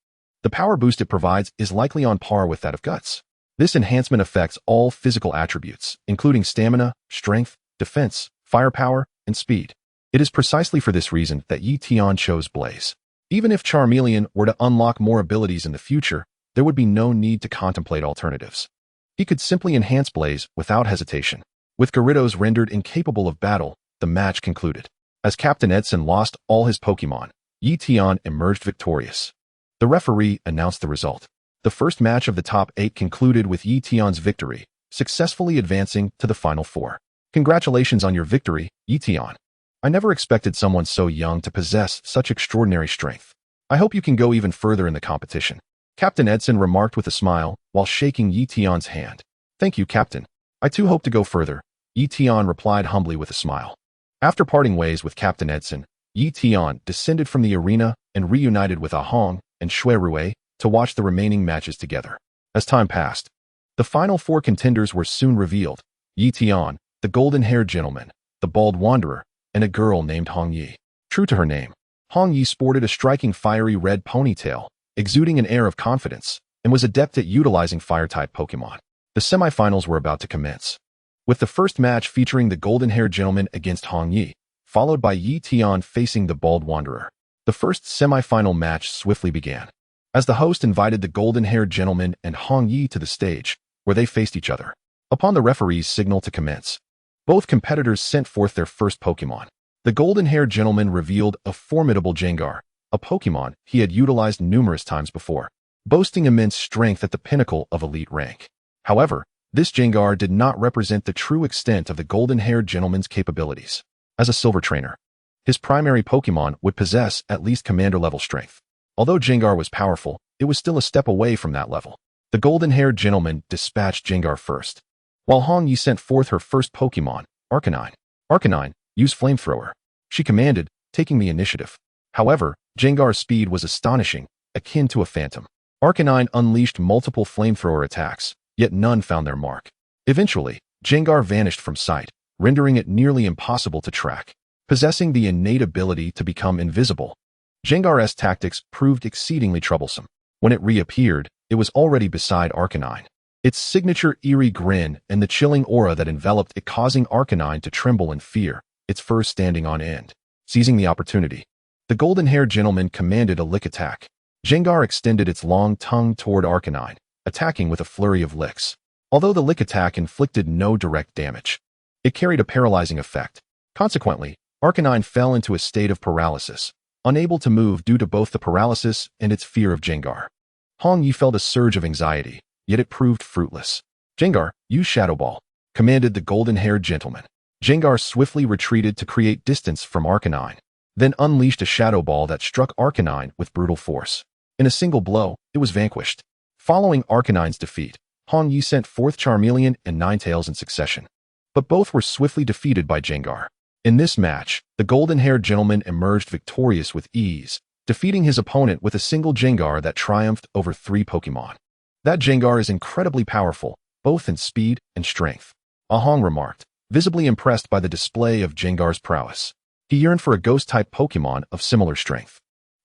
the power boost it provides is likely on par with that of Guts. This enhancement affects all physical attributes, including stamina, strength, defense, firepower, and speed. It is precisely for this reason that Ye Tian chose Blaze. Even if Charmeleon were to unlock more abilities in the future, there would be no need to contemplate alternatives. He could simply enhance Blaze without hesitation. With Gyarados rendered incapable of battle, the match concluded. As Captain Edson lost all his Pokémon, Ye Tian emerged victorious. The referee announced the result. The first match of the top 8 concluded with Ye Tian's victory, successfully advancing to the final 4. Congratulations on your victory, Ye Tian. I never expected someone so young to possess such extraordinary strength. I hope you can go even further in the competition. Captain Edson remarked with a smile while shaking Ye Tian's hand. Thank you, Captain. I too hope to go further, Ye Tian replied humbly with a smile. After parting ways with Captain Edson, Ye Tian descended from the arena and reunited with Ahong and Shui Rui to watch the remaining matches together. As time passed, the final 4 contenders were soon revealed: Ye Tian, the golden-haired gentleman, the bald wanderer, and a girl named Hong Yi. True to her name, Hong Yi sported a striking fiery red ponytail, exuding an air of confidence, and was adept at utilizing fire-type Pokémon. The semifinals were about to commence, with the first match featuring the golden-haired gentleman against Hong Yi, followed by Ye Tian facing the bald wanderer. The first semifinal match swiftly began, as the host invited the golden-haired gentleman and Hong Yi to the stage, where they faced each other. Upon the referee's signal to commence, both competitors sent forth their first Pokémon. The golden-haired gentleman revealed a formidable Gengar, a Pokémon he had utilized numerous times before, boasting immense strength at the pinnacle of elite rank. However, this Gengar did not represent the true extent of the golden-haired gentleman's capabilities. As a silver trainer, his primary Pokémon would possess at least commander-level strength. Although Gengar was powerful, it was still a step away from that level. The golden-haired gentleman dispatched Gengar first, while Hong Yi sent forth her first Pokémon, Arcanine. Arcanine, use Flamethrower, she commanded, taking the initiative. However, Gengar's speed was astonishing, akin to a phantom. Arcanine unleashed multiple Flamethrower attacks, yet none found their mark. Eventually, Gengar vanished from sight, rendering it nearly impossible to track. Possessing the innate ability to become invisible, Gengar's tactics proved exceedingly troublesome. When it reappeared, it was already beside Arcanine, its signature eerie grin and the chilling aura that enveloped it causing Arcanine to tremble in fear, its fur standing on end. Seizing the opportunity, the golden-haired gentleman commanded a lick attack. Gengar extended its long tongue toward Arcanine, attacking with a flurry of licks. Although the lick attack inflicted no direct damage, it carried a paralyzing effect. Consequently, Arcanine fell into a state of paralysis, unable to move due to both the paralysis and its fear of Jengar. Hong Yi felt a surge of anxiety, yet it proved fruitless. Jengar, use Shadow Ball, commanded the golden-haired gentleman. Jengar swiftly retreated to create distance from Arcanine, then unleashed a Shadow Ball that struck Arcanine with brutal force. In a single blow, it was vanquished. Following Arcanine's defeat, Hong Yi sent forth Charmeleon and Ninetales in succession. But both were swiftly defeated by Jengar. In this match, the golden-haired gentleman emerged victorious with ease, defeating his opponent with a single Jengar that triumphed over 3 Pokémon. That Jengar is incredibly powerful, both in speed and strength, Ahong remarked, visibly impressed by the display of Jengar's prowess. He yearned for a Ghost-type Pokémon of similar strength.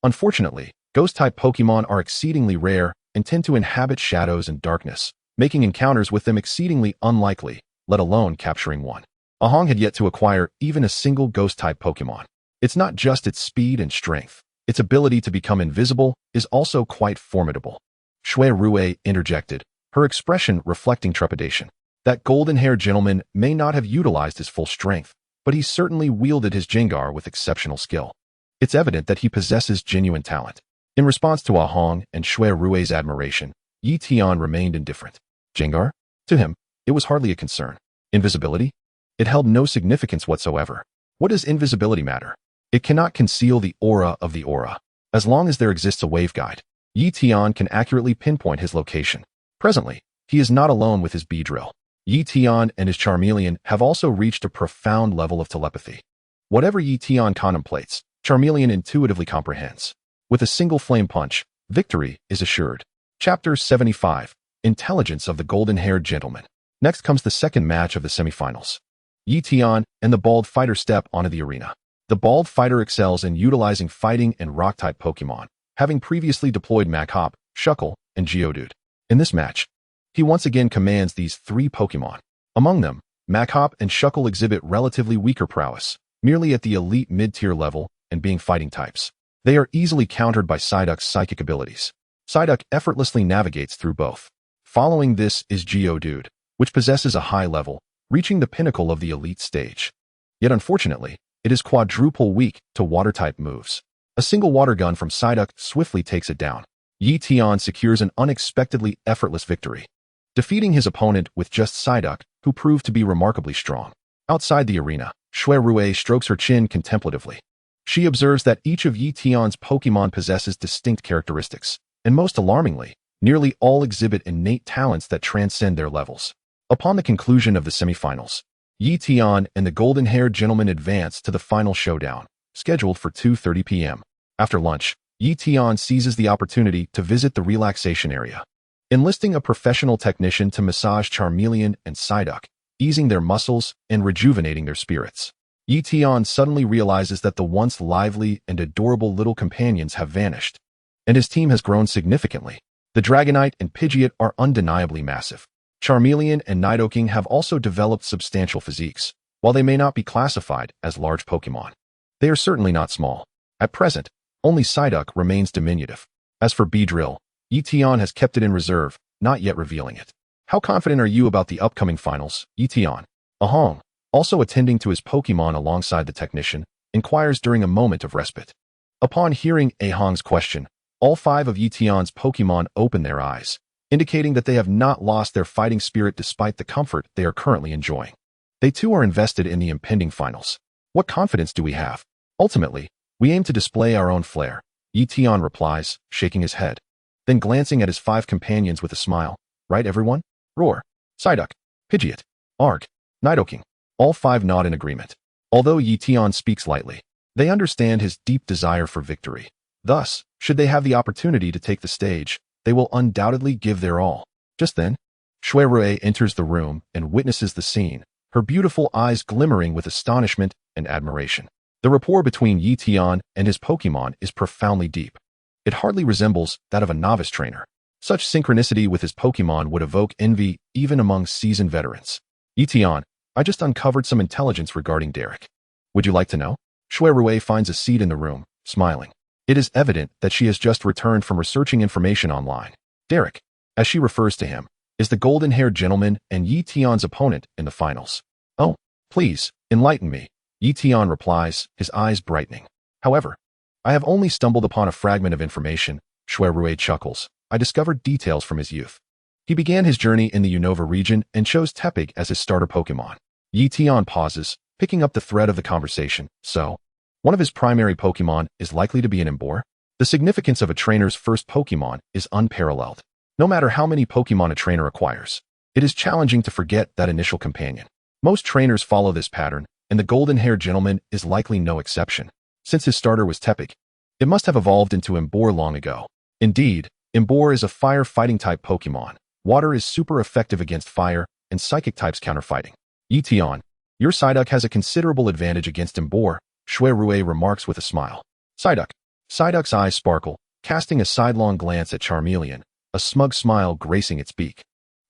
Unfortunately, Ghost-type Pokémon are exceedingly rare and tend to inhabit shadows and darkness, making encounters with them exceedingly unlikely, let alone capturing one. Ahong had yet to acquire even a single Ghost-type Pokémon. It's not just its speed and strength. Its ability to become invisible is also quite formidable. Shui Rue interjected, her expression reflecting trepidation. That golden-haired gentleman may not have utilized his full strength, but he certainly wielded his Jengar with exceptional skill. It's evident that he possesses genuine talent. In response to Ahong and Shui Rue's admiration, Ye Tian remained indifferent. Jengar? To him, it was hardly a concern. Invisibility? It held no significance whatsoever. What does invisibility matter? It cannot conceal the aura of the aura. As long as there exists a waveguide, Ye Tian can accurately pinpoint his location. Presently, he is not alone with his Beedrill. Ye Tian and his Charmeleon have also reached a profound level of telepathy. Whatever Ye Tian contemplates, Charmeleon intuitively comprehends. With a single flame punch, victory is assured. Chapter 75, Intelligence of the Golden-Haired Gentleman. Next comes the second match of the semifinals. Ye Tian and the Bald Fighter step onto the arena. The Bald Fighter excels in utilizing fighting and rock-type Pokémon, having previously deployed Machop, Shuckle, and Geodude. In this match, he once again commands these 3 Pokémon. Among them, Machop and Shuckle exhibit relatively weaker prowess, merely at the elite mid-tier level and being fighting types. They are easily countered by Psyduck's psychic abilities. Psyduck effortlessly navigates through both. Following this is Geodude, which possesses a high level, reaching the pinnacle of the elite stage. Yet unfortunately, it is quadruple weak to water-type moves. A single water gun from Psyduck swiftly takes it down. Ye Tian secures an unexpectedly effortless victory, defeating his opponent with just Psyduck, who proved to be remarkably strong. Outside the arena, Shui Rue strokes her chin contemplatively. She observes that each of Ye Tian's Pokémon possesses distinct characteristics, and most alarmingly, nearly all exhibit innate talents that transcend their levels. Upon the conclusion of the semifinals, Ye Tian and the golden-haired gentleman advance to the final showdown, scheduled for 2:30 p.m. After lunch, Ye Tian seizes the opportunity to visit the relaxation area, enlisting a professional technician to massage Charmeleon and Psyduck, easing their muscles and rejuvenating their spirits. Ye Tian suddenly realizes that the once lively and adorable little companions have vanished, and his team has grown significantly. The Dragonite and Pidgeot are undeniably massive. Charmeleon and Nidoking have also developed substantial physiques, while they may not be classified as large Pokémon. They are certainly not small. At present, only Psyduck remains diminutive. As for Beedrill, Ye Tian has kept it in reserve, not yet revealing it. How confident are you about the upcoming finals, Ye Tian? Ahong, also attending to his Pokémon alongside the technician, inquires during a moment of respite. Upon hearing Ahong's question, all 5 of Ye Tian's Pokémon open their eyes, indicating that they have not lost their fighting spirit despite the comfort they are currently enjoying. They too are invested in the impending finals. What confidence do we have? Ultimately, we aim to display our own flair, Ye Tian replies, shaking his head. Then glancing at his 5 companions with a smile, right everyone? Roar, Psyduck, Pidgeot, Arg, Nidoking. All 5 nod in agreement. Although Ye Tian speaks lightly, they understand his deep desire for victory. Thus, should they have the opportunity to take the stage, they will undoubtedly give their all. Just then, Shui Rue enters the room and witnesses the scene, her beautiful eyes glimmering with astonishment and admiration. The rapport between Ye Tian and his Pokémon is profoundly deep. It hardly resembles that of a novice trainer. Such synchronicity with his Pokémon would evoke envy even among seasoned veterans. Ye Tian, I just uncovered some intelligence regarding Derek. Would you like to know? Shui Rue finds a seat in the room, smiling. It is evident that she has just returned from researching information online. Derek, as she refers to him, is the golden-haired gentleman and Ye Tian's opponent in the finals. Oh, please, enlighten me, Ye Tian replies, his eyes brightening. However, I have only stumbled upon a fragment of information, Shuirue chuckles. I discovered details from his youth. He began his journey in the Unova region and chose Tepig as his starter Pokémon. Ye Tian pauses, picking up the thread of the conversation. So, one of his primary Pokémon is likely to be an Embor? The significance of a trainer's first Pokémon is unparalleled. No matter how many Pokémon a trainer acquires, it is challenging to forget that initial companion. Most trainers follow this pattern, and the golden-haired gentleman is likely no exception. Since his starter was Tepig, it must have evolved into Embor long ago. Indeed, Embor is a fire-fighting type Pokémon. Water is super effective against fire, and psychic types counter-fighting. Ye Tian, your Psyduck has a considerable advantage against Embor, Shuirue remarks with a smile. Psyduck's eyes sparkle, casting a sidelong glance at Charmeleon, a smug smile gracing its beak.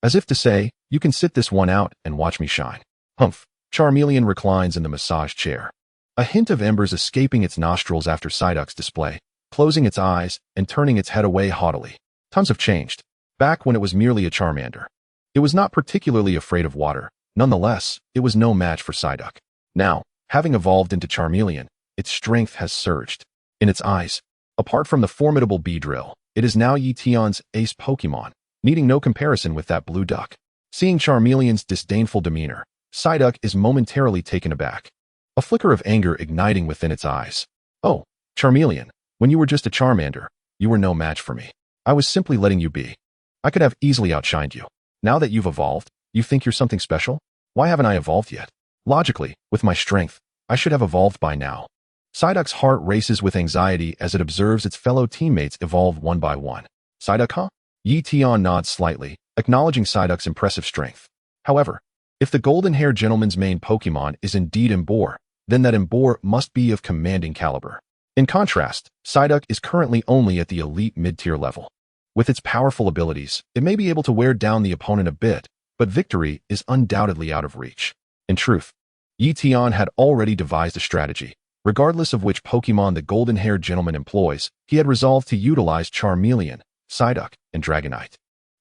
As if to say, you can sit this one out and watch me shine. Humph. Charmeleon reclines in the massage chair. A hint of embers escaping its nostrils after Psyduck's display, closing its eyes and turning its head away haughtily. Times have changed. Back when it was merely a Charmander, it was not particularly afraid of water. Nonetheless, it was no match for Psyduck. Now, having evolved into Charmeleon, its strength has surged. In its eyes, apart from the formidable Beedrill, it is now Ye Tian's ace Pokémon, needing no comparison with that blue duck. Seeing Charmeleon's disdainful demeanor, Psyduck is momentarily taken aback, a flicker of anger igniting within its eyes. Oh, Charmeleon, when you were just a Charmander, you were no match for me. I was simply letting you be. I could have easily outshined you. Now that you've evolved, you think you're something special? Why haven't I evolved yet? Logically, with my strength, I should have evolved by now. Psyduck's heart races with anxiety as it observes its fellow teammates evolve one by one. Psyduck, huh? Ye Tian nods slightly, acknowledging Psyduck's impressive strength. However, if the golden-haired gentleman's main Pokémon is indeed Embor, then that Embor must be of commanding caliber. In contrast, Psyduck is currently only at the elite mid-tier level. With its powerful abilities, it may be able to wear down the opponent a bit, but victory is undoubtedly out of reach. In truth, Ye Tian had already devised a strategy. Regardless of which Pokémon the golden-haired gentleman employs, he had resolved to utilize Charmeleon, Psyduck, and Dragonite.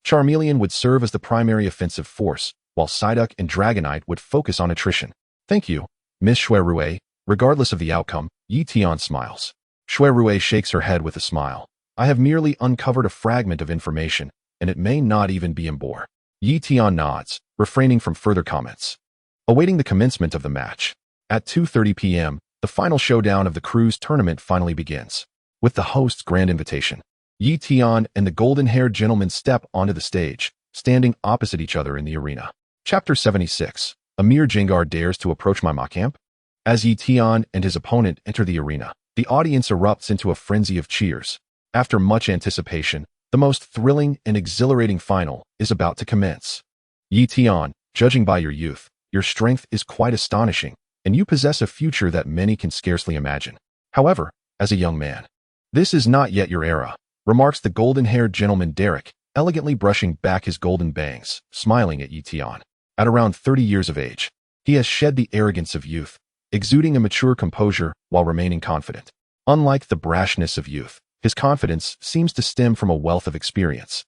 Charmeleon would serve as the primary offensive force, while Psyduck and Dragonite would focus on attrition. Thank you, Miss Shuirue. Regardless of the outcome, Ye Tian smiles. Shuirue shakes her head with a smile. I have merely uncovered a fragment of information, and it may not even be Embor. Ye Tian nods, refraining from further comments. Awaiting the commencement of the match. At 2:30 p.m., the final showdown of the cruise tournament finally begins. With the host's grand invitation, Ye Tian and the golden-haired gentleman step onto the stage, standing opposite each other in the arena. Chapter 76. A mere Jengar dares to approach my Macamp? As Ye Tian and his opponent enter the arena, the audience erupts into a frenzy of cheers. After much anticipation, the most thrilling and exhilarating final is about to commence. Ye Tian, judging by your youth, your strength is quite astonishing, and you possess a future that many can scarcely imagine. However, as a young man, this is not yet your era, remarks the golden-haired gentleman Derek, elegantly brushing back his golden bangs, smiling at Ye Tian. At around 30 years of age, he has shed the arrogance of youth, exuding a mature composure while remaining confident. Unlike the brashness of youth, his confidence seems to stem from a wealth of experience,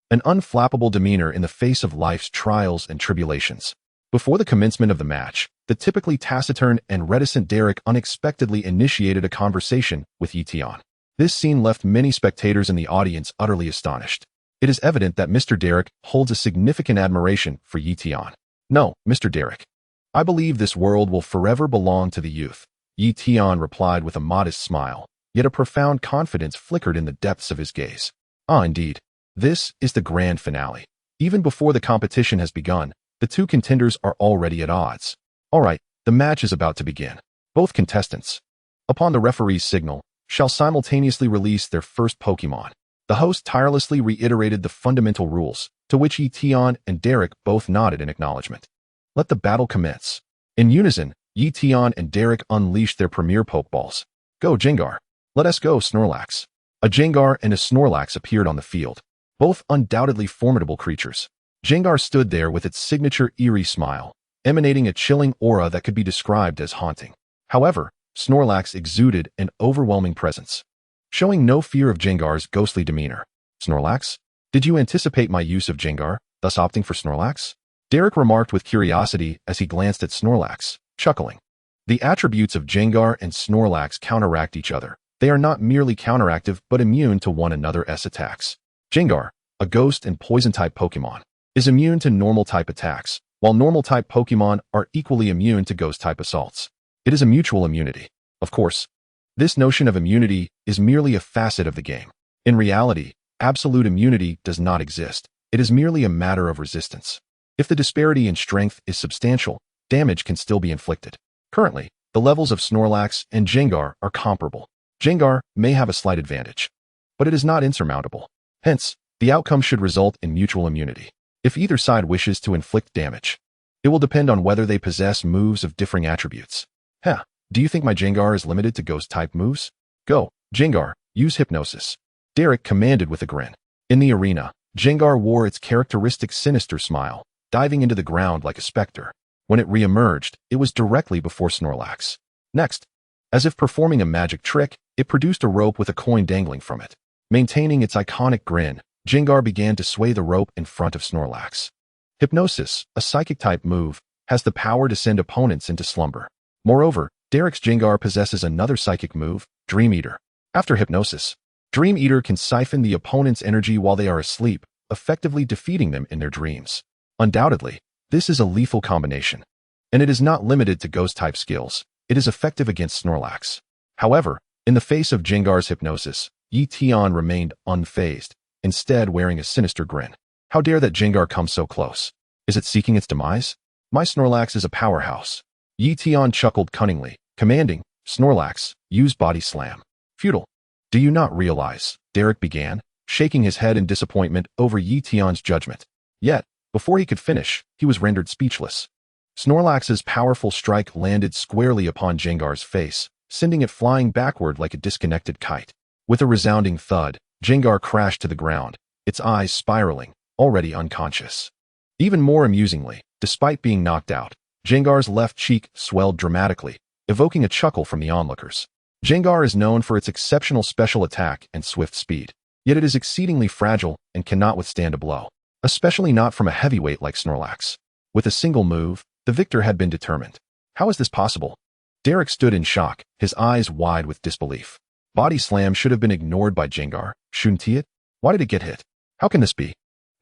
an unflappable demeanor in the face of life's trials and tribulations. Before the commencement of the match, the typically taciturn and reticent Derek unexpectedly initiated a conversation with Ye Tian. This scene left many spectators in the audience utterly astonished. It is evident that Mr. Derek holds a significant admiration for Ye Tian. No, Mr. Derek. I believe this world will forever belong to the youth, Ye Tian replied with a modest smile, yet a profound confidence flickered in the depths of his gaze. Ah, indeed. This is the grand finale. Even before the competition has begun, the two contenders are already at odds. All right, the match is about to begin. Both contestants, upon the referee's signal, shall simultaneously release their first Pokémon. The host tirelessly reiterated the fundamental rules, to which Ye Tian and Derek both nodded in acknowledgement. Let the battle commence. In unison, Ye Tian and Derek unleashed their premier Pokeballs. Go, Jengar. Let us go, Snorlax. A Jengar and a Snorlax appeared on the field, both undoubtedly formidable creatures. Jengar stood there with its signature eerie smile, emanating a chilling aura that could be described as haunting. However, Snorlax exuded an overwhelming presence, showing no fear of Jengar's ghostly demeanor. Snorlax? Did you anticipate my use of Jengar, thus opting for Snorlax? Derek remarked with curiosity as he glanced at Snorlax, chuckling. The attributes of Jengar and Snorlax counteract each other, They are not merely counteractive but immune to one another's attacks. Gengar, a ghost and poison-type Pokémon, is immune to normal-type attacks, while normal-type Pokémon are equally immune to ghost-type assaults. It is a mutual immunity. Of course, this notion of immunity is merely a facet of the game. In reality, absolute immunity does not exist. It is merely a matter of resistance. If the disparity in strength is substantial, damage can still be inflicted. Currently, the levels of Snorlax and Gengar are comparable. Gengar may have a slight advantage, but it is not insurmountable. Hence, the outcome should result in mutual immunity. If either side wishes to inflict damage, it will depend on whether they possess moves of differing attributes. Do you think my Gengar is limited to ghost-type moves? Go, Gengar, use Hypnosis. Derek commanded with a grin. In the arena, Gengar wore its characteristic sinister smile, diving into the ground like a specter. When it re-emerged, it was directly before Snorlax. Next, as if performing a magic trick, it produced a rope with a coin dangling from it. Maintaining its iconic grin, Gengar began to sway the rope in front of Snorlax. Hypnosis, a psychic-type move, has the power to send opponents into slumber. Moreover, Derek's Gengar possesses another psychic move, Dream Eater. After Hypnosis, Dream Eater can siphon the opponent's energy while they are asleep, effectively defeating them in their dreams. Undoubtedly, this is a lethal combination, and it is not limited to ghost-type skills. It is effective against Snorlax. However, in the face of Gengar's Hypnosis, Ye Tian remained unfazed, instead wearing a sinister grin. How dare that Gengar come so close? Is it seeking its demise? My Snorlax is a powerhouse. Ye Tian chuckled cunningly, commanding, Snorlax, use Body Slam. Futile. Do you not realize? Derek began, shaking his head in disappointment over Ye Tian's judgment. Yet, before he could finish, he was rendered speechless. Snorlax's powerful strike landed squarely upon Gengar's face, sending it flying backward like a disconnected kite. With a resounding thud, Gengar crashed to the ground, its eyes spiraling, already unconscious. Even more amusingly, despite being knocked out, Gengar's left cheek swelled dramatically, evoking a chuckle from the onlookers. Gengar is known for its exceptional special attack and swift speed, yet it is exceedingly fragile and cannot withstand a blow, especially not from a heavyweight like Snorlax. With a single move, the victor had been determined. How is this possible? Derek stood in shock, his eyes wide with disbelief. Body Slam should have been ignored by Gengar, shouldn't it? Why did it get hit? How can this be?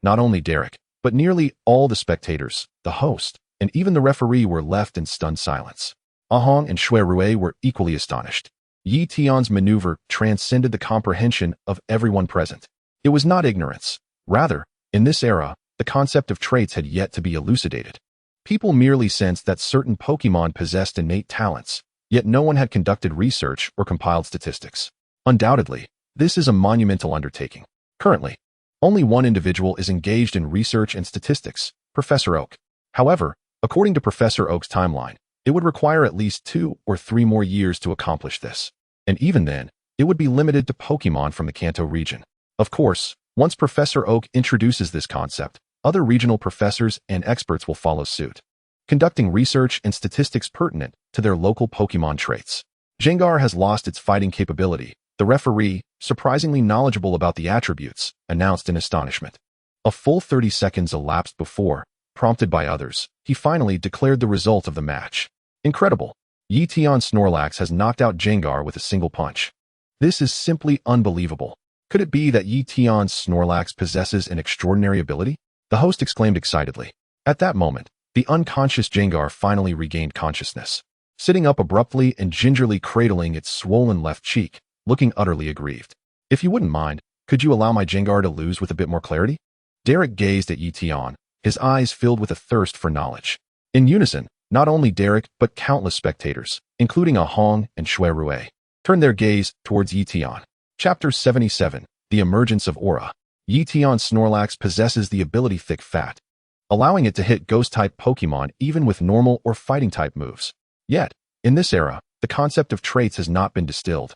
Not only Derek, but nearly all the spectators, the host, and even the referee were left in stunned silence. Ahong and Shui Rue were equally astonished. Ye Tian's maneuver transcended the comprehension of everyone present. It was not ignorance. Rather, in this era, the concept of traits had yet to be elucidated. People merely sensed that certain Pokémon possessed innate talents, yet no one had conducted research or compiled statistics. Undoubtedly, this is a monumental undertaking. Currently, only one individual is engaged in research and statistics, Professor Oak. However, according to Professor Oak's timeline, it would require at least 2 or 3 more years to accomplish this. And even then, it would be limited to Pokémon from the Kanto region. Of course, once Professor Oak introduces this concept, other regional professors and experts will follow suit, conducting research and statistics pertinent to their local Pokémon traits. Gengar has lost its fighting capability, the referee, surprisingly knowledgeable about the attributes, announced in astonishment. A full 30 seconds elapsed before, prompted by others, he finally declared the result of the match. Incredible! Ye Tian Snorlax has knocked out Gengar with a single punch. This is simply unbelievable. Could it be that Ye Tian's Snorlax possesses an extraordinary ability? The host exclaimed excitedly. At that moment, the unconscious Gengar finally regained consciousness. Sitting up abruptly and gingerly cradling its swollen left cheek, looking utterly aggrieved. If you wouldn't mind, could you allow my Gengar to lose with a bit more clarity? Derek gazed at Ye Tian, his eyes filled with a thirst for knowledge. In unison, not only Derek but countless spectators, including Ahong and Shui Rue, turned their gaze towards Ye Tian. Chapter 77, The Emergence of Aura. Ye Tian Snorlax possesses the ability Thick Fat, allowing it to hit Ghost-type Pokémon even with normal or Fighting-type moves. Yet, in this era, the concept of traits has not been distilled.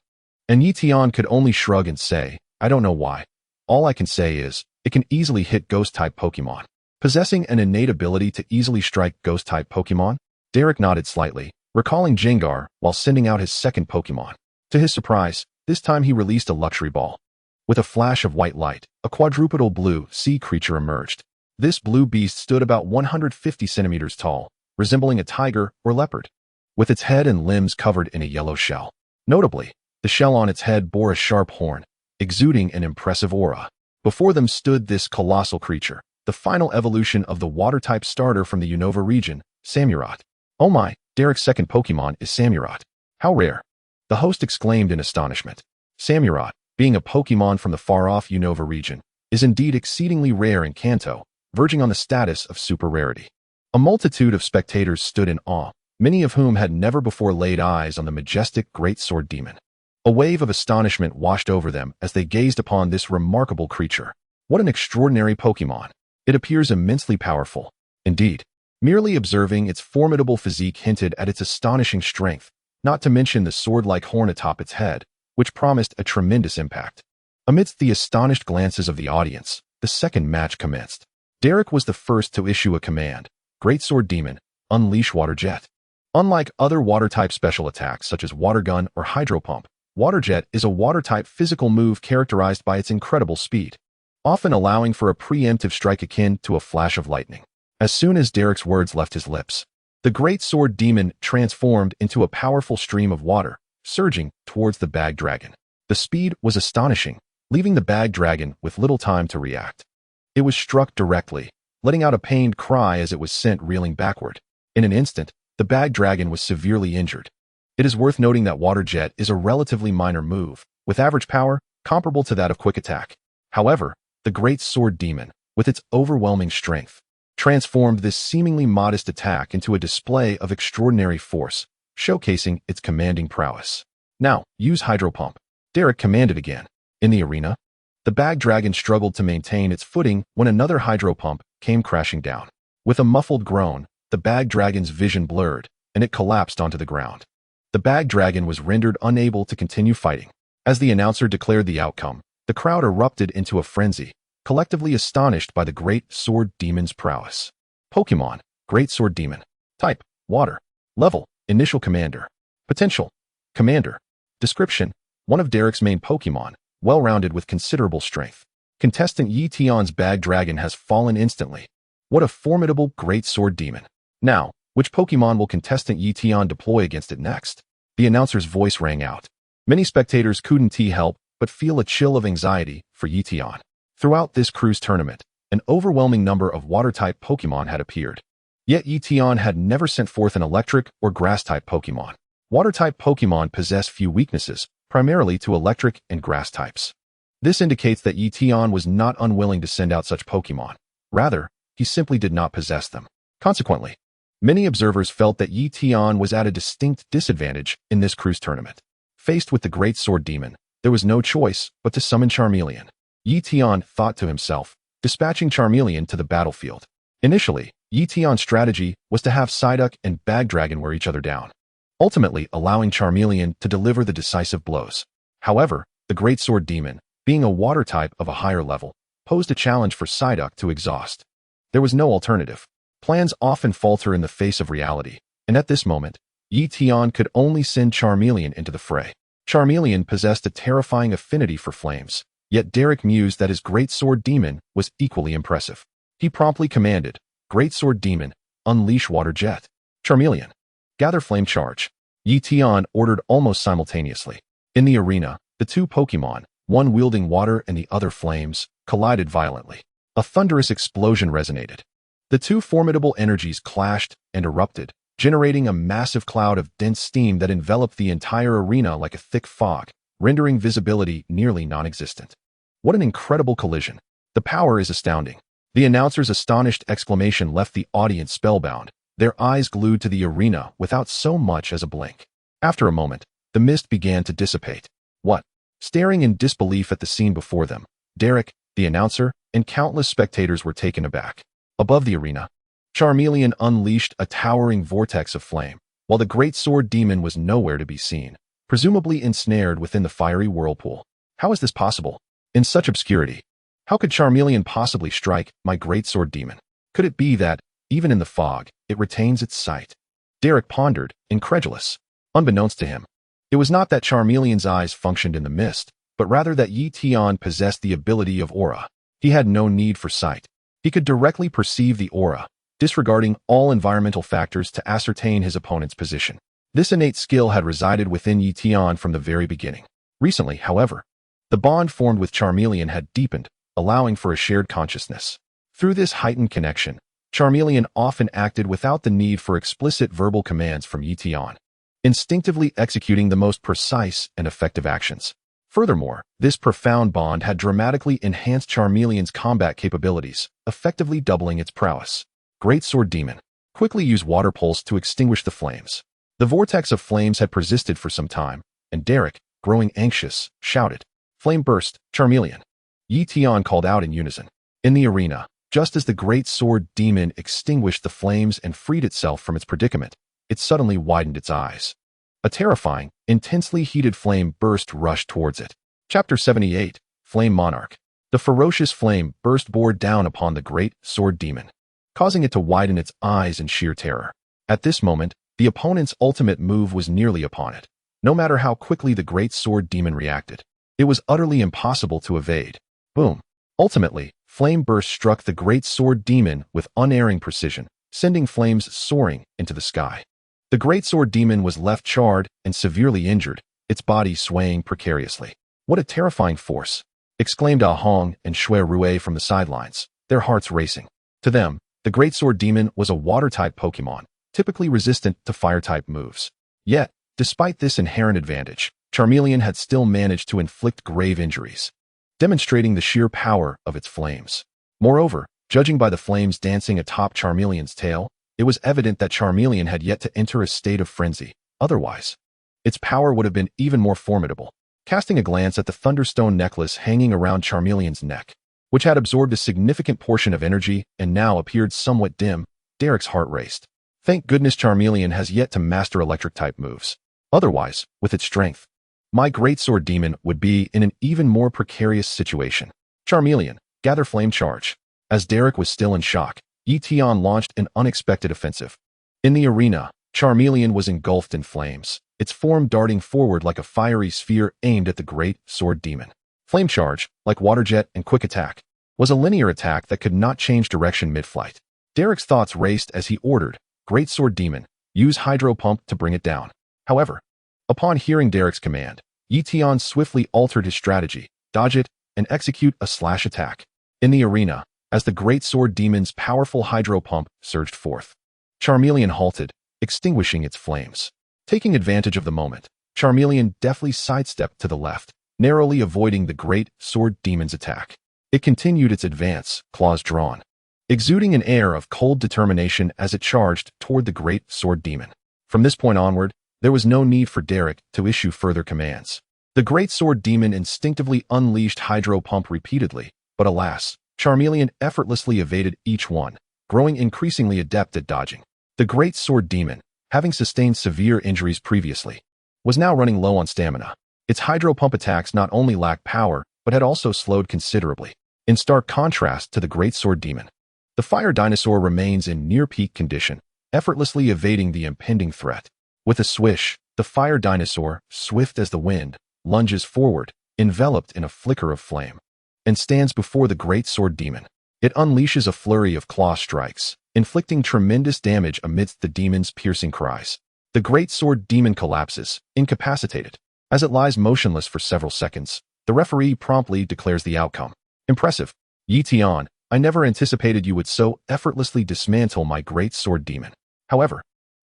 And Ye Tian could only shrug and say, I don't know why. All I can say is, it can easily hit Ghost-type Pokémon. Possessing an innate ability to easily strike Ghost-type Pokémon, Derek nodded slightly, recalling Gengar while sending out his second Pokémon. To his surprise, this time he released a luxury ball. With a flash of white light, a quadrupedal blue sea creature emerged. This blue beast stood about 150 centimeters tall, resembling a tiger or leopard, with its head and limbs covered in a yellow shell. Notably, The shell on its head bore a sharp horn, exuding an impressive aura. Before them stood this colossal creature, the final evolution of the water-type starter from the Unova region, Samurott. Oh my, Derek's second Pokémon is Samurott. How rare! The host exclaimed in astonishment. Samurott, being a Pokémon from the far-off Unova region, is indeed exceedingly rare in Kanto, verging on the status of super rarity. A multitude of spectators stood in awe, many of whom had never before laid eyes on the majestic Great Sword Demon. A wave of astonishment washed over them as they gazed upon this remarkable creature. What an extraordinary Pokémon! It appears immensely powerful. Indeed, merely observing its formidable physique hinted at its astonishing strength, not to mention the sword-like horn atop its head, which promised a tremendous impact. Amidst the astonished glances of the audience, the second match commenced. Derek was the first to issue a command. Great Sword Demon, unleash Water Jet. Unlike other water-type special attacks such as Water Gun or Hydro Pump, Water Jet is a water-type physical move characterized by its incredible speed, often allowing for a preemptive strike akin to a flash of lightning. As soon as Derek's words left his lips, the Great Sword Demon transformed into a powerful stream of water, surging towards the Bag Dragon. The speed was astonishing, leaving the Bag Dragon with little time to react. It was struck directly, letting out a pained cry as it was sent reeling backward. In an instant, the Bag Dragon was severely injured. It is worth noting that Water Jet is a relatively minor move, with average power comparable to that of Quick Attack. However, the Great Sword Demon, with its overwhelming strength, transformed this seemingly modest attack into a display of extraordinary force, showcasing its commanding prowess. Now, use Hydro Pump. Derek commanded again. In the arena, the Bag Dragon struggled to maintain its footing when another Hydro Pump came crashing down. With a muffled groan, the Bag Dragon's vision blurred, and it collapsed onto the ground. The Bag Dragon was rendered unable to continue fighting. As the announcer declared the outcome, the crowd erupted into a frenzy, collectively astonished by the Great Sword Demon's prowess. Pokémon, Great Sword Demon. Type, Water. Level, Initial Commander. Potential, Commander. Description, one of Derek's main Pokémon, well-rounded with considerable strength. Contestant Ye Tian's Bag Dragon has fallen instantly. What a formidable Great Sword Demon. Now, which Pokémon will contestant Ye Tian deploy against it next? The announcer's voice rang out. Many spectators couldn't help but feel a chill of anxiety for Ye Tian. Throughout this cruise tournament, an overwhelming number of water-type Pokémon had appeared. Yet Ye Tian had never sent forth an electric or grass-type Pokémon. Water-type Pokémon possess few weaknesses, primarily to electric and grass types. This indicates that Ye Tian was not unwilling to send out such Pokémon. Rather, he simply did not possess them. Consequently, many observers felt that Ye Tian was at a distinct disadvantage in this cruise tournament. Faced with the Great Sword Demon, there was no choice but to summon Charmeleon. Ye Tian thought to himself, dispatching Charmeleon to the battlefield. Initially, Ye Tian's strategy was to have Psyduck and Bag Dragon wear each other down, ultimately allowing Charmeleon to deliver the decisive blows. However, the Great Sword Demon, being a water type of a higher level, posed a challenge for Psyduck to exhaust. There was no alternative. Plans often falter in the face of reality, and at this moment, Ye Tian could only send Charmeleon into the fray. Charmeleon possessed a terrifying affinity for flames, yet Derek mused that his Great Sword Demon was equally impressive. He promptly commanded, Great Sword Demon, unleash Water Jet. Charmeleon, gather Flame Charge. Ye Tian ordered almost simultaneously. In the arena, the two Pokémon, one wielding water and the other flames, collided violently. A thunderous explosion resonated. The two formidable energies clashed and erupted, generating a massive cloud of dense steam that enveloped the entire arena like a thick fog, rendering visibility nearly non-existent. What an incredible collision. The power is astounding. The announcer's astonished exclamation left the audience spellbound, their eyes glued to the arena without so much as a blink. After a moment, the mist began to dissipate. What? Staring in disbelief at the scene before them, Derek, the announcer, and countless spectators were taken aback. Above the arena, Charmeleon unleashed a towering vortex of flame, while the Great Sword Demon was nowhere to be seen, presumably ensnared within the fiery whirlpool. How is this possible? In such obscurity, how could Charmeleon possibly strike my Great Sword Demon? Could it be that, even in the fog, it retains its sight? Derek pondered, incredulous. Unbeknownst to him, it was not that Charmeleon's eyes functioned in the mist, but rather that Ye Tian possessed the ability of aura. He had no need for sight. He could directly perceive the aura, disregarding all environmental factors to ascertain his opponent's position. This innate skill had resided within Ye Tian from the very beginning. Recently, however, the bond formed with Charmeleon had deepened, allowing for a shared consciousness. Through this heightened connection, Charmeleon often acted without the need for explicit verbal commands from Ye Tian, instinctively executing the most precise and effective actions. Furthermore, this profound bond had dramatically enhanced Charmeleon's combat capabilities, effectively doubling its prowess. Great Sword Demon. Quickly use Water Pulse to extinguish the flames. The vortex of flames had persisted for some time, and Derek, growing anxious, shouted, "Flame burst, Charmeleon!" Ye Tian called out in unison. In the arena, just as the Great Sword Demon extinguished the flames and freed itself from its predicament, it suddenly widened its eyes. A terrifying, intensely heated flame burst rushed towards it. Chapter 78, Flame Monarch. The ferocious flame burst bore down upon the Great Sword Demon, causing it to widen its eyes in sheer terror. At this moment, the opponent's ultimate move was nearly upon it. No matter how quickly the Great Sword Demon reacted, it was utterly impossible to evade. Boom. Ultimately, Flame Burst struck the Great Sword Demon with unerring precision, sending flames soaring into the sky. The Great Sword Demon was left charred and severely injured, its body swaying precariously. "What a terrifying force!" exclaimed Ah Hong and Shui Rue from the sidelines, their hearts racing. To them, the Great Sword Demon was a water-type Pokémon, typically resistant to fire-type moves. Yet, despite this inherent advantage, Charmeleon had still managed to inflict grave injuries, demonstrating the sheer power of its flames. Moreover, judging by the flames dancing atop Charmeleon's tail, it was evident that Charmeleon had yet to enter a state of frenzy. Otherwise, its power would have been even more formidable. Casting a glance at the Thunderstone necklace hanging around Charmeleon's neck, which had absorbed a significant portion of energy and now appeared somewhat dim, Derek's heart raced. Thank goodness Charmeleon has yet to master electric-type moves. Otherwise, with its strength, my Great Sword Demon would be in an even more precarious situation. Charmeleon, gather Flame Charge. As Derek was still in shock, Ye Tian launched an unexpected offensive. In the arena, Charmeleon was engulfed in flames, its form darting forward like a fiery sphere aimed at the Great Sword Demon. Flame Charge, like Water Jet and Quick Attack, was a linear attack that could not change direction mid-flight. Derek's thoughts raced as he ordered, "Great Sword Demon, use Hydro Pump to bring it down." However, upon hearing Derek's command, Ye Tian swiftly altered his strategy, dodge it, and execute a slash attack. In the arena, as the Great Sword Demon's powerful Hydro Pump surged forth, Charmeleon halted, extinguishing its flames. Taking advantage of the moment, Charmeleon deftly sidestepped to the left, narrowly avoiding the Great Sword Demon's attack. It continued its advance, claws drawn, exuding an air of cold determination as it charged toward the Great Sword Demon. From this point onward, there was no need for Derek to issue further commands. The Great Sword Demon instinctively unleashed Hydro Pump repeatedly, but alas, Charmeleon effortlessly evaded each one, growing increasingly adept at dodging. The Great Sword Demon, having sustained severe injuries previously, was now running low on stamina. Its Hydro Pump attacks not only lacked power, but had also slowed considerably. In stark contrast to the Great Sword Demon, the Fire Dinosaur remains in near-peak condition, effortlessly evading the impending threat. With a swish, the Fire Dinosaur, swift as the wind, lunges forward, enveloped in a flicker of flame, and stands before the Great Sword Demon. It unleashes a flurry of claw strikes, inflicting tremendous damage amidst the demon's piercing cries. The Great Sword Demon collapses, incapacitated. As it lies motionless for several seconds, the referee promptly declares the outcome. "Impressive. Ye Tian, I never anticipated you would so effortlessly dismantle my Great Sword Demon. However,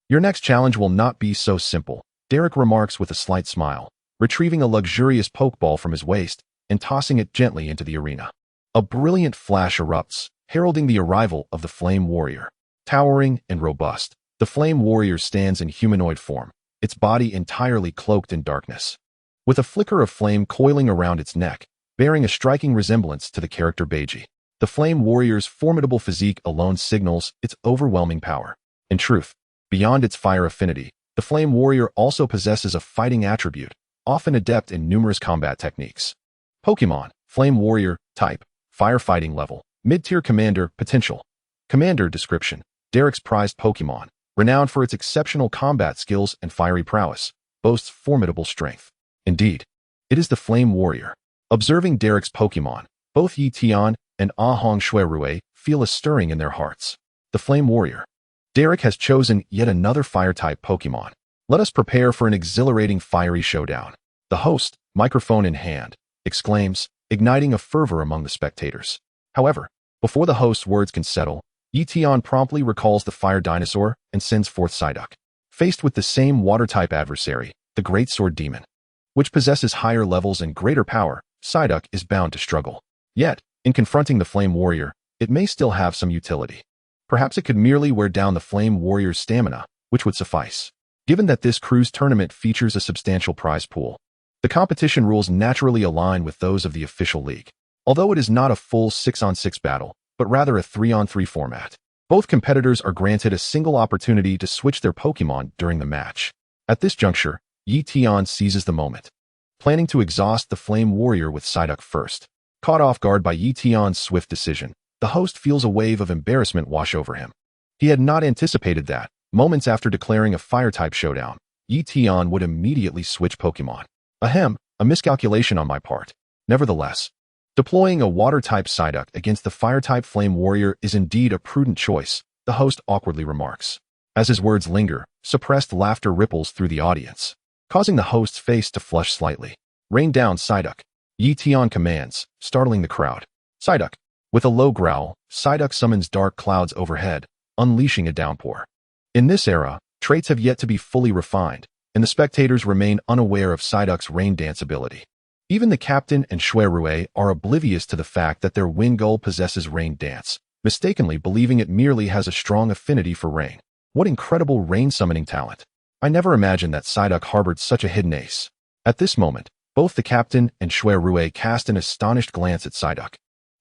your next challenge will not be so simple," Derek remarks with a slight smile, retrieving a luxurious Pokeball from his waist and tossing it gently into the arena. A brilliant flash erupts, heralding the arrival of the Flame Warrior. Towering and robust, the Flame Warrior stands in humanoid form, its body entirely cloaked in darkness, with a flicker of flame coiling around its neck, bearing a striking resemblance to the character Beidri. The Flame Warrior's formidable physique alone signals its overwhelming power. In truth, beyond its fire affinity, the Flame Warrior also possesses a fighting attribute, often adept in numerous combat techniques. Pokémon, Flame Warrior, Type, Firefighting Level, Mid-Tier Commander, Potential. Commander description: Derek's prized Pokémon, renowned for its exceptional combat skills and fiery prowess, boasts formidable strength. Indeed, it is the Flame Warrior. Observing Derek's Pokémon, both Ye Tian and Ah Hong Shui Rue feel a stirring in their hearts. The Flame Warrior. Derek has chosen yet another fire-type Pokémon. Let us prepare for an exhilarating fiery showdown. The host, microphone in hand, exclaims, igniting a fervor among the spectators. However, before the host's words can settle, Ye Tian promptly recalls the fire dinosaur and sends forth Psyduck. Faced with the same water-type adversary, the Great Sword Demon, which possesses higher levels and greater power, Psyduck is bound to struggle. Yet, in confronting the Flame Warrior, it may still have some utility. Perhaps it could merely wear down the Flame Warrior's stamina, which would suffice. Given that this cruise tournament features a substantial prize pool, the competition rules naturally align with those of the official league. Although it is not a full 6-on-6 battle, but rather a 3-on-3 format, both competitors are granted a single opportunity to switch their Pokémon during the match. At this juncture, Ye Tian seizes the moment, planning to exhaust the Flame Warrior with Psyduck first. Caught off guard by Ye Tian's swift decision, the host feels a wave of embarrassment wash over him. He had not anticipated that, moments after declaring a Fire-type showdown, Ye Tian would immediately switch Pokémon. Ahem, a miscalculation on my part. Nevertheless, deploying a Water-type Psyduck against the Fire-type Flame Warrior is indeed a prudent choice, the host awkwardly remarks. As his words linger, suppressed laughter ripples through the audience, causing the host's face to flush slightly. Rain down, Psyduck, Ye Tian commands, startling the crowd. Psyduck. With a low growl, Psyduck summons dark clouds overhead, unleashing a downpour. In this era, traits have yet to be fully refined, and the spectators remain unaware of Psyduck's rain dance ability. Even the captain and Charmeleon are oblivious to the fact that their Wingull possesses rain dance, mistakenly believing it merely has a strong affinity for rain. What incredible rain summoning talent! I never imagined that Psyduck harbored such a hidden ace. At this moment, both the captain and Charmeleon cast an astonished glance at Psyduck,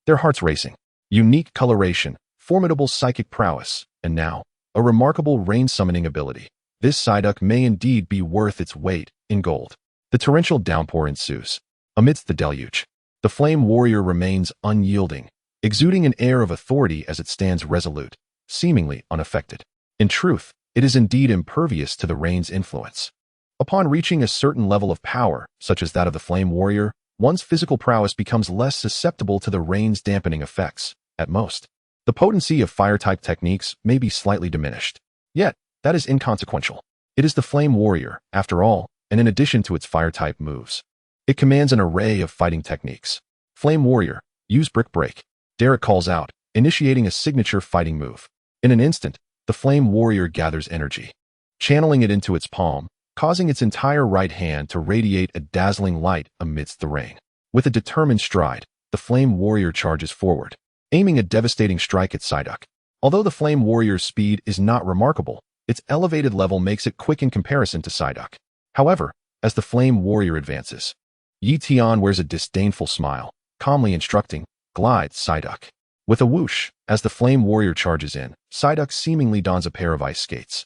their hearts racing. Unique coloration, formidable psychic prowess, and now, a remarkable rain summoning ability. This Psyduck may indeed be worth its weight in gold. The torrential downpour ensues. Amidst the deluge, the Flame Warrior remains unyielding, exuding an air of authority as it stands resolute, seemingly unaffected. In truth, it is indeed impervious to the rain's influence. Upon reaching a certain level of power, such as that of the Flame Warrior, one's physical prowess becomes less susceptible to the rain's dampening effects. At most, the potency of fire-type techniques may be slightly diminished. Yet, that is inconsequential. It is the Flame Warrior, after all, and in addition to its fire-type moves, it commands an array of fighting techniques. Flame Warrior, use Brick Break. Derek calls out, initiating a signature fighting move. In an instant, the Flame Warrior gathers energy, channeling it into its palm, causing its entire right hand to radiate a dazzling light amidst the rain. With a determined stride, the Flame Warrior charges forward, aiming a devastating strike at Psyduck. Although the Flame Warrior's speed is not remarkable, its elevated level makes it quick in comparison to Psyduck. However, as the Flame Warrior advances, Ye Tian wears a disdainful smile, calmly instructing, glide, Psyduck. With a whoosh, as the Flame Warrior charges in, Psyduck seemingly dons a pair of ice skates,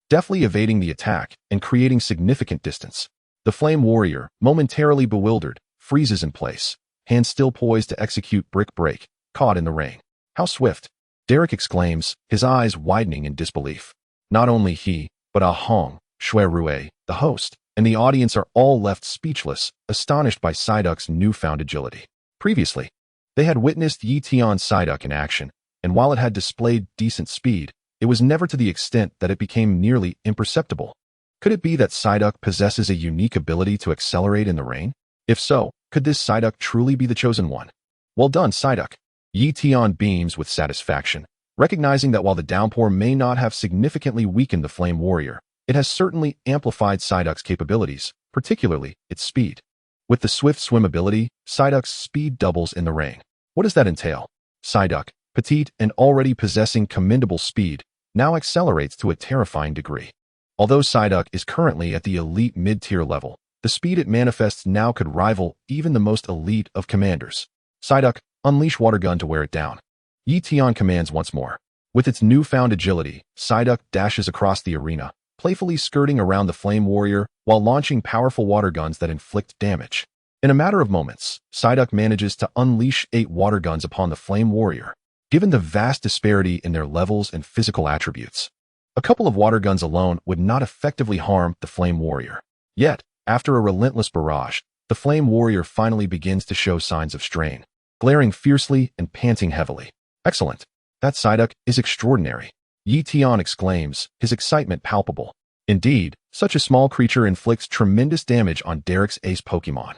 deftly evading the attack and creating significant distance. The Flame Warrior, momentarily bewildered, freezes in place, hands still poised to execute Brick Break, caught in the rain. How swift! Derek exclaims, his eyes widening in disbelief. Not only he, but Ah Hong, Charmeleon, the host, and the audience are all left speechless, astonished by Psyduck's newfound agility. Previously, they had witnessed Ye Tian's Psyduck in action, and while it had displayed decent speed, it was never to the extent that it became nearly imperceptible. Could it be that Psyduck possesses a unique ability to accelerate in the rain? If so, could this Psyduck truly be the chosen one? Well done, Psyduck. Ye Tian beams with satisfaction, recognizing that while the downpour may not have significantly weakened the Flame Warrior, it has certainly amplified Psyduck's capabilities, particularly its speed. With the swift swim ability, Psyduck's speed doubles in the rain. What does that entail? Psyduck, petite and already possessing commendable speed, now accelerates to a terrifying degree. Although Psyduck is currently at the elite mid-tier level, the speed it manifests now could rival even the most elite of commanders. Psyduck, unleash Water Gun to wear it down. Ye Tian commands once more. With its newfound agility, Psyduck dashes across the arena, playfully skirting around the Flame Warrior while launching powerful water guns that inflict damage. In a matter of moments, Psyduck manages to unleash 8 water guns upon the Flame Warrior. Given the vast disparity in their levels and physical attributes, a couple of water guns alone would not effectively harm the Flame Warrior. Yet, after a relentless barrage, the Flame Warrior finally begins to show signs of strain, glaring fiercely and panting heavily. Excellent. That Psyduck is extraordinary. Ye Tian exclaims, his excitement palpable. Indeed, Such a small creature inflicts tremendous damage on Derek's ace Pokémon.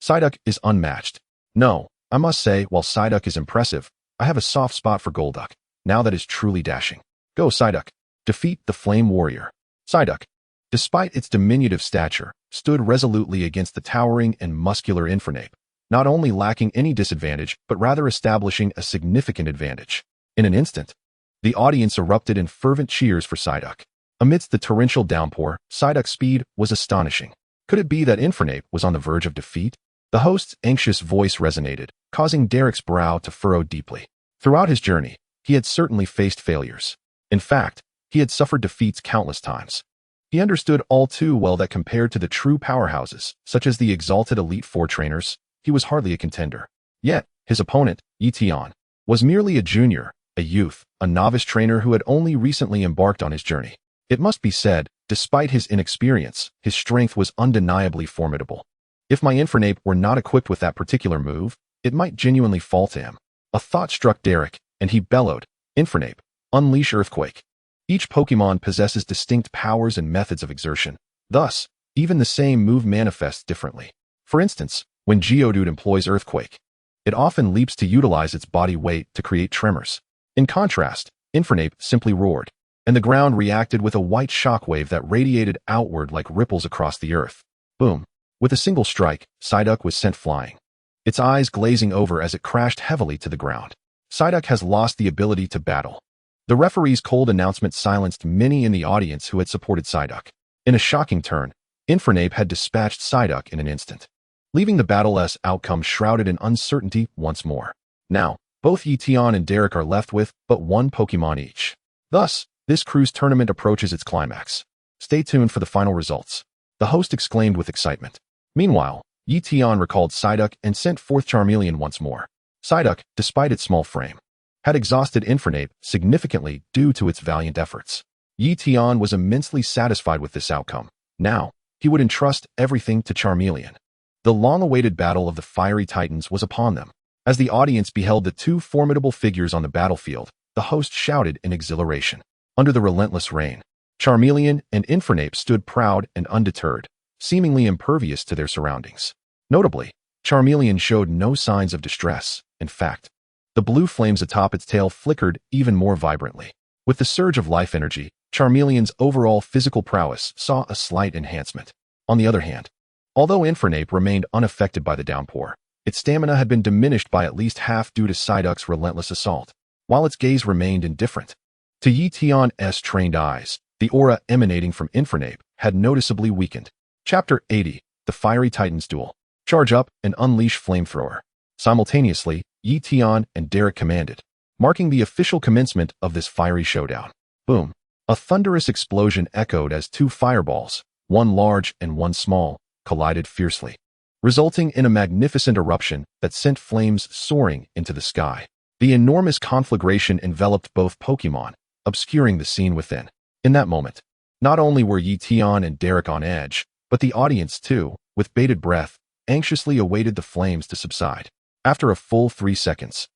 Psyduck is unmatched. No, I must say, while Psyduck is impressive, I have a soft spot for Golduck, now that is truly dashing. Go Psyduck. Defeat the Flame Warrior. Psyduck, despite its diminutive stature, stood resolutely against the towering and muscular Infernape, not only lacking any disadvantage, but rather establishing a significant advantage. In an instant, the audience erupted in fervent cheers for Psyduck. Amidst the torrential downpour, Psyduck's speed was astonishing. Could it be that Infernape was on the verge of defeat? The host's anxious voice resonated, causing Derek's brow to furrow deeply. Throughout his journey, he had certainly faced failures. In fact, he had suffered defeats countless times. He understood all too well that compared to the true powerhouses, such as the exalted Elite Four trainers, he was hardly a contender. Yet, his opponent, Ye Tian, was merely a junior, a youth, a novice trainer who had only recently embarked on his journey. It must be said, despite his inexperience, his strength was undeniably formidable. If my Infernape were not equipped with that particular move, it might genuinely fall to him. A thought struck Derek, and he bellowed, "Infernape, unleash Earthquake." Each Pokémon possesses distinct powers and methods of exertion. Thus, even the same move manifests differently. For instance, when Geodude employs Earthquake, it often leaps to utilize its body weight to create tremors. In contrast, Infernape simply roared, and the ground reacted with a white shockwave that radiated outward like ripples across the earth. Boom! With a single strike, Psyduck was sent flying, its eyes glazing over as it crashed heavily to the ground. Psyduck has lost the ability to battle. The referee's cold announcement silenced many in the audience who had supported Psyduck. In a shocking turn, Infernape had dispatched Psyduck in an instant, leaving the battle's outcome shrouded in uncertainty once more. Now, both Ye Tian and Derek are left with but one Pokémon each. Thus, this cruise tournament approaches its climax. Stay tuned for the final results, the host exclaimed with excitement. Meanwhile, Ye Tian recalled Psyduck and sent forth Charmeleon once more. Psyduck, despite its small frame, had exhausted Infernape significantly due to its valiant efforts. Ye Tian was immensely satisfied with this outcome. Now, he would entrust everything to Charmeleon. The long-awaited battle of the fiery titans was upon them. As the audience beheld the two formidable figures on the battlefield, the host shouted in exhilaration. Under the relentless rain, Charmeleon and Infernape stood proud and undeterred, seemingly impervious to their surroundings. Notably, Charmeleon showed no signs of distress. In fact, the blue flames atop its tail flickered even more vibrantly. With the surge of life energy, Charmeleon's overall physical prowess saw a slight enhancement. On the other hand, although Infernape remained unaffected by the downpour, its stamina had been diminished by at least half due to Psyduck's relentless assault, while its gaze remained indifferent. To Ye Tian's trained eyes, the aura emanating from Infernape had noticeably weakened. Chapter 80, The Fiery Titans Duel. Charge up and unleash Flamethrower. Simultaneously, Ye Tian and Derek commanded, marking the official commencement of this fiery showdown. Boom! A thunderous explosion echoed as two fireballs, one large and one small, collided fiercely, resulting in a magnificent eruption that sent flames soaring into the sky. The enormous conflagration enveloped both Pokémon, obscuring the scene within. In that moment, not only were Ye Tian and Derek on edge, but the audience too, with bated breath, anxiously awaited the flames to subside. After a full 3 seconds,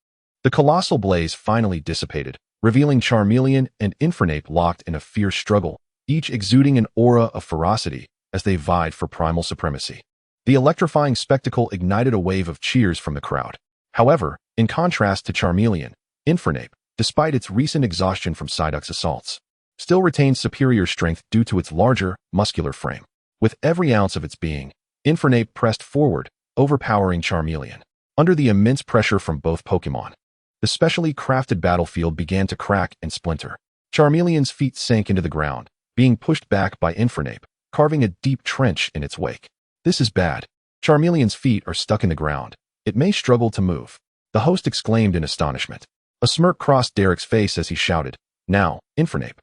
the colossal blaze finally dissipated, revealing Charmeleon and Infernape locked in a fierce struggle, each exuding an aura of ferocity as they vied for primal supremacy. The electrifying spectacle ignited a wave of cheers from the crowd. However, in contrast to Charmeleon, Infernape, despite its recent exhaustion from Psyduck's assaults, still retained superior strength due to its larger, muscular frame. With every ounce of its being, Infernape pressed forward, overpowering Charmeleon. Under the immense pressure from both Pokémon, the specially crafted battlefield began to crack and splinter. Charmeleon's feet sank into the ground, being pushed back by Infernape, carving a deep trench in its wake. This is bad. Charmeleon's feet are stuck in the ground. It may struggle to move, the host exclaimed in astonishment. A smirk crossed Derek's face as he shouted, "Now, Infernape,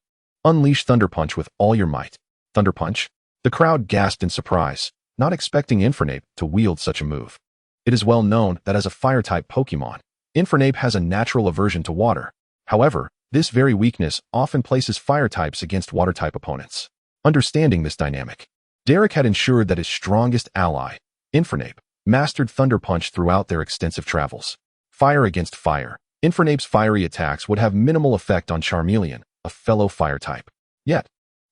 unleash Thunder Punch with all your might." Thunder Punch? The crowd gasped in surprise, not expecting Infernape to wield such a move. It is well known that as a fire-type Pokémon, Infernape has a natural aversion to water. However, this very weakness often places fire types against water-type opponents. Understanding this dynamic, Derek had ensured that his strongest ally, Infernape, mastered Thunder Punch throughout their extensive travels. Fire against fire, Infernape's fiery attacks would have minimal effect on Charmeleon, a fellow fire type. Yet,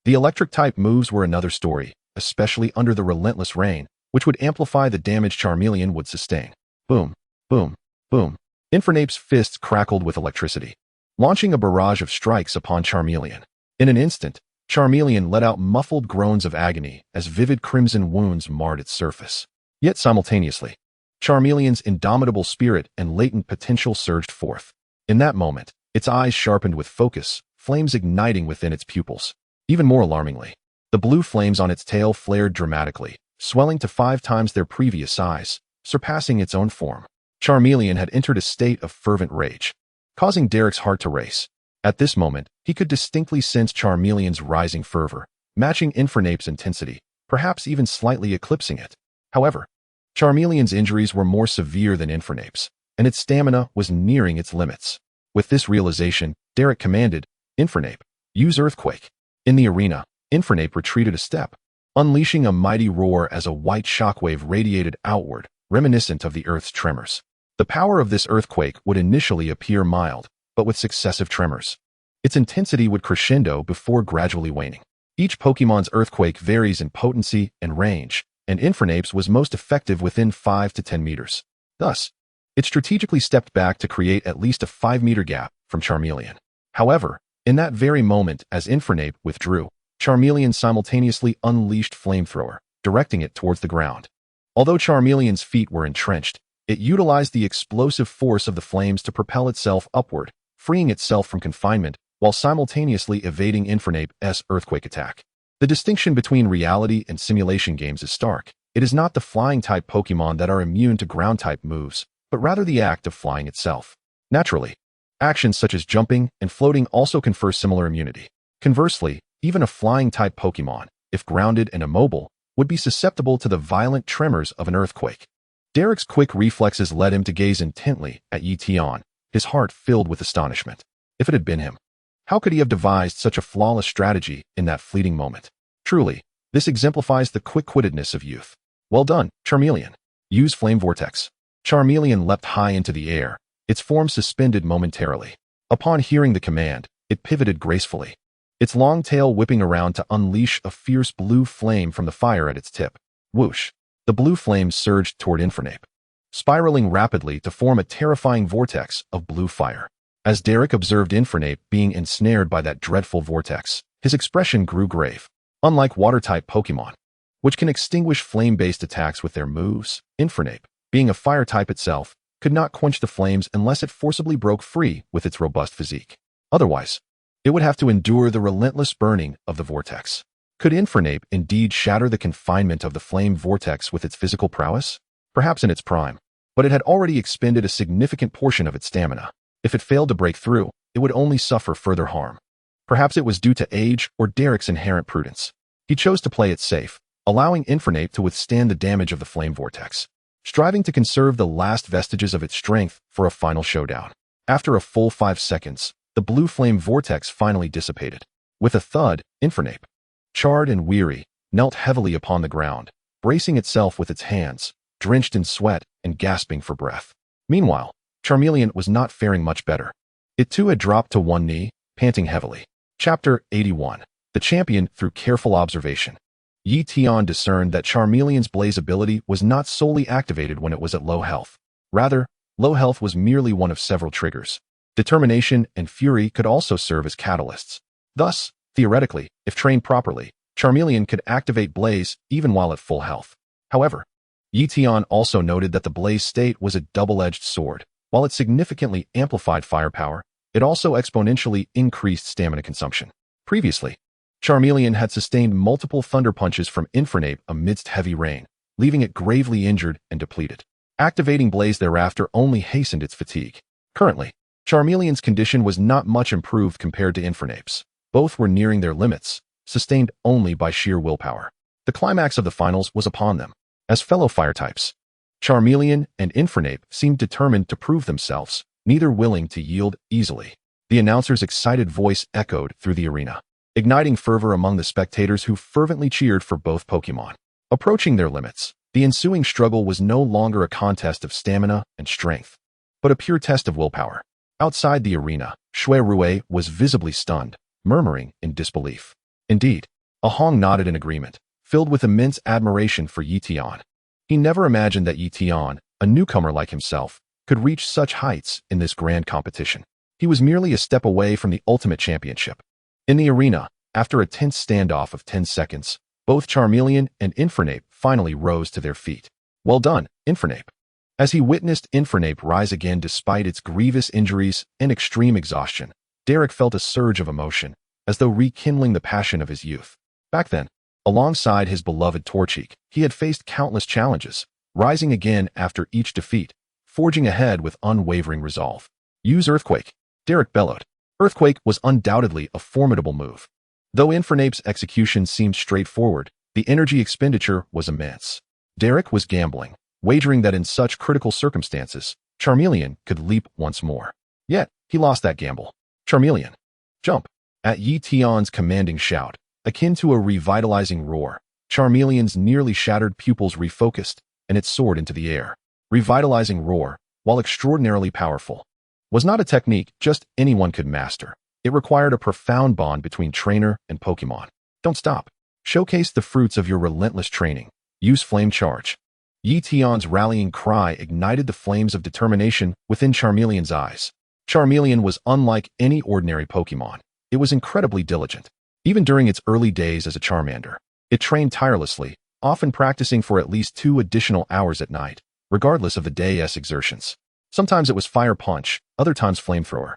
The electric-type moves were another story, especially under the relentless rain, which would amplify the damage Charmeleon would sustain. Boom, boom, boom. Infernape's fists crackled with electricity, launching a barrage of strikes upon Charmeleon. In an instant, Charmeleon let out muffled groans of agony as vivid crimson wounds marred its surface. Yet simultaneously, Charmeleon's indomitable spirit and latent potential surged forth. In that moment, its eyes sharpened with focus, flames igniting within its pupils. Even more alarmingly, the blue flames on its tail flared dramatically, swelling to 5 times their previous size, surpassing its own form. Charmeleon had entered a state of fervent rage, causing Derek's heart to race. At this moment, he could distinctly sense Charmeleon's rising fervor, matching Infernape's intensity, perhaps even slightly eclipsing it. However, Charmeleon's injuries were more severe than Infernape's, and its stamina was nearing its limits. With this realization, Derek commanded, "Infernape, use Earthquake." In the arena, Infernape retreated a step, unleashing a mighty roar as a white shockwave radiated outward, reminiscent of the Earth's tremors. The power of this earthquake would initially appear mild, but with successive tremors, its intensity would crescendo before gradually waning. Each Pokémon's earthquake varies in potency and range, and Infernape's was most effective within 5 to 10 meters. Thus, it strategically stepped back to create at least a 5-meter gap from Charmeleon. However, in that very moment as Infernape withdrew, Charmeleon simultaneously unleashed Flamethrower, directing it towards the ground. Although Charmeleon's feet were entrenched, it utilized the explosive force of the flames to propel itself upward, freeing itself from confinement while simultaneously evading Infernape's earthquake attack. The distinction between reality and simulation games is stark. It is not the flying-type Pokémon that are immune to ground-type moves, but rather the act of flying itself. Naturally, actions such as jumping and floating also confer similar immunity. Conversely, even a flying-type Pokémon, if grounded and immobile, would be susceptible to the violent tremors of an earthquake. Derek's quick reflexes led him to gaze intently at Ye Tian, his heart filled with astonishment. If it had been him, how could he have devised such a flawless strategy in that fleeting moment? Truly, this exemplifies the quick-wittedness of youth. Well done, Charmeleon. Use Flame Vortex. Charmeleon leapt high into the air, its form suspended momentarily. Upon hearing the command, it pivoted gracefully, its long tail whipping around to unleash a fierce blue flame from the fire at its tip. Whoosh! The blue flame surged toward Infernape, spiraling rapidly to form a terrifying vortex of blue fire. As Derek observed Infernape being ensnared by that dreadful vortex, his expression grew grave. Unlike water-type Pokémon, which can extinguish flame-based attacks with their moves, Infernape, being a fire type itself, could not quench the flames unless it forcibly broke free with its robust physique. Otherwise, it would have to endure the relentless burning of the vortex. Could Infernape indeed shatter the confinement of the flame vortex with its physical prowess? Perhaps in its prime, but it had already expended a significant portion of its stamina. If it failed to break through, it would only suffer further harm. Perhaps it was due to age or Derek's inherent prudence. He chose to play it safe, allowing Infernape to withstand the damage of the flame vortex, striving to conserve the last vestiges of its strength for a final showdown. After a full 5 seconds, the blue flame vortex finally dissipated. With a thud, Infernape, charred and weary, knelt heavily upon the ground, bracing itself with its hands, drenched in sweat and gasping for breath. Meanwhile, Charmeleon was not faring much better. It too had dropped to one knee, panting heavily. Chapter 81. The Champion Through Careful Observation. Ye Tian discerned that Charmeleon's blaze ability was not solely activated when it was at low health. Rather, low health was merely one of several triggers. Determination and fury could also serve as catalysts. Thus, theoretically, if trained properly, Charmeleon could activate blaze even while at full health. However, Ye Tian also noted that the blaze state was a double-edged sword. While it significantly amplified firepower, it also exponentially increased stamina consumption. Previously, Charmeleon had sustained multiple thunder punches from Infernape amidst heavy rain, leaving it gravely injured and depleted. Activating blaze thereafter only hastened its fatigue. Currently, Charmeleon's condition was not much improved compared to Infernape's. Both were nearing their limits, sustained only by sheer willpower. The climax of the finals was upon them. As fellow fire types, Charmeleon and Infernape seemed determined to prove themselves, neither willing to yield easily. The announcer's excited voice echoed through the arena, igniting fervor among the spectators who fervently cheered for both Pokémon. Approaching their limits, the ensuing struggle was no longer a contest of stamina and strength, but a pure test of willpower. Outside the arena, Shui Rue was visibly stunned, murmuring in disbelief. Indeed, Ahong nodded in agreement, filled with immense admiration for Ye Tian. He never imagined that Ye Tian, a newcomer like himself, could reach such heights in this grand competition. He was merely a step away from the ultimate championship. In the arena, after a tense standoff of 10 seconds, both Charmeleon and Infernape finally rose to their feet. Well done, Infernape. As he witnessed Infernape rise again despite its grievous injuries and extreme exhaustion, Derek felt a surge of emotion, as though rekindling the passion of his youth. Back then, alongside his beloved Torchic, he had faced countless challenges, rising again after each defeat, forging ahead with unwavering resolve. Use Earthquake, Derek bellowed. Earthquake was undoubtedly a formidable move. Though Infernape's execution seemed straightforward, the energy expenditure was immense. Derek was gambling, wagering that in such critical circumstances, Charmeleon could leap once more. Yet, he lost that gamble. Charmeleon, jump! At Ye Tian's commanding shout, akin to a revitalizing roar, Charmeleon's nearly shattered pupils refocused, and it soared into the air. Revitalizing roar, while extraordinarily powerful, was not a technique just anyone could master. It required a profound bond between trainer and Pokémon. Don't stop. Showcase the fruits of your relentless training. Use Flame Charge. Ye Tian's rallying cry ignited the flames of determination within Charmeleon's eyes. Charmeleon was unlike any ordinary Pokémon. It was incredibly diligent. Even during its early days as a Charmander, it trained tirelessly, often practicing for at least 2 additional hours at night, regardless of the day's exertions. Sometimes it was Fire Punch, other times Flamethrower,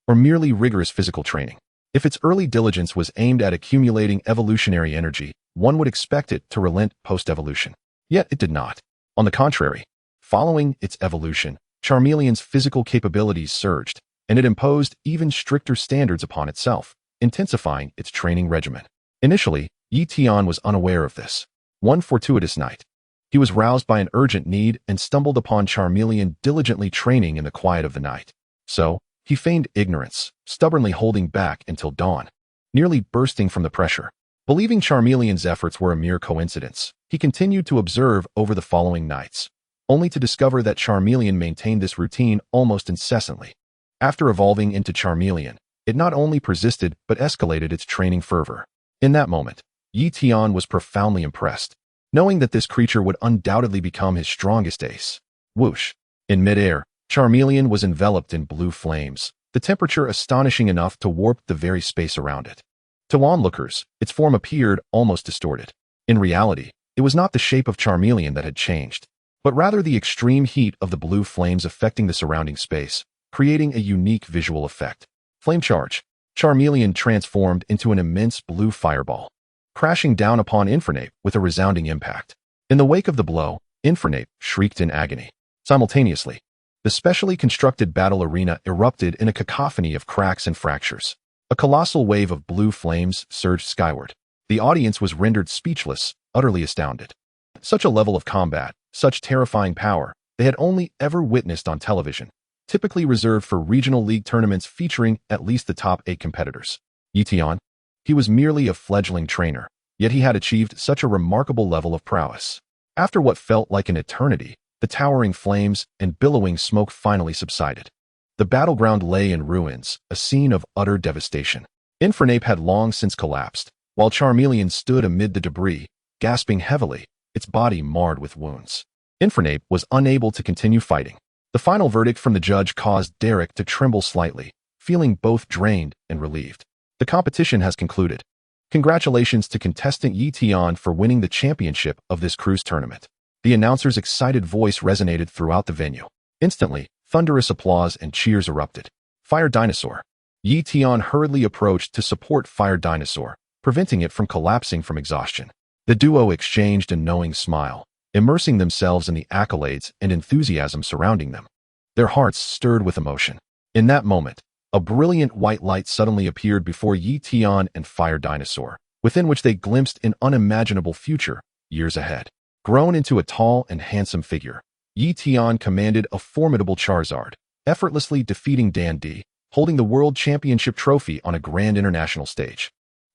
or merely rigorous physical training. If its early diligence was aimed at accumulating evolutionary energy, one would expect it to relent post-evolution. Yet it did not. On the contrary, following its evolution, Charmeleon's physical capabilities surged, and it imposed even stricter standards upon itself, intensifying its training regimen. Initially, Ye Tian was unaware of this. One fortuitous night, he was roused by an urgent need and stumbled upon Charmeleon diligently training in the quiet of the night. So, he feigned ignorance, stubbornly holding back until dawn, nearly bursting from the pressure. Believing Charmeleon's efforts were a mere coincidence, he continued to observe over the following nights, only to discover that Charmeleon maintained this routine almost incessantly. After evolving into Charmeleon, it not only persisted but escalated its training fervor. In that moment, Ye Tian was profoundly impressed, knowing that this creature would undoubtedly become his strongest ace. Whoosh! In midair, Charmeleon was enveloped in blue flames, the temperature astonishing enough to warp the very space around it. To onlookers, its form appeared almost distorted. In reality, it was not the shape of Charmeleon that had changed, but rather the extreme heat of the blue flames affecting the surrounding space, creating a unique visual effect. Flame Charge. Charmeleon transformed into an immense blue fireball, crashing down upon Infernape with a resounding impact. In the wake of the blow, Infernape shrieked in agony. Simultaneously, the specially constructed battle arena erupted in a cacophony of cracks and fractures. A colossal wave of blue flames surged skyward. The audience was rendered speechless, utterly astounded. Such a level of combat, such terrifying power, they had only ever witnessed on television, typically reserved for regional league tournaments featuring at least the top 8 competitors. Ye Tian, he was merely a fledgling trainer, yet he had achieved such a remarkable level of prowess. After what felt like an eternity, the towering flames and billowing smoke finally subsided. The battleground lay in ruins, a scene of utter devastation. Infernape had long since collapsed, while Charmeleon stood amid the debris, gasping heavily, its body marred with wounds. Infernape was unable to continue fighting. The final verdict from the judge caused Derek to tremble slightly, feeling both drained and relieved. The competition has concluded. Congratulations to contestant Ye Tian for winning the championship of this cruise tournament. The announcer's excited voice resonated throughout the venue. Instantly, thunderous applause and cheers erupted. Fire Dinosaur. Ye Tian hurriedly approached to support Fire Dinosaur, preventing it from collapsing from exhaustion. The duo exchanged a knowing smile, immersing themselves in the accolades and enthusiasm surrounding them. Their hearts stirred with emotion. In that moment, a brilliant white light suddenly appeared before Ye Tian and Fire Dinosaur, within which they glimpsed an unimaginable future, years ahead. Grown into a tall and handsome figure, Ye Tian commanded a formidable Charizard, effortlessly defeating Dan D, holding the World Championship trophy on a grand international stage.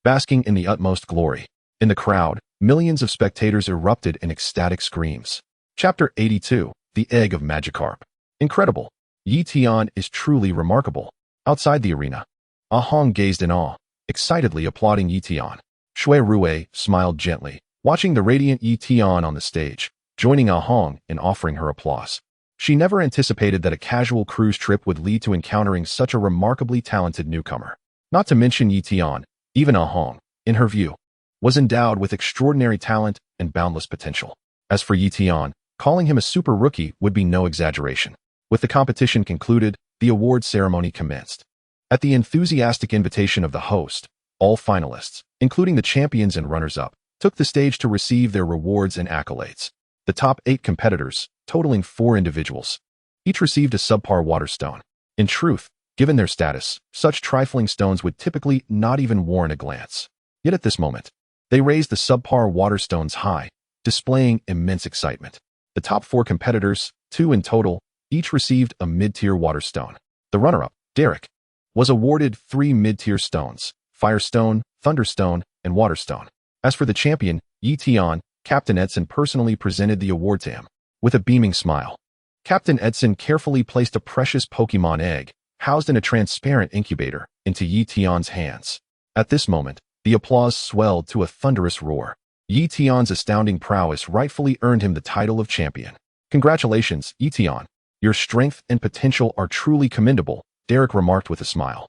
Basking in the utmost glory. In the crowd, millions of spectators erupted in ecstatic screams. Chapter 82, The Egg of Magikarp. Incredible. Ye Tian is truly remarkable. Outside the arena, Ahong gazed in awe, excitedly applauding Ye Tian. Shui Rue smiled gently, watching the radiant Ye Tian on the stage, joining Ah Hong in offering her applause. She never anticipated that a casual cruise trip would lead to encountering such a remarkably talented newcomer. Not to mention Ye Tian, even Ah Hong, in her view, was endowed with extraordinary talent and boundless potential. As for Ye Tian, calling him a super rookie would be no exaggeration. With the competition concluded, the award ceremony commenced. At the enthusiastic invitation of the host, all finalists, including the champions and runners-up, took the stage to receive their rewards and accolades. The top 8 competitors, totaling 4 individuals, each received a subpar water stone. In truth, given their status, such trifling stones would typically not even warrant a glance. Yet at this moment, they raised the subpar water stones high, displaying immense excitement. The top 4 competitors, 2 in total, each received a mid-tier water stone. The runner-up, Derek, was awarded 3 mid-tier stones: Firestone, Thunderstone, and Waterstone. As for the champion, Ye Tian, Captain Edson personally presented the award to him. With a beaming smile, Captain Edson carefully placed a precious Pokémon egg, housed in a transparent incubator, into Ye Tian's hands. At this moment, the applause swelled to a thunderous roar. Ye Tian's astounding prowess rightfully earned him the title of champion. Congratulations, Ye Tian. Your strength and potential are truly commendable, Derek remarked with a smile,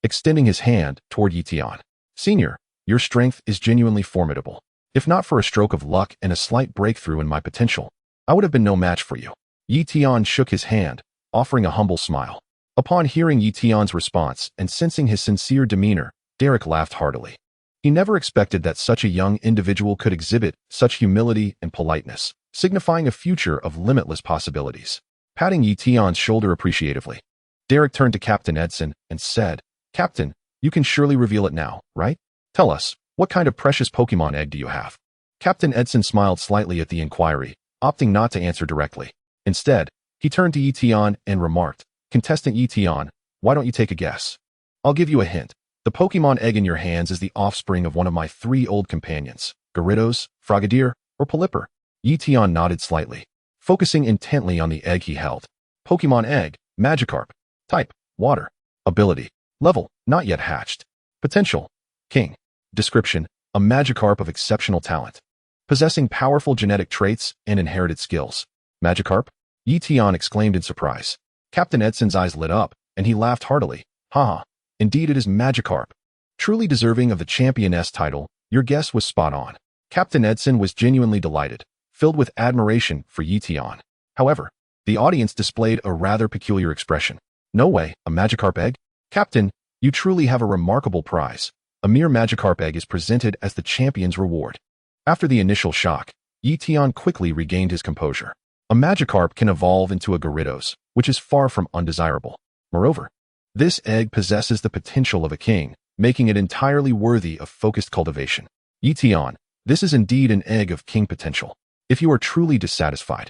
extending his hand toward Ye Tian. Senior, your strength is genuinely formidable. If not for a stroke of luck and a slight breakthrough in my potential, I would have been no match for you. Ye Tian shook his hand, offering a humble smile. Upon hearing Ye Tian's response and sensing his sincere demeanor, Derek laughed heartily. He never expected that such a young individual could exhibit such humility and politeness, signifying a future of limitless possibilities. Patting Ye Tian's shoulder appreciatively, Derek turned to Captain Edson and said, "Captain, you can surely reveal it now, right? Tell us, what kind of precious Pokémon egg do you have?" Captain Edson smiled slightly at the inquiry, opting not to answer directly. Instead, he turned to Ye Tian and remarked, "Contestant Ye Tian, why don't you take a guess? I'll give you a hint. The Pokémon egg in your hands is the offspring of one of my 3 old companions, Gyarados, Frogadier, or Pelipper." Ye Tian nodded slightly, focusing intently on the egg he held. Pokémon egg, Magikarp. Type, water. Ability, level, not yet hatched. Potential, king. Description, a Magikarp of exceptional talent, possessing powerful genetic traits and inherited skills. Magikarp? Ye Tian exclaimed in surprise. Captain Edson's eyes lit up, and he laughed heartily. Haha, indeed it is Magikarp. Truly deserving of the championess title, your guess was spot on. Captain Edson was genuinely delighted, filled with admiration for Ye Tian. However, the audience displayed a rather peculiar expression. No way, a Magikarp egg? Captain, you truly have a remarkable prize. A mere Magikarp egg is presented as the champion's reward. After the initial shock, Ye Tian quickly regained his composure. A Magikarp can evolve into a Gyarados, which is far from undesirable. Moreover, this egg possesses the potential of a king, making it entirely worthy of focused cultivation. Ye Tian, this is indeed an egg of king potential. If you are truly dissatisfied,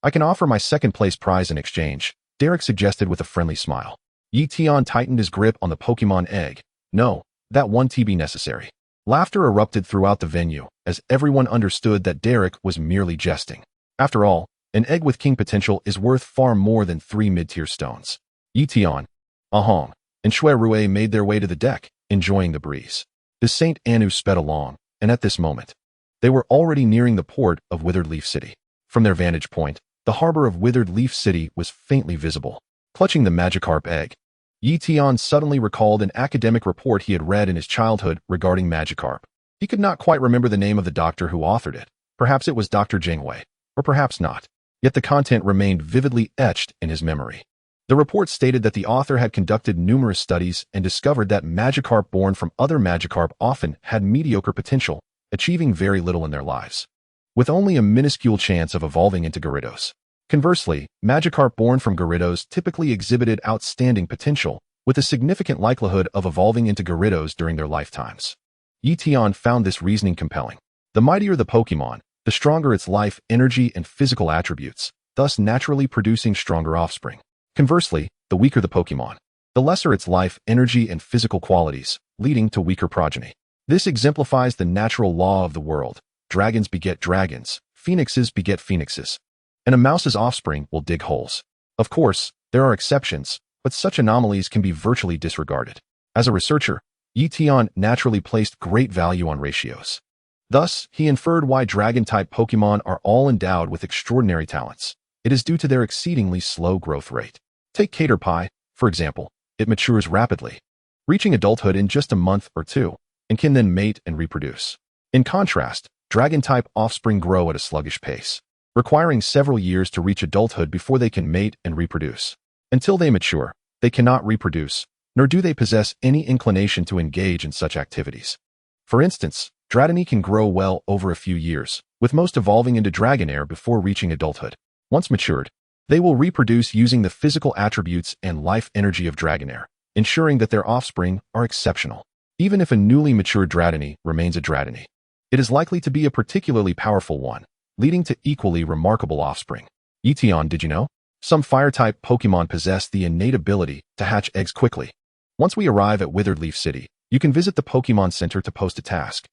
I can offer my second-place prize in exchange, Derek suggested with a friendly smile. Ye Tian tightened his grip on the Pokémon egg. No, that won't be necessary. Laughter erupted throughout the venue, as everyone understood that Derek was merely jesting. After all, an egg with king potential is worth far more than 3 mid-tier stones. Ye Tian, Ah Hong, and Shui Rue made their way to the deck, enjoying the breeze. The Saint Anu sped along, and at this moment, they were already nearing the port of Withered Leaf City. From their vantage point, the harbor of Withered Leaf City was faintly visible. Clutching the Magikarp egg, Ye Tian suddenly recalled an academic report he had read in his childhood regarding Magikarp. He could not quite remember the name of the doctor who authored it. Perhaps it was Dr. Jingwei, or perhaps not. Yet the content remained vividly etched in his memory. The report stated that the author had conducted numerous studies and discovered that Magikarp born from other Magikarp often had mediocre potential, achieving very little in their lives, with only a minuscule chance of evolving into Gyarados. Conversely, Magikarp born from Gyarados typically exhibited outstanding potential, with a significant likelihood of evolving into Gyarados during their lifetimes. Ye Tian found this reasoning compelling. The mightier the Pokémon, the stronger its life, energy, and physical attributes, thus naturally producing stronger offspring. Conversely, the weaker the Pokémon, the lesser its life, energy, and physical qualities, leading to weaker progeny. This exemplifies the natural law of the world. Dragons beget dragons, phoenixes beget phoenixes, and a mouse's offspring will dig holes. Of course, there are exceptions, but such anomalies can be virtually disregarded. As a researcher, Ye Tian naturally placed great value on ratios. Thus, he inferred why dragon-type Pokémon are all endowed with extraordinary talents. It is due to their exceedingly slow growth rate. Take Caterpie, for example. It matures rapidly, reaching adulthood in just a month or two, and can then mate and reproduce. In contrast, dragon-type offspring grow at a sluggish pace, requiring several years to reach adulthood before they can mate and reproduce. Until they mature, they cannot reproduce, nor do they possess any inclination to engage in such activities. For instance, Dratini can grow well over a few years, with most evolving into Dragonair before reaching adulthood. Once matured, they will reproduce using the physical attributes and life energy of Dragonair, ensuring that their offspring are exceptional. Even if a newly matured Dratini remains a Dratini, it is likely to be a particularly powerful one, leading to equally remarkable offspring. Ye Tian, did you know? Some fire-type Pokémon possess the innate ability to hatch eggs quickly. Once we arrive at Withered Leaf City, you can visit the Pokémon Center to post a task.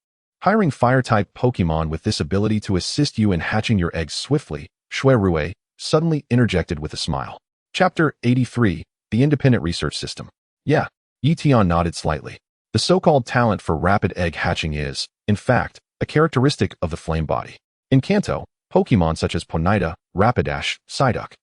Hiring fire-type Pokémon with this ability to assist you in hatching your eggs swiftly, Shuirue suddenly interjected with a smile. Chapter 83, The Independent Research System. Yeah, Ye Tian nodded slightly. The so-called talent for rapid egg hatching is, in fact, a characteristic of the flame body. In Kanto, Pokémon such as Ponyta, Rapidash, Psyduck,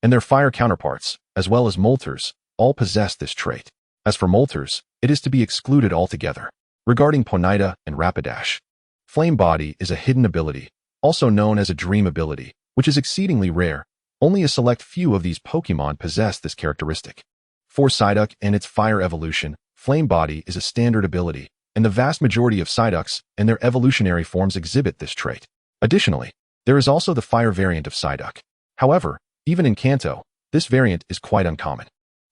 and their fire counterparts, as well as Moltres, all possess this trait. As for Moltres, it is to be excluded altogether. Regarding Ponyta and Rapidash, Flame Body is a hidden ability, also known as a dream ability, which is exceedingly rare. Only a select few of these Pokémon possess this characteristic. For Psyduck and its fire evolution, Flame Body is a standard ability, and the vast majority of Psyducks and their evolutionary forms exhibit this trait. Additionally, there is also the fire variant of Psyduck. However, even in Kanto, this variant is quite uncommon.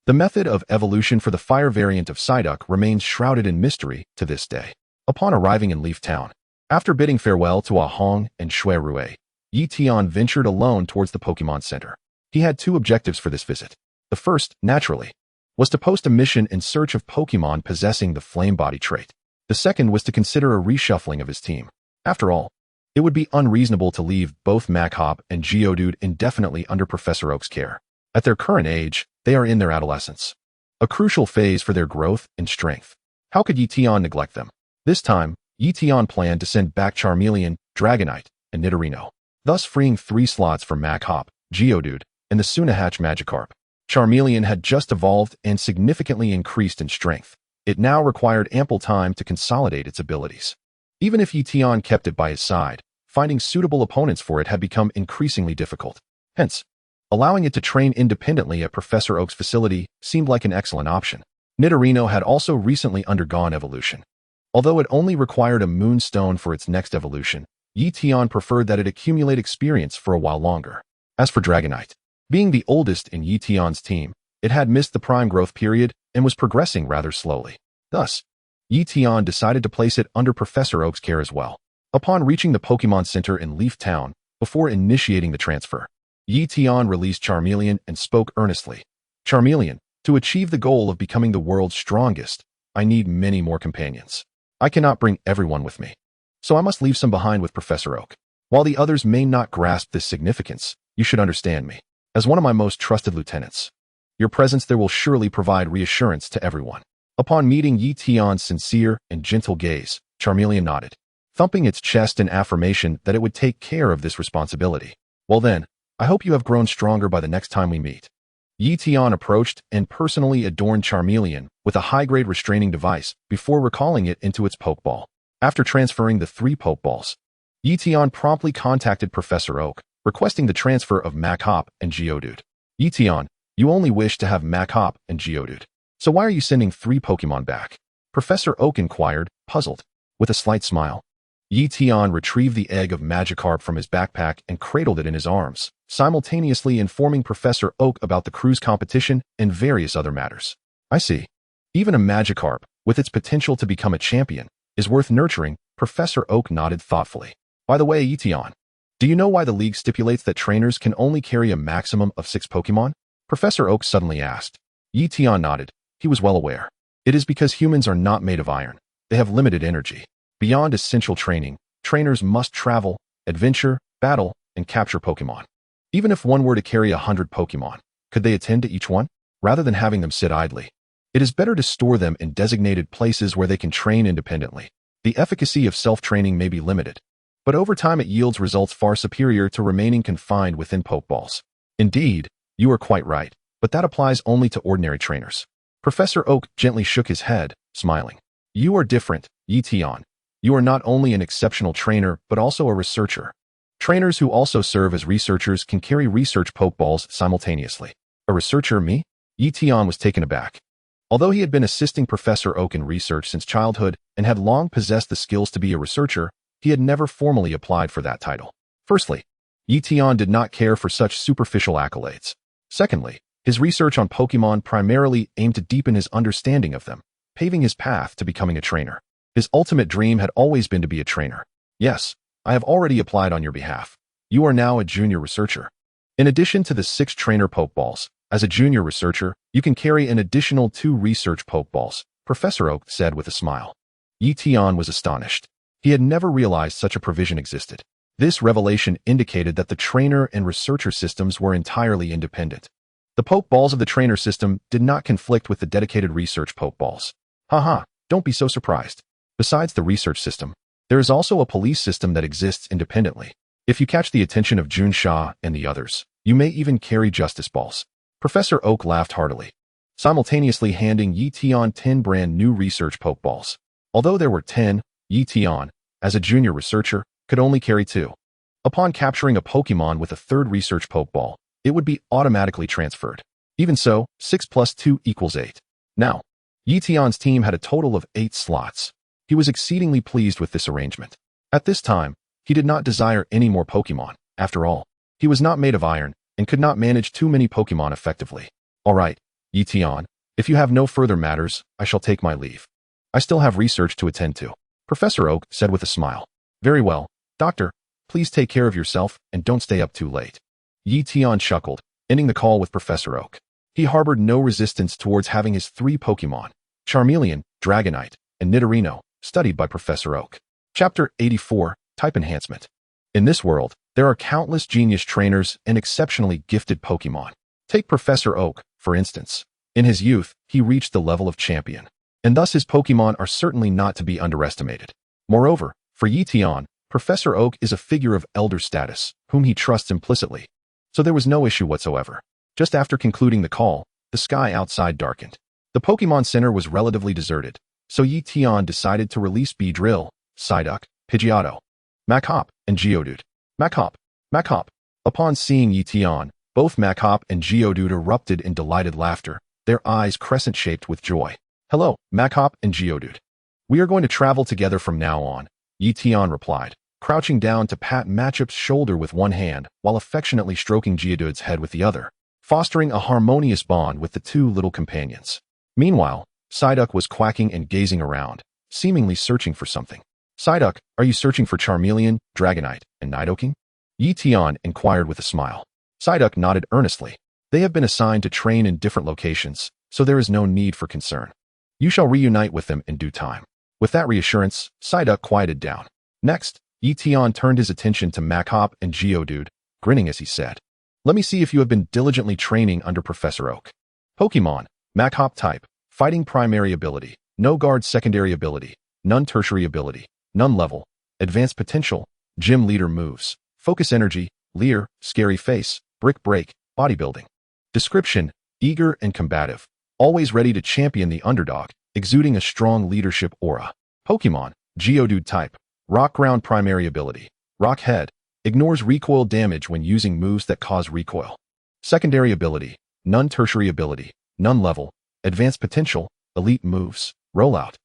The method of evolution for the fire variant of Psyduck remains shrouded in mystery to this day. Upon arriving in Leaf Town, after bidding farewell to Ahong and Shuirue, Ye Tian ventured alone towards the Pokémon Center. He had two objectives for this visit. The first, naturally, was to post a mission in search of Pokémon possessing the Flame Body trait. The second was to consider a reshuffling of his team. After all, it would be unreasonable to leave both Maghop and Geodude indefinitely under Professor Oak's care. At their current age, they are in their adolescence, a crucial phase for their growth and strength. How could Ye Tian neglect them? This time, Ye Tian planned to send back Charmeleon, Dragonite, and Nidorino, thus freeing 3 slots for Maghop, Geodude, and the soon-to-hatch Magikarp. Charmeleon had just evolved and significantly increased in strength. It now required ample time to consolidate its abilities. Even if Ye Tian kept it by his side, finding suitable opponents for it had become increasingly difficult. Hence, allowing it to train independently at Professor Oak's facility seemed like an excellent option. Nidorino had also recently undergone evolution. Although it only required a moonstone for its next evolution, Ye Tian preferred that it accumulate experience for a while longer. As for Dragonite, being the oldest in Ye Tian's team, it had missed the prime growth period and was progressing rather slowly. Thus, Ye Tian decided to place it under Professor Oak's care as well. Upon reaching the Pokémon Center in Leaf Town, before initiating the transfer, Ye Tian released Charmeleon and spoke earnestly. Charmeleon, to achieve the goal of becoming the world's strongest, I need many more companions. I cannot bring everyone with me, so I must leave some behind with Professor Oak. While the others may not grasp this significance, you should understand me. As one of my most trusted lieutenants, your presence there will surely provide reassurance to everyone. Upon meeting Ye Tian's sincere and gentle gaze, Charmeleon nodded, thumping its chest in affirmation that it would take care of this responsibility. Well then, I hope you have grown stronger by the next time we meet. Ye Tian approached and personally adorned Charmeleon with a high-grade restraining device before recalling it into its Pokeball. After transferring the 3 Pokeballs, Ye Tian promptly contacted Professor Oak, requesting the transfer of Maghop and Geodude. Ye Tian, you only wish to have Maghop and Geodude. So why are you sending 3 Pokemon back? Professor Oak inquired, puzzled. With a slight smile, Ye Tian retrieved the egg of Magikarp from his backpack and cradled it in his arms, simultaneously informing Professor Oak about the cruise competition and various other matters. I see. Even a Magikarp, with its potential to become a champion, is worth nurturing. Professor Oak nodded thoughtfully. By the way, Ye Tian, do you know why the league stipulates that trainers can only carry a maximum of 6 Pokemon? Professor Oak suddenly asked. Ye Tian nodded. He was well aware. It is because humans are not made of iron. They have limited energy. Beyond essential training, trainers must travel, adventure, battle, and capture Pokemon. Even if one were to carry 100 Pokemon, could they attend to each one, rather than having them sit idly? It is better to store them in designated places where they can train independently. The efficacy of self-training may be limited, but over time it yields results far superior to remaining confined within Pokeballs. Indeed, you are quite right, but that applies only to ordinary trainers. Professor Oak gently shook his head, smiling. You are different, Ye Tian. You are not only an exceptional trainer, but also a researcher. Trainers who also serve as researchers can carry research Pokeballs simultaneously. A researcher, me? Ye Tian was taken aback. Although he had been assisting Professor Oak in research since childhood and had long possessed the skills to be a researcher, he had never formally applied for that title. Firstly, Ye Tian did not care for such superficial accolades. Secondly, his research on Pokémon primarily aimed to deepen his understanding of them, paving his path to becoming a trainer. His ultimate dream had always been to be a trainer. Yes, I have already applied on your behalf. You are now a junior researcher. In addition to the 6 trainer Pokeballs, as a junior researcher, you can carry an additional 2 research Pokeballs, Professor Oak said with a smile. Ye Tian was astonished. He had never realized such a provision existed. This revelation indicated that the trainer and researcher systems were entirely independent. The Pokeballs of the trainer system did not conflict with the dedicated research Pokeballs. Haha, don't be so surprised. Besides the research system, there is also a police system that exists independently. If you catch the attention of Jun Sha and the others, you may even carry justice balls. Professor Oak laughed heartily, simultaneously handing Ye Tian 10 brand new research Pokeballs. Although there were 10, Ye Tian, as a junior researcher, could only carry 2. Upon capturing a Pokemon with a 3rd research Pokeball, it would be automatically transferred. Even so, 6 plus 2 equals 8. Now, Ye Tian's team had a total of 8 slots. He was exceedingly pleased with this arrangement. At this time, he did not desire any more Pokemon. After all, he was not made of iron and could not manage too many Pokemon effectively. All right, Ye Tian, if you have no further matters, I shall take my leave. I still have research to attend to, Professor Oak said with a smile. Very well, Doctor, please take care of yourself and don't stay up too late. Ye Tian chuckled, ending the call with Professor Oak. He harbored no resistance towards having his 3 Pokemon, Charmeleon, Dragonite, and Nidorino, studied by Professor Oak. Chapter 84, Type Enhancement. In this world, there are countless genius trainers and exceptionally gifted Pokemon. Take Professor Oak, for instance. In his youth, he reached the level of champion, and thus his Pokemon are certainly not to be underestimated. Moreover, for Ye Tian, Professor Oak is a figure of elder status, whom he trusts implicitly. So there was no issue whatsoever. Just after concluding the call, the sky outside darkened. The Pokemon Center was relatively deserted, so Ye Tian decided to release Beedrill, Psyduck, Pidgeotto, Machop, and Geodude. Machop, Machop. Upon seeing Ye Tian, both Machop and Geodude erupted in delighted laughter, their eyes crescent-shaped with joy. Hello, Machop and Geodude. We are going to travel together from now on, Ye Tian replied, crouching down to pat Machop's shoulder with one hand while affectionately stroking Geodude's head with the other, fostering a harmonious bond with the 2 little companions. Meanwhile, Psyduck was quacking and gazing around, seemingly searching for something. Psyduck, are you searching for Charmeleon, Dragonite, and Nidoking? Ye Tian inquired with a smile. Psyduck nodded earnestly. They have been assigned to train in different locations, so there is no need for concern. You shall reunite with them in due time. With that reassurance, Psyduck quieted down. Next, Ye Tian turned his attention to Machop and Geodude, grinning as he said, Let me see if you have been diligently training under Professor Oak. Pokemon, Machop type, fighting primary ability, no guard secondary ability, none tertiary ability, none level, advanced potential, gym leader moves, focus energy, leer, scary face, brick break, bodybuilding. Description, eager and combative, always ready to champion the underdog, exuding a strong leadership aura. Pokemon, Geodude type, rock ground primary ability, rock head, ignores recoil damage when using moves that cause recoil. Secondary ability, none tertiary ability, none level, advanced potential, elite moves, rollout.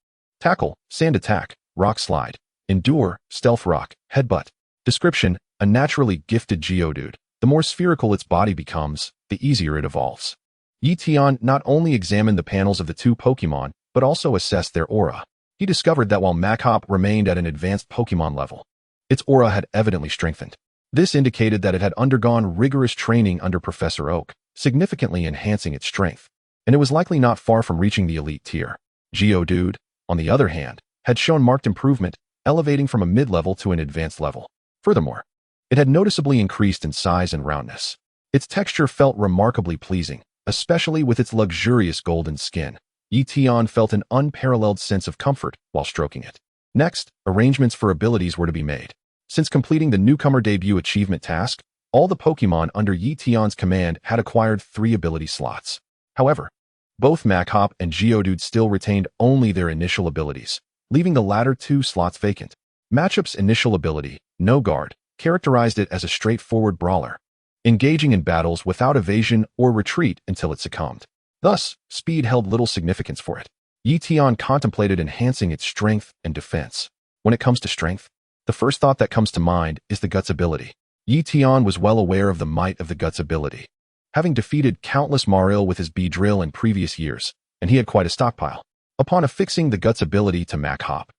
Tackle, sand attack, rock slide, endure, stealth rock, headbutt. Description, a naturally gifted Geodude. The more spherical its body becomes, the easier it evolves. Ye Tian not only examined the panels of the 2 Pokemon, but also assessed their aura. He discovered that while Machop remained at an advanced Pokemon level, its aura had evidently strengthened. This indicated that it had undergone rigorous training under Professor Oak, significantly enhancing its strength, and it was likely not far from reaching the elite tier. Geodude, on the other hand, had shown marked improvement, elevating from a mid-level to an advanced level. Furthermore, it had noticeably increased in size and roundness. Its texture felt remarkably pleasing, especially with its luxurious golden skin. Ye Tian felt an unparalleled sense of comfort while stroking it. Next, arrangements for abilities were to be made. Since completing the newcomer debut achievement task, all the Pokémon under Ye Tian's command had acquired 3 ability slots. However, both Machop and Geodude still retained only their initial abilities, leaving the latter 2 slots vacant. Machop's initial ability, No Guard, characterized it as a straightforward brawler, engaging in battles without evasion or retreat until it succumbed. Thus, speed held little significance for it. Ye Tian contemplated enhancing its strength and defense. When it comes to strength, the first thought that comes to mind is the Guts ability. Ye Tian was well aware of the might of the Guts ability, having defeated countless Marill with his Beedrill in previous years, and he had quite a stockpile. Upon affixing the Guts ability to Machop,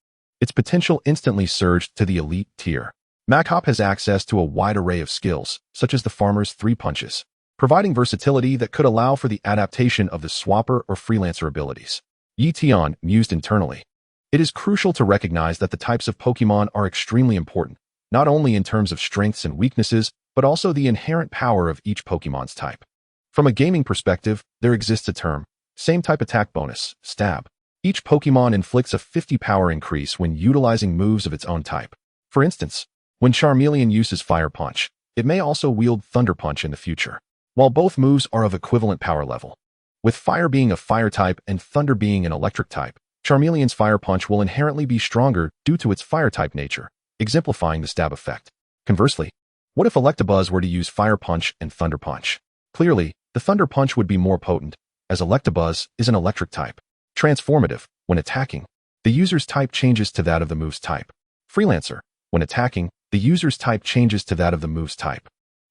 its potential instantly surged to the elite tier. Machop has access to a wide array of skills, such as the Farmer's 3 punches, providing versatility that could allow for the adaptation of the Swapper or Freelancer abilities. Ye Tian mused internally. It is crucial to recognize that the types of Pokémon are extremely important, not only in terms of strengths and weaknesses, but also the inherent power of each Pokémon's type. From a gaming perspective, there exists a term, same type attack bonus, stab. Each Pokémon inflicts a 50 power increase when utilizing moves of its own type. For instance, when Charmeleon uses Fire Punch, it may also wield Thunder Punch in the future. While both moves are of equivalent power level, with Fire being a Fire type and Thunder being an Electric type, Charmeleon's Fire Punch will inherently be stronger due to its Fire type nature, exemplifying the stab effect. Conversely, what if Electabuzz were to use Fire Punch and Thunder Punch? Clearly, the Thunder Punch would be more potent, as Electabuzz is an Electric type. Transformative, when attacking, the user's type changes to that of the move's type. Freelancer, when attacking, the user's type changes to that of the move's type.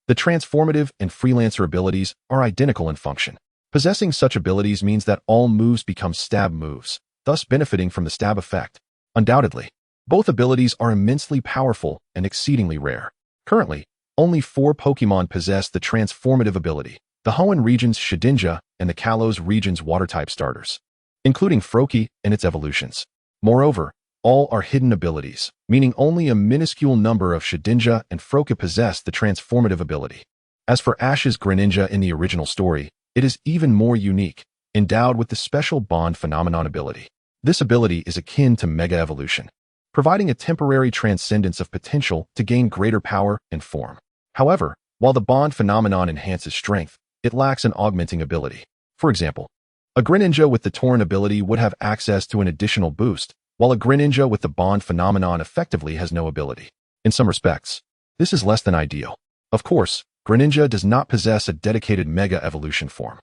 The Transformative and Freelancer abilities are identical in function. Possessing such abilities means that all moves become stab moves, thus benefiting from the stab effect. Undoubtedly, both abilities are immensely powerful and exceedingly rare. Currently, only 4 Pokémon possess the Transformative ability: the Hoenn region's Shedinja and the Kalos region's Water-type starters, including Froakie and its evolutions. Moreover, all are hidden abilities, meaning only a minuscule number of Shedinja and Froakie possess the Transformative ability. As for Ash's Greninja in the original story, it is even more unique, endowed with the special Bond Phenomenon ability. This ability is akin to Mega Evolution, providing a temporary transcendence of potential to gain greater power and form. However, while the Bond Phenomenon enhances strength, it lacks an augmenting ability. For example, a Greninja with the Torrent ability would have access to an additional boost, while a Greninja with the Bond Phenomenon effectively has no ability. In some respects, this is less than ideal. Of course, Greninja does not possess a dedicated Mega Evolution form,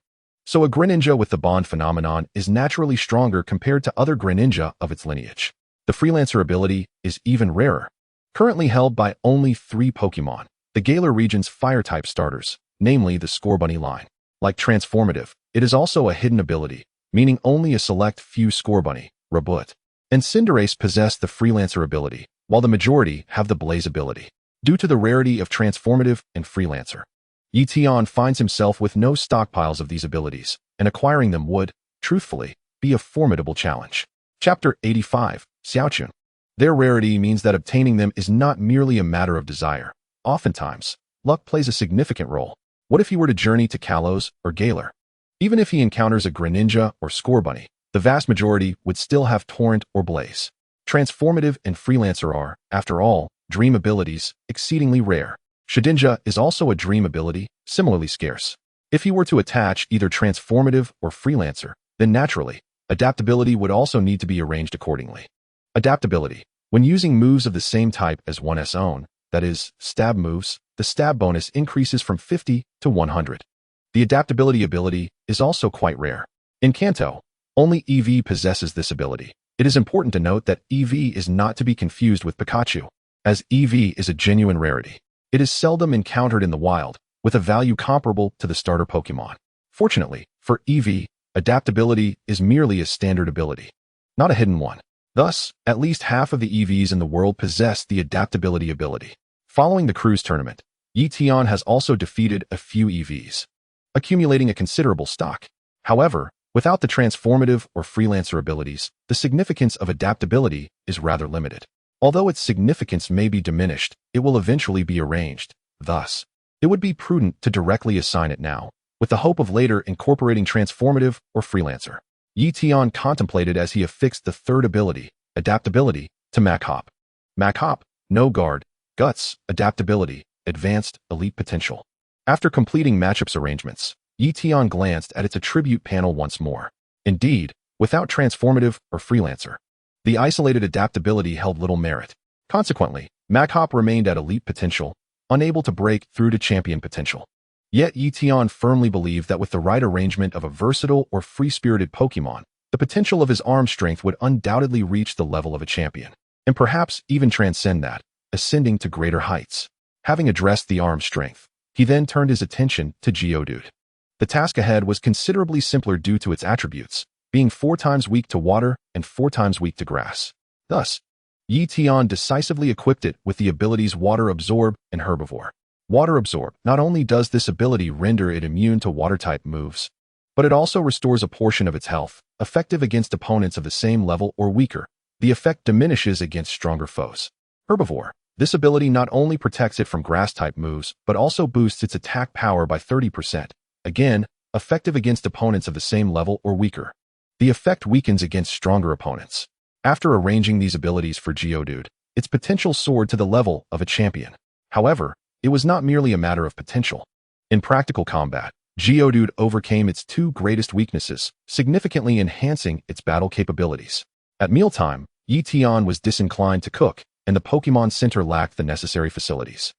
so a Greninja with the Bond Phenomenon is naturally stronger compared to other Greninja of its lineage. The Freelancer ability is even rarer, currently held by only 3 Pokémon, the Galar region's Fire-type starters, namely the Scorbunny line. Like Transformative, it is also a hidden ability, meaning only a select few Scorbunny, Raboot, and Cinderace possess the Freelancer ability, while the majority have the Blaze ability. Due to the rarity of Transformative and Freelancer, Ye Tian finds himself with no stockpiles of these abilities, and acquiring them would, truthfully, be a formidable challenge. Chapter 85, Xiaochun. Their rarity means that obtaining them is not merely a matter of desire. Oftentimes, luck plays a significant role. What if he were to journey to Kalos or Galar? Even if he encounters a Greninja or Scorbunny, the vast majority would still have Torrent or Blaze. Transformative and Freelancer are, after all, dream abilities, exceedingly rare. Shedinja is also a dream ability, similarly scarce. If he were to attach either Transformative or Freelancer, then naturally, adaptability would also need to be arranged accordingly. Adaptability. When using moves of the same type as one's own, that is, stab moves, the stab bonus increases from 50 to 100. The adaptability ability is also quite rare. In Kanto, only Eevee possesses this ability. It is important to note that Eevee is not to be confused with Pikachu, as Eevee is a genuine rarity. It is seldom encountered in the wild, with a value comparable to the starter Pokémon. Fortunately, for Eevee, adaptability is merely a standard ability, not a hidden one. Thus, at least half of the EVs in the world possess the adaptability ability. Following the cruise tournament, Ye Tian has also defeated a few EVs, accumulating a considerable stock. However, without the Transformative or Freelancer abilities, the significance of adaptability is rather limited. Although its significance may be diminished, it will eventually be arranged. Thus, it would be prudent to directly assign it now, with the hope of later incorporating Transformative or Freelancer. Ye Tian contemplated as he affixed the third ability, adaptability, to Mach-Hop. Mach-Hop, no guard, guts, adaptability, advanced, elite potential. After completing matchups arrangements, Ye Tian glanced at its attribute panel once more. Indeed, without transformative or freelancer, the isolated adaptability held little merit. Consequently, Mach-Hop remained at elite potential, unable to break through to champion potential. Yet Ye Tian firmly believed that with the right arrangement of a versatile or free-spirited Pokémon, the potential of his arm strength would undoubtedly reach the level of a champion, and perhaps even transcend that, ascending to greater heights. Having addressed the arm strength, he then turned his attention to Geodude. The task ahead was considerably simpler due to its attributes, being 4 times weak to water and 4 times weak to grass. Thus, Ye Tian decisively equipped it with the abilities Water Absorb and Herbivore. Water Absorb, not only does this ability render it immune to water-type moves, but it also restores a portion of its health, effective against opponents of the same level or weaker. The effect diminishes against stronger foes. Herbivore. This ability not only protects it from grass-type moves, but also boosts its attack power by 30%. Again, effective against opponents of the same level or weaker. The effect weakens against stronger opponents. After arranging these abilities for Geodude, its potential soared to the level of a champion. However, it was not merely a matter of potential. In practical combat, Geodude overcame its 2 greatest weaknesses, significantly enhancing its battle capabilities. At mealtime, Ye Tian was disinclined to cook, and the Pokémon Center lacked the necessary facilities.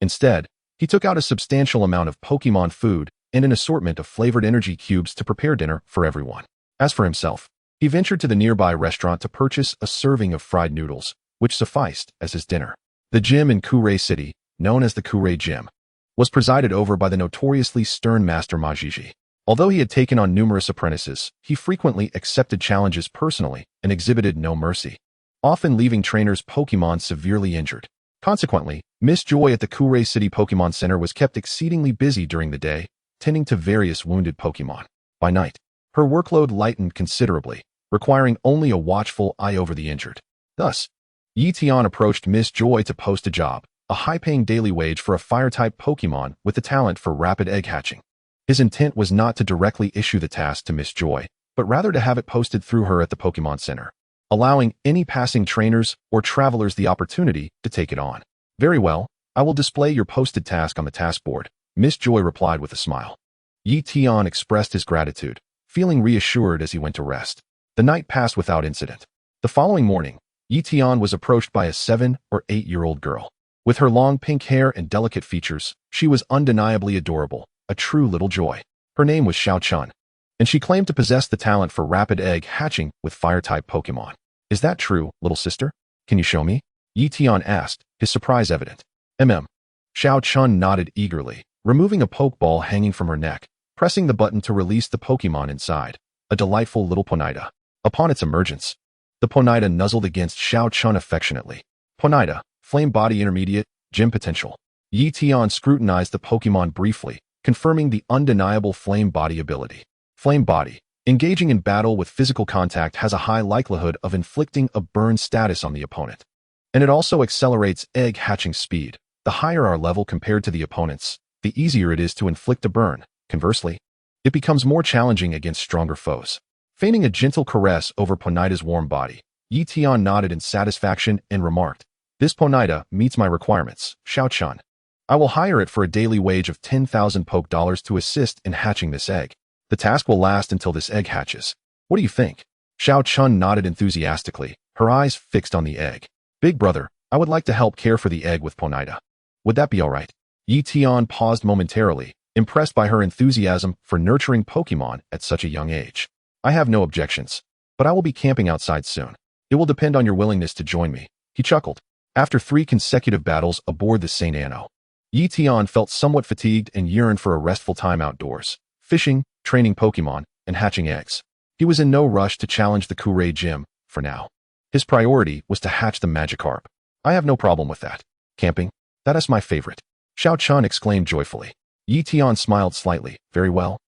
Instead, he took out a substantial amount of Pokémon food and an assortment of flavored energy cubes to prepare dinner for everyone. As for himself, he ventured to the nearby restaurant to purchase a serving of fried noodles, which sufficed as his dinner. The gym in Kuray City, known as the Kuray Gym, was presided over by the notoriously stern Master Majiji. Although he had taken on numerous apprentices, he frequently accepted challenges personally and exhibited no mercy, often leaving trainers' Pokémon severely injured. Consequently, Miss Joy at the Kuray City Pokémon Center was kept exceedingly busy during the day, tending to various wounded Pokémon. By night, her workload lightened considerably, requiring only a watchful eye over the injured. Thus, Ye Tian approached Miss Joy to post a job, a high-paying daily wage for a fire-type Pokémon with the talent for rapid egg hatching. His intent was not to directly issue the task to Miss Joy, but rather to have it posted through her at the Pokémon Center, allowing any passing trainers or travelers the opportunity to take it on. Very well, I will display your posted task on the task board, Miss Joy replied with a smile. Ye Tian expressed his gratitude, feeling reassured as he went to rest. The night passed without incident. The following morning, Ye Tian was approached by a 7- or 8-year-old girl. With her long pink hair and delicate features, she was undeniably adorable, a true little joy. Her name was Xiao Chun, and she claimed to possess the talent for rapid egg hatching with fire-type Pokémon. Is that true, little sister? Can you show me? Ye Tian asked, his surprise evident. Xiao Chun nodded eagerly, removing a Pokeball hanging from her neck, pressing the button to release the Pokémon inside, a delightful little Ponyta. Upon its emergence, the Ponyta nuzzled against Xiao Chun affectionately. Ponyta, Flame Body Intermediate, Gym Potential. Ye Tian scrutinized the Pokémon briefly, confirming the undeniable Flame Body ability. Flame Body. Engaging in battle with physical contact has a high likelihood of inflicting a burn status on the opponent. And it also accelerates egg hatching speed. The higher our level compared to the opponents, the easier it is to inflict a burn. Conversely, it becomes more challenging against stronger foes. Feigning a gentle caress over Ponyta's warm body, Ye Tian nodded in satisfaction and remarked, "This Ponyta meets my requirements, Xiao Chun. I will hire it for a daily wage of 10,000 Poke Dollars to assist in hatching this egg. The task will last until this egg hatches. What do you think?" Xiao Chun nodded enthusiastically, her eyes fixed on the egg. "Big brother, I would like to help care for the egg with Ponyta. Would that be all right?" Ye Tian paused momentarily, impressed by her enthusiasm for nurturing Pokémon at such a young age. "I have no objections, but I will be camping outside soon. It will depend on your willingness to join me," he chuckled. After 3 consecutive battles aboard the St. Anno, Ye Tian felt somewhat fatigued and yearned for a restful time outdoors, fishing, training Pokémon, and hatching eggs. He was in no rush to challenge the Kuray Gym, for now. His priority was to hatch the Magikarp. "I have no problem with that. Camping? That is my favorite," Xiao Chun exclaimed joyfully. Ye Tian smiled slightly. "Very well.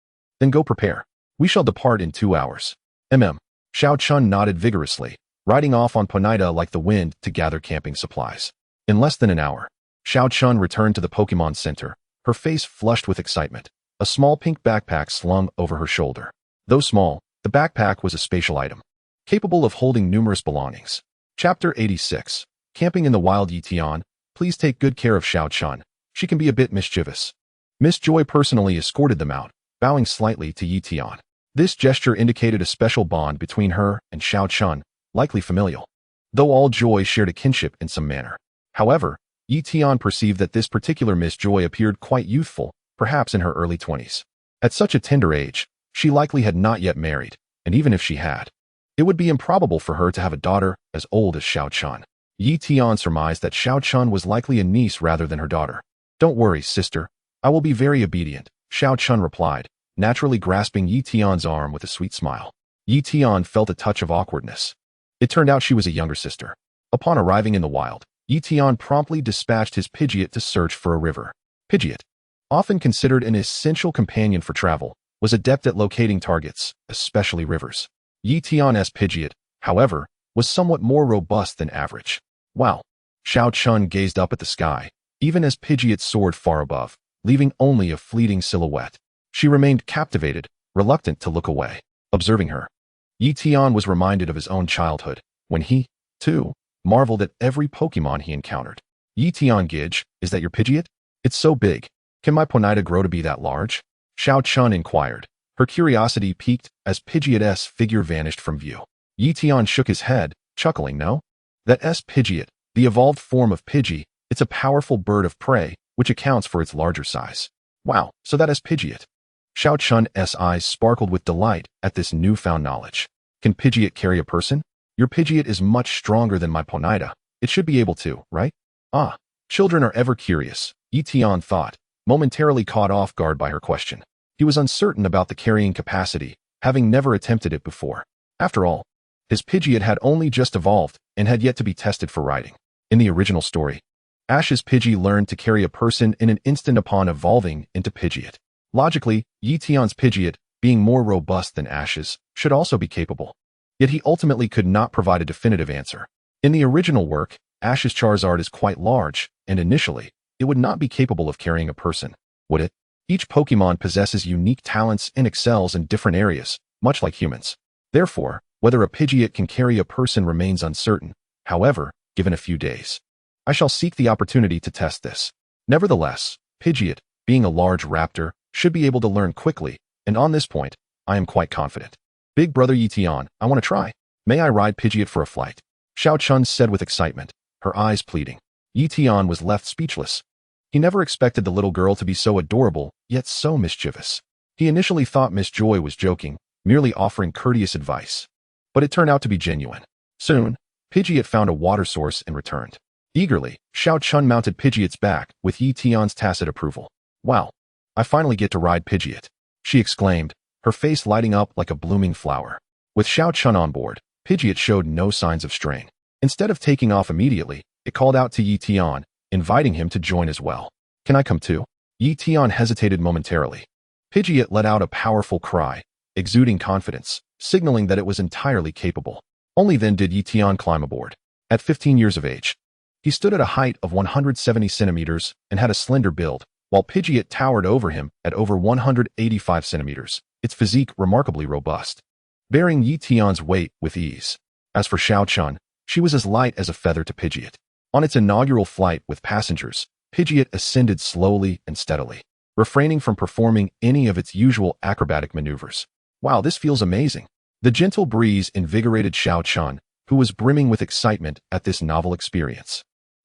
Then go prepare. We shall depart in 2 hours. Xiao Chun nodded vigorously, riding off on Ponyta like the wind to gather camping supplies. In less than an hour, Xiao Chun returned to the Pokémon Center, her face flushed with excitement, a small pink backpack slung over her shoulder. Though small, The backpack was a spatial item, capable of holding numerous belongings. Chapter 86. Camping in the Wild. Ye Tian, please take good care of Xiao Chun. She can be a bit mischievous. Miss Joy personally escorted them out, bowing slightly to Ye Tian. This gesture indicated a special bond between her and Xiao Chun, likely familial, though all Joy shared a kinship in some manner. However, Ye Tian perceived that this particular Miss Joy appeared quite youthful, perhaps in her early 20s. At such a tender age, she likely had not yet married, and even if she had, it would be improbable for her to have a daughter as old as Xiao Chun. Ye Tian surmised that Xiao Chun was likely a niece rather than her daughter. Don't worry, sister. I will be very obedient, Xiao Chun replied, naturally grasping Ye Tian's arm with a sweet smile. Ye Tian felt a touch of awkwardness. It turned out she was a younger sister. Upon arriving in the wild, Ye Tian promptly dispatched his Pidgeot to search for a river. Pidgeot, often considered an essential companion for travel, was adept at locating targets, especially rivers. Ye Tian's Pidgeot, however, was somewhat more robust than average. Wow! Xiao Chun gazed up at the sky, even as Pidgeot soared far above, leaving only a fleeting silhouette. She remained captivated, reluctant to look away. Observing her, Ye Tian was reminded of his own childhood, when he, too, marveled at every Pokémon he encountered. Ye Tian, Gidge, is that your Pidgeot? It's so big. Can my Ponyta grow to be that large? Xiao Chun inquired. Her curiosity piqued as Pidgeot's figure vanished from view. Ye Tian shook his head, chuckling. No? That Pidgeot, the evolved form of Pidgey, it's a powerful bird of prey, which accounts for its larger size. Wow, so that Pidgeot. Xiao Chun's eyes sparkled with delight at this newfound knowledge. Can Pidgeot carry a person? Your Pidgeot is much stronger than my Ponyta. It should be able to, right? Ah, children are ever curious, Ye Tian thought, momentarily caught off guard by her question. He was uncertain about the carrying capacity, having never attempted it before. After all, his Pidgeot had only just evolved and had yet to be tested for riding. In the original story, Ash's Pidgey learned to carry a person in an instant upon evolving into Pidgeot. Logically, Ye Tian's Pidgeot, being more robust than Ash's, should also be capable. Yet he ultimately could not provide a definitive answer. In the original work, Ash's Charizard is quite large, and initially, it would not be capable of carrying a person, would it? Each Pokémon possesses unique talents and excels in different areas, much like humans. Therefore, whether a Pidgeot can carry a person remains uncertain. However, given a few days, I shall seek the opportunity to test this. Nevertheless, Pidgeot, being a large raptor, should be able to learn quickly, and on this point, I am quite confident. Big brother Ye Tian, I want to try. May I ride Pidgeot for a flight? Xiao Chun said with excitement, her eyes pleading. Ye Tian was left speechless. He never expected the little girl to be so adorable, yet so mischievous. He initially thought Miss Joy was joking, merely offering courteous advice. But it turned out to be genuine. Soon, Pidgeot found a water source and returned. Eagerly, Xiao Chun mounted Pidgeot's back with Ye Tian's tacit approval. Wow! I finally get to ride Pidgeot, she exclaimed, her face lighting up like a blooming flower. With Xiao Chun on board, Pidgeot showed no signs of straying. Instead of taking off immediately, it called out to Ye Tian, inviting him to join as well. Can I come too? Ye Tian hesitated momentarily. Pidgeot let out a powerful cry, exuding confidence, signaling that it was entirely capable. Only then did Ye Tian climb aboard. At 15 years of age, he stood at a height of 170 centimeters and had a slender build, while Pidgeot towered over him at over 185 centimeters, its physique remarkably robust, bearing Ye Tian's weight with ease. As for Xiao Chun, she was as light as a feather to Pidgeot. On its inaugural flight with passengers, Pidgeot ascended slowly and steadily, refraining from performing any of its usual acrobatic maneuvers. Wow, this feels amazing. The gentle breeze invigorated Xiao Chun, who was brimming with excitement at this novel experience.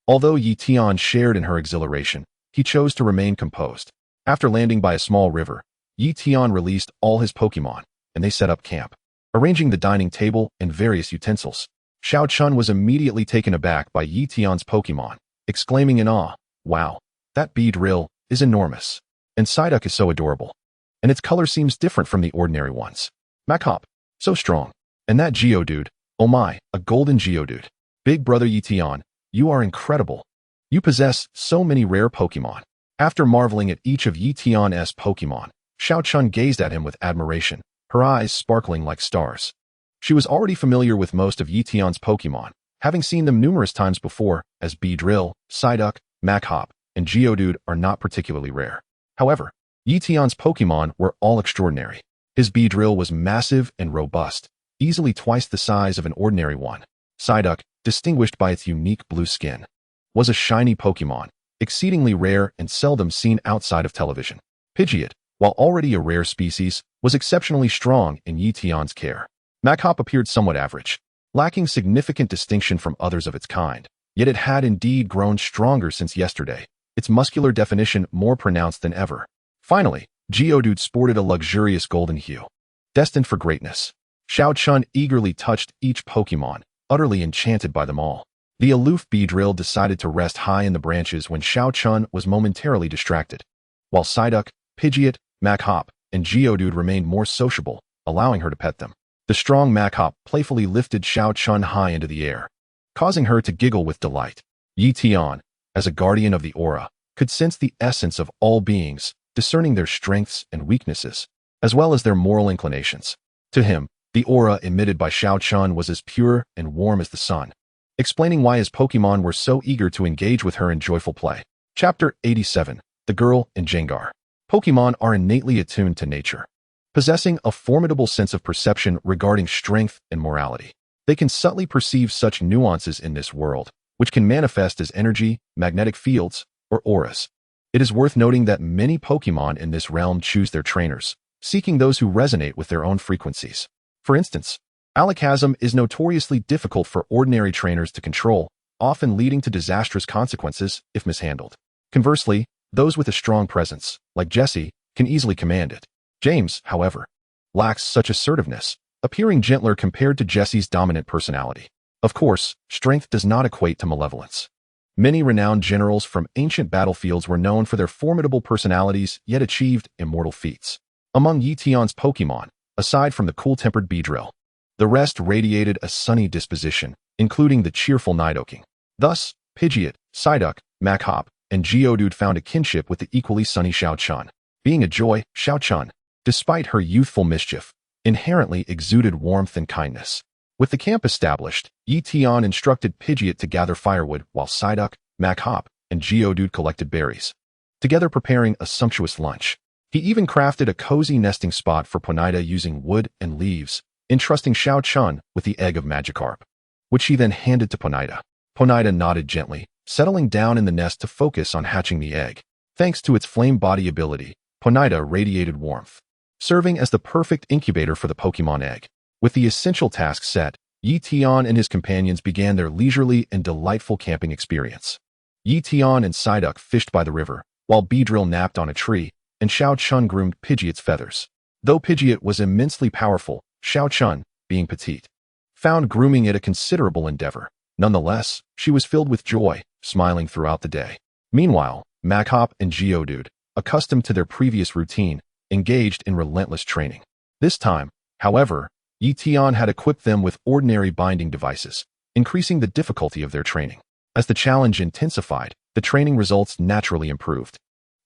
Although Ye Tian shared in her exhilaration, he chose to remain composed. After landing by a small river, Ye Tian released all his Pokémon, and they set up camp. Arranging the dining table and various utensils, Xiao Chun was immediately taken aback by Ye Tian's Pokémon, exclaiming in awe, wow, that Beedrill is enormous, and Psyduck is so adorable, and its color seems different from the ordinary ones. Machop, so strong, and that Geodude, oh my, a golden Geodude. Big brother Ye Tian, you are incredible. You possess so many rare Pokémon. After marveling at each of Ye Tian's Pokémon, Xiao Chun gazed at him with admiration, her eyes sparkling like stars. She was already familiar with most of Ye Tian's Pokémon, having seen them numerous times before, as Beedrill, Psyduck, Machop, and Geodude are not particularly rare. However, Ye Tian's Pokémon were all extraordinary. His Beedrill was massive and robust, easily twice the size of an ordinary one. Psyduck, distinguished by its unique blue skin, was a shiny Pokémon, exceedingly rare and seldom seen outside of television. Pidgeot, while already a rare species, was exceptionally strong in Ye Tian's care. Machop appeared somewhat average, lacking significant distinction from others of its kind, yet it had indeed grown stronger since yesterday, its muscular definition more pronounced than ever. Finally, Geodude sported a luxurious golden hue, destined for greatness. Xiao Chun eagerly touched each Pokémon, utterly enchanted by them all. The aloof Beedrill decided to rest high in the branches when Xiao Chun was momentarily distracted, while Psyduck, Pidgeot, Machop, and Geodude remained more sociable, allowing her to pet them. The strong Machop playfully lifted Xiao Chun high into the air, causing her to giggle with delight. Ye Tian, as a guardian of the aura, could sense the essence of all beings, discerning their strengths and weaknesses, as well as their moral inclinations. To him, the aura emitted by Xiao Chun was as pure and warm as the sun, explaining why his Pokémon were so eager to engage with her in joyful play. Chapter 87. The Girl in Jengar. Pokémon are innately attuned to nature, possessing a formidable sense of perception regarding strength and morality. They can subtly perceive such nuances in this world, which can manifest as energy, magnetic fields, or auras. It is worth noting that many Pokémon in this realm choose their trainers, seeking those who resonate with their own frequencies. For instance, Alakazam is notoriously difficult for ordinary trainers to control, often leading to disastrous consequences if mishandled. Conversely, those with a strong presence, like Jessie, can easily command it. James, however, lacks such assertiveness, appearing gentler compared to Jessie's dominant personality. Of course, strength does not equate to malevolence. Many renowned generals from ancient battlefields were known for their formidable personalities yet achieved immortal feats. Among Ye Tian's Pokémon, aside from the cool-tempered Beedrill, the rest radiated a sunny disposition, including the cheerful Nidoking. Thus, Pidgeot, Psyduck, Machop, and Geodude found a kinship with the equally sunny Xiao Chun. Being a joy, Xiao Chun, despite her youthful mischief, inherently exuded warmth and kindness. With the camp established, Ye Tian instructed Pidgeot to gather firewood while Psyduck, Machop, and Geodude collected berries, together preparing a sumptuous lunch. He even crafted a cozy nesting spot for Ponyta using wood and leaves, entrusting Xiao Chun with the egg of Magikarp, which he then handed to Ponyta. Ponyta nodded gently, settling down in the nest to focus on hatching the egg. Thanks to its flame body ability, Ponyta radiated warmth, serving as the perfect incubator for the Pokémon egg. With the essential tasks set, Ye Tian and his companions began their leisurely and delightful camping experience. Ye Tian and Psyduck fished by the river, while Beedrill napped on a tree, and Xiao Chun groomed Pidgeot's feathers. Though Pidgeot was immensely powerful, Xiao Chun, being petite, found grooming it a considerable endeavor. Nonetheless, she was filled with joy, smiling throughout the day. Meanwhile, Machop and Geodude, accustomed to their previous routine, engaged in relentless training. This time, however, Ye Tian had equipped them with ordinary binding devices, increasing the difficulty of their training. As the challenge intensified, the training results naturally improved.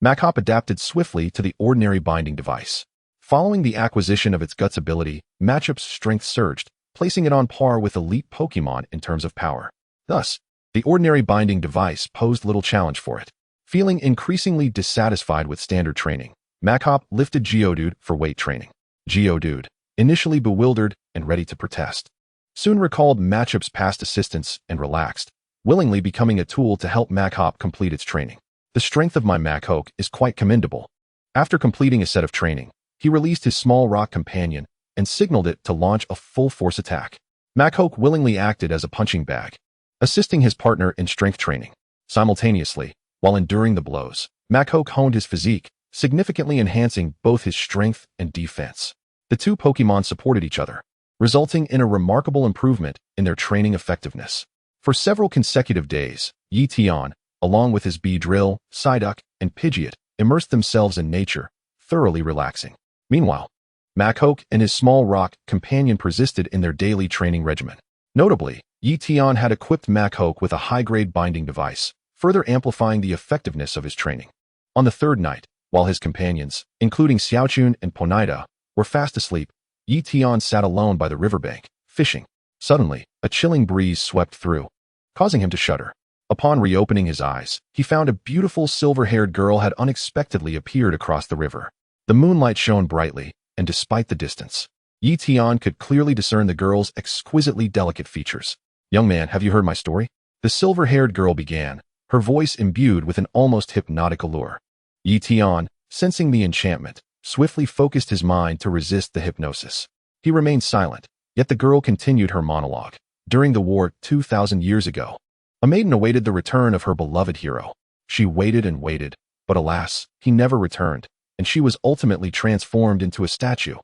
Machop adapted swiftly to the ordinary binding device. Following the acquisition of its guts ability, Machop's strength surged, placing it on par with elite Pokémon in terms of power. Thus, the ordinary binding device posed little challenge for it. Feeling increasingly dissatisfied with standard training, Machop lifted Geodude for weight training. Geodude, initially bewildered and ready to protest, soon recalled Machop's past assistance and relaxed, willingly becoming a tool to help Machop complete its training. The strength of my Machop is quite commendable. After completing a set of training, he released his small rock companion and signaled it to launch a full-force attack. Machop willingly acted as a punching bag, assisting his partner in strength training. Simultaneously, while enduring the blows, Machop honed his physique, significantly enhancing both his strength and defense. The two Pokémon supported each other, resulting in a remarkable improvement in their training effectiveness. For several consecutive days, Ye Tian, along with his Beedrill, Psyduck, and Pidgeot, immersed themselves in nature, thoroughly relaxing. Meanwhile, Machop and his small rock companion persisted in their daily training regimen. Notably, Ye Tian had equipped Machop with a high-grade binding device, further amplifying the effectiveness of his training. On the third night, while his companions, including Xiaochun and Ponyta, were fast asleep, Ye Tian sat alone by the riverbank, fishing. Suddenly, a chilling breeze swept through, causing him to shudder. Upon reopening his eyes, he found a beautiful silver-haired girl had unexpectedly appeared across the river. The moonlight shone brightly, and despite the distance, Ye Tian could clearly discern the girl's exquisitely delicate features. "Young man, have you heard my story?" The silver-haired girl began, her voice imbued with an almost hypnotic allure. Ye Tian, sensing the enchantment, swiftly focused his mind to resist the hypnosis. He remained silent, yet the girl continued her monologue. During the war 2,000 years ago, a maiden awaited the return of her beloved hero. She waited and waited, but alas, he never returned, and she was ultimately transformed into a statue,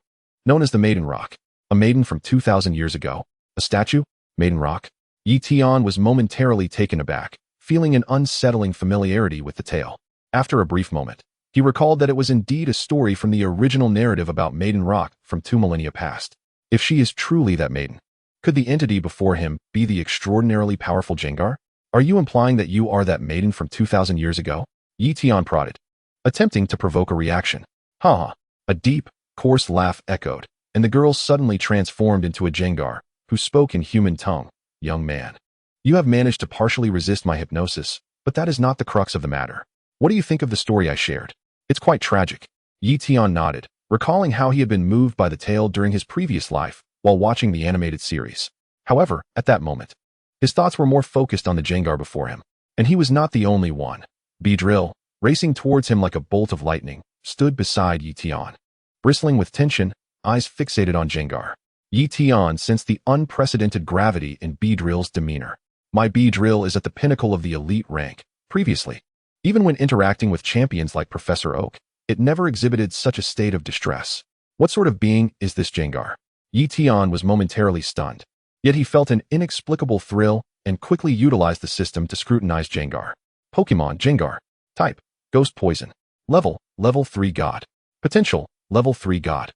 known as the Maiden Rock. A maiden from 2,000 years ago? A statue? Maiden Rock? Ye Tian was momentarily taken aback, feeling an unsettling familiarity with the tale. After a brief moment, he recalled that it was indeed a story from the original narrative about Maiden Rock from 2 millennia past. If she is truly that maiden, could the entity before him be the extraordinarily powerful Jengar? Are you implying that you are that maiden from 2,000 years ago? Ye Tian prodded, attempting to provoke a reaction. Ha ha! A deep, coarse laugh echoed, and the girl suddenly transformed into a Jengar, who spoke in human tongue. "Young man, you have managed to partially resist my hypnosis, but that is not the crux of the matter. What do you think of the story I shared? It's quite tragic." Ye Tian nodded, recalling how he had been moved by the tale during his previous life while watching the animated series. However, at that moment, his thoughts were more focused on the Jengar before him, and he was not the only one. Beedrill, racing towards him like a bolt of lightning, stood beside Ye Tian. Bristling with tension, eyes fixated on Jengar. Ye Tian sensed the unprecedented gravity in Beedrill's demeanor. My Beedrill is at the pinnacle of the elite rank. Previously, even when interacting with champions like Professor Oak, it never exhibited such a state of distress. What sort of being is this Jengar? Ye Tian was momentarily stunned, yet he felt an inexplicable thrill and quickly utilized the system to scrutinize Jengar. Pokémon Jengar. Type: Ghost Poison. Level 3 God. Potential: Level 3 God.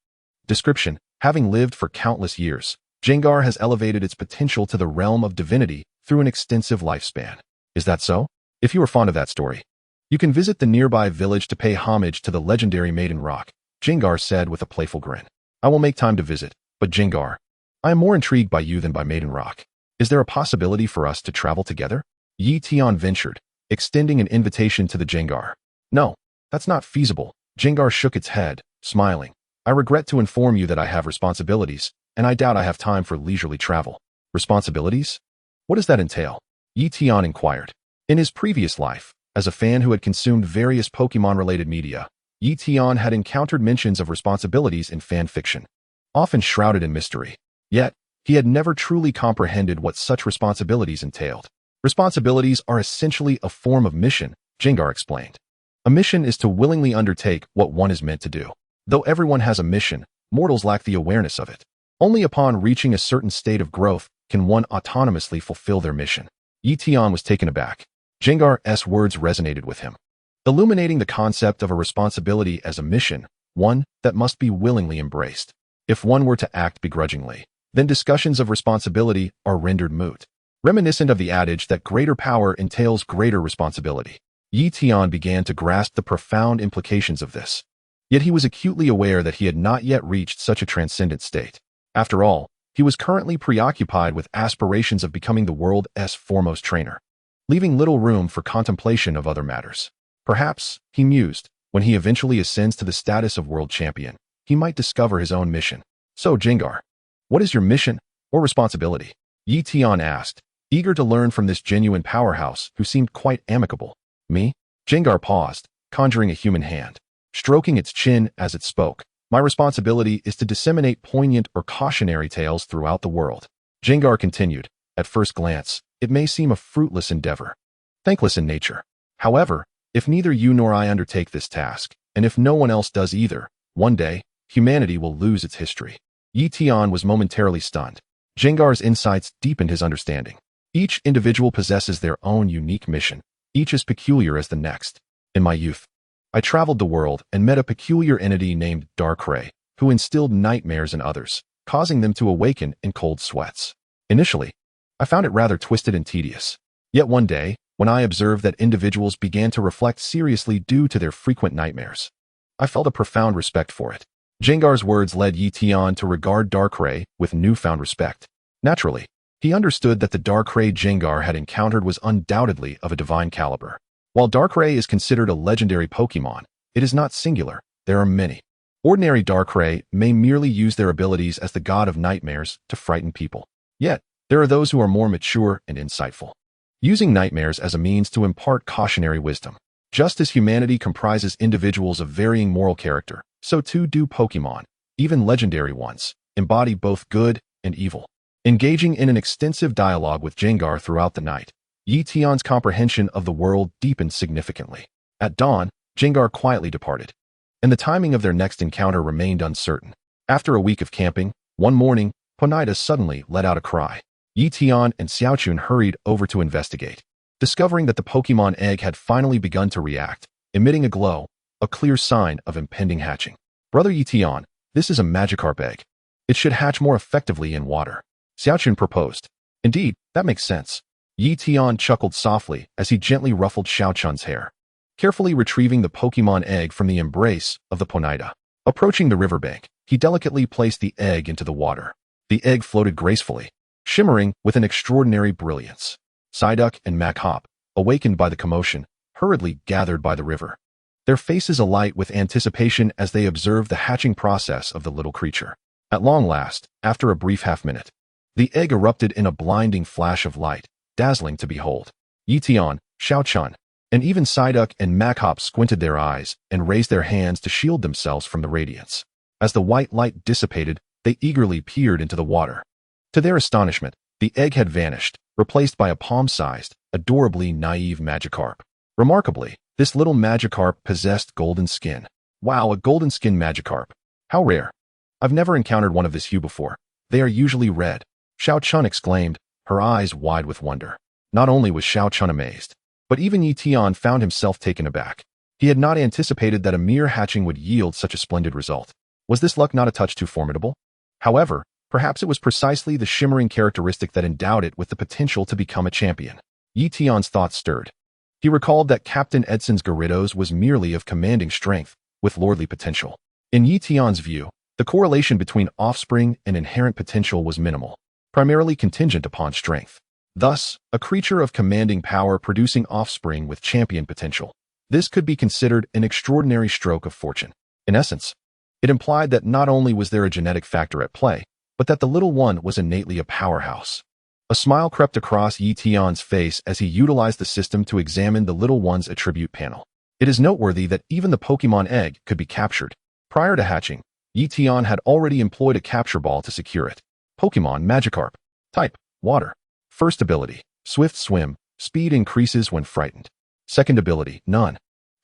Description: Having lived for countless years, Jengar has elevated its potential to the realm of divinity through an extensive lifespan. Is that so? If you are fond of that story, you can visit the nearby village to pay homage to the legendary Maiden Rock, Jengar said with a playful grin. "I will make time to visit, but Jengar, I am more intrigued by you than by Maiden Rock. Is there a possibility for us to travel together?" Ye Tian ventured, extending an invitation to the Jengar. "No, that's not feasible." Jengar shook its head, smiling. "I regret to inform you that I have responsibilities, and I doubt I have time for leisurely travel." Responsibilities? What does that entail? Ye Tian inquired. In his previous life, as a fan who had consumed various Pokemon-related media, Ye Tian had encountered mentions of responsibilities in fan fiction, often shrouded in mystery. Yet, he had never truly comprehended what such responsibilities entailed. Responsibilities are essentially a form of mission, Jengar explained. A mission is to willingly undertake what one is meant to do. Though everyone has a mission, mortals lack the awareness of it. Only upon reaching a certain state of growth can one autonomously fulfill their mission. Ye Tian was taken aback. Jengar's words resonated with him, illuminating the concept of a responsibility as a mission, one that must be willingly embraced. If one were to act begrudgingly, then discussions of responsibility are rendered moot. Reminiscent of the adage that greater power entails greater responsibility, Ye Tian began to grasp the profound implications of this. Yet he was acutely aware that he had not yet reached such a transcendent state. After all, he was currently preoccupied with aspirations of becoming the world's foremost trainer, leaving little room for contemplation of other matters. Perhaps, he mused, when he eventually ascends to the status of world champion, he might discover his own mission. "So, Jengar, what is your mission or responsibility?" Ye Tian asked, eager to learn from this genuine powerhouse who seemed quite amicable. "Me?" Jengar paused, conjuring a human hand, stroking its chin as it spoke. "My responsibility is to disseminate poignant or cautionary tales throughout the world." Jengar continued, "At first glance, it may seem a fruitless endeavor, thankless in nature. However, if neither you nor I undertake this task, and if no one else does either, one day, humanity will lose its history." Ye Tian was momentarily stunned. Jengar's insights deepened his understanding. Each individual possesses their own unique mission, each as peculiar as the next. "In my youth, I traveled the world and met a peculiar entity named Darkrai, who instilled nightmares in others, causing them to awaken in cold sweats. Initially, I found it rather twisted and tedious. Yet one day, when I observed that individuals began to reflect seriously due to their frequent nightmares, I felt a profound respect for it." Jengar's words led Ye Tian to regard Darkrai with newfound respect. Naturally, he understood that the Darkrai Jengar had encountered was undoubtedly of a divine caliber. While Darkrai is considered a legendary Pokémon, it is not singular, there are many. Ordinary Darkrai may merely use their abilities as the god of nightmares to frighten people. Yet, there are those who are more mature and insightful, using nightmares as a means to impart cautionary wisdom. Just as humanity comprises individuals of varying moral character, so too do Pokémon, even legendary ones, embody both good and evil. Engaging in an extensive dialogue with Gengar throughout the night, Ye Tian's comprehension of the world deepened significantly. At dawn, Gengar quietly departed, and the timing of their next encounter remained uncertain. After a week of camping, one morning, Ponyta suddenly let out a cry. Ye Tian and Xiaochun hurried over to investigate, discovering that the Pokémon egg had finally begun to react, emitting a glow, a clear sign of impending hatching. Brother Ye Tian, this is a Magikarp egg. It should hatch more effectively in water, Xiaochun proposed. Indeed, that makes sense. Ye Tian chuckled softly as he gently ruffled Xiaochun's hair, carefully retrieving the Pokémon egg from the embrace of the Ponyta. Approaching the riverbank, he delicately placed the egg into the water. The egg floated gracefully, shimmering with an extraordinary brilliance. Psyduck and Mach, awakened by the commotion, hurriedly gathered by the river, their faces alight with anticipation as they observed the hatching process of the little creature. At long last, after a brief half-minute, the egg erupted in a blinding flash of light, dazzling to behold. Ye Tian, Xiaochun, and even Psyduck and Mach squinted their eyes and raised their hands to shield themselves from the radiance. As the white light dissipated, they eagerly peered into the water. To their astonishment, the egg had vanished, replaced by a palm-sized, adorably naive Magikarp. Remarkably, this little Magikarp possessed golden skin. Wow, a golden skin Magikarp. How rare. I've never encountered one of this hue before. They are usually red, Xiaochun exclaimed, her eyes wide with wonder. Not only was Xiaochun amazed, but even Ye Tian found himself taken aback. He had not anticipated that a mere hatching would yield such a splendid result. Was this luck not a touch too formidable? However, perhaps it was precisely the shimmering characteristic that endowed it with the potential to become a champion. Ye Tian's thoughts stirred. He recalled that Captain Edson's Gyarados was merely of commanding strength, with lordly potential. In Ye Tian's view, the correlation between offspring and inherent potential was minimal, primarily contingent upon strength. Thus, a creature of commanding power producing offspring with champion potential. This could be considered an extraordinary stroke of fortune. In essence, it implied that not only was there a genetic factor at play, but that the little one was innately a powerhouse. A smile crept across Ye Tian's face as he utilized the system to examine the little one's attribute panel. It is noteworthy that even the Pokémon egg could be captured. Prior to hatching, Ye Tian had already employed a capture ball to secure it. Pokémon Magikarp. Type: Water. First ability: Swift Swim. Speed increases when frightened. Second ability: None.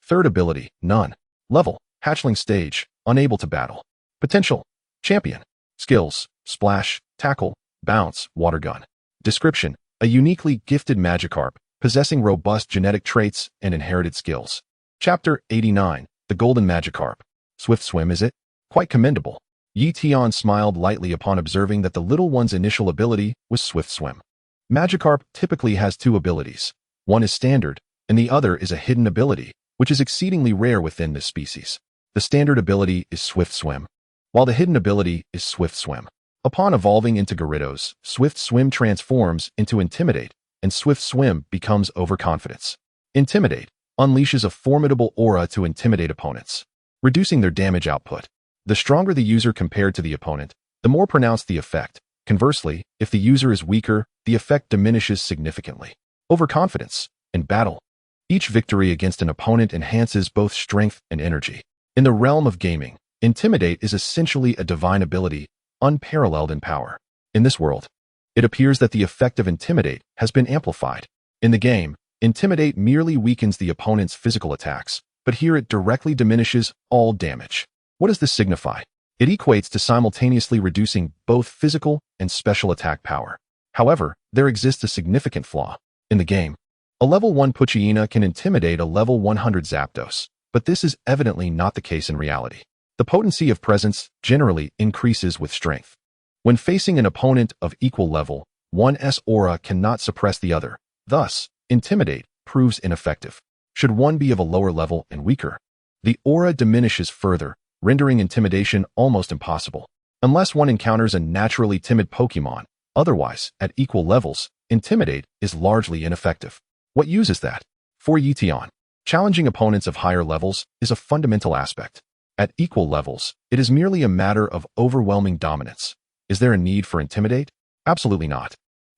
Third ability: None. Level: Hatchling stage. Unable to battle. Potential: Champion. Skills: Splash, Tackle, Bounce, Water Gun. Description: a uniquely gifted Magikarp, possessing robust genetic traits and inherited skills. Chapter 89. The Golden Magikarp. Swift Swim, is it? Quite commendable. Ye Tian smiled lightly upon observing that the little one's initial ability was Swift Swim. Magikarp typically has two abilities. One is standard, and the other is a hidden ability, which is exceedingly rare within this species. The standard ability is Swift Swim, while the hidden ability is Swift Swim. Upon evolving into Gyarados, Swift Swim transforms into Intimidate, and Swift Swim becomes Overconfidence. Intimidate unleashes a formidable aura to intimidate opponents, reducing their damage output. The stronger the user compared to the opponent, the more pronounced the effect. Conversely, if the user is weaker, the effect diminishes significantly. Overconfidence. In battle, each victory against an opponent enhances both strength and energy. In the realm of gaming, Intimidate is essentially a divine ability, unparalleled in power. In this world, it appears that the effect of Intimidate has been amplified. In the game, Intimidate merely weakens the opponent's physical attacks, but here it directly diminishes all damage. What does this signify? It equates to simultaneously reducing both physical and special attack power. However, there exists a significant flaw. In the game, a level 1 Poochyena can intimidate a level 100 Zapdos, but this is evidently not the case in reality. The potency of presence generally increases with strength. When facing an opponent of equal level, one's aura cannot suppress the other. Thus, Intimidate proves ineffective. Should one be of a lower level and weaker, the aura diminishes further, rendering intimidation almost impossible. Unless one encounters a naturally timid Pokémon, otherwise, at equal levels, Intimidate is largely ineffective. What use is that? For Ye Tian, challenging opponents of higher levels is a fundamental aspect. At equal levels, it is merely a matter of overwhelming dominance. Is there a need for Intimidate? Absolutely not.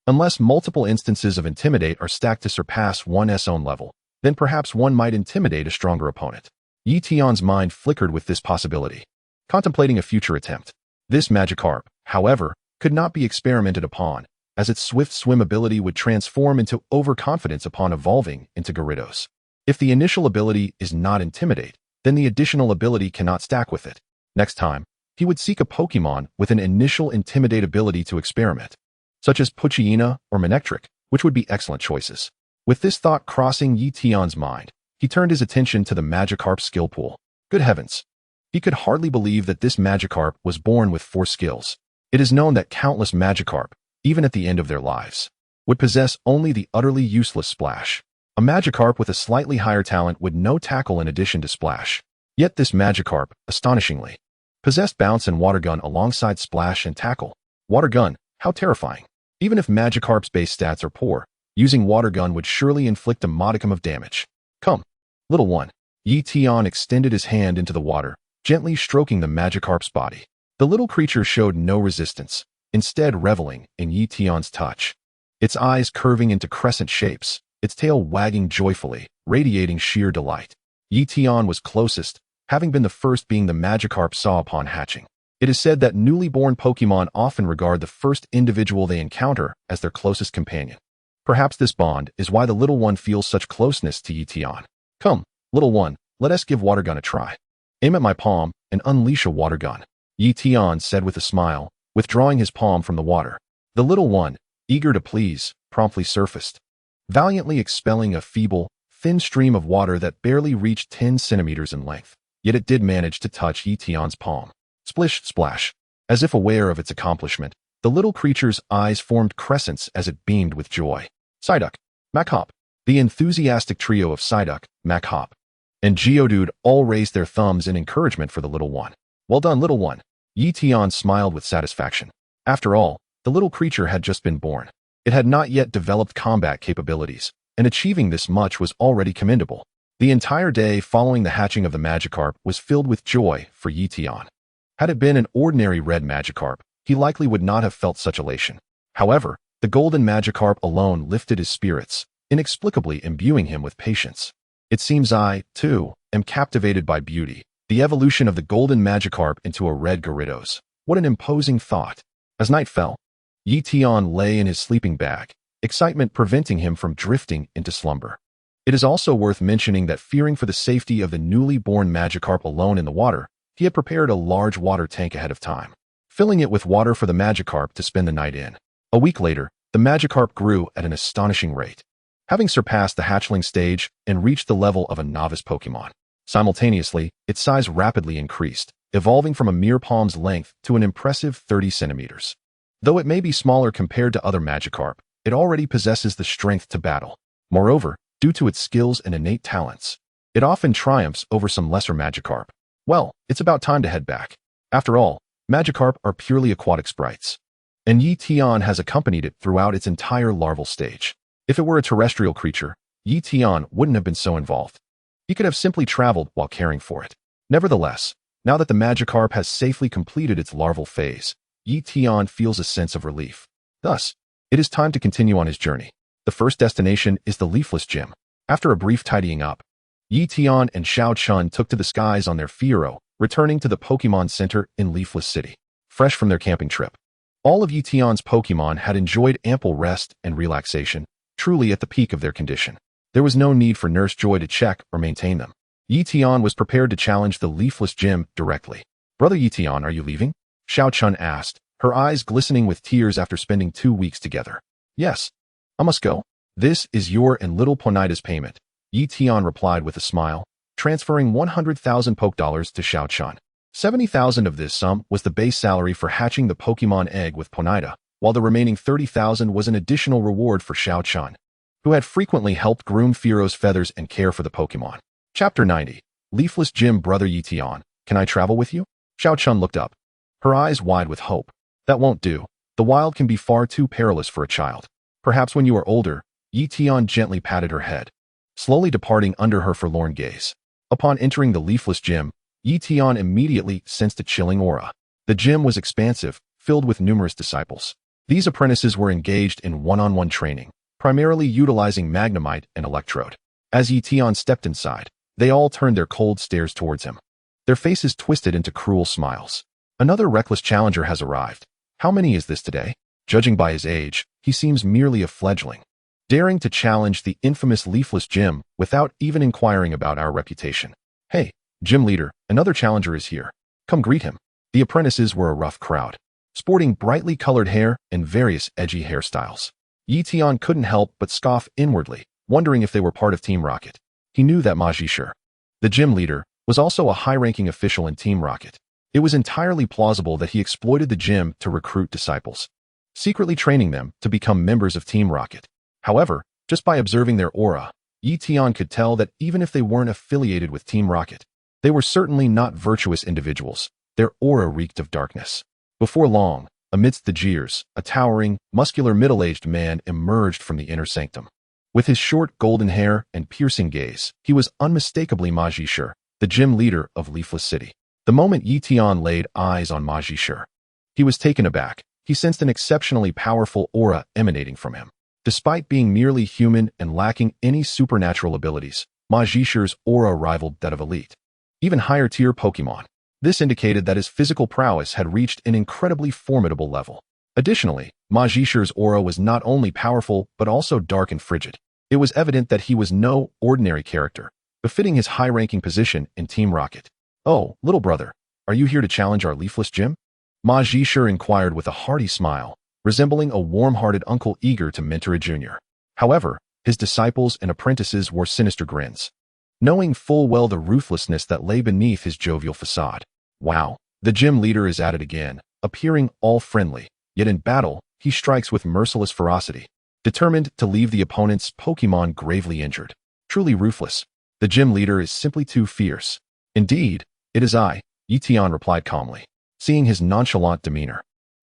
Unless multiple instances of Intimidate are stacked to surpass one's own level, then perhaps one might intimidate a stronger opponent. Ye Tian's mind flickered with this possibility, contemplating a future attempt. This Magikarp, however, could not be experimented upon, as its swift swim ability would transform into overconfidence upon evolving into Gyarados. If the initial ability is not Intimidate, then the additional ability cannot stack with it. Next time, he would seek a Pokémon with an initial Intimidate ability to experiment, such as Poochyena or Manectric, which would be excellent choices. With this thought crossing Ye Tian's mind, he turned his attention to the Magikarp's skill pool. Good heavens! He could hardly believe that this Magikarp was born with 4 skills. It is known that countless Magikarp, even at the end of their lives, would possess only the utterly useless Splash. A Magikarp with a slightly higher talent would know Tackle in addition to Splash. Yet this Magikarp, astonishingly, possessed Bounce and Water Gun alongside Splash and Tackle. Water Gun, how terrifying. Even if Magikarp's base stats are poor, using Water Gun would surely inflict a modicum of damage. Come, little one. Ye Tian extended his hand into the water, gently stroking the Magikarp's body. The little creature showed no resistance, instead reveling in Ye Tian's touch. Its eyes curving into crescent shapes, its tail wagging joyfully, radiating sheer delight. Ye Tian was closest, having been the first being the Magikarp saw upon hatching. It is said that newly born Pokémon often regard the first individual they encounter as their closest companion. Perhaps this bond is why the little one feels such closeness to Ye Tian. Come, little one, let us give Water Gun a try. Aim at my palm and unleash a Water Gun, Ye Tian said with a smile, withdrawing his palm from the water. The little one, eager to please, promptly surfaced, valiantly expelling a feeble, thin stream of water that barely reached 10 centimeters in length. Yet it did manage to touch Ye Tian's palm. Splish, splash. As if aware of its accomplishment, the little creature's eyes formed crescents as it beamed with joy. Psyduck, Mach-Hop. The enthusiastic trio of Psyduck, Mach-Hop, and Geodude all raised their thumbs in encouragement for the little one. Well done, little one. Ye Tian smiled with satisfaction. After all, the little creature had just been born. It had not yet developed combat capabilities, and achieving this much was already commendable. The entire day following the hatching of the Magikarp was filled with joy for Ye Tian. Had it been an ordinary red Magikarp, he likely would not have felt such elation. However, the golden Magikarp alone lifted his spirits, inexplicably imbuing him with patience. It seems I, too, am captivated by beauty. The evolution of the golden Magikarp into a red Gyarados. What an imposing thought. As night fell, Ye Tian lay in his sleeping bag, excitement preventing him from drifting into slumber. It is also worth mentioning that fearing for the safety of the newly born Magikarp alone in the water, he had prepared a large water tank ahead of time, filling it with water for the Magikarp to spend the night in. A week later, the Magikarp grew at an astonishing rate, having surpassed the hatchling stage and reached the level of a novice Pokémon. Simultaneously, its size rapidly increased, evolving from a mere palm's length to an impressive 30 centimeters. Though it may be smaller compared to other Magikarp, it already possesses the strength to battle. Moreover, due to its skills and innate talents, it often triumphs over some lesser Magikarp. Well, it's about time to head back. After all, Magikarp are purely aquatic sprites, and Ye Tian has accompanied it throughout its entire larval stage. If it were a terrestrial creature, Ye Tian wouldn't have been so involved. He could have simply traveled while caring for it. Nevertheless, now that the Magikarp has safely completed its larval phase, Ye Tian feels a sense of relief. Thus, it is time to continue on his journey. The first destination is the Leafless Gym. After a brief tidying up, Ye Tian and Xiao Chun took to the skies on their Fiero, returning to the Pokémon Center in Leafless City, fresh from their camping trip. All of Ye Tian's Pokémon had enjoyed ample rest and relaxation, truly at the peak of their condition. There was no need for Nurse Joy to check or maintain them. Ye Tian was prepared to challenge the Leafless Gym directly. Brother Ye Tian, are you leaving? Xiao Chun asked, her eyes glistening with tears after spending 2 weeks together. Yes, I must go. This is your and little Ponita's payment, Ye Tian replied with a smile, transferring 100,000 Poke Dollars to Xiao Chun. 70,000 of this sum was the base salary for hatching the Pokemon egg with Ponita, while the remaining 30,000 was an additional reward for Xiao Chun, who had frequently helped groom Firo's feathers and care for the Pokemon. Chapter 90. Leafless Gym. Brother Ye Tian, can I travel with you? Xiao Chun looked up, her eyes wide with hope. That won't do. The wild can be far too perilous for a child. Perhaps when you are older. Ye Tian gently patted her head, slowly departing under her forlorn gaze. Upon entering the Leafless Gym, Ye Tian immediately sensed a chilling aura. The gym was expansive, filled with numerous disciples. These apprentices were engaged in one-on-one training, primarily utilizing Magnemite and Electrode. As Ye Tian stepped inside, they all turned their cold stares towards him. Their faces twisted into cruel smiles. Another reckless challenger has arrived. How many is this today? Judging by his age, he seems merely a fledgling. Daring to challenge the infamous leafless gym without even inquiring about our reputation. Hey, gym leader, another challenger is here. Come greet him. The apprentices were a rough crowd, sporting brightly colored hair and various edgy hairstyles. Ye Tian couldn't help but scoff inwardly, wondering if they were part of Team Rocket. He knew that Ma Zhishe, the gym leader, was also a high-ranking official in Team Rocket. It was entirely plausible that he exploited the gym to recruit disciples, secretly training them to become members of Team Rocket. However, just by observing their aura, Ye Tian could tell that even if they weren't affiliated with Team Rocket, they were certainly not virtuous individuals. Their aura reeked of darkness. Before long, amidst the jeers, a towering, muscular middle-aged man emerged from the inner sanctum. With his short golden hair and piercing gaze, he was unmistakably Ma Zhishe, the gym leader of Leafless City. The moment Ye Tian laid eyes on Ma Zhishe, he was taken aback. He sensed an exceptionally powerful aura emanating from him. Despite being merely human and lacking any supernatural abilities, Ma Zhishe's aura rivaled that of elite, even higher-tier Pokémon. This indicated that his physical prowess had reached an incredibly formidable level. Additionally, Ma Zhishe's aura was not only powerful but also dark and frigid. It was evident that he was no ordinary character, befitting his high-ranking position in Team Rocket. "Oh, little brother, are you here to challenge our leafless gym?" Ma Zhishe inquired with a hearty smile, resembling a warm-hearted uncle eager to mentor a junior. However, his disciples and apprentices wore sinister grins, knowing full well the ruthlessness that lay beneath his jovial facade. Wow, the gym leader is at it again, appearing all friendly, yet in battle, he strikes with merciless ferocity, determined to leave the opponent's Pokémon gravely injured. Truly ruthless. The gym leader is simply too fierce. Indeed, it is I, Ye Tian replied calmly, seeing his nonchalant demeanor.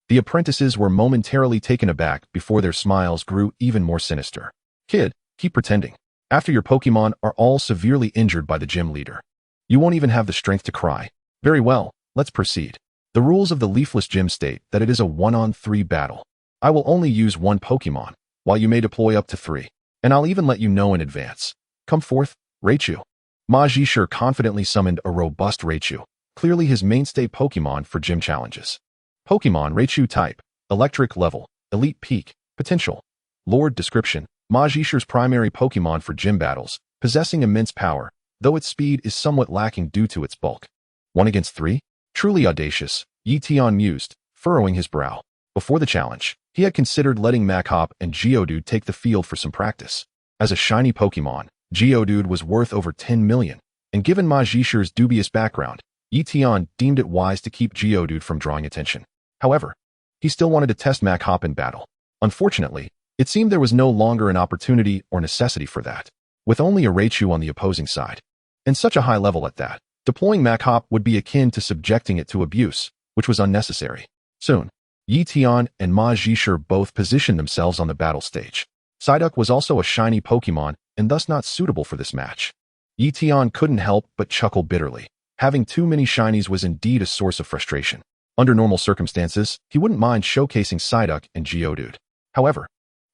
The apprentices were momentarily taken aback before their smiles grew even more sinister. Kid, keep pretending. After your Pokémon are all severely injured by the gym leader, you won't even have the strength to cry. Very well, let's proceed. The rules of the Leafless Gym state that it is a 1-on-3 battle. I will only use one Pokémon, while you may deploy up to 3, and I'll even let you know in advance. Come forth, Raichu. Ma Zhishe confidently summoned a robust Raichu, clearly his mainstay Pokémon for gym challenges. Pokémon Raichu type, electric level, elite peak, potential. Lord description, Ma Zhishe's primary Pokémon for gym battles, possessing immense power, though its speed is somewhat lacking due to its bulk. 1 against 3? Truly audacious, Ye Tian mused, furrowing his brow. Before the challenge, he had considered letting Machop and Geodude take the field for some practice. As a shiny Pokémon, Geodude was worth over 10 million, and given Ma Zhishe's dubious background, Ye Tian deemed it wise to keep Geodude from drawing attention. However, he still wanted to test Machop in battle. Unfortunately, it seemed there was no longer an opportunity or necessity for that, with only a Raichu on the opposing side. And such a high level at that, deploying Machop would be akin to subjecting it to abuse, which was unnecessary. Soon, Ye Tian and Ma Zhishe both positioned themselves on the battle stage. Psyduck was also a shiny Pokémon and thus not suitable for this match. Ye Tian couldn't help but chuckle bitterly. Having too many shinies was indeed a source of frustration. Under normal circumstances, he wouldn't mind showcasing Psyduck and Geodude. However,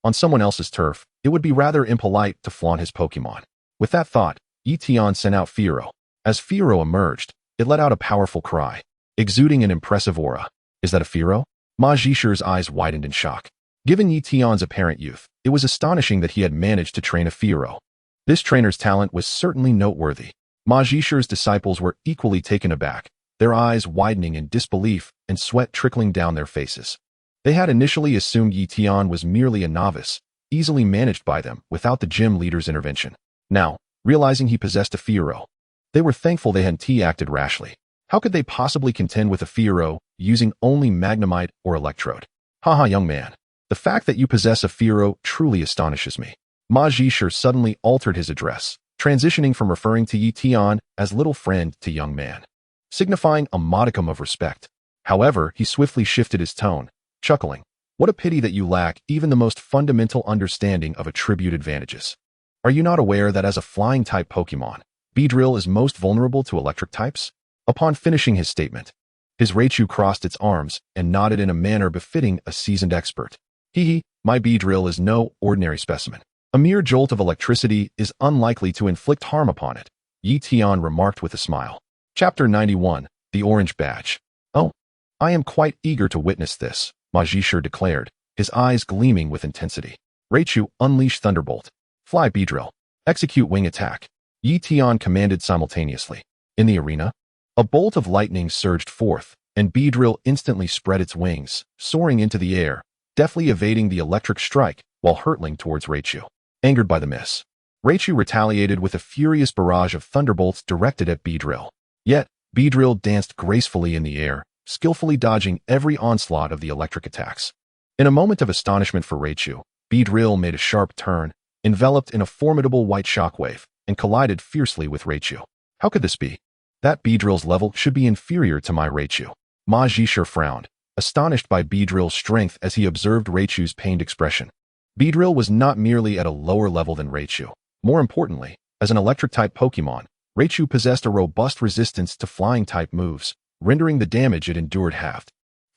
on someone else's turf, it would be rather impolite to flaunt his Pokémon. With that thought, Ye Tian sent out Fearow. As Fearow emerged, it let out a powerful cry, exuding an impressive aura. Is that a Fearow? Ma Zhishe's eyes widened in shock. Given Ye Tian's apparent youth, it was astonishing that he had managed to train a Fearow. This trainer's talent was certainly noteworthy. Ma Zhishe's disciples were equally taken aback, their eyes widening in disbelief and sweat trickling down their faces. They had initially assumed Ye Tian was merely a novice, easily managed by them without the gym leader's intervention. Now, realizing he possessed a Fearow, they were thankful they hadn't acted rashly. How could they possibly contend with a Fearow using only Magnemite or Electrode? Haha, young man. The fact that you possess a Fearow truly astonishes me. Ma Zhishe suddenly altered his address, transitioning from referring to Ye Tian as little friend to young man, signifying a modicum of respect. However, he swiftly shifted his tone, chuckling. What a pity that you lack even the most fundamental understanding of attribute advantages. Are you not aware that as a flying-type Pokémon, Beedrill is most vulnerable to electric types? Upon finishing his statement, his Raichu crossed its arms and nodded in a manner befitting a seasoned expert. Hee, my Beedrill is no ordinary specimen. A mere jolt of electricity is unlikely to inflict harm upon it, Ye Tian remarked with a smile. Chapter 91, The Orange Badge. Oh, I am quite eager to witness this, Majishur declared, his eyes gleaming with intensity. Raichu, unleash Thunderbolt. Fly Beedrill. Execute Wing Attack. Ye Tian commanded simultaneously. In the arena, a bolt of lightning surged forth, and Beedrill instantly spread its wings, soaring into the air, deftly evading the electric strike while hurtling towards Raichu. Angered by the miss, Raichu retaliated with a furious barrage of thunderbolts directed at Beedrill. Yet, Beedrill danced gracefully in the air, skillfully dodging every onslaught of the electric attacks. In a moment of astonishment for Raichu, Beedrill made a sharp turn, enveloped in a formidable white shockwave, and collided fiercely with Raichu. How could this be? That Beedrill's level should be inferior to my Raichu. Majishur frowned, astonished by Beedrill's strength as he observed Raichu's pained expression. Beedrill was not merely at a lower level than Raichu. More importantly, as an electric-type Pokémon, Raichu possessed a robust resistance to flying-type moves, rendering the damage it endured halved.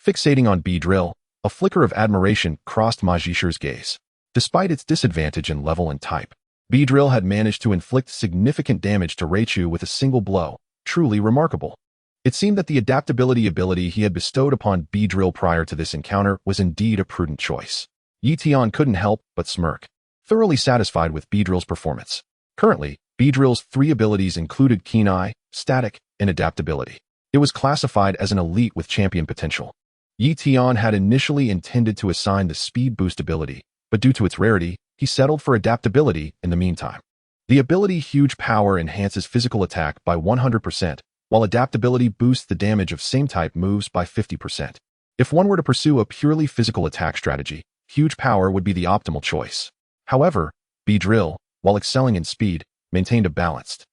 Fixating on Beedrill, a flicker of admiration crossed Majishur's gaze. Despite its disadvantage in level and type, Beedrill had managed to inflict significant damage to Raichu with a single blow, truly remarkable. It seemed that the adaptability ability he had bestowed upon Beedrill prior to this encounter was indeed a prudent choice. Ye Tian couldn't help but smirk, thoroughly satisfied with Beedrill's performance. Currently, Beedrill's 3 abilities included Keen Eye, Static, and Adaptability. It was classified as an elite with champion potential. Ye Tian had initially intended to assign the Speed Boost ability, but due to its rarity, he settled for Adaptability in the meantime. The ability Huge Power enhances physical attack by 100%, while Adaptability boosts the damage of same-type moves by 50%. If one were to pursue a purely physical attack strategy, Huge Power would be the optimal choice. However, Beedrill, while excelling in speed, maintained a balanced,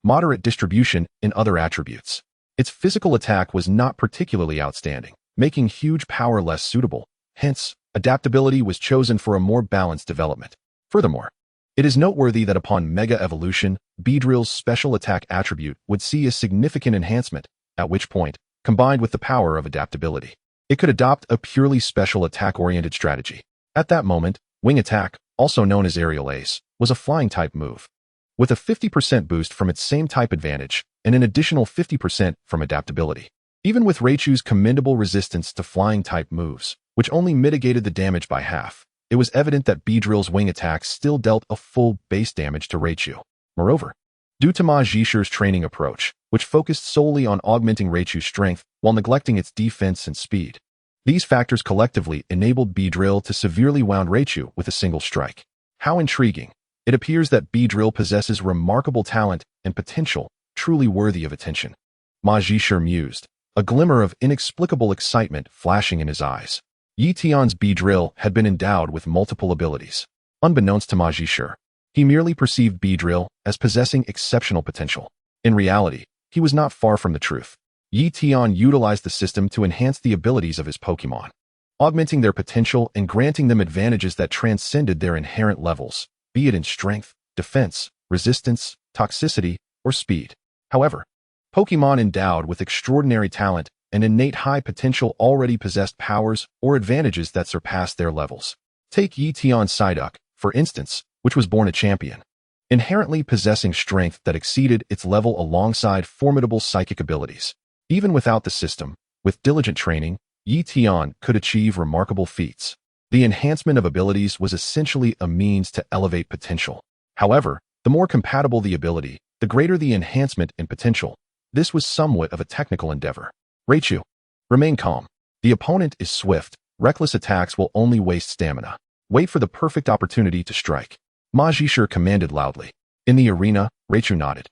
moderate distribution in other attributes. Its physical attack was not particularly outstanding, making Huge Power less suitable. Hence, Adaptability was chosen for a more balanced development. Furthermore, it is noteworthy that upon Mega Evolution, Beedrill's special attack attribute would see a significant enhancement, at which point, combined with the power of Adaptability, it could adopt a purely special attack-oriented strategy. At that moment, Wing Attack, also known as Aerial Ace, was a flying-type move. With a 50% boost from its same type advantage, and an additional 50% from Adaptability. Even with Raichu's commendable resistance to flying-type moves, which only mitigated the damage by half, it was evident that Beedrill's wing attack still dealt a full base damage to Raichu. Moreover, due to Majishur's training approach, which focused solely on augmenting Raichu's strength while neglecting its defense and speed, these factors collectively enabled Beedrill to severely wound Raichu with a single strike. How intriguing! It appears that Beedrill possesses remarkable talent and potential truly worthy of attention. Majishur mused, a glimmer of inexplicable excitement flashing in his eyes. Ye Tian's Beedrill had been endowed with multiple abilities. Unbeknownst to Majishur, he merely perceived Beedrill as possessing exceptional potential. In reality, he was not far from the truth. Ye Tian utilized the system to enhance the abilities of his Pokémon, augmenting their potential and granting them advantages that transcended their inherent levels, be it in strength, defense, resistance, toxicity, or speed. However, Pokémon endowed with extraordinary talent and innate high potential already possessed powers or advantages that surpassed their levels. Take Ye Tian's Psyduck, for instance, which was born a champion, inherently possessing strength that exceeded its level alongside formidable psychic abilities. Even without the system, with diligent training, Ye Tian could achieve remarkable feats. The enhancement of abilities was essentially a means to elevate potential. However, the more compatible the ability, the greater the enhancement in potential. This was somewhat of a technical endeavor. Raichu, remain calm. The opponent is swift. Reckless attacks will only waste stamina. Wait for the perfect opportunity to strike. Majishur commanded loudly. In the arena, Raichu nodded,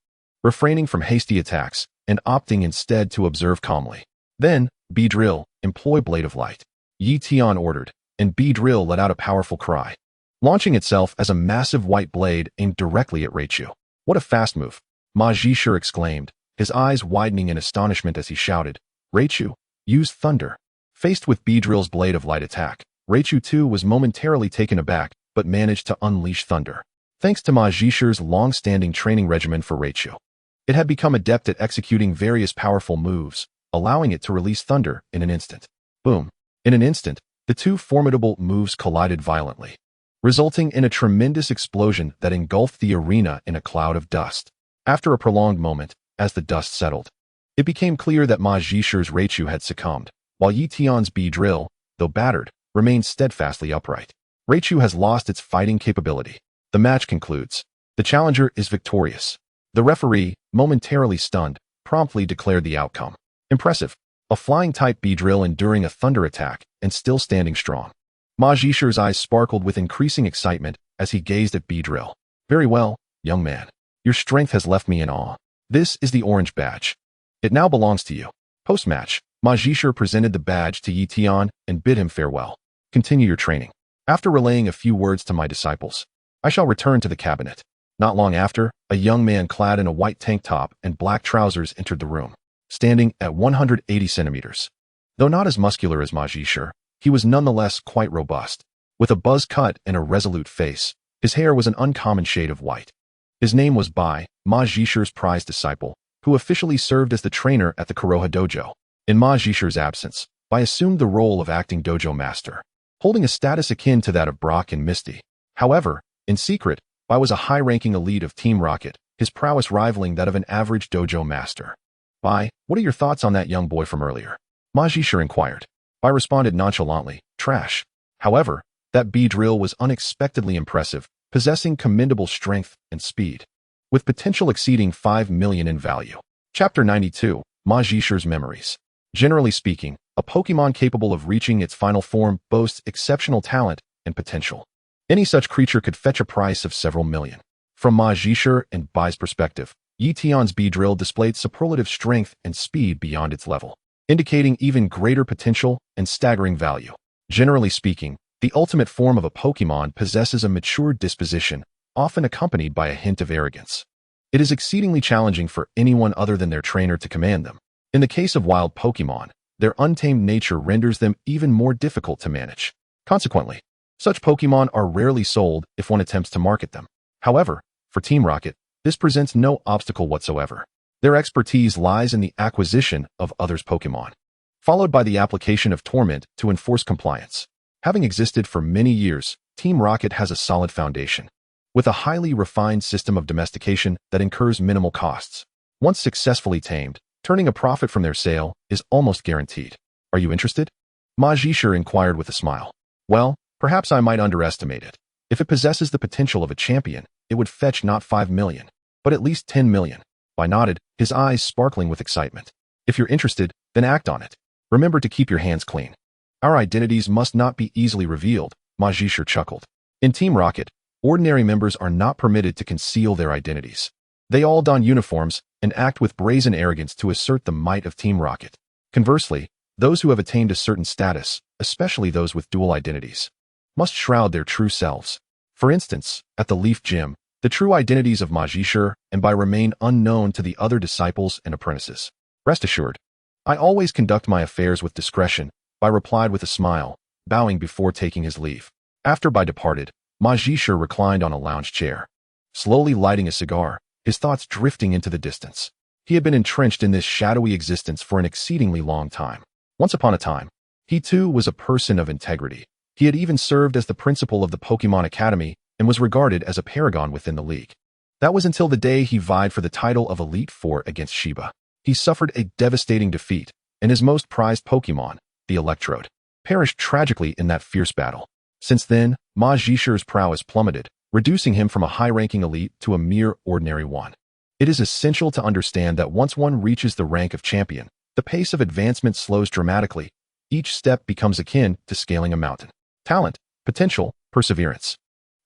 refraining from hasty attacks and opting instead to observe calmly. Then, Beedrill, employ Blade of Light. Ye Tian ordered, and Beedrill let out a powerful cry, launching itself as a massive white blade aimed directly at Raichu. What a fast move! Majishur exclaimed, his eyes widening in astonishment as he shouted, Raichu, use Thunder. Faced with Beedrill's Blade of Light attack, Raichu too was momentarily taken aback, but managed to unleash Thunder. Thanks to Majishur's long-standing training regimen for Raichu, It had become adept at executing various powerful moves, allowing it to release thunder in an instant. Boom. In an instant, the two formidable moves collided violently, resulting in a tremendous explosion that engulfed the arena in a cloud of dust. After a prolonged moment, as the dust settled, it became clear that Ma Zhishi's Raichu had succumbed, while Ye Tian's Beedrill, though battered, remained steadfastly upright. Raichu has lost its fighting capability. The match concludes. The challenger is victorious. The referee, momentarily stunned, promptly declared the outcome. Impressive. A flying-type Beedrill enduring a thunder attack and still standing strong. Ma Zhishi's eyes sparkled with increasing excitement as he gazed at Beedrill. Very well, young man. Your strength has left me in awe. This is the orange badge. It now belongs to you. Post-match, Ma Zhishi presented the badge to Ye Tian and bid him farewell. Continue your training. After relaying a few words to my disciples, I shall return to the cabinet. Not long after, a young man clad in a white tank top and black trousers entered the room, standing at 180 centimeters. Though not as muscular as Ma Zhishi, he was nonetheless quite robust. With a buzz cut and a resolute face, his hair was an uncommon shade of white. His name was Bai, Ma Zhishi's prized disciple, who officially served as the trainer at the Kuroha dojo. In Ma Zhishi's absence, Bai assumed the role of acting dojo master, holding a status akin to that of Brock and Misty. However, in secret, Bai was a high-ranking elite of Team Rocket, his prowess rivaling that of an average dojo master. Bai, what are your thoughts on that young boy from earlier? Ma Zhishi inquired. Bai responded nonchalantly, trash. However, that Beedrill was unexpectedly impressive, possessing commendable strength and speed, with potential exceeding 5 million in value. Chapter 92, Ma Zhishi's Memories. Generally speaking, a Pokémon capable of reaching its final form boasts exceptional talent and potential. Any such creature could fetch a price of several million. From Ma Zhishi and Bai's perspective, Ye Tian's Beedrill displayed superlative strength and speed beyond its level, indicating even greater potential and staggering value. Generally speaking, the ultimate form of a Pokémon possesses a mature disposition, often accompanied by a hint of arrogance. It is exceedingly challenging for anyone other than their trainer to command them. In the case of wild Pokémon, their untamed nature renders them even more difficult to manage. Consequently, such Pokémon are rarely sold if one attempts to market them. However, for Team Rocket, this presents no obstacle whatsoever. Their expertise lies in the acquisition of others' Pokémon, followed by the application of torment to enforce compliance. Having existed for many years, Team Rocket has a solid foundation, with a highly refined system of domestication that incurs minimal costs. Once successfully tamed, turning a profit from their sale is almost guaranteed. Are you interested? Ma Zhishi inquired with a smile. Well, perhaps I might underestimate it. If it possesses the potential of a champion, it would fetch not 5 million, but at least 10 million. Bai nodded, his eyes sparkling with excitement. If you're interested, then act on it. Remember to keep your hands clean. Our identities must not be easily revealed, Ma Zhishi chuckled. In Team Rocket, ordinary members are not permitted to conceal their identities. They all don uniforms and act with brazen arrogance to assert the might of Team Rocket. Conversely, those who have attained a certain status, especially those with dual identities, must shroud their true selves. For instance, at the Leaf Gym, the true identities of Ma Zhishi and Bai remain unknown to the other disciples and apprentices. Rest assured, I always conduct my affairs with discretion, Bai replied with a smile, bowing before taking his leave. After Bai departed, Ma Zhishi reclined on a lounge chair, slowly lighting a cigar, his thoughts drifting into the distance. He had been entrenched in this shadowy existence for an exceedingly long time. Once upon a time, he too was a person of integrity. He had even served as the principal of the Pokémon Academy and was regarded as a paragon within the league. That was until the day he vied for the title of Elite Four against Shiba. He suffered a devastating defeat, and his most prized Pokémon, the Electrode, perished tragically in that fierce battle. Since then, Ma Zhishi's prowess plummeted, reducing him from a high-ranking elite to a mere ordinary one. It is essential to understand that once one reaches the rank of champion, the pace of advancement slows dramatically. Each step becomes akin to scaling a mountain. Talent, potential, perseverance,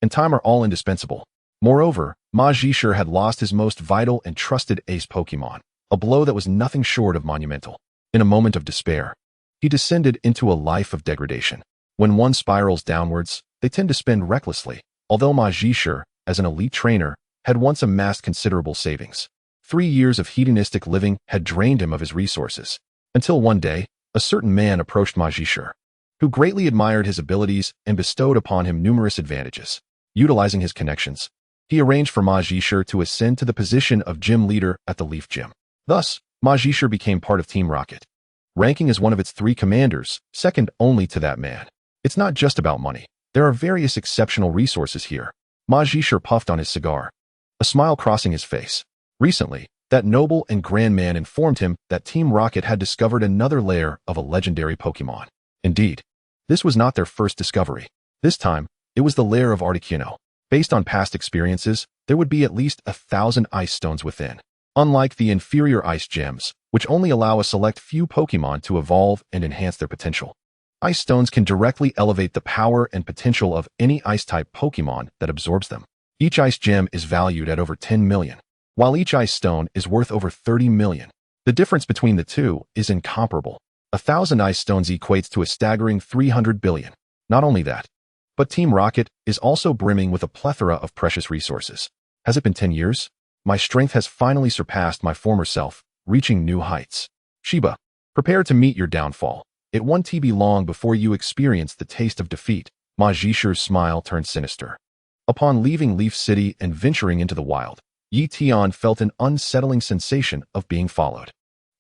and time are all indispensable. Moreover, Ma Zhishi had lost his most vital and trusted ace Pokémon, a blow that was nothing short of monumental. In a moment of despair, he descended into a life of degradation. When one spirals downwards, they tend to spend recklessly. Although Ma Zhishi, as an elite trainer, had once amassed considerable savings, 3 years of hedonistic living had drained him of his resources. Until one day, a certain man approached Ma Zhishi, who greatly admired his abilities and bestowed upon him numerous advantages. Utilizing his connections, He arranged for Ma Zhishe to ascend to the position of gym leader at the Leaf Gym. Thus, Ma Zhishe became part of Team Rocket, ranking as one of its 3 commanders, second only to that man. It's not just about money. There are various exceptional resources here. Ma Zhishe puffed on his cigar, a smile crossing his face. Recently, that noble and grand man informed him that Team Rocket had discovered another lair of a legendary Pokémon. Indeed, this was not their first discovery. This time, it was the lair of Articuno. Based on past experiences, there would be at least 1,000 ice stones within. Unlike the inferior ice gems, which only allow a select few Pokémon to evolve and enhance their potential, ice stones can directly elevate the power and potential of any ice-type Pokémon that absorbs them. Each ice gem is valued at over 10 million, while each ice stone is worth over 30 million. The difference between the two is incomparable. 1,000 ice stones equates to a staggering 300 billion. Not only that, but Team Rocket is also brimming with a plethora of precious resources. Has it been 10 years? My strength has finally surpassed my former self, reaching new heights. Shiba, prepare to meet your downfall. It won't be long before you experience the taste of defeat. Ma Zhishe's smile turned sinister. Upon leaving Leaf City and venturing into the wild, Ye Tian felt an unsettling sensation of being followed.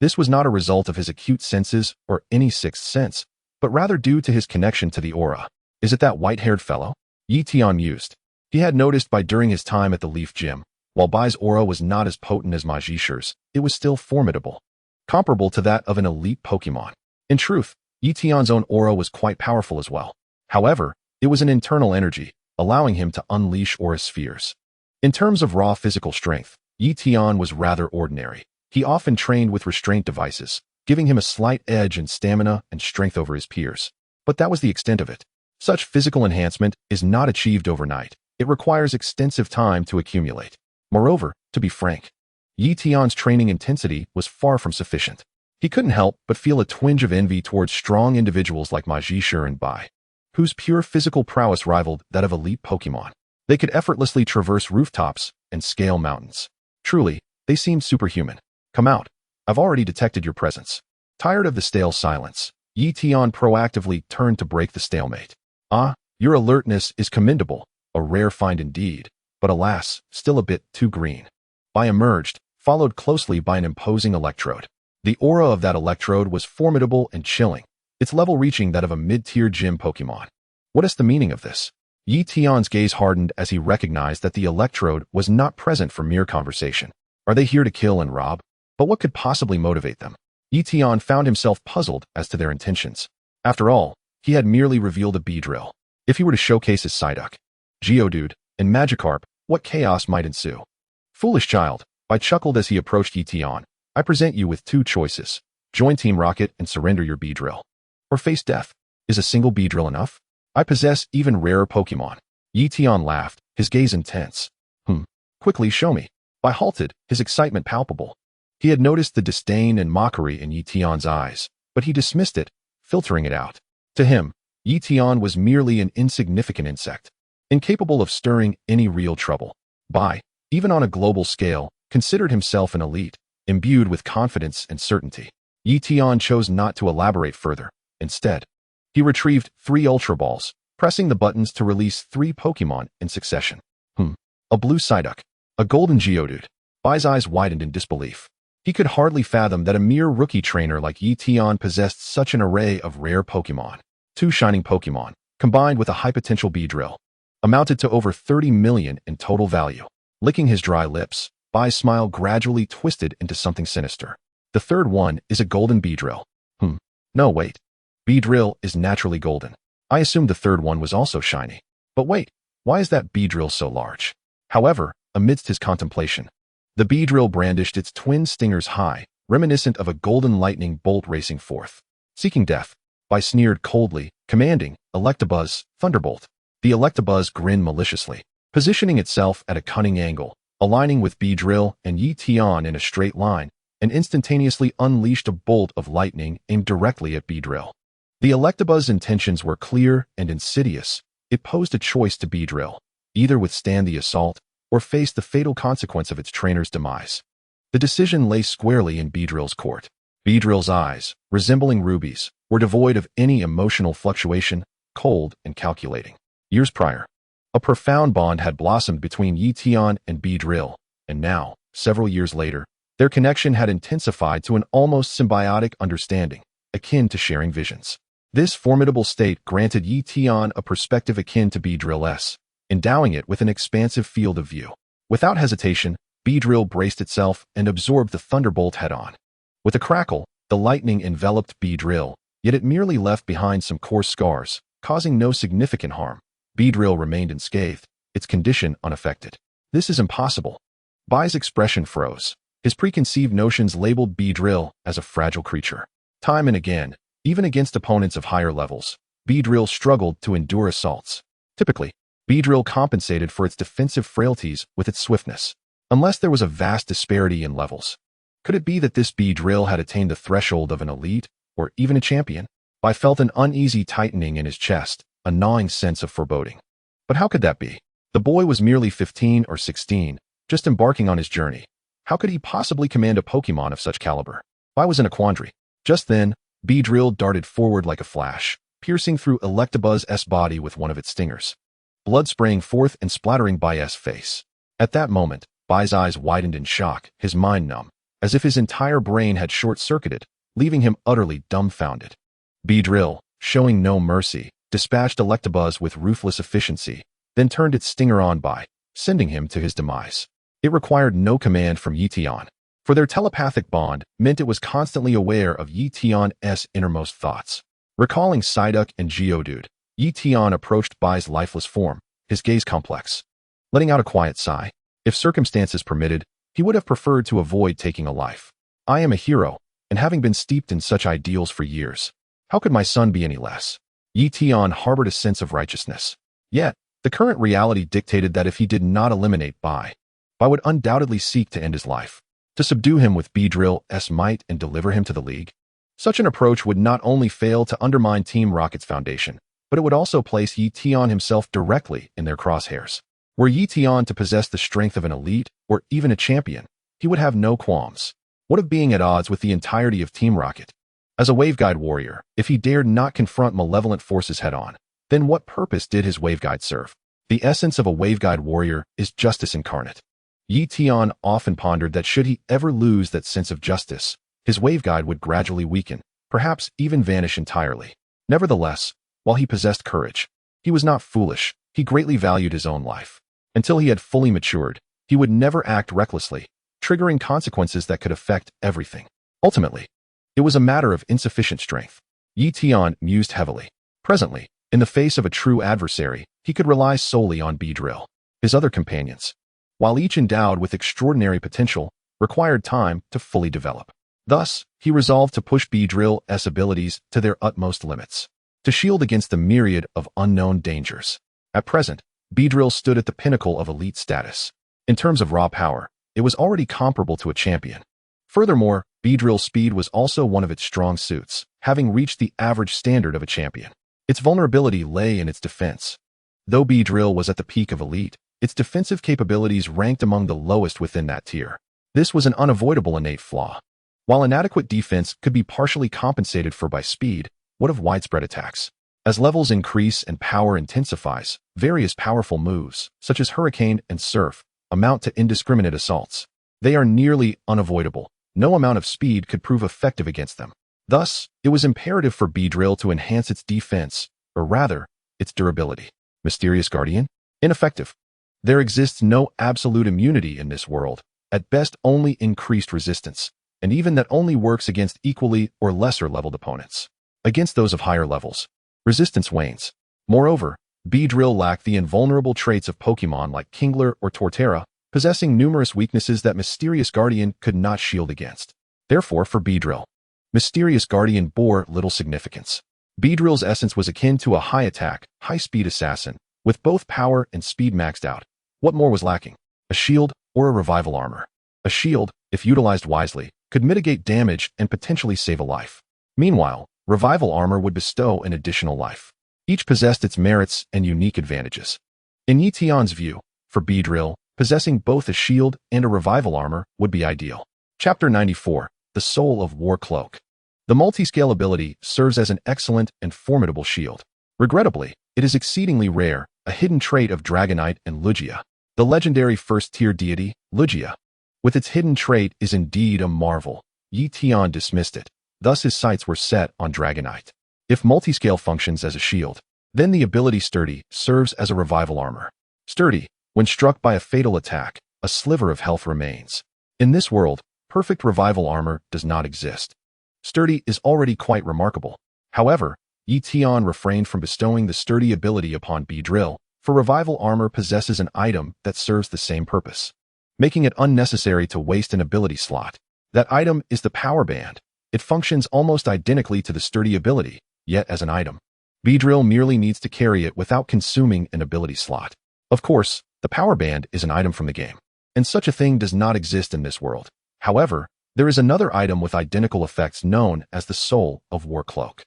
This was not a result of his acute senses or any sixth sense, but rather due to his connection to the aura. Is it that white-haired fellow? Ye Tian mused. He had noticed during his time at the Leaf Gym, while Bai's aura was not as potent as Ma Zhishe's, it was still formidable, comparable to that of an elite Pokémon. In truth, Ye Tian's own aura was quite powerful as well. However, it was an internal energy, allowing him to unleash aura spheres. In terms of raw physical strength, Ye Tian was rather ordinary. He often trained with restraint devices, giving him a slight edge in stamina and strength over his peers. But that was the extent of it. Such physical enhancement is not achieved overnight. It requires extensive time to accumulate. Moreover, to be frank, Ye Tian's training intensity was far from sufficient. He couldn't help but feel a twinge of envy towards strong individuals like Ma Zhishe and Bai, whose pure physical prowess rivaled that of elite Pokémon. They could effortlessly traverse rooftops and scale mountains. Truly, they seemed superhuman. Come out. I've already detected your presence. Tired of the stale silence, Ye Tian proactively turned to break the stalemate. Ah, your alertness is commendable, a rare find indeed, but alas, still a bit too green. Bai emerged, followed closely by an imposing electrode. The aura of that electrode was formidable and chilling, its level reaching that of a mid-tier gym Pokémon. What is the meaning of this? Ye Tian's gaze hardened as he recognized that the electrode was not present for mere conversation. Are they here to kill and rob? But what could possibly motivate them? Ye Tian found himself puzzled as to their intentions. After all, he had merely revealed a Beedrill. If he were to showcase his Psyduck, Geodude, and Magikarp, what chaos might ensue? Foolish child, Bai chuckled as he approached Ye Tian. I present you with 2 choices. Join Team Rocket and surrender your Beedrill. Or face death. Is a single Beedrill enough? I possess even rarer Pokémon. Ye Tian laughed, his gaze intense. Quickly show me. Bai halted, his excitement palpable. He had noticed the disdain and mockery in Ye Tian's eyes, but he dismissed it, filtering it out. To him, Ye Tian was merely an insignificant insect, incapable of stirring any real trouble. Bai, even on a global scale, considered himself an elite, imbued with confidence and certainty. Ye Tian chose not to elaborate further. Instead, he retrieved 3 Ultra Balls, pressing the buttons to release 3 Pokémon in succession. A blue Psyduck, a golden Geodude. Bai's eyes widened in disbelief. He could hardly fathom that a mere rookie trainer like Ye Tian possessed such an array of rare Pokémon. 2 shining Pokémon, combined with a high-potential Beedrill, amounted to over 30 million in total value. Licking his dry lips, Bai's smile gradually twisted into something sinister. The third one is a golden Beedrill. No, wait. Beedrill is naturally golden. I assumed the third one was also shiny. But wait, why is that Beedrill so large? However, amidst his contemplation, the Beedrill brandished its twin stingers high, reminiscent of a golden lightning bolt racing forth. Seeking death, Bai sneered coldly, commanding, Electabuzz, Thunderbolt. The Electabuzz grinned maliciously, positioning itself at a cunning angle, aligning with Beedrill and Ye Tian in a straight line, and instantaneously unleashed a bolt of lightning aimed directly at Beedrill. The Electabuzz's intentions were clear and insidious. It posed a choice to Beedrill: either withstand the assault or face the fatal consequence of its trainer's demise. The decision lay squarely in Beedrill's court. Beedrill's eyes, resembling rubies, were devoid of any emotional fluctuation, cold and calculating. Years prior, A profound bond had blossomed between Ye Tian and Beedrill, and now, several years later, their connection had intensified to an almost symbiotic understanding, akin to sharing visions. This formidable state granted Ye Tian a perspective akin to Beedrill's, endowing it with an expansive field of view. Without hesitation, Beedrill braced itself and absorbed the thunderbolt head-on. With a crackle, the lightning enveloped Beedrill, yet it merely left behind some coarse scars, causing no significant harm. Beedrill remained unscathed, its condition unaffected. "This is impossible." Bai's expression froze. His preconceived notions labeled Beedrill as a fragile creature. Time and again, even against opponents of higher levels, Beedrill struggled to endure assaults. Typically, Beedrill compensated for its defensive frailties with its swiftness. Unless there was a vast disparity in levels. Could it be that this Beedrill had attained the threshold of an elite, or even a champion? Bai felt an uneasy tightening in his chest, a gnawing sense of foreboding. But how could that be? The boy was merely 15 or 16, just embarking on his journey. How could he possibly command a Pokémon of such caliber? Bai was in a quandary. Just then, Beedrill darted forward like a flash, piercing through Electabuzz' body with one of its stingers. Blood spraying forth and splattering Bai's face. At that moment, Bai's eyes widened in shock, his mind numb, as if his entire brain had short-circuited, leaving him utterly dumbfounded. Beedrill, showing no mercy, dispatched Electabuzz with ruthless efficiency, then turned its stinger on Bai, sending him to his demise. It required no command from Ye Tian, for their telepathic bond meant it was constantly aware of Ye Tian's innermost thoughts. Recalling Psyduck and Geodude, Ye Tian approached Bai's lifeless form, his gaze complex. Letting out a quiet sigh, if circumstances permitted, he would have preferred to avoid taking a life. "I am a hero, and having been steeped in such ideals for years, how could my son be any less?" Ye Tian harbored a sense of righteousness. Yet, the current reality dictated that if he did not eliminate Bai would undoubtedly seek to end his life, to subdue him with Beedrill's might and deliver him to the League. Such an approach would not only fail to undermine Team Rocket's foundation, but it would also place Ye Tian himself directly in their crosshairs. Were Ye Tian to possess the strength of an elite, or even a champion, he would have no qualms. What of being at odds with the entirety of Team Rocket? As a waveguide warrior, if he dared not confront malevolent forces head-on, then what purpose did his waveguide serve? The essence of a waveguide warrior is justice incarnate. Ye Tian often pondered that should he ever lose that sense of justice, his waveguide would gradually weaken, perhaps even vanish entirely. Nevertheless, while he possessed courage, he was not foolish. He greatly valued his own life. Until he had fully matured, he would never act recklessly, triggering consequences that could affect everything. Ultimately, it was a matter of insufficient strength. Ye Tian mused heavily. Presently, in the face of a true adversary, he could rely solely on Beedrill. His other companions, while each endowed with extraordinary potential, required time to fully develop. Thus, he resolved to push Beedrill's abilities to their utmost limits, to shield against the myriad of unknown dangers. At present, Beedrill stood at the pinnacle of elite status. In terms of raw power, it was already comparable to a champion. Furthermore, Beedrill's speed was also one of its strong suits, having reached the average standard of a champion. Its vulnerability lay in its defense. Though Beedrill was at the peak of elite, its defensive capabilities ranked among the lowest within that tier. This was an unavoidable innate flaw. While inadequate defense could be partially compensated for by speed, what of widespread attacks? As levels increase and power intensifies, various powerful moves, such as Hurricane and Surf, amount to indiscriminate assaults. They are nearly unavoidable. No amount of speed could prove effective against them. Thus, it was imperative for Beedrill to enhance its defense, or rather, its durability. Mysterious Guardian? Ineffective. There exists no absolute immunity in this world, at best only increased resistance, and even that only works against equally or lesser-leveled opponents. Against those of higher levels, resistance wanes. Moreover, Beedrill lacked the invulnerable traits of Pokémon like Kingler or Torterra, possessing numerous weaknesses that Mysterious Guardian could not shield against. Therefore, for Beedrill, Mysterious Guardian bore little significance. Beedrill's essence was akin to a high-attack, high-speed assassin, with both power and speed maxed out. What more was lacking? A shield or a revival armor? A shield, if utilized wisely, could mitigate damage and potentially save a life. Meanwhile, revival armor would bestow an additional life. Each possessed its merits and unique advantages. In Ye Tian's view, for Beedrill, possessing both a shield and a revival armor would be ideal. Chapter 94, The Soul of War Cloak. The multi-scale ability serves as an excellent and formidable shield. Regrettably, it is exceedingly rare, a hidden trait of Dragonite and Lugia. The legendary first-tier deity, Lugia, with its hidden trait, is indeed a marvel. Ye Tian dismissed it, thus his sights were set on Dragonite. If multiscale functions as a shield, then the ability Sturdy serves as a revival armor. Sturdy, when struck by a fatal attack, a sliver of health remains. In this world, perfect revival armor does not exist. Sturdy is already quite remarkable. However, Ye Tian refrained from bestowing the Sturdy ability upon Beedrill, for revival armor possesses an item that serves the same purpose, making it unnecessary to waste an ability slot. That item is the Power Band. It functions almost identically to the Sturdy ability, yet as an item. Beedrill merely needs to carry it without consuming an ability slot. Of course, the Power Band is an item from the game, and such a thing does not exist in this world. However, there is another item with identical effects known as the Soul of War Cloak.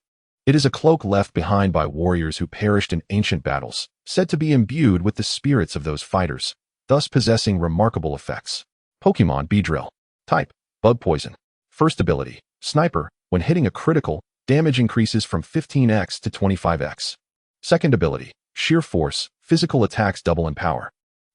It is a cloak left behind by warriors who perished in ancient battles, said to be imbued with the spirits of those fighters, thus possessing remarkable effects. Pokémon Beedrill. Type: Bug Poison. First ability: Sniper. When hitting a critical, damage increases from 15x to 25x. Second ability: Sheer Force. Physical attacks double in power.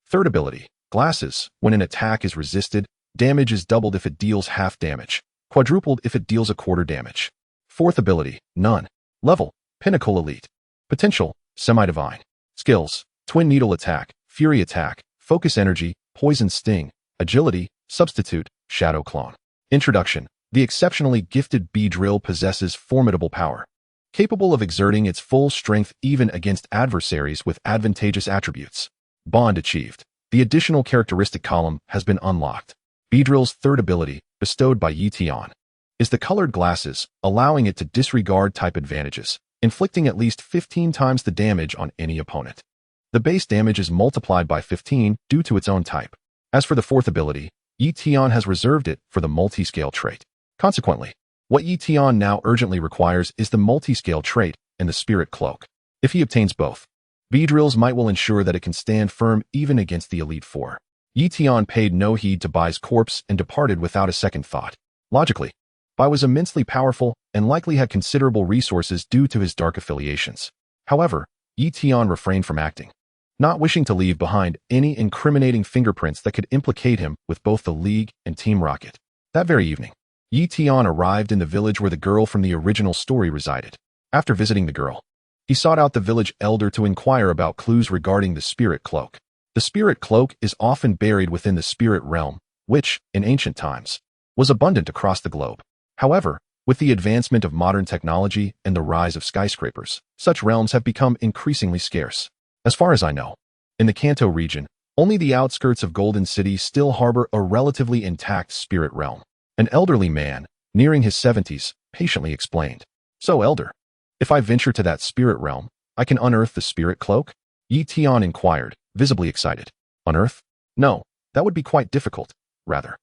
Third ability: Glasses. When an attack is resisted, damage is doubled if it deals half damage, quadrupled if it deals a quarter damage. Fourth ability: None. Level: Pinnacle Elite. Potential: Semi-Divine. Skills: Twin Needle Attack, Fury Attack, Focus Energy, Poison Sting, Agility, Substitute, Shadow Clone. Introduction: The exceptionally gifted Beedrill possesses formidable power, capable of exerting its full strength even against adversaries with advantageous attributes. Bond achieved. The additional characteristic column has been unlocked. Beedrill's third ability, bestowed by Ye Tian, is the Colored Glasses, allowing it to disregard type advantages, inflicting at least 15 times the damage on any opponent. The base damage is multiplied by 15 due to its own type. As for the fourth ability, Ye Tian has reserved it for the multi-scale trait. Consequently, what Ye Tian now urgently requires is the multi-scale trait and the Spirit Cloak. If he obtains both, Beedrill's might will ensure that it can stand firm even against the Elite Four. Ye Tian paid no heed to Bai's corpse and departed without a second thought. Logically, Bai was immensely powerful and likely had considerable resources due to his dark affiliations. However, Ye Tian refrained from acting, not wishing to leave behind any incriminating fingerprints that could implicate him with both the League and Team Rocket. That very evening, Ye Tian arrived in the village where the girl from the original story resided. After visiting the girl, he sought out the village elder to inquire about clues regarding the Spirit Cloak. The Spirit Cloak is often buried within the spirit realm, which, in ancient times, was abundant across the globe. However, with the advancement of modern technology and the rise of skyscrapers, such realms have become increasingly scarce. As far as I know, in the Kanto region, only the outskirts of Golden City still harbor a relatively intact spirit realm. An elderly man, nearing his 70s, patiently explained. So, Elder, if I venture to that spirit realm, I can unearth the Spirit Cloak? Ye Tian inquired, visibly excited. Unearth? No, that would be quite difficult. Rather,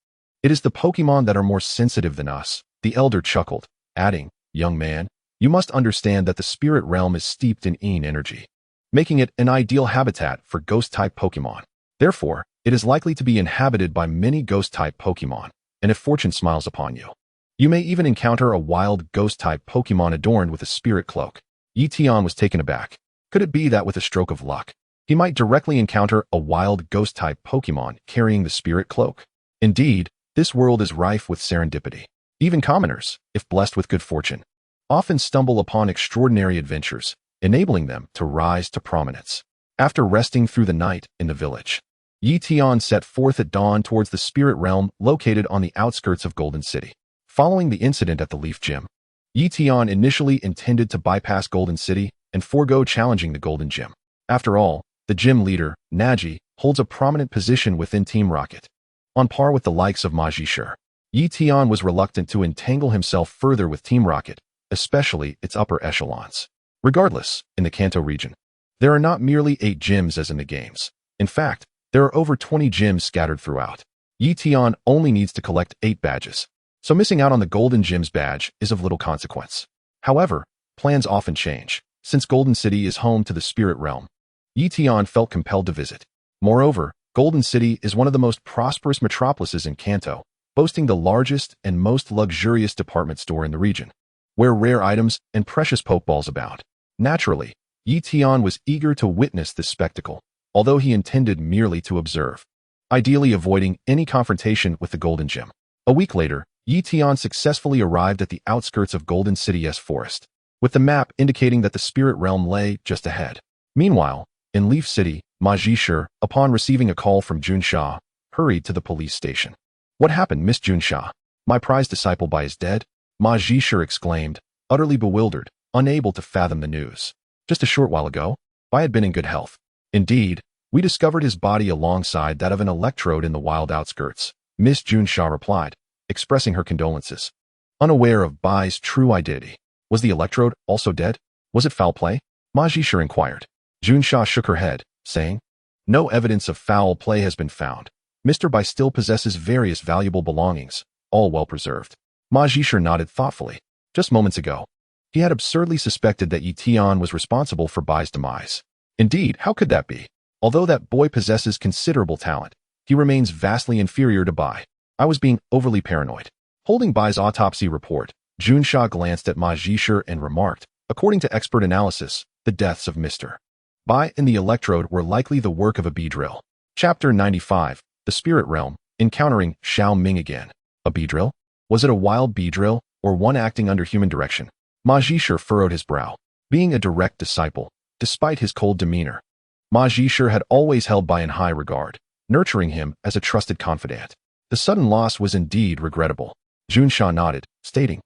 it is the Pokémon that are more sensitive than us. The elder chuckled, adding, Young man, you must understand that the spirit realm is steeped in Yin energy, making it an ideal habitat for ghost-type Pokémon. Therefore, it is likely to be inhabited by many ghost-type Pokémon, and if fortune smiles upon you, you may even encounter a wild ghost-type Pokémon adorned with a Spirit Cloak. Ye Tian was taken aback. Could it be that with a stroke of luck, he might directly encounter a wild ghost-type Pokémon carrying the Spirit Cloak? Indeed, this world is rife with serendipity. Even commoners, if blessed with good fortune, often stumble upon extraordinary adventures, enabling them to rise to prominence. After resting through the night in the village, Ye Tian set forth at dawn towards the spirit realm located on the outskirts of Golden City. Following the incident at the Leaf Gym, Ye Tian initially intended to bypass Golden City and forego challenging the Golden Gym. After all, the gym leader, Naji, holds a prominent position within Team Rocket, on par with the likes of Ma Jishur. Ye Tian was reluctant to entangle himself further with Team Rocket, especially its upper echelons. Regardless, in the Kanto region, there are not merely 8 gyms as in the games. In fact, there are over 20 gyms scattered throughout. Ye Tian only needs to collect 8 badges, so missing out on the Golden Gym's badge is of little consequence. However, plans often change. Since Golden City is home to the Spirit Realm, Ye Tian felt compelled to visit. Moreover, Golden City is one of the most prosperous metropolises in Kanto, boasting the largest and most luxurious department store in the region, where rare items and precious Pokeballs abound. Naturally, Ye Tian was eager to witness this spectacle, although he intended merely to observe, ideally avoiding any confrontation with the Golden Gem. A week later, Ye Tian successfully arrived at the outskirts of Golden City's forest, with the map indicating that the spirit realm lay just ahead. Meanwhile, in Leaf City, Ma Zhishe, upon receiving a call from Junsha, hurried to the police station. "What happened, Miss Junsha? My prized disciple Bai is dead?" Ma Zhishe exclaimed, utterly bewildered, unable to fathom the news. "Just a short while ago, Bai had been in good health. Indeed, we discovered his body alongside that of an electrode in the wild outskirts," Miss Junsha replied, expressing her condolences. Unaware of Bai's true identity. "Was the electrode also dead? Was it foul play?" Ma Zhishe inquired. Junsha shook her head, saying, "No evidence of foul play has been found. Mr. Bai still possesses various valuable belongings, all well preserved." Ma Zhishe nodded thoughtfully. Just moments ago, he had absurdly suspected that Ye Tian was responsible for Bai's demise. Indeed, how could that be? Although that boy possesses considerable talent, he remains vastly inferior to Bai. I was being overly paranoid. Holding Bai's autopsy report, Junsha glanced at Ma Zhishe and remarked, "According to expert analysis, the deaths of Mr. Bai and the electrode were likely the work of a Beedrill." Chapter 95, The Spirit Realm, Encountering Xiao Ming Again. A Beedrill? Was it a wild Beedrill, or one acting under human direction? Ma Zhishe furrowed his brow. Being a direct disciple, despite his cold demeanor, Ma Zhishe had always held Bai in high regard, nurturing him as a trusted confidant. The sudden loss was indeed regrettable. Junsha nodded, stating,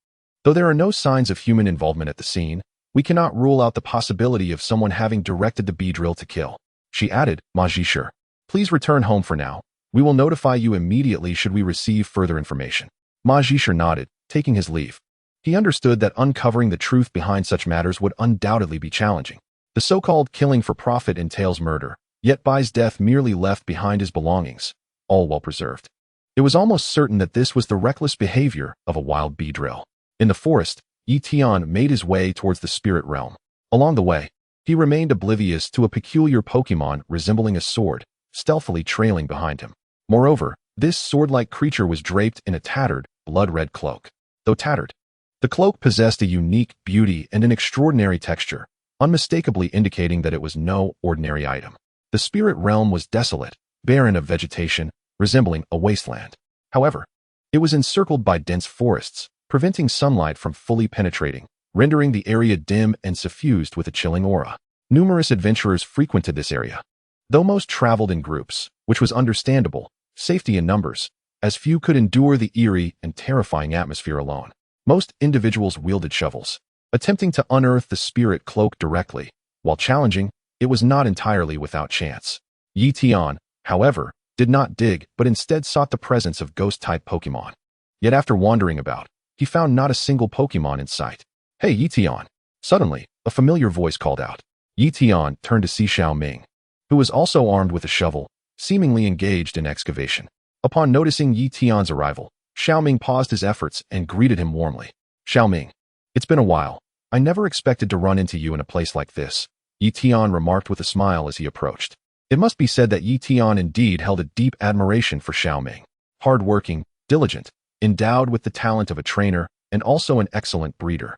"Though there are no signs of human involvement at the scene, we cannot rule out the possibility of someone having directed the Beedrill to kill." She added, "Ma Zhishe, please return home for now. We will notify you immediately should we receive further information." Ma Zhishe nodded, taking his leave. He understood that uncovering the truth behind such matters would undoubtedly be challenging. The so-called killing for profit entails murder, yet Bai's death merely left behind his belongings, all well preserved. It was almost certain that this was the reckless behavior of a wild Beedrill. In the forest, Ye Tian made his way towards the spirit realm. Along the way, he remained oblivious to a peculiar Pokémon resembling a sword, stealthily trailing behind him. Moreover, this sword-like creature was draped in a tattered, blood-red cloak. Though tattered, the cloak possessed a unique beauty and an extraordinary texture, unmistakably indicating that it was no ordinary item. The spirit realm was desolate, barren of vegetation, resembling a wasteland. However, it was encircled by dense forests, preventing sunlight from fully penetrating, rendering the area dim and suffused with a chilling aura. Numerous adventurers frequented this area. Though most traveled in groups, which was understandable, safety in numbers, as few could endure the eerie and terrifying atmosphere alone. Most individuals wielded shovels, attempting to unearth the spirit cloak directly. While challenging, it was not entirely without chance. Ye Tian, however, did not dig but instead sought the presence of ghost-type Pokémon. Yet after wandering about, he found not a single Pokémon in sight. "Hey, Ye Tian!" Suddenly, a familiar voice called out. Ye Tian turned to see Xiao Ming, who was also armed with a shovel, seemingly engaged in excavation. Upon noticing Ye Tian's arrival, Xiao Ming paused his efforts and greeted him warmly. "Xiao Ming, it's been a while. I never expected to run into you in a place like this," Ye Tian remarked with a smile as he approached. It must be said that Ye Tian indeed held a deep admiration for Xiao Ming. Hard-working, diligent, endowed with the talent of a trainer, and also an excellent breeder.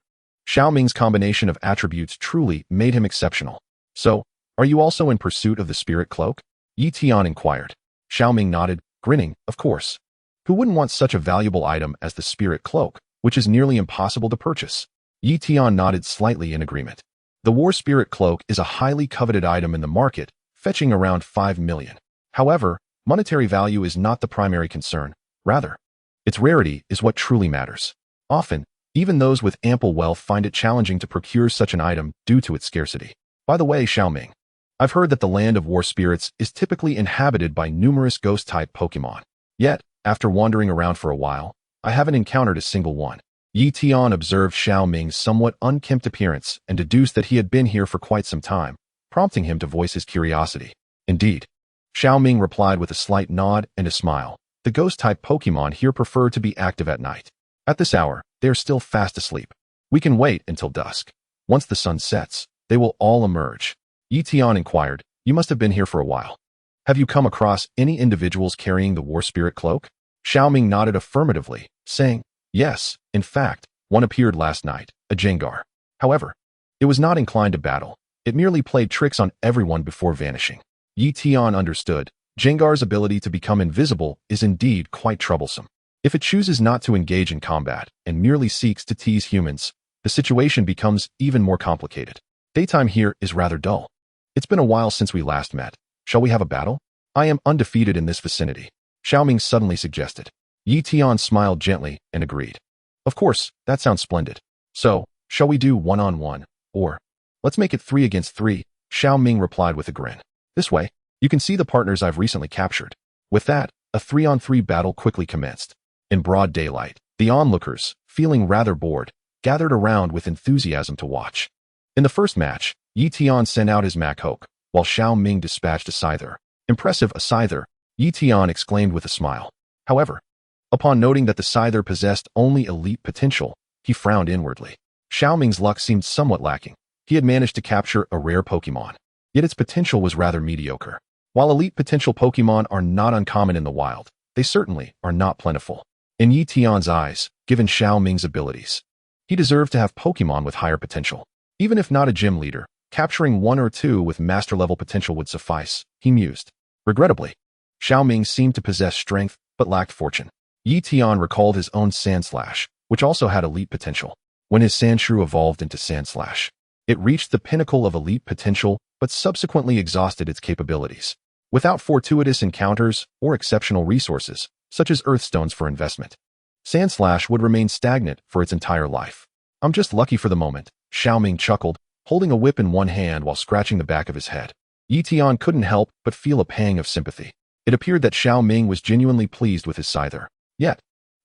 Xiao Ming's combination of attributes truly made him exceptional. "So, are you also in pursuit of the spirit cloak?" Ye Tian inquired. Xiao Ming nodded, grinning, "Of course. Who wouldn't want such a valuable item as the spirit cloak, which is nearly impossible to purchase?" Ye Tian nodded slightly in agreement. The war spirit cloak is a highly coveted item in the market, fetching around 5 million. However, monetary value is not the primary concern. Rather, its rarity is what truly matters. Often, even those with ample wealth find it challenging to procure such an item due to its scarcity. By the way, Xiao Ming, I've heard that the land of war spirits is typically inhabited by numerous ghost-type Pokémon. Yet, after wandering around for a while, I haven't encountered a single one. Ye Tian observed Xiao Ming's somewhat unkempt appearance and deduced that he had been here for quite some time, prompting him to voice his curiosity. "Indeed." Xiao Ming replied with a slight nod and a smile. "The ghost-type Pokémon here prefer to be active at night. At this hour, they are still fast asleep. We can wait until dusk. Once the sun sets, they will all emerge." Ye Tian inquired, "You must have been here for a while. Have you come across any individuals carrying the war spirit cloak?" Xiao Ming nodded affirmatively, saying, "Yes, in fact, one appeared last night, a Jengar. However, it was not inclined to battle. It merely played tricks on everyone before vanishing. Ye Tian understood. Jengar's ability to become invisible is indeed quite troublesome. If it chooses not to engage in combat and merely seeks to tease humans, the situation becomes even more complicated. Daytime here is rather dull. It's been a while since we last met. Shall we have a battle? I am undefeated in this vicinity, Xiaoming suddenly suggested. Ye Tian smiled gently and agreed. Of course, that sounds splendid. So, shall we do one-on-one, or let's make it 3 against 3, Xiaoming replied with a grin. This way, you can see the partners I've recently captured. With that, a 3-on-3 battle quickly commenced. In broad daylight, the onlookers, feeling rather bored, gathered around with enthusiasm to watch. In the first match, Ye Tian sent out his Machoke, while Xiaoming dispatched a Scyther. Impressive, a Scyther, Ye Tian exclaimed with a smile. However, upon noting that the Scyther possessed only elite potential, he frowned inwardly. Xiaoming's luck seemed somewhat lacking. He had managed to capture a rare Pokémon, yet its potential was rather mediocre. While elite potential Pokémon are not uncommon in the wild, they certainly are not plentiful. In Ye Tian's eyes, given Xiaoming's abilities, he deserved to have Pokémon with higher potential. Even if not a gym leader, capturing 1 or 2 with master-level potential would suffice, he mused. Regrettably, Xiaoming seemed to possess strength, but lacked fortune. Ye Tian recalled his own Sandslash, which also had elite potential. When his Sandshrew evolved into Sandslash, it reached the pinnacle of elite potential, but subsequently exhausted its capabilities. Without fortuitous encounters or exceptional resources, such as Earthstones for investment, Sandslash would remain stagnant for its entire life. I'm just lucky for the moment, Xiaoming chuckled, holding a whip in one hand while scratching the back of his head. Ye Tian couldn't help but feel a pang of sympathy. It appeared that Xiaoming was genuinely pleased with his Scyther. Yet,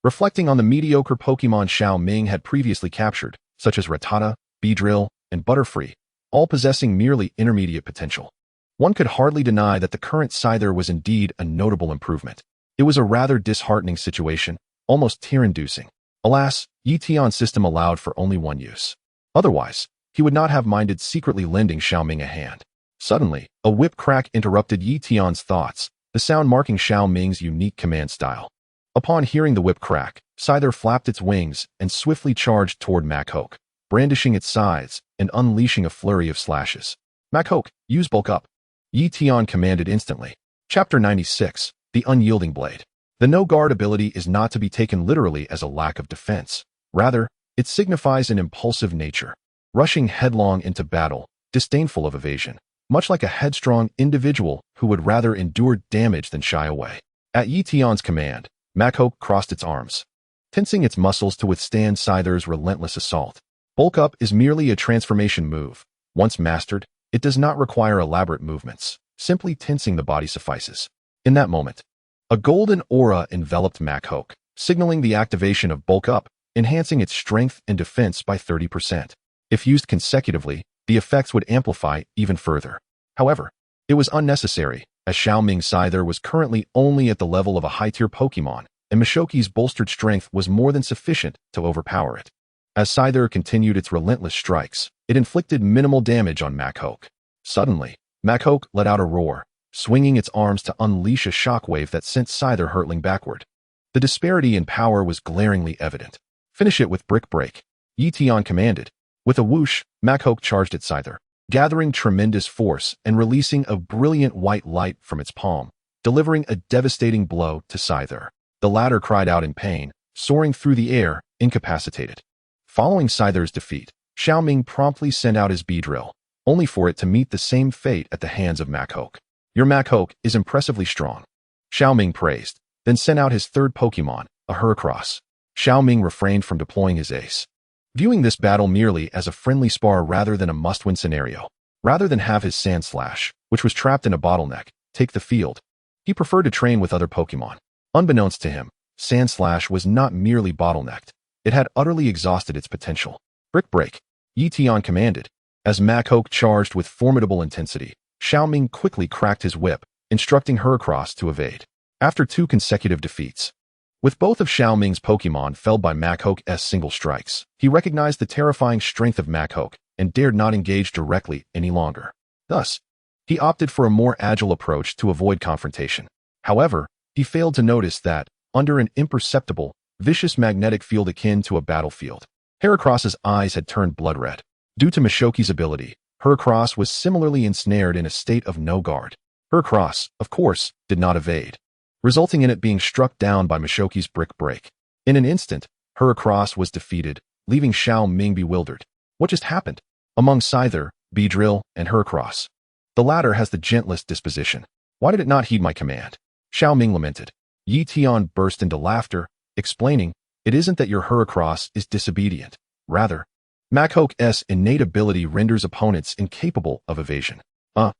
reflecting on the mediocre Pokémon Xiaoming had previously captured, such as Rattata, Beedrill, and Butterfree, all possessing merely intermediate potential, one could hardly deny that the current Scyther was indeed a notable improvement. It was a rather disheartening situation, almost tear-inducing. Alas, Ye Tian's system allowed for only one use. Otherwise, he would not have minded secretly lending Xiaoming a hand. Suddenly, a whip crack interrupted Ye Tian's thoughts, the sound marking Xiaoming's unique command style. Upon hearing the whip crack, Scyther flapped its wings and swiftly charged toward Machoke, brandishing its scythes and unleashing a flurry of slashes. Machoke, use bulk up, Ye Tian commanded instantly. Chapter 96, The Unyielding Blade. The no-guard ability is not to be taken literally as a lack of defense. Rather, it signifies an impulsive nature, rushing headlong into battle, disdainful of evasion, much like a headstrong individual who would rather endure damage than shy away. At Ye Tian's command, Machoke crossed its arms, tensing its muscles to withstand Scyther's relentless assault. Bulk up is merely a transformation move. Once mastered, it does not require elaborate movements. Simply tensing the body suffices. In that moment, a golden aura enveloped Machoke, signaling the activation of bulk up, enhancing its strength and defense by 30%. If used consecutively, the effects would amplify even further. However, it was unnecessary, as Xiaoming's Scyther was currently only at the level of a high-tier Pokémon, and Machoke's bolstered strength was more than sufficient to overpower it. As Scyther continued its relentless strikes, it inflicted minimal damage on Machoke. Suddenly, Machoke let out a roar, swinging its arms to unleash a shockwave that sent Scyther hurtling backward. The disparity in power was glaringly evident. Finish it with Brick Break, Ye Tian commanded. With a whoosh, Machoke charged at Scyther, gathering tremendous force and releasing a brilliant white light from its palm, delivering a devastating blow to Scyther. The latter cried out in pain, soaring through the air, incapacitated. Following Scyther's defeat, Xiaoming promptly sent out his Beedrill, only for it to meet the same fate at the hands of Machoke. Your Machoke is impressively strong, Xiaoming praised, then sent out his third Pokémon, a Heracross. Xiaoming refrained from deploying his ace, viewing this battle merely as a friendly spar rather than a must-win scenario. Rather than have his Sandslash, which was trapped in a bottleneck, take the field, he preferred to train with other Pokémon. Unbeknownst to him, Sandslash was not merely bottlenecked, it had utterly exhausted its potential. Brick Break, Ye Tian commanded. As Machoke charged with formidable intensity, Xiaoming quickly cracked his whip, instructing Heracross to evade. After 2 consecutive defeats, with both of Xiaoming's Pokémon felled by Machoke's single strikes, he recognized the terrifying strength of Machoke and dared not engage directly any longer. Thus, he opted for a more agile approach to avoid confrontation. However, he failed to notice that, under an imperceptible, vicious magnetic field akin to a battlefield, Heracross's eyes had turned blood red. Due to Machoke's ability, Heracross was similarly ensnared in a state of no guard. Heracross, of course, did not evade, resulting in it being struck down by Mashoki's brick break. In an instant, Heracross was defeated, leaving Xiao Ming bewildered. What just happened? Among Scyther, Beedrill, and Heracross, the latter has the gentlest disposition. Why did it not heed my command? Xiao Ming lamented. Ye Tian burst into laughter, explaining, it isn't that your Heracross is disobedient. Rather, Machoke's innate ability renders opponents incapable of evasion.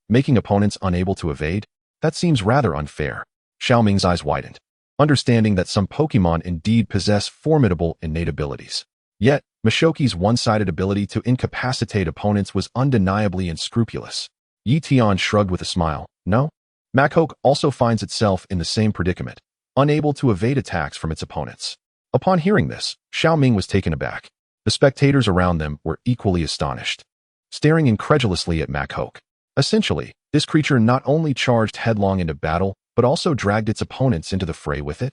Making opponents unable to evade? That seems rather unfair. Xiao Ming's eyes widened, understanding that some Pokémon indeed possess formidable innate abilities. Yet, Mashoki's one-sided ability to incapacitate opponents was undeniably unscrupulous. Ye Tian shrugged with a smile. No? Machoke also finds itself in the same predicament, unable to evade attacks from its opponents. Upon hearing this, Xiao Ming was taken aback. The spectators around them were equally astonished, staring incredulously at Machoke. Essentially, this creature not only charged headlong into battle, but also dragged its opponents into the fray with it.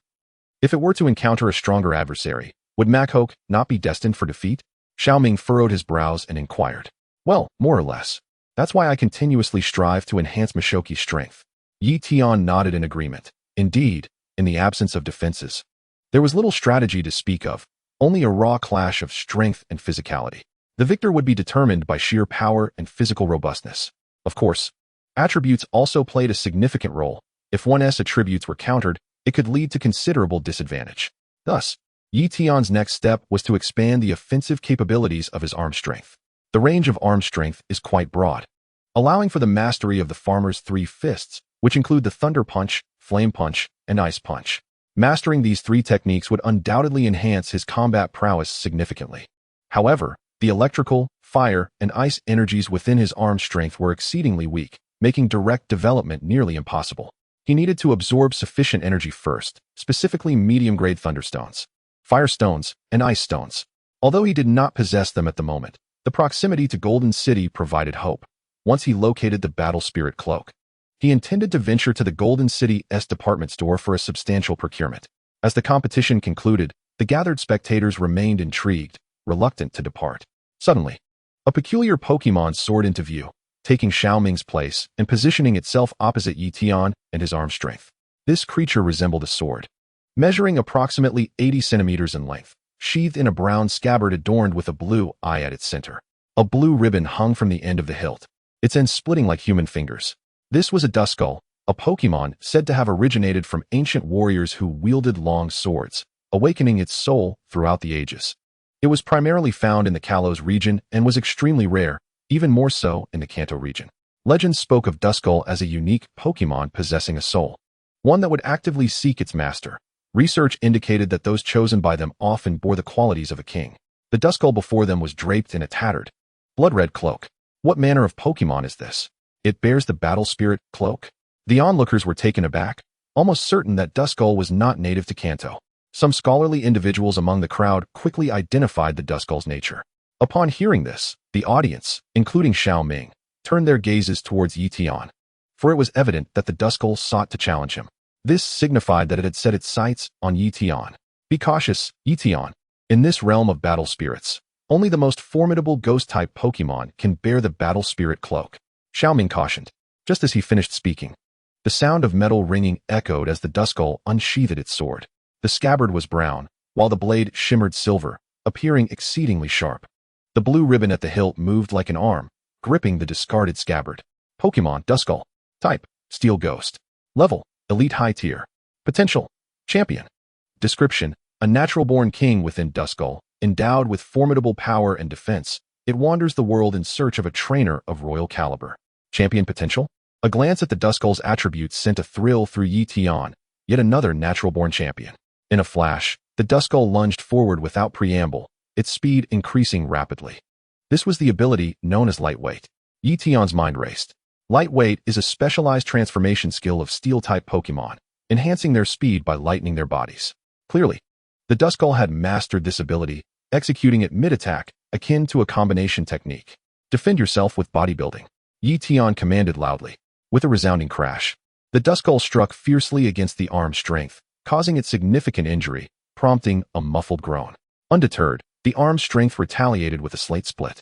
If it were to encounter a stronger adversary, would Machoke not be destined for defeat? Xiao Ming furrowed his brows and inquired. Well, more or less. That's why I continuously strive to enhance Mashoki's strength. Ye Tian nodded in agreement. Indeed, in the absence of defenses, there was little strategy to speak of, only a raw clash of strength and physicality. The victor would be determined by sheer power and physical robustness. Of course, attributes also played a significant role. If one's attributes were countered, it could lead to considerable disadvantage. Thus, Ye Tian's next step was to expand the offensive capabilities of his arm strength. The range of arm strength is quite broad, allowing for the mastery of the farmer's three fists, which include the Thunder Punch, Flame Punch, and Ice Punch. Mastering these three techniques would undoubtedly enhance his combat prowess significantly. However, the electrical, fire, and ice energies within his arm strength were exceedingly weak, making direct development nearly impossible. He needed to absorb sufficient energy first, specifically medium-grade Thunderstones, Fire Stones, and Ice Stones. Although he did not possess them at the moment, the proximity to Golden City provided hope. Once he located the Battle Spirit Cloak, he intended to venture to the Golden City's department store for a substantial procurement. As the competition concluded, the gathered spectators remained intrigued, reluctant to depart. Suddenly, a peculiar Pokémon soared into view, taking Xiao Ming's place and positioning itself opposite Ye Tian and his arm strength. This creature resembled a sword, measuring approximately 80 centimeters in length, sheathed in a brown scabbard adorned with a blue eye at its center. A blue ribbon hung from the end of the hilt, its ends splitting like human fingers. This was a Duskull, a Pokémon said to have originated from ancient warriors who wielded long swords, awakening its soul throughout the ages. It was primarily found in the Kalos region and was extremely rare, even more so in the Kanto region. Legends spoke of Duskull as a unique Pokémon possessing a soul, one that would actively seek its master. Research indicated that those chosen by them often bore the qualities of a king. The Duskull before them was draped in a tattered, blood-red cloak. What manner of Pokémon is this? It bears the Battle Spirit Cloak? The onlookers were taken aback, almost certain that Duskull was not native to Kanto. Some scholarly individuals among the crowd quickly identified the Duskull's nature. Upon hearing this, the audience, including Xiao Ming, turned their gazes towards Ye Tian, for it was evident that the Duskull sought to challenge him. This signified that it had set its sights on Ye Tian. Be cautious, Ye Tian. In this realm of battle spirits, only the most formidable ghost-type Pokémon can bear the Battle Spirit Cloak. Xiao Ming cautioned. Just as he finished speaking, the sound of metal ringing echoed as the Duskull unsheathed its sword. The scabbard was brown, while the blade shimmered silver, appearing exceedingly sharp. The blue ribbon at the hilt moved like an arm, gripping the discarded scabbard. Pokémon Duskull. Type: Steel Ghost. Level: Elite High Tier. Potential: Champion. Description: a natural-born king within Duskull, endowed with formidable power and defense. It wanders the world in search of a trainer of royal caliber. Champion potential? A glance at the Duskull's attributes sent a thrill through Ye Tian, yet another natural-born champion. In a flash, the Duskull lunged forward without preamble, its speed increasing rapidly. This was the ability known as Lightweight. Ye Tian's mind raced. Lightweight is a specialized transformation skill of Steel-type Pokémon, enhancing their speed by lightening their bodies. Clearly, the Duskull had mastered this ability, executing it mid-attack, akin to a combination technique. Defend yourself with bodybuilding. Ye Tian commanded loudly. With a resounding crash, the Duskull struck fiercely against the arm strength, causing it significant injury, prompting a muffled groan. Undeterred, the arm strength retaliated with a slate split.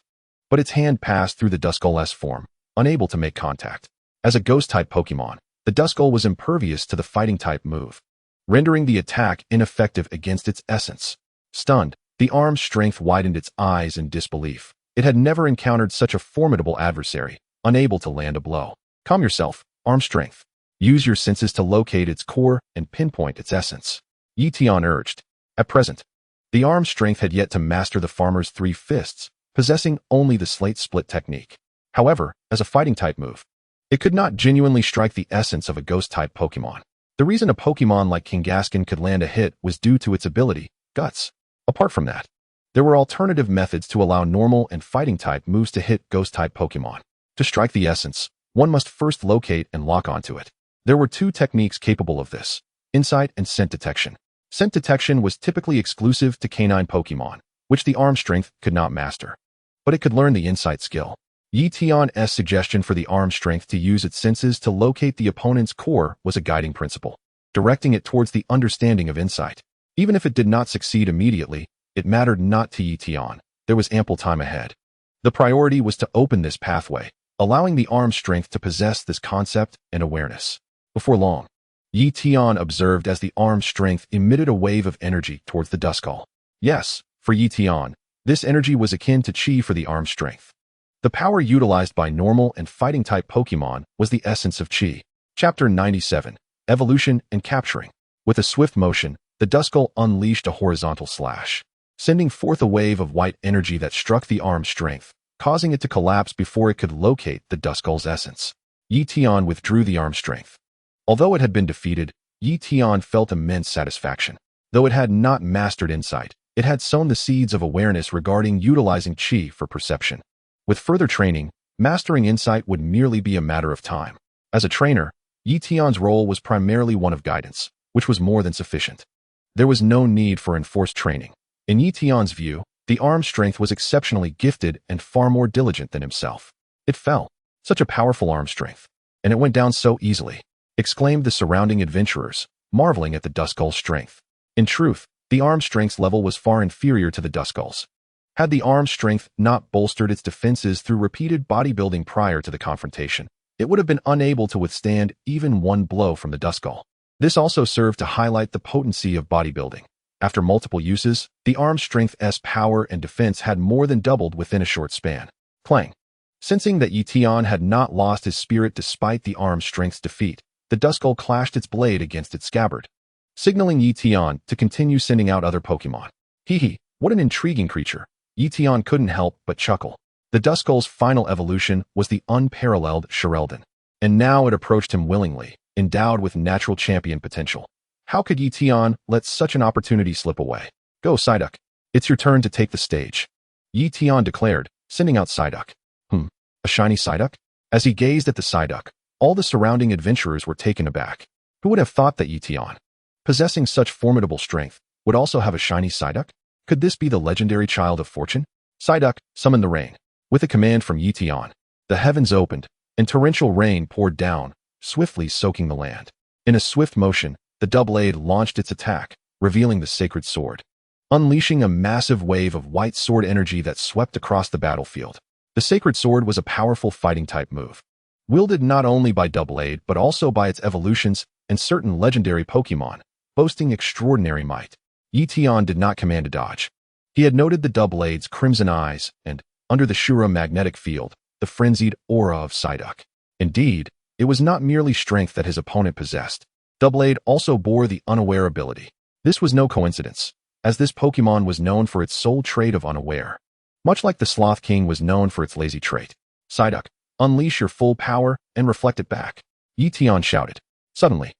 but its hand passed through the Duskull's form, unable to make contact. As a Ghost-type Pokémon, the Duskull was impervious to the Fighting-type move, rendering the attack ineffective against its essence. Stunned, the arm's strength widened its eyes in disbelief. It had never encountered such a formidable adversary, unable to land a blow. Calm yourself, arm strength. Use your senses to locate its core and pinpoint its essence. Ye Tian urged. At present, the arm's strength had yet to master the farmer's 3 fists, possessing only the slate split technique. However, as a fighting-type move, it could not genuinely strike the essence of a Ghost-type Pokémon. The reason a Pokémon like Kangaskhan could land a hit was due to its ability, Guts. Apart from that, there were alternative methods to allow normal and fighting-type moves to hit Ghost-type Pokémon. To strike the essence, one must first locate and lock onto it. There were 2 techniques capable of this: insight and scent detection. Scent detection was typically exclusive to canine Pokémon, which the arm strength could not master. But it could learn the insight skill. Ye Tian's suggestion for the arm strength to use its senses to locate the opponent's core was a guiding principle, directing it towards the understanding of insight. Even if it did not succeed immediately, it mattered not to Ye Tian. There was ample time ahead. The priority was to open this pathway, allowing the arm strength to possess this concept and awareness. Before long, Ye Tian observed as the arm strength emitted a wave of energy towards the Duskull. Yes, for Ye Tian, this energy was akin to Qi for the arm strength. The power utilized by normal and fighting-type Pokémon was the essence of Qi. Chapter 97, Evolution and Capturing. With a swift motion, the Duskull unleashed a horizontal slash, sending forth a wave of white energy that struck the arm's strength, causing it to collapse before it could locate the Duskull's essence. Ye Tian withdrew the arm strength. Although it had been defeated, Ye Tian felt immense satisfaction. Though it had not mastered insight, it had sown the seeds of awareness regarding utilizing Qi for perception. With further training, mastering insight would merely be a matter of time. As a trainer, Ye Tian's role was primarily one of guidance, which was more than sufficient. There was no need for enforced training. In Ye Tian's view, the arm strength was exceptionally gifted and far more diligent than himself. It fell. Such a powerful arm strength. And it went down so easily, exclaimed the surrounding adventurers, marveling at the Duskull's strength. In truth, the arm strength's level was far inferior to the Duskull's. Had the arm strength not bolstered its defenses through repeated bodybuilding prior to the confrontation, it would have been unable to withstand even one blow from the Duskull. This also served to highlight the potency of bodybuilding. After multiple uses, the arm strength's power and defense had more than doubled within a short span. Clang. Sensing that Ye Tian had not lost his spirit despite the arm strength's defeat, the Duskull clashed its blade against its scabbard, signaling Ye Tian to continue sending out other Pokémon. Hee, what an intriguing creature. Ye Tian couldn't help but chuckle. The Duskull's final evolution was the unparalleled Charmeleon, and now it approached him willingly, endowed with natural champion potential. How could Ye Tian let such an opportunity slip away? Go, Psyduck. It's your turn to take the stage. Ye Tian declared, sending out Psyduck. A shiny Psyduck? As he gazed at the Psyduck, all the surrounding adventurers were taken aback. Who would have thought that Ye Tian, possessing such formidable strength, would also have a shiny Psyduck? Could this be the legendary child of fortune? Psyduck, summon the rain. With a command from Ye Tian, the heavens opened, and torrential rain poured down, swiftly soaking the land. In a swift motion, the Doublade launched its attack, revealing the sacred sword, unleashing a massive wave of white sword energy that swept across the battlefield. The sacred sword was a powerful fighting-type move, wielded not only by Doublade but also by its evolutions and certain legendary Pokémon, boasting extraordinary might. Ye Tian did not command a dodge. He had noted the Doublade's crimson eyes and, under the Shura magnetic field, the frenzied aura of Psyduck. Indeed, it was not merely strength that his opponent possessed. Doublade also bore the Unaware ability. This was no coincidence, as this Pokémon was known for its sole trait of Unaware, much like the Sloth King was known for its lazy trait. Psyduck, unleash your full power and reflect it back. Ye Tian shouted. Suddenly,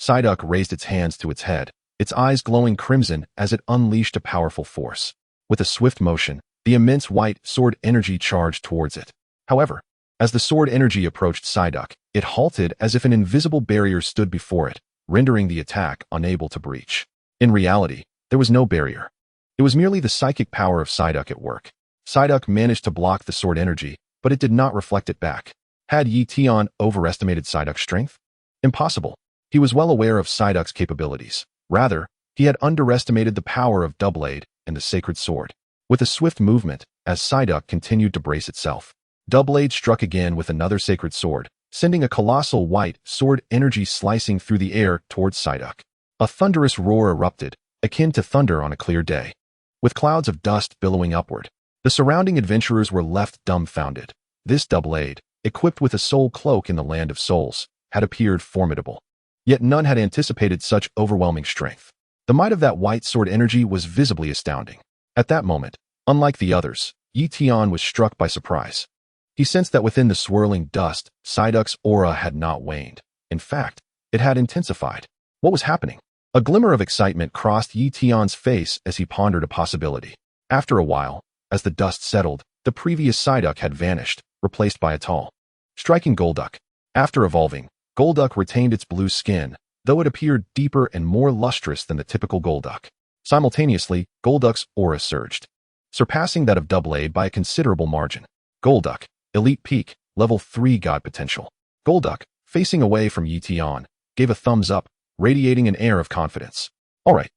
Psyduck raised its hands to its head, its eyes glowing crimson as it unleashed a powerful force. With a swift motion, the immense white sword energy charged towards it. However, as the sword energy approached Psyduck, it halted as if an invisible barrier stood before it, rendering the attack unable to breach. In reality, there was no barrier. It was merely the psychic power of Psyduck at work. Psyduck managed to block the sword energy, but it did not reflect it back. Had Ye Tian overestimated Psyduck's strength? Impossible. He was well aware of Psyduck's capabilities. Rather, he had underestimated the power of Doublade and the sacred sword. With a swift movement, as Psyduck continued to brace itself, Doublade struck again with another sacred sword, sending a colossal white sword energy slicing through the air towards Psyduck. A thunderous roar erupted, akin to thunder on a clear day. With clouds of dust billowing upward, the surrounding adventurers were left dumbfounded. This Doublade, equipped with a soul cloak in the land of souls, had appeared formidable. Yet none had anticipated such overwhelming strength. The might of that white sword energy was visibly astounding. At that moment, unlike the others, Ye Tian was struck by surprise. He sensed that within the swirling dust, Psyduck's aura had not waned. In fact, it had intensified. What was happening? A glimmer of excitement crossed Ye Tian's face as he pondered a possibility. After a while, as the dust settled, the previous Psyduck had vanished, replaced by a tall, striking Golduck. After evolving, Golduck retained its blue skin, though it appeared deeper and more lustrous than the typical Golduck. Simultaneously, Golduck's aura surged, surpassing that of Doublade by a considerable margin. Golduck, Elite Peak, Level 3 God Potential. Golduck, facing away from Ye Tian, gave a thumbs up, radiating an air of confidence. All right,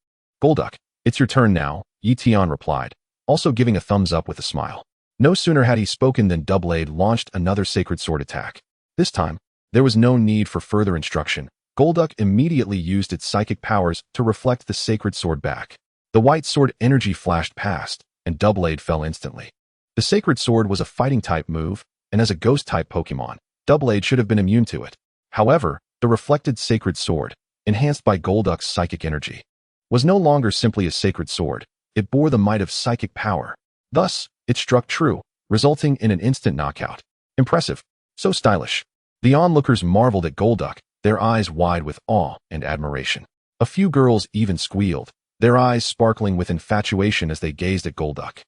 Golduck, it's your turn now, Ye Tian replied, also giving a thumbs up with a smile. No sooner had he spoken than Doublade launched another sacred sword attack. This time, there was no need for further instruction. Golduck immediately used its psychic powers to reflect the sacred sword back. The white sword energy flashed past, and Doublade fell instantly. The sacred sword was a fighting-type move, and as a ghost-type Pokémon, Doublade should have been immune to it. However, the reflected sacred sword, enhanced by Golduck's psychic energy, was no longer simply a sacred sword. It bore the might of psychic power. Thus, it struck true, resulting in an instant knockout. Impressive. So stylish. The onlookers marveled at Golduck, their eyes wide with awe and admiration. A few girls even squealed, their eyes sparkling with infatuation as they gazed at Golduck,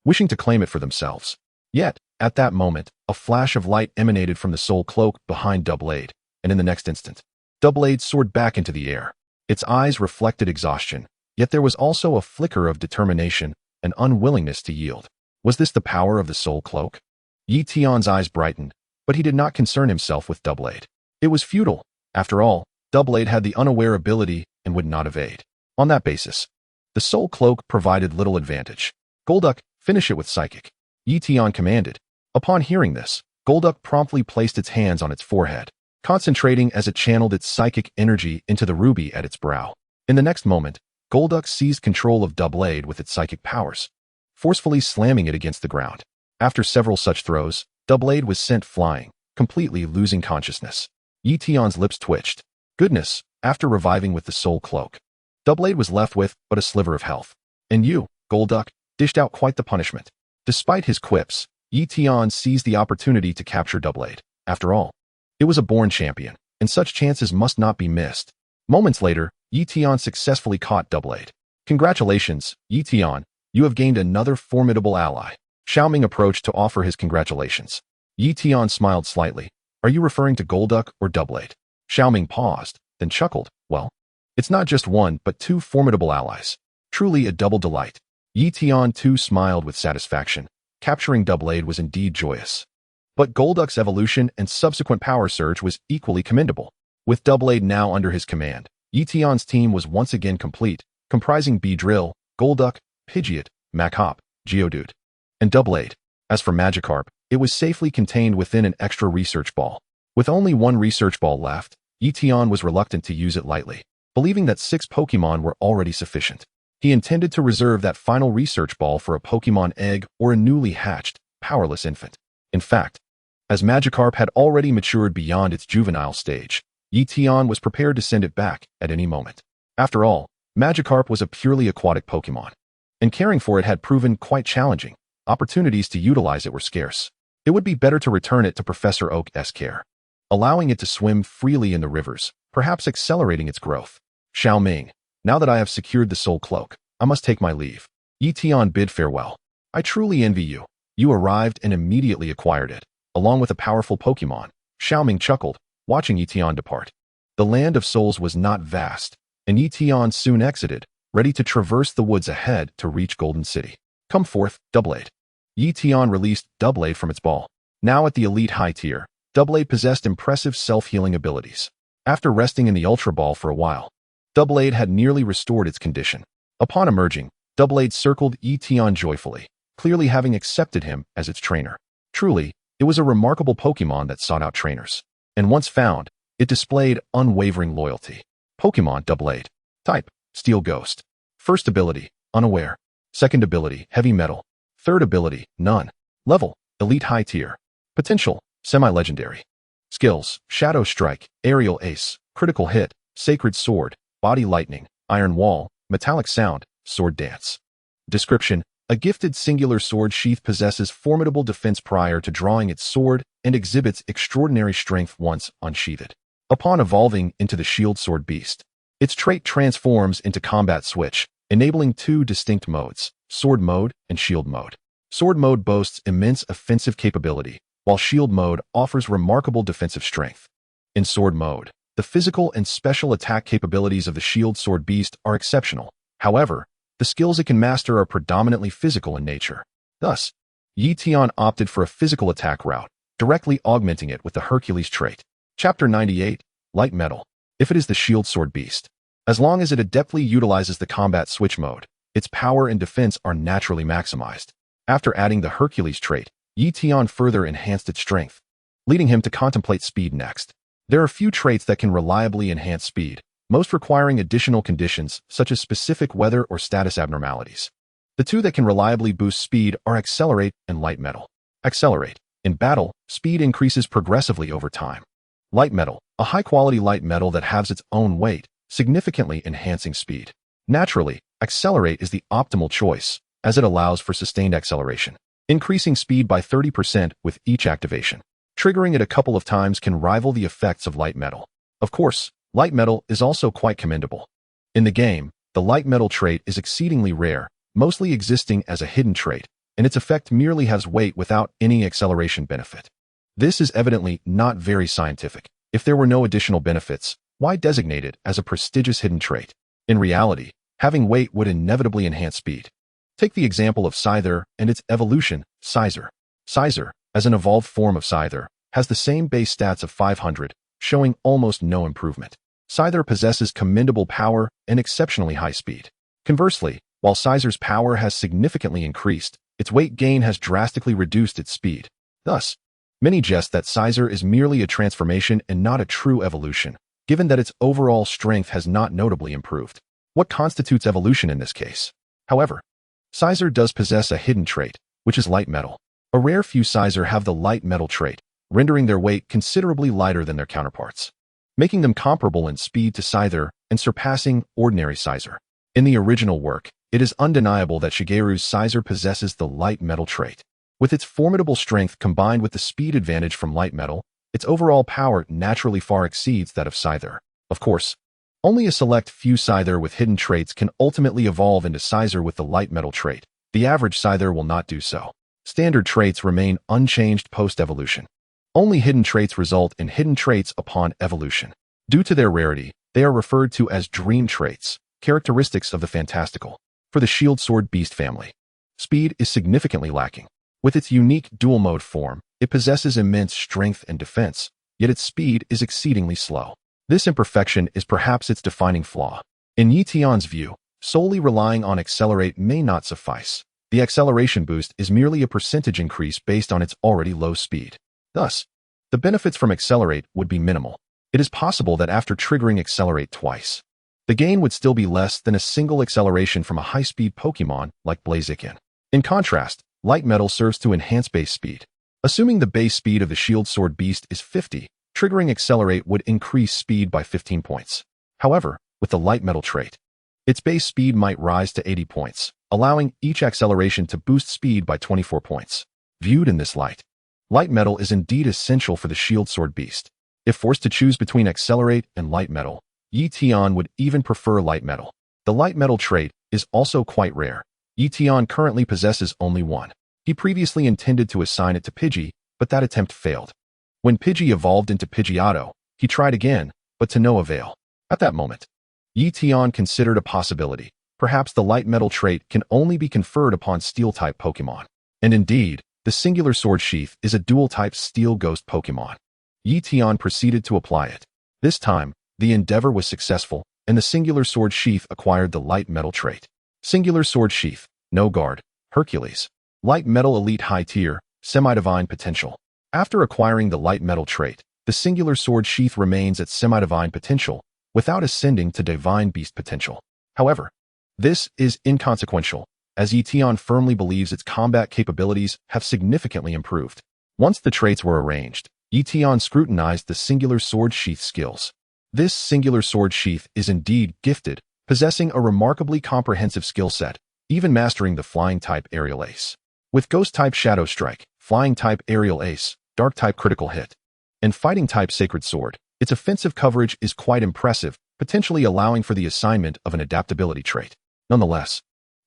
wishing to claim it for themselves. Yet, at that moment, a flash of light emanated from the soul cloak behind Doublade, and in the next instant, Doublade soared back into the air. Its eyes reflected exhaustion, yet there was also a flicker of determination and unwillingness to yield. Was this the power of the soul cloak? Ye Tian's eyes brightened, but he did not concern himself with Doublade. It was futile. After all, Doublade had the unaware ability and would not evade. On that basis, the soul cloak provided little advantage. Golduck, finish it with psychic, Ye Tian commanded. Upon hearing this, Golduck promptly placed its hands on its forehead, concentrating as it channeled its psychic energy into the ruby at its brow. In the next moment, Golduck seized control of Doublade with its psychic powers, forcefully slamming it against the ground. After several such throws, Doublade was sent flying, completely losing consciousness. Ye Tian's lips twitched. Goodness, after reviving with the soul cloak, Doublade was left with but a sliver of health. And you, Golduck, dished out quite the punishment. Despite his quips, Ye Tian seized the opportunity to capture Doublade. After all, it was a born champion, and such chances must not be missed. Moments later, Ye Tian successfully caught Doublade. Congratulations, Ye Tian, you have gained another formidable ally. Xiaoming approached to offer his congratulations. Ye Tian smiled slightly. Are you referring to Golduck or Doublade? Xiaoming paused, then chuckled. Well, it's not just one, but two formidable allies. Truly a double delight. Ye Tian too smiled with satisfaction. Capturing Doublade was indeed joyous. But Golduck's evolution and subsequent power surge was equally commendable. With Doublade now under his command, Ye Tian's team was once again complete, comprising Beedrill, Golduck, Pidgeot, Machop, Geodude, and Doublade. As for Magikarp, it was safely contained within an extra research ball. With only one research ball left, Ye Tian was reluctant to use it lightly, believing that 6 Pokémon were already sufficient. He intended to reserve that final research ball for a Pokémon egg or a newly hatched, powerless infant. In fact, as Magikarp had already matured beyond its juvenile stage, Ye Tian was prepared to send it back at any moment. After all, Magikarp was a purely aquatic Pokémon, and caring for it had proven quite challenging. Opportunities to utilize it were scarce. It would be better to return it to Professor Oak's care, allowing it to swim freely in the rivers, perhaps accelerating its growth. Xiaoming, now that I have secured the soul cloak, I must take my leave. Ye Tian bid farewell. I truly envy you. You arrived and immediately acquired it, along with a powerful Pokémon. Xiaoming chuckled, watching Ye Tian depart. The land of souls was not vast, and Ye Tian soon exited, ready to traverse the woods ahead to reach Golden City. Come forth, Doublade. Ye Tian released Doublade from its ball. Now at the elite high tier, Doublade possessed impressive self-healing abilities. After resting in the Ultra Ball for a while, Doublade had nearly restored its condition. Upon emerging, Doublade circled Ye Tian joyfully, clearly having accepted him as its trainer. Truly, it was a remarkable Pokémon that sought out trainers. And once found, it displayed unwavering loyalty. Pokémon Doublade. Type, Steel Ghost. First ability, Unaware. Second ability, Heavy Metal. Third ability, None. Level, Elite High Tier. Potential, Semi-Legendary. Skills, Shadow Strike, Aerial Ace, Critical Hit, Sacred Sword, Body Lightning, Iron Wall, Metallic Sound, Sword Dance. Description: a gifted singular sword sheath possesses formidable defense prior to drawing its sword and exhibits extraordinary strength once unsheathed. Upon evolving into the Shield Sword Beast, its trait transforms into Combat Switch, enabling two distinct modes, Sword Mode and Shield Mode. Sword Mode boasts immense offensive capability, while Shield Mode offers remarkable defensive strength. In Sword Mode, the physical and special attack capabilities of the Shield Sword Beast are exceptional. However, the skills it can master are predominantly physical in nature. Thus, Ye Tian opted for a physical attack route, directly augmenting it with the Hercules trait. Chapter 98, Light Metal. If it is the Shield Sword Beast, as long as it adeptly utilizes the Combat Switch mode, its power and defense are naturally maximized. After adding the Hercules trait, Ye Tian further enhanced its strength, leading him to contemplate speed next. There are few traits that can reliably enhance speed, most requiring additional conditions such as specific weather or status abnormalities. The two that can reliably boost speed are Accelerate and Light Metal. Accelerate. In battle, speed increases progressively over time. Light Metal, a high-quality light metal that halves its own weight, significantly enhancing speed. Naturally, Accelerate is the optimal choice, as it allows for sustained acceleration, increasing speed by 30% with each activation. Triggering it a couple of times can rival the effects of Light Metal. Of course, Light Metal is also quite commendable. In the game, the Light Metal trait is exceedingly rare, mostly existing as a hidden trait, and its effect merely has weight without any acceleration benefit. This is evidently not very scientific. If there were no additional benefits, why designate it as a prestigious hidden trait? In reality, having weight would inevitably enhance speed. Take the example of Scyther and its evolution, Scizor. Scizor, as an evolved form of Scyther, has the same base stats of 500, showing almost no improvement. Scyther possesses commendable power and exceptionally high speed. Conversely, while Scizor's power has significantly increased, its weight gain has drastically reduced its speed. Thus, many jest that Scizor is merely a transformation and not a true evolution, given that its overall strength has not notably improved. What constitutes evolution in this case? However, Scizor does possess a hidden trait, which is Light Metal. A rare few Scizor have the Light Metal trait, rendering their weight considerably lighter than their counterparts, making them comparable in speed to Scyther and surpassing ordinary Scizor. In the original work, it is undeniable that Shigeru's Scizor possesses the Light Metal trait. With its formidable strength combined with the speed advantage from Light Metal, its overall power naturally far exceeds that of Scyther. Of course, only a select few Scyther with hidden traits can ultimately evolve into Scizor with the Light Metal trait. The average Scyther will not do so. Standard traits remain unchanged post-evolution. Only hidden traits result in hidden traits upon evolution. Due to their rarity, they are referred to as dream traits, characteristics of the fantastical. For the Shield Sword Beast family, speed is significantly lacking. With its unique dual-mode form, it possesses immense strength and defense, yet its speed is exceedingly slow. This imperfection is perhaps its defining flaw. In Ye Tian's view, solely relying on Accelerate may not suffice. The acceleration boost is merely a percentage increase based on its already low speed. Thus, the benefits from Accelerate would be minimal. It is possible that after triggering Accelerate twice, the gain would still be less than a single acceleration from a high-speed Pokémon like Blaziken. In contrast, Light Metal serves to enhance base speed. Assuming the base speed of the Shield Sword Beast is 50, triggering Accelerate would increase speed by 15 points. However, with the Light Metal trait, its base speed might rise to 80 points, allowing each acceleration to boost speed by 24 points. Viewed in this light, Light Metal is indeed essential for the Shield Sword Beast. If forced to choose between Accelerate and Light Metal, Ye Tian would even prefer Light Metal. The Light Metal trait is also quite rare. Ye Tian currently possesses only one. He previously intended to assign it to Pidgey, but that attempt failed. When Pidgey evolved into Pidgeotto, he tried again, but to no avail. At that moment, Ye Tian considered a possibility. Perhaps the Light Metal trait can only be conferred upon Steel-type Pokémon. And indeed, the singular sword sheath is a dual-type Steel Ghost Pokémon. Ye Tian proceeded to apply it. This time, the endeavor was successful, and the singular sword sheath acquired the Light Metal trait. Singular Sword Sheath, No Guard, Hercules. Light Metal Elite High Tier, Semi-Divine Potential. After acquiring the Light Metal trait, the Singular Sword Sheath remains at Semi-Divine Potential, without ascending to Divine Beast Potential. However, this is inconsequential, as Ye Tian firmly believes its combat capabilities have significantly improved. Once the traits were arranged, Ye Tian scrutinized the Singular Sword Sheath skills. This Singular Sword Sheath is indeed gifted, possessing a remarkably comprehensive skill set, even mastering the Flying-type Aerial Ace. With Ghost-type Shadow Strike, Flying-type Aerial Ace, Dark-type Critical Hit, and Fighting-type Sacred Sword, its offensive coverage is quite impressive, potentially allowing for the assignment of an adaptability trait. Nonetheless,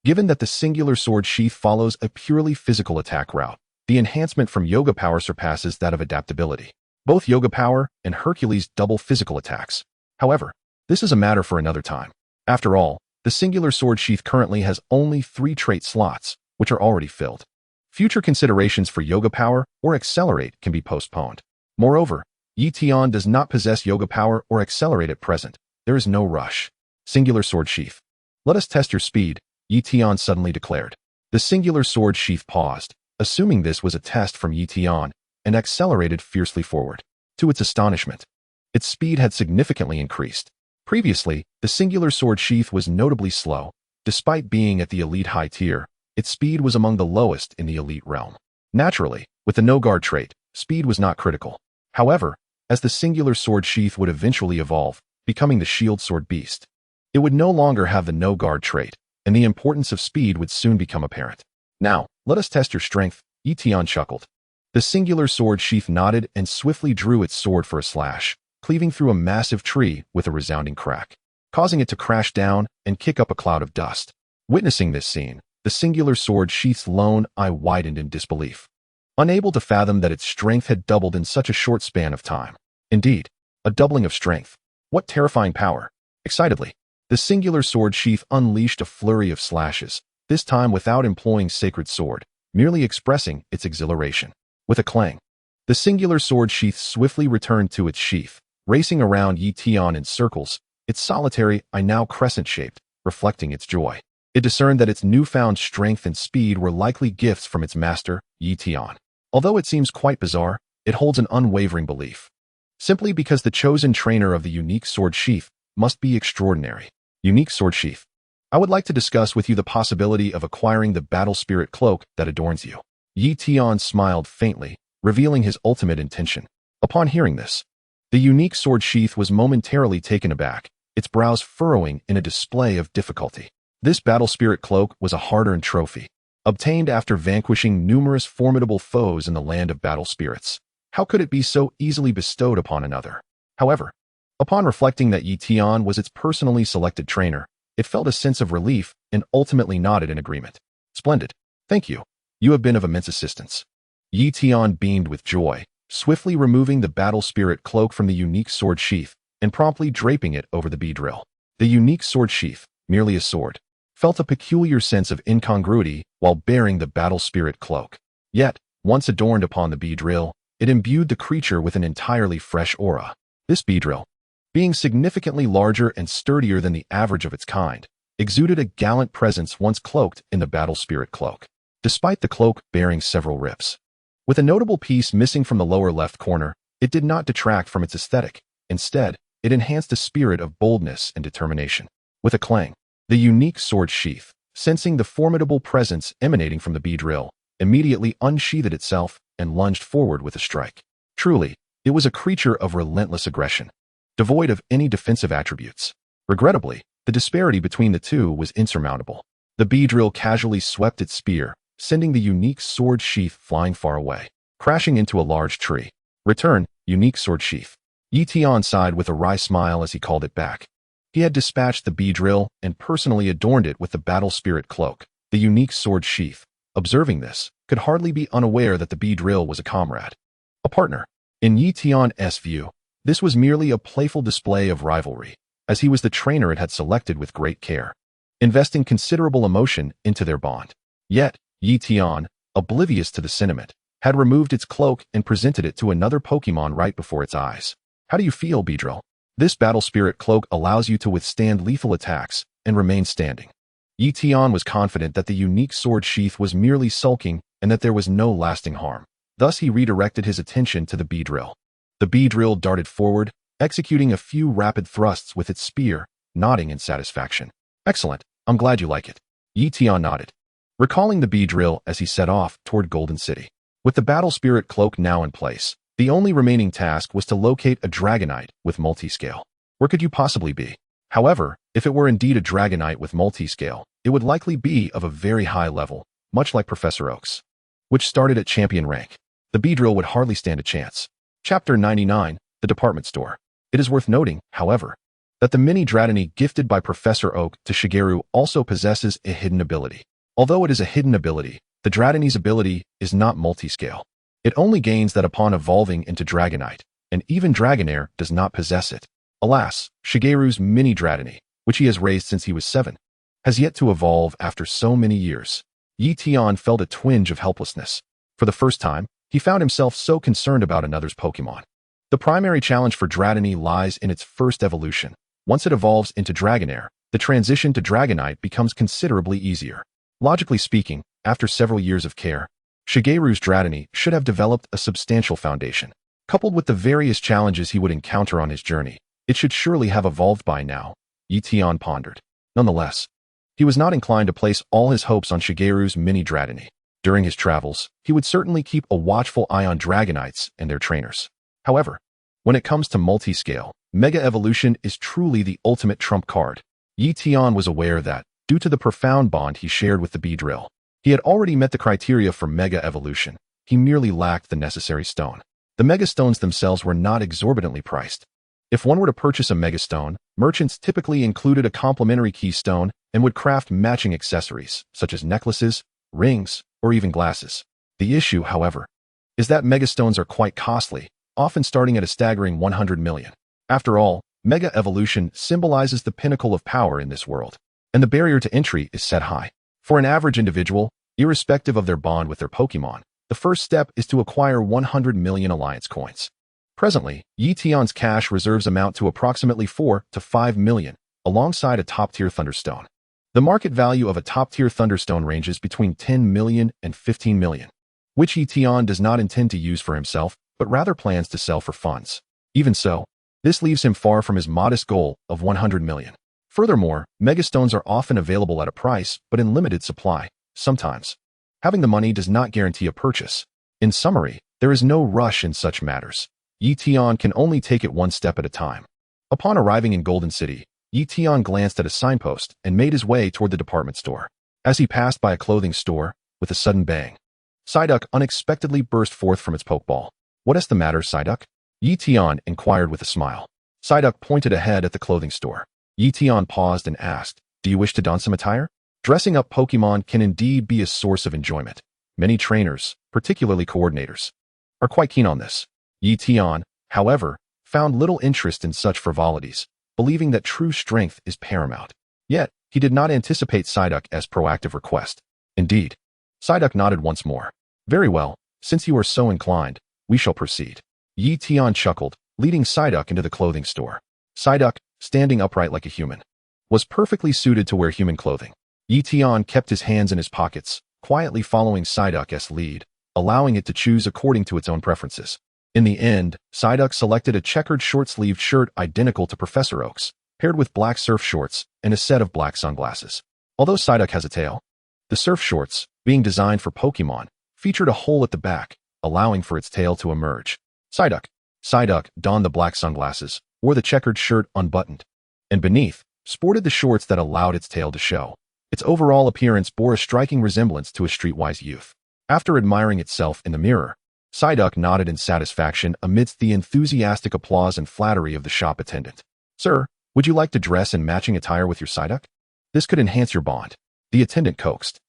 given that the Singular Sword Sheath follows a purely physical attack route, the enhancement from Yoga Power surpasses that of adaptability. Both Yoga Power and Hercules double physical attacks. However, this is a matter for another time. After all, the Singular Sword Sheath currently has only 3 trait slots, which are already filled. Future considerations for Yoga Power or Accelerate can be postponed. Moreover, Ye Tian does not possess Yoga Power or Accelerate at present. There is no rush. Singular Sword Sheath. Let us test your speed, Ye Tian suddenly declared. The Singular Sword Sheath paused, assuming this was a test from Ye Tian, and accelerated fiercely forward. To its astonishment, its speed had significantly increased. Previously, the Singular Sword Sheath was notably slow. Despite being at the elite high tier, its speed was among the lowest in the elite realm. Naturally, with the No Guard trait, speed was not critical. However, as the Singular Sword Sheath would eventually evolve, becoming the Shield Sword Beast, it would no longer have the No Guard trait, and the importance of speed would soon become apparent. Now, let us test your strength, Ye Tian chuckled. The Singular Sword Sheath nodded and swiftly drew its sword for a slash, cleaving through a massive tree with a resounding crack, causing it to crash down and kick up a cloud of dust. Witnessing this scene, the Singular Sword Sheath's lone eye widened in disbelief, unable to fathom that its strength had doubled in such a short span of time. Indeed, a doubling of strength. What terrifying power! Excitedly, the Singular Sword Sheath unleashed a flurry of slashes, this time without employing Sacred Sword, merely expressing its exhilaration. With a clang, the Singular Sword Sheath swiftly returned to its sheath, racing around Ye Tian in circles, its solitary eye now crescent-shaped, reflecting its joy. It discerned that its newfound strength and speed were likely gifts from its master, Ye Tian. Although it seems quite bizarre, it holds an unwavering belief. Simply because the chosen trainer of the unique sword sheath must be extraordinary. Unique Sword Sheath. I would like to discuss with you the possibility of acquiring the Battle Spirit Cloak that adorns you. Ye Tian smiled faintly, revealing his ultimate intention. Upon hearing this, the unique sword sheath was momentarily taken aback, its brows furrowing in a display of difficulty. This Battle Spirit Cloak was a hard-earned trophy, obtained after vanquishing numerous formidable foes in the land of battle spirits. How could it be so easily bestowed upon another? However, upon reflecting that Ye Tian was its personally selected trainer, it felt a sense of relief and ultimately nodded in agreement. Splendid. Thank you. You have been of immense assistance. Ye Tian beamed with joy, swiftly removing the Battle Spirit Cloak from the unique sword sheath and promptly draping it over the Beedrill. The unique sword sheath, merely a sword, felt a peculiar sense of incongruity while bearing the Battle Spirit Cloak. Yet, once adorned upon the Beedrill, it imbued the creature with an entirely fresh aura. This Beedrill, being significantly larger and sturdier than the average of its kind, exuded a gallant presence once cloaked in the Battle Spirit Cloak, despite the cloak bearing several rips. With a notable piece missing from the lower left corner, it did not detract from its aesthetic. Instead, it enhanced a spirit of boldness and determination. With a clang, the unique sword sheath, sensing the formidable presence emanating from the Beedrill, immediately unsheathed itself and lunged forward with a strike. Truly, it was a creature of relentless aggression, devoid of any defensive attributes. Regrettably, the disparity between the two was insurmountable. The Beedrill casually swept its spear, sending the unique sword sheath flying far away, crashing into a large tree. Return, unique sword sheath. Ye Tian sighed with a wry smile as he called it back. He had dispatched the Beedrill and personally adorned it with the Battle Spirit Cloak. The unique sword sheath, observing this, could hardly be unaware that the Beedrill was a comrade, a partner. In Ye Tian's view, this was merely a playful display of rivalry, as he was the trainer it had selected with great care, investing considerable emotion into their bond. Yet, Ye Tian, oblivious to the sentiment, had removed its cloak and presented it to another Pokémon right before its eyes. How do you feel, Beedrill? This Battle Spirit Cloak allows you to withstand lethal attacks and remain standing. Ye Tian was confident that the unique sword sheath was merely sulking and that there was no lasting harm. Thus he redirected his attention to the Beedrill. The Beedrill darted forward, executing a few rapid thrusts with its spear, nodding in satisfaction. Excellent, I'm glad you like it. Ye Tian nodded, recalling the Beedrill as he set off toward Golden City. With the battle spirit cloak now in place, the only remaining task was to locate a Dragonite with multi-scale. Where could you possibly be? However, if it were indeed a Dragonite with multi-scale, it would likely be of a very high level, much like Professor Oak's, which started at champion rank. The Beedrill would hardly stand a chance. Chapter 99, The Department Store. It is worth noting, however, that the mini Dratini gifted by Professor Oak to Shigeru also possesses a hidden ability. Although it is a hidden ability, the Dratini's ability is not multi-scale. It only gains that upon evolving into Dragonite, and even Dragonair does not possess it. Alas, Shigeru's mini Dratini, which he has raised since he was 7, has yet to evolve after so many years. Ye Tian felt a twinge of helplessness. For the first time, he found himself so concerned about another's Pokémon. The primary challenge for Dratini lies in its first evolution. Once it evolves into Dragonair, the transition to Dragonite becomes considerably easier. Logically speaking, after several years of care, Shigeru's Dratini should have developed a substantial foundation. Coupled with the various challenges he would encounter on his journey, it should surely have evolved by now, Ye Tian pondered. Nonetheless, he was not inclined to place all his hopes on Shigeru's mini Dratini. During his travels, he would certainly keep a watchful eye on Dragonites and their trainers. However, when it comes to multi-scale, Mega Evolution is truly the ultimate trump card. Ye Tian was aware that, due to the profound bond he shared with the Beedrill, he had already met the criteria for Mega Evolution. He merely lacked the necessary stone. The Mega Stones themselves were not exorbitantly priced. If one were to purchase a Mega Stone, merchants typically included a complementary keystone and would craft matching accessories, such as necklaces, rings, or even glasses. The issue, however, is that Mega Stones are quite costly, often starting at a staggering 100 million. After all, Mega Evolution symbolizes the pinnacle of power in this world, and the barrier to entry is set high. For an average individual, irrespective of their bond with their Pokémon, the first step is to acquire 100 million Alliance coins. Presently, Ye Tian's cash reserves amount to approximately 4 to 5 million, alongside a top-tier Thunderstone. The market value of a top-tier Thunderstone ranges between 10 million and 15 million, which Ye Tian does not intend to use for himself, but rather plans to sell for funds. Even so, this leaves him far from his modest goal of 100 million. Furthermore, Megastones are often available at a price, but in limited supply. Sometimes, having the money does not guarantee a purchase. In summary, there is no rush in such matters. Ye Tian can only take it one step at a time. Upon arriving in Golden City, Ye Tian glanced at a signpost and made his way toward the department store. As he passed by a clothing store, with a sudden bang, Psyduck unexpectedly burst forth from its Pokeball. "What is the matter, Psyduck?" Ye Tian inquired with a smile. Psyduck pointed ahead at the clothing store. Ye Tian paused and asked, "Do you wish to don some attire?" Dressing up Pokemon can indeed be a source of enjoyment. Many trainers, particularly coordinators, are quite keen on this. Ye Tian, however, found little interest in such frivolities, believing that true strength is paramount. Yet, he did not anticipate Psyduck's proactive request. Indeed, Psyduck nodded once more. "Very well, since you are so inclined, we shall proceed." Ye Tian chuckled, leading Psyduck into the clothing store. Psyduck, standing upright like a human, was perfectly suited to wear human clothing. Ye Tian kept his hands in his pockets, quietly following Psyduck's lead, allowing it to choose according to its own preferences. In the end, Psyduck selected a checkered short-sleeved shirt identical to Professor Oak's, paired with black surf shorts and a set of black sunglasses. Although Psyduck has a tail, the surf shorts, being designed for Pokémon, featured a hole at the back, allowing for its tail to emerge. Psyduck donned the black sunglasses, wore the checkered shirt unbuttoned, and beneath, sported the shorts that allowed its tail to show. Its overall appearance bore a striking resemblance to a streetwise youth. After admiring itself in the mirror, Psyduck nodded in satisfaction amidst the enthusiastic applause and flattery of the shop attendant. "Sir, would you like to dress in matching attire with your Psyduck? This could enhance your bond," the attendant coaxed.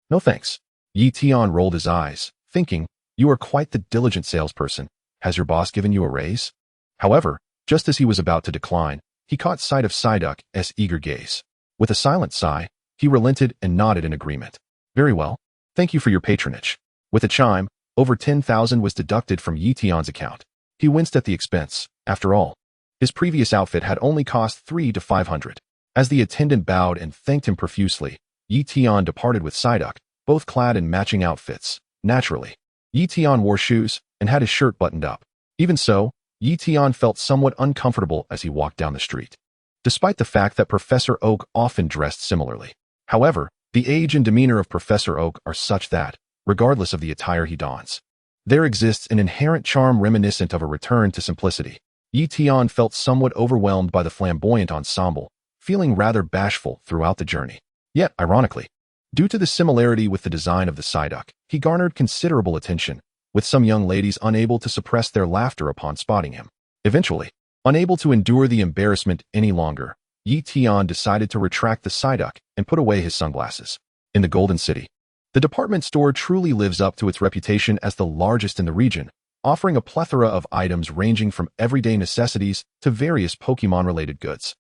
No thanks." Ye Tian rolled his eyes, thinking, "You are quite the diligent salesperson. Has your boss given you a raise?" However, just as he was about to decline, he caught sight of Psyduck's eager gaze. With a silent sigh, he relented and nodded in agreement. "Very well. Thank you for your patronage." With a chime, over 10,000 was deducted from Ye Tian's account. He winced at the expense. After all, his previous outfit had only cost 3 to 500. As the attendant bowed and thanked him profusely, Ye Tian departed with Psyduck, both clad in matching outfits. Naturally, Ye Tian wore shoes and had his shirt buttoned up. Even so, Ye Tian felt somewhat uncomfortable as he walked down the street, despite the fact that Professor Oak often dressed similarly. However, the age and demeanor of Professor Oak are such that, regardless of the attire he dons, there exists an inherent charm reminiscent of a return to simplicity. Ye Tian felt somewhat overwhelmed by the flamboyant ensemble, feeling rather bashful throughout the journey. Yet, ironically, due to the similarity with the design of the Psyduck, he garnered considerable attention, with some young ladies unable to suppress their laughter upon spotting him. Eventually, unable to endure the embarrassment any longer, Ye Tian decided to retract the Psyduck and put away his sunglasses. In the Golden City, the department store truly lives up to its reputation as the largest in the region, offering a plethora of items ranging from everyday necessities to various Pokemon-related goods.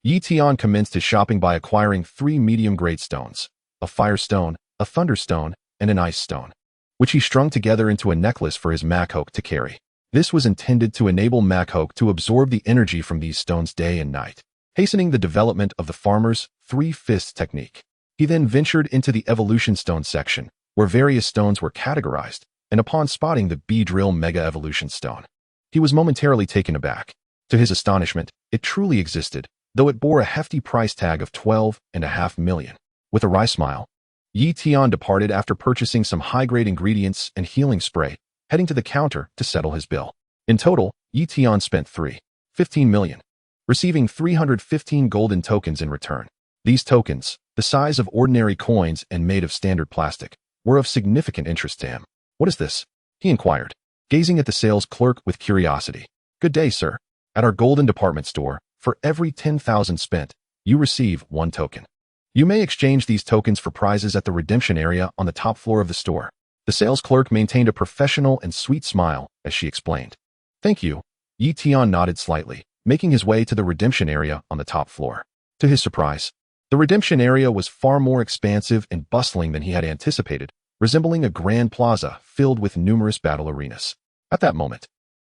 Ye Tian commenced his shopping by acquiring 3 medium-grade stones, a fire stone, a thunder stone, and an ice stone, which he strung together into a necklace for his Machoke to carry. This was intended to enable Machoke to absorb the energy from these stones day and night, hastening the development of the farmer's 3-fist technique. He then ventured into the evolution stone section, where various stones were categorized, and upon spotting the Beedrill Mega Evolution Stone, he was momentarily taken aback. To his astonishment, it truly existed, though it bore a hefty price tag of 12.5 million. With a wry smile, Ye Tian departed after purchasing some high-grade ingredients and healing spray, heading to the counter to settle his bill. In total, Ye Tian spent 3.15 million, receiving 315 golden tokens in return. These tokens, the size of ordinary coins and made of standard plastic, were of significant interest to him. "What is this?" he inquired, gazing at the sales clerk with curiosity. "Good day, sir. At our golden department store, for every 10,000 spent, you receive 1 token. You may exchange these tokens for prizes at the redemption area on the top floor of the store." The sales clerk maintained a professional and sweet smile as she explained. "Thank you." Ye Tian nodded slightly, making his way to the redemption area on the top floor. To his surprise, the redemption area was far more expansive and bustling than he had anticipated, resembling a grand plaza filled with numerous battle arenas. At that moment,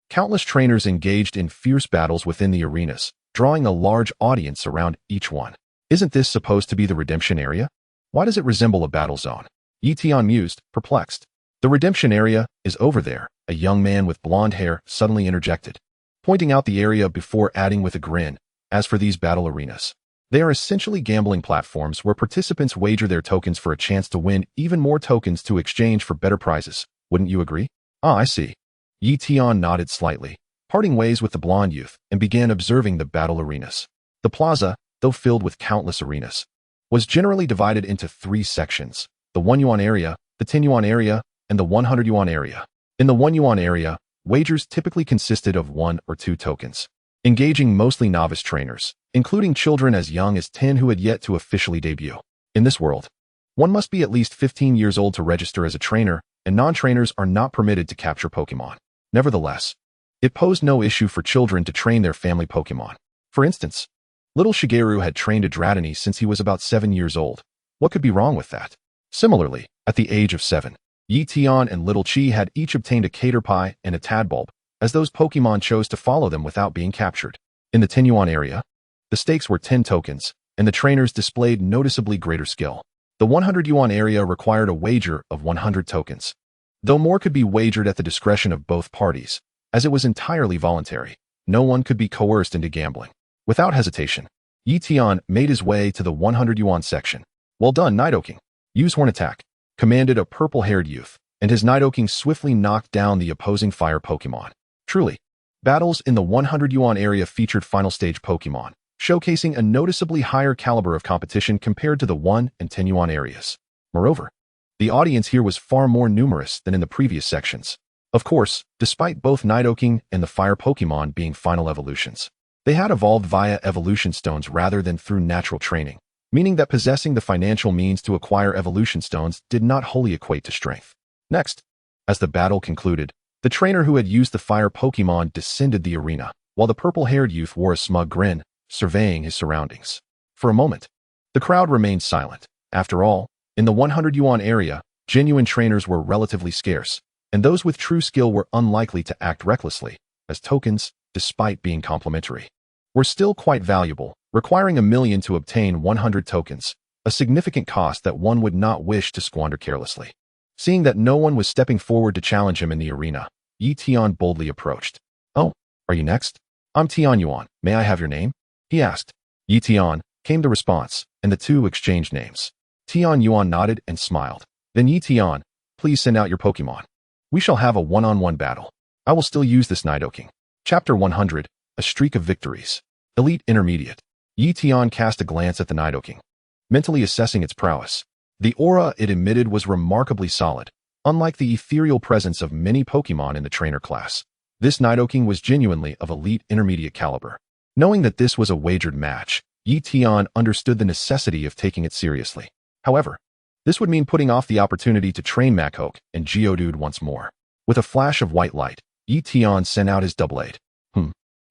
countless trainers engaged in fierce battles within the arenas, drawing a large audience around each one. "Isn't this supposed to be the redemption area? Why does it resemble a battle zone?" Ye Tian mused, perplexed. "The redemption area is over there," a young man with blonde hair suddenly interjected, pointing out the area before adding with a grin, "As for these battle arenas, they are essentially gambling platforms where participants wager their tokens for a chance to win even more tokens to exchange for better prizes. Wouldn't you agree?" "Ah, I see." Ye Tian nodded slightly, parting ways with the blonde youth, and began observing the battle arenas. The plaza, though filled with countless arenas, was generally divided into 3 sections: the 1 yuan area, the 10 yuan area, and the 100 yuan area. In the 1 yuan area, wagers typically consisted of 1 or 2 tokens, engaging mostly novice trainers, including children as young as 10 who had yet to officially debut. In this world, one must be at least 15 years old to register as a trainer, and non-trainers are not permitted to capture Pokemon. Nevertheless, it posed no issue for children to train their family Pokemon. For instance, little Shigeru had trained a Dratini since he was about 7 years old. What could be wrong with that? Similarly, at the age of 7, Ye Tian and Little Chi had each obtained a Caterpie and a Tadbulb, as those Pokemon chose to follow them without being captured. In the 10 yuan area, the stakes were 10 tokens, and the trainers displayed noticeably greater skill. The 100 yuan area required a wager of 100 tokens, though more could be wagered at the discretion of both parties, as it was entirely voluntary. No one could be coerced into gambling. Without hesitation, Ye Tian made his way to the 100 yuan section. "Well done, Nidoking. Use Horn Attack," commanded a purple-haired youth, and his Nidoking swiftly knocked down the opposing fire Pokemon. Truly, battles in the 100 yuan area featured final stage Pokemon, showcasing a noticeably higher caliber of competition compared to the 1 and 10 yuan areas. Moreover, the audience here was far more numerous than in the previous sections. Of course, despite both Nidoking and the fire Pokemon being final evolutions, they had evolved via evolution stones rather than through natural training, meaning that possessing the financial means to acquire evolution stones did not wholly equate to strength. Next, as the battle concluded, the trainer who had used the fire Pokemon descended the arena, while the purple-haired youth wore a smug grin, surveying his surroundings. For a moment, the crowd remained silent. After all, in the 100 yuan area, genuine trainers were relatively scarce, and those with true skill were unlikely to act recklessly, as tokens, despite being complimentary, were still quite valuable, requiring 1,000,000 to obtain 100 tokens, a significant cost that one would not wish to squander carelessly. Seeing that no one was stepping forward to challenge him in the arena, Ye Tian boldly approached. "Oh, are you next? I'm Tian Yuan. May I have your name?" he asked. Ye Tian, came the response, and the two exchanged names. Tian Yuan nodded and smiled. Then Ye Tian, please send out your Pokémon. We shall have a one-on-one battle. I will still use this Nidoking. Chapter 100, A Streak of Victories. Elite Intermediate. Ye Tian cast a glance at the Nidoking, mentally assessing its prowess. The aura it emitted was remarkably solid. Unlike the ethereal presence of many Pokémon in the trainer class, this Nidoking was genuinely of elite intermediate caliber. Knowing that this was a wagered match, Ye Tian understood the necessity of taking it seriously. However, this would mean putting off the opportunity to train Machoke and Geodude once more. With a flash of white light, Ye Tian sent out his Doublade.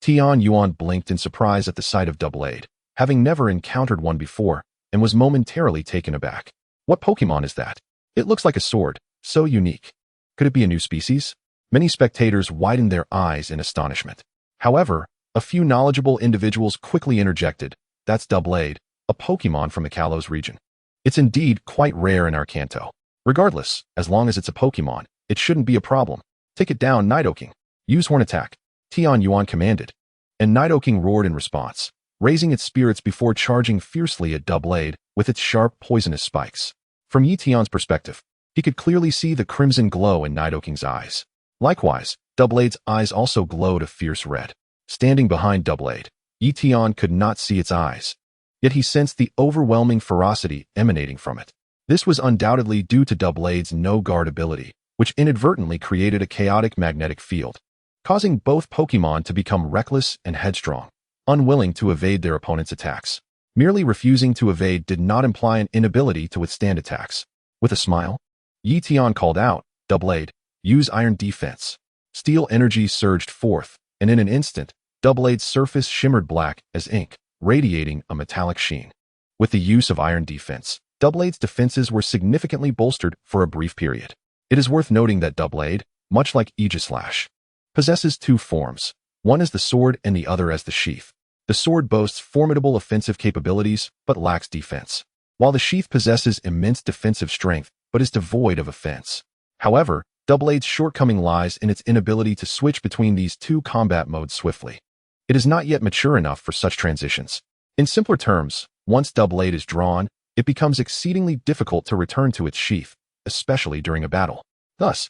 Tian Yuan blinked in surprise at the sight of Doublade, having never encountered one before, and was momentarily taken aback. What Pokémon is that? It looks like a sword, so unique. Could it be a new species? Many spectators widened their eyes in astonishment. However, a few knowledgeable individuals quickly interjected. That's Doublade, a Pokémon from the Kalos region. It's indeed quite rare in our Kanto. Regardless, as long as it's a Pokémon, it shouldn't be a problem. Take it down, Nidoking. Use Horn Attack. Tian Yuan commanded, and Nidoking roared in response, raising its spirits before charging fiercely at Doublade with its sharp, poisonous spikes. From Ye Tian's perspective, he could clearly see the crimson glow in Nidoking's eyes. Likewise, Doublade's eyes also glowed a fierce red. Standing behind Doublade, Ye Tian could not see its eyes, yet he sensed the overwhelming ferocity emanating from it. This was undoubtedly due to Doublade's no-guard ability, which inadvertently created a chaotic magnetic field, causing both Pokémon to become reckless and headstrong, unwilling to evade their opponent's attacks. Merely refusing to evade did not imply an inability to withstand attacks. With a smile, Ye Tian called out, Doublade, use Iron Defense. Steel energy surged forth, and in an instant, Doublade's surface shimmered black as ink, radiating a metallic sheen. With the use of Iron Defense, Doublade's defenses were significantly bolstered for a brief period. It is worth noting that Doublade, much like Aegislash, possesses two forms, one as the sword and the other as the sheath. The sword boasts formidable offensive capabilities, but lacks defense, while the sheath possesses immense defensive strength, but is devoid of offense. However, Doublade's shortcoming lies in its inability to switch between these two combat modes swiftly. It is not yet mature enough for such transitions. In simpler terms, once Doublade is drawn, it becomes exceedingly difficult to return to its sheath, especially during a battle. Thus,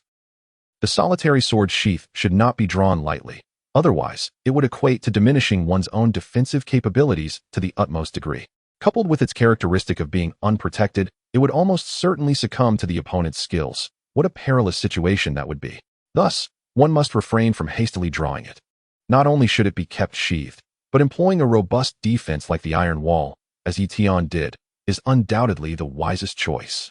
the solitary sword sheath should not be drawn lightly. Otherwise, it would equate to diminishing one's own defensive capabilities to the utmost degree. Coupled with its characteristic of being unprotected, it would almost certainly succumb to the opponent's skills. What a perilous situation that would be. Thus, one must refrain from hastily drawing it. Not only should it be kept sheathed, but employing a robust defense like the Iron Wall, as Ye Tian did, is undoubtedly the wisest choice.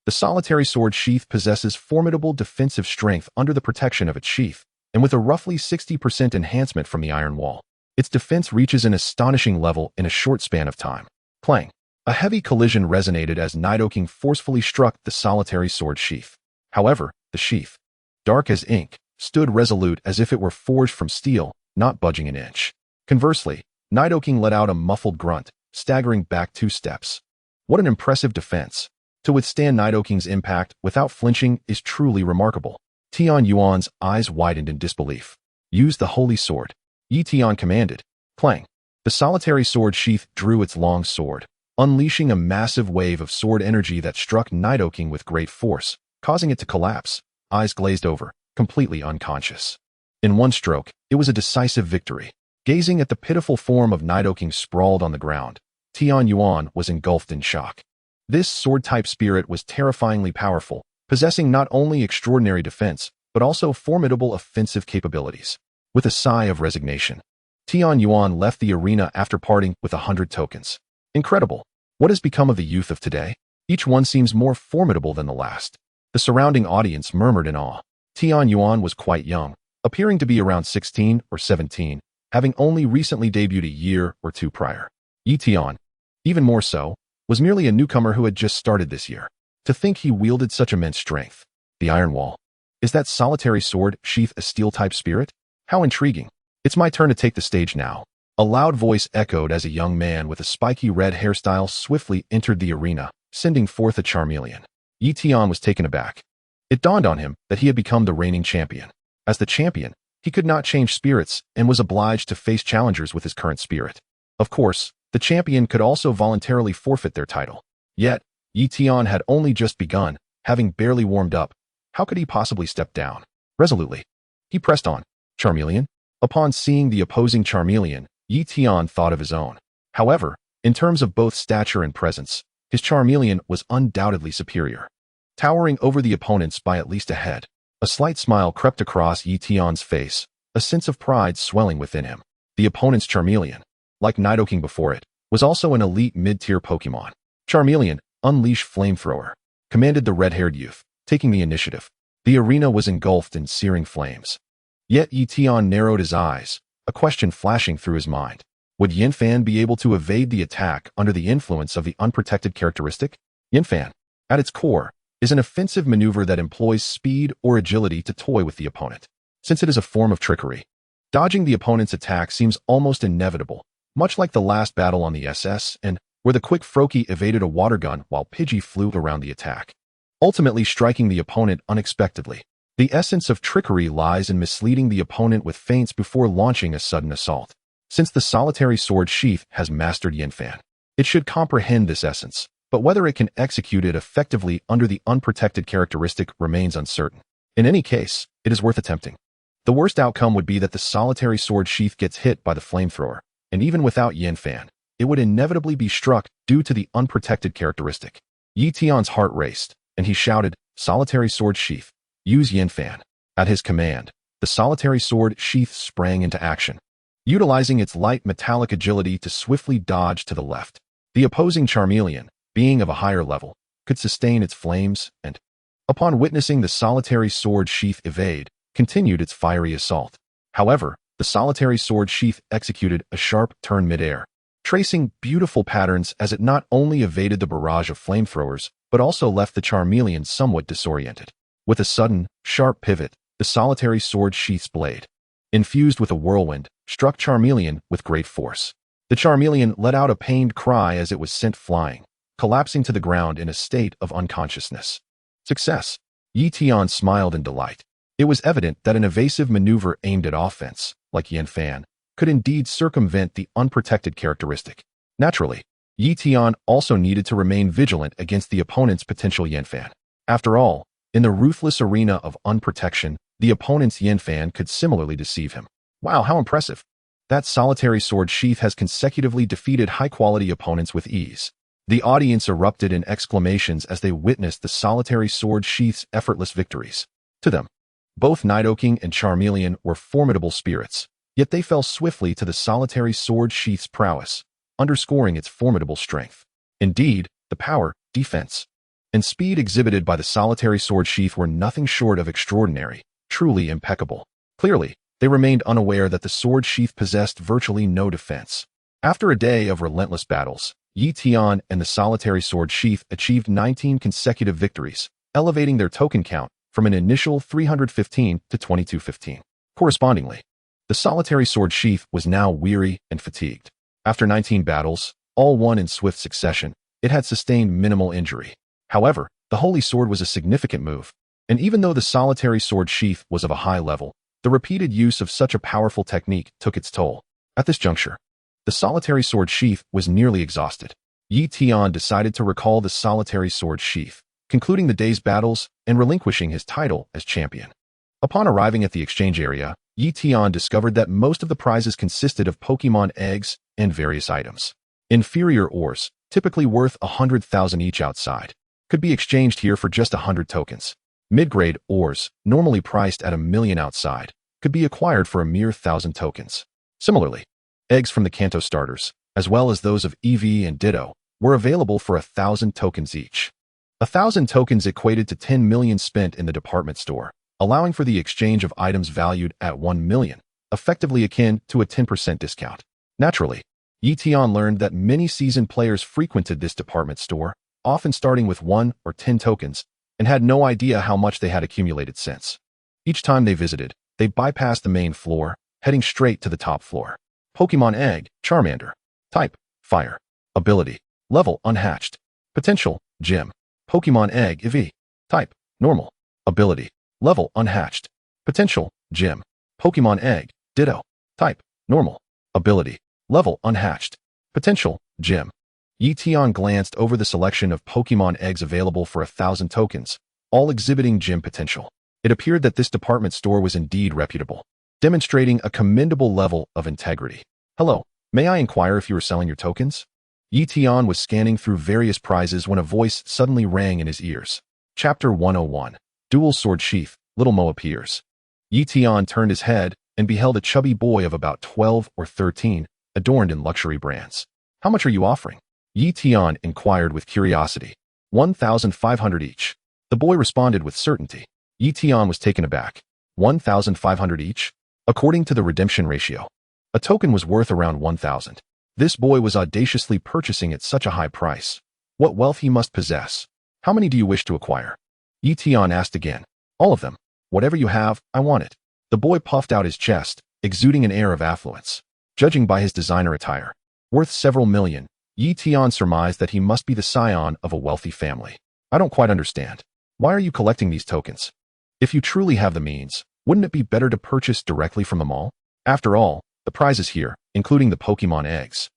The solitary sword sheath possesses formidable defensive strength under the protection of its sheath, and with a roughly 60% enhancement from the Iron Wall, its defense reaches an astonishing level in a short span of time. Clang! A heavy collision resonated as Nidoking forcefully struck the solitary sword sheath. However, the sheath, dark as ink, stood resolute as if it were forged from steel, not budging an inch. Conversely, Nidoking let out a muffled grunt, staggering back 2 steps. What an impressive defense! To withstand Nidoking's impact without flinching is truly remarkable. Tian Yuan's eyes widened in disbelief. Use the holy sword. Ye Tian commanded. Clang! The solitary sword sheath drew its long sword, unleashing a massive wave of sword energy that struck Nidoking with great force, causing it to collapse, eyes glazed over, completely unconscious. In one stroke, it was a decisive victory. Gazing at the pitiful form of Nidoking sprawled on the ground, Tian Yuan was engulfed in shock. This sword-type spirit was terrifyingly powerful, possessing not only extraordinary defense, but also formidable offensive capabilities. With a sigh of resignation, Tian Yuan left the arena after parting with 100 tokens. Incredible! What has become of the youth of today? Each one seems more formidable than the last. The surrounding audience murmured in awe. Tian Yuan was quite young, appearing to be around 16 or 17, having only recently debuted a year or 2 prior. Ye Tian, even more so, was merely a newcomer who had just started this year. To think he wielded such immense strength. The Iron Wall. Is that solitary sword sheath a steel-type spirit? How intriguing. It's my turn to take the stage now. A loud voice echoed as a young man with a spiky red hairstyle swiftly entered the arena, sending forth a Charmeleon. Ye Tian was taken aback. It dawned on him that he had become the reigning champion. As the champion, he could not change spirits and was obliged to face challengers with his current spirit. Of course, the champion could also voluntarily forfeit their title. Yet, Ye Tian had only just begun, having barely warmed up. How could he possibly step down? Resolutely, he pressed on. Charmeleon? Upon seeing the opposing Charmeleon, Ye Tian thought of his own. However, in terms of both stature and presence, his Charmeleon was undoubtedly superior. Towering over the opponents by at least a head, a slight smile crept across Ye Tian's face, a sense of pride swelling within him. The opponent's Charmeleon, like Nidoking before it, was also an elite mid-tier Pokémon. Charmeleon, unleash Flamethrower, commanded the red-haired youth, taking the initiative. The arena was engulfed in searing flames. Yet Ye Tian narrowed his eyes, a question flashing through his mind. Would Yanfan be able to evade the attack under the influence of the unprotected characteristic? Yanfan, at its core, is an offensive maneuver that employs speed or agility to toy with the opponent. Since it is a form of trickery, dodging the opponent's attack seems almost inevitable, much like the last battle on the SS and where the quick Froakie evaded a water gun while Pidgey flew around the attack, ultimately striking the opponent unexpectedly. The essence of trickery lies in misleading the opponent with feints before launching a sudden assault. Since the solitary sword sheath has mastered Yanfan, it should comprehend this essence, but whether it can execute it effectively under the unprotected characteristic remains uncertain. In any case, it is worth attempting. The worst outcome would be that the solitary sword sheath gets hit by the flamethrower, and even without Yanfan, it would inevitably be struck due to the unprotected characteristic. Ye Tian's heart raced, and he shouted, "Solitary sword sheath, use Yanfan." At his command, the solitary sword sheath sprang into action, utilizing its light metallic agility to swiftly dodge to the left. The opposing Charmeleon, being of a higher level, could sustain its flames and, upon witnessing the solitary sword sheath evade, continued its fiery assault. However, the solitary sword sheath executed a sharp turn midair, tracing beautiful patterns as it not only evaded the barrage of flamethrowers, but also left the Charmeleon somewhat disoriented. With a sudden, sharp pivot, the solitary sword sheath's blade, infused with a whirlwind, struck Charmeleon with great force. The Charmeleon let out a pained cry as it was sent flying, collapsing to the ground in a state of unconsciousness. Success! Ye Tian smiled in delight. It was evident that an evasive maneuver aimed at offense, like Yanfan, could indeed circumvent the unprotected characteristic. Naturally, Ye Tian also needed to remain vigilant against the opponent's potential Yanfan. After all, in the ruthless arena of unprotection, the opponent's Yanfan could similarly deceive him. Wow, how impressive! That solitary sword sheath has consecutively defeated high-quality opponents with ease. The audience erupted in exclamations as they witnessed the solitary sword sheath's effortless victories. To them, both Nidoking and Charmeleon were formidable spirits, yet they fell swiftly to the solitary sword sheath's prowess, underscoring its formidable strength. Indeed, the power, defense, and speed exhibited by the solitary sword sheath were nothing short of extraordinary, truly impeccable. Clearly, they remained unaware that the sword sheath possessed virtually no defense. After a day of relentless battles, Ye Tian and the solitary sword sheath achieved 19 consecutive victories, elevating their token count from an initial 315 to 2215. Correspondingly, the solitary sword sheath was now weary and fatigued. After 19 battles, all won in swift succession, it had sustained minimal injury. However, the holy sword was a significant move, and even though the solitary sword sheath was of a high level, the repeated use of such a powerful technique took its toll. At this juncture, the solitary sword sheath was nearly exhausted. Ye Tian decided to recall the solitary sword sheath, concluding the day's battles and relinquishing his title as champion. Upon arriving at the exchange area, Ye Tian discovered that most of the prizes consisted of Pokémon eggs and various items. Inferior ores, typically worth 100,000 each outside, could be exchanged here for just 100 tokens. Mid-grade ores, normally priced at 1 million outside, could be acquired for a mere 1,000 tokens. Similarly, eggs from the Kanto starters, as well as those of Eevee and Ditto, were available for 1,000 tokens each. 1,000 tokens equated to 10 million spent in the department store, allowing for the exchange of items valued at 1 million, effectively akin to a 10% discount. Naturally, Ye Tian learned that many seasoned players frequented this department store, often starting with 1 or 10 tokens, and had no idea how much they had accumulated since. Each time they visited, they bypassed the main floor, heading straight to the top floor. Pokemon Egg, Charmander. Type, Fire. Ability, Level Unhatched. Potential, Gym. Pokemon Egg EV. Type, Normal. Ability, Level Unhatched. Potential, Gym. Pokemon Egg, Ditto. Type, Normal. Ability, Level Unhatched. Potential, Gym. Ye Tian glanced over the selection of Pokemon eggs available for 1,000 tokens, all exhibiting gym potential. It appeared that this department store was indeed reputable, demonstrating a commendable level of integrity. Hello, may I inquire if you are selling your tokens? Ye Tian was scanning through various prizes when a voice suddenly rang in his ears. Chapter 101. Dual Sword Sheath. Little Mo appears. Ye Tian turned his head and beheld a chubby boy of about 12 or 13, adorned in luxury brands. How much are you offering? Ye Tian inquired with curiosity. 1,500 each. The boy responded with certainty. Ye Tian was taken aback. 1,500 each? According to the redemption ratio, a token was worth around 1,000. This boy was audaciously purchasing at such a high price. What wealth he must possess. How many do you wish to acquire? Ye Tian asked again. All of them. Whatever you have, I want it. The boy puffed out his chest, exuding an air of affluence. Judging by his designer attire, worth several million, Ye Tian surmised that he must be the scion of a wealthy family. I don't quite understand. Why are you collecting these tokens? If you truly have the means, wouldn't it be better to purchase directly from the mall? After all, the prizes here, including the Pokemon eggs,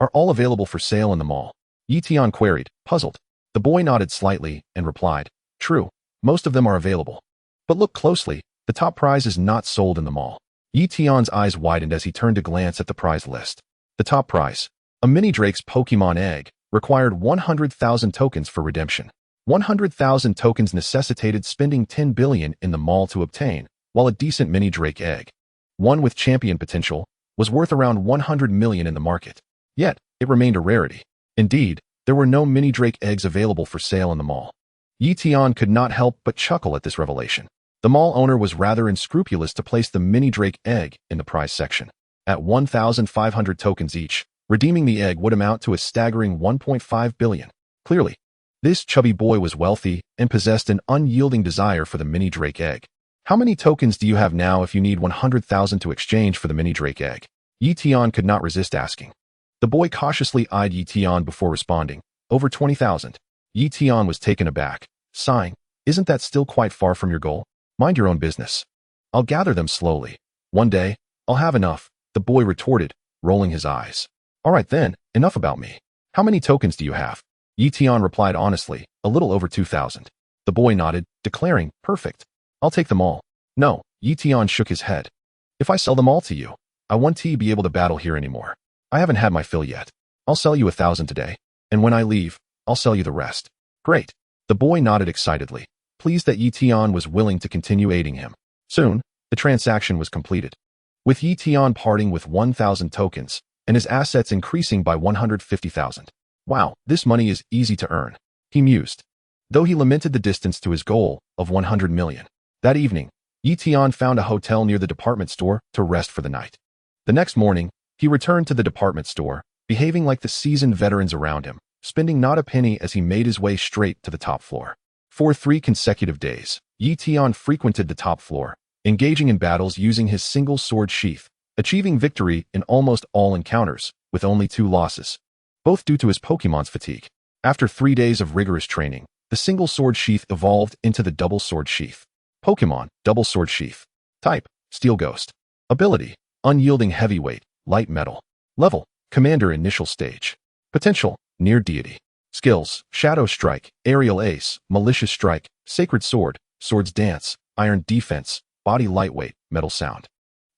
are all available for sale in the mall. Ye Tian queried, puzzled. The boy nodded slightly and replied, true, most of them are available. But look closely, the top prize is not sold in the mall. Ye Tian's eyes widened as he turned to glance at the prize list. The top prize, a Mini Drake's Pokemon egg, required 100,000 tokens for redemption. 100,000 tokens necessitated spending 10 billion in the mall to obtain, while a decent Mini Drake egg, one with champion potential, was worth around 100 million in the market. Yet, it remained a rarity. Indeed, there were no Mini Drake eggs available for sale in the mall. Ye Tian could not help but chuckle at this revelation. The mall owner was rather unscrupulous to place the Mini Drake egg in the prize section. At 1,500 tokens each, redeeming the egg would amount to a staggering 1.5 billion. Clearly, this chubby boy was wealthy and possessed an unyielding desire for the Mini Drake egg. How many tokens do you have now if you need 100,000 to exchange for the Mini Drake egg? Ye Tian could not resist asking. The boy cautiously eyed Ye Tian before responding. Over 20,000. Ye Tian was taken aback, sighing. Isn't that still quite far from your goal? Mind your own business. I'll gather them slowly. One day, I'll have enough, the boy retorted, rolling his eyes. All right then, enough about me. How many tokens do you have? Ye Tian replied honestly, a little over 2,000. The boy nodded, declaring, perfect. I'll take them all. No, Ye Tian shook his head. If I sell them all to you, I won't be able to battle here anymore. I haven't had my fill yet. I'll sell you 1,000 today, and when I leave, I'll sell you the rest. Great. The boy nodded excitedly, pleased that Ye Tian was willing to continue aiding him. Soon, the transaction was completed. With Ye Tian parting with 1,000 tokens, and his assets increasing by 150,000. Wow, this money is easy to earn, he mused, though he lamented the distance to his goal of 100 million. That evening, Ye Tian found a hotel near the department store to rest for the night. The next morning, he returned to the department store, behaving like the seasoned veterans around him, spending not a penny as he made his way straight to the top floor. For 3 consecutive days, Ye Tian frequented the top floor, engaging in battles using his single sword sheath, achieving victory in almost all encounters, with only 2 losses, both due to his Pokemon's fatigue. After 3 days of rigorous training, the single sword sheath evolved into the double sword sheath. Pokemon, Double Sword Sheath. Type, Steel Ghost. Ability, Unyielding Heavyweight, Light Metal. Level, Commander Initial Stage. Potential, Near Deity. Skills, Shadow Strike, Aerial Ace, Malicious Strike, Sacred Sword, Swords Dance, Iron Defense, Body Lightweight, Metal Sound.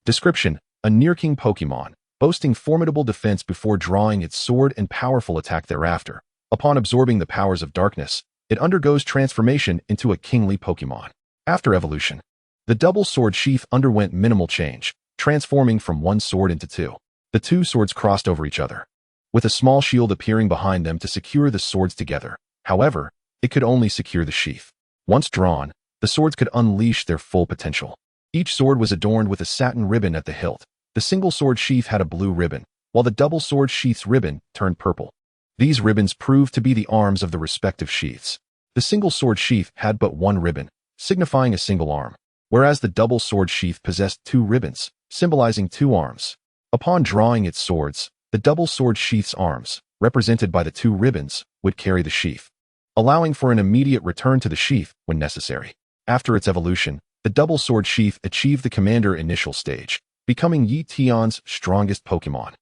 Description, a Near King Pokemon, boasting formidable defense before drawing its sword and powerful attack thereafter. Upon absorbing the powers of darkness, it undergoes transformation into a kingly Pokemon. After evolution, the double sword sheath underwent minimal change, transforming from 1 sword into 2. The 2 swords crossed over each other, with a small shield appearing behind them to secure the swords together. However, it could only secure the sheath. Once drawn, the swords could unleash their full potential. Each sword was adorned with a satin ribbon at the hilt. The single sword sheath had a blue ribbon, while the double sword sheath's ribbon turned purple. These ribbons proved to be the arms of the respective sheaths. The single sword sheath had but 1 ribbon, signifying a single arm, whereas the double sword sheath possessed 2 ribbons, symbolizing 2 arms. Upon drawing its swords, the double sword sheath's arms, represented by the two ribbons, would carry the sheath, allowing for an immediate return to the sheath when necessary. After its evolution, the double sword sheath achieved the commander initial stage, becoming Ye Tian's strongest Pokémon,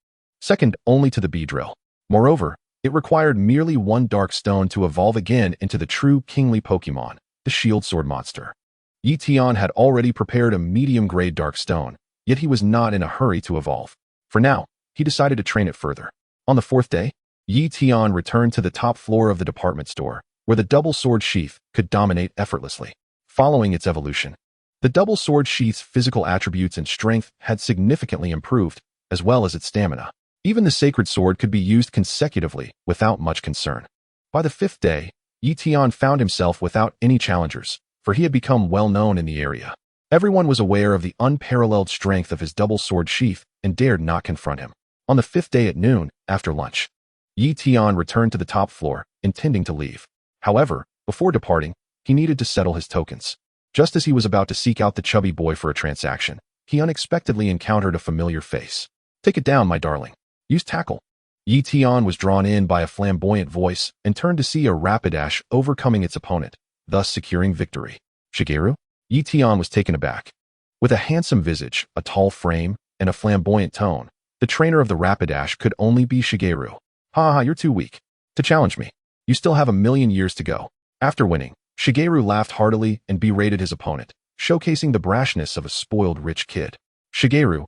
second only to the Beedrill. Moreover, it required merely one dark stone to evolve again into the true kingly Pokémon, the Shield Sword monster. Ye Tian had already prepared a medium-grade dark stone, yet he was not in a hurry to evolve. For now, he decided to train it further. On the fourth day, Ye Tian returned to the top floor of the department store, where the double sword sheath could dominate effortlessly. Following its evolution, the double sword sheath's physical attributes and strength had significantly improved, as well as its stamina. Even the sacred sword could be used consecutively without much concern. By the fifth day, Ye Tian found himself without any challengers, for he had become well known in the area. Everyone was aware of the unparalleled strength of his double sword sheath and dared not confront him. On the fifth day at noon, after lunch, Ye Tian returned to the top floor, intending to leave. However, before departing, he needed to settle his tokens. Just as he was about to seek out the chubby boy for a transaction, he unexpectedly encountered a familiar face. "Take it down, my darling. Use tackle." Ye Tian was drawn in by a flamboyant voice and turned to see a Rapidash overcoming its opponent, thus securing victory. "Shigeru?" Ye Tian was taken aback. With a handsome visage, a tall frame, and a flamboyant tone, the trainer of the Rapidash could only be Shigeru. "Ha, you're too weak to challenge me. You still have 1,000,000 years to go." After winning, Shigeru laughed heartily and berated his opponent, showcasing the brashness of a spoiled rich kid. Shigeru,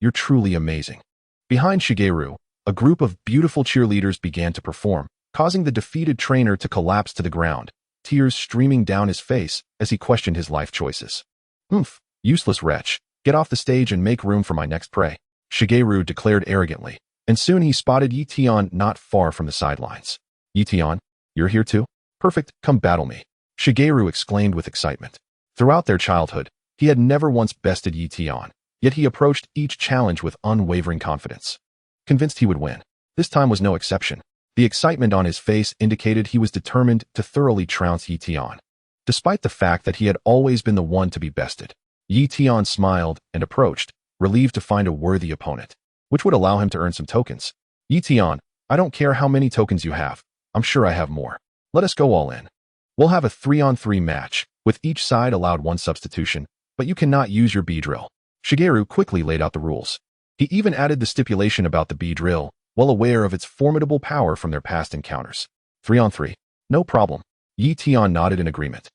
you're truly amazing." Behind Shigeru, a group of beautiful cheerleaders began to perform, causing the defeated trainer to collapse to the ground, tears streaming down his face as he questioned his life choices. Useless wretch, get off the stage and make room for my next prey," Shigeru declared arrogantly, and soon he spotted Ye Tian not far from the sidelines. "Ye Tian, you're here too? Perfect, come battle me," Shigeru exclaimed with excitement. Throughout their childhood, he had never once bested Ye Tian, yet he approached each challenge with unwavering confidence, convinced he would win. This time was no exception. The excitement on his face indicated he was determined to thoroughly trounce Ye Tian. Despite the fact that he had always been the one to be bested, Ye Tian smiled and approached, relieved to find a worthy opponent, which would allow him to earn some tokens. "Ye Tian, I don't care how many tokens you have. I'm sure I have more. Let us go all in. We'll have a 3-on-3 match, with each side allowed one substitution, but you cannot use your Beedrill." Shigeru quickly laid out the rules. He even added the stipulation about the Beedrill, well aware of its formidable power from their past encounters. 3-on-3. No problem. Ye Tian nodded in agreement,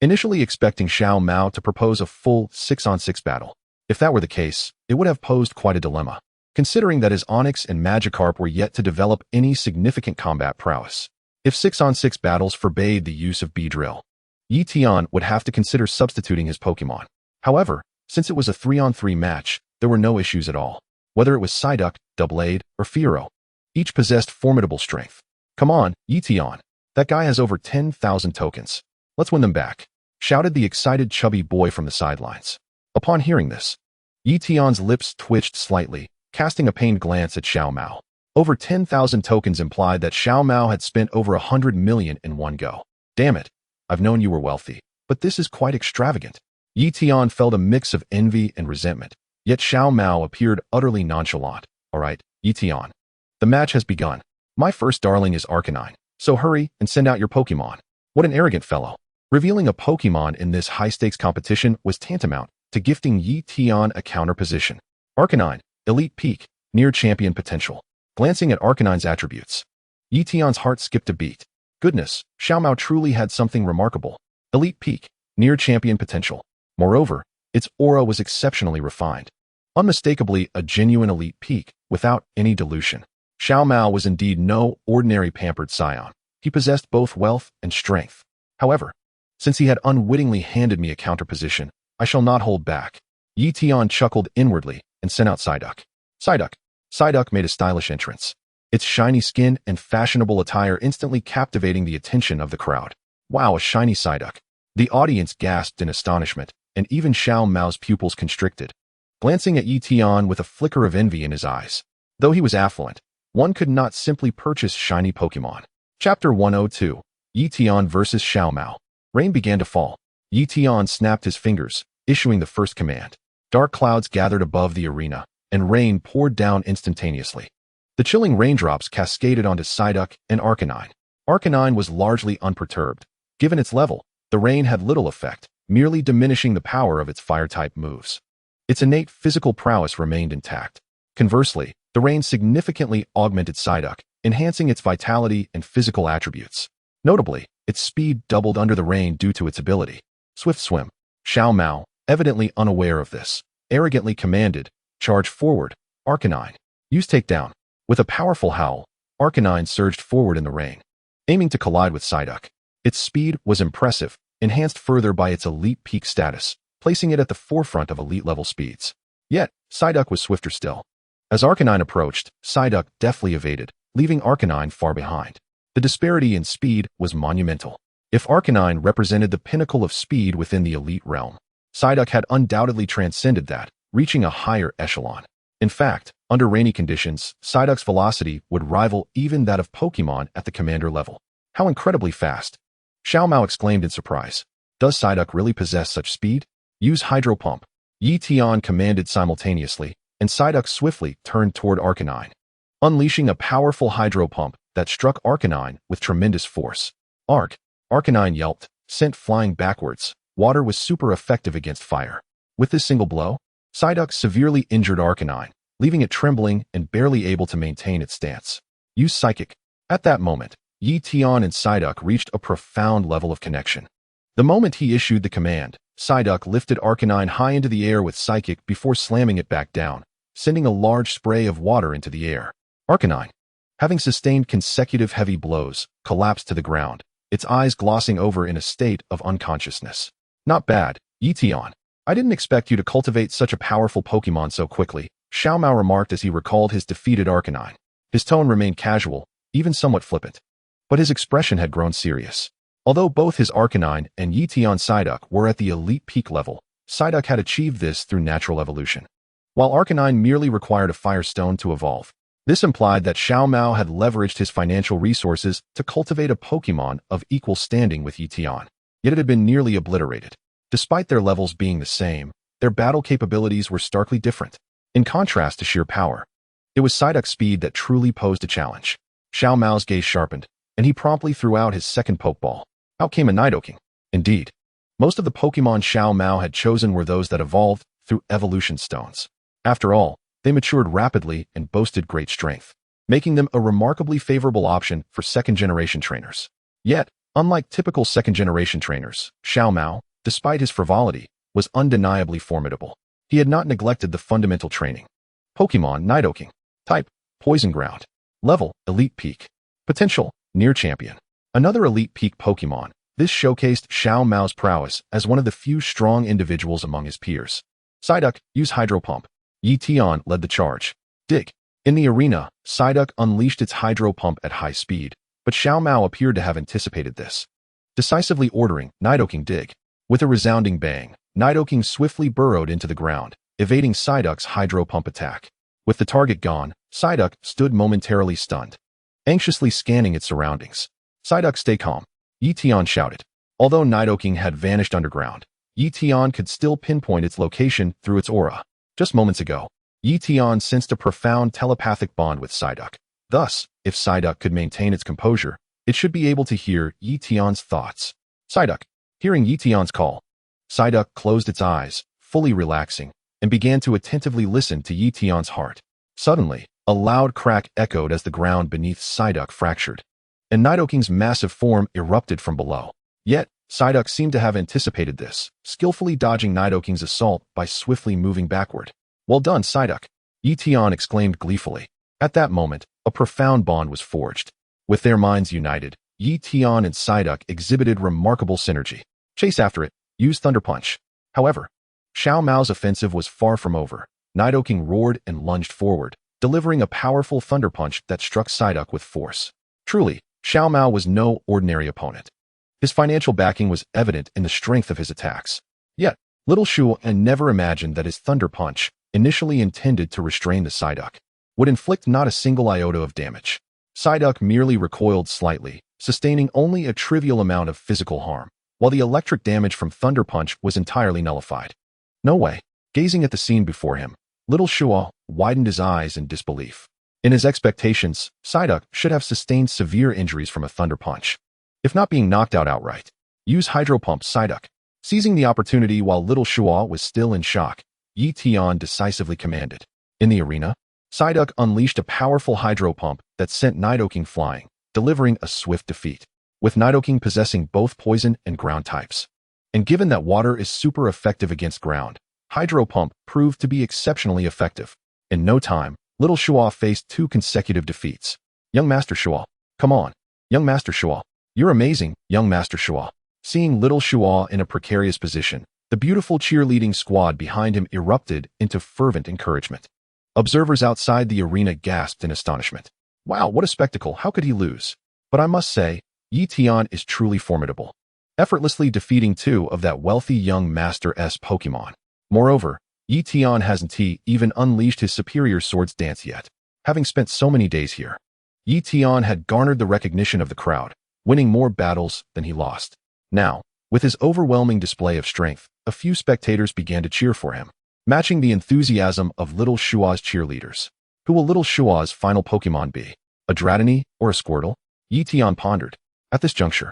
initially expecting Xiao Mao to propose a full 6-on-6 battle. If that were the case, it would have posed quite a dilemma, considering that his Onyx and Magikarp were yet to develop any significant combat prowess. If 6-on-6 battles forbade the use of Beedrill, Ye Tian would have to consider substituting his Pokémon. However, since it was a 3-on-3 match, there were no issues at all. Whether it was Psyduck, Doublade, or Fearow, each possessed formidable strength. "Come on, Ye Tian. That guy has over 10,000 tokens. Let's win them back," shouted the excited chubby boy from the sidelines. Upon hearing this, Ye Tian's lips twitched slightly, casting a pained glance at Xiao Mao. Over 10,000 tokens implied that Xiao Mao had spent over 100 million in one go. "Damn it, I've known you were wealthy, but this is quite extravagant." Ye Tian felt a mix of envy and resentment, yet Xiao Mao appeared utterly nonchalant. "All right, Ye Tian. The match has begun. My first darling is Arcanine, so hurry and send out your Pokémon." What an arrogant fellow. Revealing a Pokémon in this high-stakes competition was tantamount to gifting Ye Tian a counter position. Arcanine, Elite Peak, near champion potential. Glancing at Arcanine's attributes, Ye Tian's heart skipped a beat. Goodness, Xiao Mao truly had something remarkable. Elite Peak, near champion potential. Moreover, its aura was exceptionally refined. Unmistakably a genuine elite peak, without any dilution. Xiao Mao was indeed no ordinary pampered scion. He possessed both wealth and strength. However, since he had unwittingly handed me a counter position, I shall not hold back. Ye Tian chuckled inwardly and sent out Psyduck. Psyduck made a stylish entrance, its shiny skin and fashionable attire instantly captivating the attention of the crowd. "Wow, a shiny Psyduck." The audience gasped in astonishment, and even Xiao Mao's pupils constricted, glancing at Ye Tian with a flicker of envy in his eyes. Though he was affluent, one could not simply purchase shiny Pokémon. Chapter 102. Ye Tian vs. Xiao Mao. Rain began to fall. Ye Tian snapped his fingers, issuing the first command. Dark clouds gathered above the arena, and rain poured down instantaneously. The chilling raindrops cascaded onto Psyduck and Arcanine. Arcanine was largely unperturbed. Given its level, the rain had little effect, merely diminishing the power of its fire-type moves. Its innate physical prowess remained intact. Conversely, the rain significantly augmented Psyduck, enhancing its vitality and physical attributes. Notably, its speed doubled under the rain due to its ability. Swift Swim. Xiao Mao, evidently unaware of this, arrogantly commanded, "Charge forward, Arcanine. Use Takedown." With a powerful howl, Arcanine surged forward in the rain, aiming to collide with Psyduck. Its speed was impressive, enhanced further by its elite peak status, placing it at the forefront of elite-level speeds. Yet, Psyduck was swifter still. As Arcanine approached, Psyduck deftly evaded, leaving Arcanine far behind. The disparity in speed was monumental. If Arcanine represented the pinnacle of speed within the elite realm, Psyduck had undoubtedly transcended that, reaching a higher echelon. In fact, under rainy conditions, Psyduck's velocity would rival even that of Pokémon at the commander level. How incredibly fast! Xiao Mao exclaimed in surprise. Does Psyduck really possess such speed? Use Hydro Pump. Ye Tian commanded simultaneously, and Psyduck swiftly turned toward Arcanine, unleashing a powerful Hydro Pump that struck Arcanine with tremendous force. Arcanine yelped, sent flying backwards. Water was super effective against fire. With this single blow, Psyduck severely injured Arcanine, leaving it trembling and barely able to maintain its stance. Use Psychic. At that moment, Ye Tian and Psyduck reached a profound level of connection. The moment he issued the command, Psyduck lifted Arcanine high into the air with Psychic before slamming it back down, sending a large spray of water into the air. Arcanine, having sustained consecutive heavy blows, collapsed to the ground, its eyes glossing over in a state of unconsciousness. Not bad, Ye Tian. I didn't expect you to cultivate such a powerful Pokémon so quickly, Xiao Mao remarked as he recalled his defeated Arcanine. His tone remained casual, even somewhat flippant. But his expression had grown serious. Although both his Arcanine and Ye Tian Psyduck were at the elite peak level, Psyduck had achieved this through natural evolution, while Arcanine merely required a Fire Stone to evolve. This implied that Xiao Mao had leveraged his financial resources to cultivate a Pokémon of equal standing with Ye Tian, yet it had been nearly obliterated. Despite their levels being the same, their battle capabilities were starkly different. In contrast to sheer power, it was Psyduck's speed that truly posed a challenge. Xiao Mao's gaze sharpened, and he promptly threw out his second Pokeball. Out came a Nidoking. Indeed, most of the Pokémon Xiao Mao had chosen were those that evolved through evolution stones. After all, they matured rapidly and boasted great strength, making them a remarkably favorable option for second-generation trainers. Yet, unlike typical second-generation trainers, Xiao Mao, despite his frivolity, was undeniably formidable. He had not neglected the fundamental training. Pokémon Nidoking. Type, Poison Ground. Level, Elite Peak. Potential, Near Champion. Another Elite Peak Pokémon, this showcased Xiao Mao's prowess as one of the few strong individuals among his peers. Psyduck, use Hydro Pump. Ye Tian led the charge. Dig. In the arena, Psyduck unleashed its Hydro Pump at high speed, but Xiao Mao appeared to have anticipated this, decisively ordering Nidoking Dig. With a resounding bang, Nidoking swiftly burrowed into the ground, evading Psyduck's Hydro Pump attack. With the target gone, Psyduck stood momentarily stunned, anxiously scanning its surroundings. Psyduck, stay calm, Ye Tian shouted. Although Nidoking had vanished underground, Ye Tian could still pinpoint its location through its aura. Just moments ago, Ye Tian sensed a profound telepathic bond with Psyduck. Thus, if Psyduck could maintain its composure, it should be able to hear Ye Tian's thoughts. Psyduck, hearing Ye Tian's call, Psyduck closed its eyes, fully relaxing, and began to attentively listen to Ye Tian's heart. Suddenly, a loud crack echoed as the ground beneath Psyduck fractured, and Nidoking's massive form erupted from below. Yet, Psyduck seemed to have anticipated this, skillfully dodging Nidoking's assault by swiftly moving backward. Well done, Psyduck, Ye Tian exclaimed gleefully. At that moment, a profound bond was forged. With their minds united, Ye Tian and Psyduck exhibited remarkable synergy. Chase after it, use Thunder Punch. However, Xiao Mao's offensive was far from over. Nidoking roared and lunged forward, delivering a powerful Thunder Punch that struck Psyduck with force. Truly, Xiao Mao was no ordinary opponent. His financial backing was evident in the strength of his attacks. Yet, little Shuo never imagined that his Thunder Punch, initially intended to restrain the Psyduck, would inflict not a single iota of damage. Psyduck merely recoiled slightly, sustaining only a trivial amount of physical harm, while the electric damage from Thunder Punch was entirely nullified. No way. Gazing at the scene before him, little Shuo widened his eyes in disbelief. In his expectations, Psyduck should have sustained severe injuries from a thunder punch, if not being knocked out outright. Use Hydro Pump, Psyduck. Seizing the opportunity while little Shua was still in shock, Ye Tian decisively commanded. In the arena, Psyduck unleashed a powerful Hydro Pump that sent Nidoking flying, delivering a swift defeat. With Nidoking possessing both poison and ground types, and given that water is super effective against ground, Hydro Pump proved to be exceptionally effective. In no time, little Shua faced 2 consecutive defeats. Young Master Shua, come on. Young Master Shua, you're amazing, young Master Shua. Seeing little Shua in a precarious position, the beautiful cheerleading squad behind him erupted into fervent encouragement. Observers outside the arena gasped in astonishment. Wow, what a spectacle, how could he lose? But I must say, Ye Tian is truly formidable, effortlessly defeating 2 of that wealthy young Master's Pokémon. Moreover, Ye Tian hasn't even unleashed his superior sword's dance yet. Having spent so many days here, Ye Tian had garnered the recognition of the crowd, winning more battles than he lost. Now, with his overwhelming display of strength, a few spectators began to cheer for him, matching the enthusiasm of little Shua's cheerleaders. Who will little Shua's final Pokémon be? A Dratini or a Squirtle? Ye Tian pondered. At this juncture,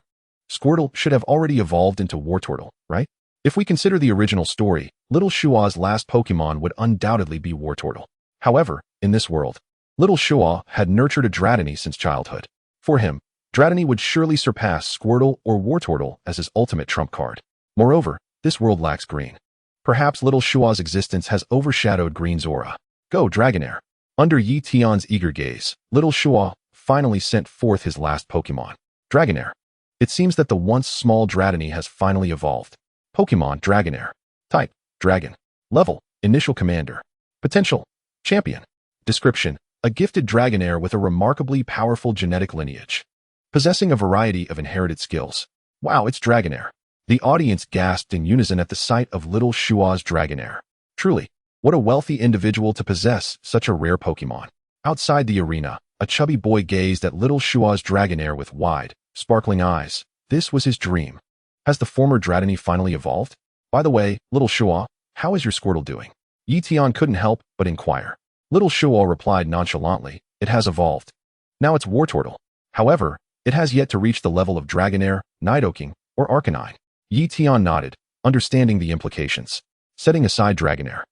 Squirtle should have already evolved into Wartortle, right? If we consider the original story, little Shua's last Pokémon would undoubtedly be Wartortle. However, in this world, little Shua had nurtured a Dratini since childhood. For him, Dratini would surely surpass Squirtle or Wartortle as his ultimate trump card. Moreover, this world lacks green. Perhaps little Shua's existence has overshadowed green's aura. Go, Dragonair. Under Ye Tian's eager gaze, little Shua finally sent forth his last Pokémon, Dragonair. It seems that the once small Dratini has finally evolved. Pokémon Dragonair. Type, Dragon. Level, Initial Commander. Potential, Champion. Description, a gifted Dragonair with a remarkably powerful genetic lineage, possessing a variety of inherited skills. Wow, it's Dragonair. The audience gasped in unison at the sight of little Shua's Dragonair. Truly, what a wealthy individual to possess such a rare Pokémon. Outside the arena, a chubby boy gazed at little Shua's Dragonair with wide, sparkling eyes. This was his dream. Has the former Dratini finally evolved? By the way, little Shua, how is your Squirtle doing? Ye Tian couldn't help but inquire. Little Shua replied nonchalantly, it has evolved. Now it's Wartortle. However, it has yet to reach the level of Dragonair, Nidoking, or Arcanine. Ye Tian nodded, understanding the implications. Setting aside Dragonair,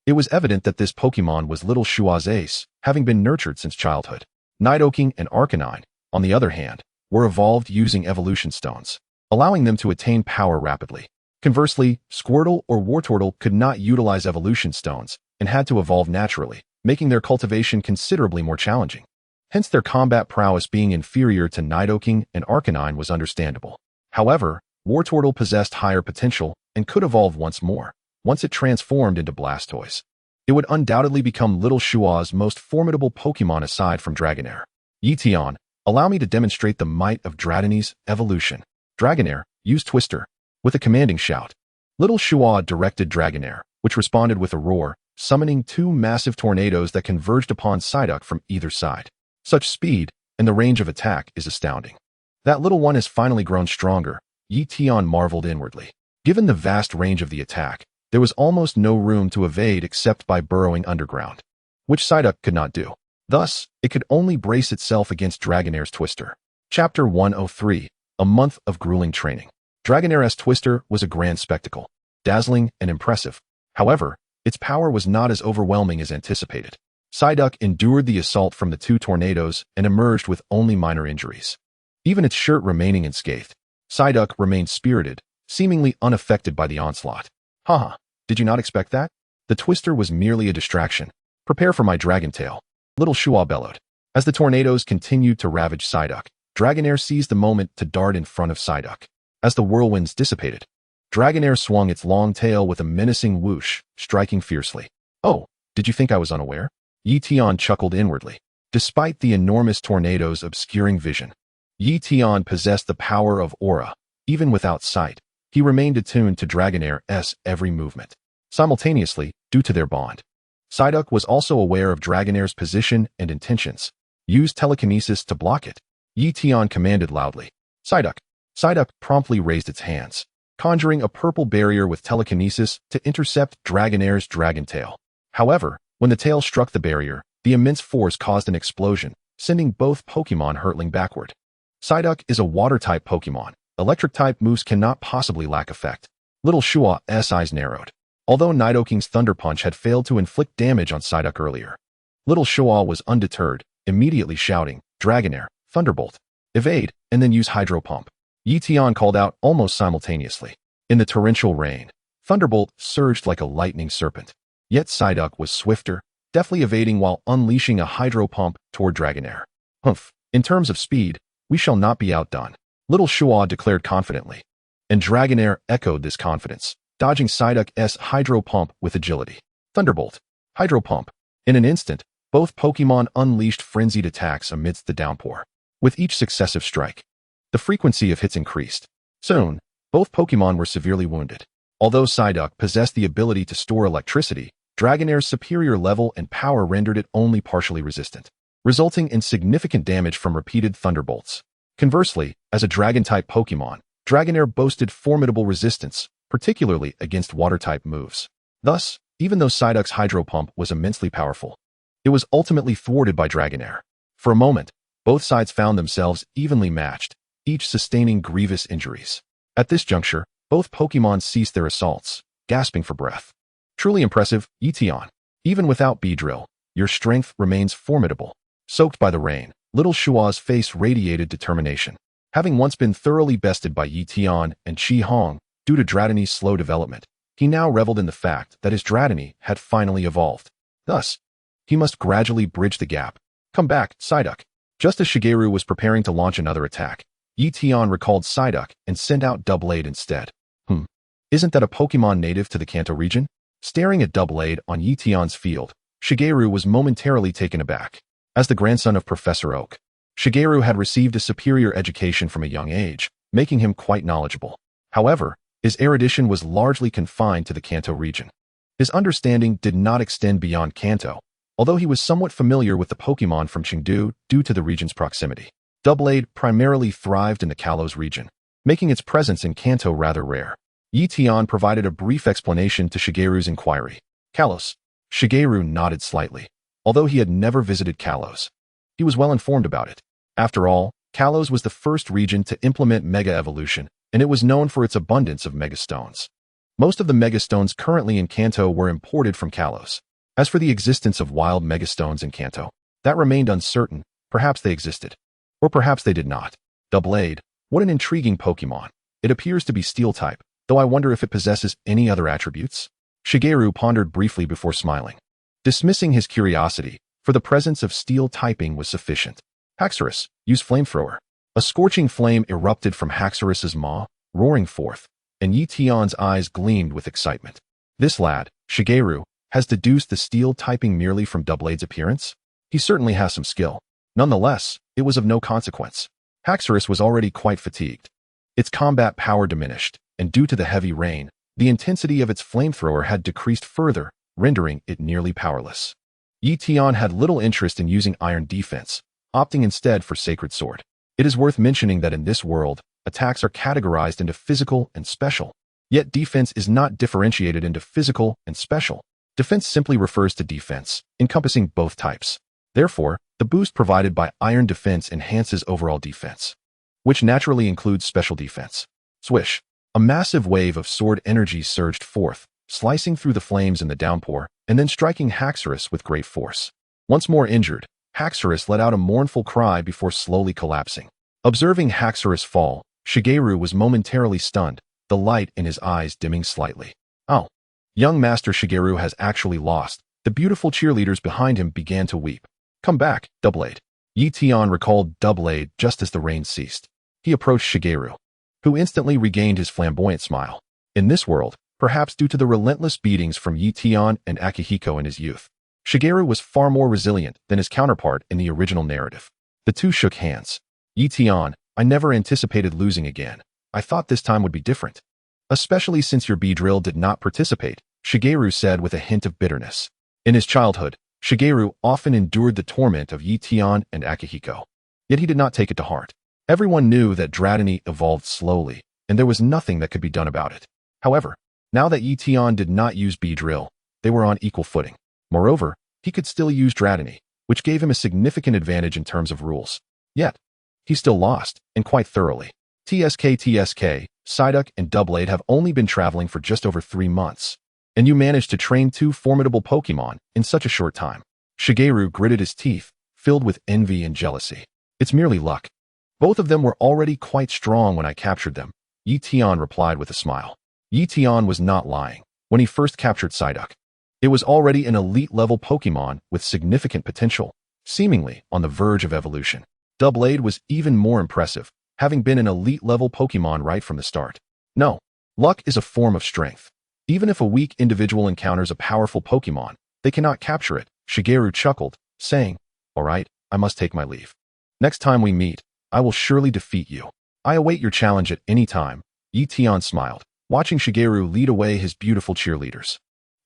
it was evident that this Pokémon was little Shua's ace, having been nurtured since childhood. Nidoking and Arcanine, on the other hand, were evolved using evolution stones, allowing them to attain power rapidly. Conversely, Squirtle or Wartortle could not utilize evolution stones and had to evolve naturally, making their cultivation considerably more challenging. Hence their combat prowess being inferior to Nidoking and Arcanine was understandable. However, Wartortle possessed higher potential and could evolve once more. Once it transformed into Blastoise, it would undoubtedly become little Shua's most formidable Pokémon aside from Dragonair. Ye Tian, allow me to demonstrate the might of Dratini's evolution. Dragonair, use Twister. With a commanding shout, little Shua directed Dragonair, which responded with a roar, summoning 2 massive tornadoes that converged upon Psyduck from either side. Such speed and the range of attack is astounding. That little one has finally grown stronger, Ye Tian marveled inwardly. Given the vast range of the attack, there was almost no room to evade except by burrowing underground, which Psyduck could not do. Thus, it could only brace itself against Dragonair's Twister. Chapter 103, A Month of Grueling Training. Dragonair's Twister was a grand spectacle, dazzling and impressive. However, its power was not as overwhelming as anticipated. Psyduck endured the assault from the 2 tornadoes and emerged with only minor injuries. Even its shirt remaining unscathed, Psyduck remained spirited, seemingly unaffected by the onslaught. Haha, did you not expect that? The Twister was merely a distraction. Prepare for my Dragon Tail, little Shua bellowed. As the tornadoes continued to ravage Psyduck, Dragonair seized the moment to dart in front of Psyduck. As the whirlwinds dissipated, Dragonair swung its long tail with a menacing whoosh, striking fiercely. Oh, did you think I was unaware? Ye Tian chuckled inwardly. Despite the enormous tornadoes obscuring vision, Ye Tian possessed the power of aura. Even without sight, he remained attuned to Dragonair's every movement. Simultaneously, due to their bond, Psyduck was also aware of Dragonair's position and intentions. Use telekinesis to block it, Ye Tian commanded loudly. Psyduck. Psyduck promptly raised its hands, conjuring a purple barrier with telekinesis to intercept Dragonair's Dragon Tail. However, When the tail struck the barrier, the immense force caused an explosion, sending both Pokémon hurtling backward. Psyduck is a water-type Pokémon. Electric-type moves cannot possibly lack effect. Little Shua's eyes narrowed. Although Nidoking's Thunder Punch had failed to inflict damage on Psyduck earlier, Little Shua was undeterred, immediately shouting, Dragonair, Thunderbolt, evade, and then use Hydro Pump. Ye Tian called out almost simultaneously. In the torrential rain, Thunderbolt surged like a lightning serpent. Yet Psyduck was swifter, deftly evading while unleashing a Hydro Pump toward Dragonair. Humph, in terms of speed, we shall not be outdone, Little Shua declared confidently. And Dragonair echoed this confidence, dodging Psyduck's Hydro Pump with agility. Thunderbolt, Hydro Pump. In an instant, both Pokémon unleashed frenzied attacks amidst the downpour. With each successive strike, the frequency of hits increased. Soon, both Pokémon were severely wounded. Although Psyduck possessed the ability to store electricity, Dragonair's superior level and power rendered it only partially resistant, resulting in significant damage from repeated thunderbolts. Conversely, as a Dragon-type Pokémon, Dragonair boasted formidable resistance, particularly against water-type moves. Thus, even though Psyduck's Hydro Pump was immensely powerful, it was ultimately thwarted by Dragonair. For a moment, both sides found themselves evenly matched, each sustaining grievous injuries. At this juncture, both Pokémon ceased their assaults, gasping for breath. Truly impressive, Ye Tian. Even without Beedrill, your strength remains formidable. Soaked by the rain, Little Shua's face radiated determination. Having once been thoroughly bested by Ye Tian and Chi Hong due to Dratini's slow development, he now reveled in the fact that his Dratini had finally evolved. Thus, he must gradually bridge the gap. Come back, Psyduck. Just as Shigeru was preparing to launch another attack, Ye Tian recalled Psyduck and sent out Doublade instead. Isn't that a Pokémon native to the Kanto region? Staring at Doublade on Ye Tian's field, Shigeru was momentarily taken aback. As the grandson of Professor Oak, Shigeru had received a superior education from a young age, making him quite knowledgeable. However, his erudition was largely confined to the Kanto region. His understanding did not extend beyond Kanto, although he was somewhat familiar with the Pokémon from Chengdu due to the region's proximity. Doublade primarily thrived in the Kalos region, making its presence in Kanto rather rare. Ye Tian provided a brief explanation to Shigeru's inquiry. Kalos. Shigeru nodded slightly. Although he had never visited Kalos, he was well informed about it. After all, Kalos was the first region to implement Mega Evolution, and it was known for its abundance of Megastones. Most of the Megastones currently in Kanto were imported from Kalos. As for the existence of wild Megastones in Kanto, that remained uncertain. Perhaps they existed. Or perhaps they did not. Doublade, what an intriguing Pokémon. It appears to be Steel-type, though I wonder if it possesses any other attributes. Shigeru pondered briefly before smiling. Dismissing his curiosity, for the presence of Steel typing was sufficient. Haxorus, use Flamethrower. A scorching flame erupted from Haxorus's maw, roaring forth, and Ye Tian's eyes gleamed with excitement. This lad, Shigeru, has deduced the Steel typing merely from Doublade's appearance? He certainly has some skill. Nonetheless, it was of no consequence. Haxorus was already quite fatigued. Its combat power diminished, and due to the heavy rain, the intensity of its flamethrower had decreased further, rendering it nearly powerless. Ye Tian had little interest in using Iron Defense, opting instead for Sacred Sword. It is worth mentioning that in this world, attacks are categorized into physical and special. Yet defense is not differentiated into physical and special. Defense simply refers to defense, encompassing both types. Therefore, the boost provided by Iron Defense enhances overall defense, which naturally includes special defense. Swish! A massive wave of sword energy surged forth, slicing through the flames in the downpour, and then striking Haxorus with great force. Once more injured, Haxorus let out a mournful cry before slowly collapsing. Observing Haxorus fall, Shigeru was momentarily stunned, the light in his eyes dimming slightly. Oh! Young Master Shigeru has actually lost. The beautiful cheerleaders behind him began to weep. Come back, Doublade. Ye Tian recalled Doublade just as the rain ceased. He approached Shigeru, who instantly regained his flamboyant smile. In this world, perhaps due to the relentless beatings from Ye Tian and Akihiko in his youth, Shigeru was far more resilient than his counterpart in the original narrative. The two shook hands. Ye Tian, I never anticipated losing again. I thought this time would be different. Especially since your Beedrill did not participate, Shigeru said with a hint of bitterness. In his childhood, Shigeru often endured the torment of Ye Tian and Akihiko. Yet he did not take it to heart. Everyone knew that Dratini evolved slowly, and there was nothing that could be done about it. However, now that Ye Tian did not use Beedrill, they were on equal footing. Moreover, he could still use Dratini, which gave him a significant advantage in terms of rules. Yet, he still lost, and quite thoroughly. TSK, Psyduck, and Doublade have only been traveling for just over 3 months. And you managed to train 2 formidable Pokémon in such a short time. Shigeru gritted his teeth, filled with envy and jealousy. It's merely luck. Both of them were already quite strong when I captured them, Ye Tian replied with a smile. Ye Tian was not lying when he first captured Psyduck. It was already an elite-level Pokémon with significant potential, seemingly on the verge of evolution. Doublade was even more impressive, having been an elite-level Pokémon right from the start. No, luck is a form of strength. Even if a weak individual encounters a powerful Pokémon, they cannot capture it, Shigeru chuckled, saying, "All right, I must take my leave. Next time we meet, I will surely defeat you. I await your challenge at any time," Ye Tian smiled, watching Shigeru lead away his beautiful cheerleaders.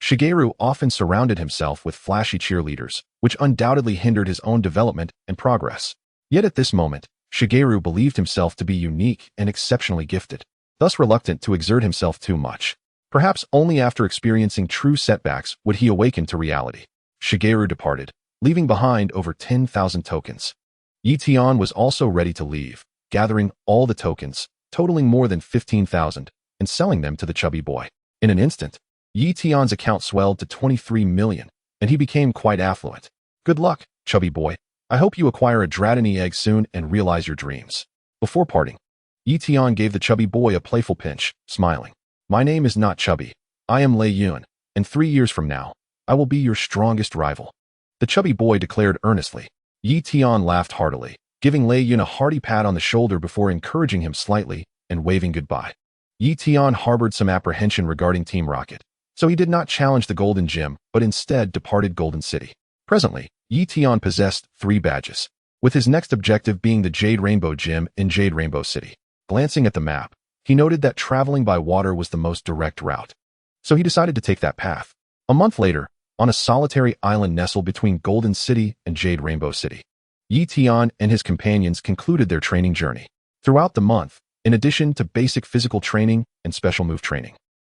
Shigeru often surrounded himself with flashy cheerleaders, which undoubtedly hindered his own development and progress. Yet at this moment, Shigeru believed himself to be unique and exceptionally gifted, thus reluctant to exert himself too much. Perhaps only after experiencing true setbacks would he awaken to reality. Shigeru departed, leaving behind over 10,000 tokens. Ye Tian was also ready to leave, gathering all the tokens, totaling more than 15,000, and selling them to the chubby boy. In an instant, Ye Tian's account swelled to 23 million, and he became quite affluent. Good luck, chubby boy. I hope you acquire a Dratini egg soon and realize your dreams. Before parting, Ye Tian gave the chubby boy a playful pinch, smiling. My name is not Chubby. I am Lei Yun, and 3 years from now, I will be your strongest rival. The chubby boy declared earnestly. Ye Tian laughed heartily, giving Lei Yun a hearty pat on the shoulder before encouraging him slightly and waving goodbye. Ye Tian harbored some apprehension regarding Team Rocket, so he did not challenge the Golden Gym, but instead departed Golden City. Presently, Ye Tian possessed 3 badges, with his next objective being the Jade Rainbow Gym in Jade Rainbow City. Glancing at the map, he noted that traveling by water was the most direct route, so he decided to take that path. A month later, on a solitary island nestled between Golden City and Jade Rainbow City, Ye Tian and his companions concluded their training journey. Throughout the month, in addition to basic physical training and special move training,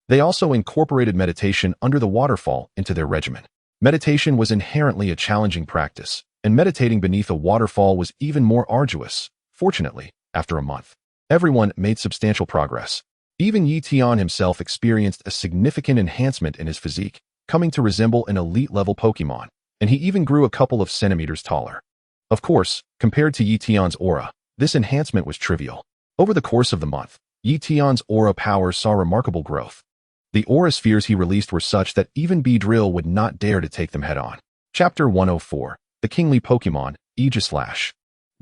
they also incorporated meditation under the waterfall into their regimen. Meditation was inherently a challenging practice, and meditating beneath a waterfall was even more arduous. Fortunately, after a month, everyone made substantial progress. Even Ye Tian himself experienced a significant enhancement in his physique, coming to resemble an elite-level Pokémon, and he even grew a couple of centimeters taller. Of course, compared to Ye Tian's aura, this enhancement was trivial. Over the course of the month, Ye Tian's aura power saw remarkable growth. The aura spheres he released were such that even Beedrill would not dare to take them head-on. Chapter 104, The Kingly Pokémon, Aegislash.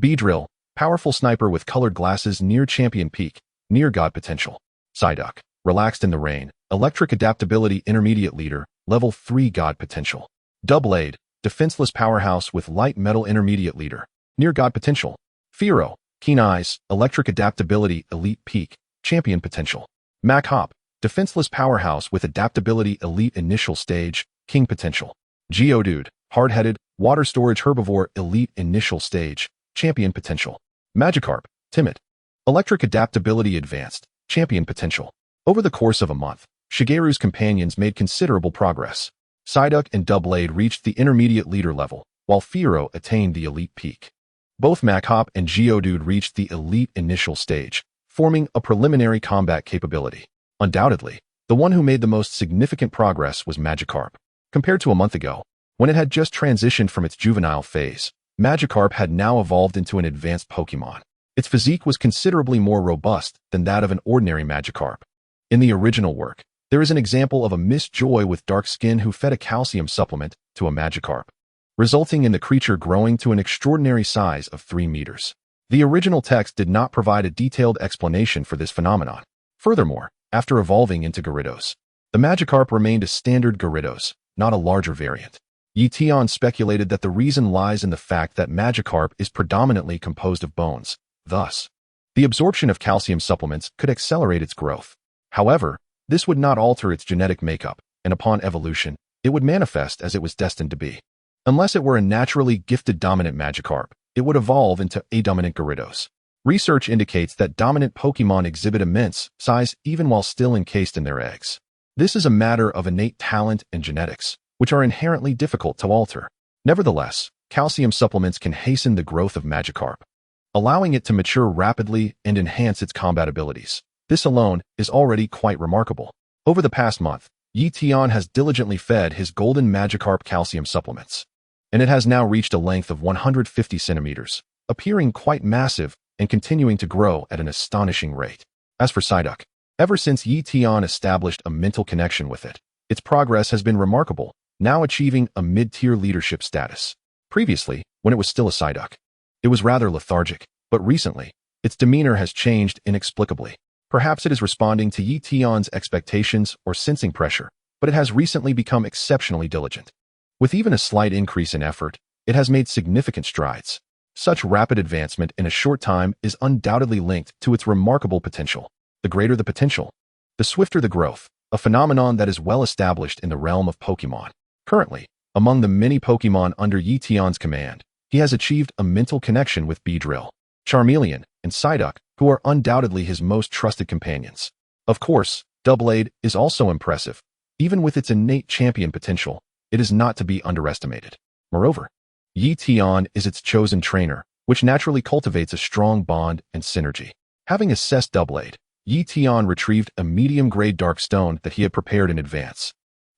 Beedrill, powerful sniper with colored glasses near Champion Peak, near God Potential. Psyduck, relaxed in the rain, electric adaptability intermediate leader, level 3 God Potential. Doublade, defenseless powerhouse with light metal intermediate leader, near God Potential. Fearow, keen eyes, electric adaptability elite peak, champion potential. Mach-Hop, defenseless powerhouse with adaptability elite initial stage, king potential. Geodude, hard-headed, water storage herbivore elite initial stage, champion potential. Magikarp, timid, electric adaptability advanced, champion potential. Over the course of a month, Shigeru's companions made considerable progress. Psyduck and Doublade reached the intermediate leader level, while Fearow attained the elite peak. Both Mach-Hop and Geodude reached the elite initial stage, forming a preliminary combat capability. Undoubtedly, the one who made the most significant progress was Magikarp. Compared to a month ago, when it had just transitioned from its juvenile phase, Magikarp had now evolved into an advanced Pokémon. Its physique was considerably more robust than that of an ordinary Magikarp. In the original work, there is an example of a Miss Joy with dark skin who fed a calcium supplement to a Magikarp, resulting in the creature growing to an extraordinary size of 3 meters. The original text did not provide a detailed explanation for this phenomenon. Furthermore, after evolving into Gyarados, the Magikarp remained a standard Gyarados, not a larger variant. Ye Tian speculated that the reason lies in the fact that Magikarp is predominantly composed of bones. Thus, the absorption of calcium supplements could accelerate its growth. However, this would not alter its genetic makeup, and upon evolution, it would manifest as it was destined to be. Unless it were a naturally gifted dominant Magikarp, it would evolve into a dominant Gyarados. Research indicates that dominant Pokémon exhibit immense size even while still encased in their eggs. This is a matter of innate talent and genetics, which are inherently difficult to alter. Nevertheless, calcium supplements can hasten the growth of Magikarp, allowing it to mature rapidly and enhance its combat abilities. This alone is already quite remarkable. Over the past month, Ye Tian has diligently fed his golden Magikarp calcium supplements, and it has now reached a length of 150 centimeters, appearing quite massive and continuing to grow at an astonishing rate. As for Psyduck, ever since Ye Tian established a mental connection with it, its progress has been remarkable, now achieving a mid-tier leadership status. Previously, when it was still a Psyduck, it was rather lethargic, but recently, its demeanor has changed inexplicably. Perhaps it is responding to Ye Tian's expectations or sensing pressure, but it has recently become exceptionally diligent. With even a slight increase in effort, it has made significant strides. Such rapid advancement in a short time is undoubtedly linked to its remarkable potential. The greater the potential, the swifter the growth, a phenomenon that is well established in the realm of Pokémon. Currently, among the many Pokémon under Ye Tian's command, he has achieved a mental connection with Beedrill, Charmeleon, and Psyduck, who are undoubtedly his most trusted companions. Of course, Doublade is also impressive. Even with its innate champion potential, it is not to be underestimated. Moreover, Ye Tian is its chosen trainer, which naturally cultivates a strong bond and synergy. Having assessed Doublade, Ye Tian retrieved a medium-grade dark stone that he had prepared in advance,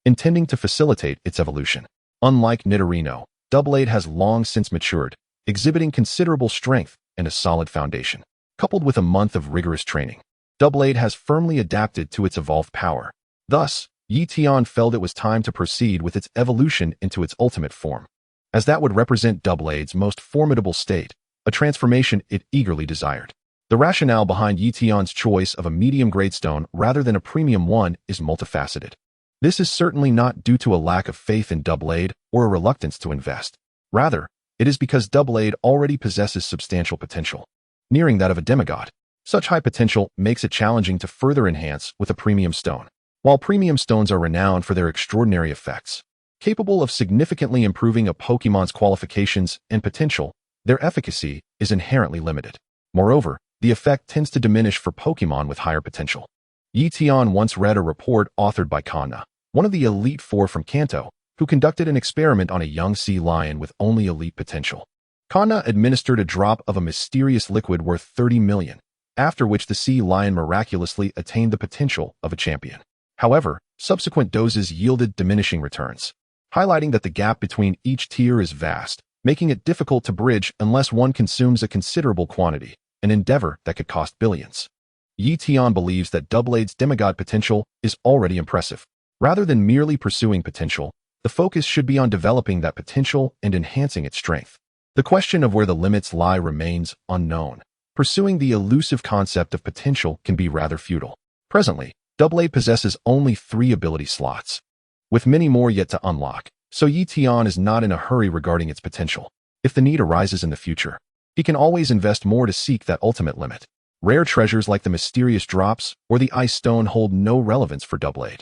intending to facilitate its evolution. Unlike Nidorino, Doublade has long since matured, exhibiting considerable strength and a solid foundation. Coupled with a month of rigorous training, Doublade has firmly adapted to its evolved power. Thus, Ye Tian felt it was time to proceed with its evolution into its ultimate form, as that would represent Doublade's most formidable state, a transformation it eagerly desired. The rationale behind Ye Tian's choice of a medium-grade stone rather than a premium one is multifaceted. This is certainly not due to a lack of faith in Doublade or a reluctance to invest. Rather, it is because Doublade already possesses substantial potential, nearing that of a demigod. Such high potential makes it challenging to further enhance with a premium stone. While premium stones are renowned for their extraordinary effects, capable of significantly improving a Pokémon's qualifications and potential, their efficacy is inherently limited. Moreover, the effect tends to diminish for Pokémon with higher potential. Ye Tian once read a report authored by Kanna, one of the Elite Four from Kanto, who conducted an experiment on a young sea lion with only elite potential. Kanna administered a drop of a mysterious liquid worth 30 million, after which the sea lion miraculously attained the potential of a champion. However, subsequent doses yielded diminishing returns, highlighting that the gap between each tier is vast, making it difficult to bridge unless one consumes a considerable quantity, an endeavor that could cost billions. Ye Tian believes that Doublade's demigod potential is already impressive. Rather than merely pursuing potential, the focus should be on developing that potential and enhancing its strength. The question of where the limits lie remains unknown. Pursuing the elusive concept of potential can be rather futile. Presently, Doublade possesses only 3 ability slots, with many more yet to unlock, so Ye Tian is not in a hurry regarding its potential. If the need arises in the future, he can always invest more to seek that ultimate limit. Rare treasures like the mysterious drops or the ice stone hold no relevance for Doublade.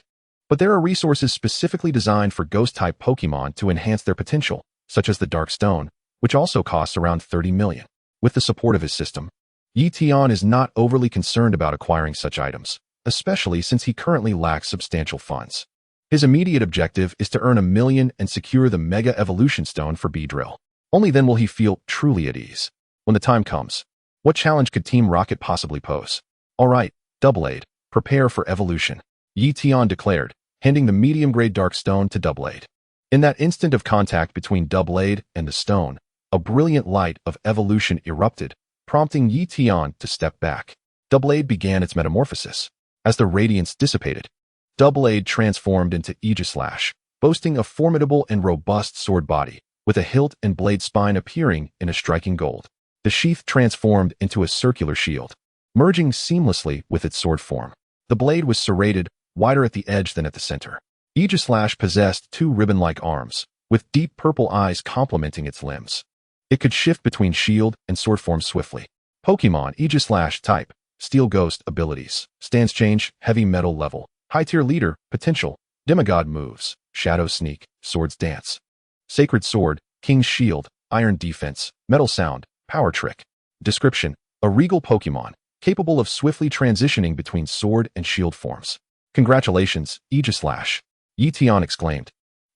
But there are resources specifically designed for ghost-type Pokémon to enhance their potential, such as the dark stone, which also costs around 30 million. With the support of his system, Ye Tian is not overly concerned about acquiring such items, especially since he currently lacks substantial funds. His immediate objective is to earn 1 million and secure the Mega Evolution Stone for Beedrill. Only then will he feel truly at ease. When the time comes, what challenge could Team Rocket possibly pose? Alright, Doublade, prepare for evolution, Ye Tian declared, handing the medium-grade dark stone to Doublade. In that instant of contact between Doublade and the stone, a brilliant light of evolution erupted, prompting Ye Tian to step back. Doublade began its metamorphosis. As the radiance dissipated, Doublade transformed into Aegislash, boasting a formidable and robust sword body, with a hilt and blade spine appearing in a striking gold. The sheath transformed into a circular shield, merging seamlessly with its sword form. The blade was serrated, wider at the edge than at the center. Aegislash possessed 2 ribbon-like arms, with deep purple eyes complementing its limbs. It could shift between shield and sword form swiftly. Pokémon Aegislash type, Steel Ghost abilities, Stance Change, Heavy Metal level, High Tier Leader, Potential, Demigod moves, Shadow Sneak, Swords Dance, Sacred Sword, King's Shield, Iron Defense, Metal Sound, Power Trick. Description: a regal Pokémon, capable of swiftly transitioning between sword and shield forms. Congratulations, Aegislash, Ye Tian exclaimed,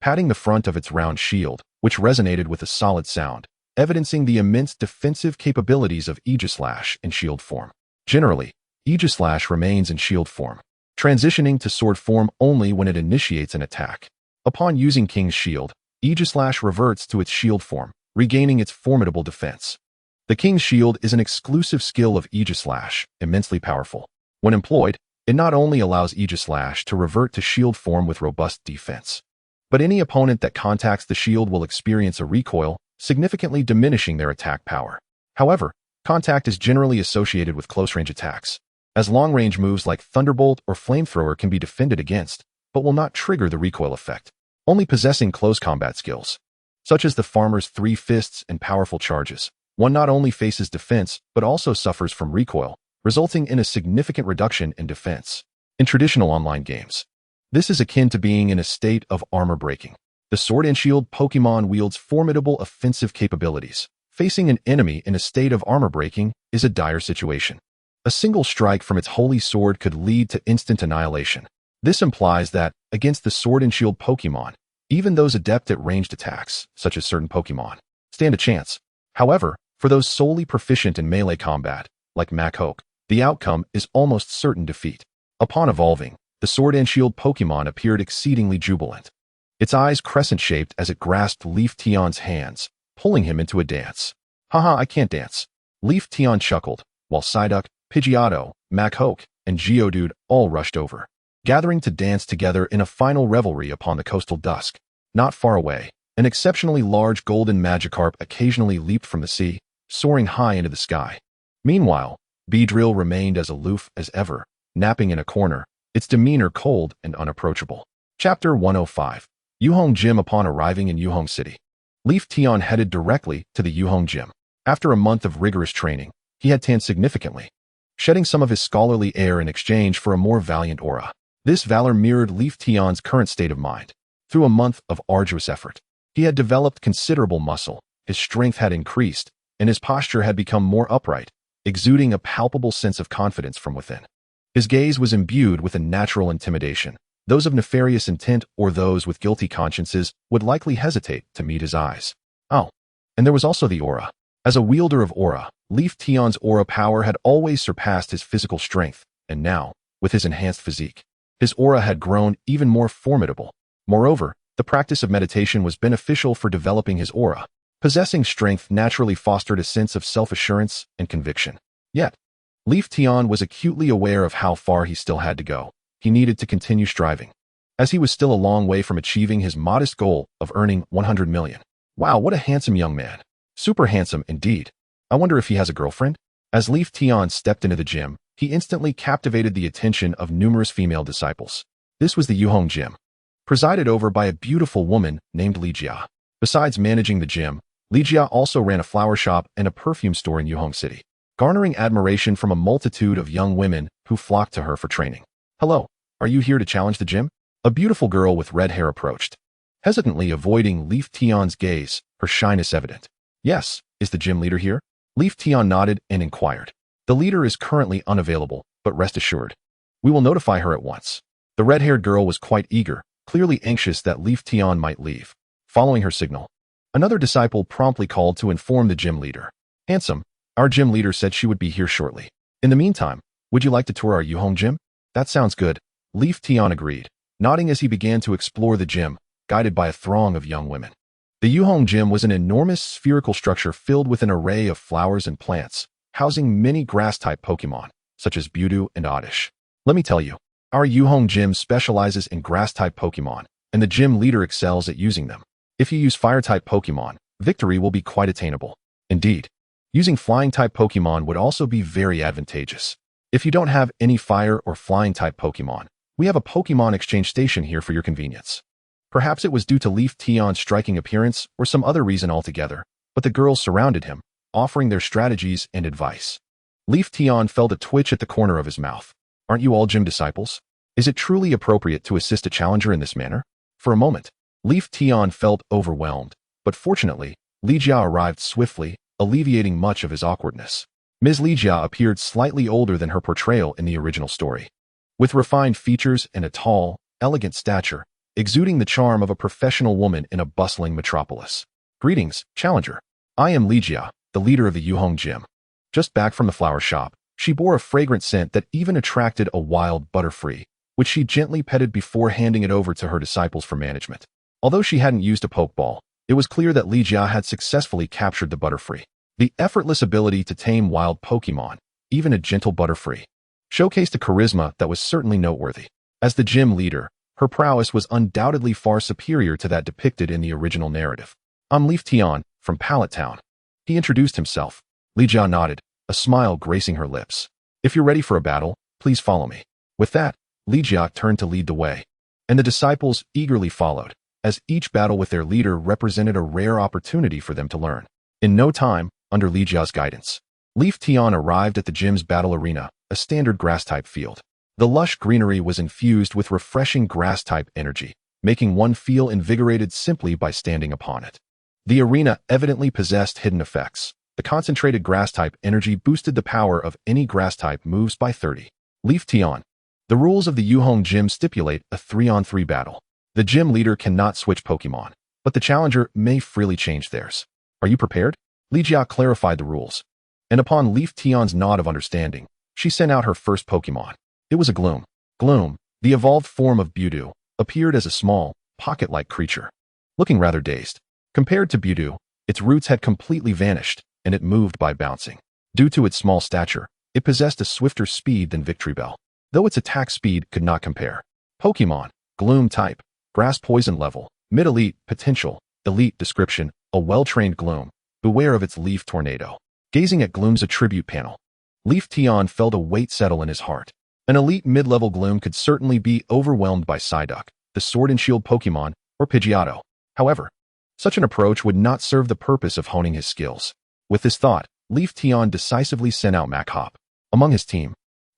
patting the front of its round shield, which resonated with a solid sound, evidencing the immense defensive capabilities of Aegislash in shield form. Generally, Aegislash remains in shield form, transitioning to sword form only when it initiates an attack. Upon using King's Shield, Aegislash reverts to its shield form, regaining its formidable defense. The King's Shield is an exclusive skill of Aegislash, immensely powerful. When employed, it not only allows Aegislash to revert to shield form with robust defense, but any opponent that contacts the shield will experience a recoil, significantly diminishing their attack power. However, contact is generally associated with close-range attacks, as long-range moves like Thunderbolt or Flamethrower can be defended against, but will not trigger the recoil effect. Only possessing close combat skills, such as the Farmer's 3 Fists and powerful charges, one not only faces defense but also suffers from recoil, resulting in a significant reduction in defense. In traditional online games, this is akin to being in a state of armor breaking. The Sword and Shield Pokémon wields formidable offensive capabilities. Facing an enemy in a state of armor breaking is a dire situation. A single strike from its holy sword could lead to instant annihilation. This implies that, against the Sword and Shield Pokémon, even those adept at ranged attacks, such as certain Pokémon, stand a chance. However, for those solely proficient in melee combat, like Machoke, the outcome is almost certain defeat. Upon evolving, the Sword and Shield Pokémon appeared exceedingly jubilant. Its eyes crescent-shaped as it grasped Ye Tian's hands, pulling him into a dance. Haha, I can't dance. Ye Tian chuckled, while Psyduck, Pidgeotto, Machoke, and Geodude all rushed over, gathering to dance together in a final revelry upon the coastal dusk. Not far away, an exceptionally large golden Magikarp occasionally leaped from the sea, soaring high into the sky. Meanwhile, Beedrill remained as aloof as ever, napping in a corner, its demeanor cold and unapproachable. Chapter 105. Yuhong Gym. Upon arriving in Yuhong City, Ye Tian headed directly to the Yuhong Gym. After a month of rigorous training, he had tanned significantly, shedding some of his scholarly air in exchange for a more valiant aura. This valor mirrored Ye Tian's current state of mind. Through a month of arduous effort, he had developed considerable muscle, his strength had increased, and his posture had become more upright, exuding a palpable sense of confidence from within. His gaze was imbued with a natural intimidation. Those of nefarious intent or those with guilty consciences would likely hesitate to meet his eyes. Oh, and there was also the aura. As a wielder of aura, Ye Tian's aura power had always surpassed his physical strength, and now, with his enhanced physique, his aura had grown even more formidable. Moreover, the practice of meditation was beneficial for developing his aura. Possessing strength naturally fostered a sense of self-assurance and conviction. Yet, Ye Tian was acutely aware of how far he still had to go. He needed to continue striving, as he was still a long way from achieving his modest goal of earning 100 million. Wow, what a handsome young man. Super handsome indeed. I wonder if he has a girlfriend? As Ye Tian stepped into the gym, he instantly captivated the attention of numerous female disciples. This was the Yuhong Gym, presided over by a beautiful woman named Ligia. Besides managing the gym, Ligia also ran a flower shop and a perfume store in Yuhong City, garnering admiration from a multitude of young women who flocked to her for training. Hello, are you here to challenge the gym? A beautiful girl with red hair approached, hesitantly avoiding Ye Tian's gaze, her shyness evident. Yes, is the gym leader here? Ye Tian nodded and inquired. The leader is currently unavailable, but rest assured, we will notify her at once. The red-haired girl was quite eager, clearly anxious that Ye Tian might leave. Following her signal, another disciple promptly called to inform the gym leader. Handsome, our gym leader said she would be here shortly. In the meantime, would you like to tour our Yuhong Gym? That sounds good. Ye Tian agreed, nodding as he began to explore the gym, guided by a throng of young women. The Yuhong Gym was an enormous spherical structure filled with an array of flowers and plants, housing many grass-type Pokémon, such as Mewtwo and Oddish. Let me tell you, our Yuhong Gym specializes in grass-type Pokémon, and the gym leader excels at using them. If you use fire-type Pokémon, victory will be quite attainable. Indeed, using flying-type Pokémon would also be very advantageous. If you don't have any fire or flying-type Pokémon, we have a Pokémon exchange station here for your convenience. Perhaps it was due to Ye Tian's striking appearance or some other reason altogether, but the girls surrounded him, offering their strategies and advice. Ye Tian felt a twitch at the corner of his mouth. Aren't you all gym disciples? Is it truly appropriate to assist a challenger in this manner? For a moment, Ye Tian felt overwhelmed, but fortunately, Ligia arrived swiftly, alleviating much of his awkwardness. Ms. Ligia appeared slightly older than her portrayal in the original story. With refined features and a tall, elegant stature, exuding the charm of a professional woman in a bustling metropolis. Greetings, Challenger. I am Ye Tian, the leader of the Yuhong Gym. Just back from the flower shop, she bore a fragrant scent that even attracted a wild butterfree, which she gently petted before handing it over to her disciples for management. Although she hadn't used a pokeball, it was clear that Ye Tian had successfully captured the butterfree. The effortless ability to tame wild Pokémon, even a gentle butterfree, showcased a charisma that was certainly noteworthy. As the gym leader, her prowess was undoubtedly far superior to that depicted in the original narrative. I'm Ye Tian, from Pallet Town. He introduced himself. Ye Tian nodded, a smile gracing her lips. If you're ready for a battle, please follow me. With that, Ye Tian turned to lead the way, and the disciples eagerly followed, as each battle with their leader represented a rare opportunity for them to learn. In no time, under Ye Tian's guidance, Ye Tian arrived at the gym's battle arena, a standard grass-type field. The lush greenery was infused with refreshing grass-type energy, making one feel invigorated simply by standing upon it. The arena evidently possessed hidden effects. The concentrated grass-type energy boosted the power of any grass-type moves by 30. Ye Tian. The rules of the Yuhong Gym stipulate a 3-on-3 battle. The gym leader cannot switch Pokémon, but the challenger may freely change theirs. Are you prepared? Ye Tian clarified the rules, and upon Ye Tian's nod of understanding, she sent out her first Pokémon. It was a Gloom. Gloom, the evolved form of Beedrill, appeared as a small, pocket-like creature. Looking rather dazed. Compared to Beedrill, its roots had completely vanished, and it moved by bouncing. Due to its small stature, it possessed a swifter speed than Victreebel, though its attack speed could not compare. Pokémon, Gloom type, Grass Poison level, Mid-Elite, Potential, Elite description, a well-trained Gloom, beware of its Leaf Tornado. Gazing at Gloom's attribute panel, Ye Tian felt a weight settle in his heart. An elite mid-level Gloom could certainly be overwhelmed by Psyduck, the Sword and Shield Pokémon, or Pidgeotto. However, such an approach would not serve the purpose of honing his skills. With this thought, Ye Tian decisively sent out Machop. Among his team,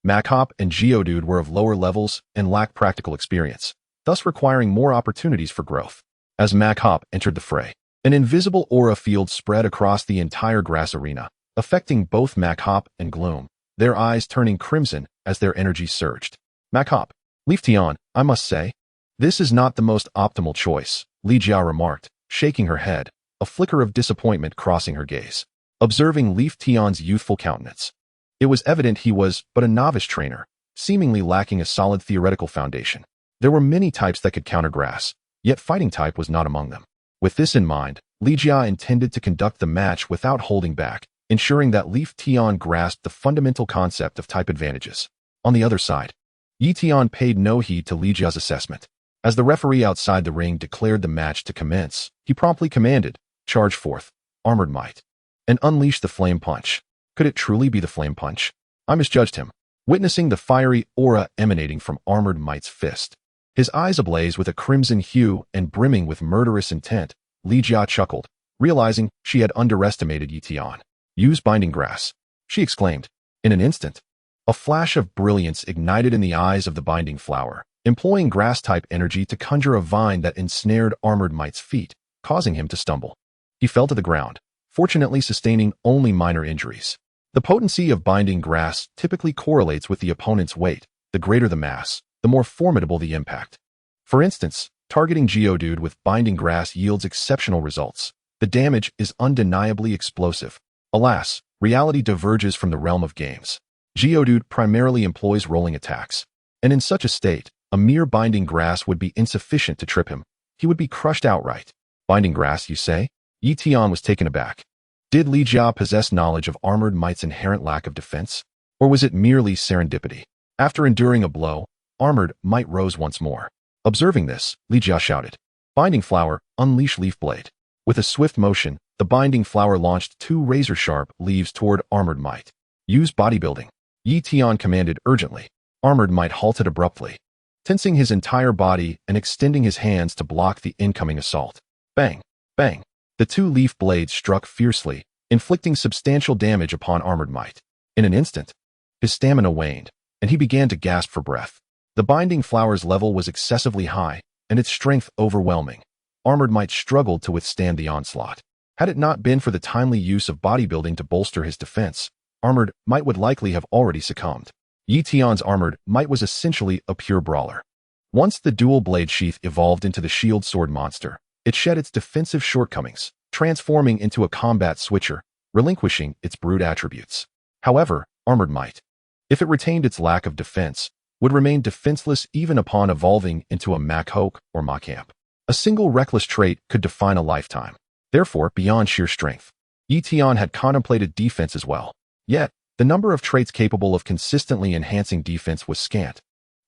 Machop and Geodude were of lower levels and lacked practical experience, thus requiring more opportunities for growth. As Machop entered the fray, an invisible aura field spread across the entire grass arena, affecting both Machop and Gloom, their eyes turning crimson as their energy surged. Machop, Ye Tian, I must say, this is not the most optimal choice, Ye Tian remarked, shaking her head, a flicker of disappointment crossing her gaze. Observing Ye Tian's youthful countenance, it was evident he was but a novice trainer, seemingly lacking a solid theoretical foundation. There were many types that could counter grass, yet fighting type was not among them. With this in mind, Ye Tian intended to conduct the match without holding back, ensuring that Ye Tian grasped the fundamental concept of type advantages. On the other side, Ye Tian paid no heed to Ye Tian's assessment. As the referee outside the ring declared the match to commence, he promptly commanded, "Charge forth, Armored Might," and unleash the Flame Punch. Could it truly be the Flame Punch? I misjudged him. Witnessing the fiery aura emanating from Armored Might's fist, his eyes ablaze with a crimson hue and brimming with murderous intent, Ye Tian chuckled, realizing she had underestimated Ye Tian. "Use Binding Grass," she exclaimed. In an instant, a flash of brilliance ignited in the eyes of the Binding Flower, employing grass-type energy to conjure a vine that ensnared Armored Might's feet, causing him to stumble. He fell to the ground, fortunately sustaining only minor injuries. The potency of Binding Grass typically correlates with the opponent's weight. The greater the mass, the more formidable the impact. For instance, targeting Geodude with Binding Grass yields exceptional results. The damage is undeniably explosive. Alas, reality diverges from the realm of games. Geodude primarily employs rolling attacks, and in such a state, a mere Binding Grass would be insufficient to trip him. He would be crushed outright. Binding Grass, you say? Ye Tian was taken aback. Did Ye Tian possess knowledge of Armored Might's inherent lack of defense? Or was it merely serendipity? After enduring a blow, Armored Might rose once more. Observing this, Ye Tian shouted, "Binding Flower, unleash Leaf Blade." With a swift motion, the Binding Flower launched 2 razor-sharp leaves toward Armored Might. "Use Bodybuilding," Ye Tian commanded urgently. Armored Might halted abruptly, tensing his entire body and extending his hands to block the incoming assault. Bang! Bang! The 2 leaf blades struck fiercely, inflicting substantial damage upon Armored Might. In an instant, his stamina waned, and he began to gasp for breath. The Binding Flower's level was excessively high, and its strength overwhelming. Armored Might struggled to withstand the onslaught. Had it not been for the timely use of bodybuilding to bolster his defense, Armored Might would likely have already succumbed. Ye Tian's Armored Might was essentially a pure brawler. Once the dual blade sheath evolved into the shield sword monster, it shed its defensive shortcomings, transforming into a combat switcher, relinquishing its brute attributes. However, Armored Might, if it retained its lack of defense, would remain defenseless even upon evolving into a Mach-Hoke or Mach-Amp. A single reckless trait could define a lifetime. Therefore, beyond sheer strength, Ye Tian had contemplated defense as well. Yet, the number of traits capable of consistently enhancing defense was scant,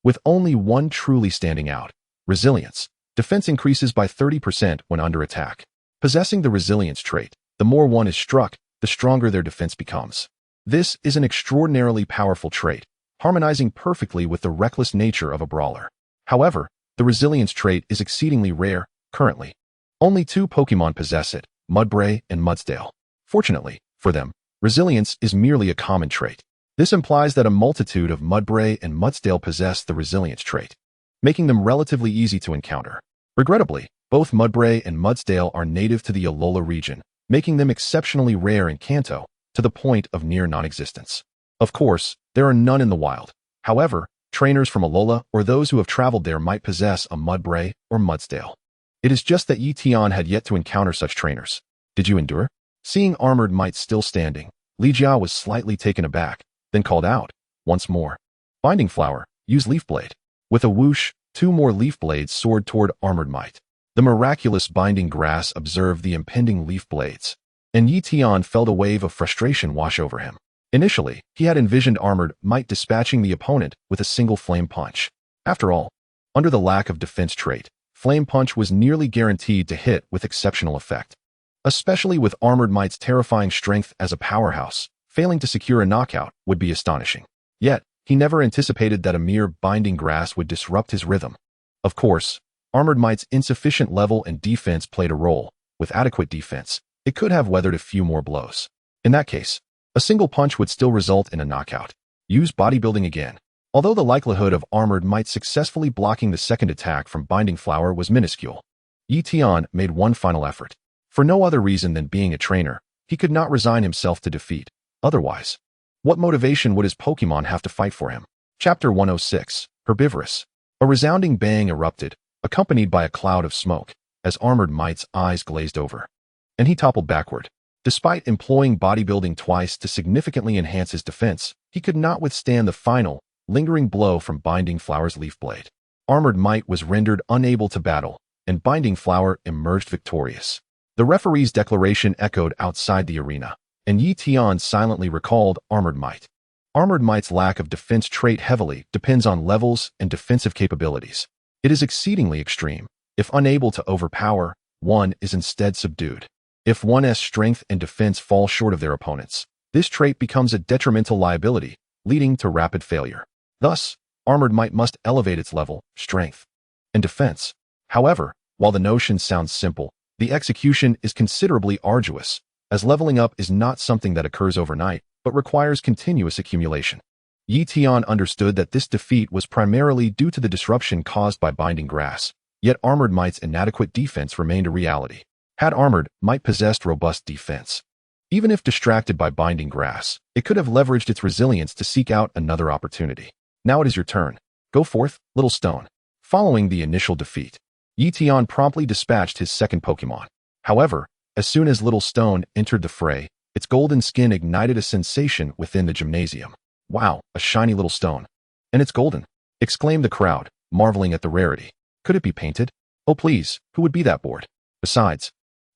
with only one truly standing out: resilience. Defense increases by 30% when under attack. Possessing the resilience trait, the more one is struck, the stronger their defense becomes. This is an extraordinarily powerful trait, harmonizing perfectly with the reckless nature of a brawler. However, the resilience trait is exceedingly rare, currently. Only 2 Pokémon possess it, Mudbray and Mudsdale. Fortunately, for them, resilience is merely a common trait. This implies that a multitude of Mudbray and Mudsdale possess the resilience trait, making them relatively easy to encounter. Regrettably, both Mudbray and Mudsdale are native to the Alola region, making them exceptionally rare in Kanto, to the point of near non-existence. Of course, there are none in the wild. However, trainers from Alola or those who have traveled there might possess a Mudbray or Mudsdale. It is just that Ye Tian had yet to encounter such trainers. Did you endure? Seeing Armored Might still standing, Li Jia was slightly taken aback, then called out, once more. Binding Flower, use Leaf Blade. With a whoosh, 2 more Leaf Blades soared toward Armored Might. The miraculous Binding Grass observed the impending Leaf Blades, and Ye Tian felt a wave of frustration wash over him. Initially, he had envisioned Armored Might dispatching the opponent with a single Flame Punch. After all, under the lack of defense trait, Flame Punch was nearly guaranteed to hit with exceptional effect. Especially with Armored Might's terrifying strength as a powerhouse, failing to secure a knockout would be astonishing. Yet, he never anticipated that a mere Binding Grass would disrupt his rhythm. Of course, Armored Might's insufficient level and defense played a role. With adequate defense, it could have weathered a few more blows. In that case, a single punch would still result in a knockout. Use Bodybuilding again. Although the likelihood of Armored Might successfully blocking the second attack from Binding Flower was minuscule, Ye Tian made one final effort. For no other reason than being a trainer, he could not resign himself to defeat. Otherwise, what motivation would his Pokémon have to fight for him? Chapter 106, Herbivorous. A resounding bang erupted, accompanied by a cloud of smoke, as Armored Might's eyes glazed over, and he toppled backward. Despite employing Bodybuilding twice to significantly enhance his defense, he could not withstand the final, lingering blow from Binding Flower's Leaf Blade. Armored Might was rendered unable to battle, and Binding Flower emerged victorious. The referee's declaration echoed outside the arena, and Ye Tian silently recalled Armored Might. Armored Might's lack of defense trait heavily depends on levels and defensive capabilities. It is exceedingly extreme. If unable to overpower, one is instead subdued. If one's strength and defense fall short of their opponents, this trait becomes a detrimental liability, leading to rapid failure. Thus, Armored Might must elevate its level, strength, and defense. However, while the notion sounds simple, the execution is considerably arduous, as leveling up is not something that occurs overnight, but requires continuous accumulation. Ye Tian understood that this defeat was primarily due to the disruption caused by Binding Grass, yet Armored Might's inadequate defense remained a reality. Had Armored Might possessed robust defense, even if distracted by Binding Grass, it could have leveraged its resilience to seek out another opportunity. Now it is your turn. Go forth, Little Stone. Following the initial defeat, Ye Tian promptly dispatched his second Pokémon. However, as soon as Little Stone entered the fray, its golden skin ignited a sensation within the gymnasium. Wow, a shiny little stone. And it's golden, exclaimed the crowd, marveling at the rarity. Could it be painted? Oh please, who would be that bored? Besides,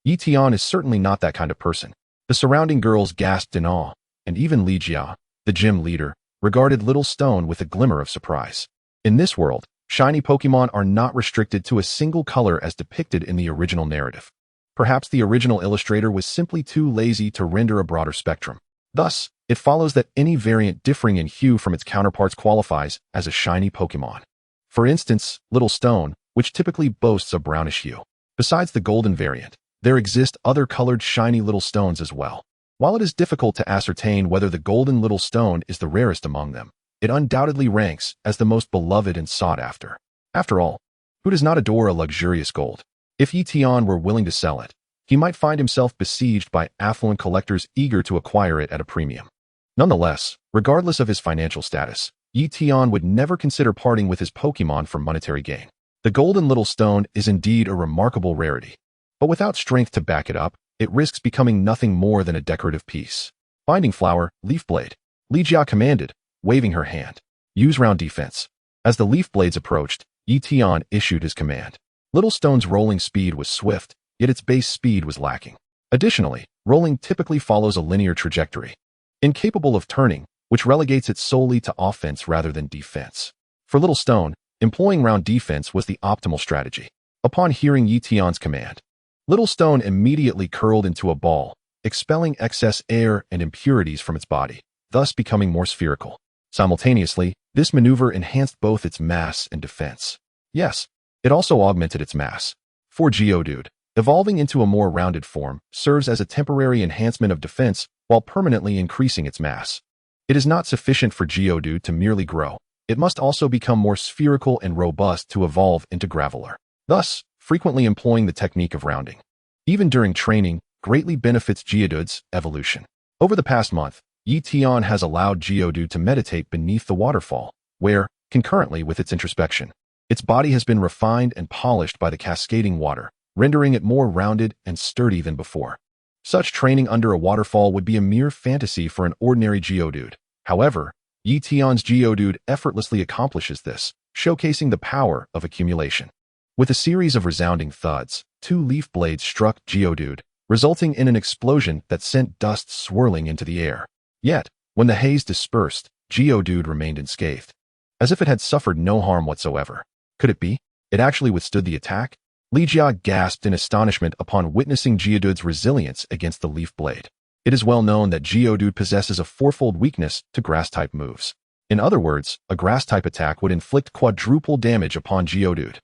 Ye Tian is certainly not that kind of person. The surrounding girls gasped in awe, and even Li Jia, the gym leader, regarded Little Stone with a glimmer of surprise. In this world, shiny Pokémon are not restricted to a single color as depicted in the original narrative. Perhaps the original illustrator was simply too lazy to render a broader spectrum. Thus, it follows that any variant differing in hue from its counterparts qualifies as a shiny Pokémon. For instance, Little Stone, which typically boasts a brownish hue. Besides the golden variant, there exist other colored shiny little stones as well. While it is difficult to ascertain whether the golden little stone is the rarest among them, it undoubtedly ranks as the most beloved and sought after. After all, who does not adore a luxurious gold? If Ye Tian were willing to sell it, he might find himself besieged by affluent collectors eager to acquire it at a premium. Nonetheless, regardless of his financial status, Ye Tian would never consider parting with his Pokémon for monetary gain. The golden little stone is indeed a remarkable rarity, but without strength to back it up, it risks becoming nothing more than a decorative piece. Binding Flower, Leaf Blade. Li Jia commanded, waving her hand. Use round defense. As the leaf blades approached, Ye Tian issued his command. Little Stone's rolling speed was swift, yet its base speed was lacking. Additionally, rolling typically follows a linear trajectory, incapable of turning, which relegates it solely to offense rather than defense. For Little Stone, employing round defense was the optimal strategy. Upon hearing Ye Tian's command, Little Stone immediately curled into a ball, expelling excess air and impurities from its body, thus becoming more spherical. Simultaneously, this maneuver enhanced both its mass and defense. Yes, it also augmented its mass. For Geodude, evolving into a more rounded form serves as a temporary enhancement of defense while permanently increasing its mass. It is not sufficient for Geodude to merely grow. It must also become more spherical and robust to evolve into Graveler, thus frequently employing the technique of rounding. Even during training, greatly benefits Geodude's evolution. Over the past month, Ye Tian has allowed Geodude to meditate beneath the waterfall, where, concurrently with its introspection, its body has been refined and polished by the cascading water, rendering it more rounded and sturdy than before. Such training under a waterfall would be a mere fantasy for an ordinary Geodude. However, Ye Tian's Geodude effortlessly accomplishes this, showcasing the power of accumulation. With a series of resounding thuds, 2 leaf blades struck Geodude, resulting in an explosion that sent dust swirling into the air. Yet, when the haze dispersed, Geodude remained unscathed, as if it had suffered no harm whatsoever. Could it be? It actually withstood the attack? Li Jia gasped in astonishment upon witnessing Geodude's resilience against the leaf blade. It is well known that Geodude possesses a 4-fold weakness to grass-type moves. In other words, a grass-type attack would inflict quadruple damage upon Geodude.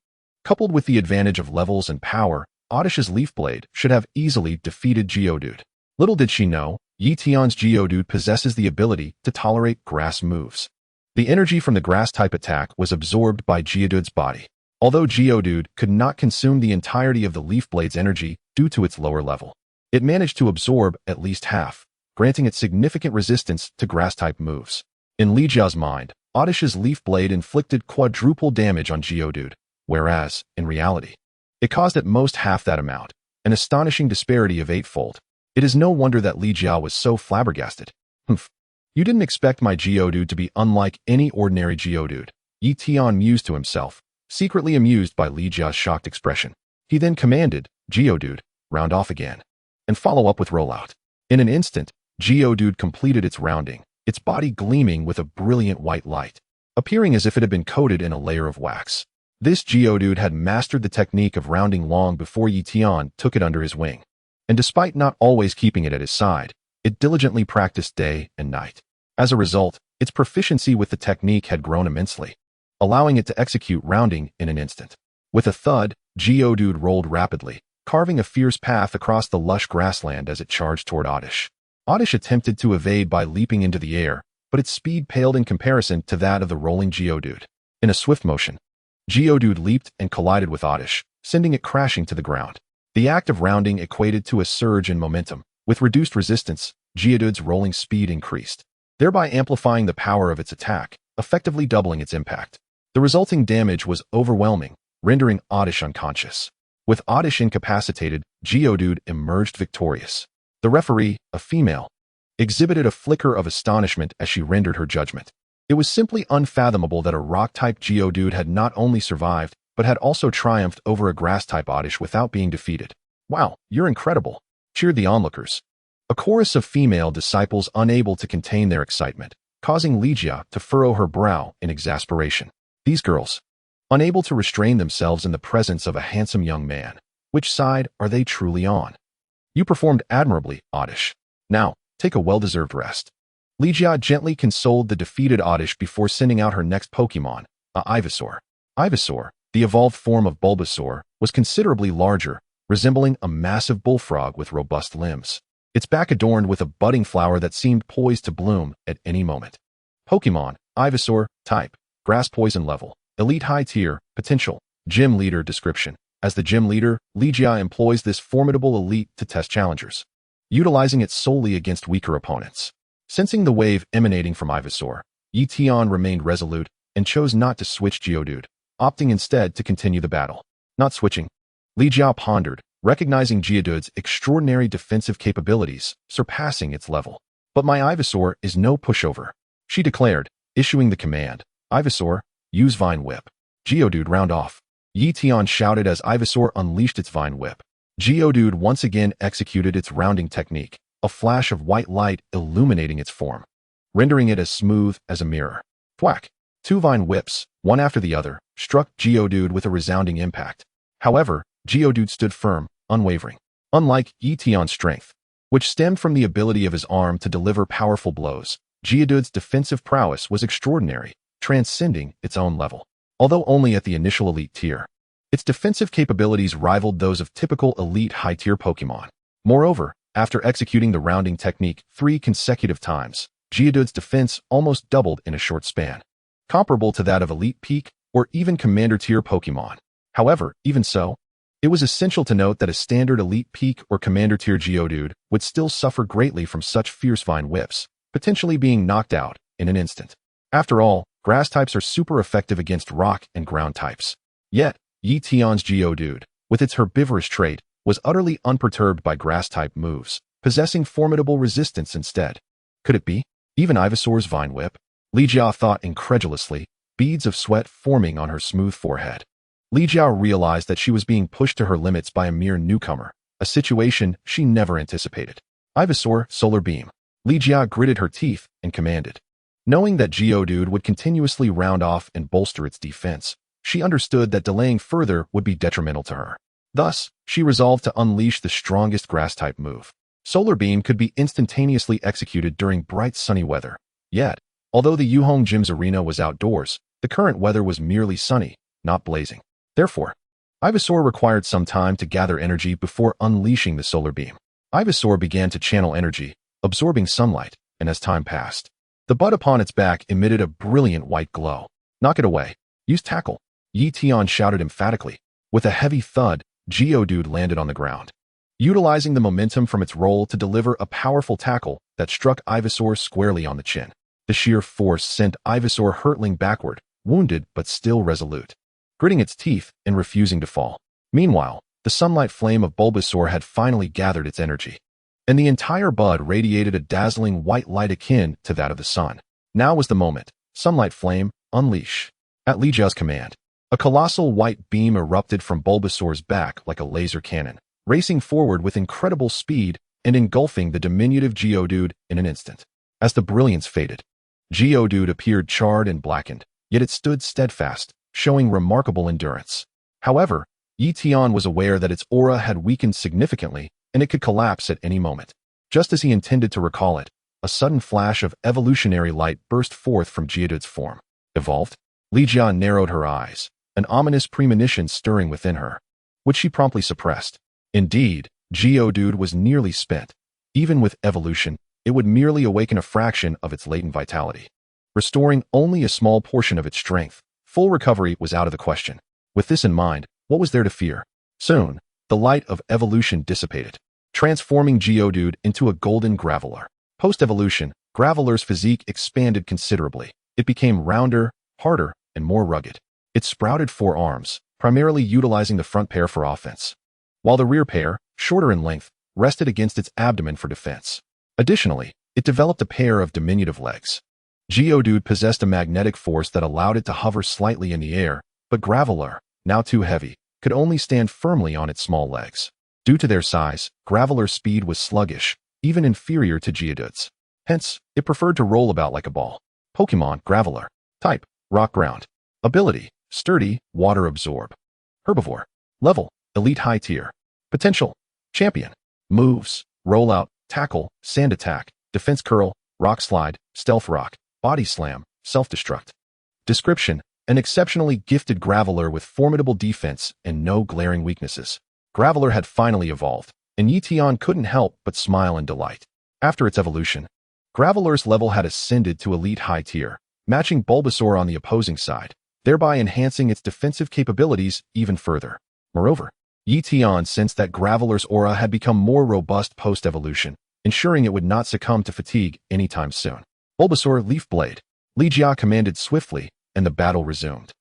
Coupled with the advantage of levels and power, Oddish's leaf blade should have easily defeated Geodude. Little did she know, Ye Tian's Geodude possesses the ability to tolerate grass moves. The energy from the grass-type attack was absorbed by Geodude's body. Although Geodude could not consume the entirety of the leaf blade's energy due to its lower level, it managed to absorb at least half, granting it significant resistance to grass-type moves. In Li Jia's mind, Oddish's leaf blade inflicted quadruple damage on Geodude, whereas, in reality, it caused at most half that amount, an astonishing disparity of 8-fold. It is no wonder that Li Jia was so flabbergasted. Humph. You didn't expect my Geodude to be unlike any ordinary Geodude, Ye Tian mused to himself, secretly amused by Li Jia's shocked expression. He then commanded, Geodude, round off again, and follow up with rollout. In an instant, Geodude completed its rounding, its body gleaming with a brilliant white light, appearing as if it had been coated in a layer of wax. This Geodude had mastered the technique of rounding long before Ye Tian took it under his wing. And despite not always keeping it at his side, it diligently practiced day and night. As a result, its proficiency with the technique had grown immensely, allowing it to execute rounding in an instant. With a thud, Geodude rolled rapidly, carving a fierce path across the lush grassland as it charged toward Oddish. Oddish attempted to evade by leaping into the air, but its speed paled in comparison to that of the rolling Geodude. In a swift motion, Geodude leaped and collided with Oddish, sending it crashing to the ground. The act of rounding equated to a surge in momentum. With reduced resistance, Geodude's rolling speed increased, thereby amplifying the power of its attack, effectively doubling its impact. The resulting damage was overwhelming, rendering Oddish unconscious. With Oddish incapacitated, Geodude emerged victorious. The referee, a female, exhibited a flicker of astonishment as she rendered her judgment. It was simply unfathomable that a rock-type Geodude had not only survived, but had also triumphed over a grass-type Oddish without being defeated. Wow, you're incredible, cheered the onlookers. A chorus of female disciples unable to contain their excitement, causing Li Jia to furrow her brow in exasperation. These girls, unable to restrain themselves in the presence of a handsome young man, which side are they truly on? You performed admirably, Oddish. Now, take a well-deserved rest. Li Jia gently consoled the defeated Oddish before sending out her next Pokémon, a Ivysaur. Ivysaur, the evolved form of Bulbasaur, was considerably larger, resembling a massive bullfrog with robust limbs. Its back adorned with a budding flower that seemed poised to bloom at any moment. Pokémon, Ivysaur, type, grass poison level, elite high tier, potential, gym leader description. As the gym leader, Li Jia employs this formidable elite to test challengers, utilizing it solely against weaker opponents. Sensing the wave emanating from Ivysaur, Ye Tian remained resolute and chose not to switch Geodude, opting instead to continue the battle. Not switching. Li Jiao pondered, recognizing Geodude's extraordinary defensive capabilities, surpassing its level. But my Ivysaur is no pushover, she declared, issuing the command, Ivysaur, use Vine Whip. Geodude round off. Ye Tian shouted as Ivysaur unleashed its Vine Whip. Geodude once again executed its rounding technique, a flash of white light illuminating its form, rendering it as smooth as a mirror. Thwack! Two Vine Whips, one after the other, struck Geodude with a resounding impact. However, Geodude stood firm, unwavering. Unlike Ye Tian's strength, which stemmed from the ability of his arm to deliver powerful blows, Geodude's defensive prowess was extraordinary, transcending its own level. Although only at the initial elite tier, its defensive capabilities rivaled those of typical elite high-tier Pokémon. Moreover, after executing the rounding technique 3 consecutive times, Geodude's defense almost doubled in a short span, comparable to that of elite peak or even commander-tier Pokémon. However, even so, it was essential to note that a standard elite peak or commander-tier Geodude would still suffer greatly from such fierce Vine Whips, potentially being knocked out in an instant. After all, grass types are super effective against rock and ground types. Yet, Ye Tian's Geodude, with its herbivorous trait, was utterly unperturbed by grass-type moves, possessing formidable resistance instead. Could it be? Even Ivysaur's Vine Whip? Li Jiao thought incredulously, beads of sweat forming on her smooth forehead. Li Jiao realized that she was being pushed to her limits by a mere newcomer, a situation she never anticipated. Ivysaur, Solar Beam. Li Jiao gritted her teeth and commanded. Knowing that Geodude would continuously round off and bolster its defense, she understood that delaying further would be detrimental to her. Thus, she resolved to unleash the strongest grass-type move. Solar Beam could be instantaneously executed during bright sunny weather. Yet, although the Yuhong Gym's arena was outdoors, the current weather was merely sunny, not blazing. Therefore, Ivysaur required some time to gather energy before unleashing the Solar Beam. Ivysaur began to channel energy, absorbing sunlight, and as time passed, the bud upon its back emitted a brilliant white glow. Knock it away. Use Tackle. Ye Tian shouted emphatically. With a heavy thud, Geodude landed on the ground, utilizing the momentum from its roll to deliver a powerful tackle that struck Ivysaur squarely on the chin. The sheer force sent Ivysaur hurtling backward, wounded but still resolute, gritting its teeth and refusing to fall. Meanwhile, the sunlight flame of Bulbasaur had finally gathered its energy, and the entire bud radiated a dazzling white light akin to that of the sun. Now was the moment. Sunlight flame, unleash. At Li Jiao's command, a colossal white beam erupted from Bulbasaur's back like a laser cannon, racing forward with incredible speed and engulfing the diminutive Geodude in an instant. As the brilliance faded, Geodude appeared charred and blackened, yet it stood steadfast, showing remarkable endurance. However, Ye Tian was aware that its aura had weakened significantly and it could collapse at any moment. Just as he intended to recall it, a sudden flash of evolutionary light burst forth from Geodude's form. Evolved? Li Jiao narrowed her eyes, an ominous premonition stirring within her, which she promptly suppressed. Indeed, Geodude was nearly spent. Even with evolution, it would merely awaken a fraction of its latent vitality, restoring only a small portion of its strength. Full recovery was out of the question. With this in mind, what was there to fear? Soon, the light of evolution dissipated, transforming Geodude into a golden Graveler. Post-evolution, Graveler's physique expanded considerably. It became rounder, harder, and more rugged. It sprouted 4 arms, primarily utilizing the front pair for offense, while the rear pair, shorter in length, rested against its abdomen for defense. Additionally, it developed a pair of diminutive legs. Geodude possessed a magnetic force that allowed it to hover slightly in the air, but Graveler, now too heavy, could only stand firmly on its small legs. Due to their size, Graveler's speed was sluggish, even inferior to Geodude's. Hence, it preferred to roll about like a ball. Pokémon Graveler. Type: Rock Ground. Ability: Sturdy, Water Absorb. Herbivore. Level: Elite High Tier. Potential: Champion. Moves: Rollout, Tackle, Sand Attack, Defense Curl, Rock Slide, Stealth Rock, Body Slam, Self-Destruct. Description: An exceptionally gifted Graveler with formidable defense and no glaring weaknesses. Graveler had finally evolved, and Ye Tian couldn't help but smile in delight. After its evolution, Graveler's level had ascended to Elite High Tier, matching Bulbasaur on the opposing side, thereby enhancing its defensive capabilities even further. Moreover, Ye Tian sensed that Graveler's aura had become more robust post-evolution, ensuring it would not succumb to fatigue anytime soon. Bulbasaur Leaf Blade. Li Jia commanded swiftly, and the battle resumed.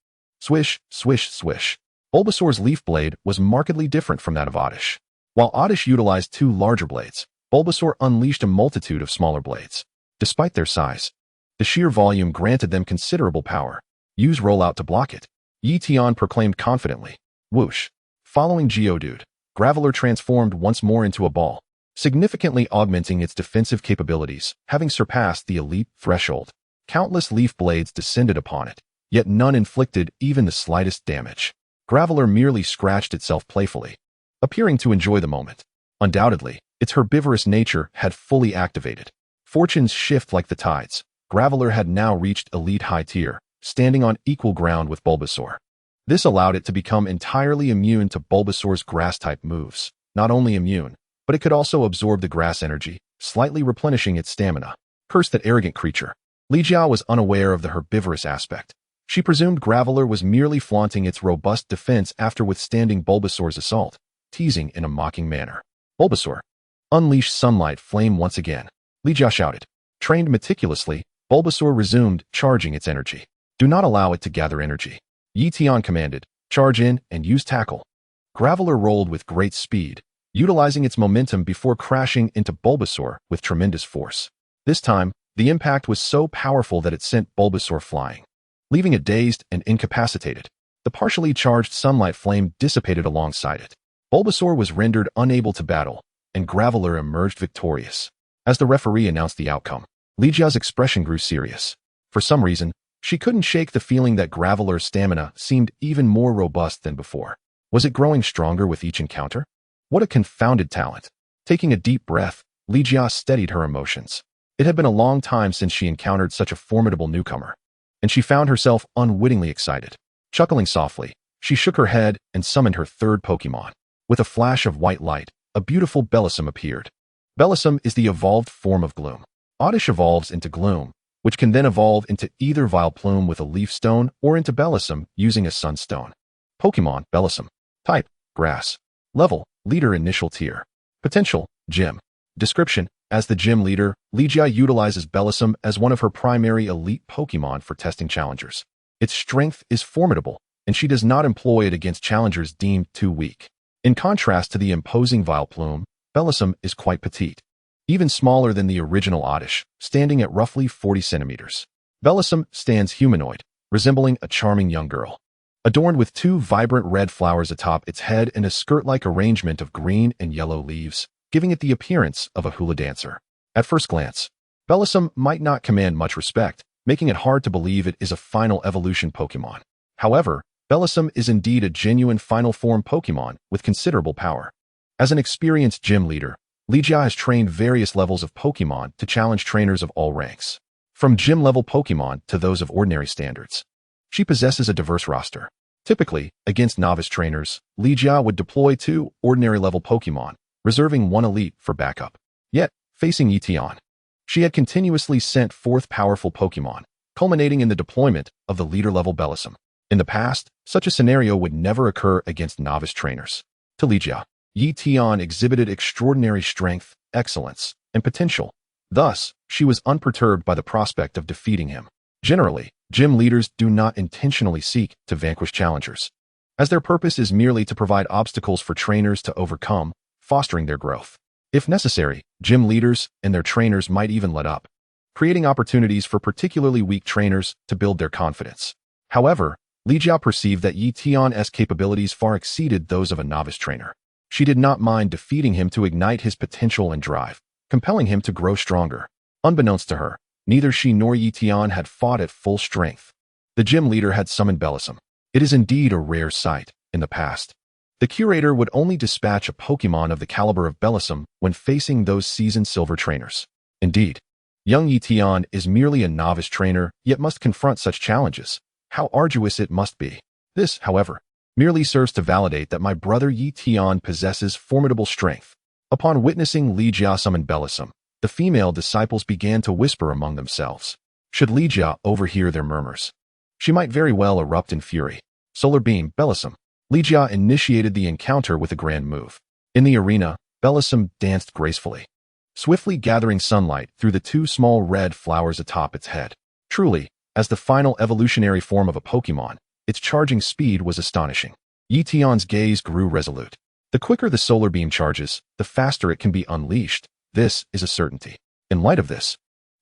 Swish, swish, swish. Bulbasaur's leaf blade was markedly different from that of Oddish. While Oddish utilized 2 larger blades, Bulbasaur unleashed a multitude of smaller blades. Despite their size, the sheer volume granted them considerable power. Use rollout to block it, Ye Tian proclaimed confidently. Whoosh. Following Geodude, Graveler transformed once more into a ball, significantly augmenting its defensive capabilities, having surpassed the elite threshold. Countless leaf blades descended upon it, yet none inflicted even the slightest damage. Graveler merely scratched itself playfully, appearing to enjoy the moment. Undoubtedly, its herbivorous nature had fully activated. Fortunes shift like the tides. Graveler had now reached elite high tier, standing on equal ground with Bulbasaur. This allowed it to become entirely immune to Bulbasaur's grass-type moves. Not only immune, but it could also absorb the grass energy, slightly replenishing its stamina. Curse that arrogant creature. Li Jia was unaware of the herbivorous aspect. She presumed Graveler was merely flaunting its robust defense after withstanding Bulbasaur's assault, teasing in a mocking manner. Bulbasaur, unleash sunlight flame once again, Li Jia shouted. Trained meticulously, Bulbasaur resumed charging its energy. Do not allow it to gather energy. Ye Tian commanded, charge in and use tackle. Graveler rolled with great speed, utilizing its momentum before crashing into Bulbasaur with tremendous force. This time, the impact was so powerful that it sent Bulbasaur flying, leaving it dazed and incapacitated. The partially charged sunlight flame dissipated alongside it. Bulbasaur was rendered unable to battle, and Graveler emerged victorious. As the referee announced the outcome, Li Jia's expression grew serious. For some reason, she couldn't shake the feeling that Graveler's stamina seemed even more robust than before. Was it growing stronger with each encounter? What a confounded talent. Taking a deep breath, Li Jia steadied her emotions. It had been a long time since she encountered such a formidable newcomer, and she found herself unwittingly excited. Chuckling softly, she shook her head and summoned her third Pokémon. With a flash of white light, a beautiful Bellossom appeared. Bellossom is the evolved form of Gloom. Oddish evolves into Gloom, which can then evolve into either Vileplume with a Leaf Stone or into Bellossom using a Sunstone. Pokémon, Bellossom. Type, Grass. Level, Leader Initial Tier. Potential, Gym. Description, as the Gym Leader, Li Jia utilizes Bellossom as one of her primary elite Pokémon for testing challengers. Its strength is formidable, and she does not employ it against challengers deemed too weak. In contrast to the imposing Vileplume, Bellossom is quite petite, even smaller than the original Oddish, standing at roughly 40 centimeters. Bellossom stands humanoid, resembling a charming young girl, adorned with 2 vibrant red flowers atop its head and a skirt-like arrangement of green and yellow leaves, giving it the appearance of a hula dancer. At first glance, Bellossom might not command much respect, making it hard to believe it is a final evolution Pokémon. However, Bellossom is indeed a genuine final form Pokémon with considerable power. As an experienced gym leader, Li Jia has trained various levels of Pokémon to challenge trainers of all ranks, from gym-level Pokémon to those of ordinary standards. She possesses a diverse roster. Typically, against novice trainers, Li Jia would deploy 2 ordinary-level Pokémon, reserving 1 elite for backup. Yet, facing Ye Tian, she had continuously sent forth powerful Pokémon, culminating in the deployment of the leader-level Bellossom. In the past, such a scenario would never occur against novice trainers. To Li Jia, Ye Tian exhibited extraordinary strength, excellence, and potential. Thus, she was unperturbed by the prospect of defeating him. Generally, gym leaders do not intentionally seek to vanquish challengers, as their purpose is merely to provide obstacles for trainers to overcome, fostering their growth. If necessary, gym leaders and their trainers might even let up, creating opportunities for particularly weak trainers to build their confidence. However, Li Jia perceived that Ye Tian's capabilities far exceeded those of a novice trainer. She did not mind defeating him to ignite his potential and drive, compelling him to grow stronger. Unbeknownst to her, neither she nor Ye Tian had fought at full strength. The gym leader had summoned Bellossom. It is indeed a rare sight. In the past, the curator would only dispatch a Pokémon of the caliber of Bellossom when facing those seasoned silver trainers. Indeed, young Ye Tian is merely a novice trainer, yet must confront such challenges. How arduous it must be. This, however, merely serves to validate that my brother Ye Tian possesses formidable strength. Upon witnessing Li Jia summon Bellossom, the female disciples began to whisper among themselves. Should Li Jia overhear their murmurs, she might very well erupt in fury. Solar Beam, Bellossom. Li Jia initiated the encounter with a grand move. In the arena, Bellossom danced gracefully, swiftly gathering sunlight through the 2 small red flowers atop its head. Truly, As the final evolutionary form of a Pokémon, its charging speed was astonishing. Ye Tian's gaze grew resolute. The quicker the solar beam charges, the faster it can be unleashed. This is a certainty. In light of this,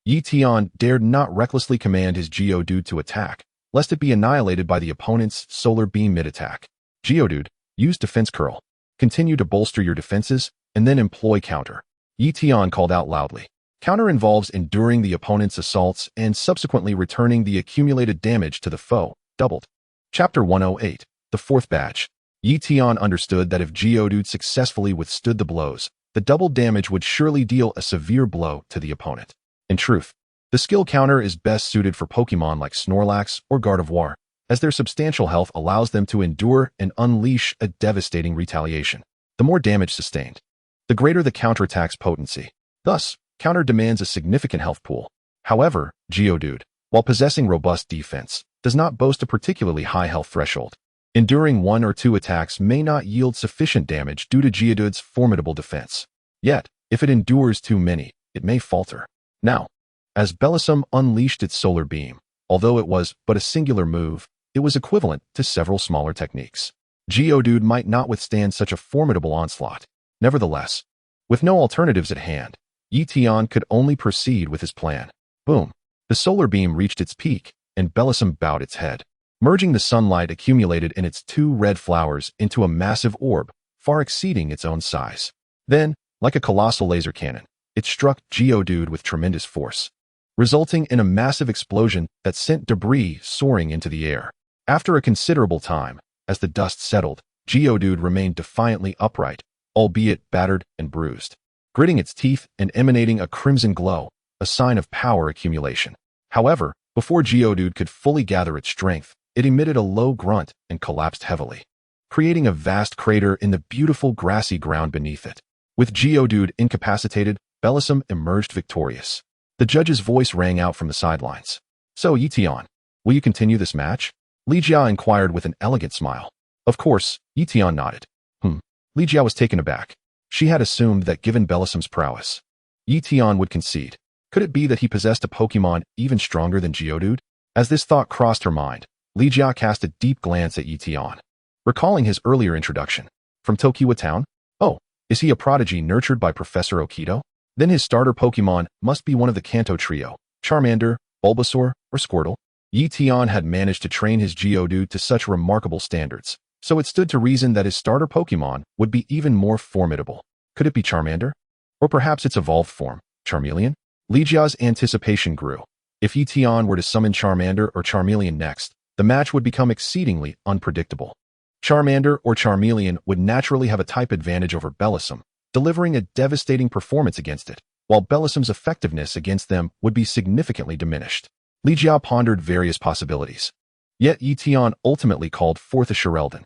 Ye Tian dared not recklessly command his Geodude to attack, lest it be annihilated by the opponent's solar beam mid-attack. Geodude, use Defense Curl. Continue to bolster your defenses, and then employ Counter. Ye Tian called out loudly. Counter involves enduring the opponent's assaults and subsequently returning the accumulated damage to the foe, doubled. Chapter 108, the fourth badge. Ye Tian understood that if Geodude successfully withstood the blows, the double damage would surely deal a severe blow to the opponent. In truth, the skill counter is best suited for Pokémon like Snorlax or Gardevoir, as their substantial health allows them to endure and unleash a devastating retaliation. The more damage sustained, the greater the counterattack's potency. Thus, counter demands a significant health pool. However, Geodude, while possessing robust defense, does not boast a particularly high health threshold. Enduring one or two attacks may not yield sufficient damage due to Geodude's formidable defense. Yet, if it endures too many, it may falter. Now, as Bellossom unleashed its solar beam, although it was but a singular move, it was equivalent to several smaller techniques. Geodude might not withstand such a formidable onslaught. Nevertheless, with no alternatives at hand, Ye Tian could only proceed with his plan. Boom! The solar beam reached its peak, and Bellossom bowed its head, merging the sunlight accumulated in its two red flowers into a massive orb, far exceeding its own size. Then, like a colossal laser cannon, it struck Geodude with tremendous force, resulting in a massive explosion that sent debris soaring into the air. After a considerable time, as the dust settled, Geodude remained defiantly upright, albeit battered and bruised, gritting its teeth and emanating a crimson glow, a sign of power accumulation. However, before Geodude could fully gather its strength, it emitted a low grunt and collapsed heavily, creating a vast crater in the beautiful grassy ground beneath it. With Geodude incapacitated, Bellossom emerged victorious. The judge's voice rang out from the sidelines. "So, Ye Tian, will you continue this match?" Li Jia inquired with an elegant smile. Of course, Ye Tian nodded. Li Jia was taken aback. She had assumed that given Bellossom's prowess, Ye Tian would concede. Could it be that he possessed a Pokémon even stronger than Geodude? As this thought crossed her mind, Li Jia cast a deep glance at Ye Tian, recalling his earlier introduction. From Tokiwa Town? Oh, is he a prodigy nurtured by Professor Okito? Then his starter Pokémon must be one of the Kanto trio, Charmander, Bulbasaur, or Squirtle. Ye Tian had managed to train his Geodude to such remarkable standards, so it stood to reason that his starter Pokémon would be even more formidable. Could it be Charmander? Or perhaps its evolved form, Charmeleon? Li Jia's anticipation grew. If Ye Tian were to summon Charmander or Charmeleon next, the match would become exceedingly unpredictable. Charmander or Charmeleon would naturally have a type advantage over Bellossom, delivering a devastating performance against it, while Bellossom's effectiveness against them would be significantly diminished. Li Jia pondered various possibilities. Yet Ye Tian ultimately called forth a Charelden.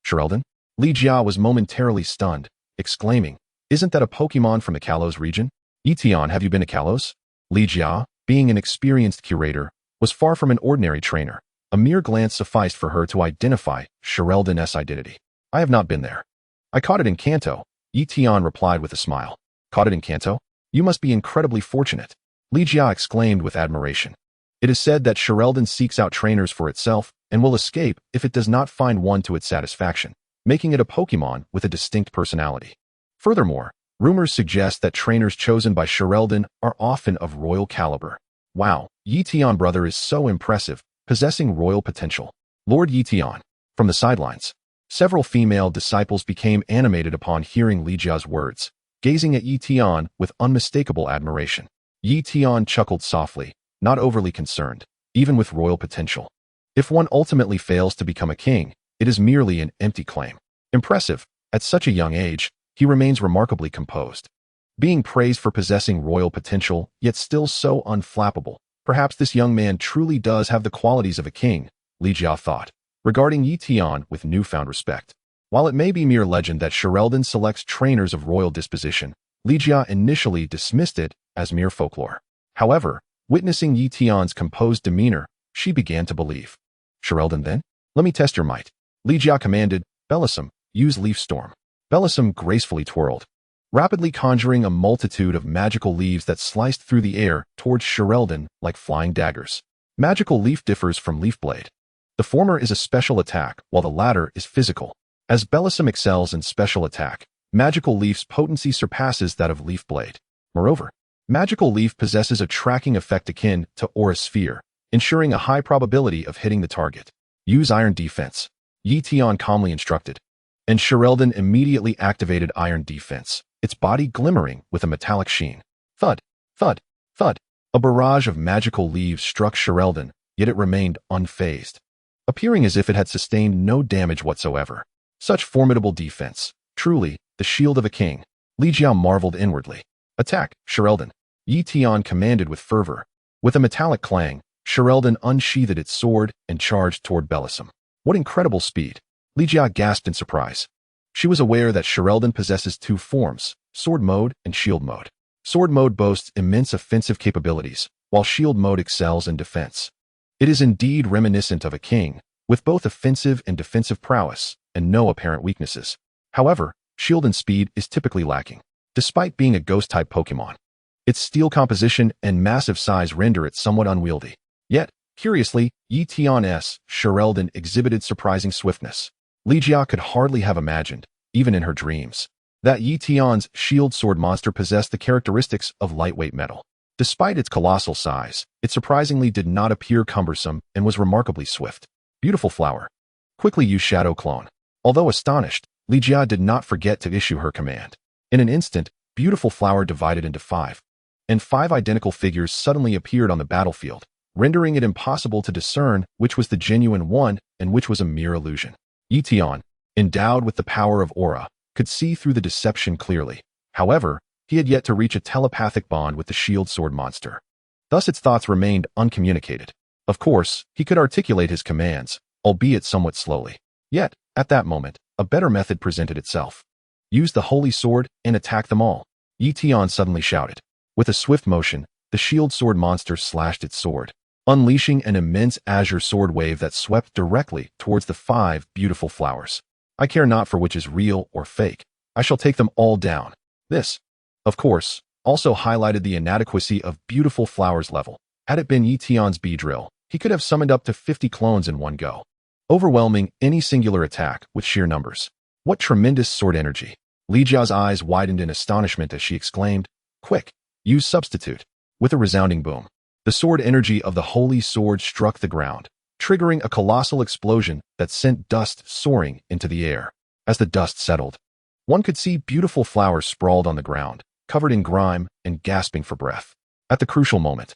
Charelden? Li Jia was momentarily stunned, exclaiming, "Isn't that a Pokémon from the Kalos region? Ye Tian, have you been to Kalos?" Li Jia, being an experienced curator, was far from an ordinary trainer. A mere glance sufficed for her to identify Charelden's identity. "I have not been there. I caught it in Kanto," Ye Tian replied with a smile. "Caught it in Kanto? You must be incredibly fortunate," Li Jia exclaimed with admiration. It is said that Charelden seeks out trainers for itself and will escape if it does not find one to its satisfaction, making it a Pokémon with a distinct personality. Furthermore, rumors suggest that trainers chosen by Charelden are often of royal caliber. Wow, Ye Tian brother is so impressive, possessing royal potential. Lord Ye Tian. From the sidelines, several female disciples became animated upon hearing Li Jia's words, gazing at Ye Tian with unmistakable admiration. Ye Tian chuckled softly, not overly concerned, even with royal potential. If one ultimately fails to become a king, it is merely an empty claim. Impressive, at such a young age, he remains remarkably composed. Being praised for possessing royal potential, yet still so unflappable, perhaps this young man truly does have the qualities of a king, Li Jia thought, regarding Ye Tian with newfound respect. While it may be mere legend that Charelden selects trainers of royal disposition, Li Jia initially dismissed it as mere folklore. However, witnessing Ye Tian's composed demeanor, she began to believe. "Charelden then? Let me test your might." Li Jia commanded, "Bellossom, use Leaf Storm." Bellossom gracefully twirled, rapidly conjuring a multitude of magical leaves that sliced through the air towards Charelden like flying daggers. Magical Leaf differs from Leaf Blade. The former is a special attack, while the latter is physical. As Bellossom excels in special attack, Magical Leaf's potency surpasses that of Leaf Blade. Moreover, Magical Leaf possesses a tracking effect akin to Aura Sphere, ensuring a high probability of hitting the target. Use Iron Defense. Ye Tian calmly instructed, and Charmeleon immediately activated Iron Defense, its body glimmering with a metallic sheen. Thud, thud, thud. A barrage of magical leaves struck Charmeleon, yet it remained unfazed, appearing as if it had sustained no damage whatsoever. Such formidable defense, truly the shield of a king. Li Jia marveled inwardly. Attack, Charmeleon. Ye Tian commanded with fervor. With a metallic clang, Charmeleon unsheathed its sword and charged toward Bellossom. What incredible speed! Li Jia gasped in surprise. She was aware that Charmeleon possesses two forms, Sword Mode and Shield Mode. Sword Mode boasts immense offensive capabilities, while Shield Mode excels in defense. It is indeed reminiscent of a king, with both offensive and defensive prowess, and no apparent weaknesses. However, shield and speed is typically lacking, despite being a ghost-type Pokémon. Its steel composition and massive size render it somewhat unwieldy. Yet, curiously, Ye Tian's Charmeleon exhibited surprising swiftness. Li Jia could hardly have imagined, even in her dreams, that Ye Tian's shield sword monster possessed the characteristics of lightweight metal. Despite its colossal size, it surprisingly did not appear cumbersome and was remarkably swift. Beautiful Flower. Quickly use Shadow Clone. Although astonished, Li Jia did not forget to issue her command. In an instant, Beautiful Flower divided into five, and five identical figures suddenly appeared on the battlefield, rendering it impossible to discern which was the genuine one and which was a mere illusion. Ye Tian, endowed with the power of aura, could see through the deception clearly. However, he had yet to reach a telepathic bond with the shield sword monster. Thus its thoughts remained uncommunicated. Of course, he could articulate his commands, albeit somewhat slowly. Yet, at that moment, a better method presented itself. Use the holy sword and attack them all. Ye Tian suddenly shouted. With a swift motion, the shield sword monster slashed its sword, unleashing an immense azure sword wave that swept directly towards the five beautiful flowers. I care not for which is real or fake. I shall take them all down. This, of course, also highlighted the inadequacy of Beautiful Flower's level. Had it been Ye Tian's Beedrill, he could have summoned up to 50 clones in one go, overwhelming any singular attack with sheer numbers. What tremendous sword energy! Li Jia's eyes widened in astonishment as she exclaimed, "Quick, use Substitute." With a resounding boom, the sword energy of the holy sword struck the ground, triggering a colossal explosion that sent dust soaring into the air. As the dust settled, one could see Beautiful Flower sprawled on the ground, covered in grime and gasping for breath. At the crucial moment,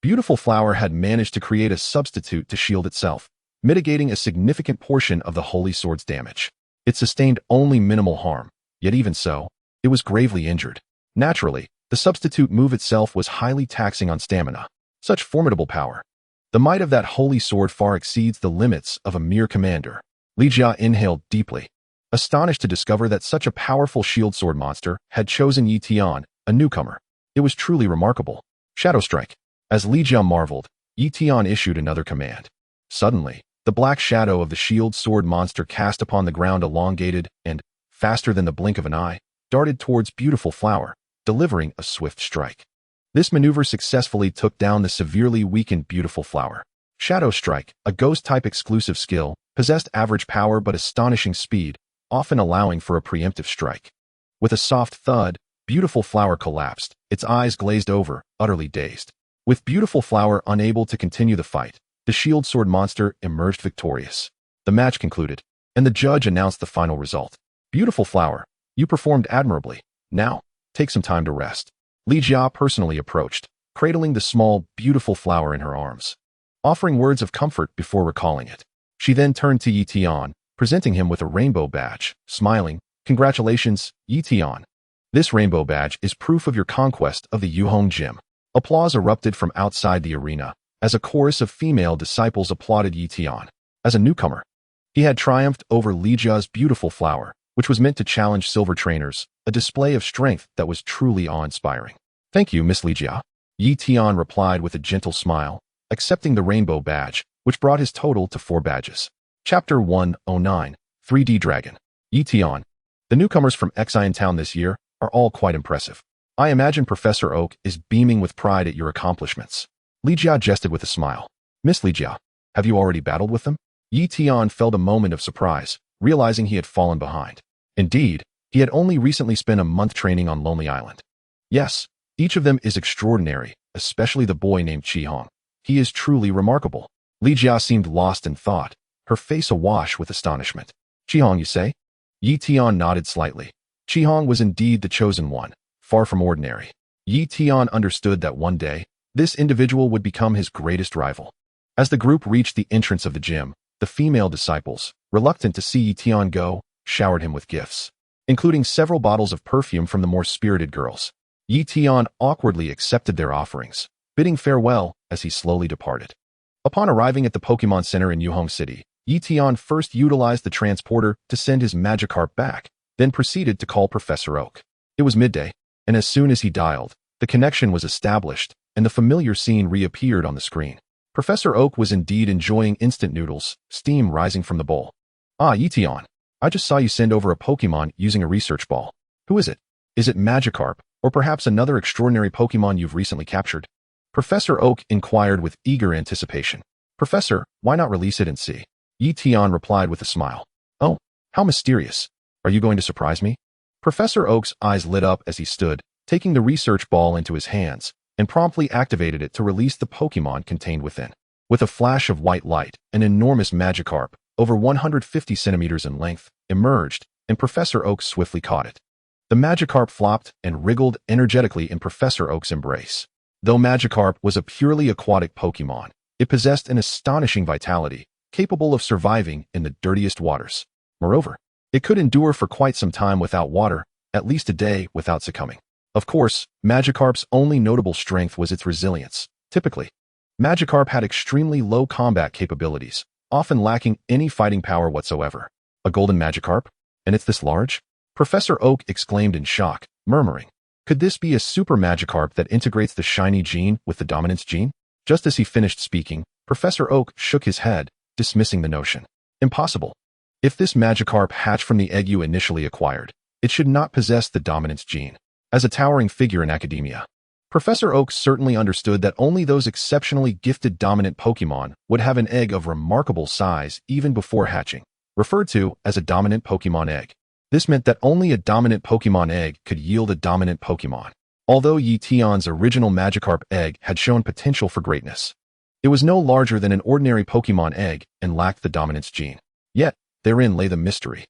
Beautiful Flower had managed to create a substitute to shield itself, mitigating a significant portion of the holy sword's damage. It sustained only minimal harm, yet even so, it was gravely injured. Naturally, the substitute move itself was highly taxing on stamina. Such formidable power. The might of that holy sword far exceeds the limits of a mere commander. Li Jia inhaled deeply, astonished to discover that such a powerful shield sword monster had chosen Ye Tian, a newcomer. It was truly remarkable. Shadow Strike. As Li Jia marveled, Ye Tian issued another command. Suddenly, the black shadow of the shield sword monster cast upon the ground elongated and, faster than the blink of an eye, darted towards Beautiful Flower, delivering a swift strike. This maneuver successfully took down the severely weakened Beautiful Flower. Shadow Strike, a ghost-type exclusive skill, possessed average power but astonishing speed, often allowing for a preemptive strike. With a soft thud, Beautiful Flower collapsed, its eyes glazed over, utterly dazed. With Beautiful Flower unable to continue the fight, the shield sword monster emerged victorious. The match concluded, and the judge announced the final result. Beautiful Flower, you performed admirably. Now, take some time to rest. Li Jia personally approached, cradling the small, beautiful flower in her arms, offering words of comfort before recalling it. She then turned to Ye Tian, presenting him with a rainbow badge, smiling, "Congratulations, Ye Tian. This rainbow badge is proof of your conquest of the Yuhong Gym." Applause erupted from outside the arena, as a chorus of female disciples applauded Ye Tian. As a newcomer, he had triumphed over Li Jia's Beautiful Flower, which was meant to challenge silver trainers, a display of strength that was truly awe-inspiring. "Thank you, Miss Li Jia." Ye Tian replied with a gentle smile, accepting the rainbow badge, which brought his total to 4 badges. Chapter 109, 3D Dragon. Ye Tian. The newcomers from Xian Town this year are all quite impressive. I imagine Professor Oak is beaming with pride at your accomplishments. Li Jia jested with a smile. Miss Ligia, have you already battled with them? Ye Tian felt a moment of surprise, realizing he had fallen behind. Indeed, he had only recently spent a month training on Lonely Island. Yes, each of them is extraordinary, especially the boy named Qihong. He is truly remarkable. Ligia seemed lost in thought, her face awash with astonishment. Qihong, you say? Ye Tian nodded slightly. Qihong was indeed the chosen one, far from ordinary. Ye Tian understood that one day, this individual would become his greatest rival. As the group reached the entrance of the gym, the female disciples, reluctant to see Ye Tian go, showered him with gifts, including several bottles of perfume from the more spirited girls. Ye Tian awkwardly accepted their offerings, bidding farewell as he slowly departed. Upon arriving at the Pokémon Center in Yuhong City, Ye Tian first utilized the transporter to send his Magikarp back, then proceeded to call Professor Oak. It was midday, and as soon as he dialed, the connection was established, and the familiar scene reappeared on the screen. Professor Oak was indeed enjoying instant noodles, steam rising from the bowl. Ah, Ye Tian, I just saw you send over a Pokémon using a research ball. Who is it? Is it Magikarp, or perhaps another extraordinary Pokémon you've recently captured? Professor Oak inquired with eager anticipation. Professor, why not release it and see? Ye Tian replied with a smile. Oh, how mysterious. Are you going to surprise me? Professor Oak's eyes lit up as he stood, taking the research ball into his hands, and promptly activated it to release the Pokémon contained within. With a flash of white light, an enormous Magikarp, over 150 centimeters in length, emerged, and Professor Oak swiftly caught it. The Magikarp flopped and wriggled energetically in Professor Oak's embrace. Though Magikarp was a purely aquatic Pokémon, it possessed an astonishing vitality, capable of surviving in the dirtiest waters. Moreover, it could endure for quite some time without water, at least a day without succumbing. Of course, Magikarp's only notable strength was its resilience. Typically, Magikarp had extremely low combat capabilities, often lacking any fighting power whatsoever. A golden Magikarp? And it's this large? Professor Oak exclaimed in shock, murmuring, could this be a super Magikarp that integrates the shiny gene with the dominance gene? Just as he finished speaking, Professor Oak shook his head, dismissing the notion. Impossible. If this Magikarp hatched from the egg you initially acquired, it should not possess the dominance gene. As a towering figure in academia, Professor Oak certainly understood that only those exceptionally gifted dominant Pokémon would have an egg of remarkable size even before hatching, referred to as a dominant Pokémon egg. This meant that only a dominant Pokémon egg could yield a dominant Pokémon. Although Ye Tian's original Magikarp egg had shown potential for greatness, it was no larger than an ordinary Pokémon egg and lacked the dominance gene. Yet, therein lay the mystery.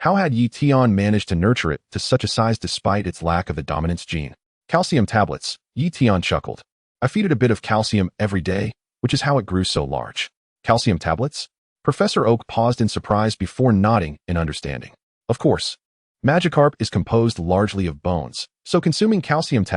How had Ye Tian managed to nurture it to such a size despite its lack of the dominance gene? Calcium tablets, Ye Tian chuckled. I feed it a bit of calcium every day, which is how it grew so large. Calcium tablets? Professor Oak paused in surprise before nodding in understanding. Of course, Magikarp is composed largely of bones, so consuming calcium tablets